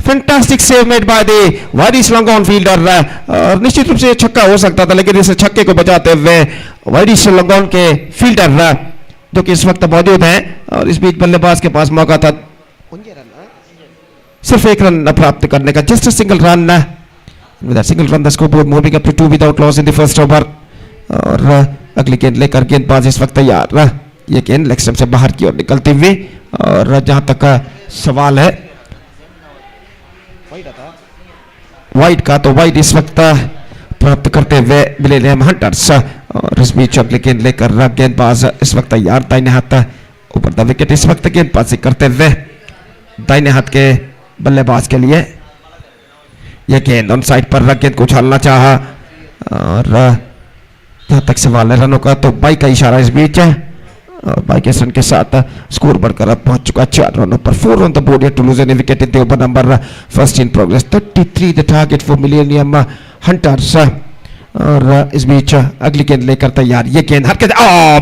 S1: fantastic save made by the widish long on fielder, और निश्चित रूप से ये छक्का हो सकता था, लेकिन इस छक्के को बचाते हुए वाइडिश लॉन्ग ऑन के फील्डर जो कि इस वक्त मौजूद हैं, और इस बीच बल्लेबाज के पास मौका था सिर्फ 1 रन प्राप्त करने का, just single run, with a single run the scoreboard moving up to 2 without loss in the first over. और अगली गेंद लेकर गेंदबाज इस वक्त तैयार, ये गेंद लेग स्टंप से बाहर की ओर निकलती हुई, और जहां तक सवाल है वाइड का, तो वाइड इस वक्त प्राप्त करते हुए मिलेनियम हंटर्स, और इस बीच अगली गेंद लेकर गेंदबाज इस वक्त तैयार, दाहिने हाथ ऊपर द विकेट इस वक्त गेंदबाजी करते हुए दाहिने हाथ के बल्लेबाज के लिए, यह गेंद ऑन साइड पर गेंद को उछालना चाहा, और जहां तक सवाल है रनों का, तो बाई का इशारा इस बीच है, और बाई के रन के साथ स्कोर बढ़कर अब पहुंच चुका 4 रनों पर, 4 on the board to lose any wicket in the over number first in progress, 33 the target for Millennium Hunters. और इस बीच अगली गेंद लेकर तैयार, ये गेंद हर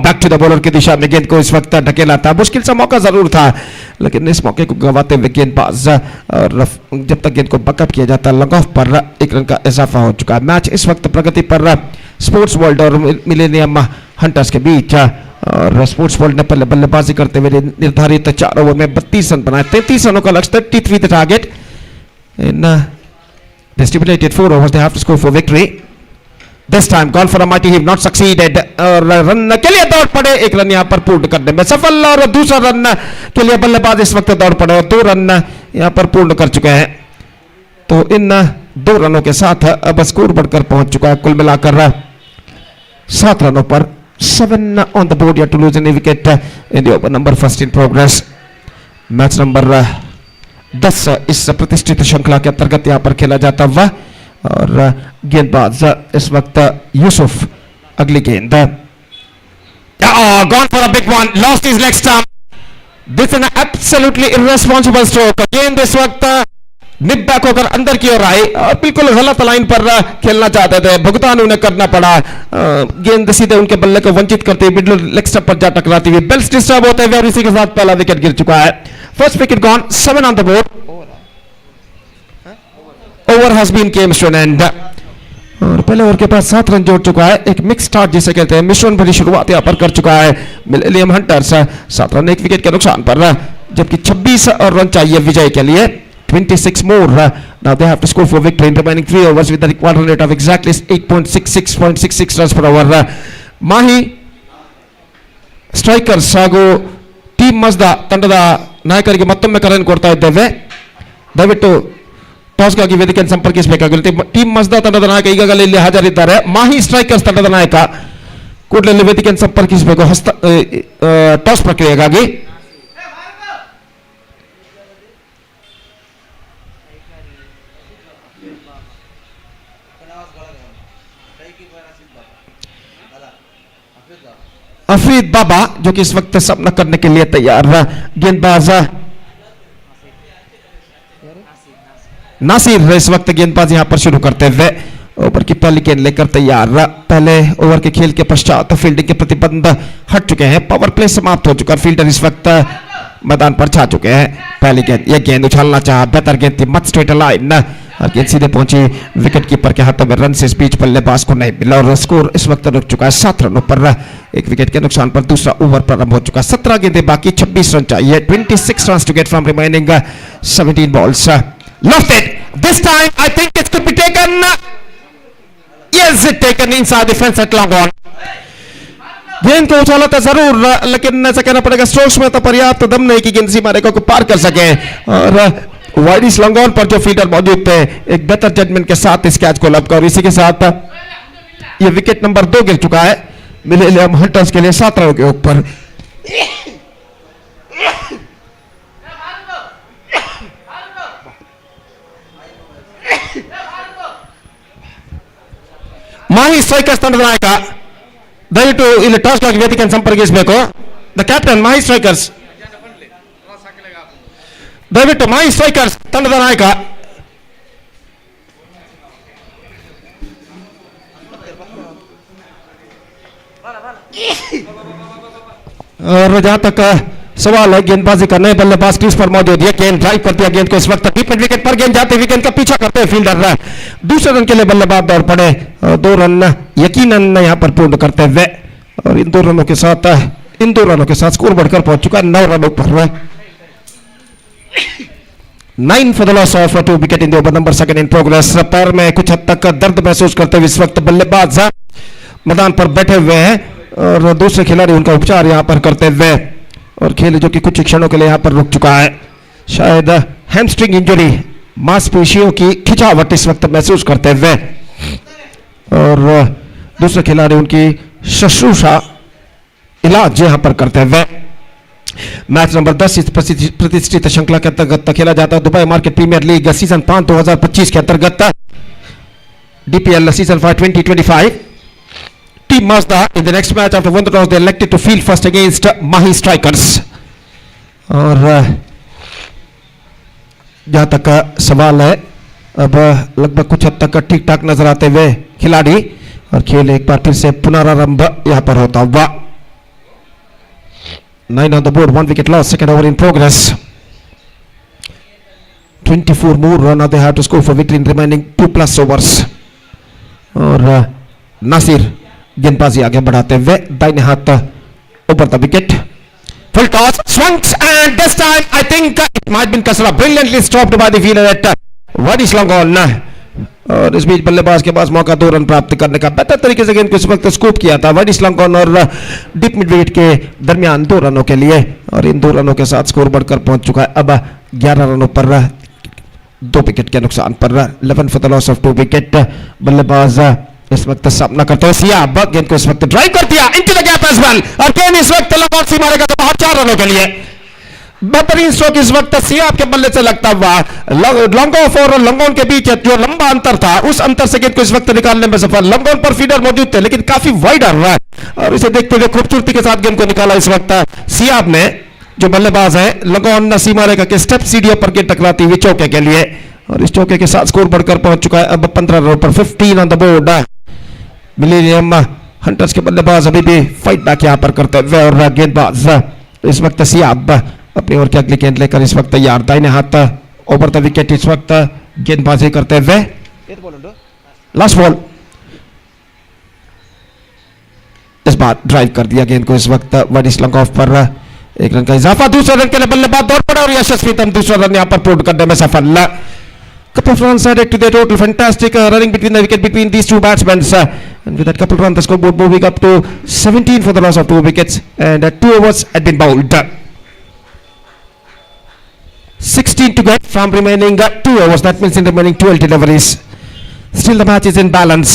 S1: बैक टू द बॉलर की दिशा में गेंद को इस वक्त ढकेला था, मुश्किल सा मौका जरूर था, लेकिन इस मौके को गंवाते हुए गेंदबाज, और जब तक गेंद को बकअप किया जाता लॉन्ग ऑफ पर 1 रन का इजाफा हो चुका है। मैच इस वक्त प्रगति पर स्पोर्ट्स वर्ल्ड और मिलेनियम हंटर्स के बीच, और स्पोर्ट्स वर्ल्ड ने पहले बल्लेबाजी करते हुए निर्धारित 4 ओवर में 32 रन बनाए, 33 रनों का लक्ष्य, 33 the target in the stipulated 4 overs, they have to score for victory. This time gone for a mighty heave, not succeeded, और रन के लिए दौड़ पड़े, 1 रन यहां पर पूर्ण करने में सफल, और दूसरा रन के लिए बल्लेबाज इस वक्त दौड़ पड़े, और 2 रन यहां पर पूर्ण कर चुके हैं। तो इन 2 रनों के साथ अब स्कोर बढ़कर पहुंच चुका है कुल मिलाकर 7 रनों पर, 7 on the board to lose any wicket in the over number first in progress। Match number 10 इस प्रतिष्ठित श्रृंखला के अंतर्गत यहां पर खेला जाता हुआ, और गेंदबाज इस वक्त यूसुफ, अगली गेंद gone for a big one, lost his leg stump, this is an absolutely irresponsible stroke, गेंद इस वक्त निप बैक होकर अंदर की ओर आई, और बिल्कुल गलत लाइन पर खेलना चाहते थे, भुगतान उन्हें करना पड़ा, गेंद सीधे उनके बल्ले को वंचित करते हुए मिडल लेग स्टंप पर जा टकराती हुई, बेल्स डिस्टर्ब होते हुए, और इसी के साथ पहला विकेट गिर चुका है। First wicket gone, 7 on the board, over has been came to an end, और पहले ओवर के पास 7 रन जोड़ चुका है, एक मिक्स स्टार्ट जिसे कहते हैं, मिश्रण भरी शुरुआत यहां पर कर चुका है मिलेनियम हंटर्स, 7 रन 1 विकेट के नुकसान पर, जबकि 26 रन चाहिए विजय के लिए, 26 more. Now they have to score for victory in remaining 3 overs with the required run rate of exactly 8.66 runs per over. Mahi strikers ಹಾಗೂ ಟೀಮ್ ಮಜ್ದಾ ತಂಡದ ನಾಯಕರಿಗೆ ಮತ್ತೊಮ್ಮೆ ಕರೆಯನ್ನು ಕೊಡ್ತಾ ಇದ್ದೇವೆ, ದಯವಿಟ್ಟು ಟಾಸ್ಗಾಗಿ ವೇದಿಕೆಯನ್ನು ಸಂಪರ್ಕಿಸಬೇಕಾಗಿರುತ್ತೆ. ಟೀಮ್ ಮಜ್ದಾ ತಂಡದ ನಾಯಕ ಈಗಾಗಲೇ ಇಲ್ಲಿ ಹಾಜರಿದ್ದಾರೆ, ಮಾಹಿ ಸ್ಟ್ರೈಕರ್ಸ್ ತಂಡದ ನಾಯಕ ಕೂಡಲೇ ವೇದಿಕೆಯನ್ನು ಸಂಪರ್ಕಿಸಬೇಕು ಟಾಸ್ ಪ್ರಕ್ರಿಯೆಗಾಗಿ. अफरीद बाबा जो कि इस वक्त सामना करने के लिए तैयार है। गेंदबाज नासिर इस वक्त गेंदबाज यहां पर शुरू करते हुए ओवर की पहली गेंद लेकर तैयार। पहले ओवर के खेल के पश्चात फील्डिंग के प्रतिबंध हट चुके हैं, पावर प्ले समाप्त हो चुका। फील्डर इस वक्त मैदान पर छा चुके हैं। पहली गेंद, यह गेंद उछालना चाहा, बेहतर गेंद थी, मत स्ट्रेट लाइन और गेंद सीधे पहुंची विकेट कीपर के हाथों में। रन से इस बीच बल्लेबाज को नहीं मिला और स्कोर इस वक्त रुक चुका है 7 रनों पर। एक विकेट के नुकसान पर दूसरा ओवर प्रारंभ हो चुका। 17 गेंदें बाकी, 26 रन चाहिए। 26 run to get from remaining 17 balls. Lofted. This time, I think it could be taken. Yes, it taken inside the fence at long on. गेंद को उछाला था जरूर, लेकिन ऐसा कहना पड़ेगा स्ट्रोक्स में तो पर्याप्त दम नहीं कि गेंद सीमा रेखा को पार कर सके। और वाइडिस लॉन्ग ऑन पर जो फील्डर मौजूद थे एक बेहतर जजमेंट के साथ इस कैच को लपका और इसी के साथ ये विकेट नंबर 2 गिर चुका है मिलेनियम हंटर्स के लिए 7 रनों के ऊपर। ಮಾಹಿ ಸ್ಟ್ರೈಕರ್ಸ್ ತಂಡದ ನಾಯಕ, ದಯವಿಟ್ಟು ಇಲ್ಲಿ ಟಾಸ್ ಕ್ಲಾಕ್ ವೇದಿಕೆಯನ್ನು ಸಂಪರ್ಕಿಸಬೇಕು. ದ ಕ್ಯಾಪ್ಟನ್ ಮಾಹಿ ಸ್ಟ್ರೈಕರ್ಸ್, ದಯವಿಟ್ಟು ಮಾಹಿ ಸ್ಟ್ರೈಕರ್ಸ್ ತಂಡದ ನಾಯಕ. और जहां तक सवाल है गेंदबाजी करने, बल्लेबाज क्रीज पर मौजूद है। गेंद ड्राइव करती है गेंद को इस वक्त कीपर विकेट पर गेंद जाते विकेट का पीछा करते हैं फील्डर। दूसरे रन के लिए बल्लेबाज दौड़ पड़े, 2 रन यकीनन यहां पर पूर्ण करते हुए और इन 2 रनों के साथ स्कोर बढ़कर पहुंच चुका है 9 रनों पर। 9 for the loss of 2 wicket in the over number 2 in progress. पैर में कुछ हद तक दर्द महसूस करते हुए इस वक्त बल्लेबाज मैदान पर बैठे हुए हैं और दूसरे खिलाड़ी उनका उपचार यहां पर करते हुए और खेल जो कि कुछ क्षणों के लिए यहां पर रुक चुका है। शायद हैमस्ट्रिंग इंजरी, मांसपेशियों की खिंचावट इस वक्त महसूस करते हुए और दूसरे खिलाड़ी उनकी शुश्रूषा इलाज यहां पर करते हुए। मैच नंबर 10 इस प्रतिष्ठित श्रृंखला के अंतर्गत खेला जाता है Dubai market premiere league season 5 2025 के अंतर्गत DPL season 5 2025। Team Mazda in the next match after won the toss they elected to field first against Mahi Strikers. और जहां तक सवाल है अब लगभग कुछ हद तक ठीक ठाक नजर आते हुए खिलाड़ी और खेल एक बार फिर से पुनरारंभ यहां पर होता हुआ। 9 on the board, 1 wicket loss, second over in progress. 24 more run they have to score for victory in remaining 2+ overs. और नासिर गेंदबाजी आगे बढ़ाते हुए दाहिने हाथ ऊपर the wicket, full toss, swings and this time I think it might been Kasra brilliantly stopped by the fielder at widish long on. और इस बीच बल्लेबाज के पास मौका 2 रन प्राप्त करने का, बेहतर तरीके से गेंद को इस वक्त स्कूप किया था वाइडिश लॉन्ग ऑन और डीप मिड विकेट के दरमियान 2 रनों के लिए और इन 2 रनों के साथ स्कोर बढ़कर पहुंच चुका है अब 11 रनों पर 2 विकेट के नुकसान पर। 11 for the loss of 2 wicket. बल्लेबाज इस वक्त सामना करते हुए सियाब गेंद को इस वक्त ड्राइव कर दिया into the gap as well और गेंद इस वक्त लंबा सी मारेगा तो बाहर 4 रनों के लिए। बेहतरीन स्ट्रोक इस वक्त सियाब के बल्ले से लगता हुआ लॉन्ग ऑफ और लॉन्ग ऑन के बीच जो लंबा अंतर था उस अंतर से गेंद को इस वक्त निकालने में सफल। लॉन्ग ऑन पर फीडर मौजूद थे लेकिन काफी वाइडर और इसे देखते हुए खूबसूरती के साथ गेंद को निकाला इस वक्त सियाब ने, जो बल्लेबाज है। लॉन्ग ऑन सीमा रेखा के स्टेप सीढ़ियों पर गेंद टकराती हुई चौके के लिए और इस चौके के साथ स्कोर बढ़कर पहुंच चुका है अब 15 रनों पर। 15 on the board. Millennium hunters के बल्लेबाज अभी भी फाइट बैक यहां पर करते हुए और गेंदबाज इस वक्त सियाब अपनी ओर की अगली गेंद लेकर इस वक्त तैयार। दाहिने हाथ ओवर द विकेट इस वक्त गेंदबाजी करते हुए। लास्ट बॉल, इस बार ड्राइव कर दिया गेंद को इस वक्त वाइडिश लॉन्ग ऑफ पर 1 रन का इजाफा। दूसरे रन के लिए बल्लेबाज दौड़ पड़ा और यशस्वी तम दूसरा रन यहां पर पूर्ण करने में सफल। Couple of runs added to the total. Fantastic running between the wicket between these two batsmen. And with that couple of runs, the scoreboard moving up to 17 for the loss of 2 wickets. And 2 overs had been bowled. 16 to get from remaining 2 overs. That means in remaining 12 deliveries. Still the match is in balance.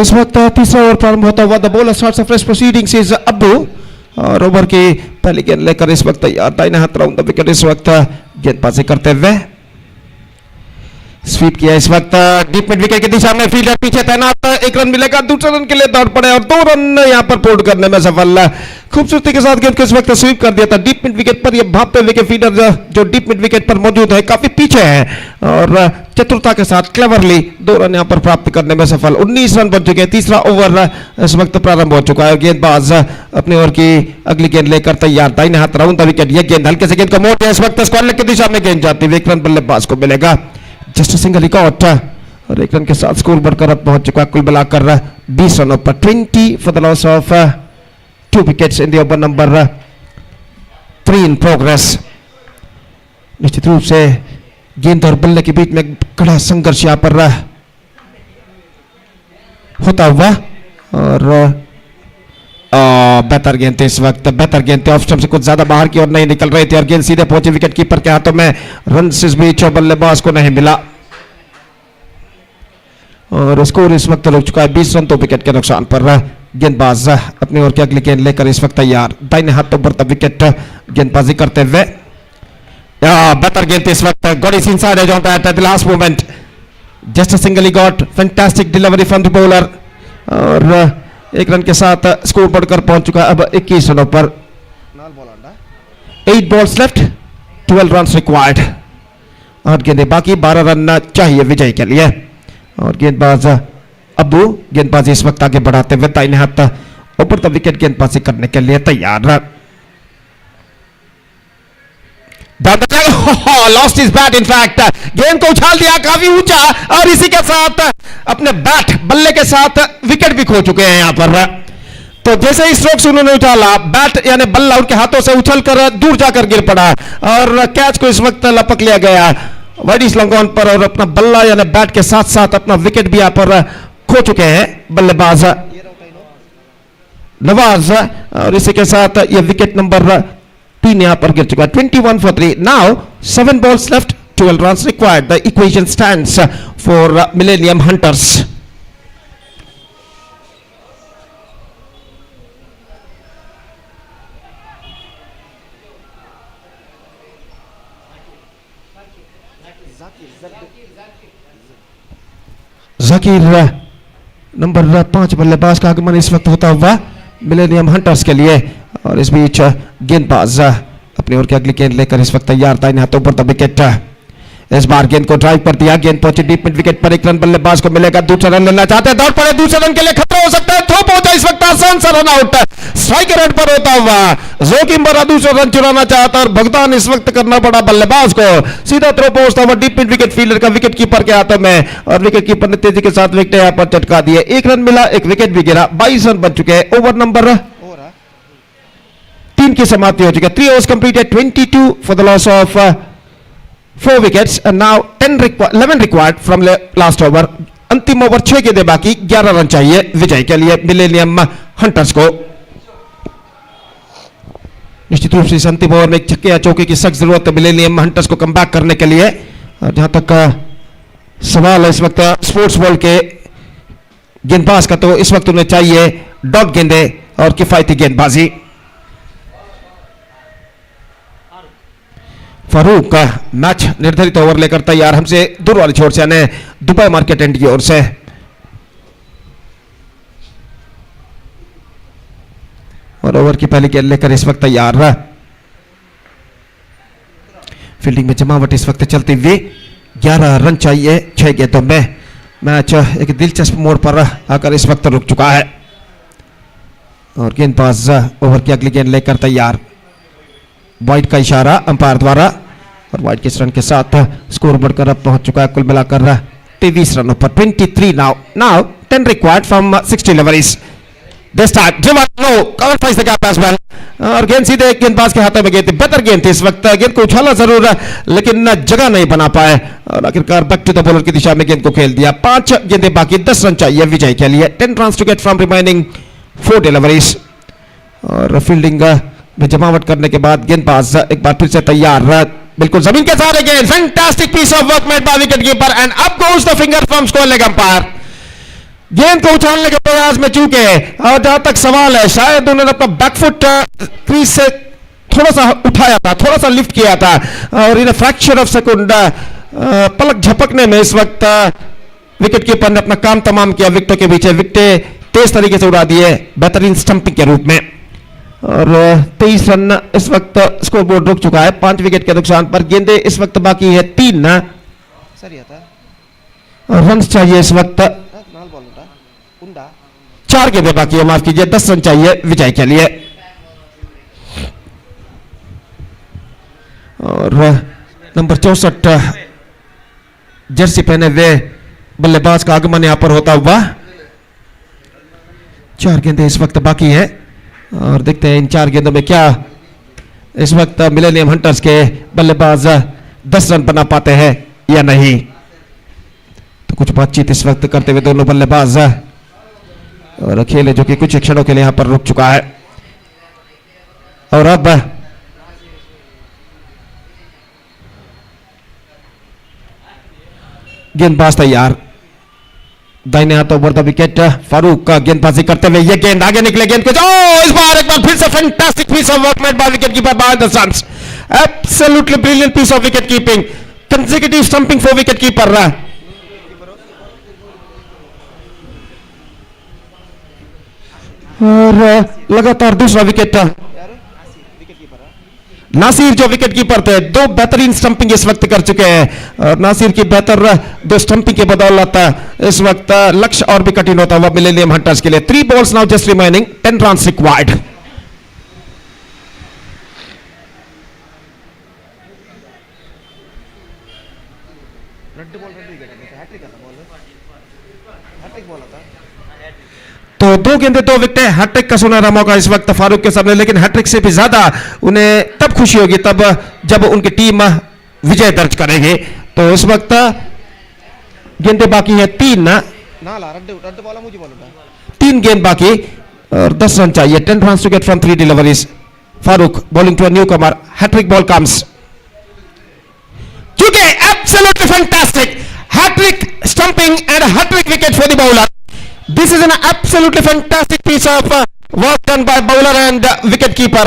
S1: इस वक्त तीसरा over प्रारंभ होता हुआ the bowler starts a fresh proceedings is Abdu और over की पहली गेंद लेकर इस वक्त तैयार दाहिने हाथ राउंड द विकेट इस वक्त गेंदबाजी करते हुए स्वीप किया इस वक्त डीप मिड विकेट की दिशा में फील्डर पीछे तैनात एक रन मिलेगा दूसरे रन के लिए दौड़ पड़े और 2 रन यहां पर पूर्ण करने में सफल खूबसूरती के साथ गेंद को इस वक्त स्वीप कर दिया था डीप मिड विकेट पर यह भागते हुए के फील्डर जो डीप मिड विकेट पर मौजूद है काफी पीछे है और चतुरता के साथ क्लेवरली 2 रन यहां पर प्राप्त करने में सफल 19 रन बन चुके हैं तीसरा ओवर इस वक्त प्रारंभ हो चुका है गेंदबाज अपने ओवर की अगली गेंद लेकर तैयार दाहिने हाथ राउंड द विकेट यह गेंद हल्के से गेंद को मोड़ दिया इस वक्त स्क्वायर लेग की दिशा में गेंद जाती हुई 1 रन बल्लेबाज को मिलेगा जस्ट सिंगल रिकॉर्ड और 1 रन के साथ स्कोर बढ़कर अब पहुंच चुका है कुल मिलाकर 20 रनों पर 20 for the loss of 2 wickets in the over number 3 in progress निश्चित रूप से गेंद और बल्ले के बीच में कड़ा संघर्ष यहां पर होता हुआ और बेहतर गेंद थे इस वक्त बेहतर गेंद थे ऑफ स्टंप से कुछ ज्यादा बाहर की ओर नहीं निकल रहे थे और गेंद सीधे पहुंचे विकेट कीपर के हाथों में रन इस बीच बल्लेबाज को नहीं मिला और स्कोर इस वक्त रुक चुका है 20 रन तो विकेट के नुकसान पर गेंदबाज अपनी ओर की अगली गेंद लेकर इस वक्त तैयार दाहिने हाथ पर तब विकेट गेंदबाजी करते हुए बेहतर गेंद इस वक्त got is inside edge on that at the last moment just a single he got fantastic delivery from the bowler और 1 रन के साथ स्कोर बढ़कर पहुंच चुका है अब 21 रनों पर 8 बॉल्स लेफ्ट 12 रन रिक्वायर्ड और गेंदें बाकी 12 रन चाहिए विजय के लिए और गेंदबाज अब्दू गेंदबाजी इस वक्त आगे बढ़ाते हुए दाहिने हाथ ऊपर तक विकेट गेंदबाजी करने के लिए तैयार लॉस्ट इज बैट इनफैक्ट गेंद को उछाल दिया काफी ऊंचा और इसी के साथ अपने बैट बल्ले के साथ विकेट भी खो चुके हैं यहां पर तो जैसे ही स्ट्रोक्स उन्होंने उछाला बैट यानी बल्ला उनके हाथों से उछलकर दूर जाकर गिर पड़ा और कैच को इस वक्त लपक लिया गया वाइड लॉन्ग ऑन पर और अपना बल्ला यानी बैट के साथ साथ अपना विकेट भी यहां पर खो चुके हैं बल्लेबाज नवाज और इसी के साथ यह विकेट नंबर 3 यहां पर गिर चुका है 21 for 3 now 7 balls left 12 runs required the equation stands for Millennium Hunters Zakir number 5 बल्लेबाज का आगमन इस वक्त होता हुआ मिलेनियम हंटर्स के लिए और इस बीच गेंदबाज अपनी ओर की अगली गेंद लेकर इस वक्त तैयार दाहिने हाथों पर द विकेट इस बार गेंद को ड्राइव कर दिया गेंद पहुंची डीप मिड विकेट पर 1 रन बल्लेबाज को मिलेगा दूसरा रन लेना चाहते हैं दौड़ पड़े दूसरे रन के लिए खतरा हो सकता है थ्रो पहुंचा इस वक्त आसान सा रन आउट स्ट्राइक रेट पर होता हुआ जोखिम भरा दूसरा रन चुराना चाहता और भुगतान इस वक्त करना पड़ा बल्लेबाज को सीधा थ्रो पहुंचता हुआ डीप मिड विकेट फील्डर का विकेट कीपर के हाथों में और विकेट कीपर ने तेजी के साथ विकेट यहां पर चटका दिए 1 रन मिला 1 विकेट भी गिरा 22 रन बन चुके हैं ओवर नंबर 3 की समाप्ति हो चुकी है 3 overs completed 22 for the loss of 4 wickets and now 11 required from last over अंतिम ओवर 6 गेंदें बाकी 11 रन चाहिए विजय के लिए मिलेनियम हंटर्स को निश्चित रूप से इस अंतिम ओवर में एक छक्के या चौके की सख्त जरूरत है मिलेनियम हंटर्स को कमबैक करने के लिए और जहां तक सवाल है इस वक्त स्पोर्ट्स बॉल के गेंदबाज का तो इस वक्त उन्हें चाहिए डॉट गेंदें और किफायती गेंदबाजी फारूक का मैच निर्धारित ओवर लेकर तैयार हमसे दूर वाली छोर से यानी दुबई मार्केट एंड की ओर से और ओवर की पहली गेंद लेकर इस वक्त तैयार फील्डिंग में जमावट इस वक्त चलती हुई 11 रन चाहिए 6 गेंदों में मैच एक दिलचस्प मोड़ पर आकर इस वक्त रुक चुका है और गेंदबाज ओवर की अगली गेंद लेकर तैयार वाइड का इशारा अंपायर द्वारा और वाइड के रन के साथ स्कोर बढ़कर अब पहुंच चुका है कुल मिलाकर 23 रनों पर 23 now 10 required from 60 deliveries this time driven no cover finds the gap batsman और गेंद सीधे गेंदबाज के हाथों में गई थी बेहतर गेंद थी इस वक्त गेंद को उछाला जरूर लेकिन जगह नहीं बना पाए और आखिरकार बैक टू द बॉलर की दिशा में गेंद को खेल दिया 5 गेंदें बाकी 10 रन चाहिए विजय के लिए 10 run to get from remaining 4 deliveries और फील्डिंग में जमावट करने के बाद गेंदबाज एक बार फिर से तैयार बिल्कुल जमीन के सहारे गेंद fantastic piece of work made by wicket keeper and up goes the finger from square leg umpire गेंद को उछालने के प्रयास में चूके और जहां तक सवाल है शायद उन्होंने अपना बैकफुट क्रीज से थोड़ा सा उठाया था, थोड़ा सा लिफ्ट किया था और इन फ्रैक्चर ऑफ सेकंड पलक झपकने में इस वक्त विकेट कीपर ने अपना काम तमाम किया। विकेटों के पीछे विकेटें तेज तरीके से उड़ा दिए बेहतरीन स्टंपिंग के रूप में और 23 रन इस वक्त स्कोर बोर्ड रुक चुका है 5 विकेट के नुकसान पर। गेंदे इस वक्त बाकी है 3 रन चाहिए इस वक्त 4 गेंदें बाकी है, माफ कीजिए 10 रन चाहिए विजय के लिए। और नंबर 64 जर्सी पहने हुए बल्लेबाज का आगमन यहां पर होता हुआ। 4 गेंदें इस वक्त बाकी है और देखते हैं इन 4 गेंदों में क्या इस वक्त मिलेनियम हंटर्स के बल्लेबाज 10 रन बना पाते हैं या नहीं। तो कुछ बातचीत इस वक्त करते हुए दोनों बल्लेबाज और खेल जो कि कुछ क्षणों के लिए यहां पर रुक चुका है। और अब गेंदबाज तैयार, दाहिने हाथों पर द विकेट फारूक का गेंदबाजी करते हुए ये गेंद आगे निकले, गेंद को इस बार एक बार फिर से fantastic piece of work made by wicket keeper by the sons. Absolutely brilliant piece of wicket keeping, consecutive stumping for wicket keeper और लगातार दूसरा विकेट। नासिर जो विकेट कीपर थे 2 बेहतरीन स्टंपिंग इस वक्त कर चुके हैं और नासिर की बेहतर 2 स्टंपिंग के बदौलत इस वक्त लक्ष्य और भी कठिन होता हुआ मिलेनियम हंटर्स के लिए। 3 balls now just remaining, 10 runs required. तो 2 गेंदे 2 विकेट, हैट्रिक का सुनहरा मौका इस वक्त फारूक के सामने, लेकिन हैट्रिक से भी ज्यादा उन्हें तब खुशी होगी तब जब उनकी टीम विजय दर्ज करेगी। तो इस वक्त गेंदे बाकी है 3 गेंद बाकी और 10 रन चाहिए। 10 runs to get from 3 deliveries. Farooq bowling to a newcomer, hat-trick ball comes. Today absolutely fantastic hat-trick stumping and a hat-trick wicket for the bowler. This is an absolutely fantastic piece of work done by bowler and wicket keeper.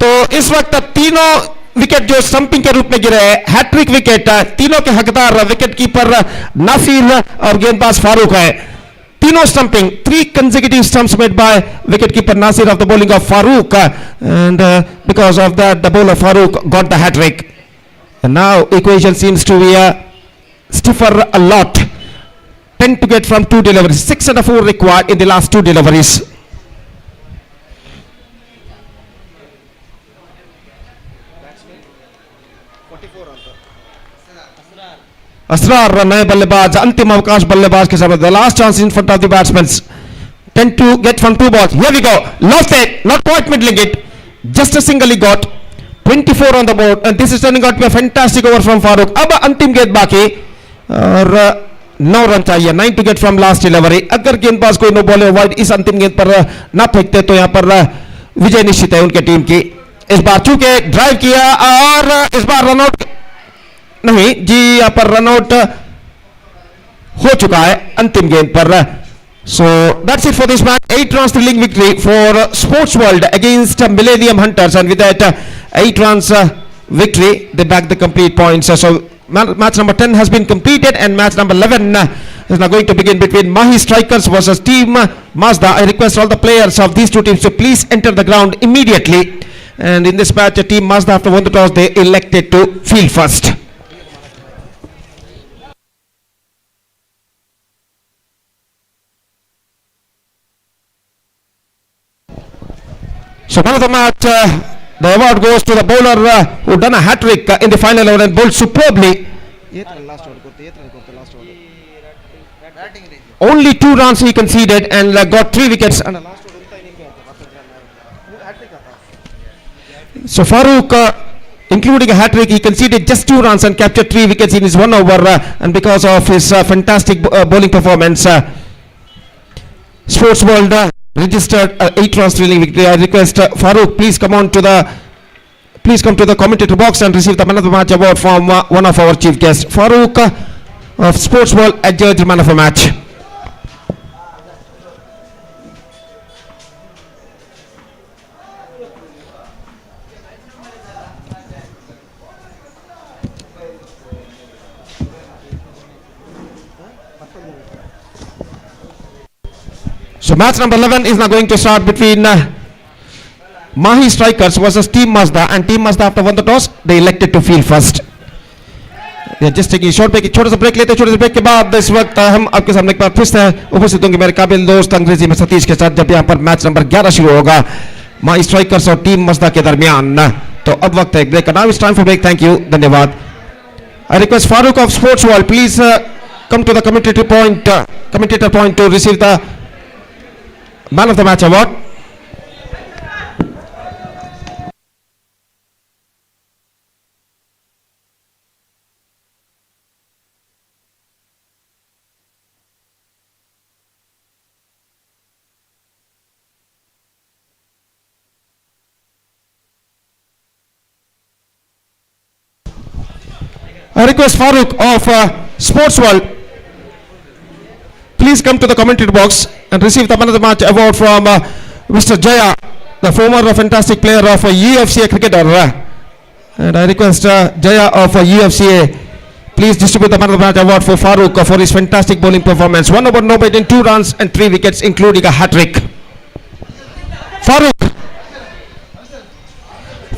S1: तो इस वक्त तीनों wicket जो stumping के रूप में गिरे हैं, हैट्रिक विकेट, तीनों के हकदार विकेट कीपर नासिर और गेंदबाज फारूक है। तीनों stumping, 3 consecutive stumps made by wicket keeper Nasir of the bowling of Farooq, and because of that the bowler Farooq got the hat trick. And now equation seems to be stiffer a lot. 10 to get from 2 deliveries, 6 and a 4 required in the last 2 deliveries. Asrar नए बल्लेबाज, अंतिम अवकाश बल्लेबाज के सामने, the last chance in front of the batsman. 10 to get from 2 balls. Here we go. Lost it, not quite middling it, just a single he got. 24 on the board and this is turning out to be a fantastic over from Farooq. अब अंतिम गेंद बाकी और 9 run चाहिए, 9 to get from last delivery. अगर गेंदबाज कोई no ball avoid इस अंतिम गेंद पर ना फेंकते तो यहाँ पर विजय निश्चित है उनके टीम की। इस बार चूंकि ड्राइव किया और इस बार रनआउट नहीं जी, यहाँ पर रनआउट हो चुका है अंतिम गेंद पर। So that's it for this match. 8 runs thrilling victory for Sports World against Millennium Hunters, and with that 8 runs victory, they back the complete points. So match number 10 has been completed, and match number 11 is now going to begin between Mahi Strikers versus Team Mazda. I request all the players of these two teams to please enter the ground immediately. And in this match, Team Mazda, after won the toss, they elected to field first. So man of the match, the award goes to the bowler who done a hat-trick in the final over and bowled superbly. Only 2 runs he conceded and got 3 wickets. So Farooq, including a hat-trick, he conceded just 2 runs and captured 3 wickets in his 1 over, and because of his fantastic bowling performance, Sports World registered 8 runs thrilling victory. I request Farooq, please come to the commentator box and receive the man of the match award from one of our chief guests. Farooq of Sports World adjudged man of the match. So match number 11 is now going to start between Mahi Strikers versus Team Mazda, and Team Mazda after won the toss, they elected to field first. They are just taking a short break. छोटा सा break लेते हैं. छोटे से break के बाद इस वक्त हम आपके सामने एक बार फिर से उपस्थित होंगे मेरे काबिल दोस्त अंग्रेजी में सतीश के साथ, जब यहाँ पर मैच नंबर 11 शुरू होगा माही स्ट्राइकर्स और टीम मज़दा के दरमियान. तो अब वक्त है ब्रेक का. Now it's time for break. Thank you, धन्यवाद. I request Farooq of sports world, please come to the commentator point to receive the man of the match award. I request Farooq of Sports World, please come to the commentary box and receive the man of the match award from Mr. Jaya, the former fantastic player of UFC cricketer. And I request Jaya of UFC, please distribute the man of the match award for Farooq for his fantastic bowling performance. 1 over no bat in 2 runs and 3 wickets, including a hat-trick.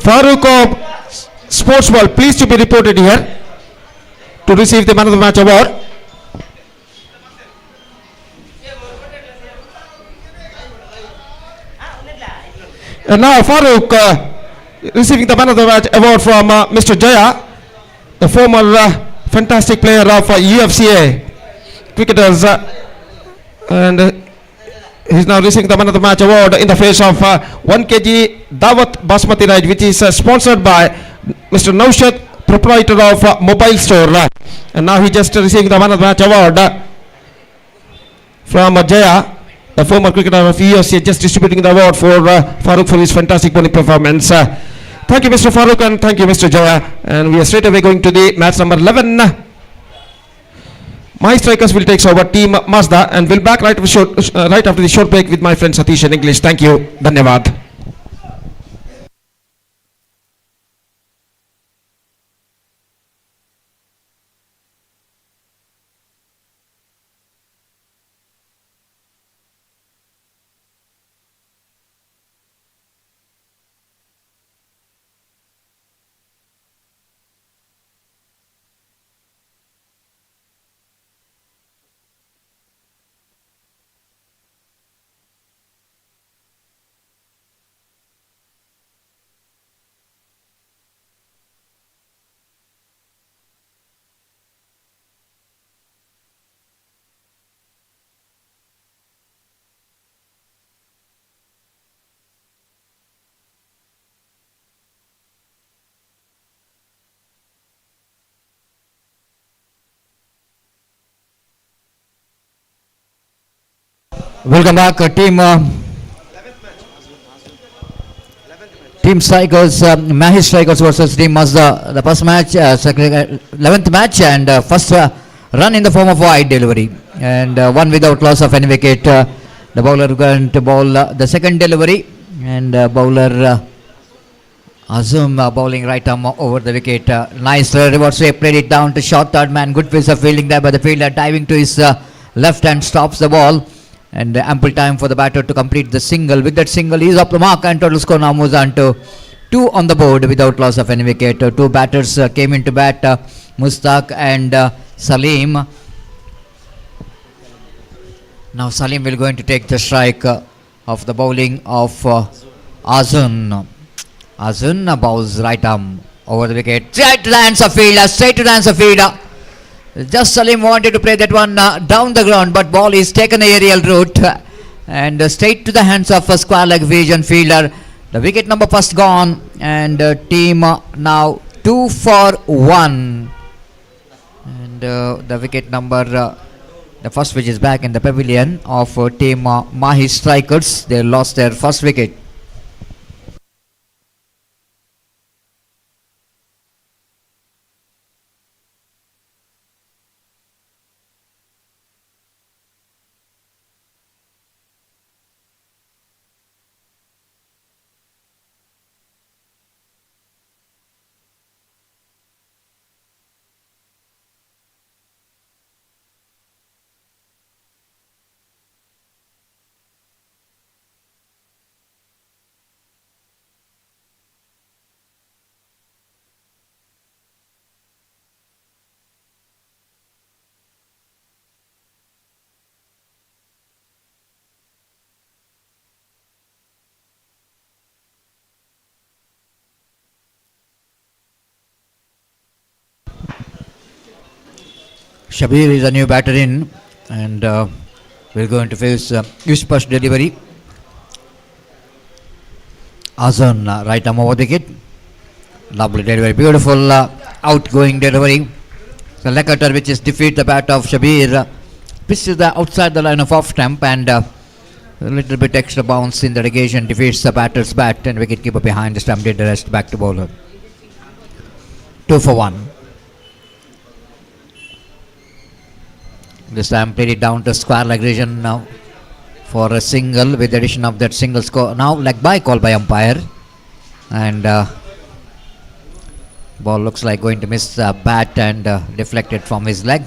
S1: Farooq of Sports World, please to be reported here to receive the man of the match award. And now Farooq receiving the man of the match award from Mr. Jaya, the former fantastic player of UFC cricketers, and he's now receiving the man of the match award in the face of 1 kg Dawat Basmati rice, which is sponsored by Mr. Naushad, proprietor of mobile store. And now he just receiving the man of the match award from Jaya, the former cricketer of UFC, just distributing the award for Farooq for his fantastic bowling performance. Thank you, Mr. Farooq, and thank you, Mr. Jaya. And we are straight away going to the match number 11. My strikers will take over Team Mazda, and we'll back right after the short break with my friend Satish in English. Thank you. Dhanyavad.
S2: Welcome back, Team Strikers, Mahi Strikers versus Team Mazda. The first match, 11th match, and first run in the form of wide delivery, and one without loss of any wicket. The bowler going to bowl the second delivery, and bowler Azum bowling right arm over the wicket. Nice reverse sweep, played it down to short third man. Good piece of fielding there by the fielder, diving to his left hand, stops the ball. And ample time for the batter to complete the single. With that single, he is up the mark, and total score now moves on to 2 on the board without loss of any wicket. 2 batters came into bat, Mustaq and Salim. Now Salim will going to take the strike of the bowling of Azun. Azun bowls right arm over the wicket. Straight to the hands of fielder. Just Salim wanted to play that one down the ground, but ball is taken aerial route and straight to the hands of a square leg vision fielder. The wicket number first gone, and team now 2 for 1. And the wicket number, the first which is back in the pavilion of team Mahi Strikers. They lost their first wicket. Shabir is a new batter in, and we're going to face Yushpa's delivery. Azan, right arm over the wicket. Lovely delivery, beautiful outgoing delivery. The leg cutter which is defeat the bat of Shabir. Pitch is the outside the line of off stump, and a little bit extra bounce in the negation defeats the batter's bat, and wicketkeeper behind the stump did the rest back to bowler. 2 for 1. This time played it down to square leg region now for a single, with the addition of that single score. Now leg by call by umpire, and ball looks like going to miss the bat and deflected from his leg.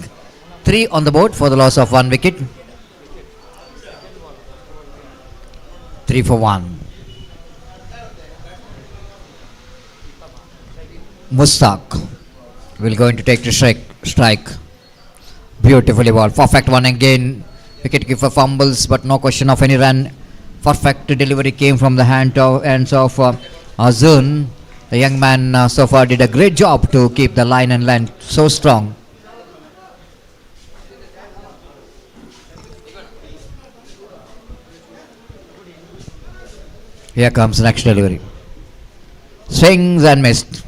S2: 3 on the board for the loss of 1 wicket. 3 for 1. Mustaq will going to take the strike. Beautifully ball. Perfect one again. Wicketkeeper fumbles, but no question of any run. Perfect delivery came from the hands of Azun. The young man so far did a great job to keep the line and length so strong. Here comes next delivery. Swings and missed.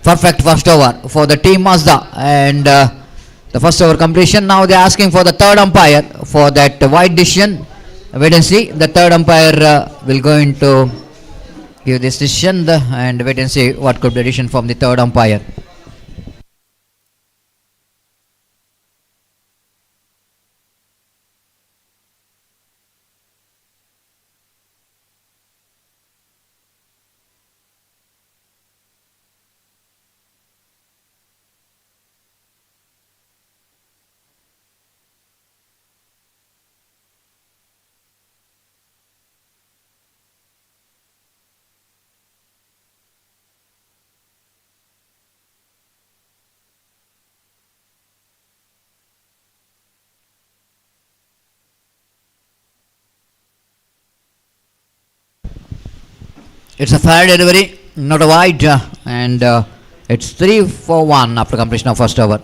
S2: Perfect first over for the team Mazda, and the first over completion. Now they're asking for the third umpire for that wide decision. Wait and see. The third umpire will going to give this decision, and wait and see what could be the decision from the third umpire. It's a fair delivery, not a wide, and it's 3 for 1 after completion of first over.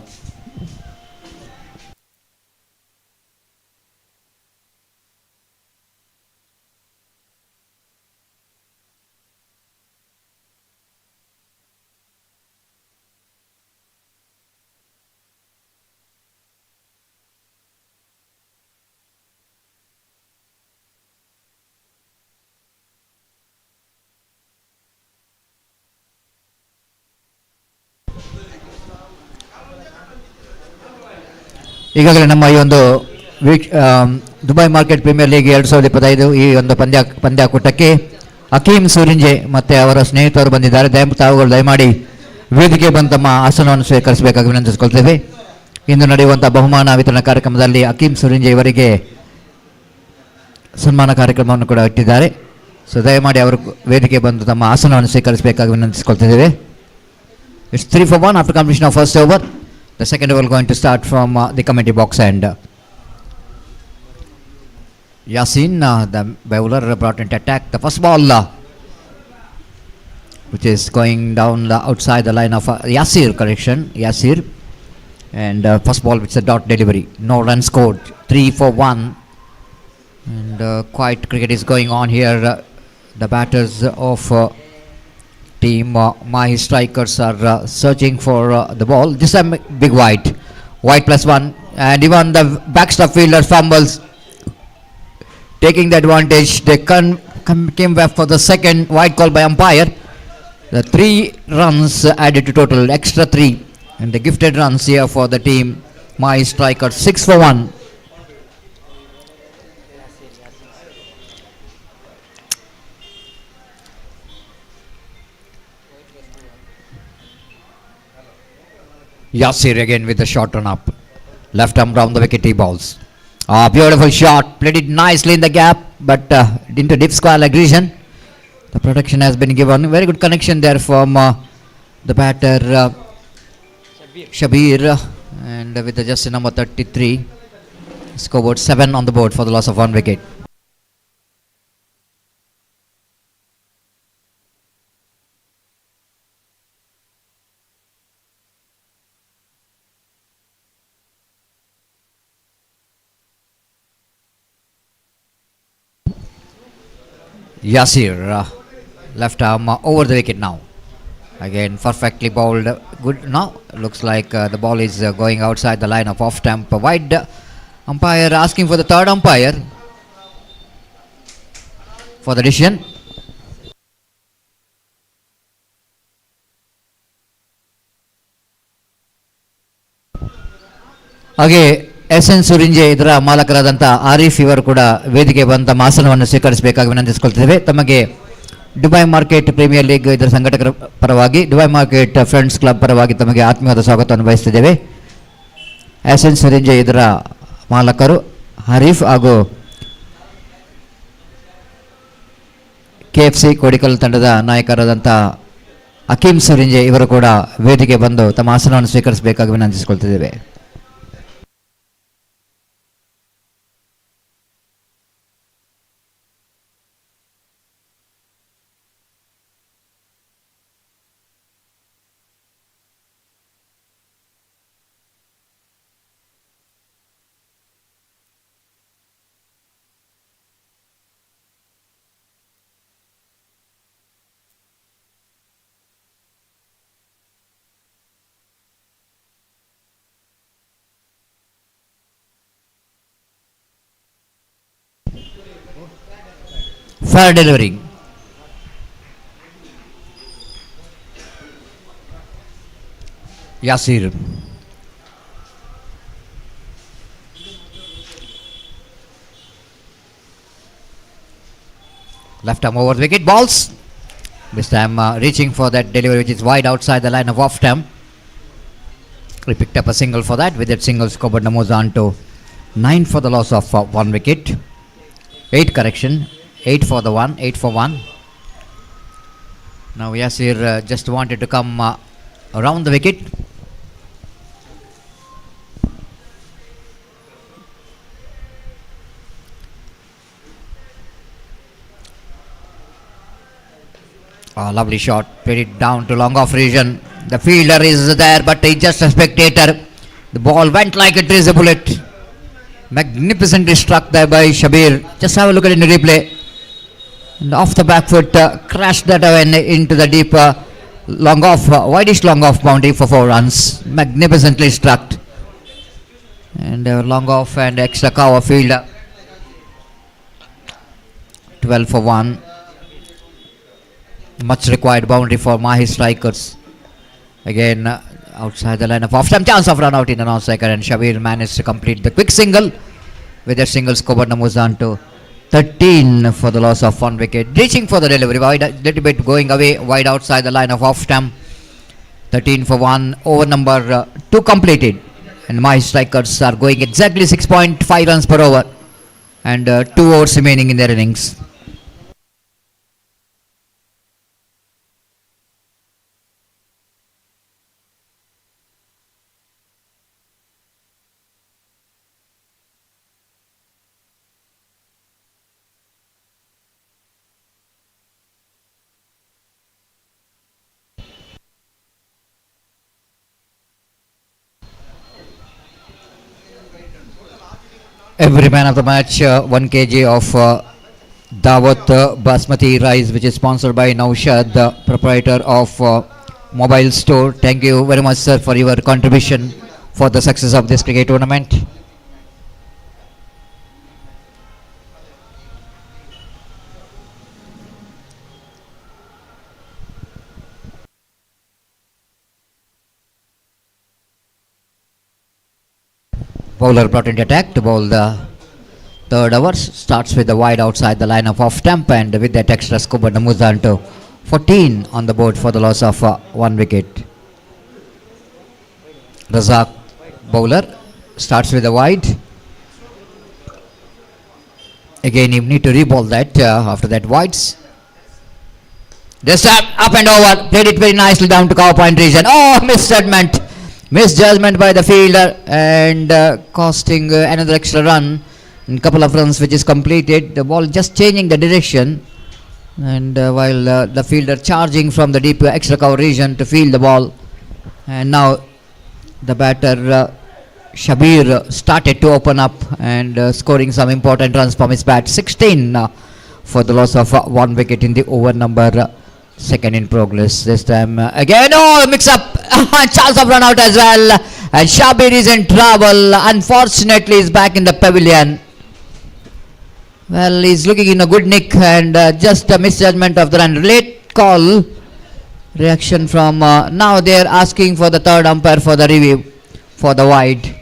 S2: ಈಗಾಗಲೇ ನಮ್ಮ ಈ ಒಂದು Dubai market premier league 2025 ಈ ಒಂದು ಪಂದ್ಯಾಕೂಟಕ್ಕೆ ಅಕೀಮ್ ಸೂರಿಂಜೆ ಮತ್ತು ಅವರ ಸ್ನೇಹಿತರು ಬಂದಿದ್ದಾರೆ. ತಾವುಗಳು ದಯಮಾಡಿ ವೇದಿಕೆ ಬಂದು ತಮ್ಮ ಆಸನವನ್ನು ಸ್ವೀಕರಿಸಬೇಕಾಗಿ ವಿನಂತಿಸಿಕೊಳ್ತೇವೆ. ಇಂದು ನಡೆಯುವಂಥ ಬಹುಮಾನ ವಿತರಣಾ ಕಾರ್ಯಕ್ರಮದಲ್ಲಿ ಅಕೀಮ್ ಸೂರಿಂಜೆ ಇವರಿಗೆ ಸನ್ಮಾನ ಕಾರ್ಯಕ್ರಮವನ್ನು ಕೂಡ ಇಟ್ಟಿದ್ದಾರೆ. ಸೊ ದಯಮಾಡಿ ಅವರು ವೇದಿಕೆ ಬಂದು ತಮ್ಮ ಆಸನವನ್ನು ಸ್ವೀಕರಿಸಬೇಕಾಗಿ ವಿನಂತಿಸಿಕೊಳ್ತಿದ್ದೇವೆ. It's 3 for 1 after completion of first over. The second over going to start from the committee box, and Yasin, the bowler, brought into attack. The first ball, which is going down outside the line of Yasir, and first ball which is a dot delivery. No run scored. 3 for 1, and quiet cricket is going on here. The batters of team Mahi strikers are searching for the ball. This time big wide +1, and even the backstop fielder fumbles, taking the advantage. They came back for the second wide call by umpire. The 3 runs added to total, extra 3, and the gifted runs here for the team Mahi strikers. 6 for 1. Yasir again with the shot run up. Left arm round the wicket, he balls. Beautiful shot. Played it nicely in the gap, but into deep square leg region. The protection has been given. Very good connection there from the batter Shabir. And with the jersey number 33. Scoreboard 7 on the board for the loss of 1 wicket. Yasir, left arm over the wicket now. Again, perfectly bowled. Good now. Looks like the ball is going outside the line of off stump. Wide umpire asking for the third umpire for the decision. ಹಾಗೆ S N ಸುರಿಂಜೆ ಇದರ ಮಾಲಕರಾದಂಥ ಆರಿಫ್ ಇವರು ಕೂಡ ವೇದಿಕೆ ಬಂದ ಆಸನವನ್ನು ಸ್ವೀಕರಿಸಬೇಕಾಗಿ ವಿನಂತಿಸಿಕೊಳ್ತಿದ್ದೇವೆ. ತಮಗೆ Dubai market premier league ಇದರ ಸಂಘಟಕರ ಪರವಾಗಿ, ದುಬೈ ಮಾರ್ಕೆಟ್ ಫ್ರೆಂಡ್ಸ್ ಕ್ಲಬ್ ಪರವಾಗಿ ತಮಗೆ ಆತ್ಮೀಯವಾದ ಸ್ವಾಗತವನ್ನು ಬಯಸ್ತಿದ್ದೇವೆ. ಎಸ್ ಎನ್ ಸುರಿಂಜೆ ಇದರ ಮಾಲಕರು ಹರೀಫ್ ಹಾಗೂ KFC ಕೋಡಿಕಲ್ ತಂಡದ ನಾಯಕರಾದಂಥ ಹಕೀಂ ಸುರಿಂಜೆ ಇವರು ಕೂಡ ವೇದಿಕೆ ಬಂದು ತಮ್ಮ ಆಸನವನ್ನು ಸ್ವೀಕರಿಸಬೇಕಾಗಿ ವಿನಂತಿಸಿಕೊಳ್ತಿದ್ದೇವೆ. Fair delivering. Yasir. Left arm over the wicket. Balls. This time reaching for that delivery which is wide outside the line of off stump. He picked up a single for that. With that single, scored moves on to 9 for the loss of 1 wicket. 8 correction. 8 for the 1, 8 for 1. Now Yasir just wanted to come around the wicket. Lovely shot, played it down to long off region. The fielder is there, but he's just a spectator. The ball went like it is a bullet. Magnificently struck there by Shabir. Just have a look at it in the replay. And off the back foot, crashed that away into the deep long off, wideish long off boundary for 4 runs. Magnificently struck. And long off and extra cover fielder. 12 for 1. Much required boundary for Mahi strikers. Again, outside the line of off time, chance of run out in the non-second, and Shabir managed to complete the quick single. With that single, scored moves on to 13 for the loss of 1 wicket. Reaching for the delivery, wide, little bit going away, wide outside the line of off stump. 13 for 1, over number 2 completed. And my strikers are going exactly 6.5 runs per over. And 2 overs remaining in their innings. Every man of the match, 1 kg of Dawat Basmati rice, which is sponsored by Naushad, the proprietor of mobile store. Thank you very much, sir, for your contribution for the success of this cricket tournament. Bowler brought into attack to bowl the third over. Starts with the wide outside the line of off stump, and with that extra scoop, moves on to 14 on the board for the loss of 1 wicket. Razak bowler starts with the wide. Again, you need to re-bowl that after that wides. This time up and over, played it very nicely down to cover point region. Oh, misjudgment by the fielder, and costing another extra run. A couple of runs which is completed. The ball just changing the direction, and while the fielder charging from the deep extra cover region to field the ball, and now the batter Shabir started to open up and scoring some important runs from his bat. 16 for the loss of 1 wicket in the over number second in progress. This time again, oh, mix up, chance of run out as well, and Shabir is in trouble. Unfortunately, he's back in the pavilion. Well, he's looking in a good nick, and just a misjudgment of the run. Late call. Reaction from now they're asking for the third umpire for the review for the wide.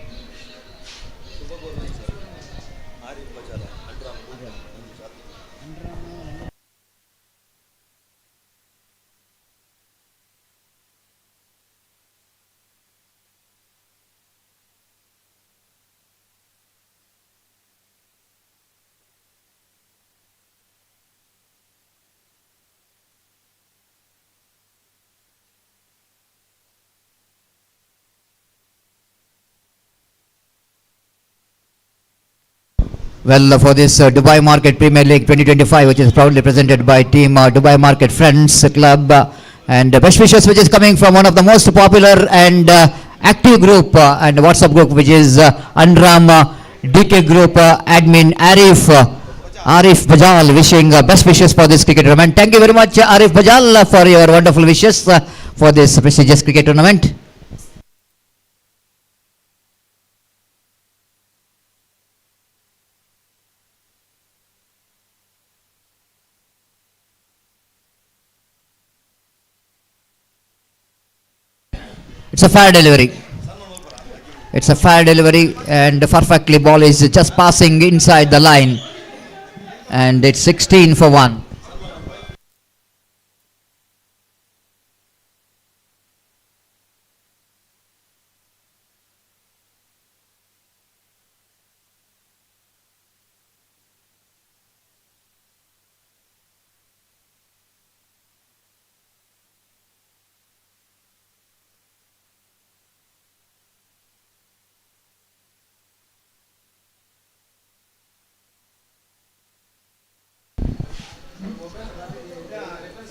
S2: Well, for this Dubai Market Premier League 2025, which is proudly presented by team Dubai Market Friends Club, and best wishes which is coming from one of the most popular and active group and WhatsApp group, which is Andram DK Group admin Arif Bajal, wishing best wishes for this cricket tournament. Thank you very much, Arif Bajal, for your wonderful wishes for this prestigious cricket tournament. It's a fair delivery. It's a fair delivery, and perfectly ball is just passing inside the line, and it's 16 for 1.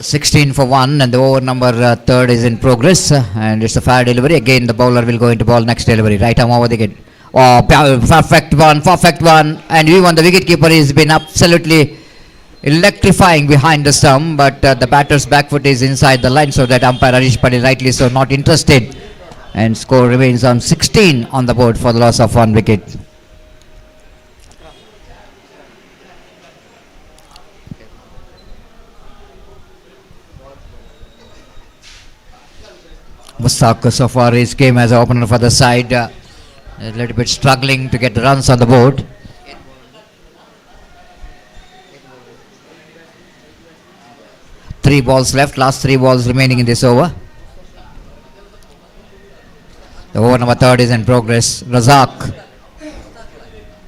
S2: Sixteen for 1, and the over number third is in progress, and it's a fair delivery. Again, the bowler will go into ball next delivery. Right arm over the gate. Oh, perfect one, and even the wicket keeper has been absolutely electrifying behind the stump, but the batter's back foot is inside the line, so that umpire Harish Padil rightly so not interested, and score remains on 16 on the board for the loss of 1 wicket. Mustaq so far his game as an opener for the side, a little bit struggling to get the runs on the board. Three balls left, last 3 balls remaining in this over. The over number third is in progress. Razak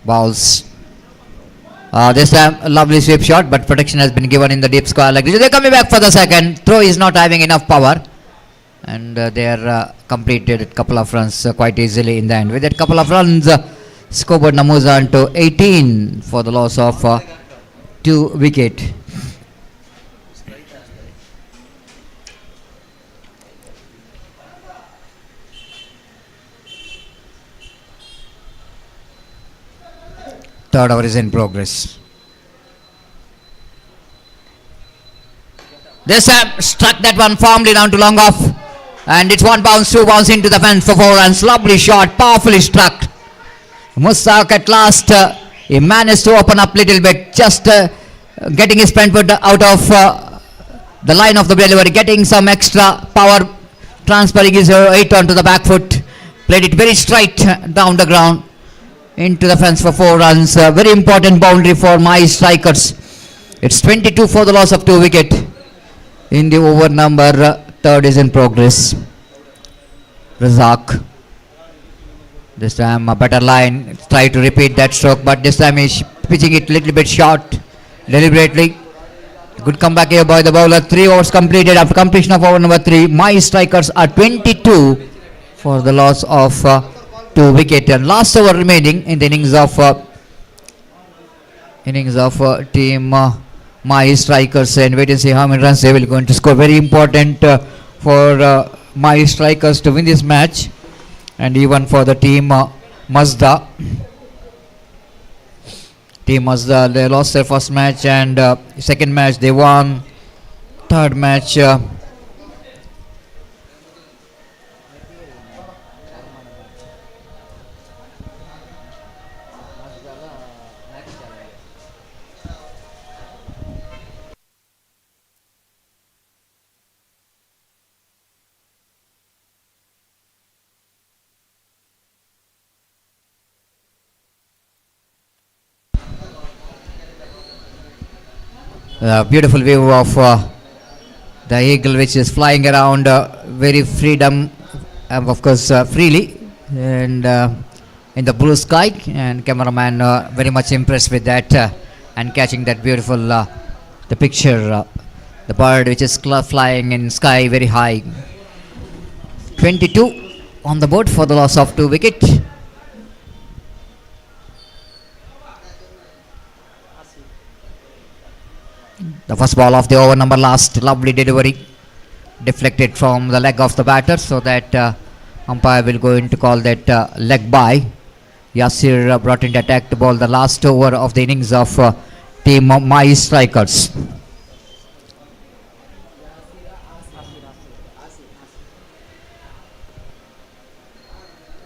S2: bowls. This time a lovely sweep shot, but protection has been given in the deep square leg. They're coming back for the second. Throw is not having enough power, and they are completed a couple of runs quite easily in the end. With that couple of runs, scoreboard numbers on to 18 for the loss of 2 wicket. Third over is in progress. This time struck that one firmly down to long off, and it's 1 bounce, 2 bounce into the fence for 4 runs. Lovely shot, powerfully struck. Mustaq at last he managed to open up little bit, just getting his front foot out of the line of the delivery, getting some extra power, transferring his weight onto the back foot, played it very straight down the ground into the fence for 4 runs. Very important boundary for Mahi strikers. It's 22 for the loss of 2 wicket in the over number third is in progress. Razak, this time a better line, try to repeat that stroke, but this time he's pitching it little bit short deliberately. Good comeback here by the bowler. 3 overs completed. After completion of over number 3, Mahi strikers are 22 for the loss of 2 wicket, and last over remaining in the innings of team Mahi strikers, and wait and see how many runs they will going to score. Very important for Mahi strikers to win this match, and even for the team Mazda. Team Mazda, they lost their first match, and second match they won. Third match, a beautiful view of the eagle, which is flying around very freedom, of course, freely, and in the blue sky. And cameraman very much impressed with that and catching that beautiful the picture, the bird which is flying in sky very high. 22 on the board for the loss of 2 wickets. The first ball of the over, number last, lovely delivery, deflected from the leg of the batter, so that umpire will go in to call that leg by. Yasir brought in the attack to bowl the last over of the innings of team Mahi strikers.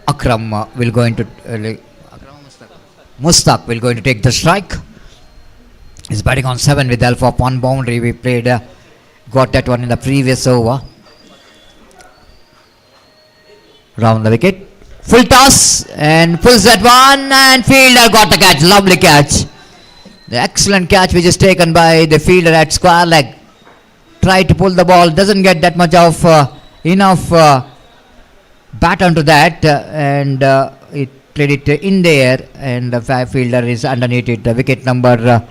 S2: Akram will go into Mustaq will go into take the strike. He's batting on 7 with the help of one boundary. We played, got that one in the previous over. Round the wicket. Full toss and pulls that one, and fielder got the catch. Lovely catch. The excellent catch which is taken by the fielder at square leg. Tried to pull the ball, doesn't get that much of enough bat onto that, and it played it in the air, and the fielder is underneath it. The wicket number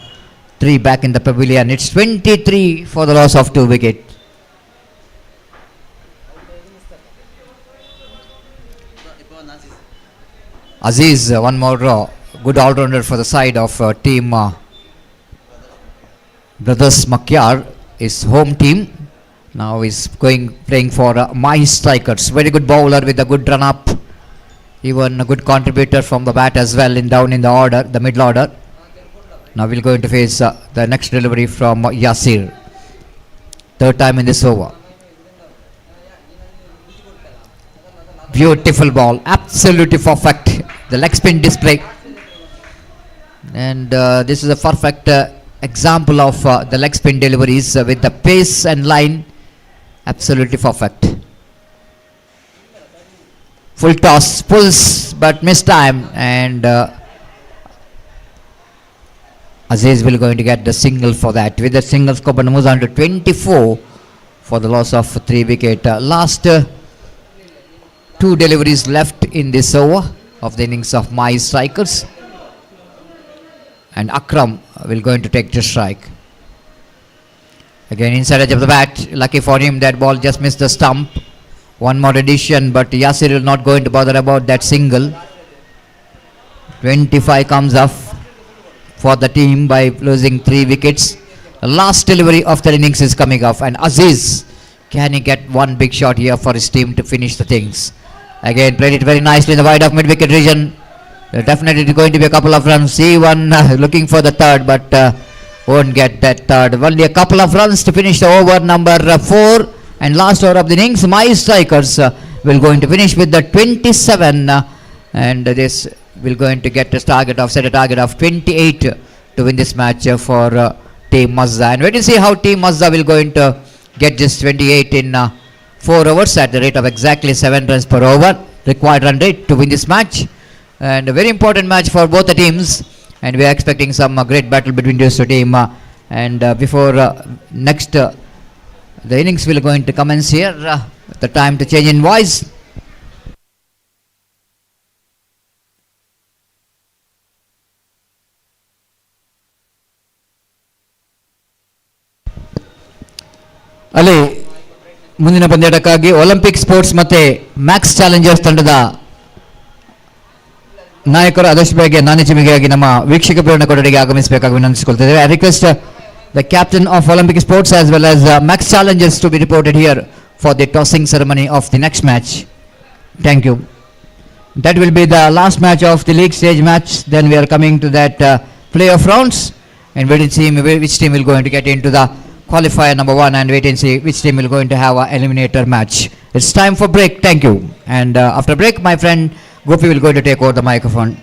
S2: 3 back in the pavilion. It's 23 for the loss of 2 wickets. Aziz, one more good all-rounder for the side of team Brothers Makyar, his home team. Now he's playing for Mahi strikers. Very good bowler with a good run-up. Even a good contributor from the bat as well down in the order, the middle order. Now we'll go into face the next delivery from Yasir. Third time in this over. Beautiful ball, absolutely perfect. The leg spin display. And this is a perfect example of the leg spin deliveries with the pace and line. Absolutely perfect. Full toss, pulls, but missed time, and Aziz will going to get the single for that. With the single, scope and moves on to 24 for the loss of 3 wicket. Last 2 deliveries left in this over of the innings of Mahi strikers, and Akram will going to take the strike. Again inside edge of the bat. Lucky for him, that ball just missed the stump. One more addition, but Yasir will not going to bother about that single. 25 comes up for the team by losing 3 wickets. The last delivery of the innings is coming off, and Aziz, can he get one big shot here for his team to finish the things? Again played it very nicely in the wide of mid-wicket region. Definitely going to be a couple of runs. C1 looking for the third, but won't get that third. Only a couple of runs to finish the over number 4 and last over of the innings. Mahi strikers will going to finish with the 27, and this will going to get set a target of 28 to win this match for team Mazda. And when you see how team Mazda will going to get this 28 in 4 overs at the rate of exactly 7 runs per over, required run rate to win this match, and a very important match for both the teams, and we are expecting some great battle between these two teams. And before next the innings will going to commence here, the time to change in voice. ಅಲ್ಲಿ ಮುಂದಿನ ಪಂದ್ಯಾಟಕ್ಕಾಗಿ Olympic sports ಮತ್ತೆ max challengers ತಂಡದ ನಾಯಕರು ಆದಷ್ಟು ಬೇಗ ನಾನಿಚಿಮಿಗೆಯಾಗಿ ನಮ್ಮ ವೀಕ್ಷಕ ಪ್ರೇರಣಾ ಕೊಠಡಿಗೆ ಆಗಮಿಸಬೇಕಾಗಿ ವಿನಂತಿಸಿಕೊಳ್ತಿದ್ದೇವೆ. I request the captain of Olympic sports as well as max Challengers to be reported here for the tossing ceremony of the next match. Thank you. That will be the last match of the league stage match. Then we are coming to that playoff rounds, and wait and see which team will going to get into the qualifier number 1, and wait and see which team will going to have a eliminator match. It's time for break. Thank you. And after break, my friend Gopi will going to take over the microphone.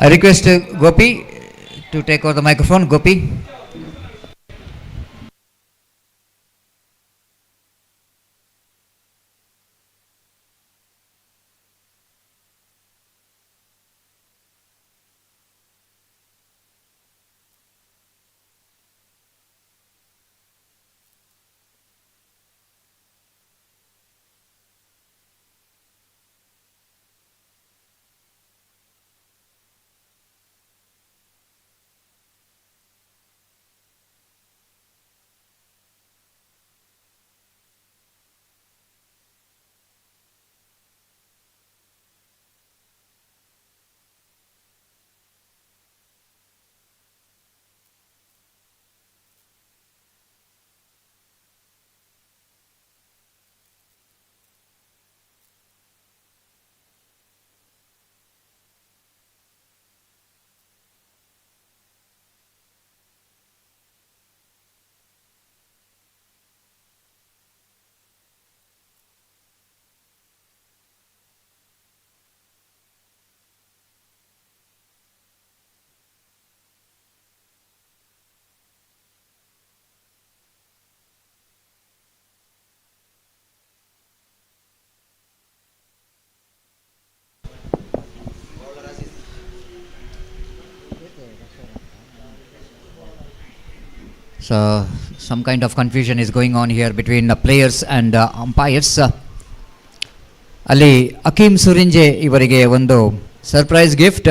S2: I request Gopi to take over the microphone. Gopi. So some kind of confusion is going on here between the players and umpires. ಅಲ್ಲಿ ಅಕೀಮ್ ಸುರಿಂಜೆ ಇವರಿಗೆ ಒಂದು surprise gift.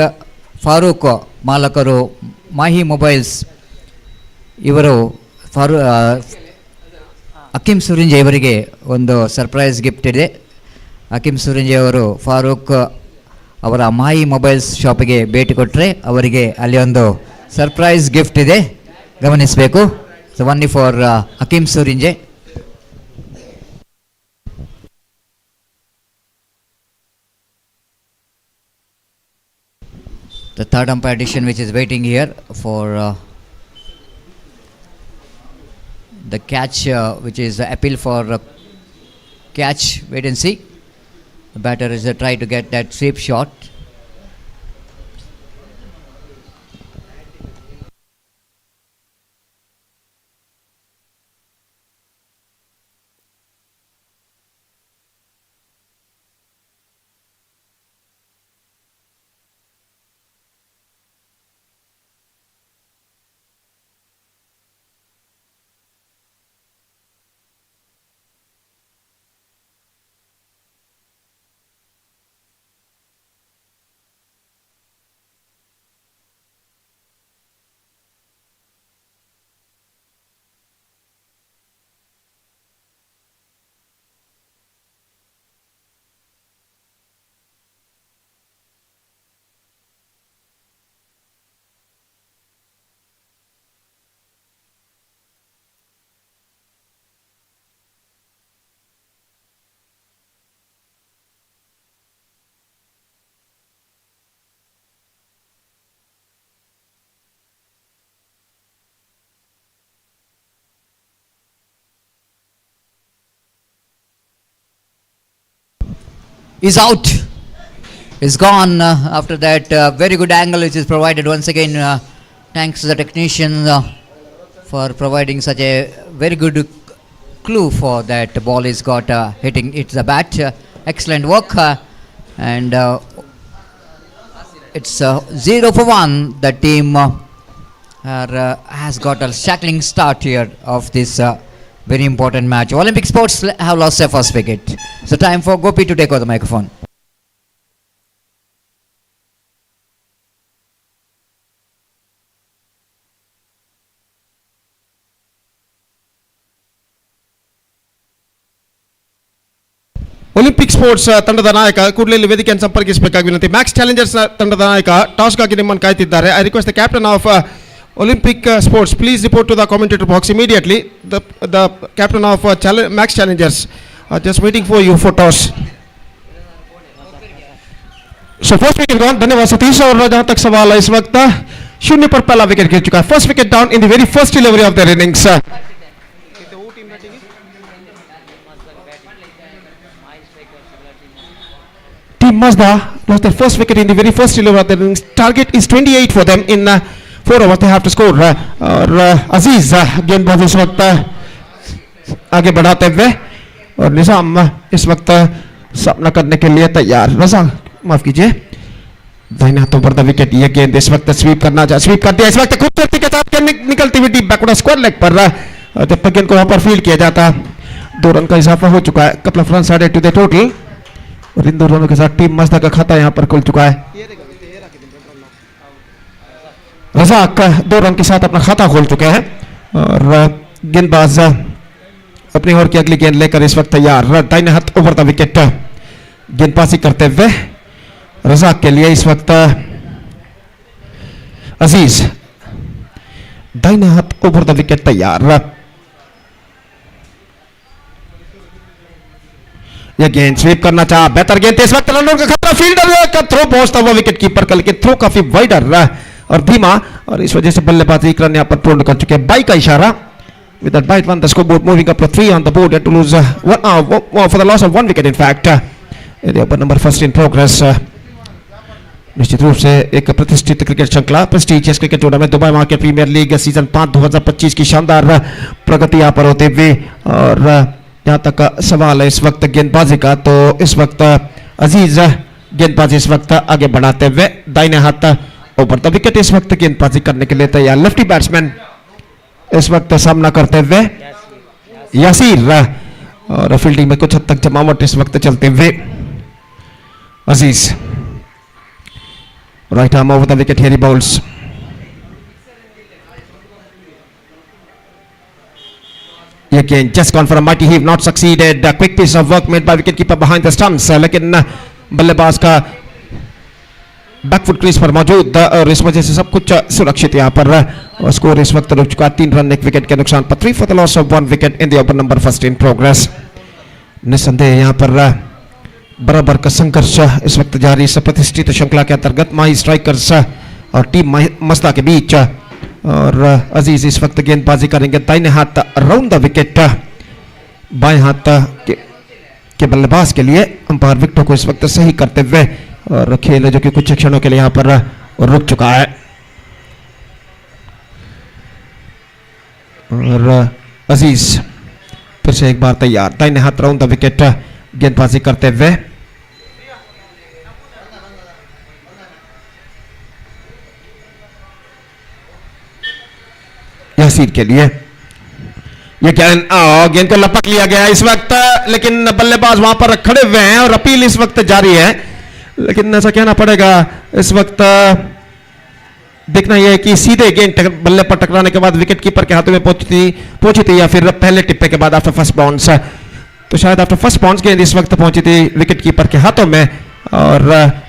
S2: Farooq ಮಾಲಕರು Mahi mobiles ಇವರು ಅಕೀಮ್ ಸುರಿಂಜೆ ಇವರಿಗೆ ಒಂದು surprise gift ಇದೆ. ಅಕೀಮ್ ಸುರಿಂಜೆ ಅವರು ಫಾರೂಕ್ ಅವರ ಮಾಹಿ ಮೊಬೈಲ್ಸ್ ಶಾಪಿಗೆ ಭೇಟಿ ಕೊಟ್ಟರೆ ಅವರಿಗೆ ಅಲ್ಲಿ ಒಂದು ಸರ್ಪ್ರೈಸ್ ಗಿಫ್ಟ್ ಇದೆ, ಗಮನಿಸಬೇಕು. So only for Akeem Surinje. The third umpire decision which is waiting here for the catch, which is appeal for catch. Wait and see. The batter is try to get that sweep shot. Is out, is gone. After that very good angle which is provided once again. Thanks to the technician for providing such a very good clue for that ball is got hitting it the bat. Excellent work, and it's 0 for 1. The team has got a shackling start here of this very important match. Olympic sports have lost their first wicket. So time for Gopi to take over the microphone.
S1: Olympic sports ತಂಡದ ನಾಯಕ ಕೂಡಲೇ ವೇದಿಕೆಯನ್ನು ಸಂಪರ್ಕಿಸಬೇಕಾಗಿ ವಿನಂತಿ. Max challengers ತಂಡದ ನಾಯಕ ಟಾಸ್ಗಾಗಿ ನಿಮ್ಮನ್ನು ಕಾಯ್ತಿದ್ದಾರೆ. I request the captain of Olympic sports, please report to the commentator box immediately. The captain of Max Challengers just waiting for you for toss. So first wicket gone. धन्यवाद सतीश. और जहाँ तक सवाल है इस वक्त शून्य पर पहला विकेट गिर चुका है. First wicket down in the very first delivery of their innings. Team Mazda lost their first wicket in the very first over of the innings. Target is 28 for them in 4 overs. They have to score. और अजीज गेंदबाज इस वक्त आगे बढ़ाते हुए और निजाम इस वक्त सामना करने के लिए तैयार. रजा माफ कीजिए, दाहिने हाथों पर विकेट. ये गेंद इस वक्त स्वीप करना चाहे, स्वीप कर दिया इस वक्त खूबसूरती के साथ निकलती हुई डीप बैकवर्ड स्क्वायर लेग पर. जब तक गेंद को वहां पर फील्ड किया जाता, 2 रन का इजाफा हो चुका है. Couple of runs added to the total और इन 2 रनों के साथ टीम मज़दा का खाता यहां पर खुल चुका है. रज़ाक 2 रन के साथ अपना खाता खोल चुके हैं और गेंदबाज अपनी ओर की अगली गेंद लेकर इस वक्त तैयार. दाहिने हाथ ओवर द विकेट गेंदबाजी करते हुए रज़ाक के लिए इस वक्त अजीज दाहिने हाथ ओवर द विकेट तैयार. यह गेंद स्वीप करना चाहा, बेहतर गेंद इस वक्त रनों का खतरा. फील्डर का थ्रो पहुंचता हुआ विकेट कीपर का, लेकिन थ्रो काफी वाइडर और धीमा और इस वजह से बल्लेबाजी एक रन यहां पर पूर्ण कर चुके हैं. बाई का इशारा. With that bite one, the scoreboard moving up to 3 on the board and to lose for the loss of 1 wicket in fact. In the upper number first in progress. निश्चित रूप से एक प्रतिष्ठित क्रिकेट श्रृंखला prestigious cricket tournament Dubai market premiere league season 5 2025 की शानदार प्रगति यहां पर होते हुए और यहां तक सवाल है इस वक्त गेंदबाजी का. तो इस वक्त अजीज गेंदबाजी इस वक्त आगे बढ़ाते हुए दाहिने हाथ ऊपर द विकेट इस वक्त गेंदबाजी करने के लिए तैयार. लेफ्टी बैट्समैन इस वक्त सामना करते हुए यासीर और फील्डिंग में कुछ हद तक जमावट इस वक्त चलते हुए Aziz. Right arm over the wicket here he bowls. Again, just gone for a mighty heave, not succeeded. A quick piece of work made by wicketkeeper behind the stumps. लेकिन बल्लेबाज का बैकफुट क्रीज पर मौजूद और इस वजह से सब कुछ सुरक्षित यहाँ पर. और स्कोर इस वक्त रुक चुका 3 रन 1 विकेट के नुकसान पर. 3 for the loss of 1 wicket in the over number first in progress. निस्संदेह यहाँ पर बराबर का संघर्ष इस वक्त जारी इस प्रतिष्ठित श्रृंखला के अंतर्गत माही स्ट्राइकर्स और टीम मज़दा के बीच. और अजीज इस वक्त गेंदबाजी करेंगे दाहिने हाथ राउंड द विकेट. बाएं हाथ के बल्लेबाज के लिए अंपायर विकेटों को इस वक्त सही करते हुए और खेल जो कि कुछ क्षणों के लिए यहां पर रुक चुका है. और अजीज फिर से एक बार तैयार दाहिने हाथ राउंड द विकेट गेंदबाजी करते हुए. यासीर के लिए ये गेंद को लपक लिया गया इस वक्त, लेकिन बल्लेबाज वहां पर खड़े हुए हैं और अपील इस वक्त जारी है. लेकिन ऐसा कहना पड़ेगा इस वक्त देखना यह है कि सीधे गेंद बल्ले पर टकराने के बाद विकेट कीपर के हाथों में पहुंची थी या फिर पहले टिप्पे के बाद आफ्टर फर्स्ट बाउंस. तो शायद आफ्टर फर्स्ट बाउंस गेंद इस वक्त पहुंची थी विकेट कीपर के हाथों में और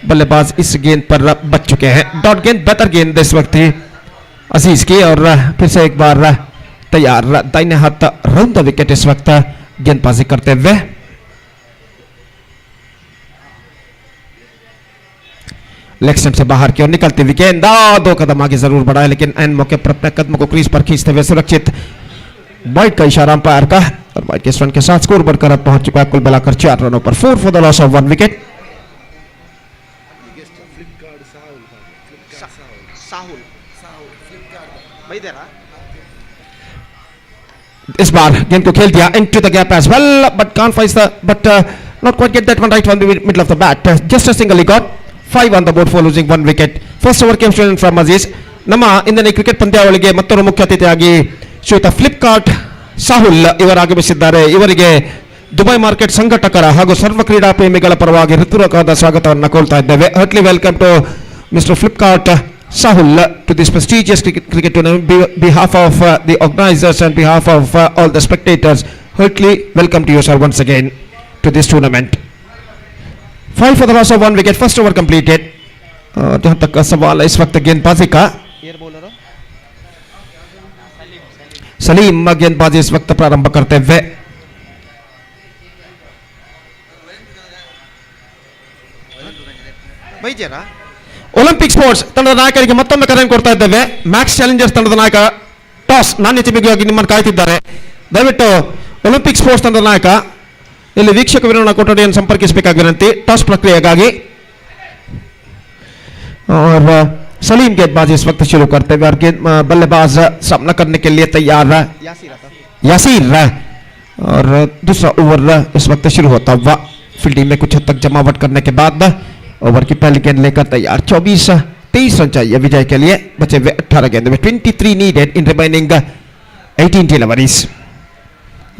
S1: बल्लेबाज इस गेंद पर बच चुके हैं. डॉट गेंद बेहतर गेंद इस वक्त थी अजीज की और फिर से एक बार तैयार दाहिने हाथ राउंड द विकेट इस वक्त गेंदबाजी करते हुए. लेग स्टंप से बाहर की ओर निकलती हुई गेंद 2 कदम आगे जरूर बढ़ा है, लेकिन एन मौके पर अपने कदम को क्रीज पर खींचते हुए सुरक्षित. वाइड का इशारा अंपायर का और वाइड के रन के साथ स्कोर बढ़कर अब पहुंच चुका है कुल मिलाकर 4 रनों पर. 4 for the loss of 1 wicket. इस बार गेंद को खेल दिया into the gap as well, but can't find not quite get that one right from the middle of the bat. Just a single he got. 5 on the board for losing 1 wicket. First over came straight in from Aziz. ನಮ್ಮ ಇಂದಿನ cricket ಪಂದ್ಯಾವಳಿಗೆ ಮತ್ತೊಬ್ಬ ಮುಖ್ಯ ಅತಿಥಿಯಾಗಿ ಶ್ರೀಯುತ ಫ್ಲಿಪ್ಕಾರ್ಟ್ ಸಾಹುಲ್ ಇವರು ಆಗಮಿಸಿದ್ದಾರೆ. ಇವರಿಗೆ Dubai market ಸಂಘಟಕರ ಹಾಗೂ ಸರ್ವ ಕ್ರೀಡಾ ಪ್ರೇಮಿಗಳ ಪರವಾಗಿ ಹೃತ್ಪೂರ್ವಕವಾದ ಸ್ವಾಗತವನ್ನು ಕೋರ್ತಾ ಇದ್ದೇವೆ. Heartily welcome to Mr. Flipkart Sahul to this prestigious cricket tournament. Behalf of the organizers and behalf of all the spectators, heartily welcome to you sir once again to this tournament. 5 for the loss of 1 wicket. First over completed. जहां तक का सवाल है इस वक्त गेंदबाजी का, सलीम गेंदबाजी इस वक्त प्रारंभ करते हुए. ಒಲಿಂಪಿಕ್ ಸ್ಪೋರ್ಟ್ಸ್ ತಂಡದ ನಾಯಕರಿಗೆ ಮತ್ತೊಮ್ಮೆ ಕರೆಯನ್ನು ಕೊಡ್ತಾ ಇದ್ದೇವೆ. ಮ್ಯಾಕ್ಸ್ ಚಾಲೆಂಜರ್ಸ್ ತಂಡದ ನಾಯಕ ಟಾಸ್ ನಾಣ್ಯ ಚಿಮ್ಮಿಗಾಗಿ ನಿಮ್ಮನ್ನು ಕಾಯ್ತಿದ್ದಾರೆ. ದಯವಿಟ್ಟು ಒಲಿಂಪಿಕ್ ಸ್ಪೋರ್ಟ್ಸ್ ತಂಡದ ನಾಯಕ ಇಲ್ಲಿ ವೀಕ್ಷಕ ವಿವರಣಾ ಕೊಠಡಿಯನ್ನು ಸಂಪರ್ಕಿಸಬೇಕಾಗಿ ವಿನಂತಿ ಟಾಸ್ ಪ್ರಕ್ರಿಯೆಗಾಗಿ. और सलीम गेंदबाजी इस वक्त शुरू करते हुए और बल्लेबाज सामना करने के लिए तैयार यासीर और दूसरा ओवर इस वक्त शुरू होता हुआ फील्डिंग में कुछ हद तक जमावट करने के बाद ओवर की पहली गेंद लेकर तैयार 23 रन चाहिए विजय के लिए, बचे हुए 18 गेंद में 23 नीडेड इन रिमेनिंग 18 डिलीवरीज।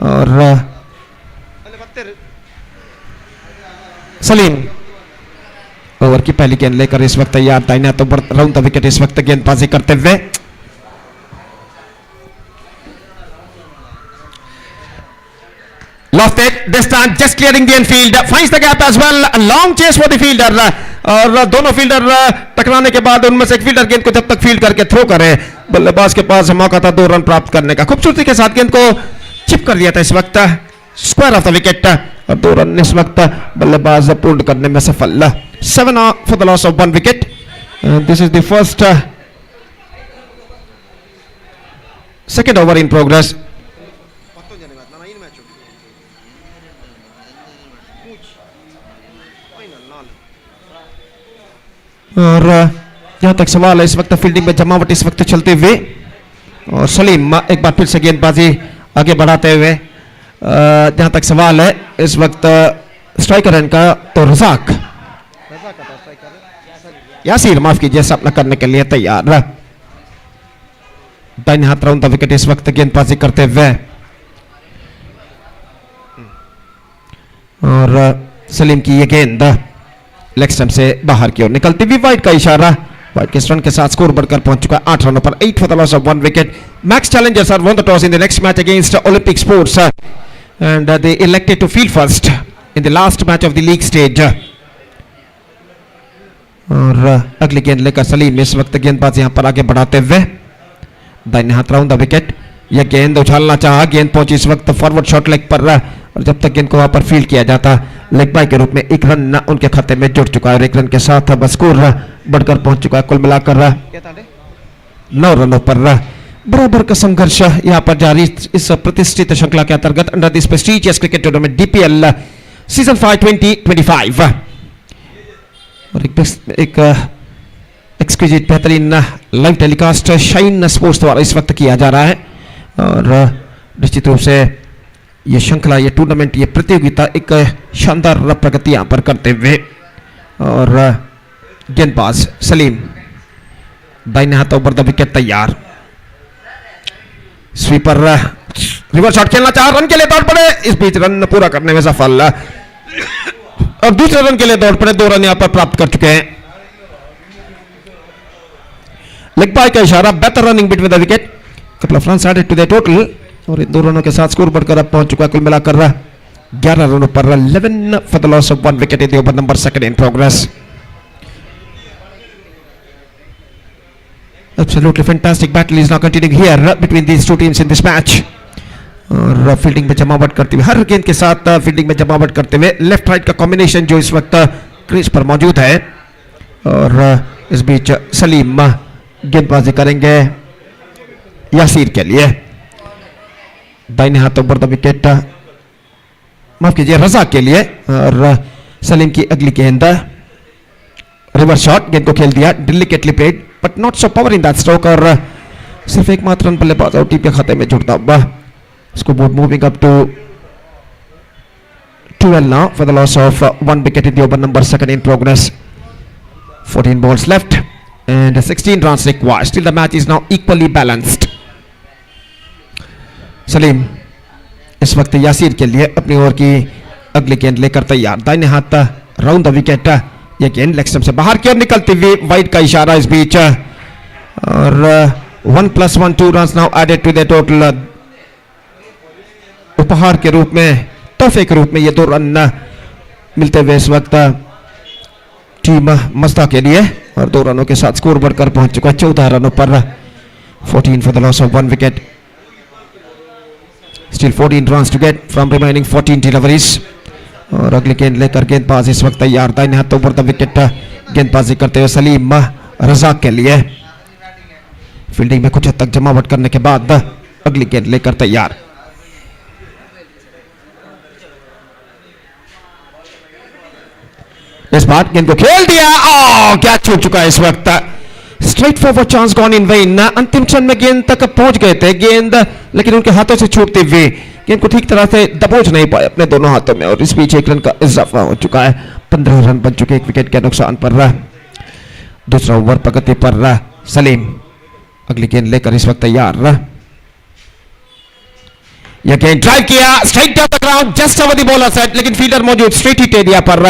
S1: और सलीम ओवर की पहली गेंद लेकर इस वक्त तैयार, दाहिने हाथों पर राउंड द विकेट इस वक्त गेंदबाजी करते हुए lofted this time just clearing the infield, finds the gap as well, a long chase for the fielder और दोनों फील्डर टकराने के बाद उनमें से एक फील्डर गेंद को जब तक फील्ड करके थ्रो करे, बल्लेबाज के पास मौका था 2 रन प्राप्त करने का, खूबसूरती के साथ गेंद को चिप कर दिया था इस वक्त स्क्वायर ऑफ द विकेट और 2 रन इस वक्त बल्लेबाज पूर्ण करने में सफल। 7 for the loss of 1 wicket. This is the first second over in progress. और जहां तक सवाल है इस वक्त फील्डिंग में जमावट इस वक्त चलते हुए और सलीम एक बार फिर से गेंदबाजी आगे बढ़ाते हुए जहां तक सवाल है इस वक्त स्ट्राइकर इनका तो रजाक यासीर माफ कीजिए सामना करने के लिए तैयार, दाहिने हाथ राउंड द विकेट इस वक्त गेंदबाजी करते हुए और सलीम की ये गेंद लेग स्टंप से बाहर की ओर निकलती हुई वाइड का इशारा, वाइड के रन के साथ स्कोर बढ़कर पहुंच चुका है 8 रनों पर 8 for the loss of 1 wicket. Max Challengers are won the toss in the next match against Olympic Sports and they elected to field first in the last match of the league stage. और अगली गेंद लेकर सलीम इस वक्त गेंदबाज यहां पर आगे बढ़ाते हुए दाहिने हाथ राउंड द विकेट, यह गेंद उछालना चाहा, गेंद पहुंची इस वक्त फॉरवर्ड शॉट लेग पर और जब तक गेंद को वहां पर फील्ड किया जाता लेग बाय के रूप में 1 रन उनके खाते में जुड़ चुका है और 1 रन के साथ अब स्कोर बढ़कर पहुंच चुका है कुल मिलाकर 9 रनों पर। बराबर का संघर्ष यहां पर जारी इस प्रतिष्ठित श्रृंखला के अंतर्गत under this prestigious cricket tournament DPL season 5 2025 और एक एक्सक्विजिट बेहतरीन लाइव टेलीकास्ट शाइन स्पोर्ट्स द्वारा इस वक्त किया जा रहा है और निश्चित रूप से ये श्रृंखला, ये टूर्नामेंट, ये प्रतियोगिता एक शानदार प्रगति यहां पर करते हुए और गेंदबाज सलीम दाहिने हाथों पर द विकेट तैयार, स्वीपर रिवर्स शॉट खेलना चाह, रन के लिए दौड़ पड़े, इस बीच रन पूरा करने में सफल और दूसरे रन के लिए दौड़ पड़े, 2 रन यहां पर प्राप्त कर चुके हैं। लेग बाय का इशारा, बेहतर running between the wicket, couple of runs added to the total और इन 2 रनों के साथ स्कोर बढ़कर अब पहुंच चुका है कुल मिलाकर 11 रनों पर 11 for the loss of 1 wicket in the over number 2 in progress. Absolutely fantastic battle is now continuing here between these two teams in this match. और फील्डिंग में जमावट करते हुए हर गेंद के साथ फील्डिंग में जमावट करते हुए लेफ्ट राइट का कॉम्बिनेशन जो इस वक्त क्रीज पर मौजूद है और इस बीच सलीम गेंदबाजी करेंगे यासीर के लिए, दाहिने हाथों पर द विकेट माफ कीजिए रजाक के लिए और सलीम की अगली गेंद रिवर्स शॉट, गेंद को खेल दिया delicately played but not so power in that stroke और सिर्फ एकमात्र रन बल्लेबाज और टीम के खाते में जुड़ता हुआ, इसको board moving up to 12 now for the loss of 1 wicket in the over number 2 in progress. 14 balls left and 16 runs required. Still the match is now equally balanced. Salim इस वक्त यासीर के लिए अपनी ओर की अगली गेंद लेकर तैयार, दाहिने हाथ राउंड द विकेट, यह गेंद लेग स्टंप से बाहर की ओर निकलती हुई वाइड का इशारा इस बीच और 1+1 2 runs now added to the total. उपहार के रूप में, तोहफे के रूप में ये 2 रन मिलते हुए इस वक्त टीम मज़दा के लिए और 2 रनों के साथ स्कोर बढ़कर पहुंच चुका है 14 रनों पर 14 for the loss of 1 wicket. Still 14 runs to get from remaining 14 deliveries और अगली गेंद लेकर गेंदबाज इस वक्त तैयार, दाहिने हाथों पर द विकेट गेंदबाजी करते हुए सलीम रजाक के लिए फील्डिंग में कुछ हद तक जमावट करने के बाद अगली गेंद लेकर तैयार। इस बार गेंद को खेल दिया, क्या छूट चुका है इस वक्त। Straight forward chance gone in when. अंतिम क्षण में गेंद तक पहुंच गए थे गेंद, लेकिन उनके हाथों से छूटते हुए गेंद को ठीक तरह से दबोच नहीं पाए अपने दोनों हाथों में, और इस बीच 1 रन का इजाफा हो चुका है। 15 रन बन चुके 1 विकेट के नुकसान पर। दूसरा ओवर प्रगति पर सलीम अगली गेंद लेकर इस वक्त तैयार। यह गेंद ड्राइव किया strike down the ground just over the bowler set, लेकिन फील्डर मौजूद स्ट्रेट हिट एरिया पर।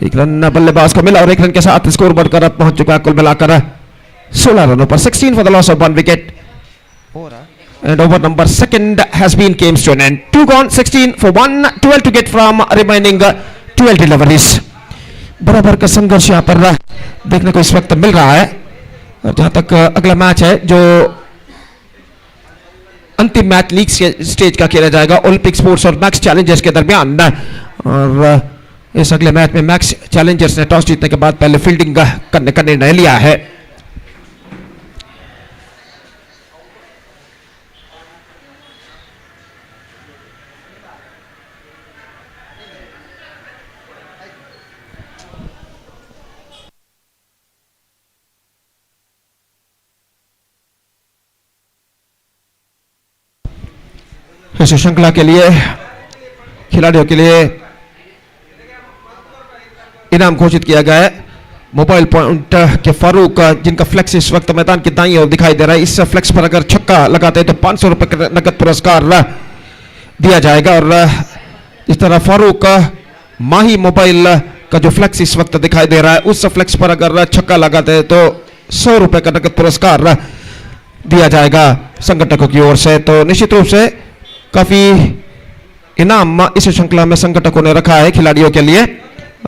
S1: 1 रन बल्लेबाज को मिला और 1 रन के साथ स्कोर बढ़कर अब पहुंच चुका है कुल मिलाकर 16 रनों पर। 16 for the loss of 1 wicket and over number 2 has been came to an end. 2 gone, 16 for 1, 12 to get from remaining 12 deliveries. बराबर का संघर्ष यहाँ पर देखने को इस वक्त मिल रहा है। और जहां तक अगला मैच है जो अंतिम मैच लीग स्टेज का खेला जाएगा ओलंपिक स्पोर्ट्स और मैक्स चैलेंजर्स के दरमियान, और इस अगले मैच में मैक्स चैलेंजर्स ने टॉस जीतने के बाद पहले फील्डिंग करने का निर्णय लिया है। इस श्रृंखला के लिए खिलाड़ियों के लिए इनाम घोषित किया गया है। मोबाइल पॉइंट के फारूक जिनका फ्लेक्स इस वक्त मैदान की दाईं ओर दिखाई दे रहा है, इस फ्लेक्स पर अगर छक्का लगाते हैं तो 500 रुपए का नगद पुरस्कार दिया जाएगा। और इस तरह फारूक माही मोबाइल का जो फ्लेक्स इस वक्त दिखाई दे रहा है, उस फ्लेक्स पर अगर छक्का लगाते हैं तो 100 रुपए का नगद पुरस्कार दिया जाएगा संगठकों की ओर से। तो निश्चित रूप से काफी इनाम इस श्रृंखला में संगठकों ने रखा है खिलाड़ियों के लिए,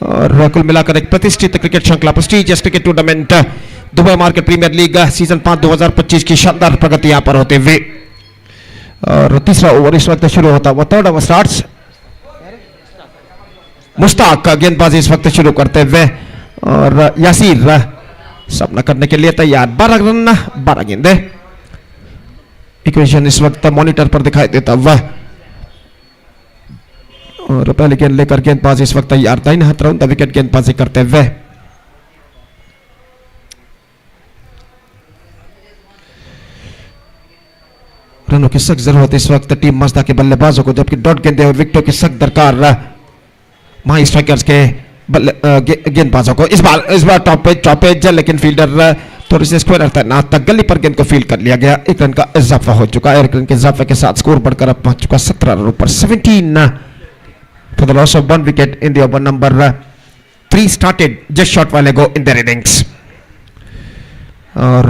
S1: और कुल मिलाकर एक प्रतिष्ठित क्रिकेट श्रृंखला prestigious cricket tournament Dubai market premiere league season 5 2025 की शानदार प्रगति यहां पर होते हुए। और तीसरा ओवर इस वक्त शुरू होता हुआ, 3rd ओवर स्टार्ट्स। मुश्ताक का गेंदबाजी इस वक्त शुरू करते हुए, और यासीर सामना करने के लिए तैयार। 12 रन 12 गेंदें। इक्वेशन इस वक्त मॉनिटर पर दिखाई देता हुआ, और पहले गेंद लेकर गेंदबाज इस वक्त तैयार। दाहिने हाथ राउंड द विकेट गेंदबाजी करते हुए। रनों की सख्त जरूरत इस वक्त टीम मज़दा के बल्लेबाजों को, जबकि डॉट गेंदें और विकेटों की सख्त दरकार माही स्ट्राइकर्स के गेंदबाजों को। इस बार टॉप पेज लेकिन फील्डर थोड़ी सी स्क्वायर तैनात तक गली पर गेंद को फील्ड कर लिया गया। 1 रन का इजाफा हो चुका है, 1 रन के इजाफे के साथ स्कोर बढ़कर अब पहुंच चुका 17 रनों पर। 17 for the loss of 1 wicket in the over number 3 started just short while ago in their innings. और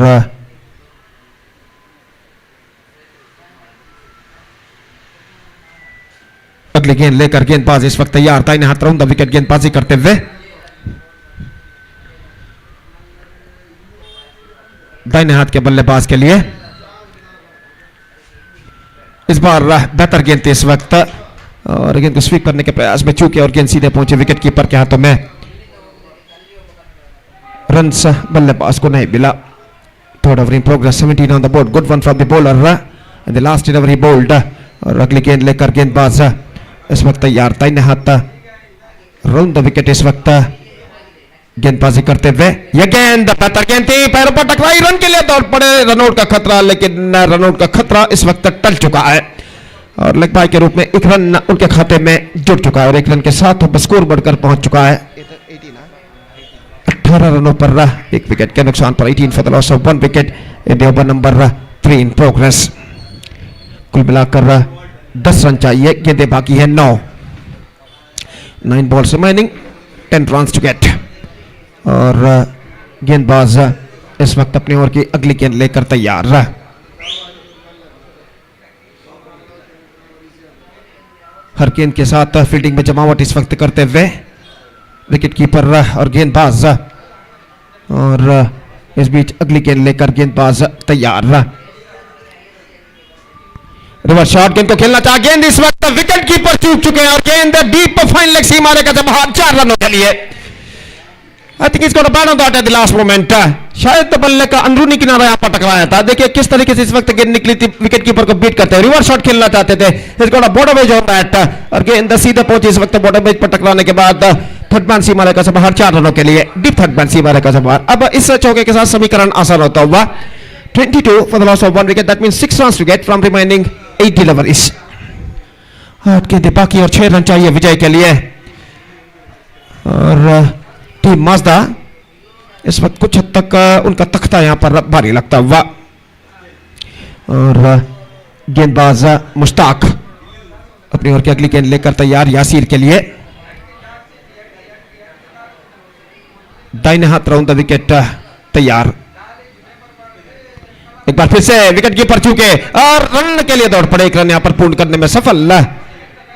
S1: अगली गेंद लेकर गेंदबाज इस वक्त तैयार। दाहिने हाथ राउंड द विकेट गेंदबाजी करते हुए। दाहिने हाथ के बल्लेबाज के लिए इस बार बेहतर गेंद थी इस वक्त, और गेंद को स्वीप करने के प्रयास में चूके और गेंद सीधे पहुंचे विकेट कीपर के हाथों में। रन्स बल्लेबाज को नहीं मिला। 3rd over in progress, 17 on the board. Good one from the bowler and the last over ही बोल्ड। और अगली गेंद लेकर गेंदबाज इस वक्त तैयार। दाहिने हाथ राउंड द विकेट इस वक्त गेंदबाजी करते हुए। यह गेंद बेहतर गेंद थी, पैरों पर टकराई, रन के लिए दौड़ पड़े। रनआउट का खतरा, लेकिन रनआउट का खतरा इस वक्त टल चुका है, और लेग बाय के रूप में 1 रन उनके खाते में जुड़ चुका है, और 1 रन के साथ स्कोर बढ़कर पहुंच चुका है 18 रनों पर 1 विकेट के नुकसान पर। 18 for the loss of 1 wicket in the over number 3 in progress. कुल मिलाकर 10 रन चाहिए, गेंदें बाकी है 9। 9 balls remaining, 10 run to get. और गेंदबाज इस वक्त अपनी ओर की अगली गेंद लेकर तैयार। हर गेंद के साथ फील्डिंग में जमावट इस वक्त करते हुए विकेट कीपर और गेंदबाज, और इस बीच अगली गेंद लेकर गेंदबाज तैयार। रिवर्स शॉट, गेंद को खेलना चाहा, गेंद इस वक्त विकेट कीपर चूक चुके हैं, और गेंद डीप फाइन लेग सीमा मारेगा जब 4 रनों के लिए। आई थिंक इसको bat on the eight the last moment. शायद तो बल्ले का अंदरूनी किनारा यहां पर टकराया था। देखिए किस तरीके से इस वक्त गेंद निकली थी, विकेट कीपर को बीट करते हुए। रिवर्स शॉट खेलना चाहते थे, इसको बॉर्डर बेज ऑन दैट, और गेंद सीधे पहुंची इस वक्त बॉर्डर बेज पर टकराने के बाद थर्ड मैन सीमा रेखा से बाहर 4 रनों के लिए डीप थर्ड मैन सीमा रेखा से बाहर। अब इस चौके के साथ समीकरण आसान होता हुआ 22 for the loss of 1 wicket, that means 6 runs to get from remaining 8 deliveries. 8 गेंदें बाकी और 6 रन चाहिए विजय के लिए। और टीम माज़दा इस वक्त कुछ हद तक उनका तख्ता यहां पर भारी लगता हुआ। और गेंदबाज मुश्ताक अपनी ओर की अगली गेंद लेकर तैयार यासीर के लिए। दाहिने हाथ राउंड द विकेट तैयार। एक बार फिर से विकेट कीपर चूके और रन के लिए दौड़ पड़े। एक रन यहां पर पूर्ण करने में सफल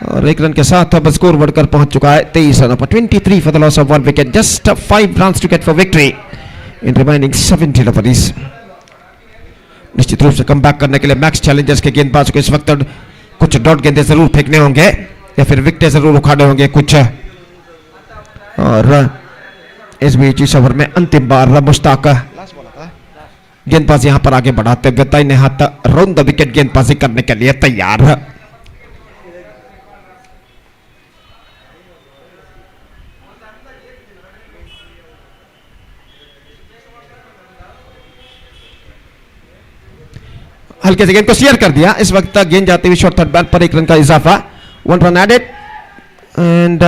S1: और एक रन के साथ अब स्कोर बढ़कर पहुंच चुका है 23 रनों पर। 23 for the loss of 1 wicket, just 5 runs to get for victory in remaining 7 deliveries. निश्चित रूप से कम बैक करने के लिए मैक्स चैलेंजर्स के गेंदबाज को इस वक्त कुछ डॉट गेंदे जरूर फेंकने होंगे या फिर विकेट जरूर उखाड़े होंगे कुछ। और इस बीच इस ओवर में अंतिम बार मुश्ताक गेंदबाजी यहां पर आगे बढ़ाते हुए दाहिने हाथ राउंड द विकेट गेंदबाजी करने के लिए तैयार। हल्के से गेंद को शेयर कर दिया। इस वक्त गेंद जाते हुए शॉर्ट थर्ड बैट पर 1 रन का इजाफा। 1 run added and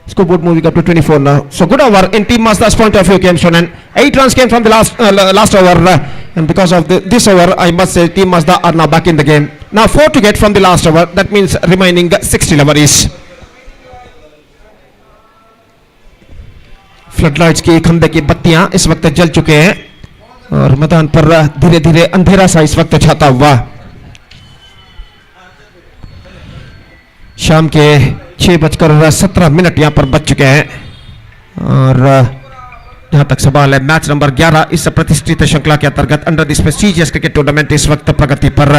S1: scoreboard moving up to 24 now. So good over in team Mazda's point of view came Shonen. 8 runs came from the last over and because of this over I must say team Mazda are now back in the game. Now 4 to get from the last over, that means remaining 6 deliveries. Floodlights की खंबे की बत्तियां इस वक्त जल चुके हैं और मैदान पर धीरे धीरे अंधेरा सा इस वक्त छाता हुआ। शाम के 6:17 यहां पर बच चुके हैं और जहां तक सवाल है मैच नंबर 11 इस प्रतिष्ठित श्रृंखला के अंतर्गत under this prestigious cricket tournament इस वक्त प्रगति पर।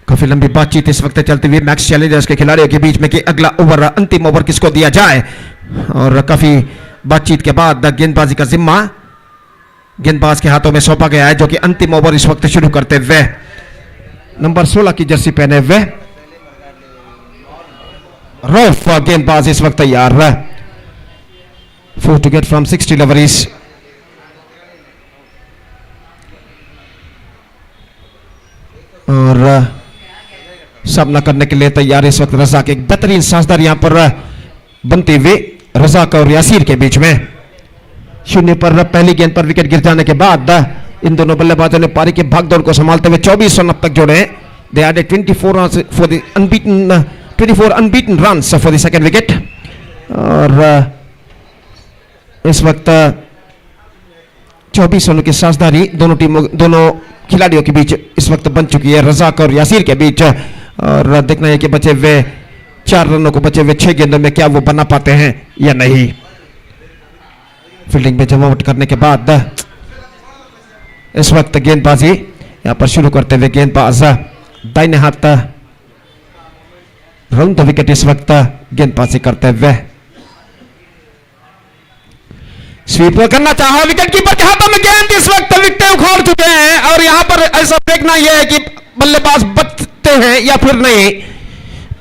S1: काफी लंबी बातचीत इस वक्त चलती हुई मैक्स चैलेंजर्स के खिलाड़ियों के बीच में कि अगला ओवर अंतिम ओवर किसको दिया जाए और काफी बातचीत के बाद गेंदबाजी का जिम्मा गेंदबाज के हाथों में सौंपा गया है जो कि अंतिम ओवर इस वक्त शुरू करते हुए नंबर 16 की जर्सी पहने हुए रौफ गेंदबाज इस वक्त तैयार। 4 to get from 6 deliveries। और सामना करने के लिए तैयार इस वक्त रजाक। एक बेहतरीन साझेदार यहां पर बनते हुए रजाक और यासीर के बीच में। 0 पर पहली गेंद पर विकेट गिर जाने के बाद इन दोनों बल्लेबाजों ने पारी के भागदौड़ को संभालते हुए 24 रन अब तक जोड़े। They added 24 runs for the unbeaten runs for the second wicket। और इस वक्त 24 रनों की साझेदारी दोनों खिलाड़ियों के बीच इस वक्त बन चुकी है रजाक और यासीर के बीच। और देखना है कि बचे हुए 4 रनों को बचे हुए 6 गेंदों में क्या वो बना पाते हैं या नहीं। फील्डिंग में जमावट करने के बाद इस वक्त गेंदबाजी यहां पर शुरू करते हुए गेंदबाज दाहिने हाथ राउंड द विकेट इस वक्त गेंदबाजी करते हुए स्वीप करना चाहा विकेट कीपर के हाथों में गेंद इस वक्त विकेट उखाड़ चुके हैं और यहां पर ऐसा देखना यह है कि बल्लेबाज बचते हैं या फिर नहीं।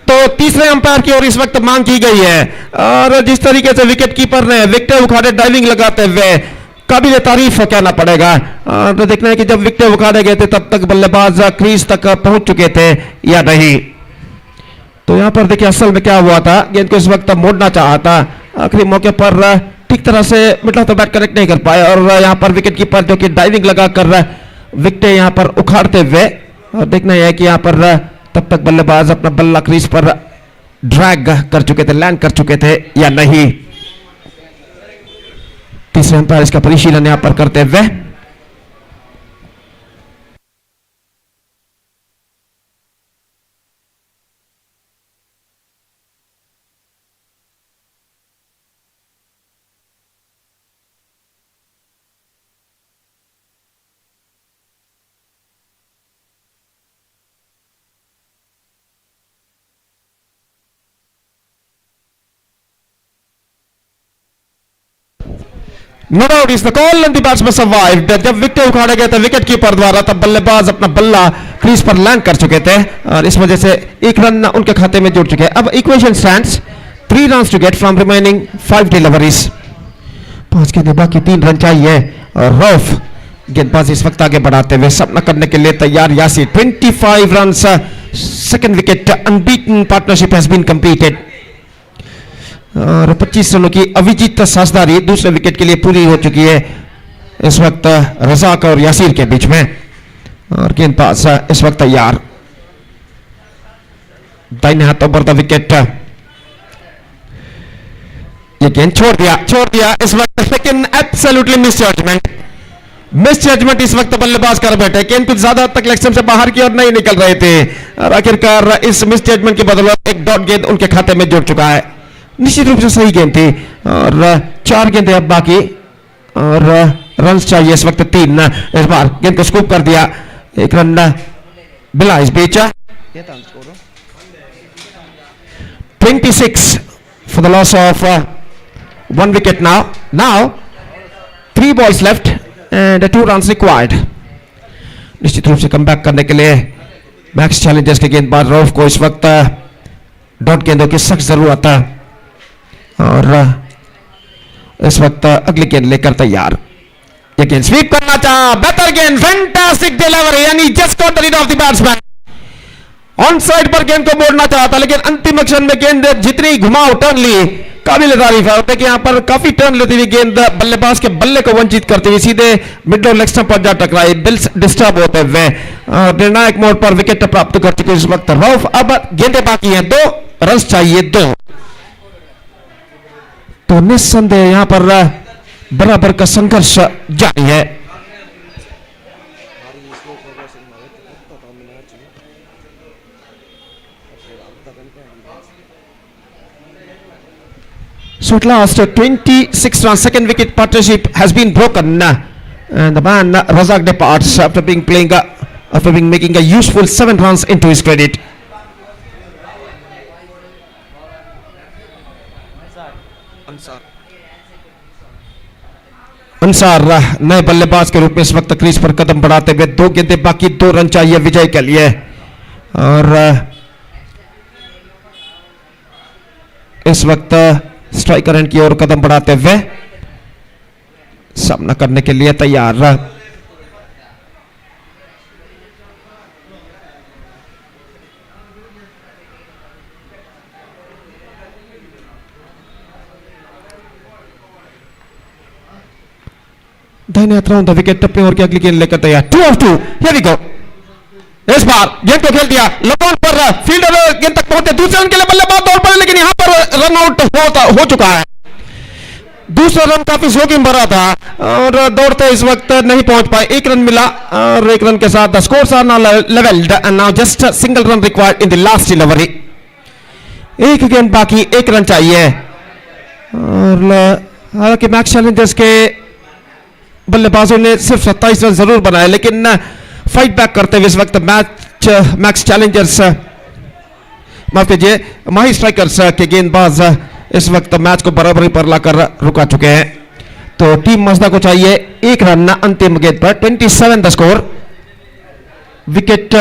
S1: तो तीसरे अंपायर की ओर इस वक्त मांग की गई है और जिस तरीके से विकेट कीपर ने विकेट उखाड़े डाइविंग लगाते हुए काबिल तारीफ कहना पड़ेगा। तो देखना है कि जब विकेट उखाड़े गए थे तब तक बल्लेबाज क्रीज तक पहुंच चुके थे या नहीं। तो यहां पर देखिए असल में क्या हुआ था, गेंद को इस वक्त मोड़ना चाहा था, आखिरी मौके पर ठीक तरह से middle of the bat correct नहीं कर पाए और यहां पर विकेट कीपर जो कि डाइविंग लगाकर विकेट यहां पर उखाड़ते हुए और देखना यह है कि यहां पर तब तक बल्लेबाज अपना बल्ला क्रीज पर ड्रैग कर चुके थे, लैंड कर चुके थे या नहीं। तीसरे अंपायर इसका परिशीलन यहां पर करते हुए no doubt is the call and the batsman survived. जब विकेट उखाड़ा गया था विकेट कीपर द्वारा तब बल्लेबाज अपना बल्ला क्रीज पर लैंड कर चुके थे और इस वजह से एक रन उनके खाते में जुड़ चुके हैं। अब equation stands 3 runs to get from remaining 5 deliveries. 5 के बाकी 3 रन चाहिए और रफ गेंदबाज इस वक्त आगे बढ़ाते हुए सपना करने के लिए तैयार। Yasir 25 runs, second wicket, unbeaten partnership has been completed और 25 रनों की अविजीत साझेदारी दूसरे विकेट के लिए पूरी हो चुकी है इस वक्त रजाक और यासीर के बीच में और गेंदबाज इस वक्त तैयार। दाहिने हाथों पर द विकेट, ये गेंद छोड़ दिया इस वक्त, लेकिन एब्सोल्युटली मिस जजमेंट इस वक्त बल्लेबाज कर बैठे। गेंद कुछ ज्यादा तक लेग स्टंप से बाहर की ओर नहीं निकल रहे थे और आखिरकार इस मिस जजमेंट की बदौलत एक डॉट गेंद उनके खाते में जुड़ चुका है। निश्चित रूप से सही गेंद थी और 4 गेंदें अब बाकी और रन चाहिए इस वक्त 3। इस बार गेंद को स्कूप कर दिया, 1 रन बिला इस बीच। 26 for the loss of 1 wicket now 3 balls left and 2 runs required। निश्चित रूप से कमबैक करने के लिए मैक्स चैलेंजर्स के गेंदबाज रऊफ को इस वक्त डॉट गेंदों की सख्त जरूरत है और इस वक्त अगली गेंद लेकर तैयार। ये गेंद स्वीप करना चाहा, बेहतर गेंद, फैंटास्टिक डिलीवरी, यानी just got the read of the batsman. On side पर गेंद को मोड़ना चाहता लेकिन अंतिम क्षण में गेंद जितनी घुमाव टर्न ली काबिल तारीफ है। देखिए यहां पर काफी टर्न लेती हुई गेंद बल्लेबाज के बल्ले को वंचित करती हुई सीधे मिड लेग स्टंप पर जा टकराई, बिल्स डिस्टर्ब होते हुए निर्णायक मोड़ पर विकेट प्राप्त कर चुके इस वक्त रऊफ। अब गेंदें बाकी हैं, 2 रन चाहिए 2। तो निस्संदेह यहां पर बराबर का संघर्ष जारी है। So at last 26 runs, second wicket partnership has been broken and the man Razak departs after being making a useful 7 runs into his credit। Ansar नए बल्लेबाज के रूप में इस वक्त क्रीज पर कदम बढ़ाते हुए, 2 गेंदें बाकी, 2 रन चाहिए विजय के लिए और इस वक्त स्ट्राइकर एंड की ओर कदम बढ़ाते हुए सामना करने के लिए तैयार। दाहिने हाथ राउंड द विकेट, अपने ओर की अगली गेंद लेकर तैयार। 2 of 2, here we go। इस बार गेंद को खेल दिया, लबॉन पर फील्डर गेंद तक पहुंचे, दूसरे रन के लिए बल्लेबाज दौड़ पड़े लेकिन यहां पर रन आउट हो चुका है। दूसरा रन काफी जोखिम भरा था और दौड़ते इस वक्त नहीं पहुंच पाए, 1 रन मिला और 1 रन के साथ the scores are now levelled and now just single run required in the last delivery. 1 गेंद बाकी, 1 रन चाहिए और हालांकि मैक्स चैलेंजर्स के बल्लेबाजों ने सिर्फ 27 रन जरूर बनाए लेकिन फाइट बैक करते हुए इस वक्त मैक्स चैलेंजर्स माफ कीजिए माही स्ट्राइकर्स के गेंदबाज इस वक्त मैच को बराबरी पर लाकर रुका चुके हैं। तो टीम मजदा को चाहिए 1 रन अंतिम गेंद पर। 27 the score, wicket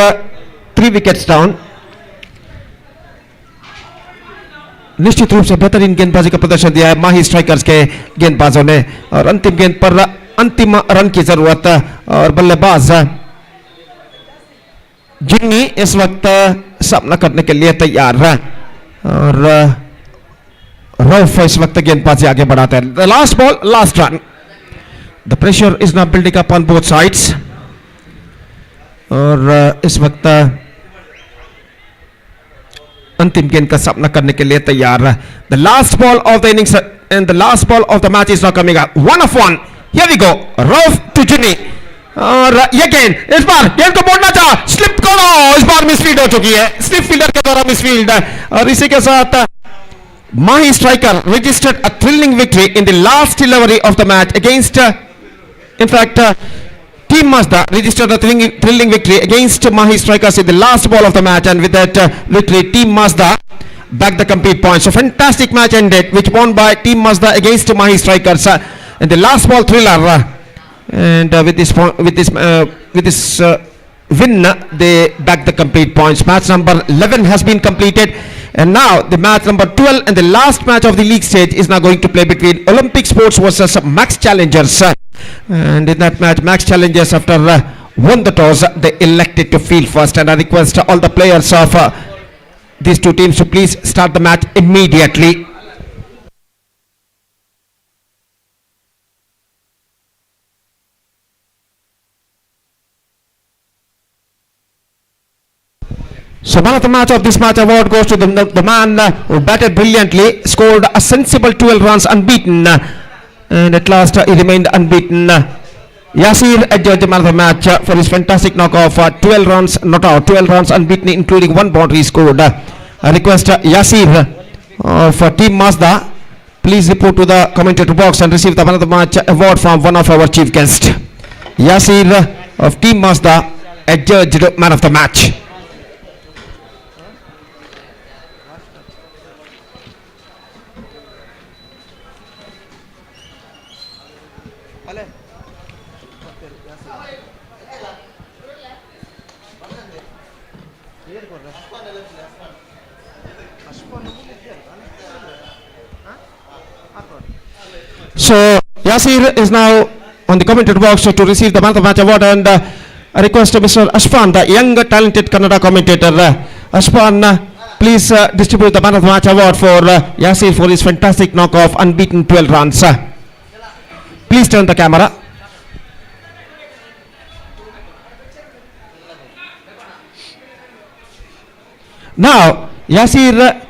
S1: 3 wickets down. निश्चित रूप से बेहतरीन गेंदबाजी का प्रदर्शन दिया है माही स्ट्राइकर्स के गेंदबाजों ने और अंतिम गेंद पर अंतिम रन की जरूरत और बल्लेबाज जिन्नी इस वक्त सामना करने के लिए तैयार है और रऊफ इस वक्त गेंदबाजी आगे बढ़ाते हैं। The last ball last run, the pressure is not building up on both sides और इस वक्त अंतिम गेंद का सामना करने के लिए तैयार है। The last ball of the innings and the last ball of the match is not coming up. 1 of 1, here we go, Rauf to जिन्नी और ये गेंद, इस बार गेंद को मोड़ना चाहा, स्लिप करो, इस बार मिसफील्ड हो चुकी है, स्लिप फील्डर के द्वारा मिसफील्ड और इसी के साथ Mahi striker registered a thrilling victory in the last delivery of the match against, in fact, Team Mazda registered a thrilling victory against Mahi strikers in the last ball of the match, and with that victory, Team Mazda backed the complete points. So fantastic match ended, which won by Team Mazda against Mahi strikers. and the last ball thriller. And with this win, they back the complete points. Match number 11 has been completed, and now the match number 12 and the last match of the league stage is now going to play between Olympic Sports versus Max Challengers. And in that match, Max Challengers, after won the toss, they elected to field first. And I request all the players of these two teams to please start the match immediately. So man of the match of this match award goes to the man who batted brilliantly, scored a sensible 12 runs unbeaten, and at last he remained unbeaten. Yasir adjudged the man of the match for his fantastic knock of 12 runs not out, 12 runs unbeaten, including one boundary scored. I request Yasir of Team Mazda, please report to the commentator box and receive the man of the match award from one of our chief guests. Yasir of Team Mazda adjudged man of the match. So Yasir is now on the commentator box to receive the man of the match award, and I request Mr. Ashfan, the young talented Kannada commentator. Ashfan, please distribute the man of the match award for Yasir for his fantastic knock of unbeaten 12 runs. Please turn the camera. Now Yasir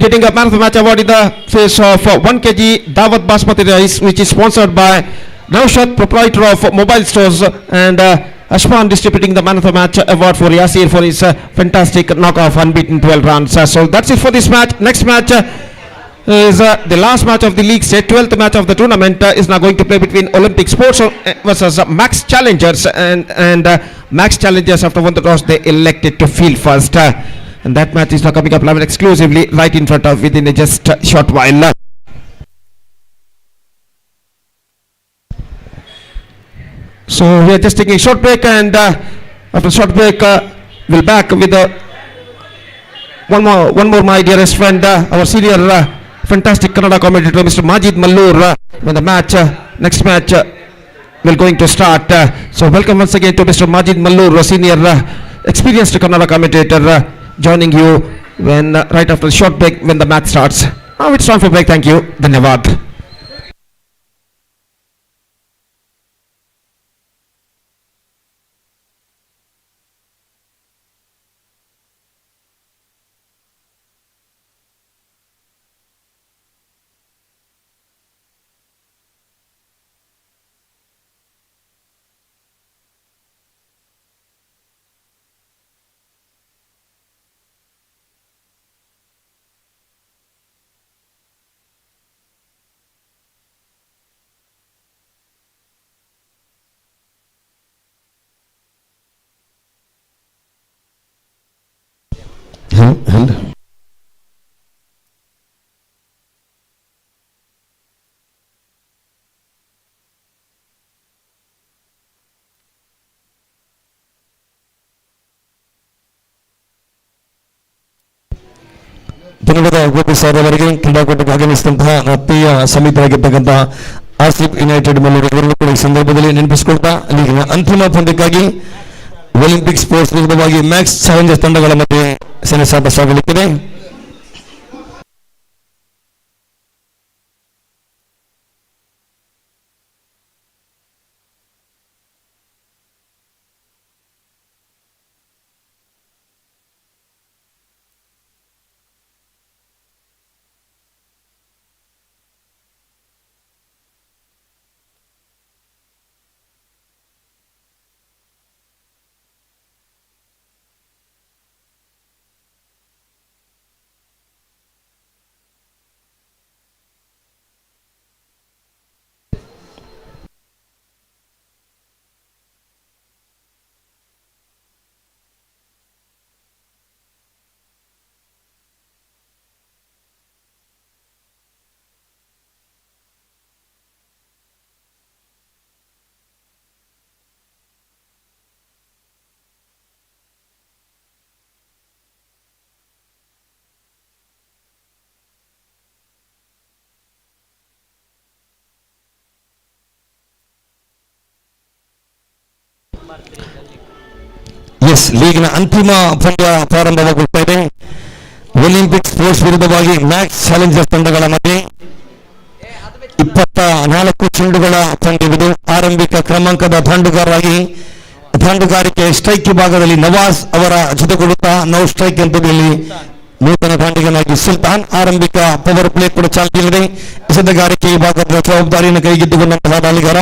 S1: getting a man of the match award in the face of 1 kg Dawat Basmati rice, which is sponsored by Naushad, proprietor of mobile stores, and Ashman distributing the man of the match award for Yasir for his fantastic knock of unbeaten 12 runs. So that's it for this match. Next match is the last match of the league stage, 12th match of the tournament, is now going to play between Olympic Sports versus Max Challengers, and Max Challengers, after won the toss, they elected to field first. And that match is now coming up live exclusively right in front of within a just short while. So we are just taking a short break, and after a short break we'll back with one more my dearest friend, our senior fantastic Kannada commentator Mr. Majid Mallur, when the match next match will going to start. So welcome once again to Mr. Majid Mallur, senior experienced Kannada commentator, joining you when right after the short break when the match starts. Now it's time for break. Thank you. Dhanyavad.
S7: ಧನ್ಯವಾದ Gopi sir ಅವರಿಗೆ, ಕ್ರೀಡಾಕೂಟಕ್ಕೆ ಆಗಮಿಸಿದಂತಹ ಆತ್ಮೀಯ ಸಮಿತಿಯಾಗಿರ್ತಕ್ಕಂತಹ Asif United Mallur ಇವರನ್ನು ಕೂಡ ಈ ಸಂದರ್ಭದಲ್ಲಿ ನೆನಪಿಸಿಕೊಳ್ತಾ ಅಲ್ಲಿನ ಅಂತಿಮ ಪಂದ್ಯಕ್ಕಾಗಿ ಒಲಿಂಪಿಕ್ ಸ್ಪೋರ್ಟ್ಸ್ ವಿರುದ್ಧವಾಗಿ ಮ್ಯಾಕ್ಸ್ ಚಾಲೆಂಜರ್ಸ್ ತಂಡಗಳ ಮಧ್ಯೆ ಸೆಣಸಾಟ ಸಾಗಲಿಕ್ಕಿದೆ. ಎಸ್, ಲೀಗ್ನ ಅಂತಿಮ ಪಂದ್ಯ ಪ್ರಾರಂಭವಾಗುತ್ತಾ ಇದೆ. ಒಲಿಂಪಿಕ್ ಸ್ಪೋರ್ಟ್ಸ್ ವಿರುದ್ಧವಾಗಿ ಮ್ಯಾಕ್ಸ್ ಚಾಲೆಂಜರ್ಸ್ ತಂಡಗಳ ಮಧ್ಯೆ 24 ಚೆಂಡುಗಳ ಪಂದ್ಯವಿದು. ಆರಂಭಿಕ ಕ್ರಮಾಂಕದ ದಾಂಡುಗಾರಿಕೆ ಸ್ಟ್ರೈಕ್ ವಿಭಾಗದಲ್ಲಿ ನವಾಜ್ ಅವರ ಜೊತೆಗೂಡುತ್ತಾ ನೌ ಸ್ಟ್ರೈಕ್ ಹಂತದಲ್ಲಿ ನೂತನ ದಾಂಡಿಗನಾಗಿ ಸುಲ್ತಾನ್. ಆರಂಭಿಕ ಪವರ್ ಪ್ಲೇ ಕೂಡ ಚಾಲ್ತಿಯಲ್ಲಿದೆ. ಎಸೆತಗಾರಿಕೆ ವಿಭಾಗದ ಜವಾಬ್ದಾರಿಯನ್ನು ಕೈಗೆತ್ತಿಕೊಂಡಂತಹ ದಾಳಿಗಾರ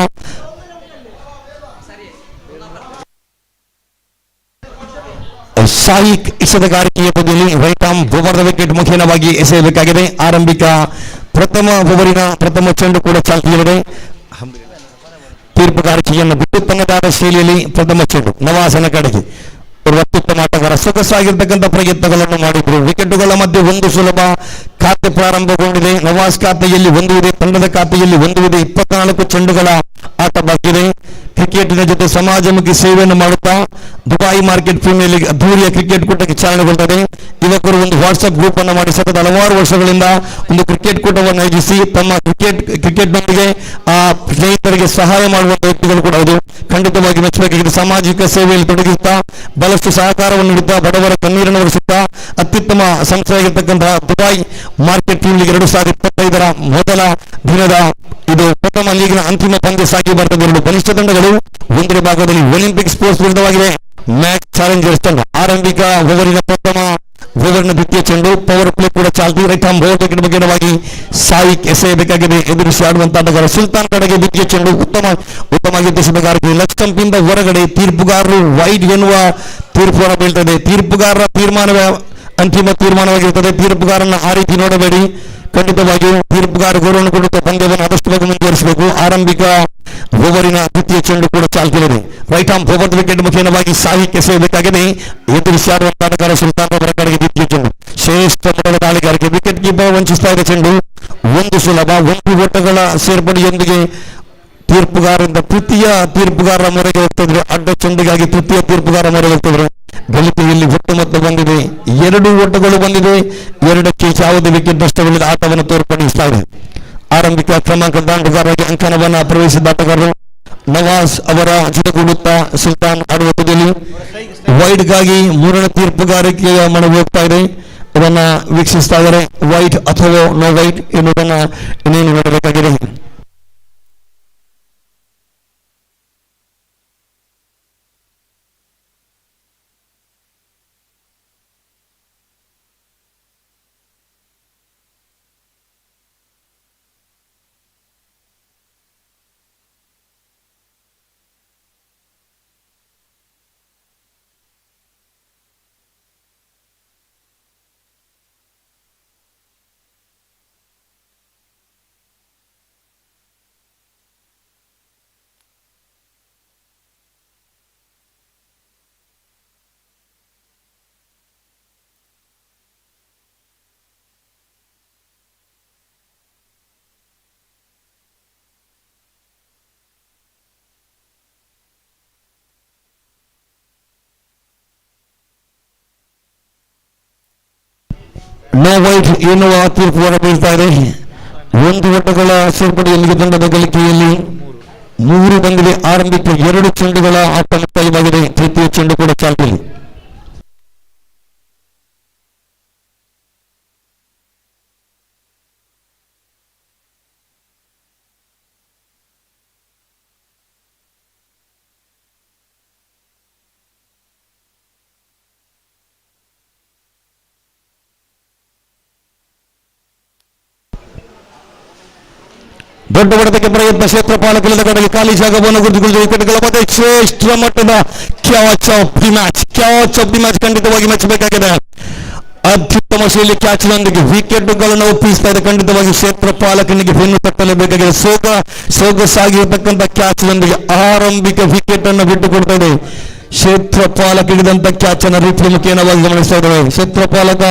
S7: ಸಾಯಿಕ್ ಎಸೆತಗಾರಿಕೆಯ ಬದಿಯಲ್ಲಿ right arm over the wicket ಮುಖೇನವಾಗಿ ಎಸೆಯಬೇಕಾಗಿದೆ. ಆರಂಭಿಕ ಪ್ರಥಮ ಚೆಂಡು ಕೂಡ ಚಾಲ್ತಿಯಲ್ಲಿದೆ. ತೀರ್ಪುಗಾರಿಕೆಯನ್ನು ಬಿಟ್ಟು ತನ್ನದಾದ ಶೈಲಿಯಲ್ಲಿ ಪ್ರಥಮ ಚೆಂಡು ನವಾಜನ ಕಡೆಗೆ. ಅವರು ಅತ್ಯುತ್ತಮ ಆಟಗಾರ, ಸೊಗಸಾಗಿರ್ತಕ್ಕಂಥ ಪ್ರಯತ್ನಗಳನ್ನು ಮಾಡಿದ್ರು. ವಿಕೆಟುಗಳ ಮಧ್ಯೆ ಒಂದು ಸುಲಭ ಖಾತೆ ಪ್ರಾರಂಭಗೊಂಡಿದೆ. ನವಾಜ್ ಖಾತೆಯಲ್ಲಿ ಒಂದು ಇದೆ, ತಂಡದ ಖಾತೆಯಲ್ಲಿ ಒಂದು ಇದೆ. 24 ಚೆಂಡುಗಳ ಆಟ ಬಾಕಿದೆ. ಕ್ರಿಕೆಟಿನ ಜೊತೆ ಸಮಾಜಮುಖಿ ಸೇವೆಯನ್ನು ಮಾಡುತ್ತಾ ದುಬಾಯಿ ಮಾರ್ಕೆಟ್ ಪ್ರೀಮಿಯರ್ ಲೀಗ್ ಅದ್ದೂರಿಯ ಕ್ರಿಕೆಟ್ ಕೂಟಕ್ಕೆ ಚಾಲನೆಗೊಳ್ಳುತ್ತದೆ. ಯುವಕರು ಒಂದು ವಾಟ್ಸ್ಆಪ್ ಗ್ರೂಪ್ ಅನ್ನು ಮಾಡಿ ಸತತ ಹಲವಾರು ವರ್ಷಗಳಿಂದ ಒಂದು ಕ್ರಿಕೆಟ್ ಕೂಟವನ್ನು ಆಯೋಜಿಸಿ ತಮ್ಮ ಕ್ರಿಕೆಟ್ನೊಂದಿಗೆ ಆ ಸ್ನೇಹಿತರಿಗೆ ಸಹಾಯ ಮಾಡುವಂತಹ ವ್ಯಕ್ತಿಗಳು ಕೂಡ ಹೌದು. ಖಂಡಿತವಾಗಿ ಮೆಚ್ಚಬೇಕಾಗಿದೆ. ಸಾಮಾಜಿಕ ಸೇವೆಯಲ್ಲಿ ತೊಡಗಿಸುತ್ತಾ ಬಹಳಷ್ಟು ಸಹಕಾರವನ್ನು ನೀಡುತ್ತಾ ಬಡವರ ಕಣ್ಣೀರನ್ನು ಒರೆಸುತ್ತಾ ಅತ್ಯುತ್ತಮ ಸಂಸ್ಥೆಯಾಗಿರ್ತಕ್ಕಂತಹ ದುಬಾಯಿ ಮಾರ್ಕೆಟ್ ಪ್ರೀಮಿಯರ್ ಲೀಗ್ 2025 ಮೊದಲ ದಿನದ ಇದು ಪ್ರಥಮ ಲೀಗ್ನ ಅಂತಿಮ ಪಂದ್ಯ ಸಾಗಿ ಬರ್ತದೆ. ಎರಡು ಬಲಿಷ್ಠ ತಂಡಗಳು ಒಂದನೇ ಭಾಗದಲ್ಲಿ ಒಲಿಂಪಿಕ್ ಸ್ಪೋರ್ಟ್ಸ್ ವಿರುದ್ಧವಾಗಿದೆ ಮ್ಯಾಕ್ಸ್ ಚಾಲೆಂಜರ್ಸ್ ತಂಡ. ಆರಂಭಿಕ ಓವರಿನ ದ್ವಿತೀಯ ಚೆಂಡು ಪವರ್ ಪ್ಲೇ ಕೂಡ ಚಾಲ್ತಿ. ರೈಟ್ ಆರ್ಮ್ ಓವರ್ ವಿಕೆಟ್ ಮುಖೇನವಾಗಿ ಸಾಯಿಕ್ ಎಸೆಯಬೇಕಾಗಿದೆ. ಎದುರಿಸಿ ಆಡುವಂತಹ ಆಟಗಾರ ಸುಲ್ತಾನ್ ಕಡೆಗೆ ದ್ವಿತೀಯ ಚೆಂಡು ಉತ್ತಮವಾಗಿ ಎಸೆತಗಾರಿಕೆ. ಲೆಗ್ ಸ್ಟಂಪಿಂದ ಹೊರಗಡೆ ತೀರ್ಪುಗಾರರು ವೈಡ್ ಎನ್ನುವ ತೀರ್ಪು ಹೊರ ಬೀಳ್ತದೆ. ತೀರ್ಪುಗಾರರ ತೀರ್ಮಾನವೇ ಅಂತಿಮ ತೀರ್ಮಾನವಾಗಿರುತ್ತದೆ. ತೀರ್ಪುಗಾರನ ಆ ರೀತಿ ನೋಡಬೇಡಿ. ಖಂಡಿತವಾಗಿಯೂ ತೀರ್ಪುಗಾರ ಗೌರವವನ್ನು ಕೊಡುತ್ತಾ ಪಂದ್ಯವನ್ನು ಆದಷ್ಟು ಬೇಗ ಮುಂದುವರಿಸಬೇಕು. ಆರಂಭಿಕ ಓವರಿನ ದ್ವಿತೀಯ ಚೆಂಡು ಕೂಡ ಚಾಲ್ತಿಯಲ್ಲಿದೆ. ರೈಟ್ ಆರ್ಮ್ ಓವರ್ ವಿಕೆಟ್ ಮುಖೇನವಾಗಿ ಸಾಹಿಕ್ ಎಸೆಯಬೇಕಾಗಿದೆ. ಎದುರಿಸಿ ಆಡುವಂತಹ ಆಟಗಾರ ಸುಲ್ತಾನ್ ಅವರ ಕಡೆಗೆ ದ್ವಿತೀಯ ಚೆಂಡು. ಶ್ರೇಷ್ಠ ಮೊದಲ ದಾಳಿಗಾರಿಕೆ. ವಿಕೆಟ್ ಕೀಪರ್ ವಂಚಿಸ್ತಾ ಇದೆ ಚೆಂಡು. ಒಂದು ಸುಲಭ 1 ಓಟಗಳ ಸೇರ್ಪಡೆಯೊಂದಿಗೆ ತೀರ್ಪುಗಾರರಿಂದ ತೃತೀಯ ತೀರ್ಪುಗಾರರ ಮೊರೆಗೆ ಹೋಗ್ತಿದ್ರು. ಅಡ್ಡ ಚೆಂಡಿಗಾಗಿ ತೃತೀಯ ತೀರ್ಪುಗಾರ ಮೊರೆ ಹೋಗ್ತಿದ್ರು. ಗಳಿಕೆಯಲ್ಲಿ ಒಟ್ಟು ಮೊತ್ತ ಬಂದಿದೆ. 2 ಓಟಗಳು ಬಂದಿದೆ. 2ಕ್ಕೆ ಯಾವುದೇ ವಿಕೆಟ್ ನಷ್ಟವಿಲ್ಲದ ಆಟವನ್ನು ತೋರ್ಪಡಿಸ್ತಾ ಇದೆ. ಆರಂಭಿಕ ಕ್ರಮಾಂಕದ ದಾಂಡುಗಾರರಿಗೆ ಅಂಕಣವನ್ನು ಪ್ರವೇಶಿಸಿದ ಆಟಗಾರರು ನವಾಜ್ ಅವರ ಜೊತೆಗೂಡುತ್ತಾ ಸುಲ್ತಾನ್ ಆಡುವ ತುದಿಯಲ್ಲಿ ವೈಡ್ಗಾಗಿ 3ನೇ ತೀರ್ಪುಗಾರಿಕೆಯ ಮನವಿ ಹೋಗ್ತಾ ಇದೆ. ಇದನ್ನ ವೀಕ್ಷಿಸ್ತಾ ಇದ್ದಾರೆ. ವೈಟ್ ಅಥವಾ ನೋ ವೈಟ್ ಎನ್ನುವುದನ್ನ ಇನ್ನೇನು ನೋಡಬೇಕಾಗಿದೆ. ನೋ ವೈಟ್ ಎನ್ನುವ ತೀರ್ಪು ಹೊರಬೀಳ್ತಾ ಇದೆ. 1 ಓಟಗಳ ಸೇರ್ಪಡೆಯಲ್ಲಿ ತಂಡದ ಗಳಿಕೆಯಲ್ಲಿ 3 ಬಂದಿದೆ. ಆರಂಭಿಕ 2 ಚೆಂಡುಗಳ ಆಟ ಮುಕ್ತಾಯವಾಗಿದೆ. ತೃತೀಯ ಚೆಂಡು ಕೂಡ ಚಾಲ್ತಿಯಲ್ಲಿ. ದೊಡ್ಡ ಹೊಡೆತಕ್ಕೆ ಪ್ರಯತ್ನ. ಕ್ಷೇತ್ರ ಪಾಲಕರಿಂದ ಕಡೆಗೆ ಖಾಲಿ ಜಾಗವನ್ನು ಗುರುತುಕೊಳ್ಳುವ ವಿಕೆಟ್ಗಳ ಮಧ್ಯೆ ಶ್ರೇಷ್ಠ ಮಟ್ಟದ ಕ್ಯಾಚ್ ಆಫ್ ದಿ ಮ್ಯಾಚ್ ಖಂಡಿತವಾಗಿ ಮೆಚ್ಚಬೇಕಾಗಿದೆ. ಅತ್ಯುತ್ತಮ ಶೈಲಿ ಕ್ಯಾಚ್ನೊಂದಿಗೆ ವಿಕೆಟ್ಗಳನ್ನು ಒಪ್ಪಿಸ್ತಾ ಇದೆ. ಖಂಡಿತವಾಗಿ ಕ್ಷೇತ್ರ ಪಾಲಕನಿಗೆ ಬೆನ್ನು ತಟ್ಟಲೇಬೇಕಾಗಿದೆ. ಸೊಗಸಾಗಿರತಕ್ಕಂಥ ಕ್ಯಾಚ್ನೊಂದಿಗೆ ಆರಂಭಿಕ ವಿಕೆಟ್ ಅನ್ನು ಬಿಟ್ಟುಕೊಡ್ತಾ ಇದೆ. ಕ್ಷೇತ್ರ ಪಾಲಕ ಹಿಡಿದಂತ ಕ್ಯಾಚ್ ಅನ್ನು ರೀತಿ ಮುಖೇನವಾಗಿ ಗಮನಿಸ್ತಾ ಇದ್ದಾರೆ. ಕ್ಷೇತ್ರ ಪಾಲಕ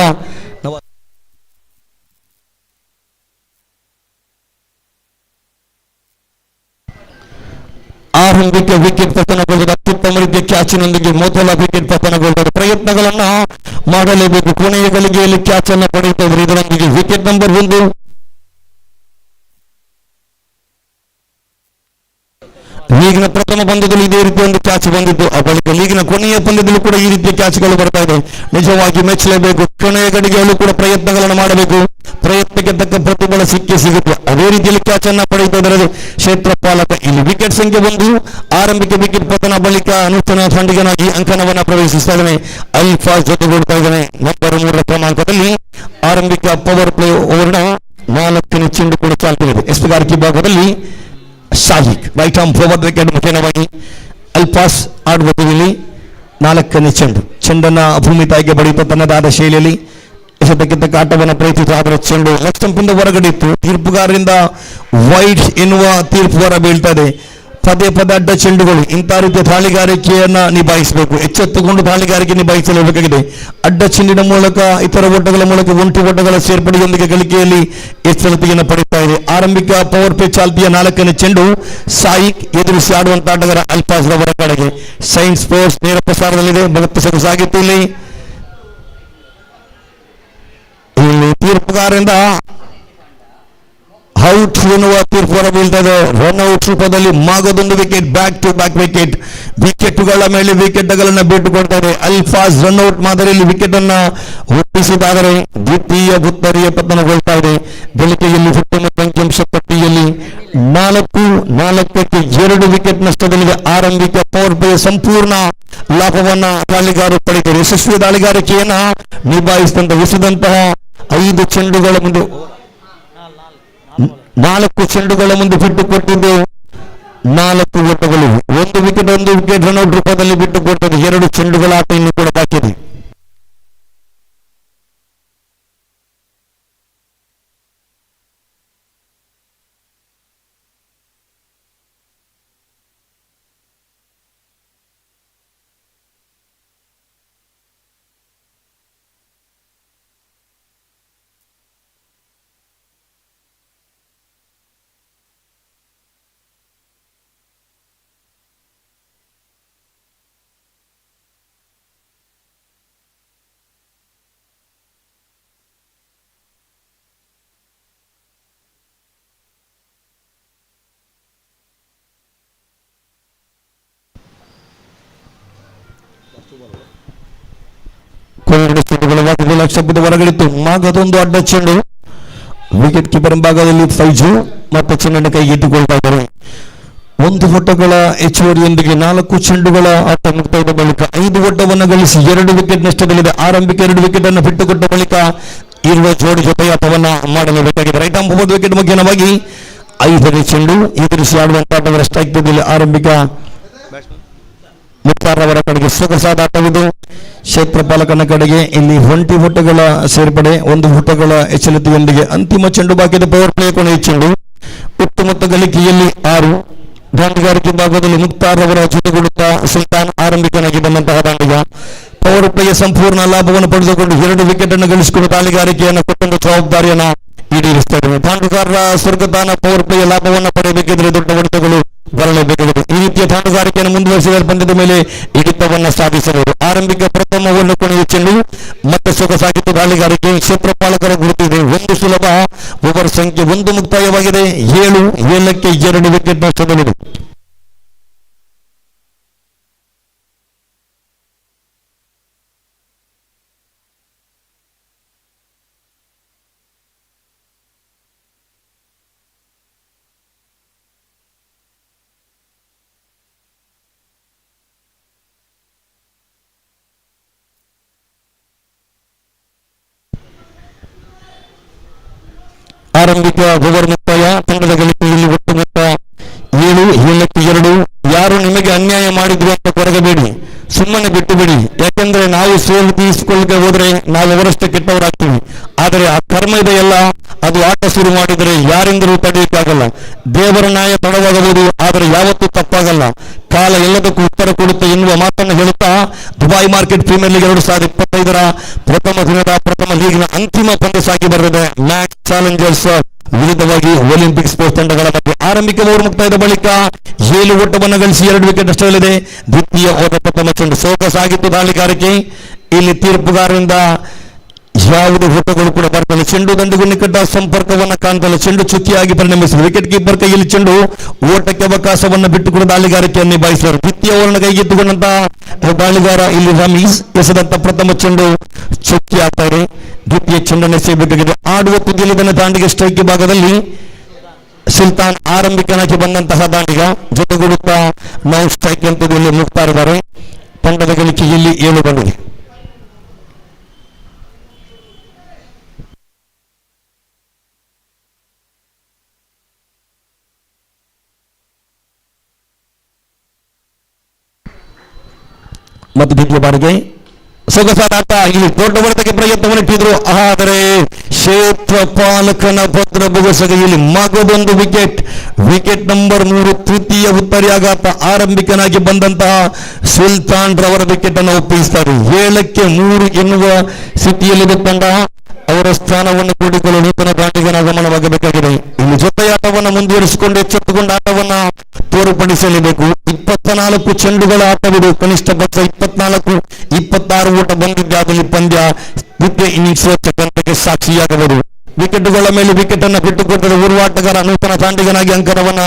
S7: ಆರಂಭಿಕ ವಿಕೆಟ್ ಪತನಗೊಳ್ಳುವುದು. ಅತ್ಯುತ್ತಮ ರೀತಿಯ ಕ್ಯಾಚಿನೊಂದಿಗೆ ಮೊದಲ ವಿಕೆಟ್ ಪತನಗೊಳ್ಳುತ್ತದೆ. ಪ್ರಯತ್ನಗಳನ್ನ ಮಾಡಲೇಬೇಕು. ಕೊನೆಯ ಗಳಿಗೆಯಲ್ಲಿ ಕ್ಯಾಚ್ ಅನ್ನು ಪಡೆಯುತ್ತಾ ಇದ್ದಾರೆ. ಇದರೊಂದಿಗೆ ವಿಕೆಟ್ ನಂಬರ್ 1 ಲೀಗಿನ ಪ್ರಥಮ ಪಂದ್ಯದಲ್ಲಿ ಇದೇ ರೀತಿ ಒಂದು ಕ್ಯಾಚ್ ಬಂದಿತ್ತು. ಆ ಬಳಿಕ ಲೀಗಿನ ಕೊನೆಯ ಪಂದ್ಯದಲ್ಲೂ ಕೂಡ ಈ ರೀತಿಯ ಕ್ಯಾಚ್ಗಳು ಬರ್ತಾ ಇದೆ. ನಿಜವಾಗಿ ಮೆಚ್ಚಲೇಬೇಕು. ಕೊನೆಯ ಗಡಿಗೆಯಲ್ಲೂ ಕೂಡ ಪ್ರಯತ್ನಗಳನ್ನು ಮಾಡಬೇಕು. ಪ್ರಯತ್ನಕ್ಕೆ ತಕ್ಕ ಪ್ರತಿಫಲ ಸಿಗುತ್ತೆ. ಅದೇ ರೀತಿಯಲ್ಲಿ ಕ್ಯಾಚ್ ಅನ್ನ ಪಡೆಯುತ್ತಾ ಇದ್ದಾರೆ ಕ್ಷೇತ್ರಪಾಲಕ. ಇಲ್ಲಿ ವಿಕೆಟ್ ಸಂಖ್ಯೆ 1, ಆರಂಭಿಕ ವಿಕೆಟ್ ಪತನ ಬಳಿಕ ನೂತನ ತಂಡಿಗನಾಗಿ ಅಂಕಣವನ್ನ ಪ್ರವೇಶಿಸ್ತಾ ಇದ್ದಾನೆ. ಅಲ್ಫಾಜ್ ಜೊತೆಗೂಡ್ತಾ ಇದ್ದಾನೆ. ನಂಬರ್ 3 ಕ್ರಮಾಂಕದಲ್ಲಿ ಆರಂಭಿಕ ಪವರ್ ಪ್ಲೇ ಓವರ್ನ 4ನೇ ಚೆಂಡು ಕೂಡ ಚಾಲ್ತಿದೆ. ಎಸ್ಪಿಗಾರಿಕೆ ಭಾಗದಲ್ಲಿ ಶಾಹಿಕ್ ರೈಟ್ ಆರ್ಮ್ ಫಾರ್ವರ್ಡ್ ವಿಕೆಟ್ ಮುಖೇನವಾಗಿ ಅಲ್ಫಾಸ್ ಆಡುವ ತುದಿಯಲ್ಲಿ 4ನೇ ಚೆಂಡನ್ನ ಭೂಮಿ ತಾಯಿಗೆ ಬಡಿಯುತ್ತಾ ತನ್ನದಾದ ಶೈಲಿಯಲ್ಲಿ ಎಸೆತಕ್ಕಿಂತ ಆಟವನ್ನು ಪ್ರಯತ್ನಿಸಿದ ಆದರೆ ಚೆಂಡು ಲೆಫ್ಟ್ ಸ್ಟಂಪಿಂದ ಹೊರಗಡೆ ಇತ್ತು. ತೀರ್ಪುಗಾರರಿಂದ ವೈಟ್ ಎನ್ನುವ ತೀರ್ಪು ಹೊರ ಬೀಳ್ತಾ ಇದೆ. ಪದೇ ಅಡ್ಡ ಚೆಂಡುಗಳು ಇಂಥ ರೀತಿಯ ದಾಳಿಗಾರಿಕೆಯನ್ನ ನಿಭಾಯಿಸಬೇಕು. ಎಚ್ಚೆತ್ತುಕೊಂಡು ದಾಳಿಗಾರಿಕೆ ನಿಭಾಯಿಸಲೇಬೇಕಾಗಿದೆ. ಅಡ್ಡ ಚೆಂಡಿನ ಮೂಲಕ ಇತರ ಓಟಗಳ ಮೂಲಕ ಒಂಟಿ ಓಟಗಳ ಸೇರ್ಪಡೆಯೊಂದಿಗೆ ಗಳಿಕೆಯಲ್ಲಿ ಎಚ್ಚರಿಕೆಯನ್ನು ಪಡೆಯುತ್ತಾ ಇದೆ. ಆರಂಭಿಕ ಪವರ್ ಪ್ಲೇ ಚಾಲ್ತಿಯ 4ನೇ ಚೆಂಡು ಸಾಯಿಕ್ ಎದುರಿಸಿ ಆಡುವಂತ ಆಟಗಾರ ಅಲ್ಫಾಜ್ ರವರ ಕಡೆಗೆ. ಸೈನ್ಸ್ ಸ್ಪೋರ್ಟ್ಸ್ ನೇರ ಪ್ರಸಾರದಲ್ಲಿದೆ. ಭಗತ್ ಸಾಗಿತ್ತು. ಇಲ್ಲಿ ತೀರ್ಪುಗಾರರಿಂದ ಔಟ್ ಎನ್ನುವ ತೀರ್ಪು ಹೊರ ಬೀಳ್ತಾ ಇದೆ. ರನ್ ಔಟ್ ರೂಪದಲ್ಲಿ ಮಾಗದೊಂದು ವಿಕೆಟ್, ಬ್ಯಾಕ್ ಟು ಬ್ಯಾಕ್ ವಿಕೆಟ್ಗಳ ಮೇಲೆ ವಿಕೆಟ್ಗಳನ್ನ ಬಿಟ್ಟುಕೊಡ್ತಾ ಇದೆ. ಅಲ್ಫಾಜ್ ರನ್ ಔಟ್ ಮಾದರಿಯಲ್ಲಿ ವಿಕೆಟ್ ಅನ್ನ ಒಪ್ಪಿಸಿದಾದರೆ ದ್ವಿತೀಯ ಗುತ್ತರಿಯ ಪತನಗೊಳ್ತಾ ಇದೆ. ಗಳಿಕೆಯಲ್ಲಿ ಉತ್ತಮ ಅಂಕಿಅಂಶ ಪಟ್ಟಿಯಲ್ಲಿ 4-2 ವಿಕೆಟ್ ನಷ್ಟದಲ್ಲಿದೆ. ಆರಂಭಿಕ ಪವರ್ ಪ್ಲೇ ಸಂಪೂರ್ಣ ಲಾಭವನ್ನ ದಾಳಿಗಾರರು ಪಡೆದರು. ಯಶಸ್ವಿ ದಾಳಿಗಾರಿಕೆಯನ್ನ ನಿಭಾಯಿಸಿದಂತಹ 5 ಚೆಂಡುಗಳ ಮುಂದೆ 4 ಚೆಂಡುಗಳ ಮುಂದೆ ಬಿಟ್ಟುಕೊಟ್ಟಿದ್ದು 4 ಓಟಗಳು. 1 ವಿಕೆಟ್ ರನ್ ಔಟ್ ರೂಪದಲ್ಲಿ ಬಿಟ್ಟುಕೊಟ್ಟದ್ದು. 2 ಚೆಂಡುಗಳ ಆಟ ಇನ್ನು ಕೂಡ ಬಾಕಿ ಇದೆ. ಲಕ್ಷದ ಹೊರಗಡಿತ್ತು. ಮಾಗದೊಂದು ಅಡ್ಡ ಚೆಂಡು. ವಿಕೆಟ್ ಕೀಪರ್ ಭಾಗದಲ್ಲಿ ಫೈಜು ಮತ್ತು ಚೆಂಡನ್ನು ಕೈಗೆತ್ತಿಕೊಳ್ತಾ ಇದ್ದಾರೆ. 1 ಓಟಗಳ ಹೆಚ್ಚುವರಿಯೊಂದಿಗೆ 4 ಚೆಂಡುಗಳ ಆಟ ಮುಕ್ತಾಯದ ಬಳಿಕ 5 ಓಟವನ್ನು ಗಳಿಸಿ 2 ವಿಕೆಟ್ ನಷ್ಟದಲ್ಲಿದೆ. ಆರಂಭಿಕ 2 ವಿಕೆಟ್ ಅನ್ನು ಬಿಟ್ಟುಕೊಟ್ಟ ಬಳಿಕ ಇರುವ ಜೋಡಿ ಜೊತೆಯಾಟವನ್ನ ಮಾಡಲೇಬೇಕಾಗಿದೆ. ರೈಟ್ ಆರ್ಮ್ ಫಾರ್ವರ್ಡ್ ವಿಕೆಟ್ ಮುಖ್ಯವಾಗಿ 5ನೇ ಚೆಂಡು ಎದುರಿಸಿ ಆಡುವಂತಹ ಸ್ಟ್ರೈಕ್ ತುದಿಯಲ್ಲಿ ಆರಂಭಿಕ ಮುಕ್ತಾರ್ ಅವರ ಕಡೆಗೆ ಸೊಗಸಾದ ಆಟವಿದು. ಕ್ಷೇತ್ರಪಾಲಕನ ಕಡೆಗೆ ಇಲ್ಲಿ 20 ಓಟಗಳ ಸೇರ್ಪಡೆ, 1 ಓಟಗಳ ಎಚ್ಚರಿಕೆಯೊಂದಿಗೆ ಅಂತಿಮ ಚೆಂಡು ಬಾಕಿದೆ. ಪವರ್ ಪ್ಲೇ ಕೊನೆಯ ಚೆಂಡು. ಉತ್ತಮ ಗಳಿಕೆಯಲ್ಲಿ 6. ದಾಂಡಿಗಾರಿಕೆ ಭಾಗದಲ್ಲಿ ಮುಕ್ತಾರ್ ಅವರ ಜೊತೆಗೂಡುತ್ತಾ ಸುಲ್ತಾನ್ ಆರಂಭಿಕನಾಗಿ ಬಂದಂತಹ ದಾಂಡಿಗ ಪವರ್ ಪ್ಲೇಯ ಸಂಪೂರ್ಣ ಲಾಭವನ್ನು ಪಡೆದುಕೊಂಡು 2 ವಿಕೆಟ್ ಅನ್ನು ಗಳಿಸಿಕೊಂಡು ದಾಳಿಗಾರಿಕೆಯನ್ನು ಕೊಟ್ಟಂತ ಜವಾಬ್ದಾರಿಯನ್ನು ಈಡೇರಿಸ್ತಾ ಇದ್ದಾರೆ. ದಾಂಡುಗಾರರ ಸ್ವರ್ಗದಾನ ಪವರ್ ಪ್ಲೇಯ ಲಾಭವನ್ನು ಪಡೆಯಬೇಕಿದ್ರೆ ದೊಡ್ಡ ಹೊಡೆತಗಳು ಬರಲೇಬೇಕಾಗಿದೆ. ಈ ರೀತಿಯ ದಾಂಡುಗಾರಿಕೆಯನ್ನು ಮುಂದುವರಿಸಿದ ಪಂದ್ಯದ ಮೇಲೆ ಹಿಡಿತವನ್ನು ಸಾಧಿಸಬಹುದು. ಆರಂಭಿಕ ಪ್ರಥಮ ಓವರ್ನ ಕೊನೆಯ ಚೆಂಡು ಮತ್ತೆ ಸೊಗಸಾಗಿತ್ತು ದಾಳಿಗಾರಿಕೆ. ಕ್ಷೇತ್ರಪಾಲಕರ ಗುರುತಿದೆ. 1 ಸುಲಭ ಓವರ್ ಸಂಖ್ಯೆ 1 ಮುಕ್ತಾಯವಾಗಿದೆ. 7ಕ್ಕೆ 2 ವಿಕೆಟ್ ನಷ್ಟದಲ್ಲಿದೆ. ಆರಂಭಿಕ ಓವರ್ ಮುಕ್ತಾಯ. ತಂಡದ ಗಳಿಕೆಯಲ್ಲಿ ಒಟ್ಟು ಮೊತ್ತ 7ಕ್ಕೆ 2. ಯಾರು ನಿಮಗೆ ಅನ್ಯಾಯ ಮಾಡಿದ್ರು ಅಂತ ಕೊರಗಬೇಡಿ, ಸುಮ್ಮನೆ ಬಿಟ್ಟು ಬಿಡಿ. ಯಾಕೆಂದ್ರೆ ನಾವು ಸೋಲು ತೀರಿಸಿಕೊಳ್ಳಕ್ಕೆ ಹೋದ್ರೆ ನಾವು ಅವರಷ್ಟೇ ಕೆಟ್ಟವರಾಗ್ತೀವಿ. ಆದರೆ ಆ ಕರ್ಮ ಇದೆಯಲ್ಲ, ಅದು ಆಟ ಶುರು ಮಾಡಿದರೆ ಯಾರಿಂದಲೂ ತಡೆಯಕ್ಕಾಗಲ್ಲ. ದೇವರ ನ್ಯಾಯ ತಡವಾಗಬಹುದು, ಆದರೆ ಯಾವತ್ತೂ ತಪ್ಪಾಗಲ್ಲ. ಕಾಲ ಎಲ್ಲದಕ್ಕೂ ಉತ್ತರ ಕೊಡುತ್ತೆ ಎನ್ನುವ ಮಾತನ್ನು ಹೇಳುತ್ತಾ ದುಬೈ ಮಾರ್ಕೆಟ್ ಪ್ರೀಮಿಯರ್ ಲೀಗ್ 2025ರ ಪ್ರಥಮ ದಿನದ ಪ್ರಥಮ ಲೀಗ್ನ ಅಂತಿಮ ಪಂದ್ಯ ಸಾಗಿ ಬರೆದಿದೆ. ಮ್ಯಾಕ್ಸ್ ಚಾಲೆಂಜರ್ಸ್ ವಿರುದ್ಧವಾಗಿ ಒಲಿಂಪಿಕ್ ಸ್ಪೋರ್ಟ್ಸ್ ತಂಡಗಳ ಮಧ್ಯೆ ಆರಂಭಿಕ ಓವರ್ ಮುಕ್ತಾಯದ ಬಳಿಕ 7 ಓಟವನ್ನು ಗಳಿಸಿ 2 ವಿಕೆಟ್ ನಷ್ಟದಲ್ಲಿದೆ. ದ್ವಿತೀಯ ಓವರ್ ಪ್ರಥಮ ಚೆಂಡು ಸೋಗಸಾಗಿತ್ತು ದಾಳಿಗಾರಿಕೆ. ಇಲ್ಲಿ ತೀರ್ಪುಗಾರರಿಂದ ಯಾವುದೇ ಓಟಗಳು ಕೂಡ ಬರ್ತದೆ. ಚೆಂಡು ದಂಡಿಗೂ ನಿಕಟ ಸಂಪರ್ಕವನ್ನ ಕಾಣ್ತಲ್ಲ, ಚೆಂಡು ಚುಕ್ಕಿಯಾಗಿ ಪರಿಣಮಿಸಿದೆ. ವಿಕೆಟ್ ಕೀಪರ್ ಕೈಯಲ್ಲಿ ಚೆಂಡು, ಓಟಕ್ಕೆ ಅವಕಾಶವನ್ನ ಬಿಟ್ಟುಕೊಂಡು ದಾಳಿಗಾರಿಕೆಯನ್ನು ನಿಭಾಯಿಸಿದರು. ದ್ವಿತೀಯ ಓವರ್ನ ಕೈಗೆತ್ತಿಕೊಂಡಂತಹ ದಾಳಿಗಾರ ಇಲ್ಲಿ ರಮೀಸ್ ಎಸೆದಂತ ಪ್ರಥಮ ಚೆಂಡು ಚುಕ್ಕಿ ಆಗ್ತಾ ಇದೆ. ದ್ವಿತೀಯ ಚೆಂಡನ್ನು ಎಸೆಯಬೇಕಾಗಿದೆ. ಆಡುವ ತುದಿಯಲ್ಲಿ ತನ್ನ ದಾಂಡಿಗೆ ಸ್ಟ್ರೈಕ್ ಭಾಗದಲ್ಲಿ ಸುಲ್ತಾನ್ ಆರಂಭಿಕನಾಗಿ ಬಂದಂತಹ ದಾಂಡಿಗ ಜೊತೆಗೂಡುತ್ತಾ ನಾವು ಸ್ಟ್ರೈಕ್ ಅಂತದಲ್ಲಿ ಮುಗ್ತಾ ಇದ್ದಾರೆ. ತಂಡದ ಗಳಿಕೆಯಲ್ಲಿ 7 ಬಂದಿದೆ. ಮತ್ತು ದ್ವಿತೀಯ ಬಾರಿಗೆ ಸೊಗಸಾದ ಆಟ. ಇಲ್ಲಿ ದೊಡ್ಡ ಹೊಡೆತಕ್ಕೆ ಪ್ರಯತ್ನವನ್ನು ಇಟ್ಟಿದ್ರು, ಆದರೆ ಕ್ಷೇತ್ರ ಪಾಲಕನ ಭದ್ರ ಬೊಗಸೆಯಲ್ಲಿ ಮಗದೊಂದು ವಿಕೆಟ್. ವಿಕೆಟ್ ನಂಬರ್ 3 ತೃತೀಯ ಉತ್ತರಿಯಾಘಾತ. ಆರಂಭಿಕನಾಗಿ ಬಂದಂತಹ ಸುಲ್ತಾನ್ ರವರ ವಿಕೆಟ್ ಅನ್ನು ಒಪ್ಪಿಸ್ತಾರೆ. 7ಕ್ಕೆ 3 ಎನ್ನುವ ಸ್ಥಿತಿಯಲ್ಲಿ ತಂಡ ಅವರ ಸ್ಥಾನವನ್ನು ಕೂಡಿಕೊಳ್ಳಲು ನೂತನ ದಾಂಡಿಗನ ಆಗಮನವಾಗಬೇಕಾಗಿದೆ. ಇಲ್ಲಿ ಜೊತೆಯಾಟವನ್ನು ಮುಂದುವರಿಸಿಕೊಂಡು ಎಚ್ಚೆತ್ತುಕೊಂಡ ಆಟವನ್ನ ತೋರ್ಪಡಿಸಲೇಬೇಕು. 24 ಚೆಂಡುಗಳ ಆಟವಿದು. ಕನಿಷ್ಠ ಪಕ್ಷ 24-26 ಓಟ ಬಂದಿದ್ದಾದಲ್ಲಿ ಪಂದ್ಯ ದ್ವಿತೀಯ ಇನ್ನಿಂಗ್ಸ್ ಚಕ್ಕಂತೆಗೆ ಸಾಕ್ಷಿಯಾಗಬಹುದು. ವಿಕೆಟ್ಗಳ ಮೇಲೆ ವಿಕೆಟ್ ಅನ್ನು ಬಿಟ್ಟುಕೊಟ್ಟರೆ ಓರ್ವ ಆಟಗಾರ ನೂತನ ದಾಂಡಿಗನಾಗಿ ಅಂಕಣವನ್ನ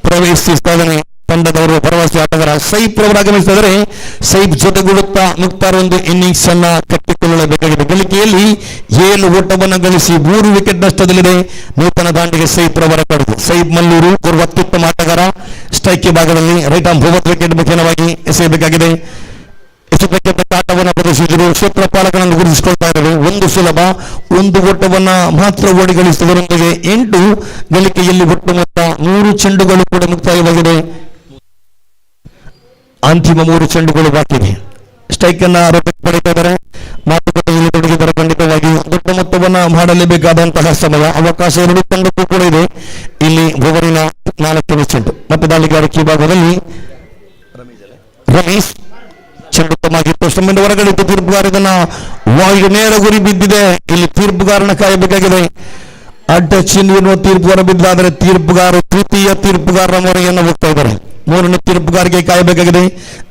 S7: ಪ್ರವೇಶಿಸ್ತಾ ಇದ್ದಾನೆ. ತಂಡದವರು ಭರವಸೆ ಆಟಗಾರ ಸೈಫ್ ರವರು ಆಗಮಿಸಿದರೆ ಸೈಫ್ ಜೊತೆಗೂಡುತ್ತಾ ಮುಕ್ತಾರ ಒಂದು ಇನ್ನಿಂಗ್ಸ್ ಅನ್ನ ಕಟ್ಟಿಕೊಳ್ಳಬೇಕಾಗಿದೆ. ಗಳಿಕೆಯಲ್ಲಿ 7 ಓಟವನ್ನು ಗಳಿಸಿ 3 ವಿಕೆಟ್ ನಷ್ಟದಲ್ಲಿದೆ ನೂತನ ದಾಂಡಿಗೆ ಸೈಫ್ ರವರ ಕಡೆದು. ಸೈಫ್ ಮಲ್ಲೂರು ಓರ್ವ ಅತ್ಯುತ್ತಮ ಆಟಗಾರ. ಸ್ಟ್ರೈಕ್ ಭಾಗದಲ್ಲಿ ರೈಟ್ ಆರ್ಮ್ 9 ವಿಕೆಟ್ ಮುಖ್ಯವಾಗಿ ಎಸೆಯಬೇಕಾಗಿದೆ. ಆಟವನ್ನು ಪ್ರದರ್ಶಿಸಿದರು. ಕ್ಷೇತ್ರ ಪಾಲಕನನ್ನು ಗುರುತಿಸಿಕೊಳ್ತಾ ಇದ್ದಾರೆ. 1 ಸುಲಭ 1 ಓಟವನ್ನ ಮಾತ್ರ ಓಡಿಗಳಿಸಿದವರೊಂದಿಗೆ 8 ಗಳಿಕೆಯಲ್ಲಿ ಒಟ್ಟು ಮೊತ್ತ 3 ಚೆಂಡುಗಳು ಕೂಡ ಮುಕ್ತಾಯವಾಗಿದೆ. ಅಂತಿಮ 3 ಚೆಂಡುಗಳು ಬಾಕಿ ಇದೆ. ಸ್ಟ್ರೈಕ್ ಅನ್ನ ಪಡಿತಾ ಇದ್ದಾರೆ. ಮಾತುಕತೆಯಲ್ಲಿ ತೊಡಗಿದ್ದಾರೆ. ಖಂಡಿತವಾಗಿ ದೊಡ್ಡ ಮೊತ್ತವನ್ನ ಮಾಡಲೇಬೇಕಾದಂತಹ ಸಮಯ ಅವಕಾಶ 2 ತಂಡಕ್ಕೂ ಕೂಡ ಇದೆ. ಇಲ್ಲಿ ಓವರಿನ 4ನೇ ಚೆಂಡು. ಮತ್ತೆ ದಾಳಿಗಾರಿಕೆ ಭಾಗದಲ್ಲಿ ರಮೇಶ್ ಚೆಂಡು ಉತ್ತಮವಾಗಿತ್ತು. ಸ್ಟಂಬಿಂದ ಹೊರಗಡೆ ಇತ್ತು. ತೀರ್ಪುಗಾರ ಇದನ್ನ ವಾಯು ನೇರ ಗುರಿ ಬಿದ್ದಿದೆ. ಇಲ್ಲಿ ತೀರ್ಪುಗಾರನ ಕಾಯಬೇಕಾಗಿದೆ. ಅಡ್ಡ ಚಿಹ್ನೆ ಎನ್ನುವ ತೀರ್ಪುಗಾರ ಬಿದ್ದಾದರೆ ತೀರ್ಪುಗಾರ ತೃತೀಯ ತೀರ್ಪುಗಾರರ ಮೊರೆಯನ್ನು ಹೋಗ್ತಾ ಇದ್ದಾರೆ. 3ನೇ ತೀರ್ಪುಗಾರಿಗೆ ಕಾಯಬೇಕಾಗಿದೆ.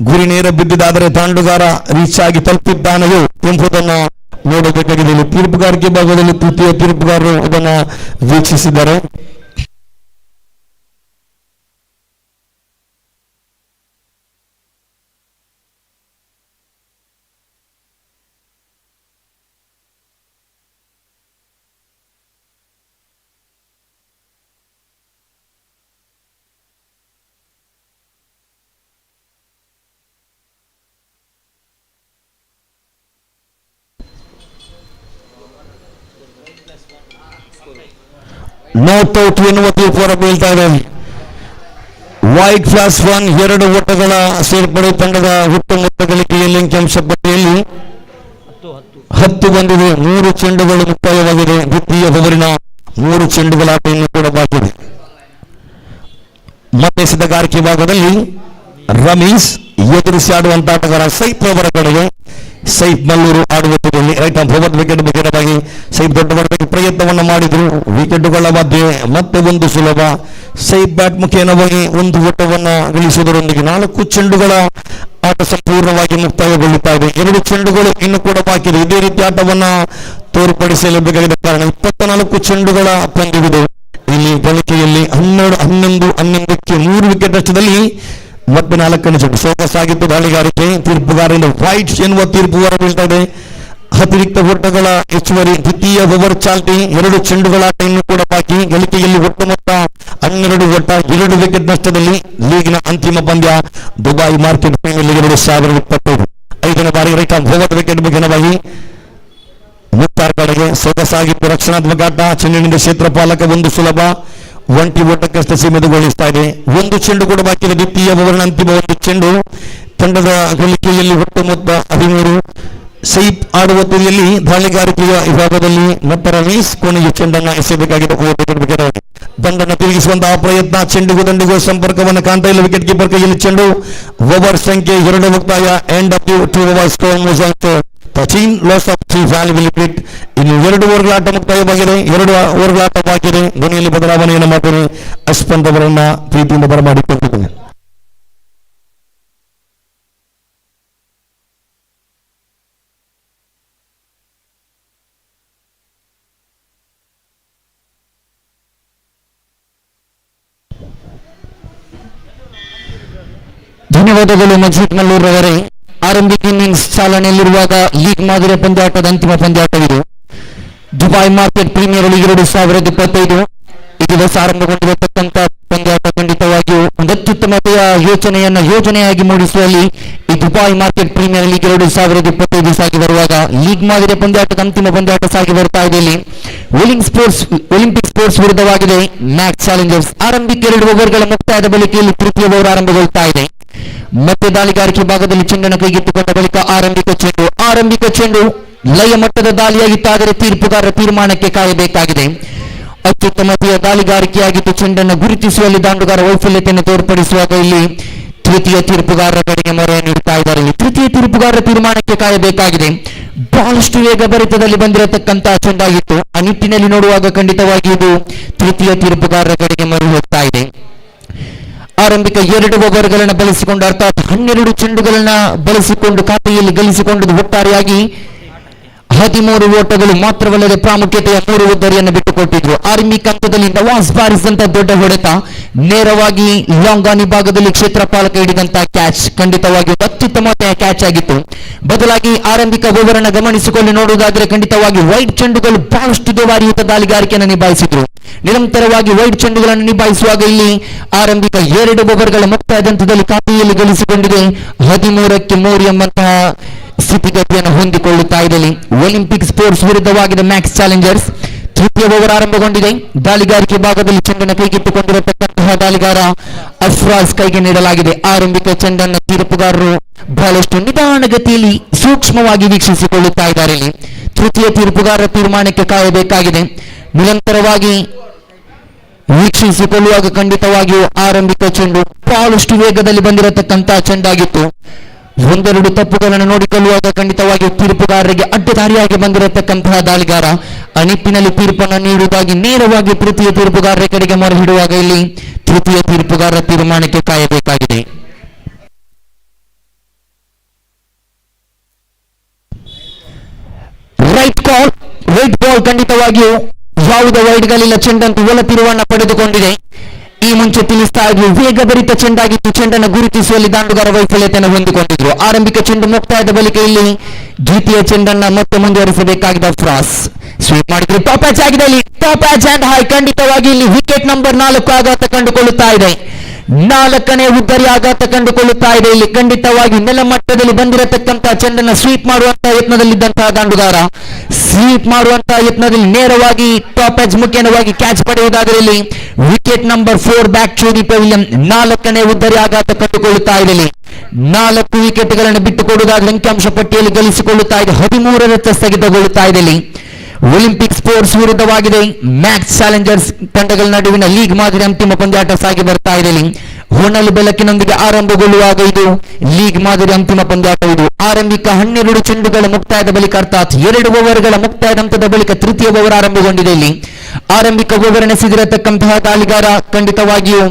S7: ಗುರಿ ನೇರ ಬಿದ್ದಿದ್ದಾದರೆ ದಾಂಡುಗಾರ ರೀಚ್ ಆಗಿ ತಲುಪಿದ್ದಾನೆಯೋ ಎಂಬುದನ್ನು ನೋಡಬೇಕಾಗಿದೆ. ಇಲ್ಲಿ ತೀರ್ಪುಗಾರಿಕೆ ಭಾಗದಲ್ಲಿ ತೃತೀಯ ತೀರ್ಪುಗಾರರು ಇದನ್ನ ವೀಕ್ಷಿಸಿದ್ದಾರೆ. ನಾಟ್ ಔಟ್ ಎನ್ನುವ ತೀರ್ಪು ಬೀಳ್ತಾ ಇದೆ. ವೈಟ್ ಫ್ಲಾಸ್ 1 2 ಓಟಗಳ ಸೇರ್ಪಡೆ. ತಂಡದ ಹುಟ್ಟು ಮೊತ್ತ ಗಳಿಕೆಯಲ್ಲಿ ಅಂಕಿಅಂಶ ಪಟ್ಟಿಯಲ್ಲಿ 10 ಬಂದಿದೆ. 3 ಚೆಂಡುಗಳು ಮುಕ್ತಾಯವಾಗಿದೆ. ದ್ವಿತೀಯ ಓವರಿನ 3 ಚೆಂಡುಗಳ ಆಟ ಇನ್ನೂ ಕೂಡ ಬಾಕಿ ಇದೆ. ಮತ್ತೆ ಸಿದ್ಧಗಾರಿಕೆ ಭಾಗದಲ್ಲಿ ರಮೀಸ್ ಎದುರಿಸಿ ಆಡುವಂತ ಆಟಗಾರ ಸೈಫ್ ಅವರ ಕಡೆಗೆ. ಸೈಫ್ ಮಲ್ಲೂರು ಆಡುವ ತುದಿಯಲ್ಲಿ ರೈಟ್ ಆರ್ಮ್ 9 ವಿಕೆಟ್ ಮುಖ್ಯವಾಗಿ ಸೈಫ್ ದೊಡ್ಡ ಹೊಡೆತಕ್ಕೆ ಪ್ರಯತ್ನವನ್ನ ಮಾಡಿದ್ರು. ವಿಕೆಟ್ಗಳ ಮಧ್ಯೆ ಮತ್ತೆ 1 ಸುಲಭ. ಸೈಫ್ ಬ್ಯಾಟ್ ಮುಖೇನವಾಗಿ 1 ಓಟವನ್ನ ಗಳಿಸುವುದರೊಂದಿಗೆ 4 ಚೆಂಡುಗಳ ಆಟ ಸಂಪೂರ್ಣವಾಗಿ ಮುಕ್ತಾಯಗೊಳ್ಳುತ್ತಾ ಇದೆ. 2 ಚೆಂಡುಗಳು ಇನ್ನು ಕೂಡ ಬಾಕಿ ಇದೆ. ಇದೇ ರೀತಿ ಆಟವನ್ನ ತೋರ್ಪಡಿಸಲೇಬೇಕಾಗಿದೆ. ಕಾರಣ 24 ಚೆಂಡುಗಳ ಪಂದ್ಯವಿದೆ. ಇಲ್ಲಿ ಗಳಿಕೆಯಲ್ಲಿ 11-11ಕ್ಕೆ 3 ವಿಕೆಟ್ ನಷ್ಟದಲ್ಲಿ ಮತ್ತೆ 4ನೇ ಚೆಂಡು ಸೋಕಸಾಗಿತ್ತು. ದಾಳಿಗಾರಿಕೆ ತೀರ್ಪುಗಾರರಿಂದ ವೈಟ್ ಎನ್ನುವ ತೀರ್ಪು ಹೊರ ಬೀಳ್ತಾ ಇದೆ. ಅತಿರಿಕ್ತ ಓಟಗಳ ಹೆಚ್ಚುವರಿ. ದ್ವಿತೀಯ ಓವರ್ ಚಾಲ್ತಿ. 2 ಚೆಂಡುಗಳ ಆಟ ಇನ್ನೂ ಕೂಡ ಬಾಕಿ. ಗಳಿಕೆಯಲ್ಲಿ ಒಟ್ಟು ಮೊತ್ತ 12 ಓಟ 2 ವಿಕೆಟ್ ನಷ್ಟದಲ್ಲಿ ಲೀಗಿನ ಅಂತಿಮ ಪಂದ್ಯ ದುಬೈ ಮಾರ್ಕೆಟ್ ಪ್ರೀಮಿಯರ್ ಲೀಗ್ 2025. 5ನೇ ಬಾರಿ ರೈಟ್ ಆರ್ಮ್ 9 ವಿಕೆಟ್ ಮುಖ್ಯವಾಗಿ ಮುಕ್ತಾರ್ ಕಡೆಗೆ ಸೊಗಸಾಗಿತ್ತು. ರಕ್ಷಣಾತ್ಮಕ ಆಟ. ಚೆಂಡಿನಿಂದ ಕ್ಷೇತ್ರ ಪಾಲಕ 1 ಸುಲಭ. ಒಂಟಿ ಓಟಕ್ಕಷ್ಟೇ ಸೀಮಿತಗೊಳಿಸ್ತಾ ಇದೆ. 1 ಚೆಂಡು ಕೂಡ ಬಾಕಿ ಇದೆ. ದ್ವಿತೀಯ ಓವರ್ನ ಅಂತಿಮ 1 ಚೆಂಡು. ತಂಡದ ಗಳಿಕೆಯಲ್ಲಿ ಒಟ್ಟು ಮೊತ್ತ 13. ಸೈಫ್ ಆಡುವ ತುದಿಯಲ್ಲಿ ದಾಳಿಗಾರಿಕೆಯ ವಿಭಾಗದಲ್ಲಿ ಮತ್ತೆ ರಮೀಸ್ ಕೊನೆಯ ಚೆಂಡನ್ನ ಎಸೆಯಬೇಕಾಗಿದೆ. ದಂಡನ್ನು ತಿರುಗಿಸುವಂತಹ ಪ್ರಯತ್ನ. ಚೆಂಡಿಗೂ ದಂಡಿಗೂ ಸಂಪರ್ಕವನ್ನು ಕಾಣ್ತಾ ಇಲ್ಲ. ವಿಕೆಟ್ ಕೀಪರ್ ಕೈಯಲ್ಲಿ ಚೆಂಡು. ಓವರ್ ಸಂಖ್ಯೆ 2 ಮುಕ್ತಾಯ. End of the 2 over score 13 loss of 3 valuable wicket. ಇನ್ನು 2 ಓವರ್ಗಳ ಆಟ ಮುಕ್ತಾಯವಾಗಿದೆ. 2 ಓವರ್ಗಳ ಆಟ ಬಾಕಿದೆ. ಧ್ವನಿಯಲ್ಲಿ ಬದಲಾವಣೆಯನ್ನು ಮಾಡ್ತಾರೆ. ಅಶ್ಪಂತ್ ಅವರನ್ನ ಪ್ರೀತಿಯಿಂದ ಬರಮಾಡಿಕೊಂಡಿದ್ದೇನೆ.
S6: ಧನ್ಯವಾದಗಳು ಮಜೀದ್ ಮಲ್ಲೂರ್ ಅವರೇ. ಆರಂಭಿಕ ಇನ್ನಿಂಗ್ಸ್ ಚಾಲನೆಯಲ್ಲಿರುವಾಗ ಲೀಗ್ ಮಾದರಿಯ ಪಂದ್ಯಾಟದ ಅಂತಿಮ ಪಂದ್ಯಾಟವಿದು. ದುಬೈ ಮಾರ್ಕೆಟ್ ಪ್ರೀಮಿಯರ್ ಲೀಗ್ 2025 ಈ ದಿವಸ ಆರಂಭಗೊಂಡಿರತಕ್ಕಂಥ ಪಂದ್ಯಾಟ ಖಂಡಿತವಾಗಿಯೂ ಒಂದು ಅತ್ಯುತ್ತಮತೆಯ ಯೋಜನೆಯಾಗಿ ಮೂಡಿಸುವಲ್ಲಿ ಈ ದುಬೈ ಮಾರ್ಕೆಟ್ ಪ್ರೀಮಿಯರ್ ಲೀಗ್ 2025 ಸಾಗಿ ಬರುವಾಗ ಲೀಗ್ ಮಾದರಿಯ ಪಂದ್ಯಾಟದ ಅಂತಿಮ ಪಂದ್ಯಾಟ ಸಾಗಿ ಬರ್ತಾ ಇದೆ. ಇಲ್ಲಿ ಒಲಿಂಪಿಕ್ ಸ್ಪೋರ್ಟ್ಸ್ ವಿರುದ್ಧವಾಗಿದೆ ಮ್ಯಾಕ್ಸ್ ಚಾಲೆಂಜರ್ಸ್. ಆರಂಭಿಕ 2 ಓವರ್ಗಳ ಮುಕ್ತಾಯದ ಬಳಿಕ ಇಲ್ಲಿ ತೃತೀಯ ಓವರ್ ಆರಂಭಗೊಳ್ತಾ ಇದೆ. ಮತ್ತೆ ದಾಳಿಗಾರಿಕೆ ಭಾಗದಲ್ಲಿ ಚೆಂಡನ್ನು ಕೈಗೆತ್ತಿಕೊಂಡ ಬಳಿಕ ಆರಂಭಿಕ ಚೆಂಡು ಲಯ ಮಟ್ಟದ ದಾಳಿಯಾಗಿತ್ತು. ಆದರೆ ತೀರ್ಪುಗಾರರ ತೀರ್ಮಾನಕ್ಕೆ ಕಾಯಬೇಕಾಗಿದೆ. ಅತ್ಯುತ್ತಮತೆಯ ದಾಳಿಗಾರಿಕೆಯಾಗಿತ್ತು. ಚೆಂಡನ್ನು ಗುರುತಿಸುವಲ್ಲಿ ದಾಂಡುಗಾರ ವೈಫಲ್ಯತೆಯನ್ನು ತೋರ್ಪಡಿಸುವಾಗ ಇಲ್ಲಿ ತೃತೀಯ ತೀರ್ಪುಗಾರರ ಕಡೆಗೆ ಮೊರೆ ನೀಡುತ್ತಾ ಇದ್ದಾರೆ. ಇಲ್ಲಿ ತೃತೀಯ ತೀರ್ಪುಗಾರರ ತೀರ್ಮಾನಕ್ಕೆ ಕಾಯಬೇಕಾಗಿದೆ. ಬಹಳಷ್ಟು ವೇಗ ಭರಿತದಲ್ಲಿ ಬಂದಿರತಕ್ಕಂತಹ ಚೆಂಡಾಗಿತ್ತು. ಆ ನಿಟ್ಟಿನಲ್ಲಿ ನೋಡುವಾಗ ಖಂಡಿತವಾಗಿ ಇದು ತೃತೀಯ ತೀರ್ಪುಗಾರರ ಕಡೆಗೆ ಮೊರೆ ಹೋಗ್ತಾ ಇದೆ. ಆರಂಭಿಕ 2 ಓವರ್ಗಳನ್ನು ಬಳಸಿಕೊಂಡು ಅರ್ಥಾತ್ 12 ಚೆಂಡುಗಳನ್ನ ಬಳಸಿಕೊಂಡು ಖಾತೆಯಲ್ಲಿ ಗಳಿಸಿಕೊಂಡದ್ದು ಒಟ್ಟಾರೆಯಾಗಿ 13 ಓಟಗಳು ಮಾತ್ರವಲ್ಲದೆ ಪ್ರಾಮುಖ್ಯತೆಯ 3 ಉದ್ದರಿಯನ್ನು ಬಿಟ್ಟುಕೊಟ್ಟಿದ್ರು. ಆರಂಭಿಕ ಹಂತದಲ್ಲಿ ನವಾಜ್ ಬಾರಿಸಿದಂತ ದೊಡ್ಡ ಹೊಡೆತ ನೇರವಾಗಿ ಲಾಂಗ್ ಆನ್ ಭಾಗದಲ್ಲಿ ಕ್ಷೇತ್ರಪಾಲಕ ಹಿಡಿದಂತಹ ಕ್ಯಾಚ್ ಖಂಡಿತವಾಗಿ ಅತ್ಯುತ್ತಮತೆಯ ಕ್ಯಾಚ್ ಆಗಿತ್ತು. ಬದಲಾಗಿ ಆರಂಭಿಕ ಓವರ್ ಅನ್ನು ಗಮನಿಸಿಕೊಂಡು ನೋಡುವುದಾದ್ರೆ ಖಂಡಿತವಾಗಿ ವೈಡ್ ಚೆಂಡುಗಳು ಬಹಳಷ್ಟು ದುಬಾರಿಯುತ ದಾಳಿಗಾರಿಕೆಯನ್ನು ನಿಭಾಯಿಸಿದ್ರು. ನಿರಂತರವಾಗಿ ವೈಡ್ ಚೆಂಡುಗಳನ್ನು ನಿಭಾಯಿಸುವಾಗ ಇಲ್ಲಿ ಆರಂಭಿಕ 2 ಓವರ್ಗಳ ಮುಕ್ತಾಯದ ಹಂತದಲ್ಲಿ ಖಾತೆಯಲ್ಲಿ ಗಳಿಸಿಕೊಂಡಿದೆ 13ಕ್ಕೆ 3 ಎಂಬಂತಹ ಸ್ಥಿತಿಗತಿಯನ್ನು ಹೊಂದಿಕೊಳ್ಳುತ್ತಾ ಇದೆ. ಒಲಿಂಪಿಕ್ ಸ್ಪೋರ್ಟ್ಸ್ ವಿರುದ್ಧವಾಗಿದೆ ಮ್ಯಾಕ್ಸ್ ಚಾಲೆಂಜರ್ಸ್. ತೃತೀಯ ಓವರ್ ಆರಂಭಗೊಂಡಿದೆ. ದಾಳಿಗಾರಿಕೆ ಭಾಗದಲ್ಲಿ ಚೆಂಡನ್ನು ಕೈಗೆತ್ತಿಕೊಂಡಿರತಕ್ಕಂತಹ ದಾಳಿಗಾರ ಅಫ್ರಾಜ್ ಕೈಗೆ ನೀಡಲಾಗಿದೆ. ಆರಂಭಿಕ ಚೆಂಡನ್ನು ತೀರ್ಪುಗಾರರು ಬಹಳಷ್ಟು ನಿಧಾನಗತಿಯಲ್ಲಿ ಸೂಕ್ಷ್ಮವಾಗಿ ವೀಕ್ಷಿಸಿಕೊಳ್ಳುತ್ತಾ ಇದ್ದಾರೆ. ಇಲ್ಲಿ ತೃತೀಯ ತೀರ್ಪುಗಾರರ ತೀರ್ಮಾನಕ್ಕೆ ಕಾಯಬೇಕಾಗಿದೆ. ನಿರಂತರವಾಗಿ ವೀಕ್ಷಿಸಿಕೊಳ್ಳುವಾಗ ಖಂಡಿತವಾಗಿಯೂ ಆರಂಭಿಕ ಚೆಂಡು ಬಹಳಷ್ಟು ವೇಗದಲ್ಲಿ ಬಂದಿರತಕ್ಕಂತಹ ಚೆಂಡಾಗಿತ್ತು. 1-2 ತಪ್ಪುಗಳನ್ನು ನೋಡಿಕೊಳ್ಳುವಾಗ ಖಂಡಿತವಾಗಿ ತೀರ್ಪುಗಾರರಿಗೆ ಅಡ್ಡದಾರಿಯಾಗಿ ಬಂದಿರತಕ್ಕಂತಹ ದಾಳಿಗಾರ ಆ ನಿಟ್ಟಿನಲ್ಲಿ ತೀರ್ಪನ್ನು ನೀಡುವುದಾಗಿ ನೇರವಾಗಿ ತೃತೀಯ ತೀರ್ಪುಗಾರರ ಕಡೆಗೆ ಮೊರೆ ಹಿಡುವಾಗ ಇಲ್ಲಿ ತೃತೀಯ ತೀರ್ಪುಗಾರರ ತೀರ್ಮಾನಕ್ಕೆ ಕಾಯಬೇಕಾಗಿದೆ. ರೈಟ್ ಬಾಲ್ ಖಂಡಿತವಾಗಿಯೂ ಯಾವುದೇ ವೈಡ್ಗಳಿಲ್ಲ. ಚೆಂಡಂತೂ ಒಳ ತಿರುವನ್ನ ಪಡೆದುಕೊಂಡಿದೆ. ಈ ಮುಂಚೆ ತಿಳಿಸ್ತಾ ಇದ್ವಿ ವೇಗಭರಿತ ಚೆಂಡಾಗಿತ್ತು. ಚೆಂಡನ್ನು ಗುರುತಿಸುವಲ್ಲಿ ದಾಂಡುಗಾರ ವೈಫಲ್ಯತೆಯನ್ನು ಹೊಂದಿಕೊಂಡಿದ್ರು. ಆರಂಭಿಕ ಚೆಂಡು ಮುಕ್ತಾಯದ ಬಳಿಕ ಇಲ್ಲಿ ದ್ವಿತೀಯ ಚೆಂಡನ್ನ ಮತ್ತೆ ಮುಂದುವರಿಸಬೇಕಾಗಿದೆ. ಫ್ರಾಸ್ ಸ್ವೀಪ್ ಮಾಡಿದ್ರು. ಟಾಪ್ ಮ್ಯಾಚ್ ಆಗಿದೆ. ಇಲ್ಲಿ ಟಾಪ್ ಮ್ಯಾಚ್ ಅಂಡ್ ಹೈ ಖಂಡಿತವಾಗಿ ಇಲ್ಲಿ ವಿಕೆಟ್ ನಂಬರ್ 4 ಆಘಾತ ಕಂಡುಕೊಳ್ಳುತ್ತಾ ಇದೆ. 4ನೇ ಉದ್ದರಿ ಆಘಾತ ಕಂಡುಕೊಳ್ಳುತ್ತಾ ಇದೆ. ಇಲ್ಲಿ ಖಂಡಿತವಾಗಿ ನೆಲಮಟ್ಟದಲ್ಲಿ ಬಂದಿರತಕ್ಕಂತಹ ಚೆಂಡನ್ನು ಸ್ವೀಪ್ ಮಾಡುವಂತಹ ಯತ್ನದಲ್ಲಿದ್ದಂತಹ ದಾಂಡುಗಾರ ಸ್ವೀಪ್ ಮಾಡುವಂತಹ ಯತ್ನದಲ್ಲಿ ನೇರವಾಗಿ ಟಾಪ್ ಎಡ್ಜ್ ಮುಖೇನವಾಗಿ ಕ್ಯಾಚ್ ಪಡೆಯುವುದಾದರೆ ಇಲ್ಲಿ wicket number 4 back to the pavilion 4ನೇ ಉದ್ದರಿ ಆಘಾತ ಕಂಡುಕೊಳ್ಳುತ್ತಾ ಇದೆ. ಇಲ್ಲಿ 4 ವಿಕೆಟ್ಗಳನ್ನು ಬಿಟ್ಟುಕೊಡುವುದಾದರೆ ಅಂಕಿಅಂಶ ಪಟ್ಟಿಯಲ್ಲಿ ಗಳಿಸಿಕೊಳ್ಳುತ್ತಾ ಇದೆ. 13ರತ್ತ ಸ್ಥಗಿತಗೊಳ್ಳುತ್ತಾ ಇದೆ. ಇಲ್ಲಿ ಒಲಿಂಪಿಕ್ ಸ್ಪೋರ್ಟ್ಸ್ ವಿರುದ್ಧವಾಗಿದೆ ಮ್ಯಾಕ್ಸ್ ಚಾಲೆಂಜರ್ಸ್ ತಂಡಗಳ ನಡುವಿನ ಲೀಗ್ ಮಾದರಿ ಅಂತಿಮ ಪಂದ್ಯಾಟ ಸಾಗಿ ಬರ್ತಾ ಇದೆ. ಹೊನಲು ಬೆಳಕಿನೊಂದಿಗೆ ಆರಂಭಗೊಳ್ಳುವಾಗ ಇದು ಲೀಗ್ ಮಾದರಿ ಅಂತಿಮ ಪಂದ್ಯಾಟ. ಇದು ಆರಂಭಿಕ 12 ಚೆಂಡುಗಳ ಮುಕ್ತಾಯದ ಬಳಿಕ ಅರ್ಥಾತ್ 2 ಓವರ್ಗಳ ಮುಕ್ತಾಯದ ಹಂತದ ಬಳಿಕ ತೃತೀಯ ಓವರ್ ಆರಂಭಗೊಂಡಿದೆ. ಇಲ್ಲಿ ಆರಂಭಿಕ ಓವರ್ ಎಸೆದಿರತಕ್ಕಂತಹ ದಾಳಿಗಾರ ಖಂಡಿತವಾಗಿಯೂ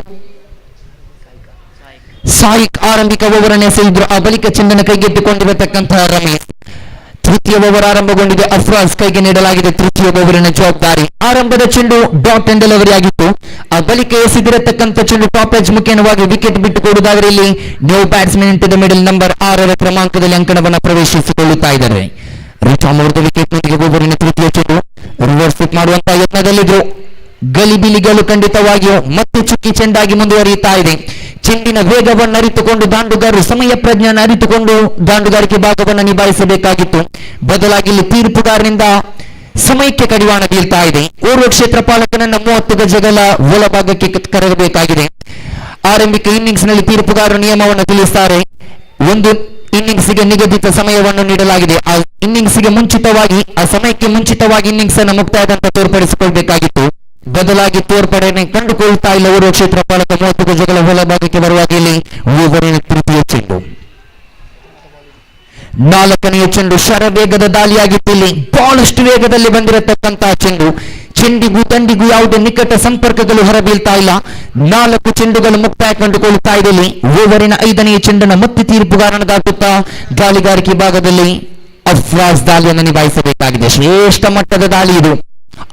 S6: ಸಾಯಿಕ್ ಆರಂಭಿಕ ಓವರ್ ಎಸೆದಿದ್ರು. ಆ ಬಳಿಕ ಚೆಂಡನ್ನು ಕೈಗೆತ್ತಿಕೊಂಡಿರತಕ್ಕಂತಹ ರಮೇಶ್. ತೃತೀಯ ಓವರ್ ಆರಂಭಗೊಂಡಿದೆ. ಅಫ್ರಾಜ್ ಕೈಗೆ ನೀಡಲಾಗಿದೆ ತೃತೀಯ ಓವರಿನ ಜವಾಬ್ದಾರಿ. ಆರಂಭದ ಚೆಂಡು ಡಾಟ್ ಅಂಡ್ ಡೆಲಿವರಿ ಆಗಿತ್ತು. ಆ ಬಳಿಕ ಎಸೆದಿರತಕ್ಕಂಥ ಚೆಂಡು ಟಾಪ್ ಎಡ್ಜ್ ಮುಖೇನವಾಗಿ ವಿಕೆಟ್ ಬಿಟ್ಟುಕೊಡುವುದಾದರೆ ಇಲ್ಲಿ new batsman into the middle number 6ರ ಕ್ರಮಾಂಕದಲ್ಲಿ ಅಂಕಣವನ್ನು ಪ್ರವೇಶಿಸಿಕೊಳ್ಳುತ್ತಾ ಇದ್ದಾರೆ. ರಿಟಾಮ್ ಅವರದ್ದು ವಿಕೆಟ್ ನೊಂದಿಗೆ ಓವರಿನ ತೃತೀಯ ಚೆಂಡು ರಿವರ್ಸ್ ಸ್ವಿಪ್ ಮಾಡುವಂತಹ ಯತ್ನದಲ್ಲಿದ್ರು. ಗಲಿಬಿಲಿಗಳು ಖಂಡಿತವಾಗಿಯೂ ಮತ್ತೆ ಚುಕ್ಕಿ ಚೆಂಡಾಗಿ ಮುಂದುವರಿಯುತ್ತಾ ಇದೆ. ಚೆಂಡಿನ ವೇಗವನ್ನು ಅರಿತುಕೊಂಡು ದಾಂಡುಗಾರರು ಸಮಯ ಪ್ರಜ್ಞೆಯನ್ನು ಅರಿತುಕೊಂಡು ದಾಂಡುಗಾರಿಕೆ ಭಾಗವನ್ನು ನಿಭಾಯಿಸಬೇಕಾಗಿತ್ತು. ಬದಲಾಗಿ ಇಲ್ಲಿ ತೀರ್ಪುಗಾರರಿಂದ ಸಮಯಕ್ಕೆ ಕಡಿವಾಣ ಬೀಳ್ತಾ ಇದೆ. ಓರ್ವ ಕ್ಷೇತ್ರಪಾಲಕನನ್ನ 30 ಗಜಗಳ ಒಳಭಾಗಕ್ಕೆ ಕರೆಯಬೇಕಾಗಿದೆ. ಆರಂಭಿಕ ಇನ್ನಿಂಗ್ಸ್ ನಲ್ಲಿ ತೀರ್ಪುಗಾರರು ನಿಯಮವನ್ನು ತಿಳಿಸುತ್ತಾರೆ. ಒಂದು ಇನ್ನಿಂಗ್ಸ್ಗೆ ನಿಗದಿತ ಸಮಯವನ್ನು ನೀಡಲಾಗಿದೆ. ಆ ಇನ್ನಿಂಗ್ಸ್ಗೆ ಮುಂಚಿತವಾಗಿ ಆ ಸಮಯಕ್ಕೆ ಮುಂಚಿತವಾಗಿ ಇನ್ನಿಂಗ್ಸ್ ಅನ್ನು ಮುಕ್ತಾಯದಂತ ತೋರ್ಪಡಿಸಿಕೊಳ್ಬೇಕಾಗಿತ್ತು. ಬದಲಾಗಿ ತೋರ್ಪಡೆಯನ್ನು ಕಂಡುಕೊಳ್ತಾ ಇಲ್ಲ ಓರ್ವ ಕ್ಷೇತ್ರಪಾಲಕ. 30 ಗಜಗಳ ಒಳಭಾಗಕ್ಕೆ ಬರುವಾಗ ಇಲ್ಲಿ ಓವರಿನ ತೃತೀಯ ಚೆಂಡು 4ನೆಯ ಚೆಂಡು ಶರವೇಗದ ದಾಳಿಯಾಗಿತ್ತು. ಇಲ್ಲಿ ಬಹಳಷ್ಟು ವೇಗದಲ್ಲಿ ಬಂದಿರತಕ್ಕಂತಹ ಚೆಂಡಿಗೂ ದಂಡಿಗೂ ಯಾವುದೇ ನಿಕಟ ಸಂಪರ್ಕಗಳು ಹೊರಬೀಳ್ತಾ ಇಲ್ಲ. 4 ಚೆಂಡುಗಳು ಮುಕ್ತಾಯ ಕಂಡುಕೊಳ್ಳುತ್ತಾ ಇದೆ. ಇಲ್ಲಿ ಓವರಿನ 5ನೆಯ ಚೆಂಡನ್ನು ಮತ್ತೆ ತೀರ್ಪುಗಾರನ ದಾಟುತ್ತಾ ದಾಳಿಗಾರಿಕೆ ಭಾಗದಲ್ಲಿ ಅಫ್ರಾಜ್ ದಾಳಿಯನ್ನು ನಿಭಾಯಿಸಬೇಕಾಗಿದೆ. ಶ್ರೇಷ್ಠ ಮಟ್ಟದ ದಾಳಿ ಇದು.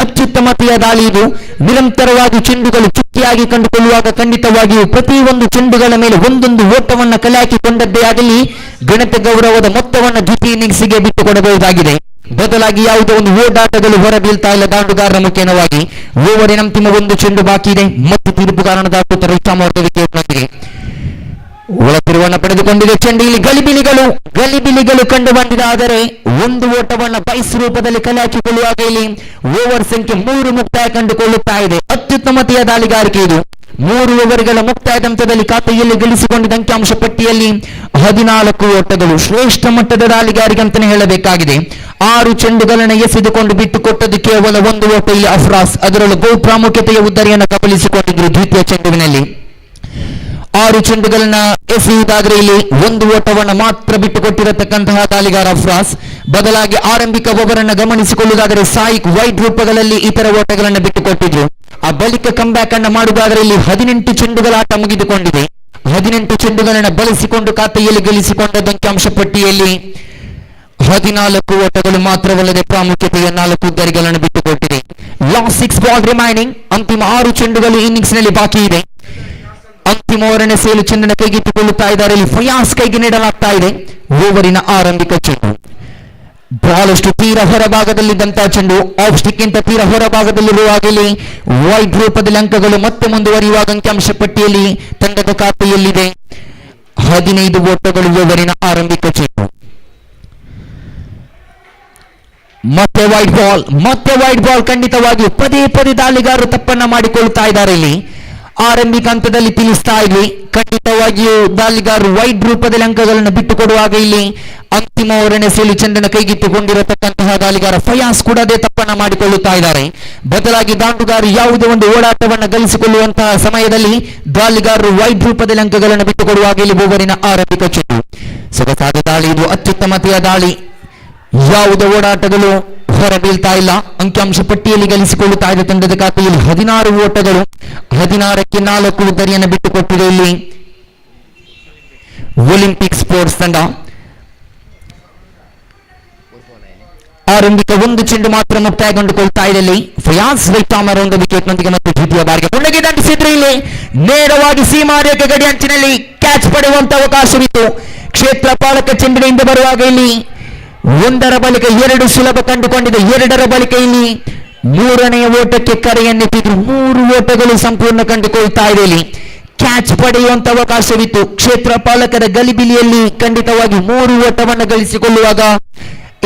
S6: ಅತ್ಯುತ್ತಮತೆಯ ದಾಳಿ ಇದು. ನಿರಂತರವಾಗಿ ಚೆಂಡುಗಳು ಚುಕ್ಕಿಯಾಗಿ ಕಂಡುಕೊಳ್ಳುವಾಗ ಖಂಡಿತವಾಗಿಯೂ ಪ್ರತಿಯೊಂದು ಚೆಂಡುಗಳ ಮೇಲೆ ಒಂದೊಂದು ಓಟವನ್ನು ಕಲೆ ಹಾಕಿಕೊಂಡದ್ದೇ ಆಗಲಿ ಗಣತ ಗೌರವದ ಮೊತ್ತವನ್ನು ದ್ವಿತೀಯ ಇನ್ನಿಂಗ್ಸ್ಗೆ ಬಿಟ್ಟುಕೊಡಬಹುದಾಗಿದೆ. ಬದಲಾಗಿ ಯಾವುದೇ ಒಂದು ಓಡಾಟಗಳು ಹೊರಬೀಳ್ತಾ ಇಲ್ಲ ದಾಂಡುಗಾರರ ಮುಖೇನವಾಗಿ. ಓವರಿನ ಅಂತಿಮ ಒಂದು ಚೆಂಡು ಬಾಕಿ ಇದೆ ಮತ್ತು ತೀರ್ಪುಗಾರನ ದಾಟುತ್ತಾರೆ ಉತ್ತಮವಾದ ವಿಕೆಟ್ನೊಂದಿಗೆ. ಒಳತಿರುವನ್ನು ಪಡೆದುಕೊಂಡಿದೆ ಚೆಂಡು. ಇಲ್ಲಿ ಗಲಿಬಿಲಿಗಳು ಕಂಡು ಬಂದಿದೆ. ಆದರೆ ಒಂದು ಓಟವನ್ನು ಬೈಸ್ ರೂಪದಲ್ಲಿ ಕಲೆ ಹಾಕಿಕೊಳ್ಳುವಾಗ ಇಲ್ಲಿ ಓವರ್ ಸಂಖ್ಯೆ 3 ಮುಕ್ತಾಯ ಕಂಡುಕೊಳ್ಳುತ್ತಾ ಇದೆ. ಅತ್ಯುತ್ತಮತೆಯ ದಾಳಿಗಾರಿಕೆ ಇದು. 3 ಓವರ್ಗಳ ಮುಕ್ತಾಯದ ಹಂತದಲ್ಲಿ ಖಾತೆಯಲ್ಲಿ ಗಳಿಸಿಕೊಂಡಿದ್ದ ಅಂಕಿಅಂಶ ಪಟ್ಟಿಯಲ್ಲಿ 14 ಓಟಗಳು. ಶ್ರೇಷ್ಠ ಮಟ್ಟದ ದಾಳಿಗಾರಿಕೆ ಅಂತಾನೆ ಹೇಳಬೇಕಾಗಿದೆ. 6 ಚೆಂಡುಗಳನ್ನು ಎಸೆದುಕೊಂಡು ಬಿಟ್ಟುಕೊಟ್ಟದ್ದು ಕೇವಲ 1 ಓಟ ಇಲ್ಲಿ ಅಫ್ರಾಸ್. ಅದರಲ್ಲೂ ಬಹು ಪ್ರಾಮುಖ್ಯತೆಯ ಉದ್ದರಿಯನ್ನು ಕಬಳಿಸಿಕೊಂಡಿದ್ರು ದ್ವಿತೀಯ ಚೆಂಡುವಿನಲ್ಲಿ. 6 ಚೆಂಡುಗಳನ್ನ ಎಸೆಯುವುದಾದ್ರೆ ಇಲ್ಲಿ 1 ಓಟವನ್ನು ಮಾತ್ರ ಬಿಟ್ಟುಕೊಟ್ಟಿರತಕ್ಕಂತಹ ದಾಳಿಗಾರ ಅಫ್ರಾಸ್. ಬದಲಾಗಿ ಆರಂಭಿಕ ಓವರನ್ನು ಗಮನಿಸಿಕೊಳ್ಳುವುದಾದರೆ ಸಾಯಿಕ್ ವೈಡ್ ರೂಪಗಳಲ್ಲಿ ಇತರ ಓಟಗಳನ್ನು ಬಿಟ್ಟುಕೊಟ್ಟಿದ್ರು. ಆ ಬಳಿಕ ಕಂಬ್ಯಾಕ್ ಅನ್ನು ಮಾಡುವುದಾದರೆ ಇಲ್ಲಿ 18 ಚೆಂಡುಗಳ ಆಟ ಮುಗಿದುಕೊಂಡಿದೆ. 18 ಚೆಂಡುಗಳನ್ನು ಬಳಸಿಕೊಂಡು ಖಾತೆಯಲ್ಲಿ ಗಳಿಸಿಕೊಂಡದ್ದು ಅಂಕಿಅಂಶ ಪಟ್ಟಿಯಲ್ಲಿ 14 ಓಟಗಳು ಮಾತ್ರವಲ್ಲದೆ ಪ್ರಾಮುಖ್ಯತೆಯ 4 ಉದ್ದರಿಗಳನ್ನು ಬಿಟ್ಟುಕೊಟ್ಟಿದೆ. Last 6 ball remaining. ಅಂತಿಮ 6 ಚೆಂಡುಗಳು ಇನ್ನಿಂಗ್ಸ್ ನಲ್ಲಿ ಬಾಕಿ ಇದೆ. ಅಂತಿಮ ಓವರಿನ ಸೇಲು ಚೆಂಡನ್ನು ಕೈಗೆತ್ತಿಕೊಳ್ಳುತ್ತಾ ಇದ್ದಾರೆ. ಇಲ್ಲಿ ಫಯಾಸ್ ಕೈಗೆ ನೀಡಲಾಗ್ತಾ ಇದೆ ಓವರಿನ ಆರಂಭಿಕ ಚೆಂಡು. ಬಹಳಷ್ಟು ತೀರ ಹೊರಭಾಗದಲ್ಲಿದ್ದಂತಹ ಚೆಂಡು ಆಫ್ ಸ್ಟಿಕ್ ಗಿಂತ ತೀರ ಹೊರಭಾಗದಲ್ಲಿರುವಾಗ ಇಲ್ಲಿ ವೈಡ್ ರೂಪದಲ್ಲಿ ಅಂಕಗಳು ಮತ್ತೆ ಮುಂದುವರಿಯುವಾಗ ಅಂಕಿಅಂಶ ಪಟ್ಟಿಯಲ್ಲಿ ತಂಡದ ಖಾತೆಯಲ್ಲಿದೆ 15 ಓಟಗಳು ಓವರಿನ ಆರಂಭಿಕ ಚೆಂಡು. ಮತ್ತೆ ವೈಡ್ ಬಾಲ್ ಖಂಡಿತವಾಗಿ ಪದೇ ದಾಳಿಗಾರರು ತಪ್ಪನ್ನ ಮಾಡಿಕೊಳ್ಳುತ್ತಾ ಇದ್ದಾರೆ. ಇಲ್ಲಿ ಆರಂಭಿಕ ಹಂತದಲ್ಲಿ ತಿಳಿಸ್ತಾ ಇದ್ವಿ ಖಂಡಿತವಾಗಿಯೂ ದಾಳಿಗಾರರು ವೈಡ್ ರೂಪದಲ್ಲಿ ಅಂಕಗಳನ್ನು ಬಿಟ್ಟುಕೊಡುವಾಗ ಇಲ್ಲಿ ಅಂತಿಮ ಓವರಿನ ಸೇಲು ಚೆಂಡನ್ನು ಕೈಗೆತ್ತಿಕೊಂಡಿರತಕ್ಕಂತಹ ದಾಳಿಗಾರ ಫಯಾಸ್ ಕೂಡ ಅದೇ ತಪ್ಪನ್ನ ಮಾಡಿಕೊಳ್ಳುತ್ತಾ ಇದ್ದಾರೆ. ಬದಲಾಗಿ ದಾಂಡುಗಾರರು ಯಾವುದೇ ಒಂದು ಓಡಾಟವನ್ನು ಗಳಿಸಿಕೊಳ್ಳುವಂತಹ ಸಮಯದಲ್ಲಿ ದಾಳಿಗಾರರು ವೈಡ್ ರೂಪದಲ್ಲಿ ಅಂಕಗಳನ್ನು ಬಿಟ್ಟುಕೊಡುವಾಗ ಇಲ್ಲಿ ಓವರಿನ ಆರಂಭಿಕ ಚೆಂಡು. ಸೊಗಸಾದ ದಾಳಿ ಇದು. ಅತ್ಯುತ್ತಮತೆಯ ದಾಳಿ. ಯಾವುದೇ ಓಡಾಟಗಳು ಹೊರಬೀಳ್ತಾ ಇಲ್ಲ. ಅಂಕಿಅಂಶ ಪಟ್ಟಿಯಲ್ಲಿ ಗಳಿಸಿಕೊಳ್ಳುತ್ತಾ ಇದೆ ತಂಡದ ಖಾತೆಯಲ್ಲಿ 16 ಓಟಗಳು. 16ಕ್ಕೆ 4 ಉದ್ದರಿಯನ್ನು ಬಿಟ್ಟುಕೊಟ್ಟಿದೆ ಇಲ್ಲಿ ಒಲಿಂಪಿಕ್ ಸ್ಪೋರ್ಟ್ಸ್ ತಂಡ. ಆರಂಭಿಕ 1 ಚೆಂಡು ಮಾತ್ರ ಮುಕ್ತಾಯ ಕಂಡುಕೊಳ್ತಾ ಇದೆ. ಇಲ್ಲಿ ಫಯಾಸ್ ವೈಟಾಮರ್ ಒಂದು ವಿಕೆಟ್ನೊಂದಿಗೆ ಮತ್ತು ದ್ವಿತೀಯ ಬಾರಿಗೆ ಮುನ್ನಡೆಗೆ ದಂಡಿಸಿದ್ರು. ಇಲ್ಲಿ ನೇರವಾಗಿ ಸೀಮಾರೇಖೆ ಗಡಿ ಅಂಚಿನಲ್ಲಿ ಕ್ಯಾಚ್ ಪಡೆಯುವಂತ ಅವಕಾಶವಿತ್ತು. ಕ್ಷೇತ್ರ ಪಾಲಕ ಚೆಂಡಿನಿಂದ ಬರುವಾಗ ಇಲ್ಲಿ 1ರ ಬಳಿಕ 2 ಸುಲಭ ಕಂಡುಕೊಂಡಿದೆ. 2ರ ಬಳಿಕ ಇಲ್ಲಿ 3ನೇ ಓಟಕ್ಕೆ ಕರೆಯನ್ನೆತ್ತಿದ್ರು. 3 ಓಟಗಳು ಸಂಪೂರ್ಣ ಕಂಡುಕೊಳ್ತಾ ಇದೆ. ಇಲ್ಲಿ ಕ್ಯಾಚ್ ಪಡೆಯುವಂತ ಅವಕಾಶವಿತ್ತು. ಕ್ಷೇತ್ರ ಪಾಲಕರ ಗಲಿಬಿಲಿಯಲ್ಲಿ ಖಂಡಿತವಾಗಿ 3 ಓಟವನ್ನು ಗಳಿಸಿಕೊಳ್ಳುವಾಗ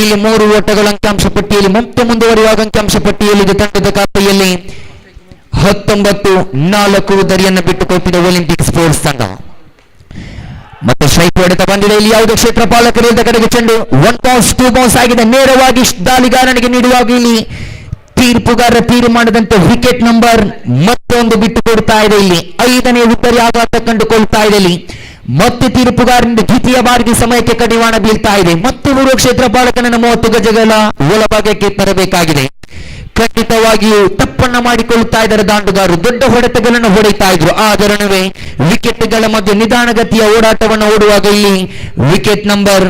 S6: ಇಲ್ಲಿ 3 ಓಟಗಳ ಅಂಕಿಅಂಶ ಪಟ್ಟಿಯಲ್ಲಿ ಮತ್ತೆ ಮುಂದುವರಿಯುವಾಗ ಅಂಕಿಅಂಶ ಪಟ್ಟಿಯಲ್ಲಿ ತಂಡದ ಖಾತೆಯಲ್ಲಿ 19-4 ಉದ್ದರಿಯನ್ನು ಬಿಟ್ಟುಕೊಟ್ಟಿದೆ ಒಲಿಂಪಿಕ್ ಸ್ಪೋರ್ಟ್ಸ್ ತಂಡ. ಮತ್ತೆ ಸ್ಟ್ರೈಕ್ ಹೊಡೆತ ಬಂದಿದೆ. ಇಲ್ಲಿ ಯಾವುದೇ ಕ್ಷೇತ್ರ ಪಾಲಕರಿಲ್ಲದ ಕಡೆಗೆ ಚೆಂಡು 1 ಬಾಲ್ಸ್ 2 ಬಾಲ್ಸ್ ಆಗಿದೆ. ನೇರವಾಗಿ ದಾಳಿಗಾರನಿಗೆ ನೀಡುವಾಗ ಇಲ್ಲಿ ತೀರ್ಪುಗಾರರ ತೀರ್ಮಾನದಂತೆ ವಿಕೆಟ್ ನಂಬರ್ ಮತ್ತೊಂದು ಬಿಟ್ಟುಕೊಡ್ತಾ ಇದೆ. ಇಲ್ಲಿ 5ನೇ ಉದ್ದರಿ ಆಘಾತ ಕಂಡುಕೊಳ್ತಾ ಇದೆ. ಇಲ್ಲಿ ಮತ್ತೆ ತೀರ್ಪುಗಾರನಿಂದ ದ್ವಿತೀಯ ಬಾರಿಗೆ ಸಮಯಕ್ಕೆ ಕಡಿವಾಣ ಬೀಳ್ತಾ ಇದೆ. ಮತ್ತೆ ಮೂರು ಕ್ಷೇತ್ರ ಪಾಲಕನನ್ನು 30 ಗಜಗಳ ಒಳಭಾಗಕ್ಕೆ ತರಬೇಕಾಗಿದೆ. ಖಂಡಿತವಾಗಿಯೂ ತಪ್ಪನ್ನ ಮಾಡಿಕೊಳ್ಳುತ್ತಾ ಇದ್ದಾರೆ ದಾಂಡುಗಾರರು. ದೊಡ್ಡ ಹೊಡೆತಗಳನ್ನು ಹೊಡೆಯುತ್ತಾ ಇದ್ರು. ಆದರಣವೇ ವಿಕೆಟ್ಗಳ ಮಧ್ಯೆ ನಿಧಾನಗತಿಯ ಓಡಾಟವನ್ನು ಓಡುವಾಗ ಇಲ್ಲಿ ವಿಕೆಟ್ ನಂಬರ್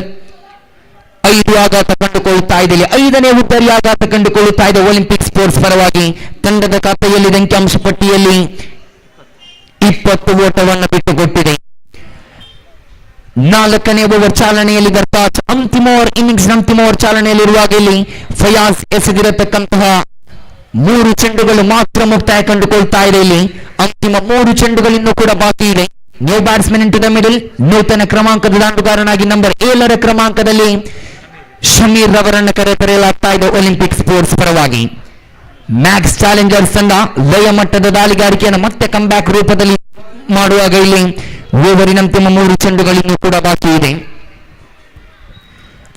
S6: 5 ಆಘಾತ ಕಂಡುಕೊಳ್ಳುತ್ತಾ ಇದೆ. 5ನೇ ಉದ್ದರಿ ಆಘಾತ ಕಂಡುಕೊಳ್ಳುತ್ತಾ ಇದೆ ಒಲಿಂಪಿಕ್ ಸ್ಪೋರ್ಟ್ಸ್ ಪರವಾಗಿ. ತಂಡದ ಖಾತೆಯಲ್ಲಿ ಅಂಕಿಅಂಶ ಪಟ್ಟಿಯಲ್ಲಿ 20 ಓಟವನ್ನು ಬಿಟ್ಟುಕೊಟ್ಟಿದೆ. 4ನೇ ಓವರ್ ಚಾಲನೆಯಲ್ಲಿ ಅರ್ಥಾತ್ ಅಂತಿಮ ಓವರ್ ಇನ್ನಿಂಗ್ಸ್ ಅಂತಿಮ ಓವರ್ ಚಾಲನೆಯಲ್ಲಿರುವಾಗ ಇಲ್ಲಿ ಫಯಾಸ್ ಎಸೆದಿರತಕ್ಕಂತಹ 3 ಚೆಂಡುಗಳು ಮಾತ್ರ ಮುಕ್ತಾಯ ಕಂಡುಕೊಳ್ತಾ ಇದೆ. ಇಲ್ಲಿ ಅಂತಿಮ 3 ಚೆಂಡುಗಳಿನ್ನೂ ಕೂಡ ಬಾಕಿ ಇದೆ. New batsman in to the middle. ನೂತನ ಕ್ರಮಾಂಕದ ದಾಂಡುಗಾರನಾಗಿ ನಂಬರ್ 7ರ ಕ್ರಮಾಂಕದಲ್ಲಿ ಶಮೀರ್ ರವರನ್ನು ಕರೆತರಲಾಗ್ತಾ ಇದೆ ಒಲಿಂಪಿಕ್ ಸ್ಪೋರ್ಟ್ಸ್ ಪರವಾಗಿ. ಮ್ಯಾಕ್ಸ್ ಚಾಲೆಂಜರ್ಸ್ ತಂಡ ಲಯ ಮಟ್ಟದ ದಾಳಿಗಾರಿಕೆಯನ್ನು ಮತ್ತೆ ಕಂಬ್ಯಾಕ್ ರೂಪದಲ್ಲಿ ಮಾಡುವಾಗ ಇಲ್ಲಿ ಓವರಿನ ಅಂತಿಮ 3 ಚೆಂಡುಗಳಿನ್ನೂ ಕೂಡ ಬಾಕಿ ಇದೆ.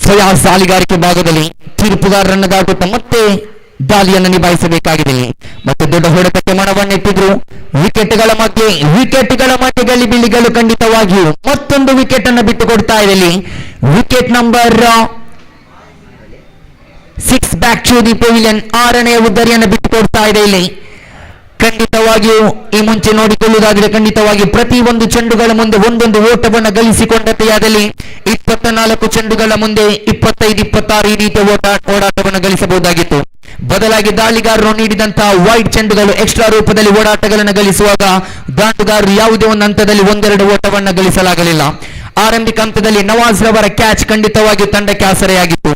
S6: ಫಯಾಸ್ ದಾಳಿಗಾರಿಕೆ ಭಾಗದಲ್ಲಿ ತೀರ್ಪುಗಾರರನ್ನು ದಾಟುತ್ತಾ ಮತ್ತೆ ದಾಳಿಯನ್ನು ನಿಭಾಯಿಸಬೇಕಾಗಿದೆ. ಮತ್ತೆ ದೊಡ್ಡ ಹೊಡೆತಕ್ಕೆ ಮನವನ್ನಿಟ್ಟಿದ್ರು. ವಿಕೆಟ್ಗಳ ಮಧ್ಯೆ ಗಲಿಬಿಲಿಗಳು ಖಂಡಿತವಾಗಿಯೂ ಮತ್ತೊಂದು ವಿಕೆಟ್ ಅನ್ನು ಬಿಟ್ಟುಕೊಡ್ತಾ ಇದೆ. ಇಲ್ಲಿ wicket number 6 back to the pavilion 6ನೇ ಉದ್ದರಿಯನ್ನು ಬಿಟ್ಟುಕೊಡ್ತಾ ಇದೆ. ಇಲ್ಲಿ ಖಂಡಿತವಾಗಿಯೂ ಈ ಮುಂಚೆ ನೋಡಿಕೊಳ್ಳುವುದಾದರೆ ಖಂಡಿತವಾಗಿ ಪ್ರತಿ ಒಂದು ಚೆಂಡುಗಳ ಮುಂದೆ ಒಂದೊಂದು ಓಟವನ್ನು ಗಳಿಸಿಕೊಂಡತೆಯಾದಲ್ಲಿ 24 ಚೆಂಡುಗಳ ಮುಂದೆ 25-26 ಈ ರೀತಿಯ ಓಡಾಟವನ್ನು ಗಳಿಸಬಹುದಾಗಿತ್ತು. ಬದಲಾಗಿ ದಾಳಿಗಾರರು ನೀಡಿದಂತಹ ವೈಡ್ ಚೆಂಡುಗಳು ಎಕ್ಸ್ಟ್ರಾ ರೂಪದಲ್ಲಿ ಓಡಾಟಗಳನ್ನು ಗಳಿಸುವಾಗ ದಾಂಡುಗಾರರು ಯಾವುದೇ ಒಂದು ಹಂತದಲ್ಲಿ ಒಂದೆರಡು ಓಟವನ್ನು ಗಳಿಸಲಾಗಲಿಲ್ಲ. ಆರಂಭಿಕ ಹಂತದಲ್ಲಿ ನವಾಜ್ ರವರ ಕ್ಯಾಚ್ ಖಂಡಿತವಾಗಿ ತಂಡಕ್ಕೆ ಆಸರೆಯಾಗಿತ್ತು.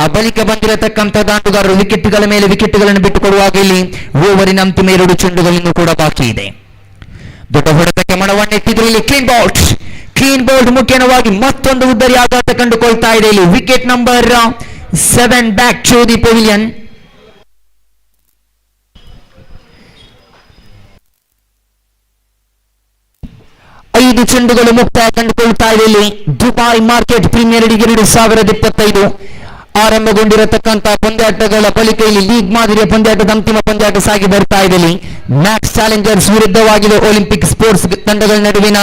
S6: ಆ ಬಳಿಕ ಬಂದಿರತಕ್ಕಂಥ ದಾಂಡುಗಾರರು ವಿಕೆಟ್ಗಳ ಮೇಲೆ ವಿಕೆಟ್ಗಳನ್ನು ಬಿಟ್ಟುಕೊಡುವಾಗ ಇಲ್ಲಿ ಓವರಿನ ಅಂತಿಮ 2 ಚೆಂಡುಗಳಿನ್ನೂ ಕೂಡ ಬಾಕಿ ಇದೆ. ದೊಡ್ಡ ಹೊಡೆತಕ್ಕೆ ಮಣವನ್ನೆತ್ತಿದ್ರು ಇಲ್ಲಿ ಕ್ಲೀನ್ ಬೋಲ್ಡ್ ಮುಖ್ಯವಾಗಿ ಮತ್ತೊಂದು ಉದ್ದರಿ ಆಘಾತ ಕಂಡುಕೊಳ್ತಾ ಇದೆ. ಇಲ್ಲಿ wicket number 7 back to the pavilion. ಐದು ಚೆಂಡುಗಳು ಮುಕ್ತಾಯ ಕಂಡುಕೊಳ್ತಾ ಇದೆ. ಇಲ್ಲಿ ದುಬೈ ಮಾರ್ಕೆಟ್ ಪ್ರೀಮಿಯರ್ ಲೀಗ್ 2025 ಆರಂಭಗೊಂಡಿರತಕ್ಕಂತಹ ಪಂದ್ಯಾಟಗಳ ಬಳಿಕ ಇಲ್ಲಿ ಲೀಗ್ ಮಾದರಿಯ ಪಂದ್ಯಾಟದ ಅಂತಿಮ ಪಂದ್ಯಾಟ ಸಾಗಿ ಬರ್ತಾ ಇದೆ. ಇಲ್ಲಿ ಮ್ಯಾಕ್ಸ್ ಚಾಲೆಂಜರ್ಸ್ ವಿರುದ್ಧವಾಗಿದೆ ಒಲಿಂಪಿಕ್ ಸ್ಪೋರ್ಟ್ಸ್ ತಂಡಗಳ ನಡುವಿನ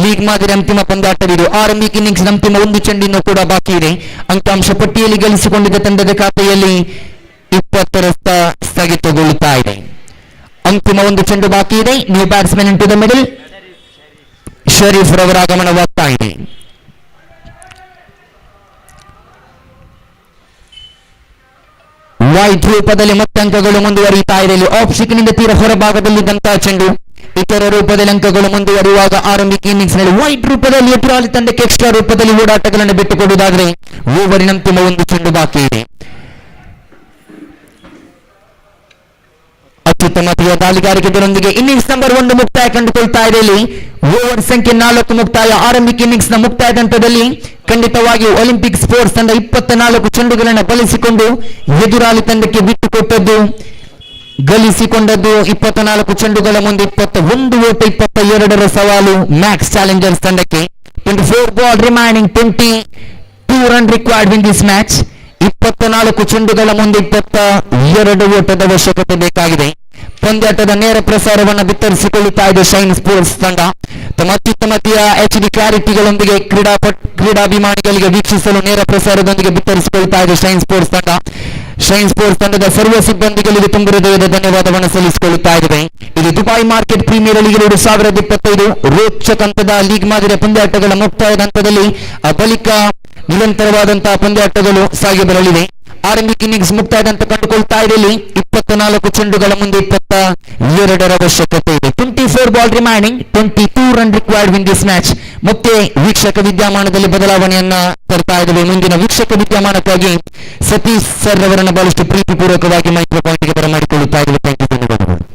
S6: ಲೀಗ್ ಮಾದರಿ ಅಂತಿಮ ಪಂದ್ಯಾಟವಿದು. ಆರಂಭಿಕ ಇನ್ನಿಂಗ್ಸ್ ಅಂತಿಮ 1 ಚೆಂಡಿನೂ ಕೂಡ ಬಾಕಿ ಇದೆ. ಅಂಕಾಂಶ ಪಟ್ಟಿಯಲ್ಲಿ ಗಳಿಸಿಕೊಂಡಿದ್ದ ತಂಡದ ಖಾತೆಯಲ್ಲಿ 20 ಸ್ಥಗಿತಗೊಳ್ಳುತ್ತಾ ಇದೆ. ಅಂತಿಮ 1 ಚೆಂಡು ಬಾಕಿ ಇದೆ. New batsman in to the middle, Sharif ರವರ ಆಗಮನವಾಗ್ತಾ ಇದೆ. ವೈಟ್ ರೂಪದಲ್ಲಿ ಮತ್ತೆ ಅಂಕಗಳು ಮುಂದುವರಿಯುತ್ತಾ ಇದೆ. ಇಲ್ಲಿ ಆಫ್ ಸ್ಟಿಕ್ನಿಂದ ತೀರ ಹೊರಭಾಗದಲ್ಲಿದ್ದಂತಹ ಚೆಂಡು ಇತರ ರೂಪದಲ್ಲಿ ಅಂಕಗಳು ಮುಂದುವರಿಯುವಾಗ ಆರಂಭಿಕ ಇನ್ನಿಂಗ್ಸ್ ನಲ್ಲಿ ವೈಟ್ ರೂಪದಲ್ಲಿ ಎದುರಾಳಿ ತಂಡಕ್ಕೆ ಎಕ್ಸ್ಟ್ರಾ ರೂಪದಲ್ಲಿ ಓಡಾಟಗಳನ್ನು ಬಿಟ್ಟುಕೊಡುವುದಾದರೆ ಓವರಿನ ಅಂತಿಮ 1 ಚೆಂಡು ಬಾಕಿ ಇದೆ. ಅತ್ಯುತ್ತಮ ದಾಳಿಗಾರಿಕೆಗಳೊಂದಿಗೆ ಇನ್ನಿಂಗ್ಸ್ ನಂಬರ್ 1 ಮುಕ್ತಾಯ ಕಂಡುಕೊಳ್ತಾ ಇದೆ. ಇಲ್ಲಿ ಓವರ್ ಸಂಖ್ಯೆ 4 ಮುಕ್ತಾಯ. ಆರಂಭಿಕ ಇನ್ನಿಂಗ್ಸ್ ನ ಮುಕ್ತಾಯದ ಹಂತದಲ್ಲಿ ಖಂಡಿತವಾಗಿ ಒಲಿಂಪಿಕ್ ಸ್ಪೋರ್ಟ್ಸ್ ತಂಡ 24 ಚೆಂಡುಗಳನ್ನು ಬಳಸಿಕೊಂಡು ಎದುರಾಳಿ ತಂಡಕ್ಕೆ ಬಿಟ್ಟುಕೊಟ್ಟದ್ದು, ಗಳಿಸಿಕೊಂಡದ್ದು 24 ಚೆಂಡುಗಳ ಮುಂದೆ 21 ಓಟ 22 ಸವಾಲು ಮ್ಯಾಕ್ಸ್ ಚಾಲೆಂಜರ್ಸ್ ತಂಡಕ್ಕೆ. 24 ball remaining, 22 run required in this match. 24 ಚೆಂಡುಗಳ ಮುಂದೆ 22 ಓಟದ ಅವಶ್ಯಕತೆ ಬೇಕಾಗಿದೆ. ಪಂದ್ಯಾಟದ ನೇರ ಪ್ರಸಾರವನ್ನು ಬಿತ್ತರಿಸಿಕೊಳ್ಳುತ್ತಾ ಇದೆ ಶೈನ್ ಸ್ಪೋರ್ಟ್ಸ್ ತಂಡ. ತಮ್ಮ ಅತ್ಯುತ್ತಮತೆಯ HD ಕ್ಲಾರಿಟಿಗಳೊಂದಿಗೆ ಕ್ರೀಡಾಭಿಮಾನಿಗಳಿಗೆ ವೀಕ್ಷಿಸಲು ನೇರ ಪ್ರಸಾರದೊಂದಿಗೆ ಬಿತ್ತರಿಸಿಕೊಳ್ಳುತ್ತಾ ಇದೆ ಶೈನ್ ಸ್ಪೋರ್ಟ್ಸ್ ತಂಡ. ಶೈನ್ ಸ್ಪೋರ್ಟ್ಸ್ ತಂಡದ ಸರ್ವ ಸಿಬ್ಬಂದಿಗಳಿಗೆ ತುಂಬ ಹೃದಯದ ಧನ್ಯವಾದವನ್ನು ಸಲ್ಲಿಸಿಕೊಳ್ಳುತ್ತಾ ಇದ್ದೇವೆ. ಇದು ದುಬೈ ಮಾರ್ಕೆಟ್ ಪ್ರೀಮಿಯರ್ ಲೀಗ್ 2025 ರೋಚಕ ಹಂತದ ಲೀಗ್ ಮಾದರಿಯ ಪಂದ್ಯಾಟಗಳ ಮುಕ್ತಾಯದ ಹಂತದಲ್ಲಿ ಬಳಿಕ ನಿರಂತರವಾದಂತಹ ಪಂದ್ಯಾಟಗಳು ಸಾಗಿ ಬರಲಿವೆ. ಆರಂಭಿಕ ಇನ್ನಿಂಗ್ಸ್ ಮುಕ್ತಾಯದ ಅಂತ ಕಂಡುಕೊಳ್ತಾ ಇದೆ. ಇಲ್ಲಿ 24 ಚೆಂಡುಗಳ ಮುಂದೆ 22 ಅವಶ್ಯಕತೆ ಇದೆ. 24 ball remaining, 22 run required win this match. ಮತ್ತೆ ವೀಕ್ಷಕ ವಿದ್ಯಮಾನದಲ್ಲಿ ಬದಲಾವಣೆಯನ್ನ ತರ್ತಾ ಇದ್ದೇವೆ. ಮುಂದಿನ ವೀಕ್ಷಕ ವಿದ್ಯಮಾನಕ್ಕಾಗಿ ಸತೀಶ್ ಸರ್ ಅವರನ್ನು ಬಹಳಷ್ಟು ಪ್ರೀತಿಪೂರ್ವಕವಾಗಿ ಮೈಕ್ರೋ ಪಾಯಿಂಟ್ಗೆ ಬರಮಾಡಿಕೊಳ್ಳುತ್ತಾ ಇದ್ದೇವೆ. ಥ್ಯಾಂಕ್ ಯು, ಧನ್ಯವಾದಗಳು.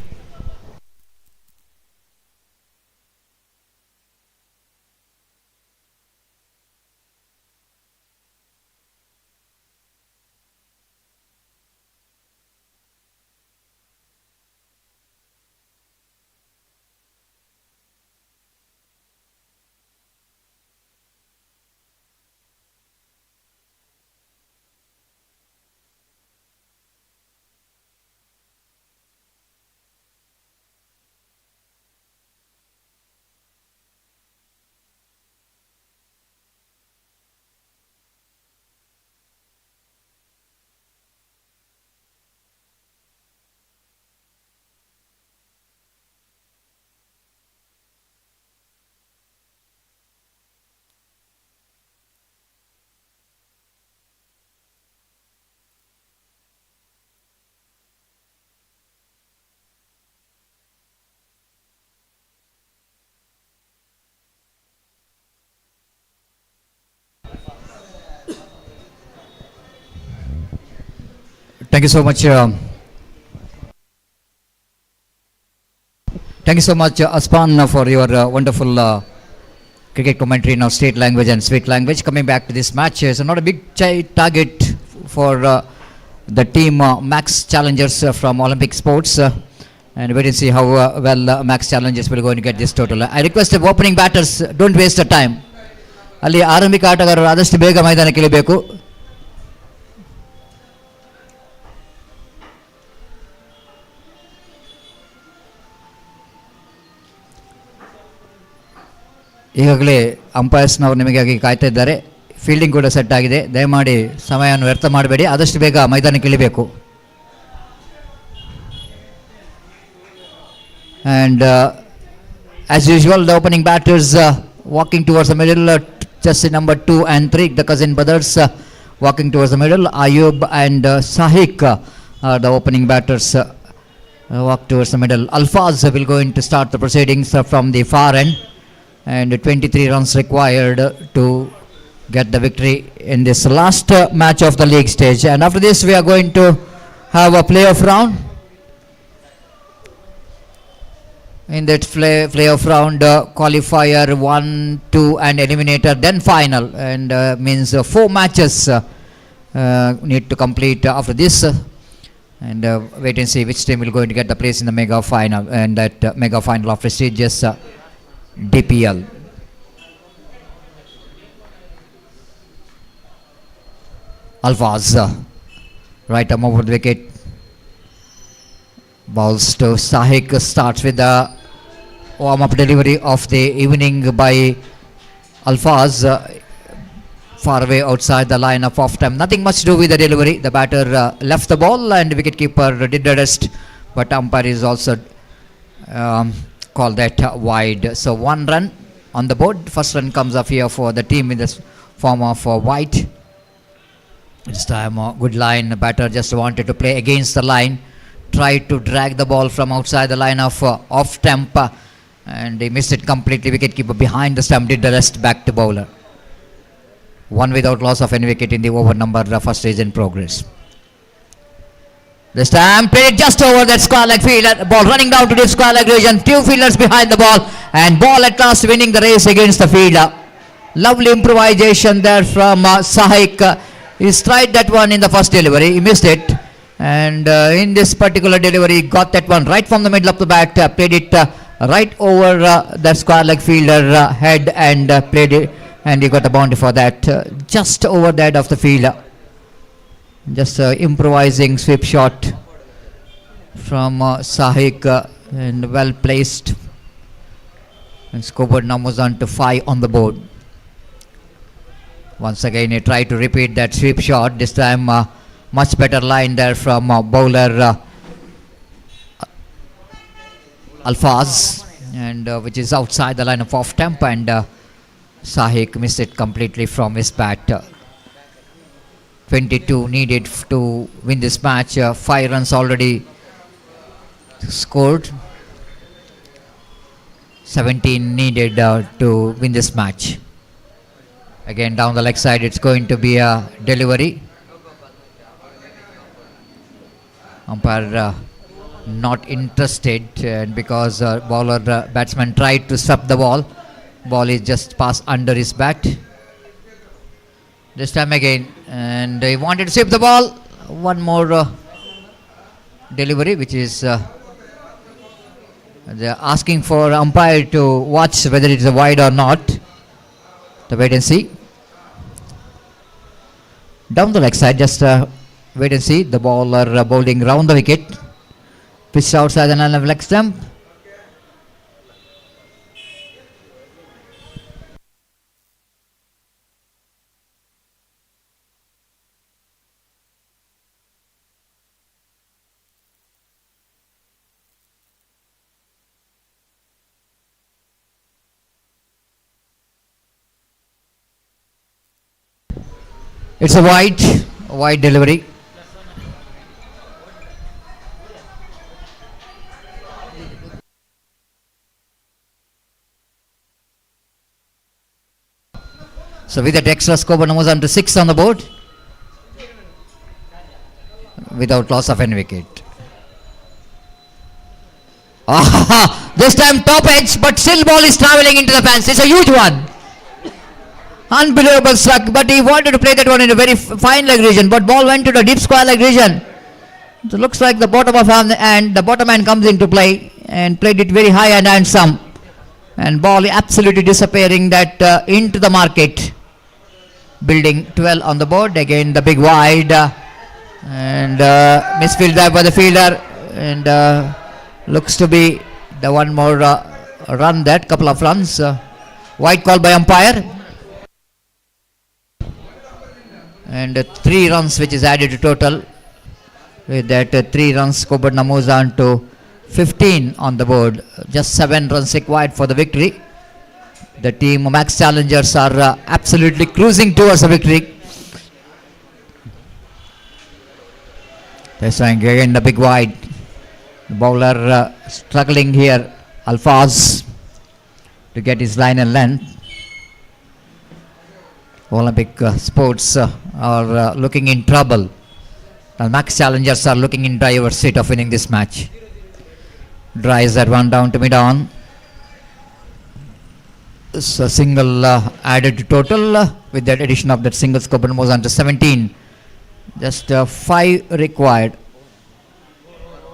S2: Thank you so much. Thank you so much, Aspan, for your wonderful cricket commentary in our state language and sweet language. Coming back to this match, it's not a big target for the team Max Challengers from Olympic Sports. And wait and see how well Max Challengers will go and get this total. I request the opening batters, don't waste the time. ಅಲ್ಲಿ ಆರಂಭಿಕ ಆಟಗಾರರು ಆದಷ್ಟು ಬೇಗ ಮೈದಾನಕ್ಕೆ ಇಳಿಬೇಕು. ಈಗಾಗಲೇ ಅಂಪೈರ್ಸ್ನವರು ನಿಮಗಾಗಿ ಕಾಯ್ತಾ ಇದ್ದಾರೆ. ಫೀಲ್ಡಿಂಗ್ ಕೂಡ ಸೆಟ್ ಆಗಿದೆ. ದಯಮಾಡಿ ಸಮಯವನ್ನು ವ್ಯರ್ಥ ಮಾಡಬೇಡಿ, ಆದಷ್ಟು ಬೇಗ ಮೈದಾನಕ್ಕೆ ಇಳಿಬೇಕು. And as usual the opening batters walking towards the middle, just number 2 and 3, the cousin brothers walking towards the middle. Ayub and Sahik The opening batters walk towards the middle. Alfaz will going to start the proceedings from the far end, and 23 runs required to get the victory in this last match of the league stage. And after this, we are going to have a playoff round. In that playoff round, qualifier 1, 2 and eliminator, then final, and means 4 matches need to complete after this, and wait and see which team will going to get the place in the mega final, and that mega final of prestigious DPL. Alfaz, right arm over the wicket, balls to Sahik, starts with the warm-up delivery of the evening by Alfaz, far away outside the line of off time. Nothing much to do with the delivery. The batter left the ball and the wicketkeeper did the rest, but umpire is also called that wide. So 1 run on the board. First run comes up here for the team in the form of white. This time good line. The batter just wanted to play against the line, tried to drag the ball from outside the line of off stump, and he missed it completely. Wicketkeeper behind the stump did the rest, back to bowler. 1 without loss of any wicket in the over number first is in progress. This time played just over that square leg fielder, ball running down to the square leg region, 2 fielders behind the ball, and ball at last winning the race against the fielder. Lovely improvisation there from Sahik. He tried that one in the first delivery, he missed it, and in this particular delivery he got that one right from the middle of the bat, played it right over that square leg fielder head, and played it, and he got the boundary for that, just over that of the fielder. Just improvising sweep shot from Sahik, and well placed, and scoreboard numbers on to 5 on the board. Once again he tried to repeat that sweep shot, this time much better line there from bowler Alfaz, and which is outside the line of off stump, and Sahik missed it completely from his bat. 22 needed to win this match, 5 runs already scored, 17 needed to win this match. Again down the leg side it's going to be a delivery. Umpire not interested, and because bowler batsman tried to stop the ball is just passed under his bat. This time again, and he wanted to sweep the ball. One more delivery, which is they're asking for umpire to watch whether it's a wide or not. To wait and see. Down the leg side, just wait and see. The bowler bowling round the wicket, pitched outside the line of leg stump. It's a wide delivery. So with that extra score, numbers on to 6 on the board, without loss of any wicket. This time top edge, but still ball is travelling into the fence. It's a huge one. Unbelievable struck, but he wanted to play that one in a very fine leg region, but ball went to the deep square leg region. So looks like the bottom of hand, and the bottom hand comes into play and played it very high and handsome, and ball absolutely disappearing that into the market. Building 12 on the board. Again the big wide, and misfield there by the fielder, and looks to be the one more run, that couple of runs. Wide call by umpire. And 3 runs which is added to total. With that 3 runs, scoreboard moves on to 15 on the board. Just 7 runs required for the victory. The team Max Challengers are absolutely cruising towards a victory. They're showing again the big wide. The bowler struggling here, Alfaz, to get his line and length. Olympic sports are looking in trouble. The Max Challengers are looking in driver's seat of winning this match. Drives that one down to mid-on. It's a single added to total with that addition of that single scope and moves on to 17. Just 5 required.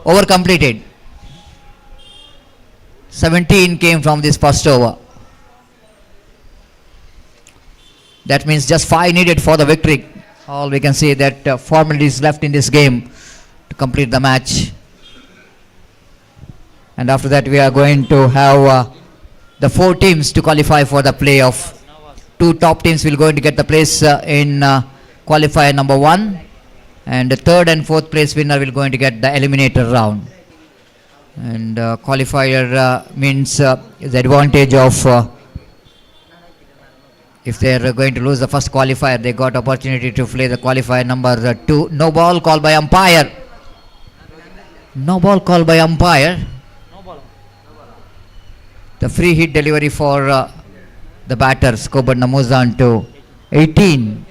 S2: Over completed. 17 came from this first over. That means just 5 needed for the victory. All we can see that formalities left in this game to complete the match. And after that we are going to have the 4 teams to qualify for the playoff. 2 top teams will going to get the place in qualifier number 1. And the 3rd and 4th place winner will going to get the eliminator round. And qualifier means the advantage of if they are going to lose the first qualifier, they got opportunity to play the qualifier number 2. No ball called by umpire. No ball called by umpire. The free hit delivery for the batter. Skoban moves on to 18.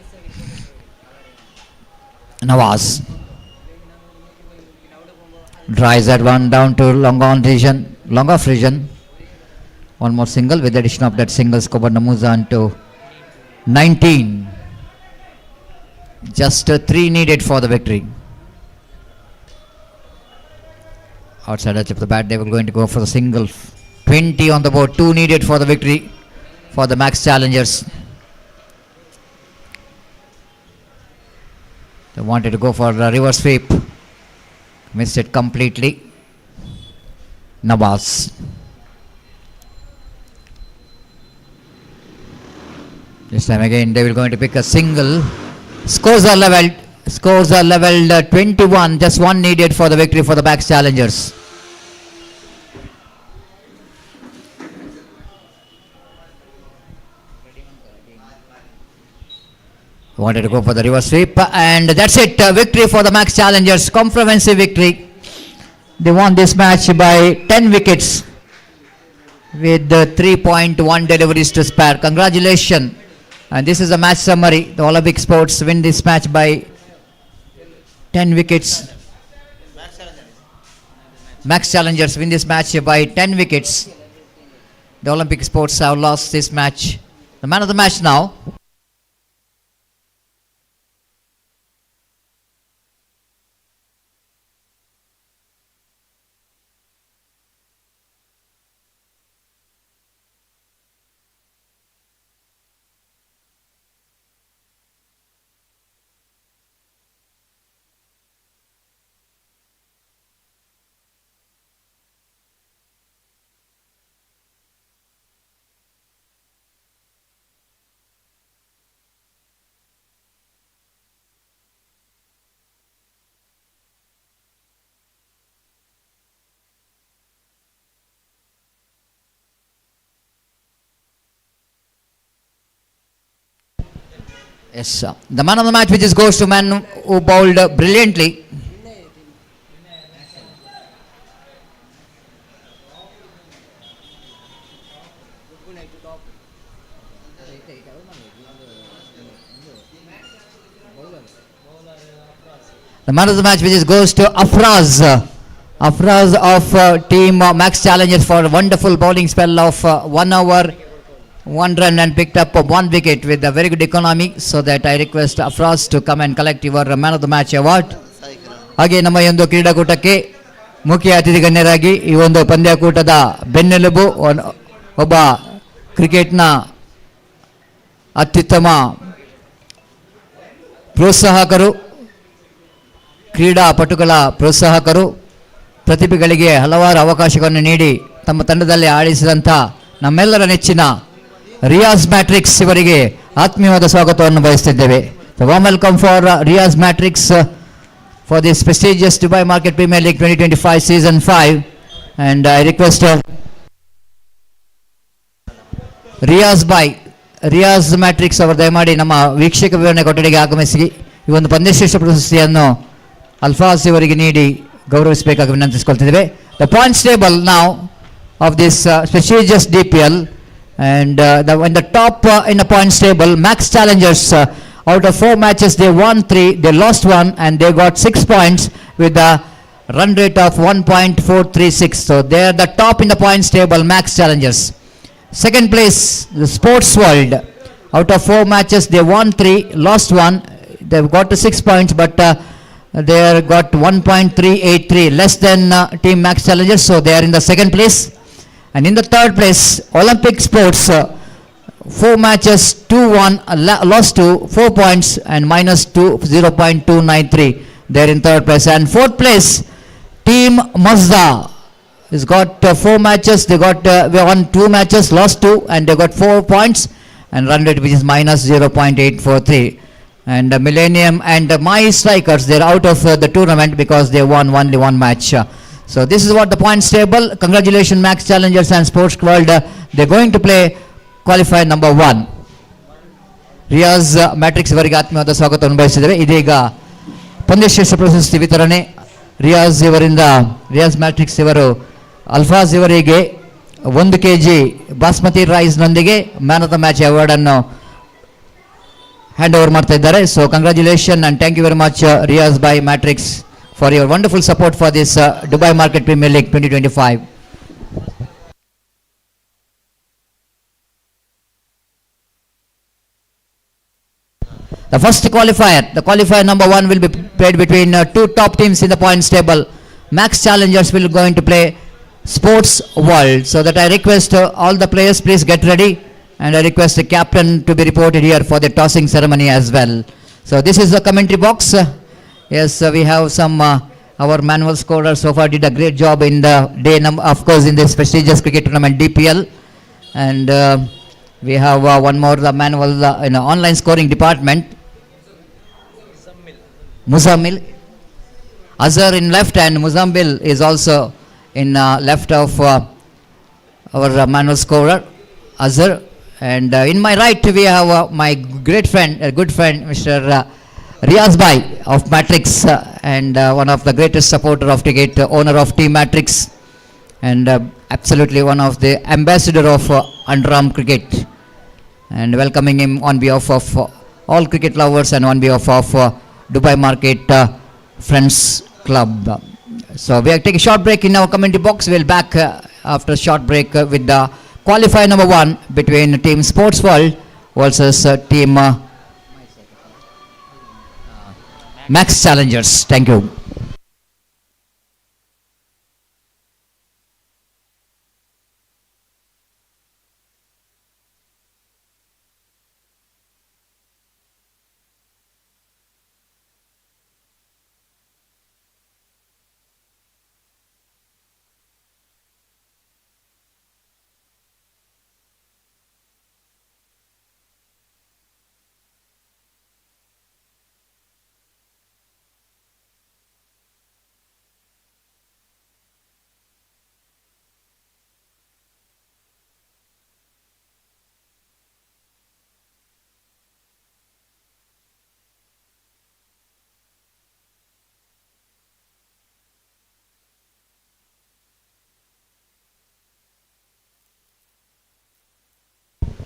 S2: Nawaz drives that one down to long off region. One more single with the addition of that single. Skoban moves on to 19. Just 3 needed for the victory. Outside edge of the bat, they were going to go for the single. 20 on the board, 2 needed for the victory for the Max Challengers. They wanted to go for a reverse sweep. Missed it completely. Nawaz. This time again they will going to pick a single. Scores are leveled. 21. Just 1 needed for the victory for the Max Challengers. Wanted to go for the reverse sweep, and that's it. Victory for the Max Challengers. Comprehensive victory. They won this match by 10 wickets with 3.1 deliveries to spare. Congratulations. And this is a match summary. The Olympic sports win this match by 10 wickets. Max Challengers win this match by 10 wickets. The Olympic sports have lost this match. The man of the match now. Yes, the man of the match, which is goes to man who bowled brilliantly. The man of the match, which is goes to Afraz. Afraz of team Max Challengers for a wonderful bowling spell of 1 over 1 run and picked up 1 wicket with a very good economy. So that I request Afraz to come and collect your man of the match award. ಹಾಗೆ ನಮ್ಮ ಈ ಒಂದು ಕ್ರೀಡಾಕೂಟಕ್ಕೆ ಮುಖ್ಯ ಅತಿಥಿ ಗಣ್ಯರಾಗಿ ಈ ಒಂದು ಪಂದ್ಯಾಕೂಟದ ಬೆನ್ನೆಲುಬು ಒಬ್ಬ ಕ್ರಿಕೆಟ್ನ ಅತ್ಯುತ್ತಮ ಪ್ರೋತ್ಸಾಹಕರು, ಕ್ರೀಡಾಪಟುಗಳ ಪ್ರೋತ್ಸಾಹಕರು, ಪ್ರತಿಭೆಗಳಿಗೆ ಹಲವಾರು ಅವಕಾಶಗಳನ್ನು ನೀಡಿ ತಮ್ಮ ತಂಡದಲ್ಲಿ ಆಡಿಸಿದಂಥ ನಮ್ಮೆಲ್ಲರ ನೆಚ್ಚಿನ ರಿಯಾಜ್ ಮ್ಯಾಟ್ರಿಕ್ಸ್ ಇವರಿಗೆ ಆತ್ಮೀಯವಾದ ಸ್ವಾಗತವನ್ನು ಬಯಸುತ್ತಿದ್ದೇವೆ. Warm welcome for Riyaz Matrix for this prestigious Dubai Market Premier League 2025 Season 5, and I request Riyaz matrix ಅವರು ದಯಮಾಡಿ ನಮ್ಮ ವೀಕ್ಷಕ ವಿವರಣೆ ಕೊಠಡಿಗೆ ಆಗಮಿಸಿ ಈ ಒಂದು ಪಂದ್ಯಶ್ರೇಷ್ಠ ಪ್ರಶಸ್ತಿಯನ್ನು ಅಲ್ಫಾಸ್ ಇವರಿಗೆ ನೀಡಿ ಗೌರವಿಸಬೇಕಾಗಿ ವಿನಂತಿಸಿಕೊಳ್ತಿದ್ದೇವೆ. ದ ಪಾಯಿಂಟ್ಸ್ ಟೇಬಲ್ ನಾವು of this prestigious DPL, and in the top in the points table, Max Challengers, out of 4 matches they won 3, they lost 1, and they got 6 points with a run rate of 1.436. So they are the top in the points table, Max Challengers. Second place, the Sports World. Out of 4 matches, they won 3, lost 1. They've got to 6 points, but they are got 1.383, less than Team Max Challengers. So they are in the second place. And in the third place, Olympic Sports. 4 matches, 2-1, lost 2, 4 points, and minus 2, 0.293. They are in third place. And fourth place, Team Mazda. Has got 4 matches, they won 2 matches, lost 2, and they got 4 points, and run rate which is minus 0.843. And Millennium and Mahi Strikers, they are out of the tournament because they won only 1 match. So this is what the points table. Congratulations Max Challengers and Sports World. They're going to play qualifier number 1. Riyaz matrix ಇವರಿಗೆ ಆತ್ಮೀಯವಾದ ಸ್ವಾಗತವನ್ನು ಬಯಸಿದ್ದೇವೆ. ಇದೀಗ ಪಂದ್ಯಶ್ರೇಷ್ಠ ಪ್ರಶಸ್ತಿ ವಿತರಣೆ Riyaz matrix ಇವರು ಅಲ್ಫಾಜ್ ಇವರಿಗೆ 1 kg basmati ರೈಸ್ನೊಂದಿಗೆ man of the match ಅವಾರ್ಡನ್ನು ಹ್ಯಾಂಡ್ ಓವರ್ ಮಾಡ್ತಾ ಇದ್ದಾರೆ. So congratulation and thank you very much Riyaz by Matrix for your wonderful support for this Dubai Market Premier League 2025. The first qualifier, the qualifier number 1 will be played between 2 top teams in the points table. Max Challengers will going to play Sports World. So that I request all the players, please get ready, and I request the captain to be reported here for the tossing ceremony as well. So this is the commentary box. Yes, we have some our manual scorer so far did a great job in the day of course in this prestigious cricket tournament DPL, and we have one more the manual in online scoring department. Muzammil Azhar in left, and Muzammil is also in left of our manual scorer Azhar, and in my right we have my great friend, a good friend, Mr. Riaz Bhai of Matrix, and one of the greatest supporter of cricket, owner of Team Matrix, and absolutely one of the ambassador of underarm cricket, and welcoming him on behalf of all cricket lovers and on behalf of Dubai Market Friends Club. So we are taking a short break in our commentary box. We'll back after a short break with the qualifier number 1 between Team Sports World versus Team Max Challengers. Thank you.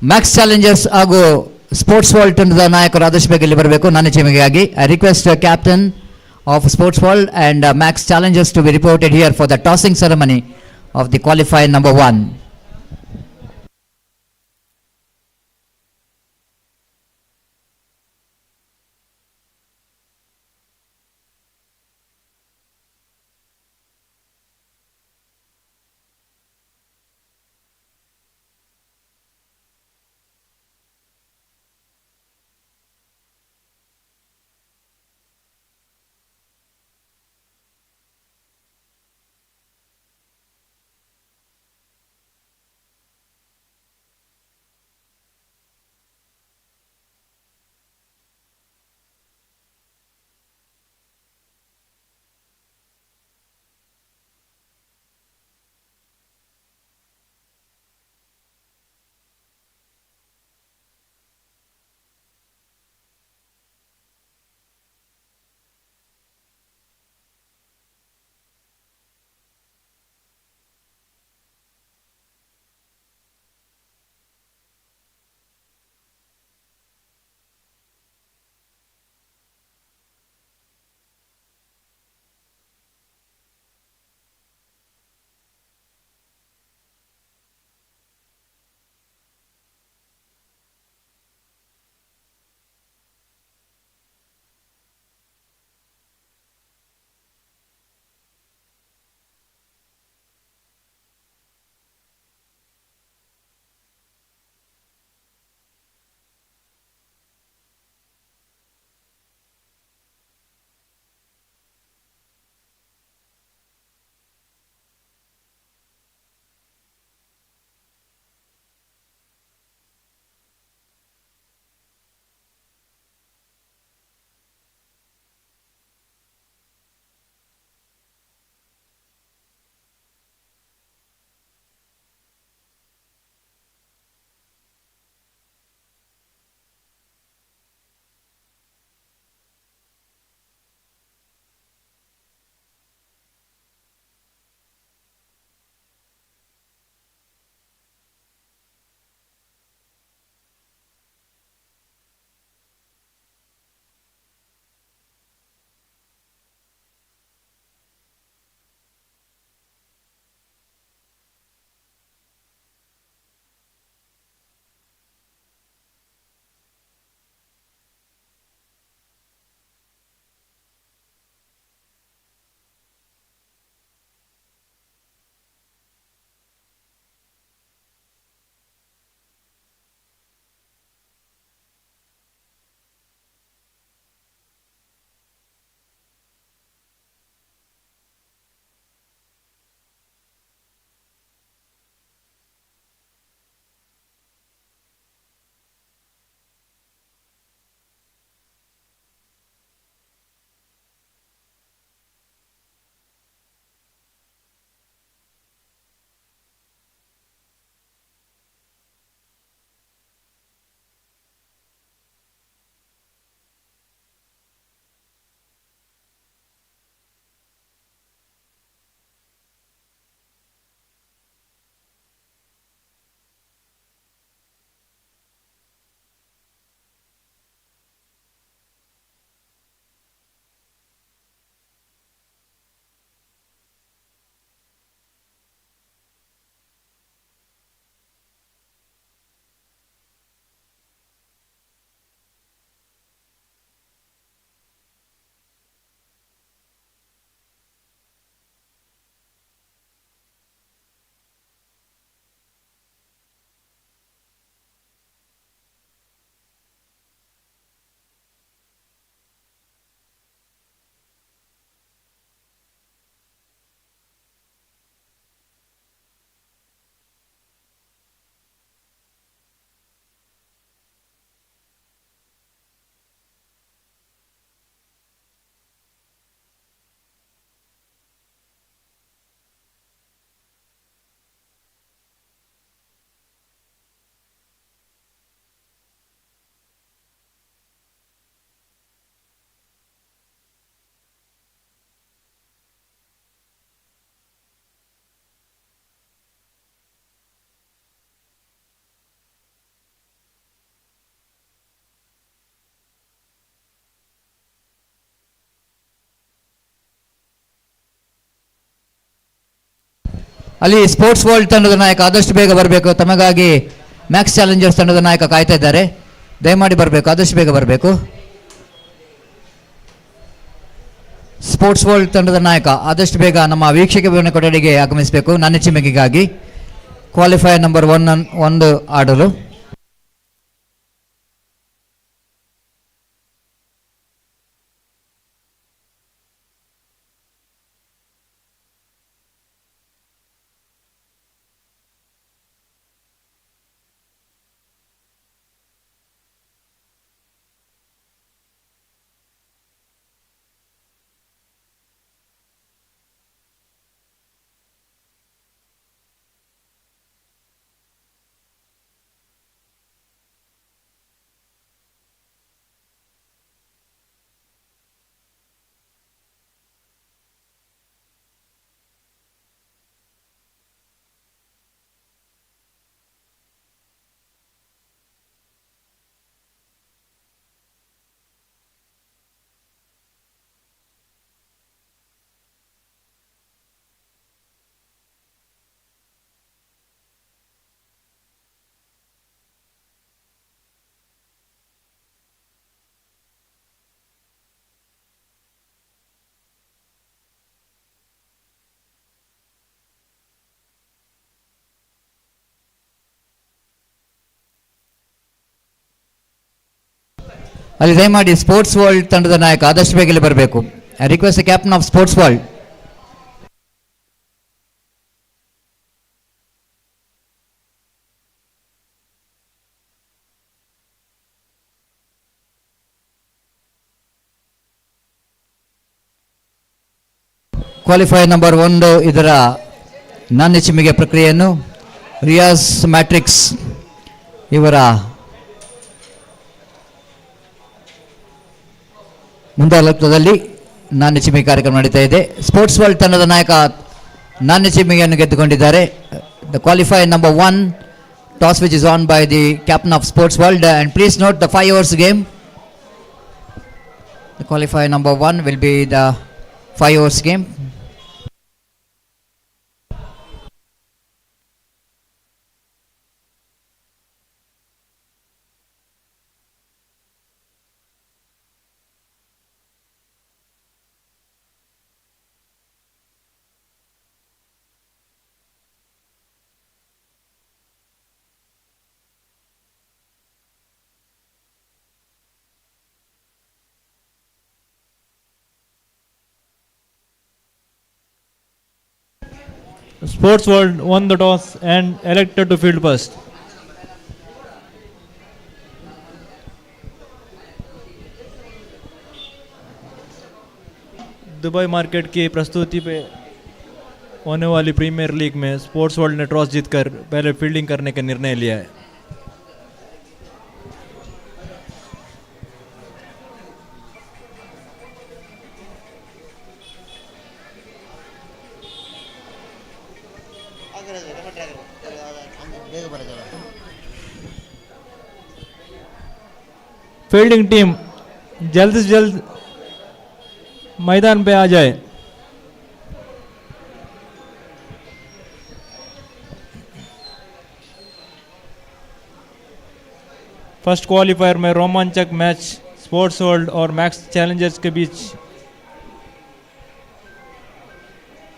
S2: Max Challengers ಹಾಗೂ Sports World ತಂಡದ ನಾಯಕರು ಆದಷ್ಟು ಬೇಗ ಇಲ್ಲಿ ಬರಬೇಕು. ನನ್ನ ಚಿಮಿಗಾಗಿ I request captain of Sports World and Max Challengers to be reported here for the tossing ceremony of the qualifier number 1. ಅಲ್ಲಿ ಸ್ಪೋರ್ಟ್ಸ್ ವರ್ಲ್ಡ್ ತಂಡದ ನಾಯಕ ಆದಷ್ಟು ಬೇಗ ಬರಬೇಕು. ತಮಗಾಗಿ ಮ್ಯಾಕ್ಸ್ ಚಾಲೆಂಜರ್ಸ್ ತಂಡದ ನಾಯಕ ಕಾಯ್ತಾ ಇದ್ದಾರೆ. ದಯಮಾಡಿ ಬರಬೇಕು, ಆದಷ್ಟು ಬೇಗ ಬರಬೇಕು. ಸ್ಪೋರ್ಟ್ಸ್ ವರ್ಲ್ಡ್ ತಂಡದ ನಾಯಕ ಆದಷ್ಟು ಬೇಗ ನಮ್ಮ ವೀಕ್ಷಕ ವಿವರಣೆ ಕೊಠಡಿಗೆ ಆಗಮಿಸಬೇಕು. ನನ್ನ ಚಿಮ್ಮಿಗೆಗಾಗಿ ಕ್ವಾಲಿಫೈಯರ್ ನಂಬರ್ 1 ಆಡಲು. ಅಲ್ಲಿ ದಯಮಾಡಿ ಸ್ಪೋರ್ಟ್ಸ್ ವರ್ಲ್ಡ್ ತಂಡದ ನಾಯಕ ಆದಷ್ಟು ಬೇಗ ಇಲ್ಲಿ ಬರಬೇಕು. I request the captain of Sports world. Qualifier number 1 ಇದರ ನಾಣ್ಯ ಚಿಮ್ಮಿಗೆ ಪ್ರಕ್ರಿಯೆಯನ್ನು ರಿಯಾಸ್ ಮ್ಯಾಟ್ರಿಕ್ಸ್ ಇವರ ಮುಂದಾಳತ್ವದಲ್ಲಿ ನಾಣ್ಯ ಚಿಮ್ಮಿಗೆ ಕಾರ್ಯಕ್ರಮ ನಡೀತಾ ಇದೆ. ಸ್ಪೋರ್ಟ್ಸ್ ವರ್ಲ್ಡ್ ತಂಡದ ನಾಯಕ ನಾಣ್ಯ ಚಿಮ್ಮಿಗೆಯನ್ನು ಗೆದ್ದುಕೊಂಡಿದ್ದಾರೆ. The qualifier number 1 toss which is on by the captain of Sports World and please note the 5 overs game. The qualifier number 1 will be the 5 overs game.
S8: Sports World won the toss and elected to field first. Dubai market की प्रस्तुति पे होने वाली premiere league में sports world ने toss जीतकर पहले fielding करने का निर्णय लिया है. फील्डिंग टीम जल्द से जल्द मैदान पे आ जाए. फर्स्ट क्वालिफायर में रोमांचक मैच स्पोर्ट्स वर्ल्ड और मैक्स चैलेंजर्स के बीच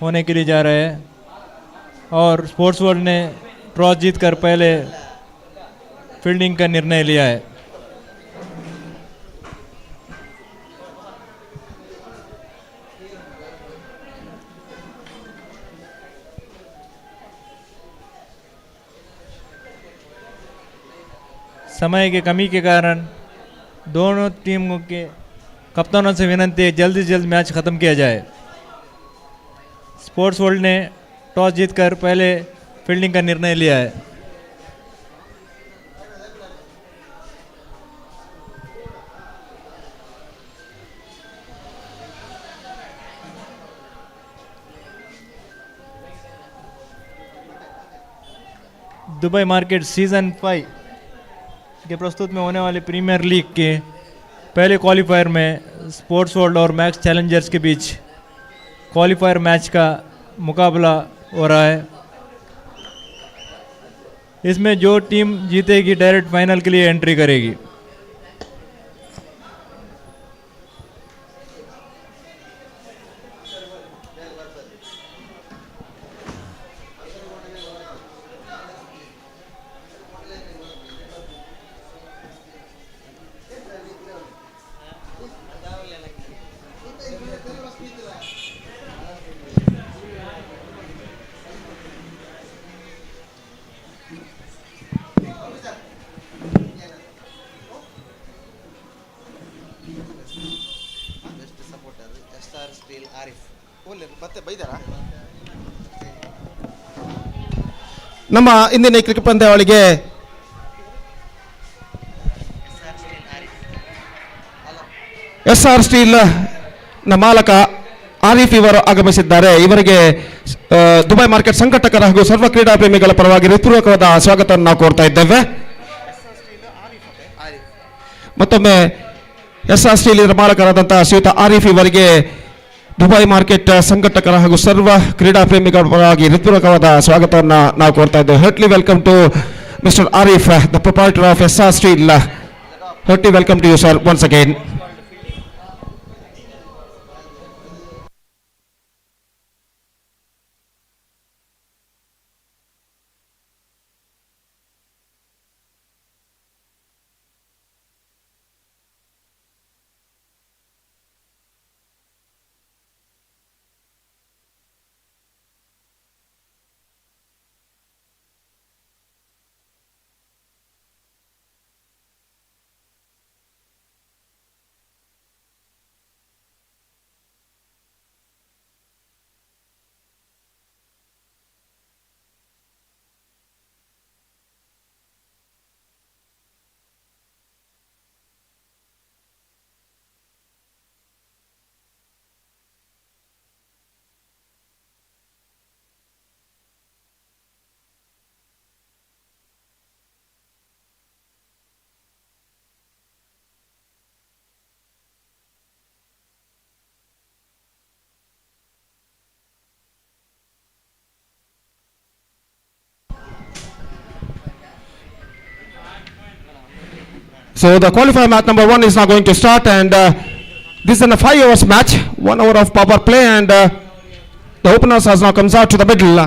S8: होने के लिए जा रहे हैं और स्पोर्ट्स वर्ल्ड ने टॉस जीतकर पहले फील्डिंग का निर्णय लिया है. समय की कमी के कारण दोनों टीमों के कप्तानों से विनती है जल्द से जल्द मैच ख़त्म किया जाए. स्पोर्ट्स वर्ल्ड ने टॉस जीतकर पहले फील्डिंग का निर्णय लिया है. दुबई मार्केट सीज़न 5 के प्रस्तुत में होने वाले प्रीमियर लीग के पहले क्वालिफायर में स्पोर्ट्स वर्ल्ड और मैक्स चैलेंजर्स के बीच क्वालिफायर मैच का मुकाबला हो रहा है. इसमें जो टीम जीतेगी डायरेक्ट फाइनल के लिए एंट्री करेगी।
S5: Best supporter SR steel Arif ಒಳ್ಳೆ ಮತ್ತೆ ಬೈದಾರಾ
S1: ನಮ್ಮ ಇಂದಿನ ಈ ಕ್ರಿಕೆಟ್ ಪಂದ್ಯಾವಳಿಗೆ SR ಸ್ಟೀಲ್ ನ ಮಾಲಕ ಆರಿಫ್ ಇವರು ಆಗಮಿಸಿದ್ದಾರೆ. ಇವರಿಗೆ ದುಬೈ ಮಾರ್ಕೆಟ್ ಸಂಘಟಕರ ಹಾಗೂ ಸರ್ವ ಕ್ರೀಡಾ ಪ್ರೇಮಿಗಳ ಪರವಾಗಿ ಹೃತ್ಪೂರ್ವಕವಾದ ಸ್ವಾಗತವನ್ನು ನಾವು ಕೋರ್ತಾ ಇದ್ದೇವೆ. ಮತ್ತೊಮ್ಮೆ SR ಸ್ಟೀಲ್ ಇದರ ಮಾಲಕರಾದಂತಹ ಶ್ರೀಯುತ ಆರಿಫ್ ಇವರಿಗೆ ದುಬೈ ಮಾರ್ಕೆಟ್ ಸಂಘಟಕರ ಹಾಗೂ ಸರ್ವ ಕ್ರೀಡಾ ಪ್ರೇಮಿಗಳ ಪರವಾಗಿ ಹೃತ್ಪೂರ್ವಕವಾದ ಸ್ವಾಗತವನ್ನು ನಾವು ಕೋರ್ತಾ ಇದ್ದೇವೆ. Heartily welcome to mister Arif, the proprietor of SR Steel. Heartily welcome to you sir once again. So the qualifier match number 1 is now going to start, and this is a 5 hours match, 1 hour of power play, and the openers has now comes out to the middle.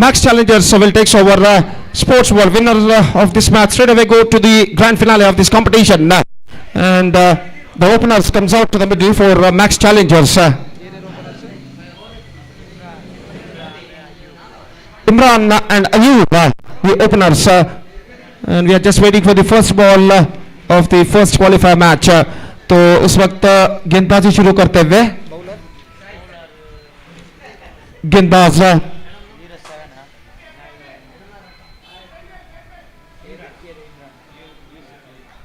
S1: Max Challengers will take over Sports World. Winner of this match straight away go to the grand finale of this competition, and the openers comes out to the middle for Max Challengers. Imran and Ayub, the openers, and we are just waiting for the first ball of the first qualifier match. तो इस वक्त गेंदबाजी शुरू करते हुए गेंदबाज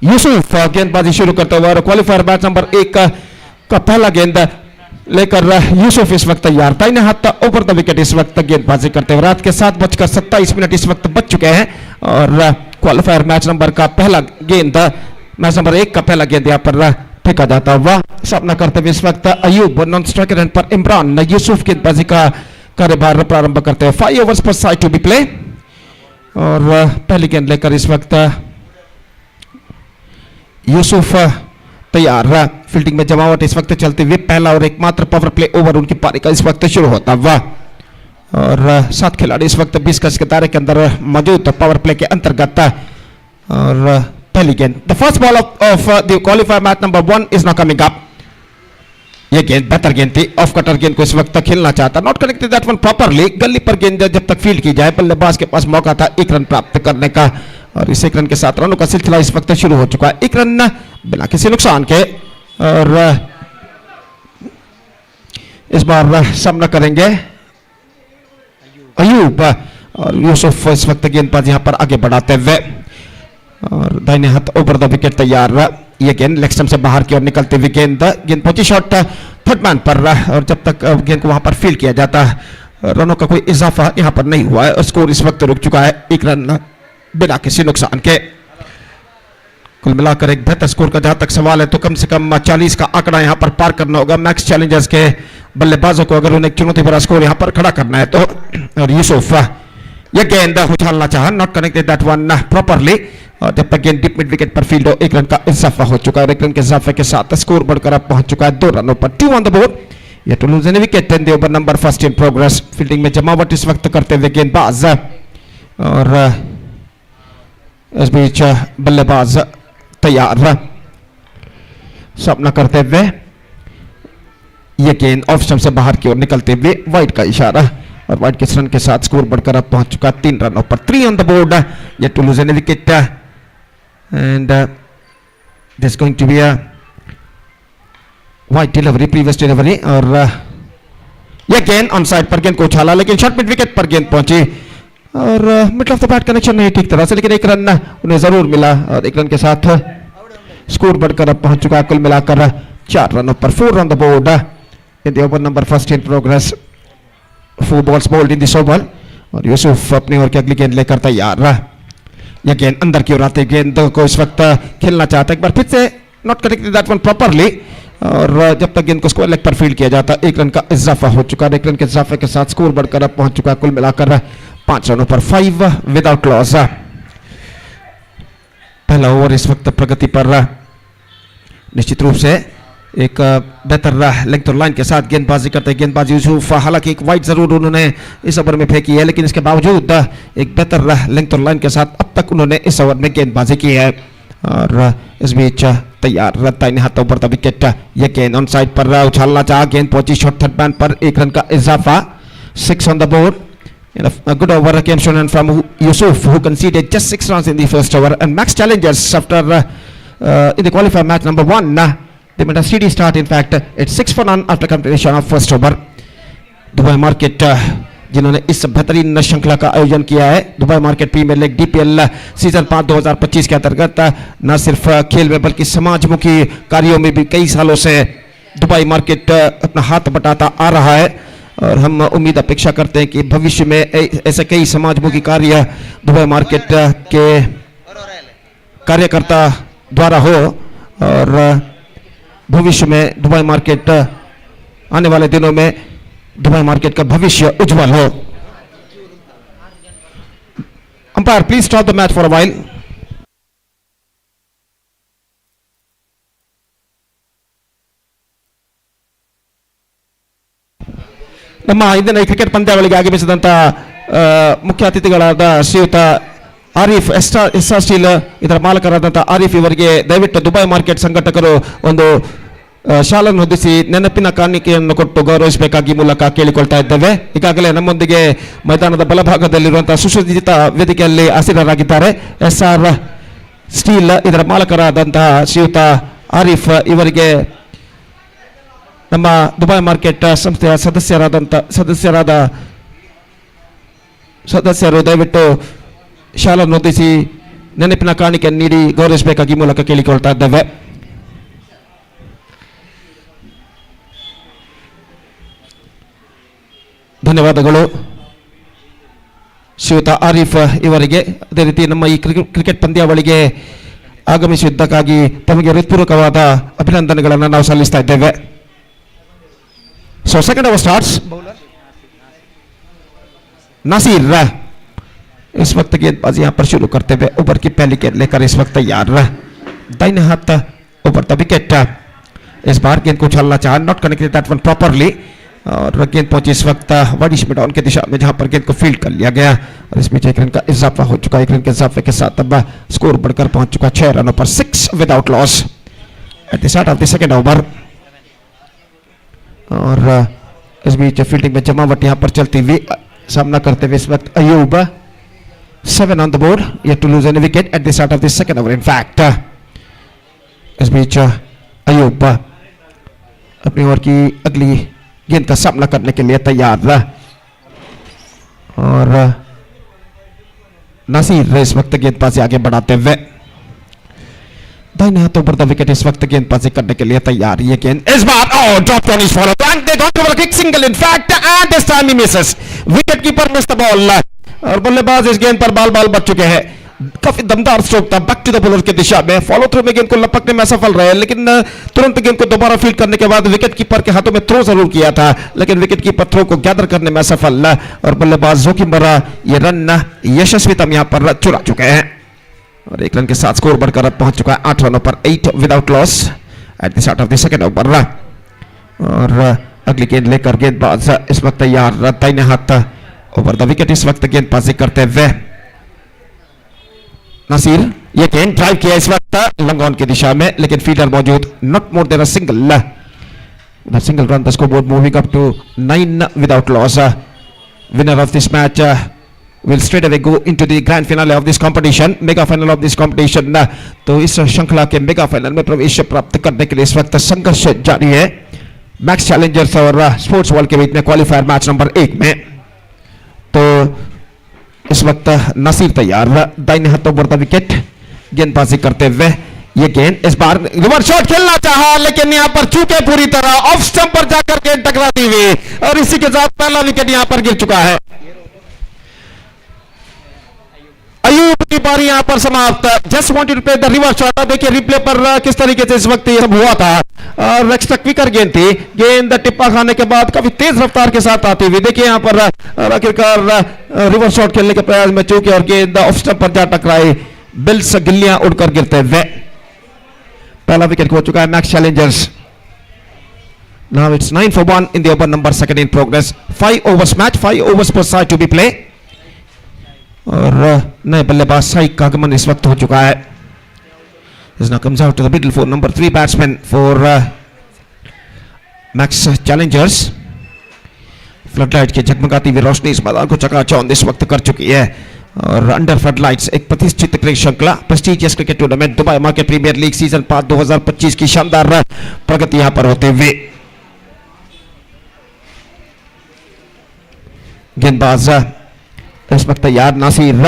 S1: यूसुफ गेंदबाजी शुरू करते हुए, क्वालिफायर मैच नंबर 1 का पहला गेंद लेकर यूसुफ इस वक्त तैयार। दाहिने हाथ ओवर द विकेट इस वक्त गेंदबाजी करते हुए। रात के 7:27 इस वक्त बच चुके हैं और क्वालिफायर मैच नंबर का पहला गेंद, मैच नंबर 1 का पहला गेंद यहाँ पर फेंका जाता हुआ। सामना करते हुए इस वक्त अयूब नॉन स्ट्राइकर एंड पर इमरान यूसुफ गेंदबाजी का कार्यभार प्रारंभ करते हुए। 5 ओवर्स पर साइड टू बी प्ले और पहली गेंद लेकर इस वक्त यूसुफ तैयार। फील्डिंग में जमावट इस वक्त चलते हुए पहला और एकमात्र पावर प्ले ओवर उनकी पारी का इस वक्त शुरू होता हुआ और 7 खिलाड़ी इस वक्त 20 गज के दायरे के अंदर मौजूद पावर प्ले के अंतर्गत। और पहली गेंद, the first ball of the qualifier match number 1 is now coming up. ये गेंद बेहतर गेंद थी, ऑफ कटर गेंद को इस वक्त खेलना चाहता, not connected that one properly. गली पर गेंद जब तक फील्ड की जाए, बल्लेबाज के पास मौका था 1 रन प्राप्त करने का और इस 1 रन के साथ रनों का सिलसिला इस वक्त शुरू हो चुका है। 1 रन बिना किसी नुकसान के और इस बार सामना करेंगे अयूब और यूसुफ इस वक्त गेंदबाज यहां पर आगे बढ़ाते हुए और दाहिने हाथ ओवर द विकेट तैयार। ये गेंद लेग स्टंप से बाहर की ओर निकलती हुई गेंद पहुंची शॉट थर्ड मैन पर और जब तक गेंद को वहां पर फील्ड किया जाता रनों का कोई इजाफा यहां पर नहीं हुआ है और स्कोर इस वक्त रुक चुका है 1 रन बिना किसी नुकसान के। कुल मिलाकर एक बेहतर स्कोर का जहां तक सवाल है तो कम से कम 40 का आंकड़ा यहां पर पार करना होगा मैक्स चैलेंजर्स के बल्लेबाजों को, अगर उन्हें एक चुनौती भरा स्कोर यहां पर खड़ा करना है तो। और यूसुफ ये गेंद उछालना चाहा, not connected that one properly, और जब तक गेंद डिप मिड विकेट पर फील्ड हो, 1 रन का इजाफा हो चुका है। 1 रन के इजाफे के साथ स्कोर बढ़कर अब पहुंच चुका है 2 रनों पर। 2 on the board, yet to lose an wicket in the over number first in progress. Fielding में जमावट इस वक्त करते हुए गेंदबाज, और इस बीच बल्लेबाज तैयार सामना करते हुए, ये गेंद ऑफ स्टंप से बाहर की ओर निकलते हुए वाइड का इशारा, और वाइड के रन के साथ स्कोर बढ़कर अब पहुंच चुका 3 रनों पर। 3 on the board, yet to lose an wicket, and this going to be a wide delivery, previous delivery, और यह गेंद ऑन साइड पर गेंद को उछाला, लेकिन शॉर्ट मिड विकेट पर गेंद पहुंची, और middle of the bat connection नहीं ठीक तरह से, लेकिन 1 रन उन्हें जरूर मिला, और 1 रन के साथ स्कोर बढ़कर अब पहुंच चुका है कुल मिलाकर 4 रनों पर। 4 on the board in the over number first in progress. 4 balls bowled in this over, और यूसुफ अपनी ओर की अगली गेंद लेकर तैयार। यह गेंद अंदर की ओर आते गेंद को इस वक्त खेलना चाहता है, एक बार फिर से not connected that one properly, और जब तक गेंद को स्क्वायर लेग पर फील्ड किया जाता, 1 रन का इजाफा हो चुका है। 1 रन के इजाफे के साथ स्कोर बढ़कर अब पहुंच चुका है कुल मिलाकर 5 रनों पर। 5 विदाउट लॉस। पहला ओवर इस वक्त प्रगति पर, निश्चित रूप से एक बेहतर लेंथ और लाइन के साथ गेंदबाजी करते हैं गेंदबाज यूसुफ। हालांकि एक वाइड जरूर उन्होंने इस ओवर में फेंकी है, लेकिन इसके बावजूद एक बेहतर लेंथ और लाइन के साथ अब तक उन्होंने इस ओवर में गेंदबाजी की है। और इस बीच तैयार दाहिने हाथों पर विकेट, यह गेंद ऑन साइड पर उछालना चाहा, गेंद पहुंची शॉर्ट थर्ड मैन पर, 1 रन का इजाफा। 6 on the board. A good over came shown from Yusuf, who conceded just 6 runs in the first over. And Max Challengers, after in the qualifier match number 1, they made a steady start. In fact, it's 6 for none after completion of first over. Dubai market जिन्होंने इस बेहतरीन श्रृंखला का आयोजन किया है, Dubai market premiere league DPL season 5 2025 के अंतर्गत, न सिर्फ खेल में बल्कि समाजमुखी कार्यों में भी कई सालों से दुबई मार्केट अपना हाथ बटाता आ रहा है। और हम उम्मीद अपेक्षा करते हैं कि भविष्य में ऐसे कई समाजमुखी कार्य दुबई मार्केट के कार्यकर्ता द्वारा हो, और भविष्य में दुबई मार्केट, आने वाले दिनों में दुबई मार्केट का भविष्य उज्जवल हो। Umpire please stop the match for a while. ನಮ್ಮ ಇಂದಿನ ಕ್ರಿಕೆಟ್ ಪಂದ್ಯಾವಳಿಗೆ ಆಗಮಿಸಿದಂಥ ಮುಖ್ಯ ಅತಿಥಿಗಳಾದ ಶ್ರೀಯುತ ಆರಿಫ್ ಎಸ್ಆರ್ ಸ್ಟೀಲ್ ಇದರ ಮಾಲಕರಾದಂಥ ಆರಿಫ್ ಇವರಿಗೆ ದಯವಿಟ್ಟು ದುಬೈ ಮಾರ್ಕೆಟ್ ಸಂಘಟಕರು ಒಂದು ಶಾಲನ್ನು ಹೊದಿಸಿ ನೆನಪಿನ ಕಾಣಿಕೆಯನ್ನು ಕೊಟ್ಟು ಗೌರವಿಸಬೇಕಾಗಿ ಮೂಲಕ ಕೇಳಿಕೊಳ್ತಾ ಇದ್ದೇವೆ. ಈಗಾಗಲೇ ನಮ್ಮೊಂದಿಗೆ ಮೈದಾನದ ಬಲಭಾಗದಲ್ಲಿರುವಂತಹ ಸುಸಜ್ಜಿತ ವೇದಿಕೆಯಲ್ಲಿ ಆಸೀನರಾಗಿದ್ದಾರೆ ಎಸ್ಆರ್ ಸ್ಟೀಲ್ ಇದರ ಮಾಲಕರಾದಂತಹ ಶ್ರೀಯುತ ಆರಿಫ್ ಇವರಿಗೆ ನಮ್ಮ ದುಬೈ ಮಾರ್ಕೆಟ್ ಸಂಸ್ಥೆಯ ಸದಸ್ಯರು ದಯವಿಟ್ಟು ಶಾಲನ್ನು ಹೊದಿಸಿ ನೆನಪಿನ ಕಾಣಿಕೆಯನ್ನು ನೀಡಿ ಗೌರವಿಸಬೇಕಾಗಿ ಮೂಲಕ ಕೇಳಿಕೊಳ್ತಾ ಇದ್ದೇವೆ. ಧನ್ಯವಾದಗಳು ಶ್ರೀಯುತ ಆರಿಫ್ ಇವರಿಗೆ. ಅದೇ ರೀತಿ ನಮ್ಮ ಈ ಕ್ರಿಕೆಟ್ ಪಂದ್ಯಾವಳಿಗೆ ಆಗಮಿಸಿದ್ದಕ್ಕಾಗಿ ತಮಗೆ ಹೃತ್ಪೂರ್ವಕವಾದ ಅಭಿನಂದನೆಗಳನ್ನು ನಾವು ಸಲ್ಲಿಸ್ತಾ ಇದ್ದೇವೆ. So second over starts. Nasir इस वक्त गेंदबाजी यहाँ पर शुरू करते हुए ओवर की पहली गेंद लेकर इस वक्त तैयार, दाहिने हाथ ओवर द विकेट। इस बार गेंद को उछालना चाहा, not connected that one properly, और गेंद पहुंची इस वक्त वाइड मिड ऑन की दिशा में, जहां पर गेंद को फील्ड कर लिया गया, और इसमें 1 रन का इजाफा हो चुका है। 1 रन के इजाफे के साथ अब स्कोर बढ़कर पहुंच चुका 6 रनों पर। 6 without loss at the start of the second over. और इस बीच फील्डिंग में जमावट यहां पर चलती हुई, सामना करते हुए इस वक्त Ayub. 7 on the board, yet to lose any wicket at the start of the second over. In fact, इस बीच अयूब अपनी ओर की अगली गेंद का सामना करने के लिए तैयार, और नासिर इस वक्त गेंदबाजी आगे बढ़ाते हुए दाहिने हाथों पर द विकेट इस वक्त गेंदबाजी करने के लिए तैयार। ये गेंद इस बार drop on is followed and they got over kick single in fact and this time he misses. Wicket keeper miss the ball, और बल्लेबाज इस गेंद पर बाल बच चुके हैं। काफी दमदार स्ट्रोक था बैक टू द बॉलर की दिशा में, फॉलो थ्रू में गेंद को लपकने में असफल रहे, लेकिन तुरंत गेंद को दोबारा फील्ड करने के बाद विकेट कीपर के हाथों में थ्रो जरूर किया था, लेकिन विकेट कीपर थ्रो को गैदर करने में असफल और बल्लेबाज जोखिम भरा ये रन यशस्वीतम यहां पर चुरा चुके हैं और 1 रन के साथ स्कोर बढ़कर अब पहुंच चुका है 8 रनों पर, 8 without loss at the start of the second over. और अगली गेंद लेकर गेंदबाज इस वक्त तैयार, दाहिने हाथ ओवर द विकेट इस वक्त गेंदबाजी करते हुए नसीर, ये गेंद ड्राइव किया इस वक्त लॉन्ग ऑन की दिशा में, लेकिन फील्डर मौजूद, not more than a single run, the scoreboard moving up to 9 without loss. Winner of this match will straight away go into the grand finale of this competition, mega final of this competition। तो इस श्रृंखला के mega final में प्रवेश प्राप्त करने के लिए इस वक्त संघर्ष जारी है मैक्स चैलेंजर्स और स्पोर्ट्स वर्ल्ड के बीच में क्वालिफायर मैच नंबर 1 में। तो इस वक्त नसीर तैयार, दाहिने हाथों पर द विकेट गेंदबाजी करते हुए, ये गेंद इस बार रिवर्स शॉट खेलना चाहा, लेकिन यहां पर चूके पूरी तरह, ऑफ स्टंप पर जाकर गेंद टकराती हुई और इसी के साथ पहला विकेट यहां पर गिर चुका है। अयूब की पारी यहां पर समाप्त। Just wanted to play the reverse shot. देखिए रिप्ले पर किस तरीके से इस वक्त ये सब हुआ था और एक्स्ट्रा क्विकर गेंद थी, गेंद टिप्पा खाने के बाद काफी तेज रफ्तार के साथ आती हुई, देखिए यहां पर आखिरकार रिवर्स शॉट खेलने के प्रयास में चूके और गेंद ऑफ स्टंप पर जा टकराई, बिल्स गिल्लियां उड़कर गिरते हुए। पहला विकेट हो चुका है max Challengers. Now it's 9 for 1 in the over number 2 in progress। 5 overs match, 5 overs per side to be play। और नए बल्लेबाज साइक का आगमन इस वक्त हो चुका है। This now comes out to the middle for number 3 batsman for Max Challengers। Floodlight की झगमगाती हुई रोशनी इस मैदान को चकाचौंध इस वक्त कर चुकी है और अंडर फ्लडलाइट्स एक प्रतिष्ठित क्रिकेट श्रृंखला prestigious cricket tournament Dubai market premiere league season 5 2025 की शानदार प्रगति यहां पर होते हुए गेंदबाज इस वक्त तैयार, नासिर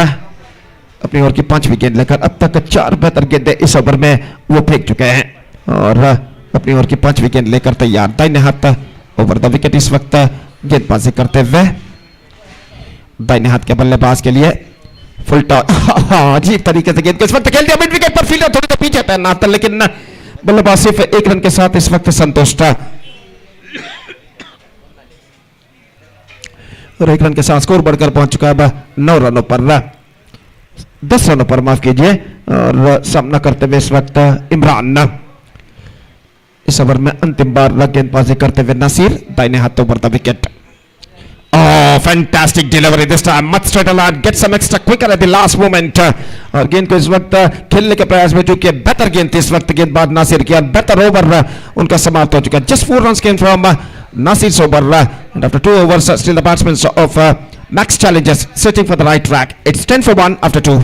S1: अपनी ओर की 5वीं गेंद लेकर अब तक 4 बेहतर गेंदें इस ओवर में वो फेंक चुके हैं और अपनी ओर की 5वीं गेंद लेकर तैयार, दाहिने हाथ ओवर द विकेट इस वक्त गेंदबाजी करते हुए दाहिने हाथ के बल्लेबाज के लिए फुल टॉस। अजीब तरीके से गेंद को इस वक्त खेल दिया मिड विकेट पर, फील्डर थोड़ी तो पीछे तैनात था, लेकिन बल्लेबाज सिर्फ 1 रन के साथ इस वक्त संतुष्ट था और 1 रन के साथ स्कोर बढ़कर पहुंच चुका है 9 रनों पर, 10 रनों पर माफ कीजिए और सामना करते हुए इस वक्त इमरान। इस ओवर में अंतिम बार गेंदबाजी करते हुए नासिर, दाहिने हाथों पर the wicket. Oh, fantastic delivery this time, much straighter line, get some extra quicker at the last moment। और गेंद को इस वक्त खेलने के प्रयास में चूंकि बेहतर गेंद थी इस वक्त गेंदबाज नासिर की, बेहतर ओवर उनका समाप्त हो चुका है। Just 4 runs came from Nasir's over and after 2 overs still the batsmen of Max Challengers searching for the right track। It's 10 for 1 after 2।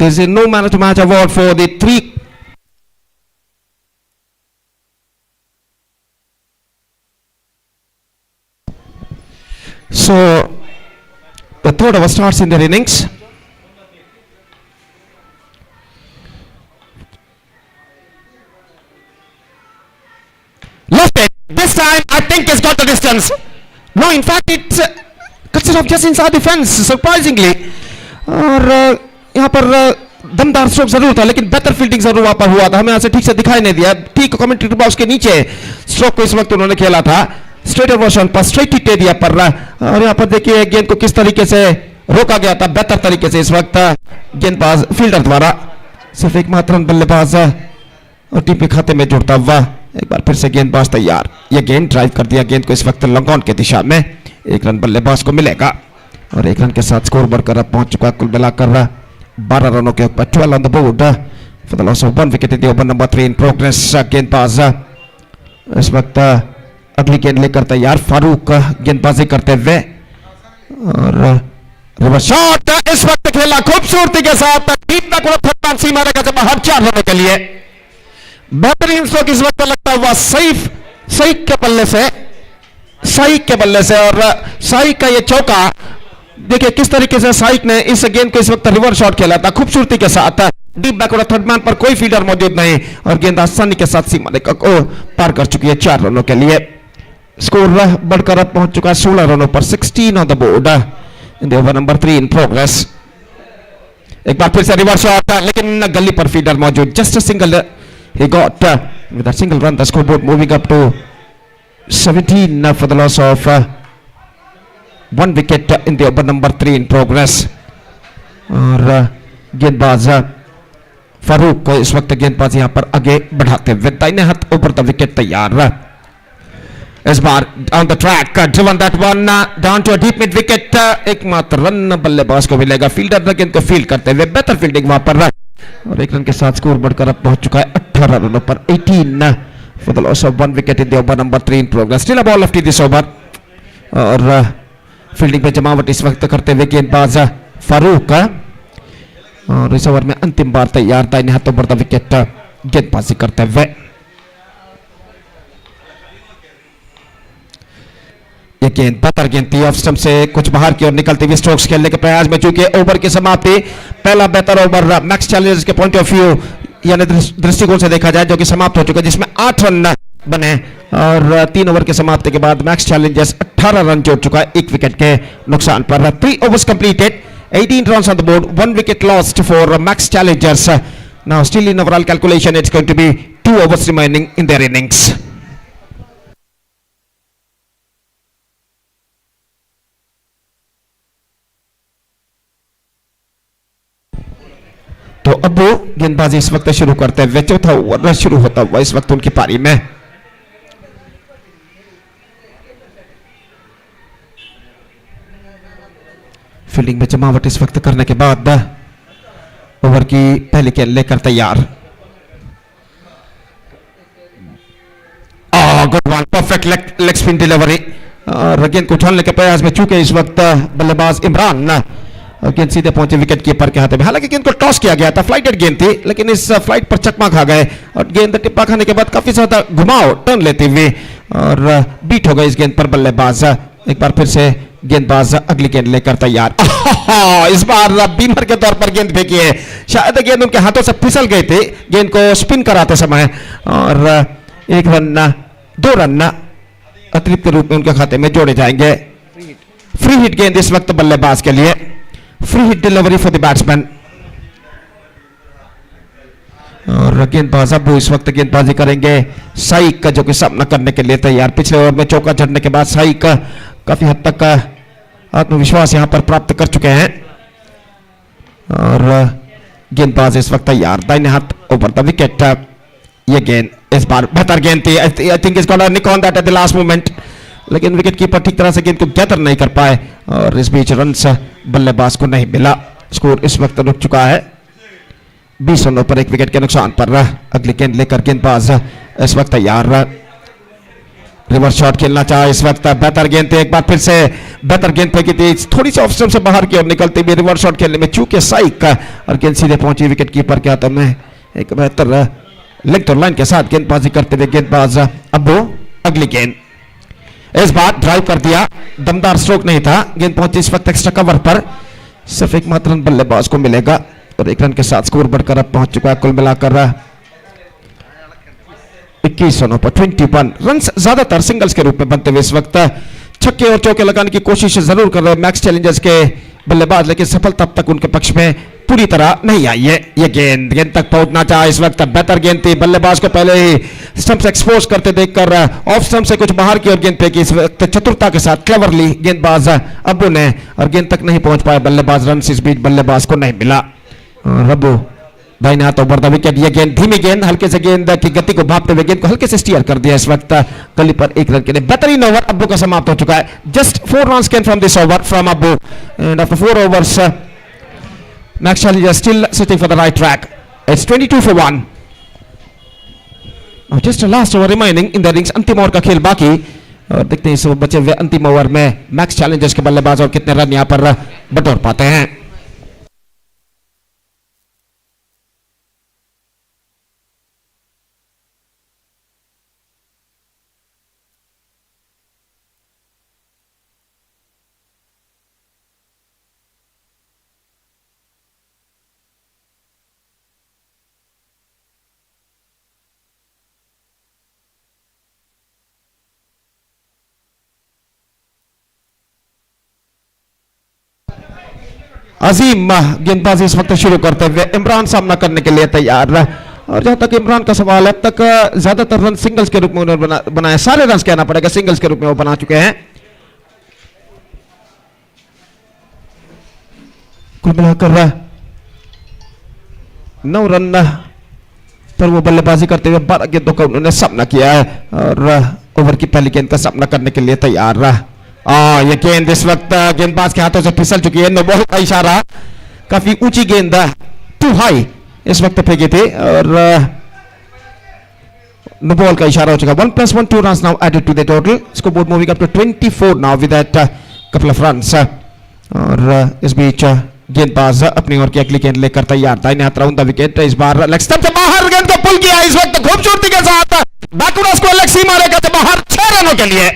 S1: There is a no man of the match award for the 3. So the third over starts in their innings. Left it. This time I think it's got the distance. No, in fact it's cuts it off just inside the fence, surprisingly। और यहाँ पर दमदार stroke जरूर था, लेकिन बेहतर fielding जरूर वहां पर हुआ था, हमें यहाँ से ठीक से दिखाई नहीं दिया। ठीक कमेंट्री बॉक्स के नीचे स्ट्रोक को इस वक्त उन्होंने खेला था, स्ट्रेट वर्शन पर स्ट्रेट हिट दे दिया पर, और यहाँ पर देखिए गेंद को किस तरीके से रोका गया था बेहतर तरीके से इस वक्त गेंदबाज फील्डर द्वारा। सिर्फ एक मात्र बल्लेबाज और टीम के खाते में जुड़ता हुआ एक बार फिर से गेंदबाज तैयार, यह गेंद ड्राइव कर दिया गेंद को इस वक्त लॉन्ग ऑन की दिशा में। 1 रन बल्लेबाज को मिलेगा और 1 रन के साथ स्कोर बढ़कर अब पहुंच चुका कुल मिलाकर 12 रनों के ऊपर, 12 on the board for the loss of 1 wicket in the over number 3 in progress। गेंदबाज इस वक्त अगली गेंद लेकर तैयार, फारूक गेंदबाजी करते हुए और रिवर्स शॉट इस वक्त खेला खूबसूरती के साथ, डीप तक सीमा रेखा से बाहर 4 रनों के लिए। बेहतरीन स्ट्रोक इस वक्त लगता हुआ सही के बल्ले से और साइक का ये चौका देखिए किस तरीके से साइक ने इस गेंद को इस वक्त रिवर्स शॉट खेला था खूबसूरती के साथ। डीप बैकवर्ड थर्ड मैन पर कोई फील्डर मौजूद नहीं और गेंद आसानी के साथ सीमा रेखा को पार कर चुकी है 4 रनों के लिए। स्कोर बढ़कर अब पहुंच चुका है 16 रनों पर, 16 on the board in the over number 3 in progress. एक बार फिर से रिवर्स शॉट लेकिन गली पर फील्डर मौजूद, just a single he got with a single run the scoreboard moving up to 17 for the loss of 1 wicket in the over number 3 in progress। और गेंदबाज फारूक को इस वक्त गेंदबाज यहां पर आगे बढ़ाते हुए दाहिने हाथ ऊपर द विकेट तैयार। इस बार on the track driven that one down to a deep mid wicket, एकमात्र रन बल्लेबाज को मिलेगा। फील्डर ने गेंद को फील्ड करते हुए बेहतर फील्डिंग वहां पर और 1 रन के साथ स्कोर बढ़कर अब पहुंच चुका है 18 रनों पर, 18 for the loss of 1 wicket in the over number 3 in progress। Still a ball left in this over और फील्डिंग पे जमावट इस वक्त करते हुए गेंदबाज फारूक और इस ओवर में अंतिम बार तैयार दाहिने हाथों पर विकेट गेंदबाजी करते हुए। ये गेंद बेहतर गेंद थी, ऑफ स्टंप से कुछ बाहर की ओर निकलती हुई स्ट्रोक्स खेलने के प्रयास में चूंकि ओवर की समाप्ति पहला बेहतर ओवर मैक्स चैलेंजर्स के पॉइंट ऑफ व्यू यानी दृष्टिकोण से देखा जाए जो कि समाप्त हो चुका है जिसमें 8 रन बने और 3 ओवर के समाप्ति के बाद मैक्स चैलेंजर्स 18 रन जोड़ चुका है 1 विकेट के नुकसान पर। 3 overs completed, 18 runs on the board, 1 wicket lost for Max Challengers। Now still in overall calculation it's going to be 2 overs remaining in their innings। तो अब वो गेंदबाजी इस वक्त शुरू करते हुए चौथा ओवर शुरू होता हुआ इस वक्त उनकी पारी में। फील्डिंग में जमावट इस वक्त करने के बाद ओवर की पहली गेंद लेकर तैयार। Good one, perfect leg spin delivery और गेंद को उछालने के प्रयास में चूंकि इस वक्त बल्लेबाज इमरान गेंद सीधे पहुंचे विकेट कीपर के हाथ में। हालांकि गेंद को टॉस किया गया था, फ्लाइटेड गेंद थी लेकिन इस फ्लाइट पर चकमा खा गए और गेंद टिप्पा खाने के बाद काफी ज्यादा घुमाव टर्न लेते हुए और बीट हो गए इस गेंद पर बल्लेबाज। एक बार फिर से गेंदबाज अगली गेंद लेकर तैयार। इस बार बीमर के तौर पर गेंद फेंकी है, शायद गेंद उनके हाथों से फिसल गई थी गेंद को स्पिन कराते समय और 1 रन 2 रन अतिरिक्त रूप में उनके खाते में जोड़े जाएंगे। फ्री हिट गेंद इस वक्त बल्लेबाज के लिए, free hit delivery for the batsman और गेंदबाज अब इस वक्त गेंदबाजी करेंगे साइक का जो कि सामना करने के लिए तैयार। पिछले ओवर में चौका चढ़ने के बाद साइक काफी हद तक आत्मविश्वास यहां पर प्राप्त कर चुके हैं और गेंदबाज इस वक्त तैयार दाहिने हाथ ऊपर द विकेट। ये गेंद इस बार बेहतर गेंद थी, I think is got a nick on that at the last moment लेकिन विकेट कीपर ठीक तरह से गेंद को गैदर नहीं कर पाए और इस बीच रन्स बल्लेबाज को नहीं मिला। स्कोर इस वक्त रुक चुका है 20 रनों पर 1 विकेट के नुकसान पर। अगली गेंद लेकर गेंदबाज इस वक्त तैयार। रिवर्स शॉट खेलना चाहे इस वक्त, बेहतर गेंद थी, एक बार फिर से बेहतर गेंद फेंकी थी, थोड़ी सी ऑफ स्टंप से बाहर की ओर निकलती हुई रिवर्स शॉट खेलने में चूके साइक और गेंद सीधे पहुंची विकेट कीपर के हाथों में। एक बेहतर लेग लाइन के साथ गेंदबाजी करते हुए गेंदबाज अब अगली गेंद इस बार ड्राइव कर दिया, दमदार स्ट्रोक नहीं था, गेंद पहुंची इस वक्त एक्स्ट्रा कवर पर, सिर्फ एकमात्र रन बल्लेबाज को मिलेगा और 1 रन के साथ स्कोर बढ़कर अब पहुंच चुका है कुल मिलाकर 21 रनों पर 21 रन, ज्यादातर सिंगल्स के रूप में बनते हुए इस वक्त छक्के और चौके लगाने की कोशिश जरूर कर रहे हैं मैक्स चैलेंजर्स के बल्लेबाज लेकिन सफलता अब तक उनके पक्ष में पूरी तरह नहीं आई है। ये गेंद तक पहुंचना चाहे इस वक्त, बेहतर गेंद थी, बल्लेबाज को पहले ही स्टंप से एक्सपोज करते देखकर ऑफ स्टंप से कुछ बाहर की ओर गेंद फेंकी इस वक्त चतुरता के साथ क्लेवरली गेंदबाज अब्बू ने और गेंद तक नहीं पहुंच पाए बल्लेबाज, रन इस बीच बल्लेबाज को नहीं मिला। अब्बू दाहिने हाथों पर विकेट। ये गेंद धीमी गेंद, हल्के से गेंद की गति को भापते हुए गेंद को हल्के से स्टीयर कर दिया इस वक्त गली पर 1 रन के लिए। बेहतरीन ओवर अब्बू का समाप्त हो चुका है। Just 4 runs came from this over from Abbu and after 4 overs Max Challenger still sitting for the right track. It's 22 for 1. Now just a last over remaining in the innings, अंतिम over का खेल बाकी और देखते हैं इस बचे हुए अंतिम ओवर में मैक्स चैलेंजर्स के बल्लेबाज और कितने रन यहां पर बटोर पाते हैं। अजीम गेंदबाजी इस वक्त शुरू करते हुए इमरान सामना करने के लिए तैयार। और जहां तक इमरान का सवाल है, अब तक ज्यादातर रन सिंगल्स के रूप में उन्होंने बनाए, सारे रन कहना पड़ेगा सिंगल्स के रूप में वो बना चुके हैं। कुल मिलाकर 9 रन पर वो बल्लेबाजी करते हुए 12 गेंदों का उन्होंने सामना किया है और ओवर की पहली गेंद का सामना करने के लिए तैयार रहा। ये गेंद इस वक्त गेंदबाज के हाथों से फिसल चुकी है। नो बॉल का इशारा, काफी ऊंची गेंद, टू हाई इस वक्त फेंकी थी और नो बॉल का इशारा हो चुका। 1+1 2 runs now added to the total. Scoreboard moving up to 24 now with that couple of runs. और इस बीच गेंदबाज अपनी ओर की अगली गेंद लेकर तैयार था। इन्हें राउंड द विकेट, इस बार लेग स्टंप से बाहर गेंद को पुल किया इस वक्त खूबसूरती के साथ, बैकवर्ड स्कोर लेग सीमा रेखा से बाहर 6 रनों के लिए।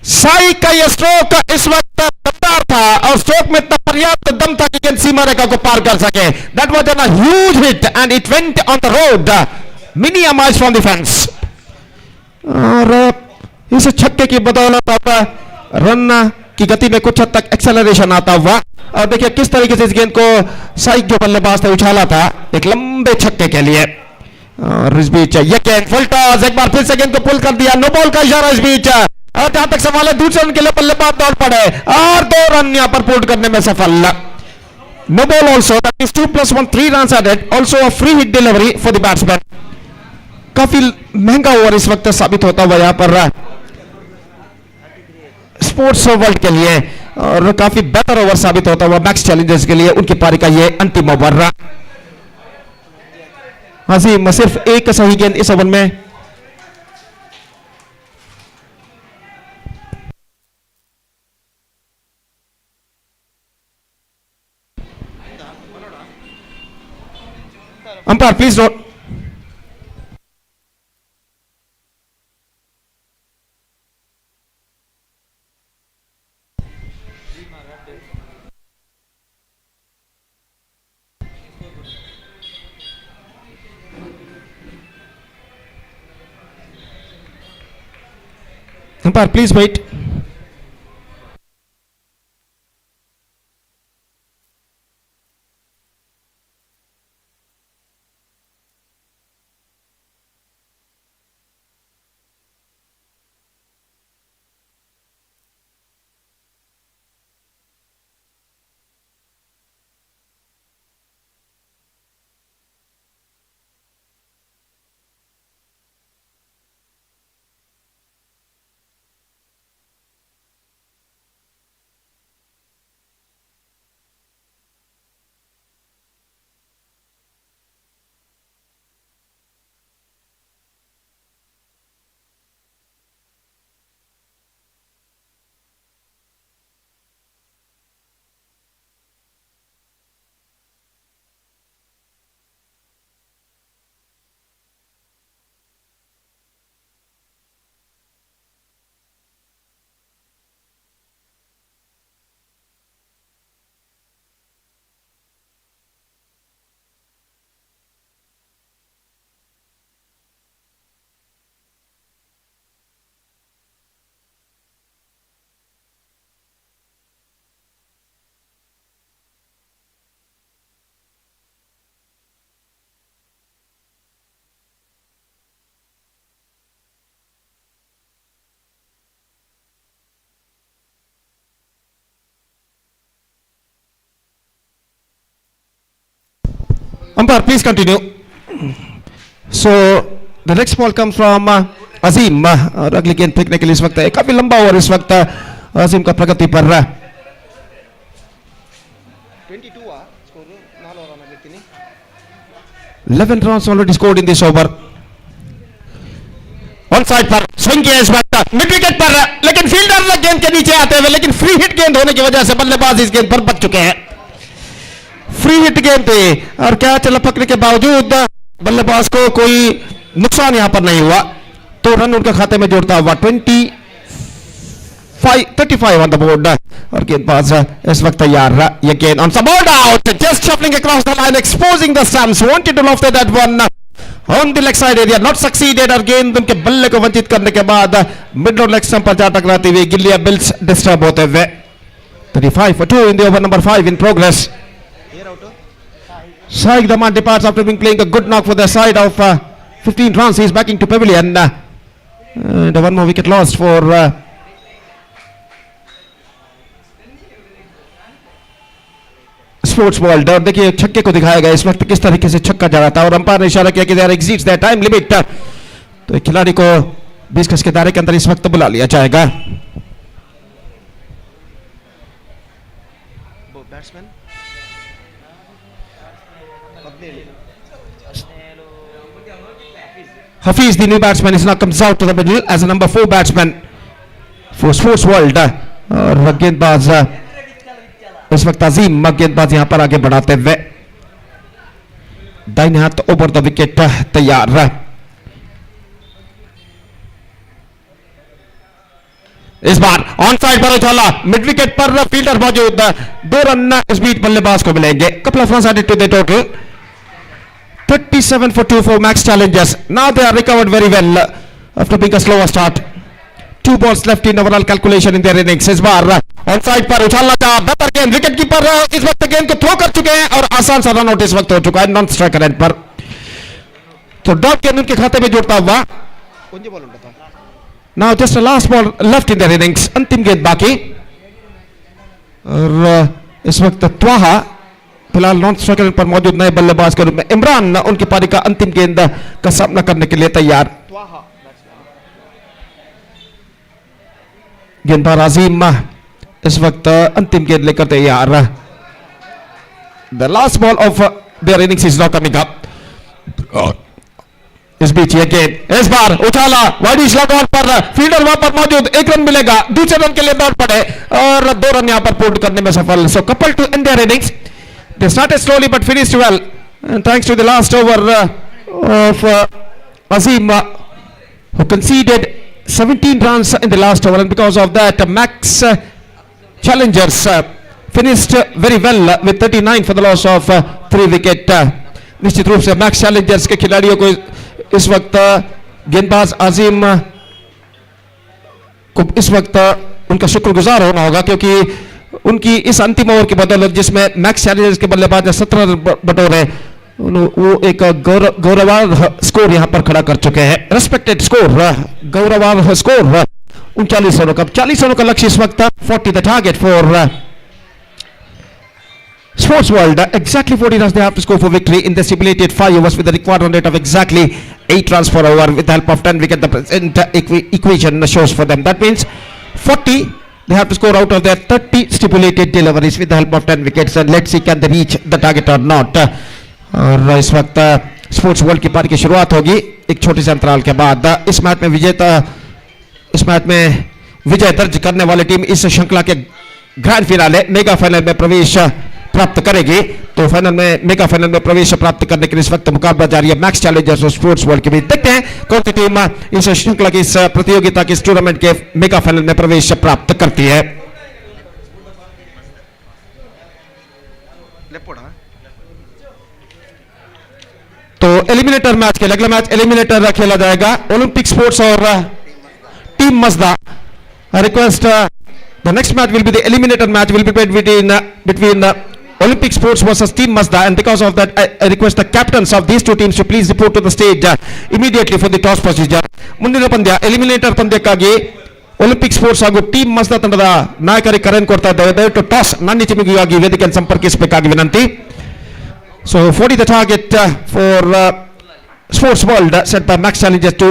S1: साई का यह स्ट्रोक इस वक्त दमदार था और स्ट्रोक में इतना पर्याप्त दम था कि गेंद सीमा रेखा को पार कर सके। That was a huge hit and it went on the road mini miles from the fence. और इस छक्के की बदौलत रन की गति में कुछ हद तक एक्सेलरेशन आता हुआ। और देखिए किस तरीके से इस गेंद को साई जो बल्लेबाज थे उछाला था एक लंबे छक्के के लिए। और इस बीच यह गेंद फुल टॉस, एक बार फिर से गेंद को पुल कर दिया। नो बॉल का इशारा इस बीच, और जहां तक सवाल है दूसरे रन के लिए बल्लेबाज दौड़ पड़े और 2 रन यहां पर पुट करने में सफल। No ball also, that is 2+1 3 runs added, also a free hit delivery for the batsman. काफी महंगा ओवर इस वक्त साबित होता हुआ यहां पर स्पोर्ट्स वर्ल्ड के लिए और काफी बेहतर ओवर साबित होता हुआ मैक्स चैलेंजर्स के लिए। उनकी पारी का ये अंतिम ओवर रहा। हाजी सिर्फ एक सही गेंद इस ओवर में umpire please note. Umpire, please wait. Umpire, please continue. So the next ball comes from अजीम और अगली गेंद फेंकने के लिए इस वक्त है काफी लंबा ओवर इस वक्त अजीम का प्रगति पर रहा। 11 runs already scored in this over. On side पर स्विंग किया इस वक्त मिड विकेट पर, लेकिन फील्डर गेंद के नीचे आते हुए, लेकिन फ्री हिट गेंद होने की वजह से बल्लेबाज इस गेंद पर बच चुके हैं। फ्री हिट गेंद थी और कैच लपकने के बावजूद बल्लेबाज को कोई नुकसान यहां पर नहीं हुआ, तो रन उनके खाते में जोड़ता हुआ 35 ऑन द बोर्ड। और गेंदबाज इस वक्त तैयार रहा। ये गेंद on bowled out, just shuffling across the line, exposing the stumps, wanted to loft that one on the leg side area, not succeeded. और गेंद उनके बल्ले को वंचित करने के बाद मिड और लेग स्टंप पर जा टकराती हुई गिल्लिया बिल्स डिस्टर्ब होते हुए 35 for 2 in the over number 5 in progress. Shaikh Daman departs after being playing a good knock for the side of 15 runs. He is backing to pavilion. And one more wicket lost for sports world. और देखिए छक्के को दिखाया गया इस वक्त किस तरीके से छक्का जा रहा था और अंपायर ने इशारा किया कि there exits that time limit, तो एक खिलाड़ी को 20 गज के दायरे के अंदर इस वक्त बुला लिया जाएगा।
S5: Batsman
S1: Hafiz, the new batsman, is now comes out to the middle as a number 4 batsman for Sports World. और गेंदबाज इस वक्त अजीम गेंदबाज यहां पर आगे बढ़ाते हुए दाहिने हाथ ओवर द विकेट तैयार। इस बार ऑन साइड पर उछाला, मिड विकेट पर फील्डर मौजूद, 2 रन इस बीच बल्लेबाज को मिलेंगे। Couple of runs added to the total, 37 for 2 for Max Challengers. Now they are recovered very well after being a slower start. 2 balls left in overall calculation in their innings. इस बार on side पर उछालना चाहा, बेहतर गेंद, wicket keeper इस वक्त गेंद को थ्रो कर चुके हैं और आसान सा रन आउट इस वक्त हो चुका है नॉन स्ट्राइकर एंड पर, तो डॉट गेंद उनके खाते में जुड़ता हुआ। Now just a last ball left in their innings. अंतिम गेंद बाकी और इस वक्त त्वाहा फिलहाल नॉन स्ट्राइकर पर मौजूद नए बल्लेबाज के रूप में इमरान उनकी पारी का अंतिम गेंद का सामना करने के लिए तैयार। गेंदबाज आजीम इस वक्त अंतिम गेंद लेकर तैयार। The last ball of their innings is not coming up. इस बीच ये गेंद इस बार उछाला, वाइड स्लॉट ऑन पर फील्डर वहां पर मौजूद, 1 रन मिलेगा, दूसरे रन के लिए दौड़ पड़े और 2 रन यहां पर पूर्ण करने में सफल। So couple to and their innings, they started slowly but finished well, and thanks to the last over of Azim who conceded 17 runs in the last over, and because of that Max Challengers finished very well with 39 for the loss of 3 wicket. निश्चित रूप से max Challengers के खिलाड़ियों को इस वक्त गेंदबाज आजिम को इस वक्त उनका शुक्रगुजार होना होगा, क्योंकि उनकी इस अंतिम ओवर की बदौलत जिसमें मैक्स चैलेंजर्स के बल्लेबाज ने 17 रन बटोरे, वो एक गौरवार्ह स्कोर यहां पर खड़ा कर चुके हैं। रेस्पेक्टेड स्कोर, गौरवार्ह स्कोर 39 रनों का, 40 रनों का लक्ष्य इस वक्त। 40 the target for Sports World. Exactly 40 runs they have to score for victory in the stipulated 5 overs with a required run rate of exactly 8 runs per over with the help of 10 wickets. The present equation shows for them. That means 40 they have to score out of their 30 stipulated deliveries with the help of 10 wickets, and let's see can they reach the target or not. और इस वक्त sports world की पारी की शुरुआत होगी एक छोटे से अंतराल के बाद। इस मैच में विजय दर्ज करने वाली टीम इस श्रृंखला के ग्रैंड फिनाले मेगा फाइनल में प्रवेश प्राप्त करेगी। तो फाइनल में मेगा फाइनल में प्रवेश प्राप्त करने के लिए इस वक्त मुकाबला जारी है मैक्स चैलेंजर्स और स्पोर्ट्स वर्ल्ड के बीच। देखते हैं कौन सी टीम इस श्रृंखला की इस प्रतियोगिता के इस टूर्नामेंट के मेगा फाइनल में प्रवेश प्राप्त करती है। तो एलिमिनेटर मैच के अगला मैच एलिमिनेटर खेला जाएगा ओलंपिक स्पोर्ट्स और team Mazda. Request the next match will be the eliminator match will be played between Olympic Sports versus Team Mazda, and because of that I request the captains of these two teams to please report to the stage immediately for the toss procedure. ಮುಂದಿನ ಪಂದ್ಯ eliminator ಪಂದ್ಯಕ್ಕಾಗಿ Olympic sports ಹಾಗೂ team Mazda ತಂಡದ ನಾಯಕರಿಗೆ ಕರೆಯನ್ನು ಕೊಡ್ತಾ ಇದ್ದೇವೆ. ದಯವಿಟ್ಟು toss ನನ್ನ ಚಿಮಿಗಾಗಿ ವೇದಿಕೆಯನ್ನು ಸಂಪರ್ಕಿಸಬೇಕಾಗಿ ವಿನಂತಿ. So 40 the target for Sports World set by Max Challengers to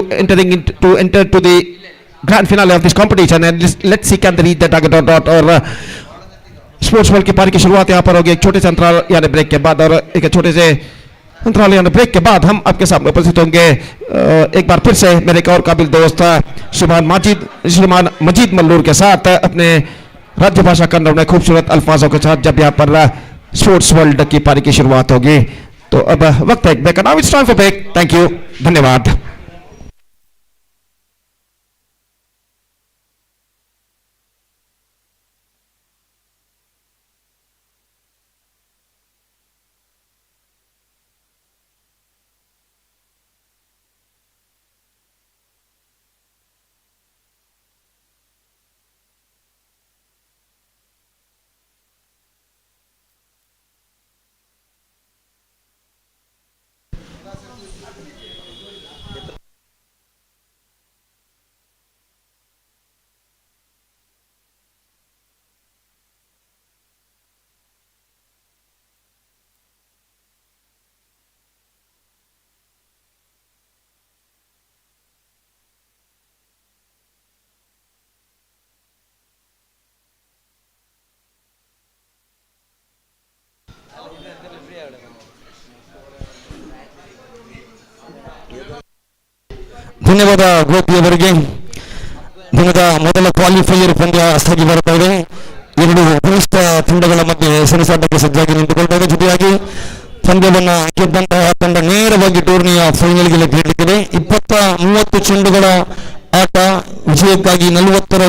S1: enter to the grand finale of this competition, and let's see can they reach the target or not. और स्पोर्ट्स वर्ल्ड की पारी की शुरुआत यहाँ पर होगी एक छोटे से अंतराल यानी ब्रेक के बाद, और एक छोटे से अंतरालिया ब्रेक के बाद हम आपके सामने उपस्थित होंगे एक बार फिर से मेरे एक और काबिल दोस्त श्रीमान मजीद मल्लूर के साथ अपने राज्य भाषा कन्नड़ में खूबसूरत अल्फाजों के साथ जब यहाँ पर स्पोर्ट्स वर्ल्ड की पारी की शुरुआत होगी। तो अब वक्त है ब्रेक का। Now it's time for break. Thank you, धन्यवाद।
S7: ಧನ್ಯವಾದ ಗೋಪಿಯವರಿಗೆ. ದಿನದ ಮೊದಲ ಕ್ವಾಲಿಫೈಯರ್ ಪಂದ್ಯ ಸಾಗಿ ಬರ್ತಾ ಇದೆ. ಎರಡು ಬಲಿಷ್ಠ ತಂಡಗಳ ಮಧ್ಯೆ ಸೆಣಸಾಟಕ್ಕೆ ಸಜ್ಜಾಗಿ ನಿಂತುಕೊಳ್ತಾ ಇದೆ. ಜೊತೆಯಾಗಿ ಪಂದ್ಯವನ್ನು ಗೆದ್ದಂತಹ ತಂಡ ನೇರವಾಗಿ ಟೂರ್ನಿಯ ಫೈನಲ್ಗೆ ಲಭ್ಯಲಿಕ್ಕಿದೆ. 20-30 ಚೆಂಡುಗಳ ಆಟ ವಿಜಯಕ್ಕಾಗಿ 40ರ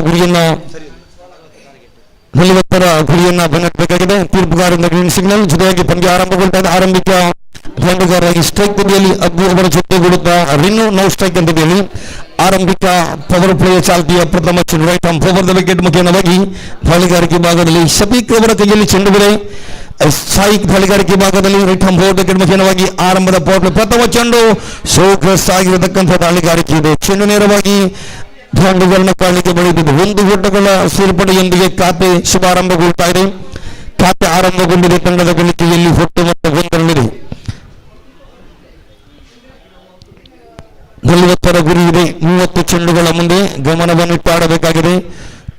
S7: ಗುರಿಯನ್ನ ಬೆನ್ನಟ್ಟಬೇಕಾಗಿದೆ. ತೀರ್ಪುಗಾರರಿಂದ ಗ್ರೀನ್ ಸಿಗ್ನಲ್. ಜೊತೆಯಾಗಿ ಪಂದ್ಯ ಆರಂಭಗೊಳ್ತಾ ಇದೆ. ಆರಂಭಿಕ ತಂಡಗಾರರಾಗಿ ಸ್ಟ್ರೈಕ್ ತುದಿಯಲ್ಲಿ ಅಬ್ಬು ಅವರ ಜೊತೆಗೂಡುತ್ತಾ ರಿನ್ನು ನೌ ಸ್ಟ್ರೈಕ್ ಅಂತದಲ್ಲಿ ಆರಂಭಿಕ ಪವರ್ ಪ್ಲೇ ಚಾಲ್ತಿಯ ಪ್ರಥಮ ಚೆಂಡು ರೈಟ್ ಆರ್ಮ್ ಓವರ್ ವಿಕೆಟ್ ಮುಖೇನವಾಗಿ ದಾಳಿಗಾರಿಕೆ ಭಾಗದಲ್ಲಿ ಶಫೀಕ್ ಅವರ ಕೈಯಲ್ಲಿ ಚೆಂಡು ಬಿಡೆ. ಸಾಯಿಕ್ ದಾಳಿಗಾರಿಕೆ ಭಾಗದಲ್ಲಿ ರೈಟ್ ಆರ್ಮ್ ಓವರ್ ವಿಕೆಟ್ ಮುಖೇನವಾಗಿ ಆರಂಭದ ಪವರ್ ಪ್ಲೇ ಪ್ರಥಮ ಚೆಂಡು ಸೋಗ್ರೆಸ್ ಆಗಿರತಕ್ಕಂಥ ದಾಳಿಗಾರಿಕೆ ಇದೆ. ಚೆಂಡು ನೇರವಾಗಿ ದಾಂಡುಗಳನ್ನ ಕಾಣಲಿಕ್ಕೆ ಬೆಳೆದಿದೆ. 1 ಓಟಗಳ ಸೇರ್ಪಡೆಯೊಂದಿಗೆ ಖಾತೆ ಶುಭಾರಂಭಗೊಳ್ತಾ ಇದೆ. ಖಾತೆ ಆರಂಭಗೊಂಡಿದೆ. ತಂಡದ ಗಳಿಕೆಯಲ್ಲಿ ಹೊಟ್ಟು ಮತ್ತು 1 ರನ್ ಇದೆ. 40ರ ಗುರಿ ಇದೆ. 30 ಚೆಂಡುಗಳ ಮುಂದೆ ಗಮನವನ್ನಿಟ್ಟು ಆಡಬೇಕಾಗಿದೆ.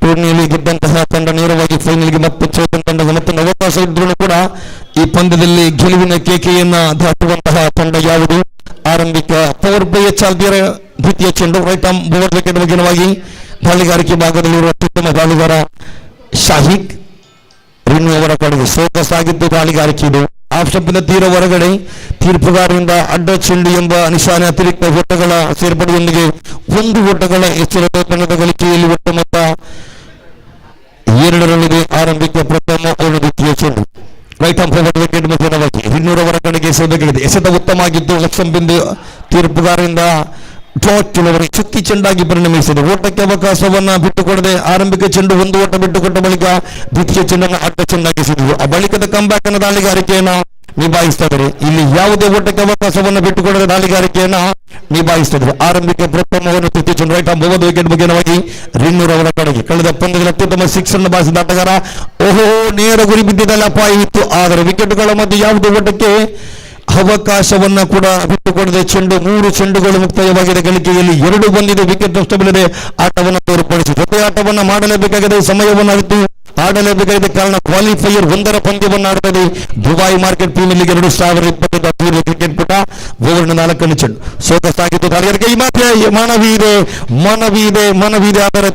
S7: ಟೂರ್ನಿಯಲ್ಲಿ ಗೆದ್ದಂತಹ ತಂಡ ನೇರವಾಗಿ ಫೈನಲ್ಗೆ ಮತ್ತೆ ಚೇತನ್ ತಂಡದ ಮತ್ತೊಂದು ಅವಕಾಶ ಇದ್ರೂ ಕೂಡ ಈ ಪಂದ್ಯದಲ್ಲಿ ಗೆಲುವಿನ ಕೇಕೆಯನ್ನ ದಾಟುವಂತಹ ತಂಡ ಯಾವುದು? ಆರಂಭಿಕ ಪವರ್ ಪ್ಲೇ ಚಾಲ್ತಿಯ ದ್ವಿತೀಯ ಚೆಂಡು ರೈಟ್ ಆರ್ಮ್ ಓವರ್ ವಿಕೆಟ್ ಮುಖೇನವಾಗಿ ದಾಳಿಗಾರಿಕೆ ಭಾಗದಲ್ಲಿರುವ ಅತ್ಯುತ್ತಮ ದಾಳಿಗಾರ ಶಾಹಿಕ್ ರಿನ್ನು ಅವರ ಕಡೆಗೆ ಸೋಕಸ್ ಆಗಿದ್ದು ದಾಳಿಗಾರಿಕೆ ಇದು. ಆಫ್ ಸ್ಟಂಪಿನ ತೀರ ಹೊರಗಡೆ ತೀರ್ಪುಗಾರರಿಂದ ಅಡ್ಡ ಚೆಂಡು ಎಂಬ ನಿಶಾನೆ ಅತಿರಿಕ್ತ ಓಟಗಳ ಸೇರ್ಪಡೆಯೊಂದಿಗೆ 1 ಓಟಗಳ ಎಚ್ಚರಿಕೆ ತಂಡದ ಗಳಿಕೆಯಲ್ಲಿ ಒಟ್ಟು ಮೊತ್ತ 2 ರನ್ ಇದೆ. ಆರಂಭಿಕ ಪ್ರಥಮ ಅವರ ದ್ವಿತೀಯ ಚೆಂಡು ರೈಟ್ ಆರ್ಮ್ ಓವರ್ ವಿಕೆಟ್ ಮುಖೇನವಾಗಿ ರಿನ್ನೂರವರ ಕಡೆಗೆ ಸೇವೆಗಳಿದೆ. ಎಸೆತ ಉತ್ತಮವಾಗಿದ್ದು ಲಕ್ಷಂ ಬಿಂದು ತೀರ್ಪುಗಾರರಿಂದ ಡಾಟ್ ಅವರಿಗೆ ಚುಕ್ಕಿ ಚೆಂಡಾಗಿ ಪರಿಣಮಿಸಿದೆ. ಓಟಕ್ಕೆ ಅವಕಾಶವನ್ನ ಬಿಟ್ಟುಕೊಡದೆ ಆರಂಭಿಕ ಚೆಂಡು 1 ಓಟ ಬಿಟ್ಟುಕೊಟ್ಟ ಬಳಿಕ ದ್ವಿತೀಯ ಚೆಂಡನ್ನು ಅಡ್ಡ ಚೆಂಡಾಗಿಸಿದ್ರು. ಆ ಬಳಿಕದ ಕಂಬ್ಯಾಕ್ ಅನ್ನ ದಾಳಿಗಾರಿಕೆಯನ್ನ ನಿಭಾಯಿಸ್ತಾ ಇದ್ದಾರೆ. ಇಲ್ಲಿ ಯಾವುದೇ ಓಟಕ್ಕೆ ಅವಕಾಶವನ್ನು ಬಿಟ್ಟುಕೊಡದೆ ದಾಳಿಗಾರಿಕೆಯನ್ನ ನಿಭಾಯಿಸ್ತಾ ಇದ್ದಾರೆ. ಆರಂಭಿಕ ಪ್ರಥಮವನ್ನು ತೃತೀಯ ಚೆಂಡು ರೈಟ್ ಆರ್ಮ್ ಓವರ್ ವಿಕೆಟ್ ಮುಖೇನವಾಗಿ ರಿನ್ನೂರ್ ಅವರ ಕಡೆಗೆ ಕಳೆದ ಪಂದ್ಯದಲ್ಲಿ ಅತ್ಯುತ್ತಮ 6 ಅನ್ನು ಬಾರಿಸಿದ ಆಟಗಾರ. ಓಹೋ, ನೇರ ಗುರಿ ಬಿದ್ದಿದ್ದಲ್ಲ, ಅಪಾಯ ಇತ್ತು. ಆದರೆ ವಿಕೆಟ್ಗಳ ಮಧ್ಯೆ ಯಾವುದೇ ಓಟಕ್ಕೆ ಅವಕಾಶವನ್ನ ಕೂಡ ಬಿಟ್ಟುಕೊಡದೆ ಚೆಂಡು 3 ಚೆಂಡುಗಳು ಮುಕ್ತಾಯವಾಗಿದೆ. ಗಳಿಕೆಯಲ್ಲಿ 2 ಬಂದಿದೆ. ವಿಕೆಟ್ ನಷ್ಟವಿಲ್ಲದೆ ಆಟವನ್ನು ತೋರ್ಪಡಿಸಿ ಜೊತೆ ಆಟವನ್ನ ಮಾಡಲೇಬೇಕಾಗಿದೆ. ಸಮಯವನ್ನು ಅರಿತು ಆಡಲೇಬೇಕಾಗಿದೆ. ಕಾರಣ ಕ್ವಾಲಿಫೈಯರ್ 1ರ ಪಂದ್ಯವನ್ನು ಆಡುತ್ತದೆ. Dubai market premier league 2025 cricket ಕೂಟ ಓವರ್ನ 4ನೇ ಚೆಂಡು ಸೋಕಸ್ ಆಗಿದ್ದು ದಾಳಿಗಾರಿಕೆ. ಈ ಮಾತ್ರ ಮನವಿ ಇದೆ. ಅದರ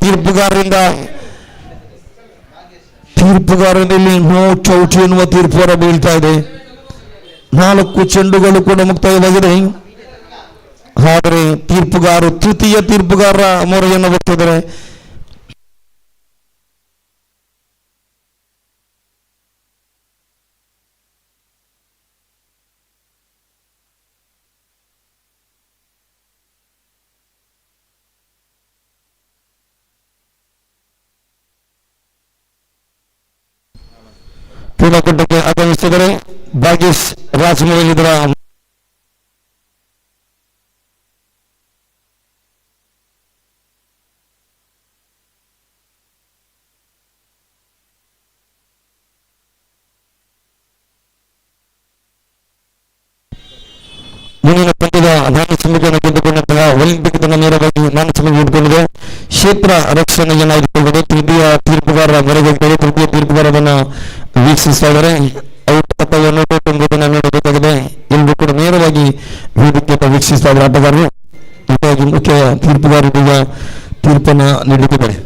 S7: ತೀರ್ಪುಗಾರರಲ್ಲಿ ನೋ ಚೌಟ್ ಎನ್ನುವ ತೀರ್ಪು ಹೊರ ಬೀಳ್ತಾ ಇದೆ. 4 ಚೆಂಡುಗಳು ಕೂಡ ಮುಕ್ತಾಯವಾಗಿದೆ. ಆದರೆ ತೃತೀಯ ತೀರ್ಪುಗಾರರ ಮೊರೆಯನ್ನು ಹೊತ್ತಿದ್ದಾರೆ. ಕ್ರೀಡಾಕೂಟಕ್ಕೆ ಆಗಮಿಸಿದರೆ ಭಾಗೇಶ್ ರಾಜಮೌಳಿ ಇದರ ಮುಂದಿನ ಪಂದ್ಯದ ನಾಣ್ಯ ಸಮಿತಿಯನ್ನು ಗೆದ್ದುಕೊಂಡಂತಹ ಒಲಿಂಪಿಕ್ ತಂಡ ನೇರವಾಗಿ ನಾಣ್ಯ ಸಮಿತಿ ಇಟ್ಟುಕೊಂಡಿದೆ. ಕ್ಷೇತ್ರ ರಕ್ಷಣೆಯನ್ನು ಆಯ್ದುಕೊಂಡಿದೆ. ತೃತೀಯ ತೀರ್ಪುಗಾರರ ಮೊರೆಗೋಗ್ತಾರೆ. ತೃತೀಯ ತೀರ್ಪುಗಾರರನ್ನು ವೀಕ್ಷಿಸ್ತಾ ಇದ್ದಾರೆ. ಔಟ್ ಅಥವಾ ನೋಟೌಟ್ ಎಂಬುದನ್ನು ನೋಡಬೇಕಾಗಿದೆ. ಎಲ್ಲರೂ ಕೂಡ ನೇರ ವೀಕ್ಷಿಸ್ತಾ ಇದ್ದಾರೆ ಆಟಗಾರರು. ಹೀಗಾಗಿ ಮುಖ್ಯ ತೀರ್ಪುಗಾರರಿಗೆ ತೀರ್ಪನ್ನು ನೀಡುತ್ತಿದ್ದಾರೆ.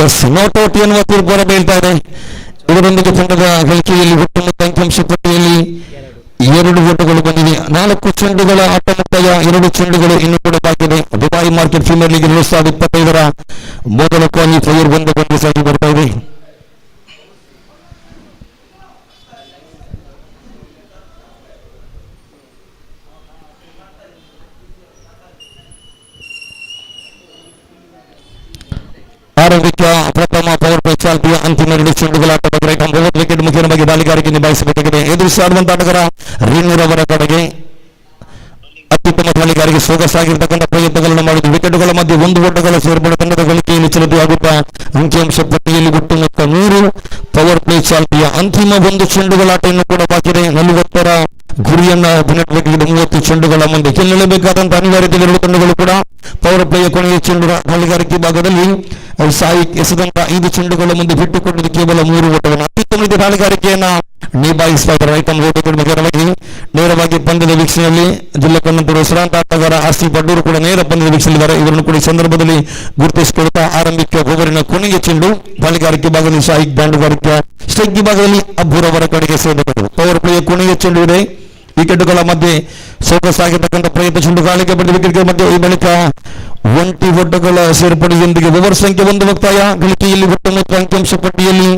S7: ಎಸ್ ನಾಟ್ ಔಟ್ ಎನ್ನುವ ತೀರ್ಪು ಹೊರಬೀಳ್ತಾ ಇದೆ. ಇದರೊಂದಿಗೆ ತಂಡದ ಗಳಿಕೆಯಲ್ಲಿ ಒಟ್ಟುಮೊತ್ತ ಅಂಕಿಅಂಶ ಪಟ್ಟಿಯಲ್ಲಿ 2 ಓಟಗಳು ಬಂದಿದೆ. 4 ಚೆಂಡುಗಳ ಆಟ ಮುಕ್ತಾಯ, 2 ಚೆಂಡುಗಳು ಇನ್ನೂ ಕೂಡ ಬಾಕಿ ಇದೆ. ದುಬೈ ಮಾರ್ಕೆಟ್ ಪ್ರೀಮಿಯರ್ ಲೀಗ್ 2025ರ ಮೊದಲ ಕ್ವಾಲಿಫೈಯರ್ ಒಂದು ಸಾಗಿ ಬರ್ತಾ ಇದೆ. ಆರಂಭಿಕ ಪ್ರಥಮ ಪವರ್ ಪ್ಲೇ ಚಾಲ್ತಿಯ ಅಂತಿಮ 2 ಚೆಂಡುಗಳ ಆಟದ ಬ್ರೇಕ್ 30 ವಿಕೆಟ್ ಮುಖ್ಯವಾಗಿ ದಾಳಿಗಾರಿಕೆ ನಿಭಾಯಿಸಬೇಕಾಗಿದೆ. ಎದುರಿಸಾಡುವಂತ ಆಟಗಾರ ರೀನೂರವರ ಕಡೆಗೆ ಅತ್ಯುತ್ತಮ ದಾಳಿಗಾರಿಗೆ ಸೊಗಸಾಗಿರ್ತಕ್ಕಂಥ ಪ್ರಯತ್ನಗಳನ್ನು ಮಾಡಿದ್ದು. ವಿಕೆಟ್ಗಳ ಮಧ್ಯೆ 1 ಓಟಗಳ ಸೇರ್ಪಡೆ ತಂಡದ ಗಳಿಕೆಯಲ್ಲಿ ಚಾಲ್ತಿಯಾಗುತ್ತಾ ಅಂಕಿಅಂಶ ಪಟ್ಟಿಯಲ್ಲಿ ಒಟ್ಟುಮೊತ್ತ 3 ಪವರ್ ಪ್ಲೇ ಚಾಲ್ತಿಯ ಅಂತಿಮ 1 ಚೆಂಡುಗಳ ಆಟ ಇನ್ನೂ ಕೂಡ ಬಾಕಿ ಇದೆ. 40ರ ಗುರಿಯನ್ನ ಬೆನ್ನಟ್ಟಬೇಕಾಗಿದೆ. 30 ಚೆಂಡುಗಳ ಮುಂದೆ ಗೆಲ್ಲಲೇಬೇಕಾದಂತಹ ಅನಿವಾರ್ಯತೆ 2 ತಂಡಗಳು ಕೂಡ. ಪವರ್ ಪ್ಲೇಯ ಕೊನೆಯ ಚೆಂಡು ದಾಳಿಗಾರಿಕೆ ಭಾಗದಲ್ಲಿ ಸಾಯಿ ಎಸೆದಂತ 5 ಚೆಂಡುಗಳ ಮುಂದೆ ಬಿಟ್ಟುಕೊಂಡಿದ್ದು ಕೇವಲ 3 ಓಟವನ್ನು. ಅತ್ಯುತ್ತಮ ರೀತಿಯ ದಾಳಿಗಾರಿಕೆಯನ್ನ ನಿಭಾಯಿಸ್ತಾ ಇದ್ದಾರೆ ರೈತನ ನೇರವಾಗಿ ಪಂದ್ಯದ ವೀಕ್ಷಣೆಯಲ್ಲಿ ಜಿಲ್ಲಾ ಕನ್ನಡ ಹೆಸರಾಂತ ಆಟಗಾರ ಆಸಿಫ್ ಅಡ್ಡೂರು ಕೂಡ ನೇರ ಪಂದ್ಯದ ವೀಕ್ಷಿಸಿದ್ದಾರೆ. ಇವರನ್ನು ಕೂಡ ಈ ಸಂದರ್ಭದಲ್ಲಿ ಗುರುತಿಸಿಕೊಳ್ತಾ ಆರಂಭಿಕ ಓವರಿನ ಕೊನೆಯ ಚೆಂಡು ದಾಳಿಗಾರಿಕೆ ಭಾಗದಲ್ಲಿ ಸಾಯಿ ದಾಂಡುಗಾರಿಕೆ ಸ್ಟ್ರೈಕ್ ಭಾಗದಲ್ಲಿ ಅಬ್ಬೂರವರ ಕಡೆಗೆ ಸೇರಬಹುದು. ಪವರ್ ಪ್ಲೇಯ ಕೊನೆಯ ಚೆಂಡು ಇದೆ. ವಿಕೆಟ್ಗಳ ಮಧ್ಯೆ ಸೊಗಸಾಗಿರ್ತಕ್ಕಂಥ ಪ್ರಯತ್ನ, ಚೆಂಡು ಗಾಳಿಗೆ ಬಡಿದ ವಿಕೆಟ್ಗಳ ಮಧ್ಯೆ ಈ ಬಳಿಕ 1 ಓಟಗಳ ಸೇರ್ಪಡೆಯೊಂದಿಗೆ ಓವರ್ ಸಂಖ್ಯೆ 1 ಮುಕ್ತಾಯ. ಗಳಿಕೆಯಲ್ಲಿ ಒಟ್ಟುಮೊತ್ತ ಅಂಕಿಅಂಶ ಪಟ್ಟಿಯಲ್ಲಿ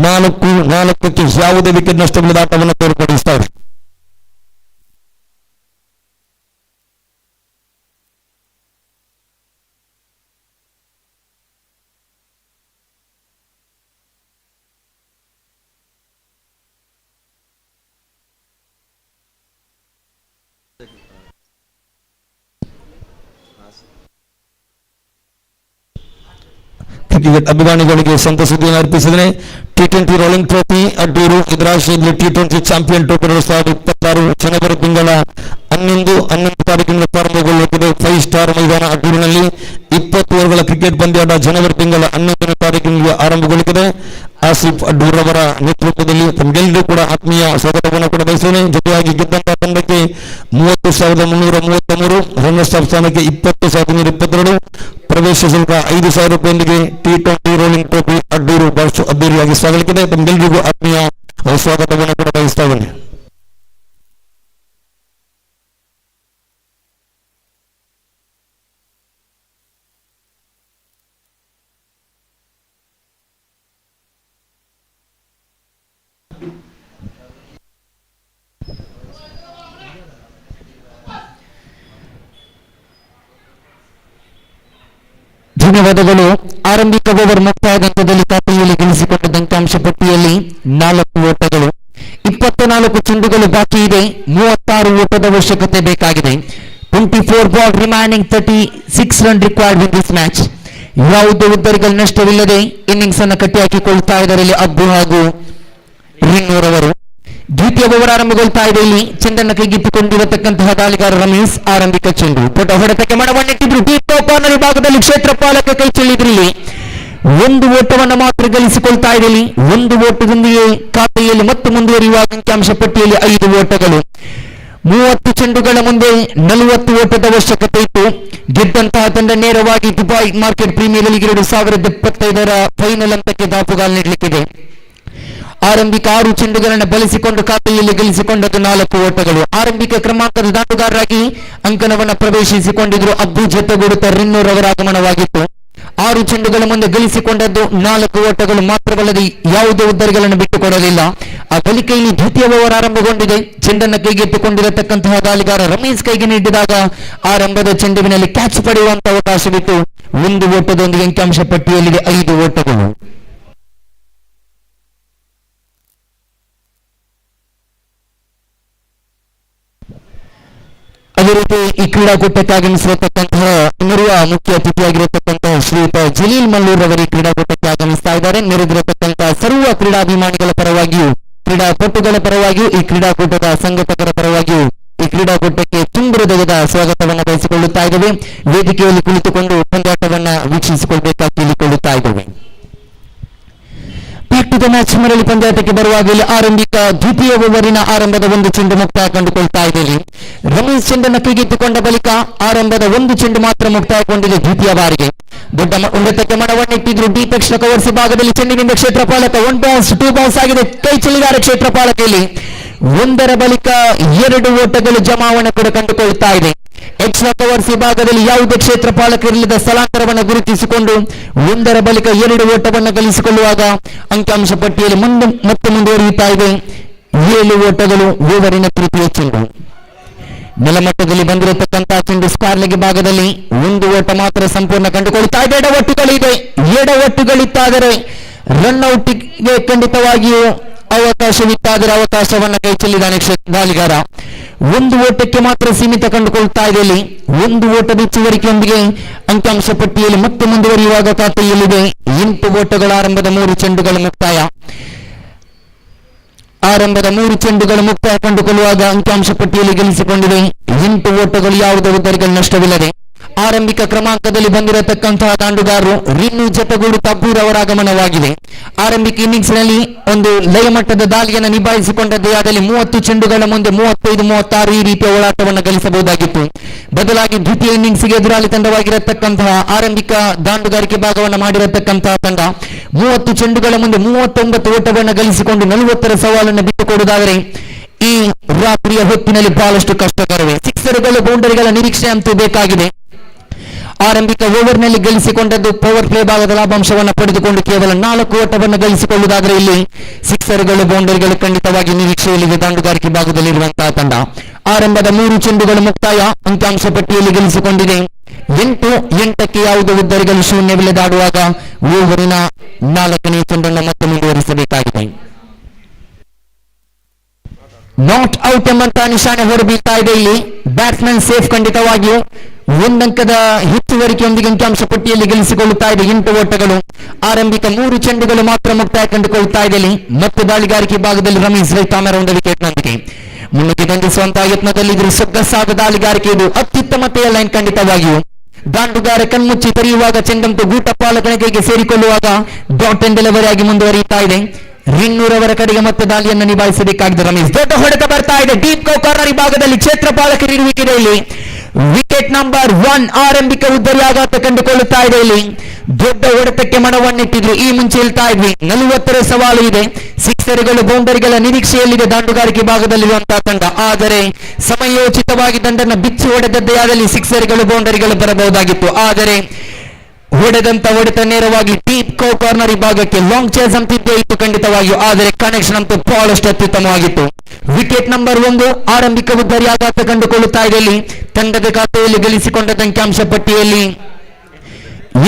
S7: 4-4ಕ್ಕೆ ಯಾವುದೇ ವಿಕೆಟ್ ನಷ್ಟವಿಲ್ಲದ ಆಟವನ್ನು ತೋರ್ಪಡಿಸುತ್ತಾರೆ. ಕ್ರಿಕೆಟ್ ಅಭಿಮಾನಿಗಳಿಗೆ ಸಂತಸ ಸುದ್ದಿಯನ್ನು ಅರ್ಪಿಸಿದರೆ T20 ರೋಲಿಂಗ್ ಟ್ರೋಫಿ ಅಡ್ಡೂರು ಇದರಾಶಿಯಲ್ಲಿ T20 ಚಾಂಪಿಯನ್ ಟ್ರೋಫಿ 2026 ಜನವರಿ ತಿಂಗಳ 11 ತಾರೀಕಿನಿಂದ ಪ್ರಾರಂಭಗೊಳ್ಳುತ್ತದೆ. 5 ಸ್ಟಾರ್ ಮೈದಾನ ಅಡ್ಡೂರಿನಲ್ಲಿ 20 ಓವರ್ಗಳ ಕ್ರಿಕೆಟ್ ಪಂದ್ಯಾಟ ಜನವರಿ ತಿಂಗಳ 11ನೇ ತಾರೀಕಿನಿಂದ ಆರಂಭಗೊಳ್ಳುತ್ತದೆ. ಆಸಿಫ್ ಅಡ್ಡೂರ್ ಅವರ ನೇತೃತ್ವದಲ್ಲಿ ತಮಗೆಲ್ಲರೂ ಕೂಡ ಆತ್ಮೀಯ ಸ್ವಾಗತವನ್ನು ಕೂಡ ಬಯಸುತ್ತೇನೆ. ಜೊತೆಯಾಗಿ ಗೆದ್ದಂತಹ ತಂಡಕ್ಕೆ 30,333 ರನ್ನರ್ಸ್ ಅಪ್ ಸ್ಥಾನಕ್ಕೆ 20,122 ಪ್ರವೇಶ ಶುಲ್ಕ 5,000 ರೂಪಾಯಿಯೊಂದಿಗೆ T20 ರೋಲಿಂಗ್ ಟ್ರೋಫಿ ಅಡ್ಡೂರು ಬಹಳಷ್ಟು ಅದ್ದೂರಿಯಾಗಿ ಸ್ವಾಗತಿಸಿದೆ. ತಮಗೆಲ್ಲರಿಗೂ ಆತ್ಮೀಯ ಸ್ವಾಗತವನ್ನು ಕೂಡ ಬಯಸ್ತಾ ಇದ್ದೇನೆ.
S6: ಧನ್ಯವಾದಗಳು. ಆರಂಭಿಕ ಓವರ್ ಮುಕ್ತಾಯದ ಹಂತದಲ್ಲಿ ಖಾತೆಯಲ್ಲಿ ಗಳಿಸಿಕೊಂಡ ಅಂಕಿಅಂಶ ಪಟ್ಟಿಯಲ್ಲಿ 4 ಓಟಗಳು, 24 ಚೆಂಡುಗಳು ಬಾಕಿ ಇದೆ. 36 ಓಟದ ಅವಶ್ಯಕತೆ ಬೇಕಾಗಿದೆ. 24 ball remaining, 36 run required in this match. ಯಾವುದೇ ಉದ್ದರಿಗಳ ನಷ್ಟವಿಲ್ಲದೆ ಇನ್ನಿಂಗ್ಸ್ ಅನ್ನು ಕಟ್ಟಿಹಾಕಿಕೊಳ್ತಾ ಇದ್ದಾರೆ ಇಲ್ಲಿ ಅಬ್ಬು ಹಾಗೂ ರಿನ್ನೂರ್ ಅವರು. ದ್ವಿತೀಯ ಓವರ್ ಆರಂಭಗೊಳ್ತಾ ಇದೆ. ಇಲ್ಲಿ ಚೆಂಡನ್ನು ಕೈಗೆತ್ತಿಕೊಂಡಿರತಕ್ಕಂತಹ ದಾಳಿಗಾರ ರಮೇಶ್. ಆರಂಭಿಕ ಚೆಂಡು ಪುಟ ಹೊಡೆತಕ್ಕೆ ಮಣವನ್ನಿಟ್ಟಿದ್ರು. ಡೀಪ್ ಕಾರ್ನರ್ ವಿಭಾಗದಲ್ಲಿ ಕ್ಷೇತ್ರ ಪಾಲಕ ಕೈ ಚೆಲ್ಲಿದ್ರು. ಇಲ್ಲಿ ಒಂದು ಓಟವನ್ನು ಮಾತ್ರ ಗಳಿಸಿಕೊಳ್ತಾ ಇದ್ದೀವಿ. ಒಂದು ಓಟದೊಂದಿಗೆ ಖಾತೆಯಲ್ಲಿ ಮತ್ತೆ ಮುಂದುವರಿಯುವ ಅಂಕಿಅಂಶ ಪಟ್ಟಿಯಲ್ಲಿ 5 ಓಟಗಳು. 30 ಚೆಂಡುಗಳ ಮುಂದೆ 40 ಓಟದ ಅವಶ್ಯಕತೆ ಇತ್ತು. ಗೆದ್ದಂತಹ ತಂಡ ನೇರವಾಗಿ ದುಬೈ ಮಾರ್ಕೆಟ್ ಪ್ರೀಮಿಯರ್ ಲೀಗ್ 2025ರ ಫೈನಲ್ ಹಂತಕ್ಕೆ ದಾಪುಗಾಲು ನೀಡಲಿಕ್ಕಿದೆ. ಆರಂಭಿಕ 6 ಚೆಂಡುಗಳನ್ನು ಬಳಸಿಕೊಂಡು ಖಾತೆಯಲ್ಲಿ ಗಳಿಸಿಕೊಂಡದ್ದು 4 ಓಟಗಳು. ಆರಂಭಿಕ ಕ್ರಮಾಂಕದ ದಾಟುಗಾರರಾಗಿ ಅಂಕಣವನ್ನು ಪ್ರವೇಶಿಸಿಕೊಂಡಿದ್ರು ಅಬ್ದು ಜೊತೆಗೂಡುತ್ತಾ ರಿನ್ನೂರ್ ಅವರ ಆಗಮನವಾಗಿತ್ತು. 6 ಚೆಂಡುಗಳ ಮುಂದೆ ಗಳಿಸಿಕೊಂಡದ್ದು 4 ಓಟಗಳು ಮಾತ್ರವಲ್ಲದೆ ಯಾವುದೇ ಉದ್ದರಿಗಳನ್ನು ಬಿಟ್ಟುಕೊಡಲಿಲ್ಲ. ಆ ಬಳಿಕ ಇಲ್ಲಿ ದ್ವಿತೀಯ ಓವರ್ ಆರಂಭಗೊಂಡಿದೆ. ಚೆಂಡನ್ನು ಕೈಗೆತ್ತಿಕೊಂಡಿರತಕ್ಕಂತಹ ದಾಳಿಗಾರ ರಮೇಶ್ ಕೈಗೆ ನೀಡಿದಾಗ ಆರಂಭದ ಚೆಂಡುವಿನಲ್ಲಿ ಕ್ಯಾಚ್ ಪಡೆಯುವಂತಹ ಅವಕಾಶವಿತ್ತು. 1 ಓಟದೊಂದಿಗೆ ಅಂಕಿಅಂಶ ಪಟ್ಟಿಯಲ್ಲಿದೆ 5 ಓಟಗಳು. ಅದೇ ರೀತಿ ಈ ಕ್ರೀಡಾಕೂಟಕ್ಕೆ ಆಗಮಿಸಿರತಕ್ಕಂತಹ ಇನ್ನೋರ್ವ ಮುಖ್ಯ ಅತಿಥಿಯಾಗಿರತಕ್ಕಂತಹ ಶ್ರೀಯುತ ಜಲೀಲ್ ಮಲ್ಲೂರ್ ಅವರು ಈ ಕ್ರೀಡಾಕೂಟಕ್ಕೆ ಆಗಮಿಸ್ತಾ ಇದ್ದಾರೆ. ನೆರೆದಿರತಕ್ಕಂತಹ ಸರ್ವ ಕ್ರೀಡಾಭಿಮಾನಿಗಳ ಪರವಾಗಿಯೂ ಕ್ರೀಡಾಪಟುಗಳ ಪರವಾಗಿಯೂ ಈ ಕ್ರೀಡಾಕೂಟದ ಸಂಘಟಕರ ಪರವಾಗಿಯೂ ಈ ಕ್ರೀಡಾಕೂಟಕ್ಕೆ ತುಂಬುರದಗದ ಸ್ವಾಗತವನ್ನು ಬಯಸಿಕೊಳ್ಳುತ್ತಾ ಇದ್ದೇವೆ. ವೇದಿಕೆಯಲ್ಲಿ ಕುಳಿತುಕೊಂಡು ಪಂದ್ಯಾಟವನ್ನ ವೀಕ್ಷಿಸಿಕೊಳ್ಳಬೇಕಾಗಿ ಕೇಳಿಕೊಳ್ಳುತ್ತಾ ಇದ್ದೇವೆ. ಬ್ಯಾಕ್ ಟು ದ ಮ್ಯಾಚ್ ಮರಳಿ ಪಂದ್ಯಾಟಕ್ಕೆ ಬರುವಾಗ ಇಲ್ಲಿ ಆರಂಭಿಕ ದ್ವಿತೀಯ ಓವರಿನ ಆರಂಭದ 1 ಚೆಂಡು ಮುಕ್ತಾಯ ಕಂಡುಕೊಳ್ತಾ ಇದ್ದೇವೆ. ರಮೇಶ್ ಚೆಂಡನ್ನು ಕೈಗೆತ್ತಿಕೊಂಡ ಬಳಿಕ ಆರಂಭದ 1 ಚೆಂಡು ಮಾತ್ರ ಮುಕ್ತಾಯಗೊಂಡಿದೆ ದ್ವಿತೀಯ ಬಾರಿಗೆ. ದೊಡ್ಡ ಹೊಡೆತಕ್ಕೆ ಮನವನ್ನಿಟ್ಟಿದ್ರು ಡೀಪ್ ಎಕ್ಸ್ಟ್ರಾ ಕವರ್ಸ್ ವಿಭಾಗದಲ್ಲಿ ಚೆಂಡಿನಿಂದ ಕ್ಷೇತ್ರಪಾಲಕ 1 ಬಾಲ್ಸ್ 2 ಬಾಲ್ಸ್ ಆಗಿದೆ. ಕೈ ಚೆಲ್ಲಿದ್ದಾರೆ ಕ್ಷೇತ್ರಪಾಲಕಲ್ಲಿ. 1ರ ಬಳಿಕ 2 ಓಟಗಳು ಜಮಾವಣೆ ಕೂಡ ಕಂಡುಕೊಳ್ತಾ ಇದೆ. ಎಕ್ಸ್ಟ್ರಾ ಕವರ್ಸ್ ವಿಭಾಗದಲ್ಲಿ ಯಾವುದೇ ಕ್ಷೇತ್ರಪಾಲಕರಿಲ್ಲದ ಸ್ಥಳಾಂತರವನ್ನು ಗುರುತಿಸಿಕೊಂಡು 1ರ ಬಳಿಕ 2 ಓಟವನ್ನು ಗಳಿಸಿಕೊಳ್ಳುವಾಗ ಅಂಕಿಅಂಶ ಪಟ್ಟಿಯಲ್ಲಿ ಮತ್ತೆ ಮುಂದುವರಿಯುತ್ತಾ ಇದೆ. 7 ಓಟಗಳು ಓವರಿನ ತೃತೀಯ ಚೆಂಡು. ನೆಲಮಟ್ಟದಲ್ಲಿ ಬಂದಿರತಕ್ಕಂತಹ ಚೆಂಡು ಸ್ಕ್ವೇರ್ ಭಾಗದಲ್ಲಿ 1 ಓಟ ಮಾತ್ರ ಸಂಪೂರ್ಣ ಕಂಡುಕೊಳ್ತಾ ಇದೆ. ಎಡವಟ್ಟುಗಳಿತ್ತಾದರೆ ರನ್ಔಟ್ಗೆ ಖಂಡಿತವಾಗಿಯೂ ಅವಕಾಶವಿತ್ತಾದರೆ ಅವಕಾಶವನ್ನು ಕೈ ಚೆಲ್ಲಿದಾನೆ ದಾಳಿಗಾರ. 1 ಓಟಕ್ಕೆ ಮಾತ್ರ ಸೀಮಿತ ಕಂಡುಕೊಳ್ತಾ ಇದೆ. ಇಲ್ಲಿ 1 ಓಟದ ಹೆಚ್ಚುವರಿಕೆಯೊಂದಿಗೆ ಅಂಕಿಅಂಶ ಪಟ್ಟಿಯಲ್ಲಿ ಮತ್ತೆ ಮುಂದುವರಿಯುವಾಗ ಖಾತೆಯಲ್ಲಿದೆ 8 ಓಟಗಳ ಆರಂಭದ 3 ಚೆಂಡುಗಳ ಮುಕ್ತಾಯ. ಆರಂಭದ 3 ಚೆಂಡುಗಳು ಮುಕ್ತಾಯ ಕಂಡುಕೊಳ್ಳುವಾಗ ಅಂಕಿಅಂಶ ಪಟ್ಟಿಯಲ್ಲಿ ಗಳಿಸಿಕೊಂಡಿದೆ 8 ಓಟಗಳು. ಯಾವುದೇ ಉದ್ದರಿಗಳ ನಷ್ಟವಿಲ್ಲದೆ ಆರಂಭಿಕ ಕ್ರಮಾಂಕದಲ್ಲಿ ಬಂದಿರತಕ್ಕಂತಹ ದಾಂಡುಗಾರರು ರಿನ್ನು ಜೊತೆಗೂಡುತ್ತಾ ಅಬ್ಬೂರ್ ಅವರ ಆಗಮನವಾಗಿದೆ. ಆರಂಭಿಕ ಇನ್ನಿಂಗ್ಸ್ ನಲ್ಲಿ ಒಂದು ಲಯಮಟ್ಟದ ದಾಳಿಯನ್ನು ನಿಭಾಯಿಸಿಕೊಂಡದ್ದೇ ಆದಲ್ಲಿ 30 ಚೆಂಡುಗಳ ಮುಂದೆ 35-36 ಈ ರೀತಿಯ ಹೋರಾಟವನ್ನು ಗಳಿಸಬಹುದಾಗಿತ್ತು. ಬದಲಾಗಿ ದ್ವಿತೀಯ ಇನ್ನಿಂಗ್ಸ್ಗೆ ಎದುರಾಳಿ ತಂಡವಾಗಿರತಕ್ಕಂತಹ ಆರಂಭಿಕ ದಾಂಡುಗಾರಿಕೆ ಭಾಗವನ್ನು ಮಾಡಿರತಕ್ಕಂತಹ ತಂಡ 30 ಚೆಂಡುಗಳ ಮುಂದೆ 39 ಓಟವನ್ನು ಗಳಿಸಿಕೊಂಡು 40ರ ಸವಾಲನ್ನು ಬಿಟ್ಟುಕೊಡುವುದಾದರೆ ಈ ರಾತ್ರಿಯ ಹೊತ್ತಿನಲ್ಲಿ ಬಹಳಷ್ಟು ಕಷ್ಟಕರವೇ. ಸಿಕ್ಸರ್ಗಳು ಬೌಂಡರಿಗಳ ನಿರೀಕ್ಷೆ ಅಂತೂ ಬೇಕಾಗಿದೆ. ಆರಂಭಿಕ ಓವರ್ನಲ್ಲಿ ಗಳಿಸಿಕೊಂಡದ್ದು ಪವರ್ ಪ್ಲೇ ಭಾಗದ ಲಾಭಾಂಶವನ್ನು ಪಡೆದುಕೊಂಡು ಕೇವಲ 4 ಓಟವನ್ನು ಗಳಿಸಿಕೊಳ್ಳುವುದಾದರೆ ಇಲ್ಲಿ ಸಿಕ್ಸರ್ಗಳು ಬೌಂಡರಿಗಳು ಖಂಡಿತವಾಗಿ ನಿರೀಕ್ಷೆಯಲ್ಲಿದೆ ದಾಂಡುಗಾರಿಕೆ ಭಾಗದಲ್ಲಿರುವಂತಹ ತಂಡ. ಆರಂಭದ 3 ಚೆಂಡುಗಳು ಮುಕ್ತಾಯ ಅಂಕಿಅಂಶ ಪಟ್ಟಿಯಲ್ಲಿ ಗಳಿಸಿಕೊಂಡಿದೆ 8-8ಕ್ಕೆ ಯಾವುದೇ ಉದ್ದರಿಗಳು ಶೂನ್ಯವಿಲ್ಲದಾಡುವಾಗ ಓವರಿನ 4ನೇ ಚೆಂಡನ್ನು ಮತ್ತೆ ಮುಂದುವರಿಸಬೇಕಾಗಿದೆ. ನಾಟ್ ಔಟ್ ಎಂಬಂತಹ ನಿಶಾನೆ ಹೊರಬೀಳ್ತಾ ಇದೆ. ಇಲ್ಲಿ ಬ್ಯಾಟ್ಸ್ಮನ್ ಸೇಫ್ ಖಂಡಿತವಾಗಿಯೂ 1 ಅಂಕದ ಹೆಚ್ಚುವರಿಕೆಯೊಂದಿಗೆ ಅಂಕಿಅಂಶ ಪಟ್ಟಿಯಲ್ಲಿ ಗಳಿಸಿಕೊಳ್ಳುತ್ತಾ ಇದೆ 8 ಓಟಗಳು. ಆರಂಭಿಕ 3 ಚೆಂಡುಗಳು ಮಾತ್ರ ಮುಕ್ತಾಯ ಕಂಡುಕೊಳ್ತಾ ಇದೆ. ಮತ್ತೆ ದಾಳಿಗಾರಿಕೆ ಭಾಗದಲ್ಲಿ ರಮೇಶ್ ರೈತಾಮರ ಒಂದು ವಿಕೆಟ್ನೊಂದಿಗೆ ಮುನ್ನುಗ್ಗಿ ದಂಡಿಸುವಂತಹ ಯತ್ನದಲ್ಲಿದ್ರು ಸೊಗಸಾದ ದಾಳಿಗಾರಿಕೆ. ಇದು ಅತ್ಯುತ್ತಮತೆಯ ಲೈನ್ ಖಂಡಿತವಾಗಿಯೂ. ದಾಂಡುಗಾರ ಕಣ್ಮುಚ್ಚಿ ತೆರೆಯುವಾಗ ಚೆಂಡಂತೂ ಗೂಟಪಾಲಕನ ಕೈಗೆ ಸೇರಿಕೊಳ್ಳುವಾಗ ಡಾಟ್ ಅಂಡ್ ಡೆಲಿವರಿ ಆಗಿ ಮುಂದುವರಿಯುತ್ತಾ ಇದೆ. ರಿನ್ನೂರ್ ಅವರ ಕಡೆಗೆ ಮತ್ತೆ ದಾಳಿಯನ್ನು ನಿಭಾಯಿಸಬೇಕಾಗಿದೆ ರಮೇಶ್. ದೊಡ್ಡ ಹೊಡೆತ ಬರ್ತಾ ಇದೆ ಡೀಪ್ ಕಾರ್ನರ್ ಭಾಗದಲ್ಲಿ ಕ್ಷೇತ್ರಪಾಲಕರ ಇರುವಿಕೆ ಇಲ್ಲಿ. ವಿಕೆಟ್ ನಂಬರ್ 1 ಆರಂಭಿಕ ಉದ್ದರಿ ಆಘಾತ ಕಂಡುಕೊಳ್ಳುತ್ತಾ ಇದೆ. ಇಲ್ಲಿ ದೊಡ್ಡ ಹೊಡೆತಕ್ಕೆ ಮನವನ್ನಿಟ್ಟಿದ್ರು. ಈ ಮುಂಚೆ ಹೇಳ್ತಾ ಇದ್ವಿ 40ರ ಸವಾಲು ಇದೆ. ಸಿಕ್ಸರ್ಗಳು ಬೌಂಡರಿಗಳ ನಿರೀಕ್ಷೆಯಲ್ಲಿದೆ ದಾಂಡುಗಾರಿಕೆ ಭಾಗದಲ್ಲಿರುವಂತಹ ತಂಡ. ಆದರೆ ಸಮಯೋಚಿತವಾಗಿ ದಂಡನ್ನು ಬಿಚ್ಚಿ ಹೊಡೆದದ್ದೇ ಆದಲ್ಲಿ ಸಿಕ್ಸರ್ಗಳು ಬೌಂಡರಿಗಳು ಬರಬಹುದಾಗಿತ್ತು. ಆದರೆ ಹೊಡೆದಂತ ಹೊಡೆತ ನೇರವಾಗಿ ಡೀಪ್ ಕಾರ್ನರ್ ಭಾಗಕ್ಕೆ ಲಾಂಗ್ ಚೇಸ್ ಅಂತಿದ್ದೇ ಇತ್ತು ಖಂಡಿತವಾಗಿಯೂ. ಆದರೆ ಕನೆಕ್ಷನ್ ಅಂತೂ ಬಹಳಷ್ಟು ಅತ್ಯುತ್ತಮವಾಗಿತ್ತು. ವಿಕೆಟ್ ನಂಬರ್ 1 ಆರಂಭಿಕ ಉದ್ದರಿ ಆಘಾತ ಕಂಡುಕೊಳ್ಳುತ್ತಾ ಇದೆ. ಇಲ್ಲಿ ತಂಡದ ಖಾತೆಯಲ್ಲಿ ಗಳಿಸಿಕೊಂಡ ಅಂಕಿಅಂಶ ಪಟ್ಟಿಯಲ್ಲಿ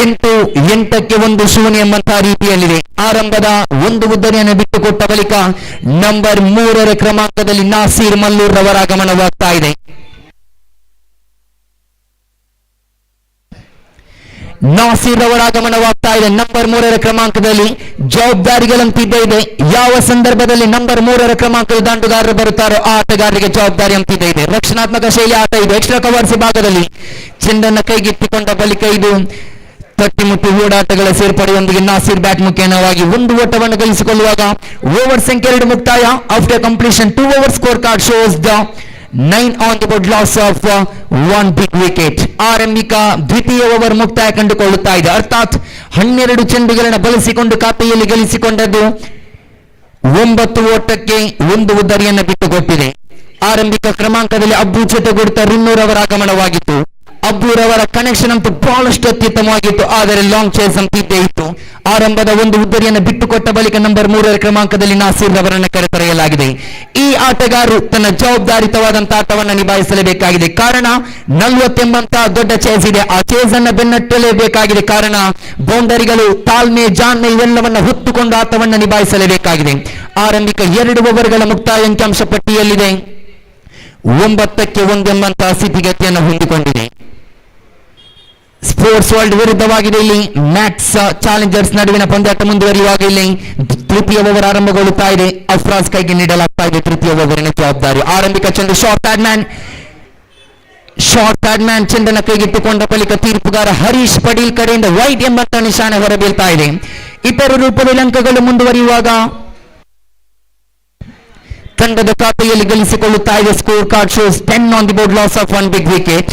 S6: 8-8ಕ್ಕೆ 1 ಶೂನ್ಯ ಎಂಬಂತಹ ರೀತಿಯಲ್ಲಿದೆ. ಆರಂಭದ 1 ಉದ್ದರಿಯನ್ನು ಬಿಟ್ಟುಕೊಟ್ಟ ಬಳಿಕ ನಂಬರ್ 3ರ ಕ್ರಮಾಂಕದಲ್ಲಿ ನಾಸೀರ್ ಮಲ್ಲೂರ್ ರವರ ಆಗಮನವಾಗ್ತಾ ಇದೆ. ನಾಸೀರ್ ಅವರ ಆಗಮನವಾಗ್ತಾ ಇದೆ. ನಂಬರ್ 3ರ ಕ್ರಮಾಂಕದಲ್ಲಿ ಜವಾಬ್ದಾರಿಗಳಂತಿದ್ದೇ ಇದೆ. ಯಾವ ಸಂದರ್ಭದಲ್ಲಿ ನಂಬರ್ 3ರ ಕ್ರಮಾಂಕದ ದಾಂಡುಗಾರರು ಬರುತ್ತಾರೋ ಆ ಆಟಗಾರರಿಗೆ ಜವಾಬ್ದಾರಿ ಅಂತಿದ್ದೇ ಇದೆ. ರಕ್ಷಣಾತ್ಮಕ ಶೈಲಿ ಆಟ ಇದು. ಎಕ್ಸ್ಟ್ರಾ ಕವರ್ಸ್ ಭಾಗದಲ್ಲಿ ಚೆಂಡನ್ನು ಕೈಗೆತ್ತಿಕೊಂಡ ಬಳಿಕ ಇದು ತಟ್ಟಿಮುಟ್ಟಿ ಓಡಾಟಗಳ ಸೇರ್ಪಡೆಯೊಂದಿಗೆ ನಾಸಿರ್ ಬ್ಯಾಟ್ ಮುಖೇನವಾಗಿ ಒಂದು ಓಟವನ್ನು ಗಳಿಸಿಕೊಳ್ಳುವಾಗ ಓವರ್ ಸಂಖ್ಯೆ 2 ಮುಕ್ತಾಯ. After completion 2 over score card shows the 9 on the board loss of 1 big wicket. ಆರಂಭಿಕ ದ್ವಿತೀಯ ಓವರ್ ಮುಕ್ತಾಯ ಕಂಡುಕೊಳ್ಳುತ್ತಾ ಇದೆ. ಅರ್ಥಾತ್ 12 ಚೆಂಡುಗಳನ್ನು ಬಳಸಿಕೊಂಡು ಖಾತೆಯಲ್ಲಿ ಗಳಿಸಿಕೊಂಡದ್ದು 9 ಓಟಕ್ಕೆ 1 ಉದ್ದರಿಯನ್ನು ಬಿಟ್ಟುಕೊಟ್ಟಿದೆ. ಆರಂಭಿಕ ಕ್ರಮಾಂಕದಲ್ಲಿ ಅಬ್ಬು ಜೊತೆಗೂಡುತ್ತಾ ರಿನ್ನೂರ್ ಅವರ ಆಗಮನವಾಗಿತ್ತು. ಅಬ್ಬೂರವರ ಕನೆಕ್ಷನ್ ಅಂತೂ ಬಹಳಷ್ಟು ಅತ್ಯುತ್ತಮವಾಗಿತ್ತು, ಆದರೆ ಲಾಂಗ್ ಚೇಸ್ ಅಂತಿದ್ದೇ ಇತ್ತು. ಆರಂಭದ 1 ಉದ್ದರಿಯನ್ನು ಬಿಟ್ಟುಕೊಟ್ಟ ಬಳಿಕ ನಂಬರ್ 3ರ ಕ್ರಮಾಂಕದಲ್ಲಿ ನಾಸೀರ್ ಅವರನ್ನು ಕರೆತರೆಯಲಾಗಿದೆ. ಈ ಆಟಗಾರರು ತನ್ನ ಜವಾಬ್ದಾರಿತವಾದಂತಹ ಆಟವನ್ನು ನಿಭಾಯಿಸಲೇಬೇಕಾಗಿದೆ. ಕಾರಣ 40 ಎಂಬಂತಹ ದೊಡ್ಡ ಚೇಸ್ ಇದೆ. ಆ ಚೇಸ್ ಅನ್ನು ಬೆನ್ನಟ್ಟಲೇಬೇಕಾಗಿದೆ. ಕಾರಣ ಬೌಂಡರಿಗಳು ತಾಳ್ಮೆ ಜಾಣ್ಮೆ ಇವೆಲ್ಲವನ್ನ ಹೊತ್ತುಕೊಂಡು ಆಟವನ್ನು ನಿಭಾಯಿಸಲೇಬೇಕಾಗಿದೆ. ಆರಂಭಿಕ 2 ಓವರ್ಗಳ ಮುಕ್ತಾಯ ಅಂಕಿಅಂಶ ಪಟ್ಟಿಯಲ್ಲಿದೆ 9ಕ್ಕೆ 1 ಎಂಬಂತಹ ಸ್ಥಿತಿಗತಿಯನ್ನು ಹೊಂದಿಕೊಂಡಿದೆ. ಸ್ಪೋರ್ಟ್ಸ್ ವರ್ಲ್ಡ್ ವಿರುದ್ಧವಾಗಿದೆ ಇಲ್ಲಿ ಮ್ಯಾಕ್ಸ್ ಚಾಲೆಂಜರ್ಸ್ ನಡುವಿನ ಪಂದ್ಯಾಟ ಮುಂದುವರಿಯುವಾಗ ಇಲ್ಲಿ ತೃತೀಯ ಓವರ್ ಆರಂಭಗೊಳ್ಳುತ್ತಾ ಇದೆ. ಅಫ್ರಾಜ್ ಕೈಗೆ ನೀಡಲಾಗ್ತಾ ಇದೆ ತೃತೀಯ ಓವರಿನ ಜವಾಬ್ದಾರಿ. ಆರಂಭಿಕ ಚೆಂಡು ಶಾರ್ಟ್ ಪ್ಯಾಡ್ ಮ್ಯಾನ್ ಚೆಂಡನ್ನು ಕೈಗೆತ್ತಿಕೊಂಡ ಬಳಿಕ ತೀರ್ಪುಗಾರ ಹರೀಶ್ ಪಡೀಲ್ ಕಡೆಯಿಂದ ವೈಡ್ ಎಂಬಂತ ನಿಶಾನೆ ಹೊರಬೀಳ್ತಾ ಇದೆ. ಇತರ ರೂಪದಲ್ಲಿ ಅಂಕಗಳು ಮುಂದುವರಿಯುವಾಗ ತಂಡದ ಖಾತೆಯಲ್ಲಿ ಗಳಿಸಿಕೊಳ್ಳುತ್ತಾ ಇದೆ. Score card shows 10 on the board loss of 1 big wicket.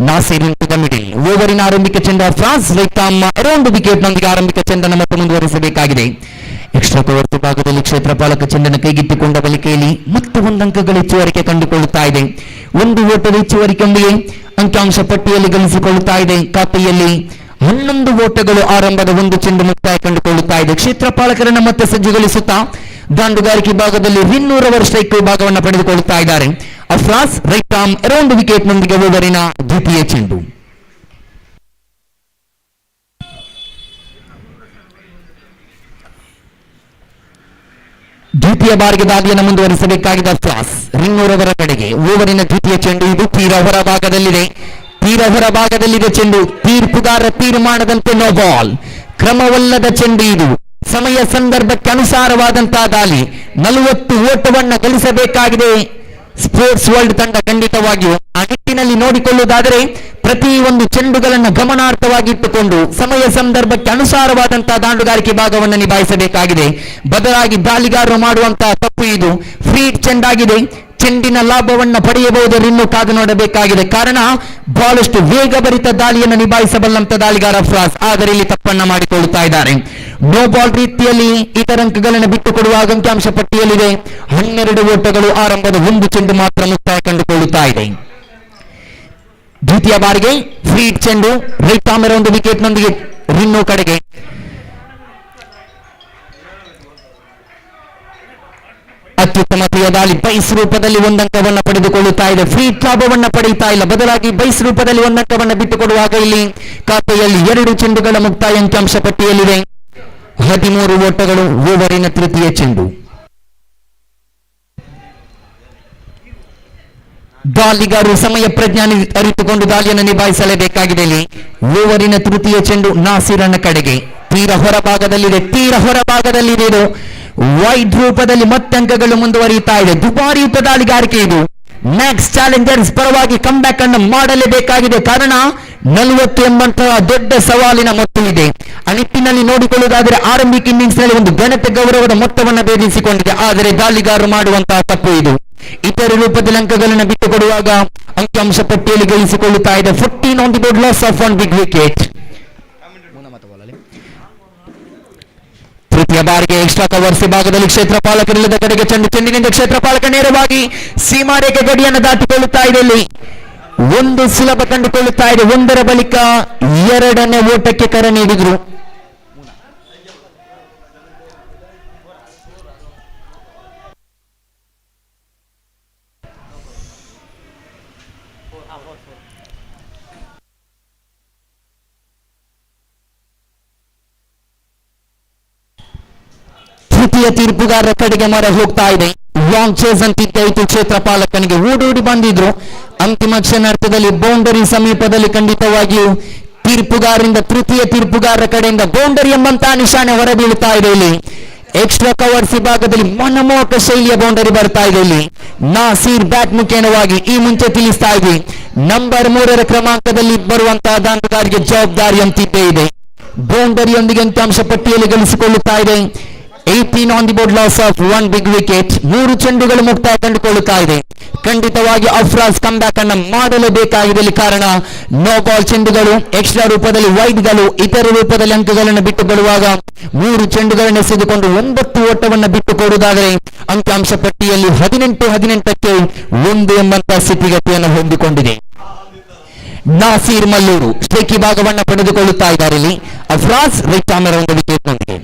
S6: Nasir into the middle. ಓವರಿನ ಆರಂಭಿಕ ಚೆಂಡ ಫ್ರಾನ್ಸ್ ರೈತಾಮ್ ಅರೌಂಡ್ ವಿಕೆಟ್ ನೊಂದಿಗೆ ಆರಂಭಿಕ ಚೆಂಡನ್ನು ಮತ್ತೆ ಮುಂದುವರಿಸಬೇಕಾಗಿದೆ. ಎಕ್ಸ್ಟ್ರಾ ಕವರ್ ಭಾಗದಲ್ಲಿ ಕ್ಷೇತ್ರಪಾಲಕ ಚೆಂಡನ್ನು ಕೈಗೆತ್ತಿಕೊಂಡ ಬಳಿಕೆಯಲ್ಲಿ ಮತ್ತೆ 1 ಅಂಕಗಳ ಹೆಚ್ಚುವರಿಕೆ ಕಂಡುಕೊಳ್ಳುತ್ತಾ ಇದೆ. 1 ಓಟದ ಹೆಚ್ಚುವರಿಕೆಯೊಂದಿಗೆ ಅಂಕಿಅಂಶ ಪಟ್ಟಿಯಲ್ಲಿ ಗಳಿಸಿಕೊಳ್ಳುತ್ತಾ ಇದೆ. ಖಾತೆಯಲ್ಲಿ 11 ಓಟಗಳು. ಆರಂಭದ 1 ಚೆಂಡು ಮುಕ್ತಾಯ ಕಂಡುಕೊಳ್ಳುತ್ತಾ ಇದೆ. ಕ್ಷೇತ್ರಪಾಲಕರನ್ನು ಮತ್ತೆ ಸಜ್ಜುಗೊಳಿಸುತ್ತಾ ದಾಂಡುಗಾರಿಕೆ ಭಾಗದಲ್ಲಿ ರಿನ್ನೂರ್ ಅವರ್ ಸ್ಟ್ರೈಕ್ ಭಾಗವನ್ನು ಪಡೆದುಕೊಳ್ಳುತ್ತಾ ಇದ್ದಾರೆ. ಅಫ್ರಾಸ್ ರೈಟ್ ಆರ್ಮ್ ಅರೌಂಡ್ ವಿಕೆಟ್ ನೊಂದಿಗೆ ಓವರಿನ ದ್ವಿತೀಯ ಚೆಂಡು. ದ್ವಿತೀಯ ಬಾರಿಗೆ ದಾಳಿಯನ್ನು ಮುಂದುವರಿಸಬೇಕಾಗಿದೆ ಅಫ್ರಾಸ್ ರಿನ್ನೂರ್ ಅವರ ಕಡೆಗೆ. ಓವರಿನ ದ್ವಿತೀಯ ಚೆಂಡು ಇದು ತೀರ ಹೊರ ಭಾಗದಲ್ಲಿದೆ ಚೆಂಡು. ತೀರ್ಪುಗಾರ ತೀರ್ಮಾನದಂತೆ ನೋ ಬಾಲ್. ಕ್ರಮವಲ್ಲದ ಚೆಂಡು ಇದು. ಸಮಯ ಸಂದರ್ಭಕ್ಕೆ ಅನುಸಾರವಾದಂತಹ ದಾಳಿ. 40 ಓಟವನ್ನು ಗಳಿಸಬೇಕಾಗಿದೆ ಸ್ಪೋರ್ಟ್ಸ್ ವರ್ಲ್ಡ್ ತಂಡ. ಖಂಡಿತವಾಗಿಯೂ ಆ ನಿಟ್ಟಿನಲ್ಲಿ ನೋಡಿಕೊಳ್ಳುವುದಾದರೆ ಪ್ರತಿ ಒಂದು ಚೆಂಡುಗಳನ್ನು ಗಮನಾರ್ಥವಾಗಿ ಇಟ್ಟುಕೊಂಡು ಸಮಯ ಸಂದರ್ಭಕ್ಕೆ ಅನುಸಾರವಾದಂತಹ ದಾಂಡುಗಾರಿಕೆ ಭಾಗವನ್ನು ನಿಭಾಯಿಸಬೇಕಾಗಿದೆ. ಬದಲಾಗಿ ದಾಳಿಗಾರರು ಮಾಡುವಂತಹ ತಪ್ಪು ಇದು. ಫ್ರೀ ಚೆಂಡಾಗಿದೆ. ಚೆಂಡಿನ ಲಾಭವನ್ನು ಪಡೆಯಬಹುದು. ಇನ್ನೂ ಕಾದು ನೋಡಬೇಕಾಗಿದೆ. ಕಾರಣ ಬಹಳಷ್ಟು ವೇಗಭರಿತ ದಾಳಿಯನ್ನು ನಿಭಾಯಿಸಬಲ್ಲಂತ ದಾಳಿಗಾರ ಫ್ರಾಸ್, ಆದರೆ ಇಲ್ಲಿ ತಪ್ಪನ್ನ ಮಾಡಿಕೊಳ್ಳುತ್ತಾ ಇದ್ದಾರೆ. ನೋ ಬಾಲ್ ರೀತಿಯಲ್ಲಿ ಇತರ ಅಂಕಗಳನ್ನು ಬಿಟ್ಟುಕೊಡುವಾಗ ಅಂಕಿಅಂಶ ಪಟ್ಟಿಯಲ್ಲಿದೆ 12 ಓಟಗಳು. ಆರಂಭದ 1 ಚೆಂಡು ಮಾತ್ರ ಮುಕ್ತಾಯ ಕಂಡುಕೊಳ್ಳುತ್ತಾ ಇದೆ. ದ್ವಿತೀಯ ಬಾರಿಗೆ ಫ್ರೀ ಚೆಂಡು ರೈಟ್ ಆರ್ಮ್ ಅರೌಂಡ್ ವಿಕೆಟ್ ನೊಂದಿಗೆ ರಿನ್ನೋ ಕಡೆಗೆ. ಅತ್ಯುತ್ತಮತೆಯ ದಾಳಿ ಬೈಸ್ ರೂಪದಲ್ಲಿ 1 ಅಂಕವನ್ನು ಪಡೆದುಕೊಳ್ಳುತ್ತಾ ಇದೆ. ಫ್ರೀ ಲಾಭವನ್ನು ಪಡೆಯುತ್ತಾ ಇಲ್ಲ. ಬದಲಾಗಿ ಬೈಸ್ ರೂಪದಲ್ಲಿ 1 ಅಂಕವನ್ನು ಬಿಟ್ಟುಕೊಡುವಾಗ ಇಲ್ಲಿ ಖಾತೆಯಲ್ಲಿ 2 ಚೆಂಡುಗಳ ಮುಕ್ತಾಯ ಅಂಕಿಅಂಶ ಪಟ್ಟಿಯಲ್ಲಿದೆ 13 ಓಟಗಳು. ಓವರಿನ ತೃತೀಯ ಚೆಂಡು. ದಾಳಿಗಾರರು ಸಮಯ ಪ್ರಜ್ಞಾನ ಅರಿತುಕೊಂಡು ದಾಳಿಯನ್ನು ನಿಭಾಯಿಸಲೇಬೇಕಾಗಿದೆ. ಇಲ್ಲಿ ಓವರಿನ ತೃತೀಯ ಚೆಂಡು ನಾಸಿರನ ಕಡೆಗೆ. ತೀರ ಹೊರಭಾಗದಲ್ಲಿದೆ ಇದು. ವೈಡ್ ರೂಪದಲ್ಲಿ ಮತ್ತೆ ಅಂಕಗಳು ಮುಂದುವರಿಯುತ್ತಾ ಇದೆ. ದುಬಾರಿಯುತ ದಾಳಿಗಾರಿಕೆ ಇದು. ಮ್ಯಾಕ್ಸ್ ಚಾಲೆಂಜರ್ಸ್ ಪರವಾಗಿ ಕಂಬ್ಯಾಕ್ ಅನ್ನು ಮಾಡಲೇಬೇಕಾಗಿದೆ. ಕಾರಣ 40 ಎಂಬಂತಹ ದೊಡ್ಡ ಸವಾಲಿನ ಮೊತ್ತ ಇದೆ. ಆ ನಿಟ್ಟಿನಲ್ಲಿ ನೋಡಿಕೊಳ್ಳುವುದಾದರೆ ಆರಂಭಿಕ ಇನ್ನಿಂಗ್ಸ್ ನಲ್ಲಿ ಒಂದು ಘನತೆ ಗೌರವದ ಮೊತ್ತವನ್ನು ಭೇದಿಸಿಕೊಂಡಿದೆ. ಆದರೆ ದಾಳಿಗಾರರು ಮಾಡುವಂತಹ ತಪ್ಪು ಇದು. ಇತರ ರೂಪದಲ್ಲಿ ಅಂಕಗಳನ್ನು ಬಿಟ್ಟುಕೊಡುವಾಗ ಅಂಕಿಅಂಶ ಪಟ್ಟಿಯಲ್ಲಿ ಗಳಿಸಿಕೊಳ್ಳುತ್ತಾ ಇದೆ 14 on the board loss of 1 big wicket. ತೃತೀಯ ಬಾರಿಗೆ ಎಕ್ಸ್ಟ್ರಾ ಕವರ್ಸ್ ಭಾಗದಲ್ಲಿ ಕ್ಷೇತ್ರಪಾಲಕರಿಲ್ಲದ ಕಡೆಗೆ ಚೆಂಡಿನಿಂದ ಕ್ಷೇತ್ರಪಾಲಕ ನೇರವಾಗಿ ಸೀಮಾರೇಖೆ ಗಡಿಯನ್ನು ದಾಟಿಕೊಳ್ಳುತ್ತಾ ಇದೆ. ಇಲ್ಲಿ 1 ಸುಲಭ ಕಂಡುಕೊಳ್ಳುತ್ತಾ ಇದೆ. 1ರ ಬಳಿಕ 2ನೇ ಓಟಕ್ಕೆ ಕರೆ ನೀಡಿದ್ರು. ತೃತೀಯ ತೀರ್ಪುಗಾರರ ಕಡೆಗೆ ಮೊರೆ ಹೋಗ್ತಾ ಇದೆ. Long chase ಅಂತಿದ್ದಾಯಿತು. ಕ್ಷೇತ್ರಪಾಲಕನಿಗೆ ಓಡೋಡಿ ಬಂದಿದ್ರು. ಅಂತಿಮ ಕ್ಷಣಾರ್ಥದಲ್ಲಿ ಬೌಂಡರಿ ಸಮೀಪದಲ್ಲಿ ಖಂಡಿತವಾಗಿಯೂ ತೀರ್ಪುಗಾರರಿಂದ ತೃತೀಯ ತೀರ್ಪುಗಾರರ ಕಡೆಯಿಂದ ಬೌಂಡರಿ ಎಂಬಂತಹ ನಿಶಾನೆ ಹೊರಬೀಳುತ್ತಾ ಇದೆ. ಇಲ್ಲಿ ಎಕ್ಸ್ಟ್ರಾ ಕವರ್ಸ್ ವಿಭಾಗದಲ್ಲಿ ಮನಮೋಹಕ ಶೈಲಿಯ ಬೌಂಡರಿ ಬರ್ತಾ ಇದೆ. ಇಲ್ಲಿ ನಾಸೀರ್ ಬ್ಯಾಟ್ ಮುಖೇನವಾಗಿ ಈ ಮುಂಚೆ ತಿಳಿಸ್ತಾ ಇದ್ವಿ ನಂಬರ್ 3ರ ಕ್ರಮಾಂಕದಲ್ಲಿ ಬರುವಂತಹ ದಾಂಡುಗಾರಿಗೆ ಜವಾಬ್ದಾರಿ ಅಂತಿದ್ದೇ ಇದೆ. ಬೌಂಡರಿಯೊಂದಿಗೆ ಅಂಕಿಅಂಶ ಪಟ್ಟಿಯಲ್ಲಿ ಗಳಿಸಿಕೊಳ್ಳುತ್ತಾ ಇದೆ. 18 on the board, loss of 1 big wicket. 3 ಚೆಂಡುಗಳು ಮುಕ್ತಾಯ ಕಂಡುಕೊಳ್ಳುತ್ತಾ ಇದೆ. ಖಂಡಿತವಾಗಿ ಅಫ್ರಾಜ್ ಕಮ್ಬ್ಯಾಕ್ ಅನ್ನು ಮಾಡಲೇಬೇಕಾಗಿದೆ. ಇಲ್ಲಿ ಕಾರಣ ನೋ ಬಾಲ್ ಚೆಂಡುಗಳು, ಎಕ್ಸ್ಟ್ರಾ ರೂಪದಲ್ಲಿ ವೈಡ್ಗಳು, ಇತರ ರೂಪದಲ್ಲಿ ಅಂಕಗಳನ್ನು ಬಿಟ್ಟು ಕೊಡುವಾಗ 3 ಚೆಂಡುಗಳನ್ನು ಎಸೆದುಕೊಂಡು 9 ಓಟವನ್ನು ಬಿಟ್ಟು ಕೊಡುವುದಾದರೆ ಅಂಕಿಅಂಶ ಪಟ್ಟಿಯಲ್ಲಿ 18-18ಕ್ಕೆ 1 ಎಂಬಂತಹ ಸ್ಥಿತಿಗತಿಯನ್ನು ಹೊಂದಿಕೊಂಡಿದೆ. ನಾಸೀರ್ ಮಲ್ಲೂರು ಸ್ಟ್ರೈಕಿ ಭಾಗವನ್ನು ಪಡೆದುಕೊಳ್ಳುತ್ತಾ ಇದ್ದಾರೆ. ಇಲ್ಲಿ ಅಫ್ರಾಜ್ ರೈಟ್ ಆರ್ಮ್ ಒಂದು ವಿಕೆಟ್ ನೊಂದಿಗೆ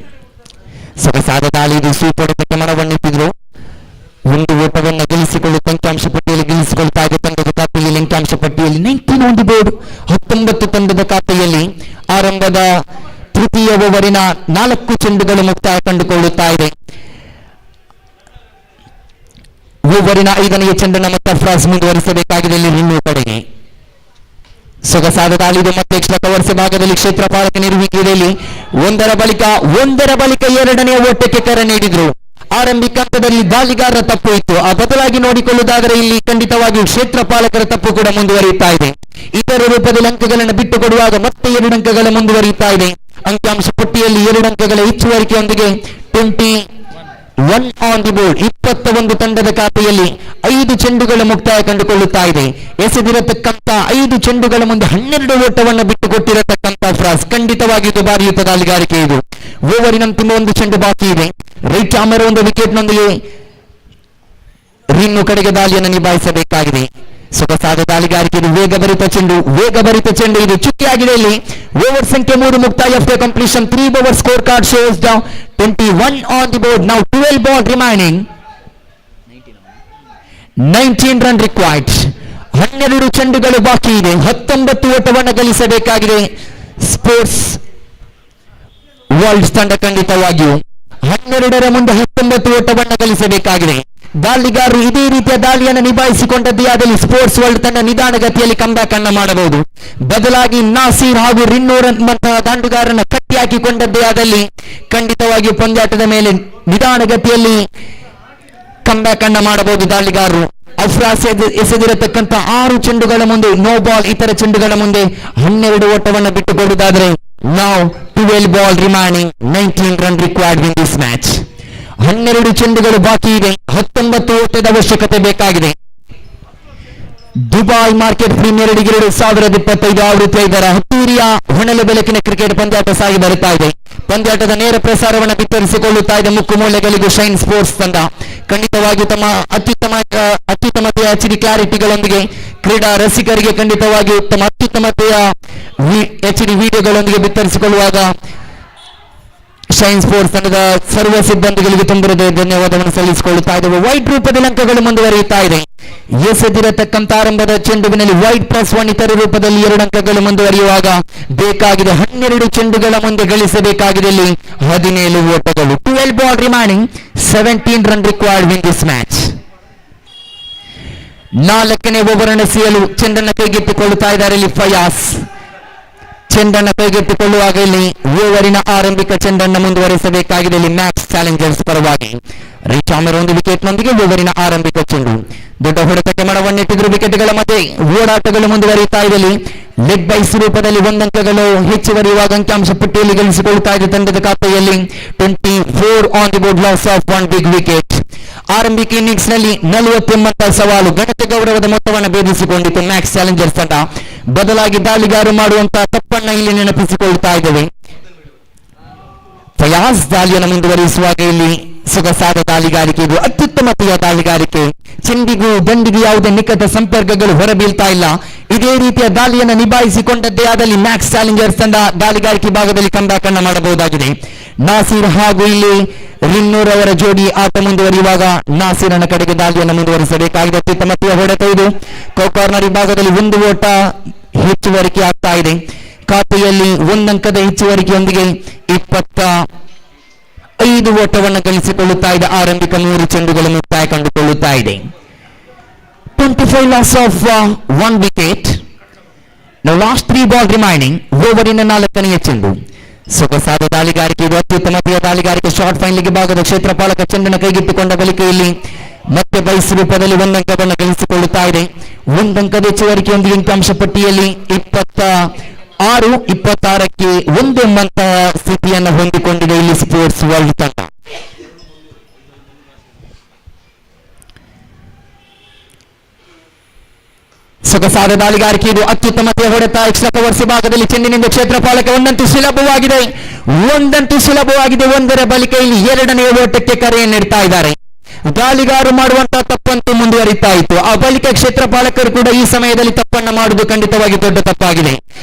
S6: ಸೊಗಸಾದ ದಾಳಿ. ಇದು ಸೂಪರ್ ಮನವನ್ನಿಟ್ಟಿದ್ರು. 1 ಓಟವನ್ನು ಗಳಿಸಿಕೊಳ್ಳುತ್ತ ಅಂಕಿಅಂಶ ಪಟ್ಟಿಯಲ್ಲಿ ಗಳಿಸಿಕೊಳ್ತಾ ಇದೆ. ತಂಡದ ಖಾತೆಯಲ್ಲಿ ಅಂಕಿಅಂಶ ಪಟ್ಟಿಯಲ್ಲಿ 19 ಆನ್ ದಿ ಬೋರ್ಡ್, 19 ತಂಡದ ಖಾತೆಯಲ್ಲಿ. ಆರಂಭದ ತೃತೀಯ ಓವರಿನ 4 ಚೆಂಡುಗಳು ಮುಕ್ತಾಯ ಕಂಡುಕೊಳ್ಳುತ್ತಾ ಇದೆ. ಓವರಿನ 5ನೇ ಚೆಂಡನ್ನು ಮತ್ತೆ ಅಫ್ರಾಜ್ ಮುಂದುವರಿಸಬೇಕಾಗಿದೆ. ಇಲ್ಲಿ ಇನ್ನೂ ಕಡೆಗೆ ಸೊಗಸಾದ ದಾಳಿ. ಇದು ಮತ್ತೆ ಎಕ್ಸ್ಟ್ರಾ ಕವರ್ಸ್ ಭಾಗದಲ್ಲಿ ಕ್ಷೇತ್ರಪಾಲಕ ನಿರ್ವೀಕೆಯಲ್ಲಿ ಒಂದರ ಬಳಿಕ 2ನೇ ಓಟಕ್ಕೆ ಕರೆ ನೀಡಿದ್ರು. ಆರಂಭಿಕ ಹಂತದಲ್ಲಿ ದಾಳಿಗಾರರ ತಪ್ಪು ಇತ್ತು. ಆ ಬದಲಾಗಿ ನೋಡಿಕೊಳ್ಳುವುದಾದರೆ ಇಲ್ಲಿ ಖಂಡಿತವಾಗಿಯೂ ಕ್ಷೇತ್ರಪಾಲಕರ ತಪ್ಪು ಕೂಡ ಮುಂದುವರಿಯುತ್ತಾ ಇದೆ. ಇತರ ರೂಪದಲ್ಲಿ ಅಂಕಗಳನ್ನು ಬಿಟ್ಟು ಕೊಡುವಾಗ ಮತ್ತೆ 2 ಅಂಕಗಳ ಮುಂದುವರಿಯುತ್ತಾ ಇದೆ. ಅಂಕಿಅಂಶ ಪಟ್ಟಿಯಲ್ಲಿ 2 ಅಂಕಗಳ ಹೆಚ್ಚುವರಿಕೆಯೊಂದಿಗೆ 21 ಆನ್ ದಿ ಬೋರ್ಡ್. 21 ತಂಡದ ಖಾತೆಯಲ್ಲಿ 5 ಚೆಂಡುಗಳ ಮುಕ್ತಾಯ ಕಂಡುಕೊಳ್ಳುತ್ತಾ ಇದೆ. ಎಸೆದಿರತಕ್ಕಂತ 5 ಚೆಂಡುಗಳ ಮುಂದೆ 12 ಓಟವನ್ನು ಬಿಟ್ಟು ಕೊಟ್ಟಿರತಕ್ಕಂತ ಫ್ರಾಸ್ ಖಂಡಿತವಾಗಿ ದುಬಾರಿಯುತ ದಾಳಿಗಾರಿಕೆ ಇದು. ಓವರಿನ ಅಂತಿಮ 1 ಚೆಂಡು ಬಾಕಿ ಇದೆ. ರೈಟ್ ಆರ್ಮರ್ ಒಂದು ವಿಕೆಟ್ ನೊಂದಿಗೆ ರಿನ್ನು ಕಡೆಗೆ ದಾಳಿಯನ್ನು ನಿಭಾಯಿಸಬೇಕಾಗಿದೆ. ಸೊಗಸಾದ ದಾಳಿಗಾರಿಕೆ ಇದು. ವೇಗಭರಿತ ಚೆಂಡು ಇದು ಚುಕ್ಕಿಯಾಗಿದೆ. ಇಲ್ಲಿ ಓವರ್ ಸಂಖ್ಯೆ 3 ಮುಕ್ತಾಯ. After completion 3 over score card shows down 21 on the board. Now 12 ball remaining, 19 run required. 12 ಚೆಂಡುಗಳು ಬಾಕಿ ಇದೆ. 19 ಓಟವನ್ನು ಗಳಿಸಬೇಕಾಗಿದೆ ಸ್ಪೋರ್ಟ್ಸ್ ವರ್ಲ್ಡ್ ತಂಡ. ಖಂಡಿತವಾಗಿಯೂ 12ರ ಮುಂದೆ 19 ಓಟವನ್ನು ಗಳಿಸಬೇಕಾಗಿದೆ. ದಾಳಿಗಾರರು ಇದೇ ರೀತಿಯ ದಾಳಿಯನ್ನು ನಿಭಾಯಿಸಿಕೊಂಡದ್ದೇ ಆದಲ್ಲಿ ಸ್ಪೋರ್ಟ್ಸ್ ವರ್ಲ್ಡ್ ತಂಡ ನಿಧಾನಗತಿಯಲ್ಲಿ ಕಂಬ್ಯಾಕ್ ಅನ್ನು ಮಾಡಬಹುದು. ಬದಲಾಗಿ ನಾಸೀರ್ ಹಾಗೂ ರಿನ್ನೋರ್ ಅಂತಹ ದಾಂಡುಗಾರರನ್ನು ಕಟ್ಟಿ ಹಾಕಿಕೊಂಡದ್ದೇ ಆದಲ್ಲಿ ಖಂಡಿತವಾಗಿಯೂ ಪಂದ್ಯಾಟದ ಮೇಲೆ ನಿಧಾನಗತಿಯಲ್ಲಿ ಕಂಬ್ಯಾಕ್ ಅನ್ನು ಮಾಡಬಹುದು ದಾಳಿಗಾರರು. ಅಫ್ರಾಸ್ ಎಸೆದಿರತಕ್ಕಂತ 6 ಚೆಂಡುಗಳ ಮುಂದೆ ನೋ ಬಾಲ್, ಇತರ ಚೆಂಡುಗಳ ಮುಂದೆ 12 ಓಟವನ್ನು ಬಿಟ್ಟುಕೊಡುವುದಾದರೆ ನಾವು 12 ball remaining, 19 run required in this match. 12 ಚೆಂಡುಗಳು ಬಾಕಿ ಇದೆ. 19 ಓಟದ ಅವಶ್ಯಕತೆ ಬೇಕಾಗಿದೆ. ದುಬೈ ಮಾರ್ಕೆಟ್ ಪ್ರೀಮಿಯರ್ ಲೀಗ್ 2025 ಆವೃತ್ತಿ 5ರ ಹತ್ತೂರಿಯ ಹೊನಲು ಬೆಳಕಿನ ಕ್ರಿಕೆಟ್ ಪಂದ್ಯಾಟ ಸಾಗಿ ಬರುತ್ತಾ ಇದೆ. ಪಂದ್ಯಾಟದ ನೇರ ಪ್ರಸಾರವನ್ನು ಬಿತ್ತರಿಸಿಕೊಳ್ಳುತ್ತಾ ಇದೆ ಮುಕ್ಕು ಮೂಲೆಗಳಿಗೂ ಶೈನ್ ಸ್ಪೋರ್ಟ್ಸ್ ತಂಡ. ಖಂಡಿತವಾಗಿಯೂ ತಮ್ಮ ಅತ್ಯುತ್ತಮತೆಯ HD ಕ್ಲಾರಿಟಿಗಳೊಂದಿಗೆ ಕ್ರೀಡಾ ರಸಿಕರಿಗೆ ಖಂಡಿತವಾಗಿಯೂ ತಮ್ಮ ಅತ್ಯುತ್ತಮತೆಯ HD ವಿಡಿಯೋಗಳೊಂದಿಗೆ ಬಿತ್ತರಿಸಿಕೊಳ್ಳುವಾಗ ಶೈನ್ ಸ್ಪೋರ್ಟ್ಸ್ ತಂಡದ ಸರ್ವ ಸಿಬ್ಬಂದಿಗಳಿಗೆ ತುಂಬ ಧನ್ಯವಾದವನ್ನು ಸಲ್ಲಿಸಿಕೊಳ್ಳುತ್ತಾ ಇದ್ದೇವೆ. ವೈಡ್ ರೂಪದಲ್ಲಿ ಅಂಕಗಳು ಮುಂದುವರಿಯುತ್ತಾ ಇದೆ. ಎಸೆದಿರತಕ್ಕಂತ ಆರಂಭದ ಚೆಂಡುವಿನಲ್ಲಿ ವೈಡ್ +1, ಇತರ ರೂಪದಲ್ಲಿ 2 ಅಂಕಗಳು ಮುಂದುವರಿಯುವಾಗ ಬೇಕಾಗಿದೆ 12 ಚೆಂಡುಗಳ ಮುಂದೆ ಗಳಿಸಬೇಕಾಗಿದೆ ಇಲ್ಲಿ 17 ಓಟಗಳು. 12 ball remaining, 17 run required win this match. 4ನೇ ಓವರ್ ಎಸೆಯಲು ಚೆಂಡನ್ನು ಕೈಗೆತ್ತಿಕೊಳ್ಳುತ್ತಾ ಇದ್ದಾರೆ ಇಲ್ಲಿ ಫಯಾಸ್. ಚೆಂಡನ್ನು ಕೈಗೆತ್ತಿಕೊಳ್ಳುವಾಗ ಇಲ್ಲಿ ಓವರಿನ ಆರಂಭಿಕ ಚೆಂಡನ್ನು ಮುಂದುವರಿಸಬೇಕಾಗಿದೆ ಇಲ್ಲಿ ಮ್ಯಾಕ್ಸ್ ಚಾಲೆಂಜರ್ಸ್ ಪರವಾಗಿ. ರೈಟ್ ಆರ್ಮರ್ ಒಂದು ವಿಕೆಟ್ ನೊಂದಿಗೆ ಓವರಿನ ಆರಂಭಿಕ ಚೆಂಡು. ದೊಡ್ಡ ಹೊಡೆತಕ್ಕೆ ಮನವನ್ನಿಟ್ಟಿದ್ರು. ವಿಕೆಟ್ಗಳ ಮಧ್ಯೆ ಓಡಾಟಗಳು ಮುಂದುವರಿಯುತ್ತಾ ಇದೆ. ಲೆಗ್ ಬೈಸ್ ರೂಪದಲ್ಲಿ 1 ಅಂಕಗಳು ಹೆಚ್ಚುವರಿಯುವಾಗ ಅಂಕಿಅಂಶ ಪಟ್ಟಿಯಲ್ಲಿ ಗಳಿಸಿಕೊಳ್ಳುತ್ತಾ ಇದೆ ತಂಡದ ಖಾತೆಯಲ್ಲಿ. 24 on the board, loss of 1 big wicket. ಆರಂಭಿಕ ಇನ್ನಿಂಗ್ಸ್ ನಲ್ಲಿ 40 ಎಂಬಂತಹ ಸವಾಲು ಘನತೆ ಗೌರವದ ಮೊತ್ತವನ್ನು ಭೇದಿಸಿಕೊಂಡಿತ್ತು ಮ್ಯಾಕ್ಸ್ ಚಾಲೆಂಜರ್ಸ್ ತಂಡ. ಬದಲಾಗಿ ದಾಳಿಗಾರರು ಮಾಡುವಂತಹ ತಪ್ಪನ್ನ ಇಲ್ಲಿ ನೆನಪಿಸಿಕೊಳ್ಳುತ್ತಾ ಇದ್ದೇವೆ. ಫಯಾಜ್ ದಾಳಿಯನ್ನು ಮುಂದುವರಿಸುವಾಗ ಇಲ್ಲಿ ಸೊಗಸಾದ ದಾಳಿಗಾರಿಕೆ ಇದು. ಅತ್ಯುತ್ತಮತೆಯ ದಾಳಿಗಾರಿಕೆ. ಚೆಂಡಿಗೂ ದಂಡಿಗೂ ಯಾವುದೇ ನಿಕಟ ಸಂಪರ್ಕಗಳು ಹೊರಬೀಳ್ತಾ ಇಲ್ಲ. ಇದೇ ರೀತಿಯ ದಾಳಿಯನ್ನು ನಿಭಾಯಿಸಿಕೊಂಡದ್ದೇ ಆದಲ್ಲಿ ಮ್ಯಾಕ್ಸ್ ಚಾಲೆಂಜರ್ಸ್ ತಂಡ ದಾಳಿಗಾರಿಕೆ ಭಾಗದಲ್ಲಿ ಕಂಬ್ಯಾಕ್ ಅನ್ನು ಮಾಡಬಹುದಾಗಿದೆ. ನಾಸೀರ್ ಹಾಗೂ ಇಲ್ಲಿ ರಿನ್ನೂರ್ ಅವರ ಜೋಡಿ ಆಟ ಮುಂದುವರಿಯುವಾಗ ನಾಸೀರನ ಕಡೆಗೆ ದಾಳಿಯನ್ನು ಮುಂದುವರಿಸಬೇಕಾಗಿದೆ. ಅತ್ಯುತ್ತಮತೆಯ ಹೊಡೆತ ಇದು. ಕಾರ್ನರ್ ವಿಭಾಗದಲ್ಲಿ 1 ಓಟ ಹೆಚ್ಚುವರಿಕೆ ಆಗ್ತಾ ಇದೆ. ಖಾತೆಯಲ್ಲಿ 1 ಅಂಕದ ಹೆಚ್ಚುವರಿಕೆಯೊಂದಿಗೆ 25 ಓಟವನ್ನು ಗಳಿಸಿಕೊಳ್ಳುತ್ತಾ ಇದೆ. ಆರಂಭಿಕ 3 ಚೆಂಡುಗಳು ಮುಕ್ತಾಯ ಕಂಡುಕೊಳ್ಳುತ್ತಾ ಇದೆ. 25 loss of 1 wicket. Last 3 ball remaining. ಓವರಿನ 4ನೇ ಚೆಂಡು. ಸೊಗಸಾದ ದಾಳಿಗಾರಿಕೆ ಇದು. ಅತ್ಯುತ್ತಮತೆಯ ದಾಳಿಗಾರಿಕೆ. ಶಾರ್ಟ್ ಫೈನಲ್ಗೆ ಭಾಗದ ಕ್ಷೇತ್ರಪಾಲಕ ಚೆಂಡನ್ನು ಕೈಗೆತ್ತಿಕೊಂಡ ಬಳಿಕ ಇಲ್ಲಿ ಮತ್ತೆ ಬೈಸ್ ರೂಪದಲ್ಲಿ 1 ಅಂಕವನ್ನು ಗಳಿಸಿಕೊಳ್ಳುತ್ತಾ ಇದೆ. 1 ಅಂಕದ ಹೆಚ್ಚುವರಿಕೆಯೊಂದಿಗೆ ಅಂಕಿಅಂಶ ಪಟ್ಟಿಯಲ್ಲಿ 6-26ಕ್ಕೆ 1 ಎಂಬಂತಹ ಸ್ಥಿತಿಯನ್ನು ಹೊಂದಿಕೊಂಡಿದೆ ಇಲ್ಲಿ ಸ್ಪೋರ್ಟ್ಸ್ ವರ್ಲ್ಡ್ ತಂಡ. ಸೊಗಸಾದ ದಾಳಿಗಾರಿಕೆ ಇದು, ಅತ್ಯುತ್ತಮತೆಯ ಹೊಡೆತ, ಎಕ್ಸ್ಟ್ರಾ ಕವರ್ಸ್ ಭಾಗದಲ್ಲಿ ಚೆಂಡಿನಿಂದ ಕ್ಷೇತ್ರಪಾಲಕ ಒಂದಂತೂ ಸುಲಭವಾಗಿದೆ. ಒಂದರ ಬಳಿಕ ಇಲ್ಲಿ 2ನೇ ಓಟಕ್ಕೆ ಕರೆಯನ್ನು ನೀಡ್ತಾ ಇದ್ದಾರೆ. ದಾಳಿಗಾರು ಮಾಡುವಂತಹ ತಪ್ಪಂತೂ ಮುಂದುವರಿತಾ ಇತ್ತು. ಆ ಬಳಿಕ ಕ್ಷೇತ್ರಪಾಲಕರು ಕೂಡ ಈ ಸಮಯದಲ್ಲಿ ತಪ್ಪನ್ನು ಮಾಡುವುದು ಖಂಡಿತವಾಗಿ ದೊಡ್ಡ ತಪ್ಪಾಗಿದೆ.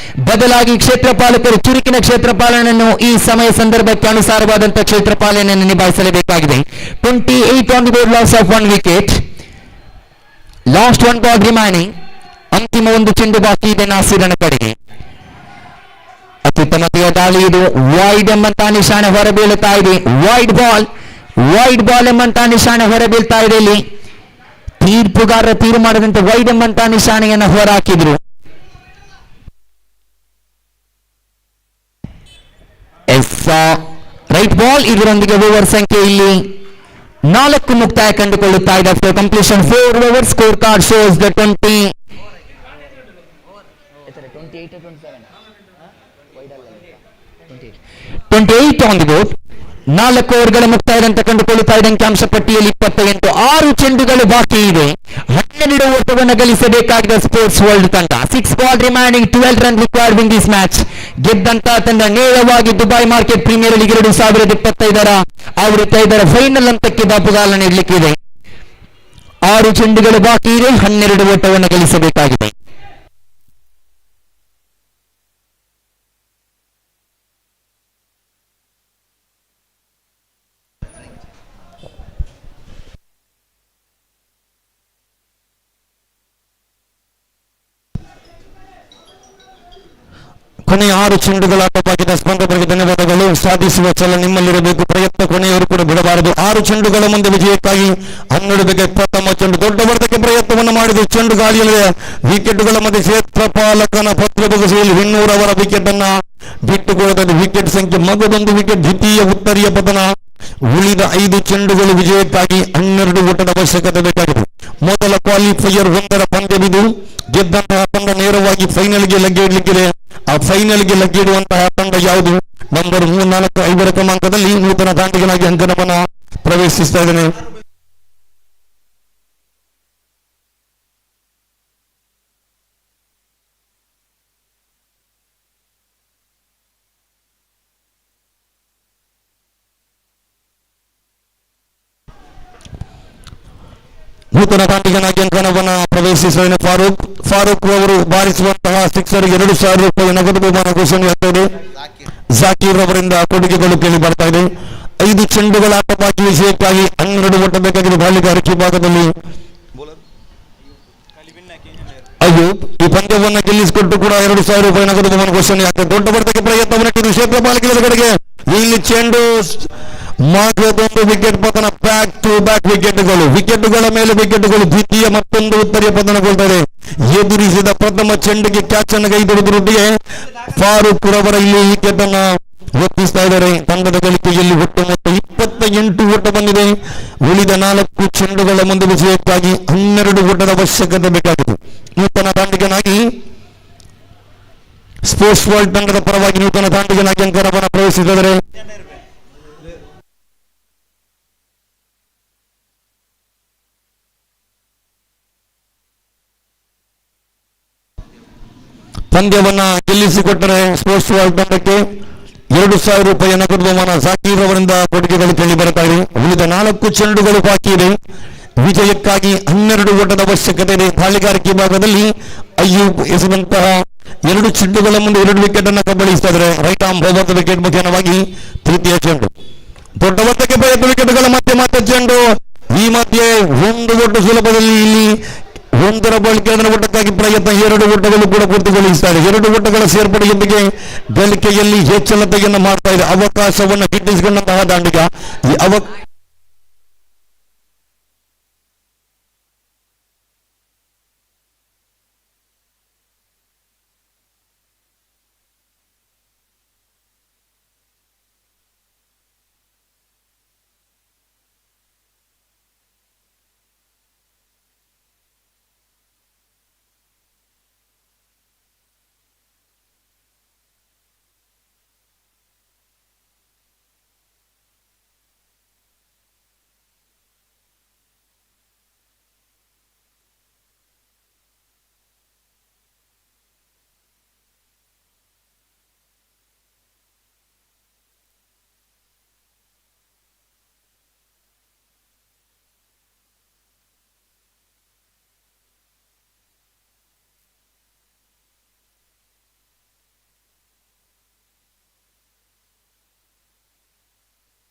S6: ಬದಲಾಗಿ ಕ್ಷೇತ್ರಪಾಲಕರು ಚುರುಕಿನ ಕ್ಷೇತ್ರಪಾಲನೆಯನ್ನು ಈ ಸಮಯ ಸಂದರ್ಭಕ್ಕೆ ಅನುಸಾರವಾದಂತಹ ಕ್ಷೇತ್ರಪಾಲನೆಯನ್ನು ನಿಭಾಯಿಸಲೇಬೇಕಾಗಿದೆ. 28 on the board, loss of 1 wicket. Last 1 ball remaining. ಅಂತಿಮ ಒಂದು ಚೆಂಡು ಬಾಕಿ ಇದೆ ನಾಸಿರನ ಕಡೆಗೆ. ಅತ್ಯುತ್ತಮತೆಯ ದಾಳಿ ಇದು, ವೈಡ್ ಎಂಬಂತಹ ನಿಶಾನೆ ಹೊರಬೀಳುತ್ತಾ ಇದೆ. ವೈಡ್ ಬಾಲ್ ಎಂಬಂತಹ ನಿಶಾನೆ ಹೊರಬೀಳ್ತಾ ಇದೆ. ಇಲ್ಲಿ ತೀರ್ಪುಗಾರರ ತೀರ್ಮಾನದಂತೆ ವೈಡ್ ಎಂಬಂತಹ ನಿಶಾನೆಯನ್ನು ಹೊರಹಾಕಿದ್ರು. ರೈಟ್ ಬಾಲ್, ಇದರೊಂದಿಗೆ ಓವರ್ ಸಂಖ್ಯೆ ಇಲ್ಲಿ 4 ಮುಕ್ತಾಯ ಕಂಡುಕೊಳ್ಳುತ್ತಾ ಇದೆ. After completion 4 overs, score card shows the 28 on the board. 4 ಓವರ್ಗಳ ಮುಕ್ತಾಯದಂತೆ ಕಂಡುಕೊಳ್ಳುತ್ತಾ ಇದೆ ಅಂಕಿಅಂಶ ಪಟ್ಟಿಯಲ್ಲಿ 28. 6 ಚೆಂಡುಗಳು ಬಾಕಿ ಇದೆ. 12 ಓಟವನ್ನು ಗಳಿಸಬೇಕಾಗಿದೆ ಸ್ಪೋರ್ಟ್ಸ್ ವರ್ಲ್ಡ್ ತಂಡ. 6 ball remaining, 12 run required in this match. ಗೆದ್ದಂತಹ ತಂಡ ನೇರವಾಗಿ ದುಬೈ ಮಾರ್ಕೆಟ್ ಪ್ರೀಮಿಯರ್ ಲೀಗ್ 2025ರ ಫೈನಲ್ ಹಂತಕ್ಕೆ ದಾಪುಗಾಲ ನೀಡಲಿಕ್ಕಿದೆ. 6 ಚೆಂಡುಗಳು ಬಾಕಿ ಇದೆ, 12 ಓಟವನ್ನು ಗಳಿಸಬೇಕಾಗಿದೆ.
S7: ಕೊನೆಯ 6 ಚೆಂಡುಗಳ ಆಟವಾಗಿದೆ. ಸ್ಪಂದಕರಿಗೆ ಧನ್ಯವಾದಗಳು. ಸಾಧಿಸುವ ಛಲ ನಿಮ್ಮಲ್ಲಿರಬೇಕು, ಪ್ರಯತ್ನ ಕೊನೆಯವರು ಕೂಡ ಬಿಡಬಾರದು. 6 ಚೆಂಡುಗಳ ಮುಂದೆ ವಿಜಯಕ್ಕಾಗಿ 12-29 ಚೆಂಡು ದೊಡ್ಡ ವರ್ಧಕ್ಕೆ ಪ್ರಯತ್ನವನ್ನು ಮಾಡಿದ ಚೆಂಡು ಗಾಳಿಯಲ್ಲಿ ವಿಕೆಟ್ಗಳ ಮಧ್ಯೆ ಕ್ಷೇತ್ರಪಾಲಕನ ಪತ್ರ ಬಗೆಸೆಯಲ್ಲಿ ಹಿನ್ನೂರ್ ಅವರ ವಿಕೆಟ್ ಅನ್ನ ಬಿಟ್ಟುಕೊಡುತ್ತದೆ. ವಿಕೆಟ್ ಸಂಖ್ಯೆ ಮಗದೊಂದು ವಿಕೆಟ್, ದ್ವಿತೀಯ ಉತ್ತರೀಯ ಪತನ. ಉಳಿದ 5 ಚೆಂಡುಗಳು ವಿಜಯಕ್ಕಾಗಿ 12 ಓಟದ ಅವಶ್ಯಕತೆ ಬೇಕಾಗಿದೆ. ಮೊದಲ ಕ್ವಾಲಿಫೈಯರ್ 1ರ ಪಂದ್ಯವಿದು. ಗೆದ್ದಂತಹ ತಂಡ ನೇರವಾಗಿ ಫೈನಲ್ಗೆ ಲಗ್ಗೆ ಇಡಲಿಕ್ಕಿದೆ. ಆ ಫೈನಲ್ಗೆ ಲಗ್ಗೆ ಇಡುವಂತಹ ತಂಡ ಯಾವುದು? ನಂಬರ್ 3, 4, 5ರ ಕ್ರಮಾಂಕದಲ್ಲಿ ನೂತನ ದಾಂಡಿಗನಾಗಿ ಅಂಕಣವನ್ನು ಪ್ರವೇಶಿಸ್ತಾ ಇದ್ದೇನೆ. ನೂತನ ದಾಂಡಿಗನಾಗಿ ಅಂಕಣವನ್ನು ಪ್ರವೇಶಿಸಿದ ಫಾರೂಕ್ ಅವರು ಬಾರಿಸುವಂತಹ ಸಿಕ್ಸರ್ಗೆ 2,000 ರೂಪಾಯಿ ನಗದು ಬಹುಮಾನ ಘೋಷಣೆಯಾಗುತ್ತದೆ. ಜಾಕೀರ್ ಅವರಿಂದ ಕೊಡುಗೆಗಳು ಕೇಳಿ ಬರ್ತಾ ಇದೆ. 5 ಚೆಂಡುಗಳ ಆಟ ಬಾಕಿ, ವಿಷಯಕ್ಕಾಗಿ 12 ಓಟ ಬೇಕಾಗಿದೆ. ದಾಳಿಗಾರಿಕೆ ಭಾಗದಲ್ಲಿ ಅಯ್ಯೂಬ್ ಈ ಪಂದ್ಯವನ್ನು ಗೆಲ್ಲಿಸಿಕೊಟ್ಟು ಕೂಡ 2,000 ರೂಪಾಯಿ ನಗದು ಬಹುಮಾನ ಘೋಷಣೆಯಾಗ್ತದೆ. ದೊಡ್ಡ ವರ್ಧಕ್ಕೆ ಪ್ರಯತ್ನವನ್ನು ಕ್ಷೇತ್ರಪಾಲಕರ ಕಡೆಗೆ ಇಲ್ಲಿ ಚೆಂಡು ಮಾತ್ರದೊಂದು ವಿಕೆಟ್ ಪತನ. ಬ್ಯಾಕ್ ಟು ಬ್ಯಾಕ್ ವಿಕೆಟ್ಗಳ ಮೇಲೆ ವಿಕೆಟ್ಗಳು. ದ್ವಿತೀಯ ಮತ್ತೊಂದು ಉತ್ತರೀಯ ಪತನಗೊಳ್ತಾರೆ. ಎದುರಿಸಿದ ಪ್ರಥಮ ಚೆಂಡಿಗೆ ಕ್ಯಾಚ್ ಅನ್ನು ಕೈದೊಡೆದರೊಟ್ಟಿಗೆ ಫಾರೂಕ್ ರವರ ಇಲ್ಲಿ ವಿಕೆಟ್ ಅನ್ನ ಒಪ್ಪಿಸ್ತಾ ಇದ್ದಾರೆ. ತಂಡದ ಗಳಿಕೆಯಲ್ಲಿ ಒಟ್ಟು ಮೊತ್ತ 28 ಓಟ ಬಂದಿದೆ. ಉಳಿದ 4 ಚೆಂಡುಗಳ ಮುಂದೆ ವಿಜಯಕ್ಕಾಗಿ 12 ಓಟದ ಅವಶ್ಯಕತೆ ಬೇಕಾಗಿದೆ. ನೂತನ ದಾಂಡಿಗನಾಗಿ ಸ್ಪೋರ್ಟ್ಸ್ ವರ್ಲ್ಡ್ ತಂಡದ ಪರವಾಗಿ ನೂತನ ದಾಂಡಿಗನಾಗಿ ಅಂಕಣವನ್ನು ಪ್ರವೇಶಿಸಿದರೆ ಪಂದ್ಯವನ್ನ ಗೆಲ್ಲಿಸಿಕೊಟ್ಟರೆ ಸ್ಪೋರ್ಟ್ಸ್ ವರ್ಲ್ಡ್ ತಂಡಕ್ಕೆ 2,000 ರೂಪಾಯಿ ನಗದು ಬಹುಮಾನ ಜಾಕೀರ್ ಅವರಿಂದ ಕೊಡುಗೆಗಳು ಕೇಳಿ ಬರ್ತಾ ಇದೆ. ಉಳಿದ 4 ಚೆಂಡುಗಳು ಬಾಕಿ ಇದೆ. ವಿಜಯಕ್ಕಾಗಿ 12 ಓಟದ ಅವಶ್ಯಕತೆ ಇದೆ. ದಾಳಿಗಾರಿಕೆ ಭಾಗದಲ್ಲಿ ಅಯ್ಯೂಬ್ ಎಸೆದಂತಹ 2 ಚೆಂಡುಗಳ ಮುಂದೆ 2 ವಿಕೆಟ್ ಅನ್ನು ಕಬಳಿಸ್ತಾ ಇದ್ದಾರೆ. ರೈಟ್ ಆರ್ಮ್ ಬಹುಮತ ವಿಕೆಟ್ ಮುಖ್ಯವಾಗಿ ತೃತೀಯ ಚೆಂಡು. ದೊಡ್ಡ ಮೊತ್ತಕ್ಕೆ ಪ್ರಯತ್ನ, ವಿಕೆಟ್ಗಳ ಮತ್ತೆ ಚೆಂಡು. ಈ ಮಧ್ಯೆ 1 ಓಟ ಸುಲಭದಲ್ಲಿ ಇಲ್ಲಿ 1ರ ಬಳಿಕ 2ರ ಓಟಕ್ಕಾಗಿ ಪ್ರಯತ್ನ. 2 ಓಟಗಳು ಕೂಡ ಪೂರ್ತಿಗೊಳಿಸುತ್ತಾರೆ. 2 ಓಟಗಳ ಸೇರ್ಪಡೆಯೊಂದಿಗೆ ಗಳಿಕೆಯಲ್ಲಿ ಹೆಚ್ಚಳತೆಯನ್ನು ಮಾಡ್ತಾ ಇದೆ. ಅವಕಾಶವನ್ನು ಗಿಟ್ಟಿಸಿಕೊಂಡಂತಹ ದಾಂಡಿಗ ಈ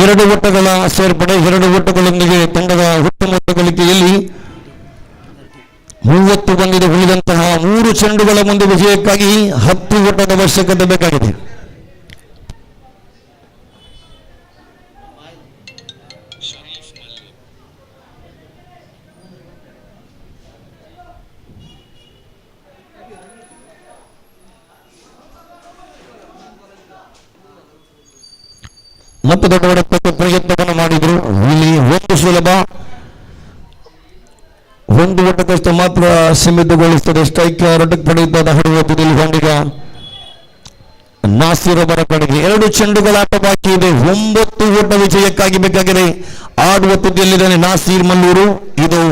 S7: 2 ಓಟಗಳ ಸೇರ್ಪಡೆ, 2 ಓಟಗಳೊಂದಿಗೆ ತಂಡದ ಉತ್ತಮ ಗಳಿಕೆಯಲ್ಲಿ 30 ಬಂದಿದೆ. ಉಳಿದಂತಹ 3 ಚೆಂಡುಗಳ ಮುಂದೆ ವಿಜಯಕ್ಕಾಗಿ 10 ಓಟದ ಅವಶ್ಯಕತೆ ಬೇಕಾಗಿದೆ. ಮತ್ತು ದೊಡ್ಡ ಹೊಡೆತಕ್ಕೆ ಪ್ರಯತ್ನವನ್ನು ಮಾಡಿದ್ರು. ಇಲ್ಲಿ ಒಂದು ಸುಲಭ, ಒಂದು ಓಟದಷ್ಟು ಮಾತ್ರ ಸೀಮಿತಗೊಳಿಸುತ್ತದೆ. ಸ್ಟ್ರೈಕ್ ರೊಟ್ಟಕ್ಕೆ ಪಡೆಯುತ್ತಾದ ಹಡುವ ತುದಿಲಿ ಹೊಂದಿಗ ನಾಸಿರ್ ಅವರ ಕಡೆಗೆ 2 ಚೆಂಡುಗಳ ಆಟ ಬಾಕಿ ಇದೆ. 9 ಓಟ ವಿಜಯಕ್ಕಾಗಿ ಬೇಕಾಗಿದೆ. ಆಡುವ ತುದಿಯಲ್ಲಿದ್ದಾನೆ ನಾಸಿರ್ ಮಲ್ಲೂರು. ಇದು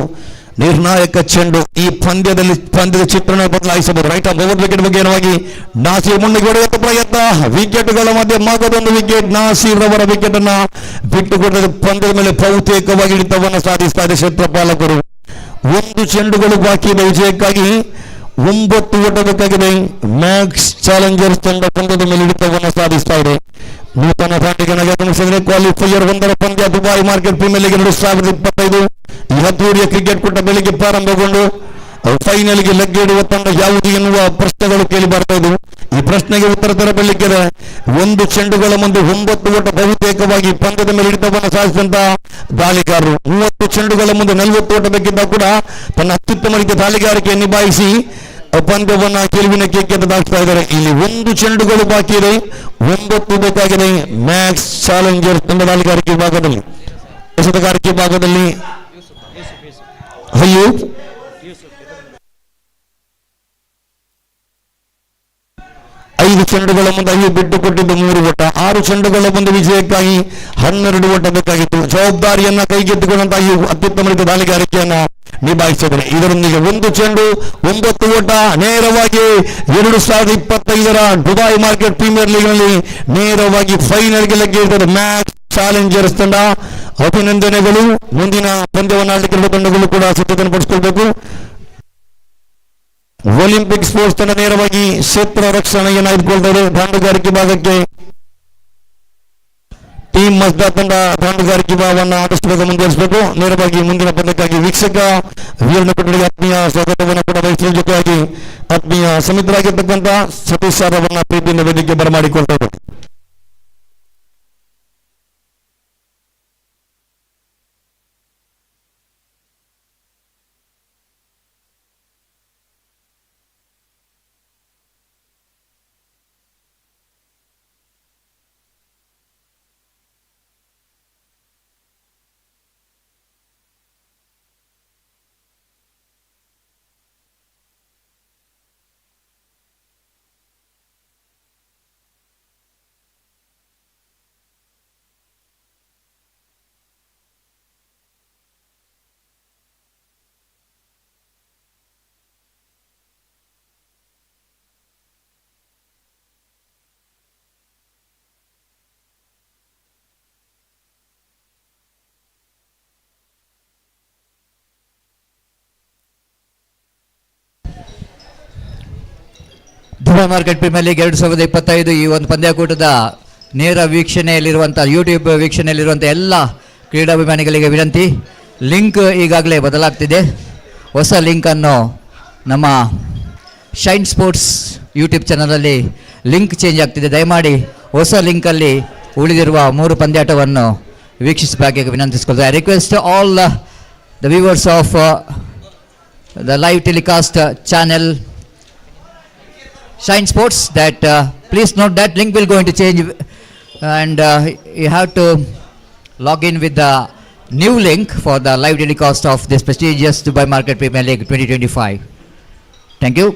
S7: ನಿರ್ಣಾಯಕ ಚೆಂಡು. ಈ ಪಂದ್ಯದ ಚಿತ್ರಣ ಬದಲಾಯಿಸಬಹುದು. ರೈಟ್ ಆಫ್ ಓವರ್ ವಿಕೆಟ್ ಬಗ್ಗೆ ಏನವಾಗಿ ನಾಸೀರ್ ಮುನ್ನೆಗೆ ಹೊಡೆಯುವ ಪ್ರಯತ್ನ. ವಿಕೆಟ್ಗಳ ಮಧ್ಯೆ ಮಗದೊಂದು ವಿಕೆಟ್. ನಾಸೀರ್ ಅವರ ವಿಕೆಟ್ ಅನ್ನ ಬಿಟ್ಟುಕೊಟ್ಟರೆ ಪಂದ್ಯದ ಮೇಲೆ ಬಹುತೇಕವಾಗಿ ಹಿಡಿತವನ್ನು ಸಾಧಿಸ್ತಾ ಇದೆ ಕ್ಷೇತ್ರಪಾಲಕರು. 1 ಚೆಂಡುಗಳು ಬಾಕಿ ಇದೆ ವಿಜಯಕ್ಕಾಗಿ. 9 ಓಟ ಬೇಕಾಗಿದೆ. ಮ್ಯಾಕ್ಸ್ ಚಾಲೆಂಜರ್ಸ್ ತಂಡ ಪಂದ್ಯದ ಮೇಲೆ ಹಿಡಿತವನ್ನು ಸಾಧಿಸ್ತಾ ಇದೆ. ನೂತನ ತಾಂಡಿಗನಾಗಿ ಆಗಮಿಸಿದರೆ ಕ್ವಾಲಿಫೈಯರ್ 1ರ ಪಂದ್ಯ ದುಬೈ ಮಾರ್ಕೆಟ್ ಪ್ರೀಮಿಯರ್ ಲೀಗ್ 2025 ಈ ಅದ್ದೂರಿಯ ಕ್ರಿಕೆಟ್ ಕೂಟ ಬೆಳಿಗ್ಗೆ ಪ್ರಾರಂಭಗೊಂಡು ಫೈನಲ್ಗೆ ಲಗ್ಗೆ ಇಡುವ ತಂಡ ಯಾವುದು ಎನ್ನುವ ಪ್ರಶ್ನೆಗಳು ಕೇಳಿ ಬರ್ತಾ ಇದ್ದವು. ಈ ಪ್ರಶ್ನೆಗೆ ಉತ್ತರ ತರಬೇಕಿದೆ. 1 ಚೆಂಡುಗಳ ಮುಂದೆ 9 ಓಟ ಬಹುತೇಕವಾಗಿ ಪಂದ್ಯದ ಮೇಲೆ ಹಿಡಿತವನ್ನು ಸಾಧಿಸಿದಂತ ದಾಳಿಗಾರರು. 30 ಚೆಂಡುಗಳ ಮುಂದೆ 40 ಓಟ ಬೇಕಿದ್ದ ಕೂಡ ತನ್ನ ಅತ್ಯುತ್ತಮ ರೀತಿಯ ದಾಳಿಗಾರಿಕೆ ನಿಭಾಯಿಸಿ ಪಂದ್ಯವನ್ನ ಗೆಲುವಿನ ಕೇಕೆ ದಾಟ್ತಾ ಇದ್ದಾರೆ. ಇಲ್ಲಿ 1 ಚೆಂಡುಗಳು ಬಾಕಿ ಇದೆ. 9 ಬೇಕಾಗಿದೆ. ಮ್ಯಾಕ್ಸ್ ಚಾಲೆಂಜರ್ ತಂಡ ದಾಳಿಗಾರಿಕೆ ಭಾಗದಲ್ಲಿ, ಎಸೆತಗಾರಿಕೆ ಭಾಗದಲ್ಲಿ ಅಯ್ಯೂಬ್, 5 ಚೆಂಡುಗಳ ಮುಂದೆ ಅಯ್ಯೂಬ್ ಬಿಟ್ಟು ಕೊಟ್ಟಿದ್ದು 3 ಓಟ. 6 ಚೆಂಡುಗಳ ಮುಂದೆ ವಿಜಯಕ್ಕಾಗಿ 12 ಓಟ ಬೇಕಾಗಿತ್ತು. ಜವಾಬ್ದಾರಿಯನ್ನ ಕೈಗೆತ್ತಿಕೊಂಡಂತ ಅಯ್ಯೂಬ್ ಅತ್ಯುತ್ತಮ ರೀತಿಯ ದಾಳಿಗಾರಿಕೆಯನ್ನ ನಿಭಾಯಿಸಿದ್ದಾರೆ. ಇದರೊಂದಿಗೆ 1 ಚೆಂಡು 9 ಓಟ ನೇರವಾಗಿ 2025ರ ದುಬೈ ಮಾರ್ಕೆಟ್ ಪ್ರೀಮಿಯರ್ ಲೀಗ್ ನಲ್ಲಿ ನೇರವಾಗಿ ಫೈನಲ್ಗೆ ಲಗ್ಗೆ ಇರ್ತದೆ. ಮ್ಯಾಕ್ಸ್ ಚಾಲೆಂಜರ್ಸ್ ತಂಡ ಅಭಿನಂದನೆಗಳು. ಮುಂದಿನ ಪಂದ್ಯವನ್ನು ಆಡಲಿಕ್ಕೆ 2 ತಂಡಗಳು ಕೂಡ ಸಿದ್ಧತೆಯನ್ನು ಪಡಿಸಿಕೊಳ್ಬೇಕು. ಒಲಿಂಪಿಕ್ ಸ್ಪೋರ್ಟ್ಸ್ ತಂಡ ನೇರವಾಗಿ ಕ್ಷೇತ್ರ ರಕ್ಷಣೆಯನ್ನು ಆಯ್ದುಕೊಳ್ತಾರೆ. ದಾಂಡುಗಾರಿಕೆ ಭಾಗಕ್ಕೆ ಟೀಮ್ ಮಜ್ದಾ ತಂಡ ದಾಂಡುಗಾರಿಕೆ ಭಾಗವನ್ನು ಆದಷ್ಟು ಬೇಗ ಮುಂದುವರಿಸಬೇಕು. ನೇರವಾಗಿ ಮುಂದಿನ ಪಂದ್ಯಕ್ಕಾಗಿ ವೀಕ್ಷಕ ವೀರನ ಕೊಠಡಿಗೆ ಆತ್ಮೀಯ ಸ್ವಾಗತವನ್ನು ಕೂಡ ವಹಿಸುವ ಜೊತೆಯಾಗಿ ಆತ್ಮೀಯ ಸಮಿತರಾಗಿರ್ತಕ್ಕಂಥ ಸತೀಶ್ ಸರ್ ಅವರನ್ನ ಪ್ರೀತಿಯಿಂದ ವೇದಿಕೆ ಬರಮಾಡಿಕೊಳ್ತಾರೆ.
S2: ದುಬೈ ಮಾರ್ಕೆಟ್ ಪ್ರೀಮಿಯರ್ ಲೀಗ್ 2025 ಈ ಒಂದು ಪಂದ್ಯಾಕೂಟದ ನೇರ ವೀಕ್ಷಣೆಯಲ್ಲಿರುವಂಥ ಯೂಟ್ಯೂಬ್ ವೀಕ್ಷಣೆಯಲ್ಲಿರುವಂಥ ಎಲ್ಲ ಕ್ರೀಡಾಭಿಮಾನಿಗಳಿಗೆ ವಿನಂತಿ, ಲಿಂಕ್ ಈಗಾಗಲೇ ಬದಲಾಗ್ತಿದೆ. ಹೊಸ ಲಿಂಕನ್ನು ನಮ್ಮ ಶೈನ್ ಸ್ಪೋರ್ಟ್ಸ್ ಯೂಟ್ಯೂಬ್ ಚಾನಲಲ್ಲಿ ಲಿಂಕ್ ಚೇಂಜ್ ಆಗ್ತಿದೆ. ದಯಮಾಡಿ ಹೊಸ ಲಿಂಕಲ್ಲಿ ಉಳಿದಿರುವ 3 ಪಂದ್ಯಾಟವನ್ನು ವೀಕ್ಷಿಸಬೇಕಾಗಿ ವಿನಂತಿಸಿಕೊಳ್ತಾರೆ. I request all the viewers of the live telecast channel Shine Sports that please note that link will go into change and you have to log in with the new link for the live telecast of this prestigious Dubai Market Premier League 2025. Thank you.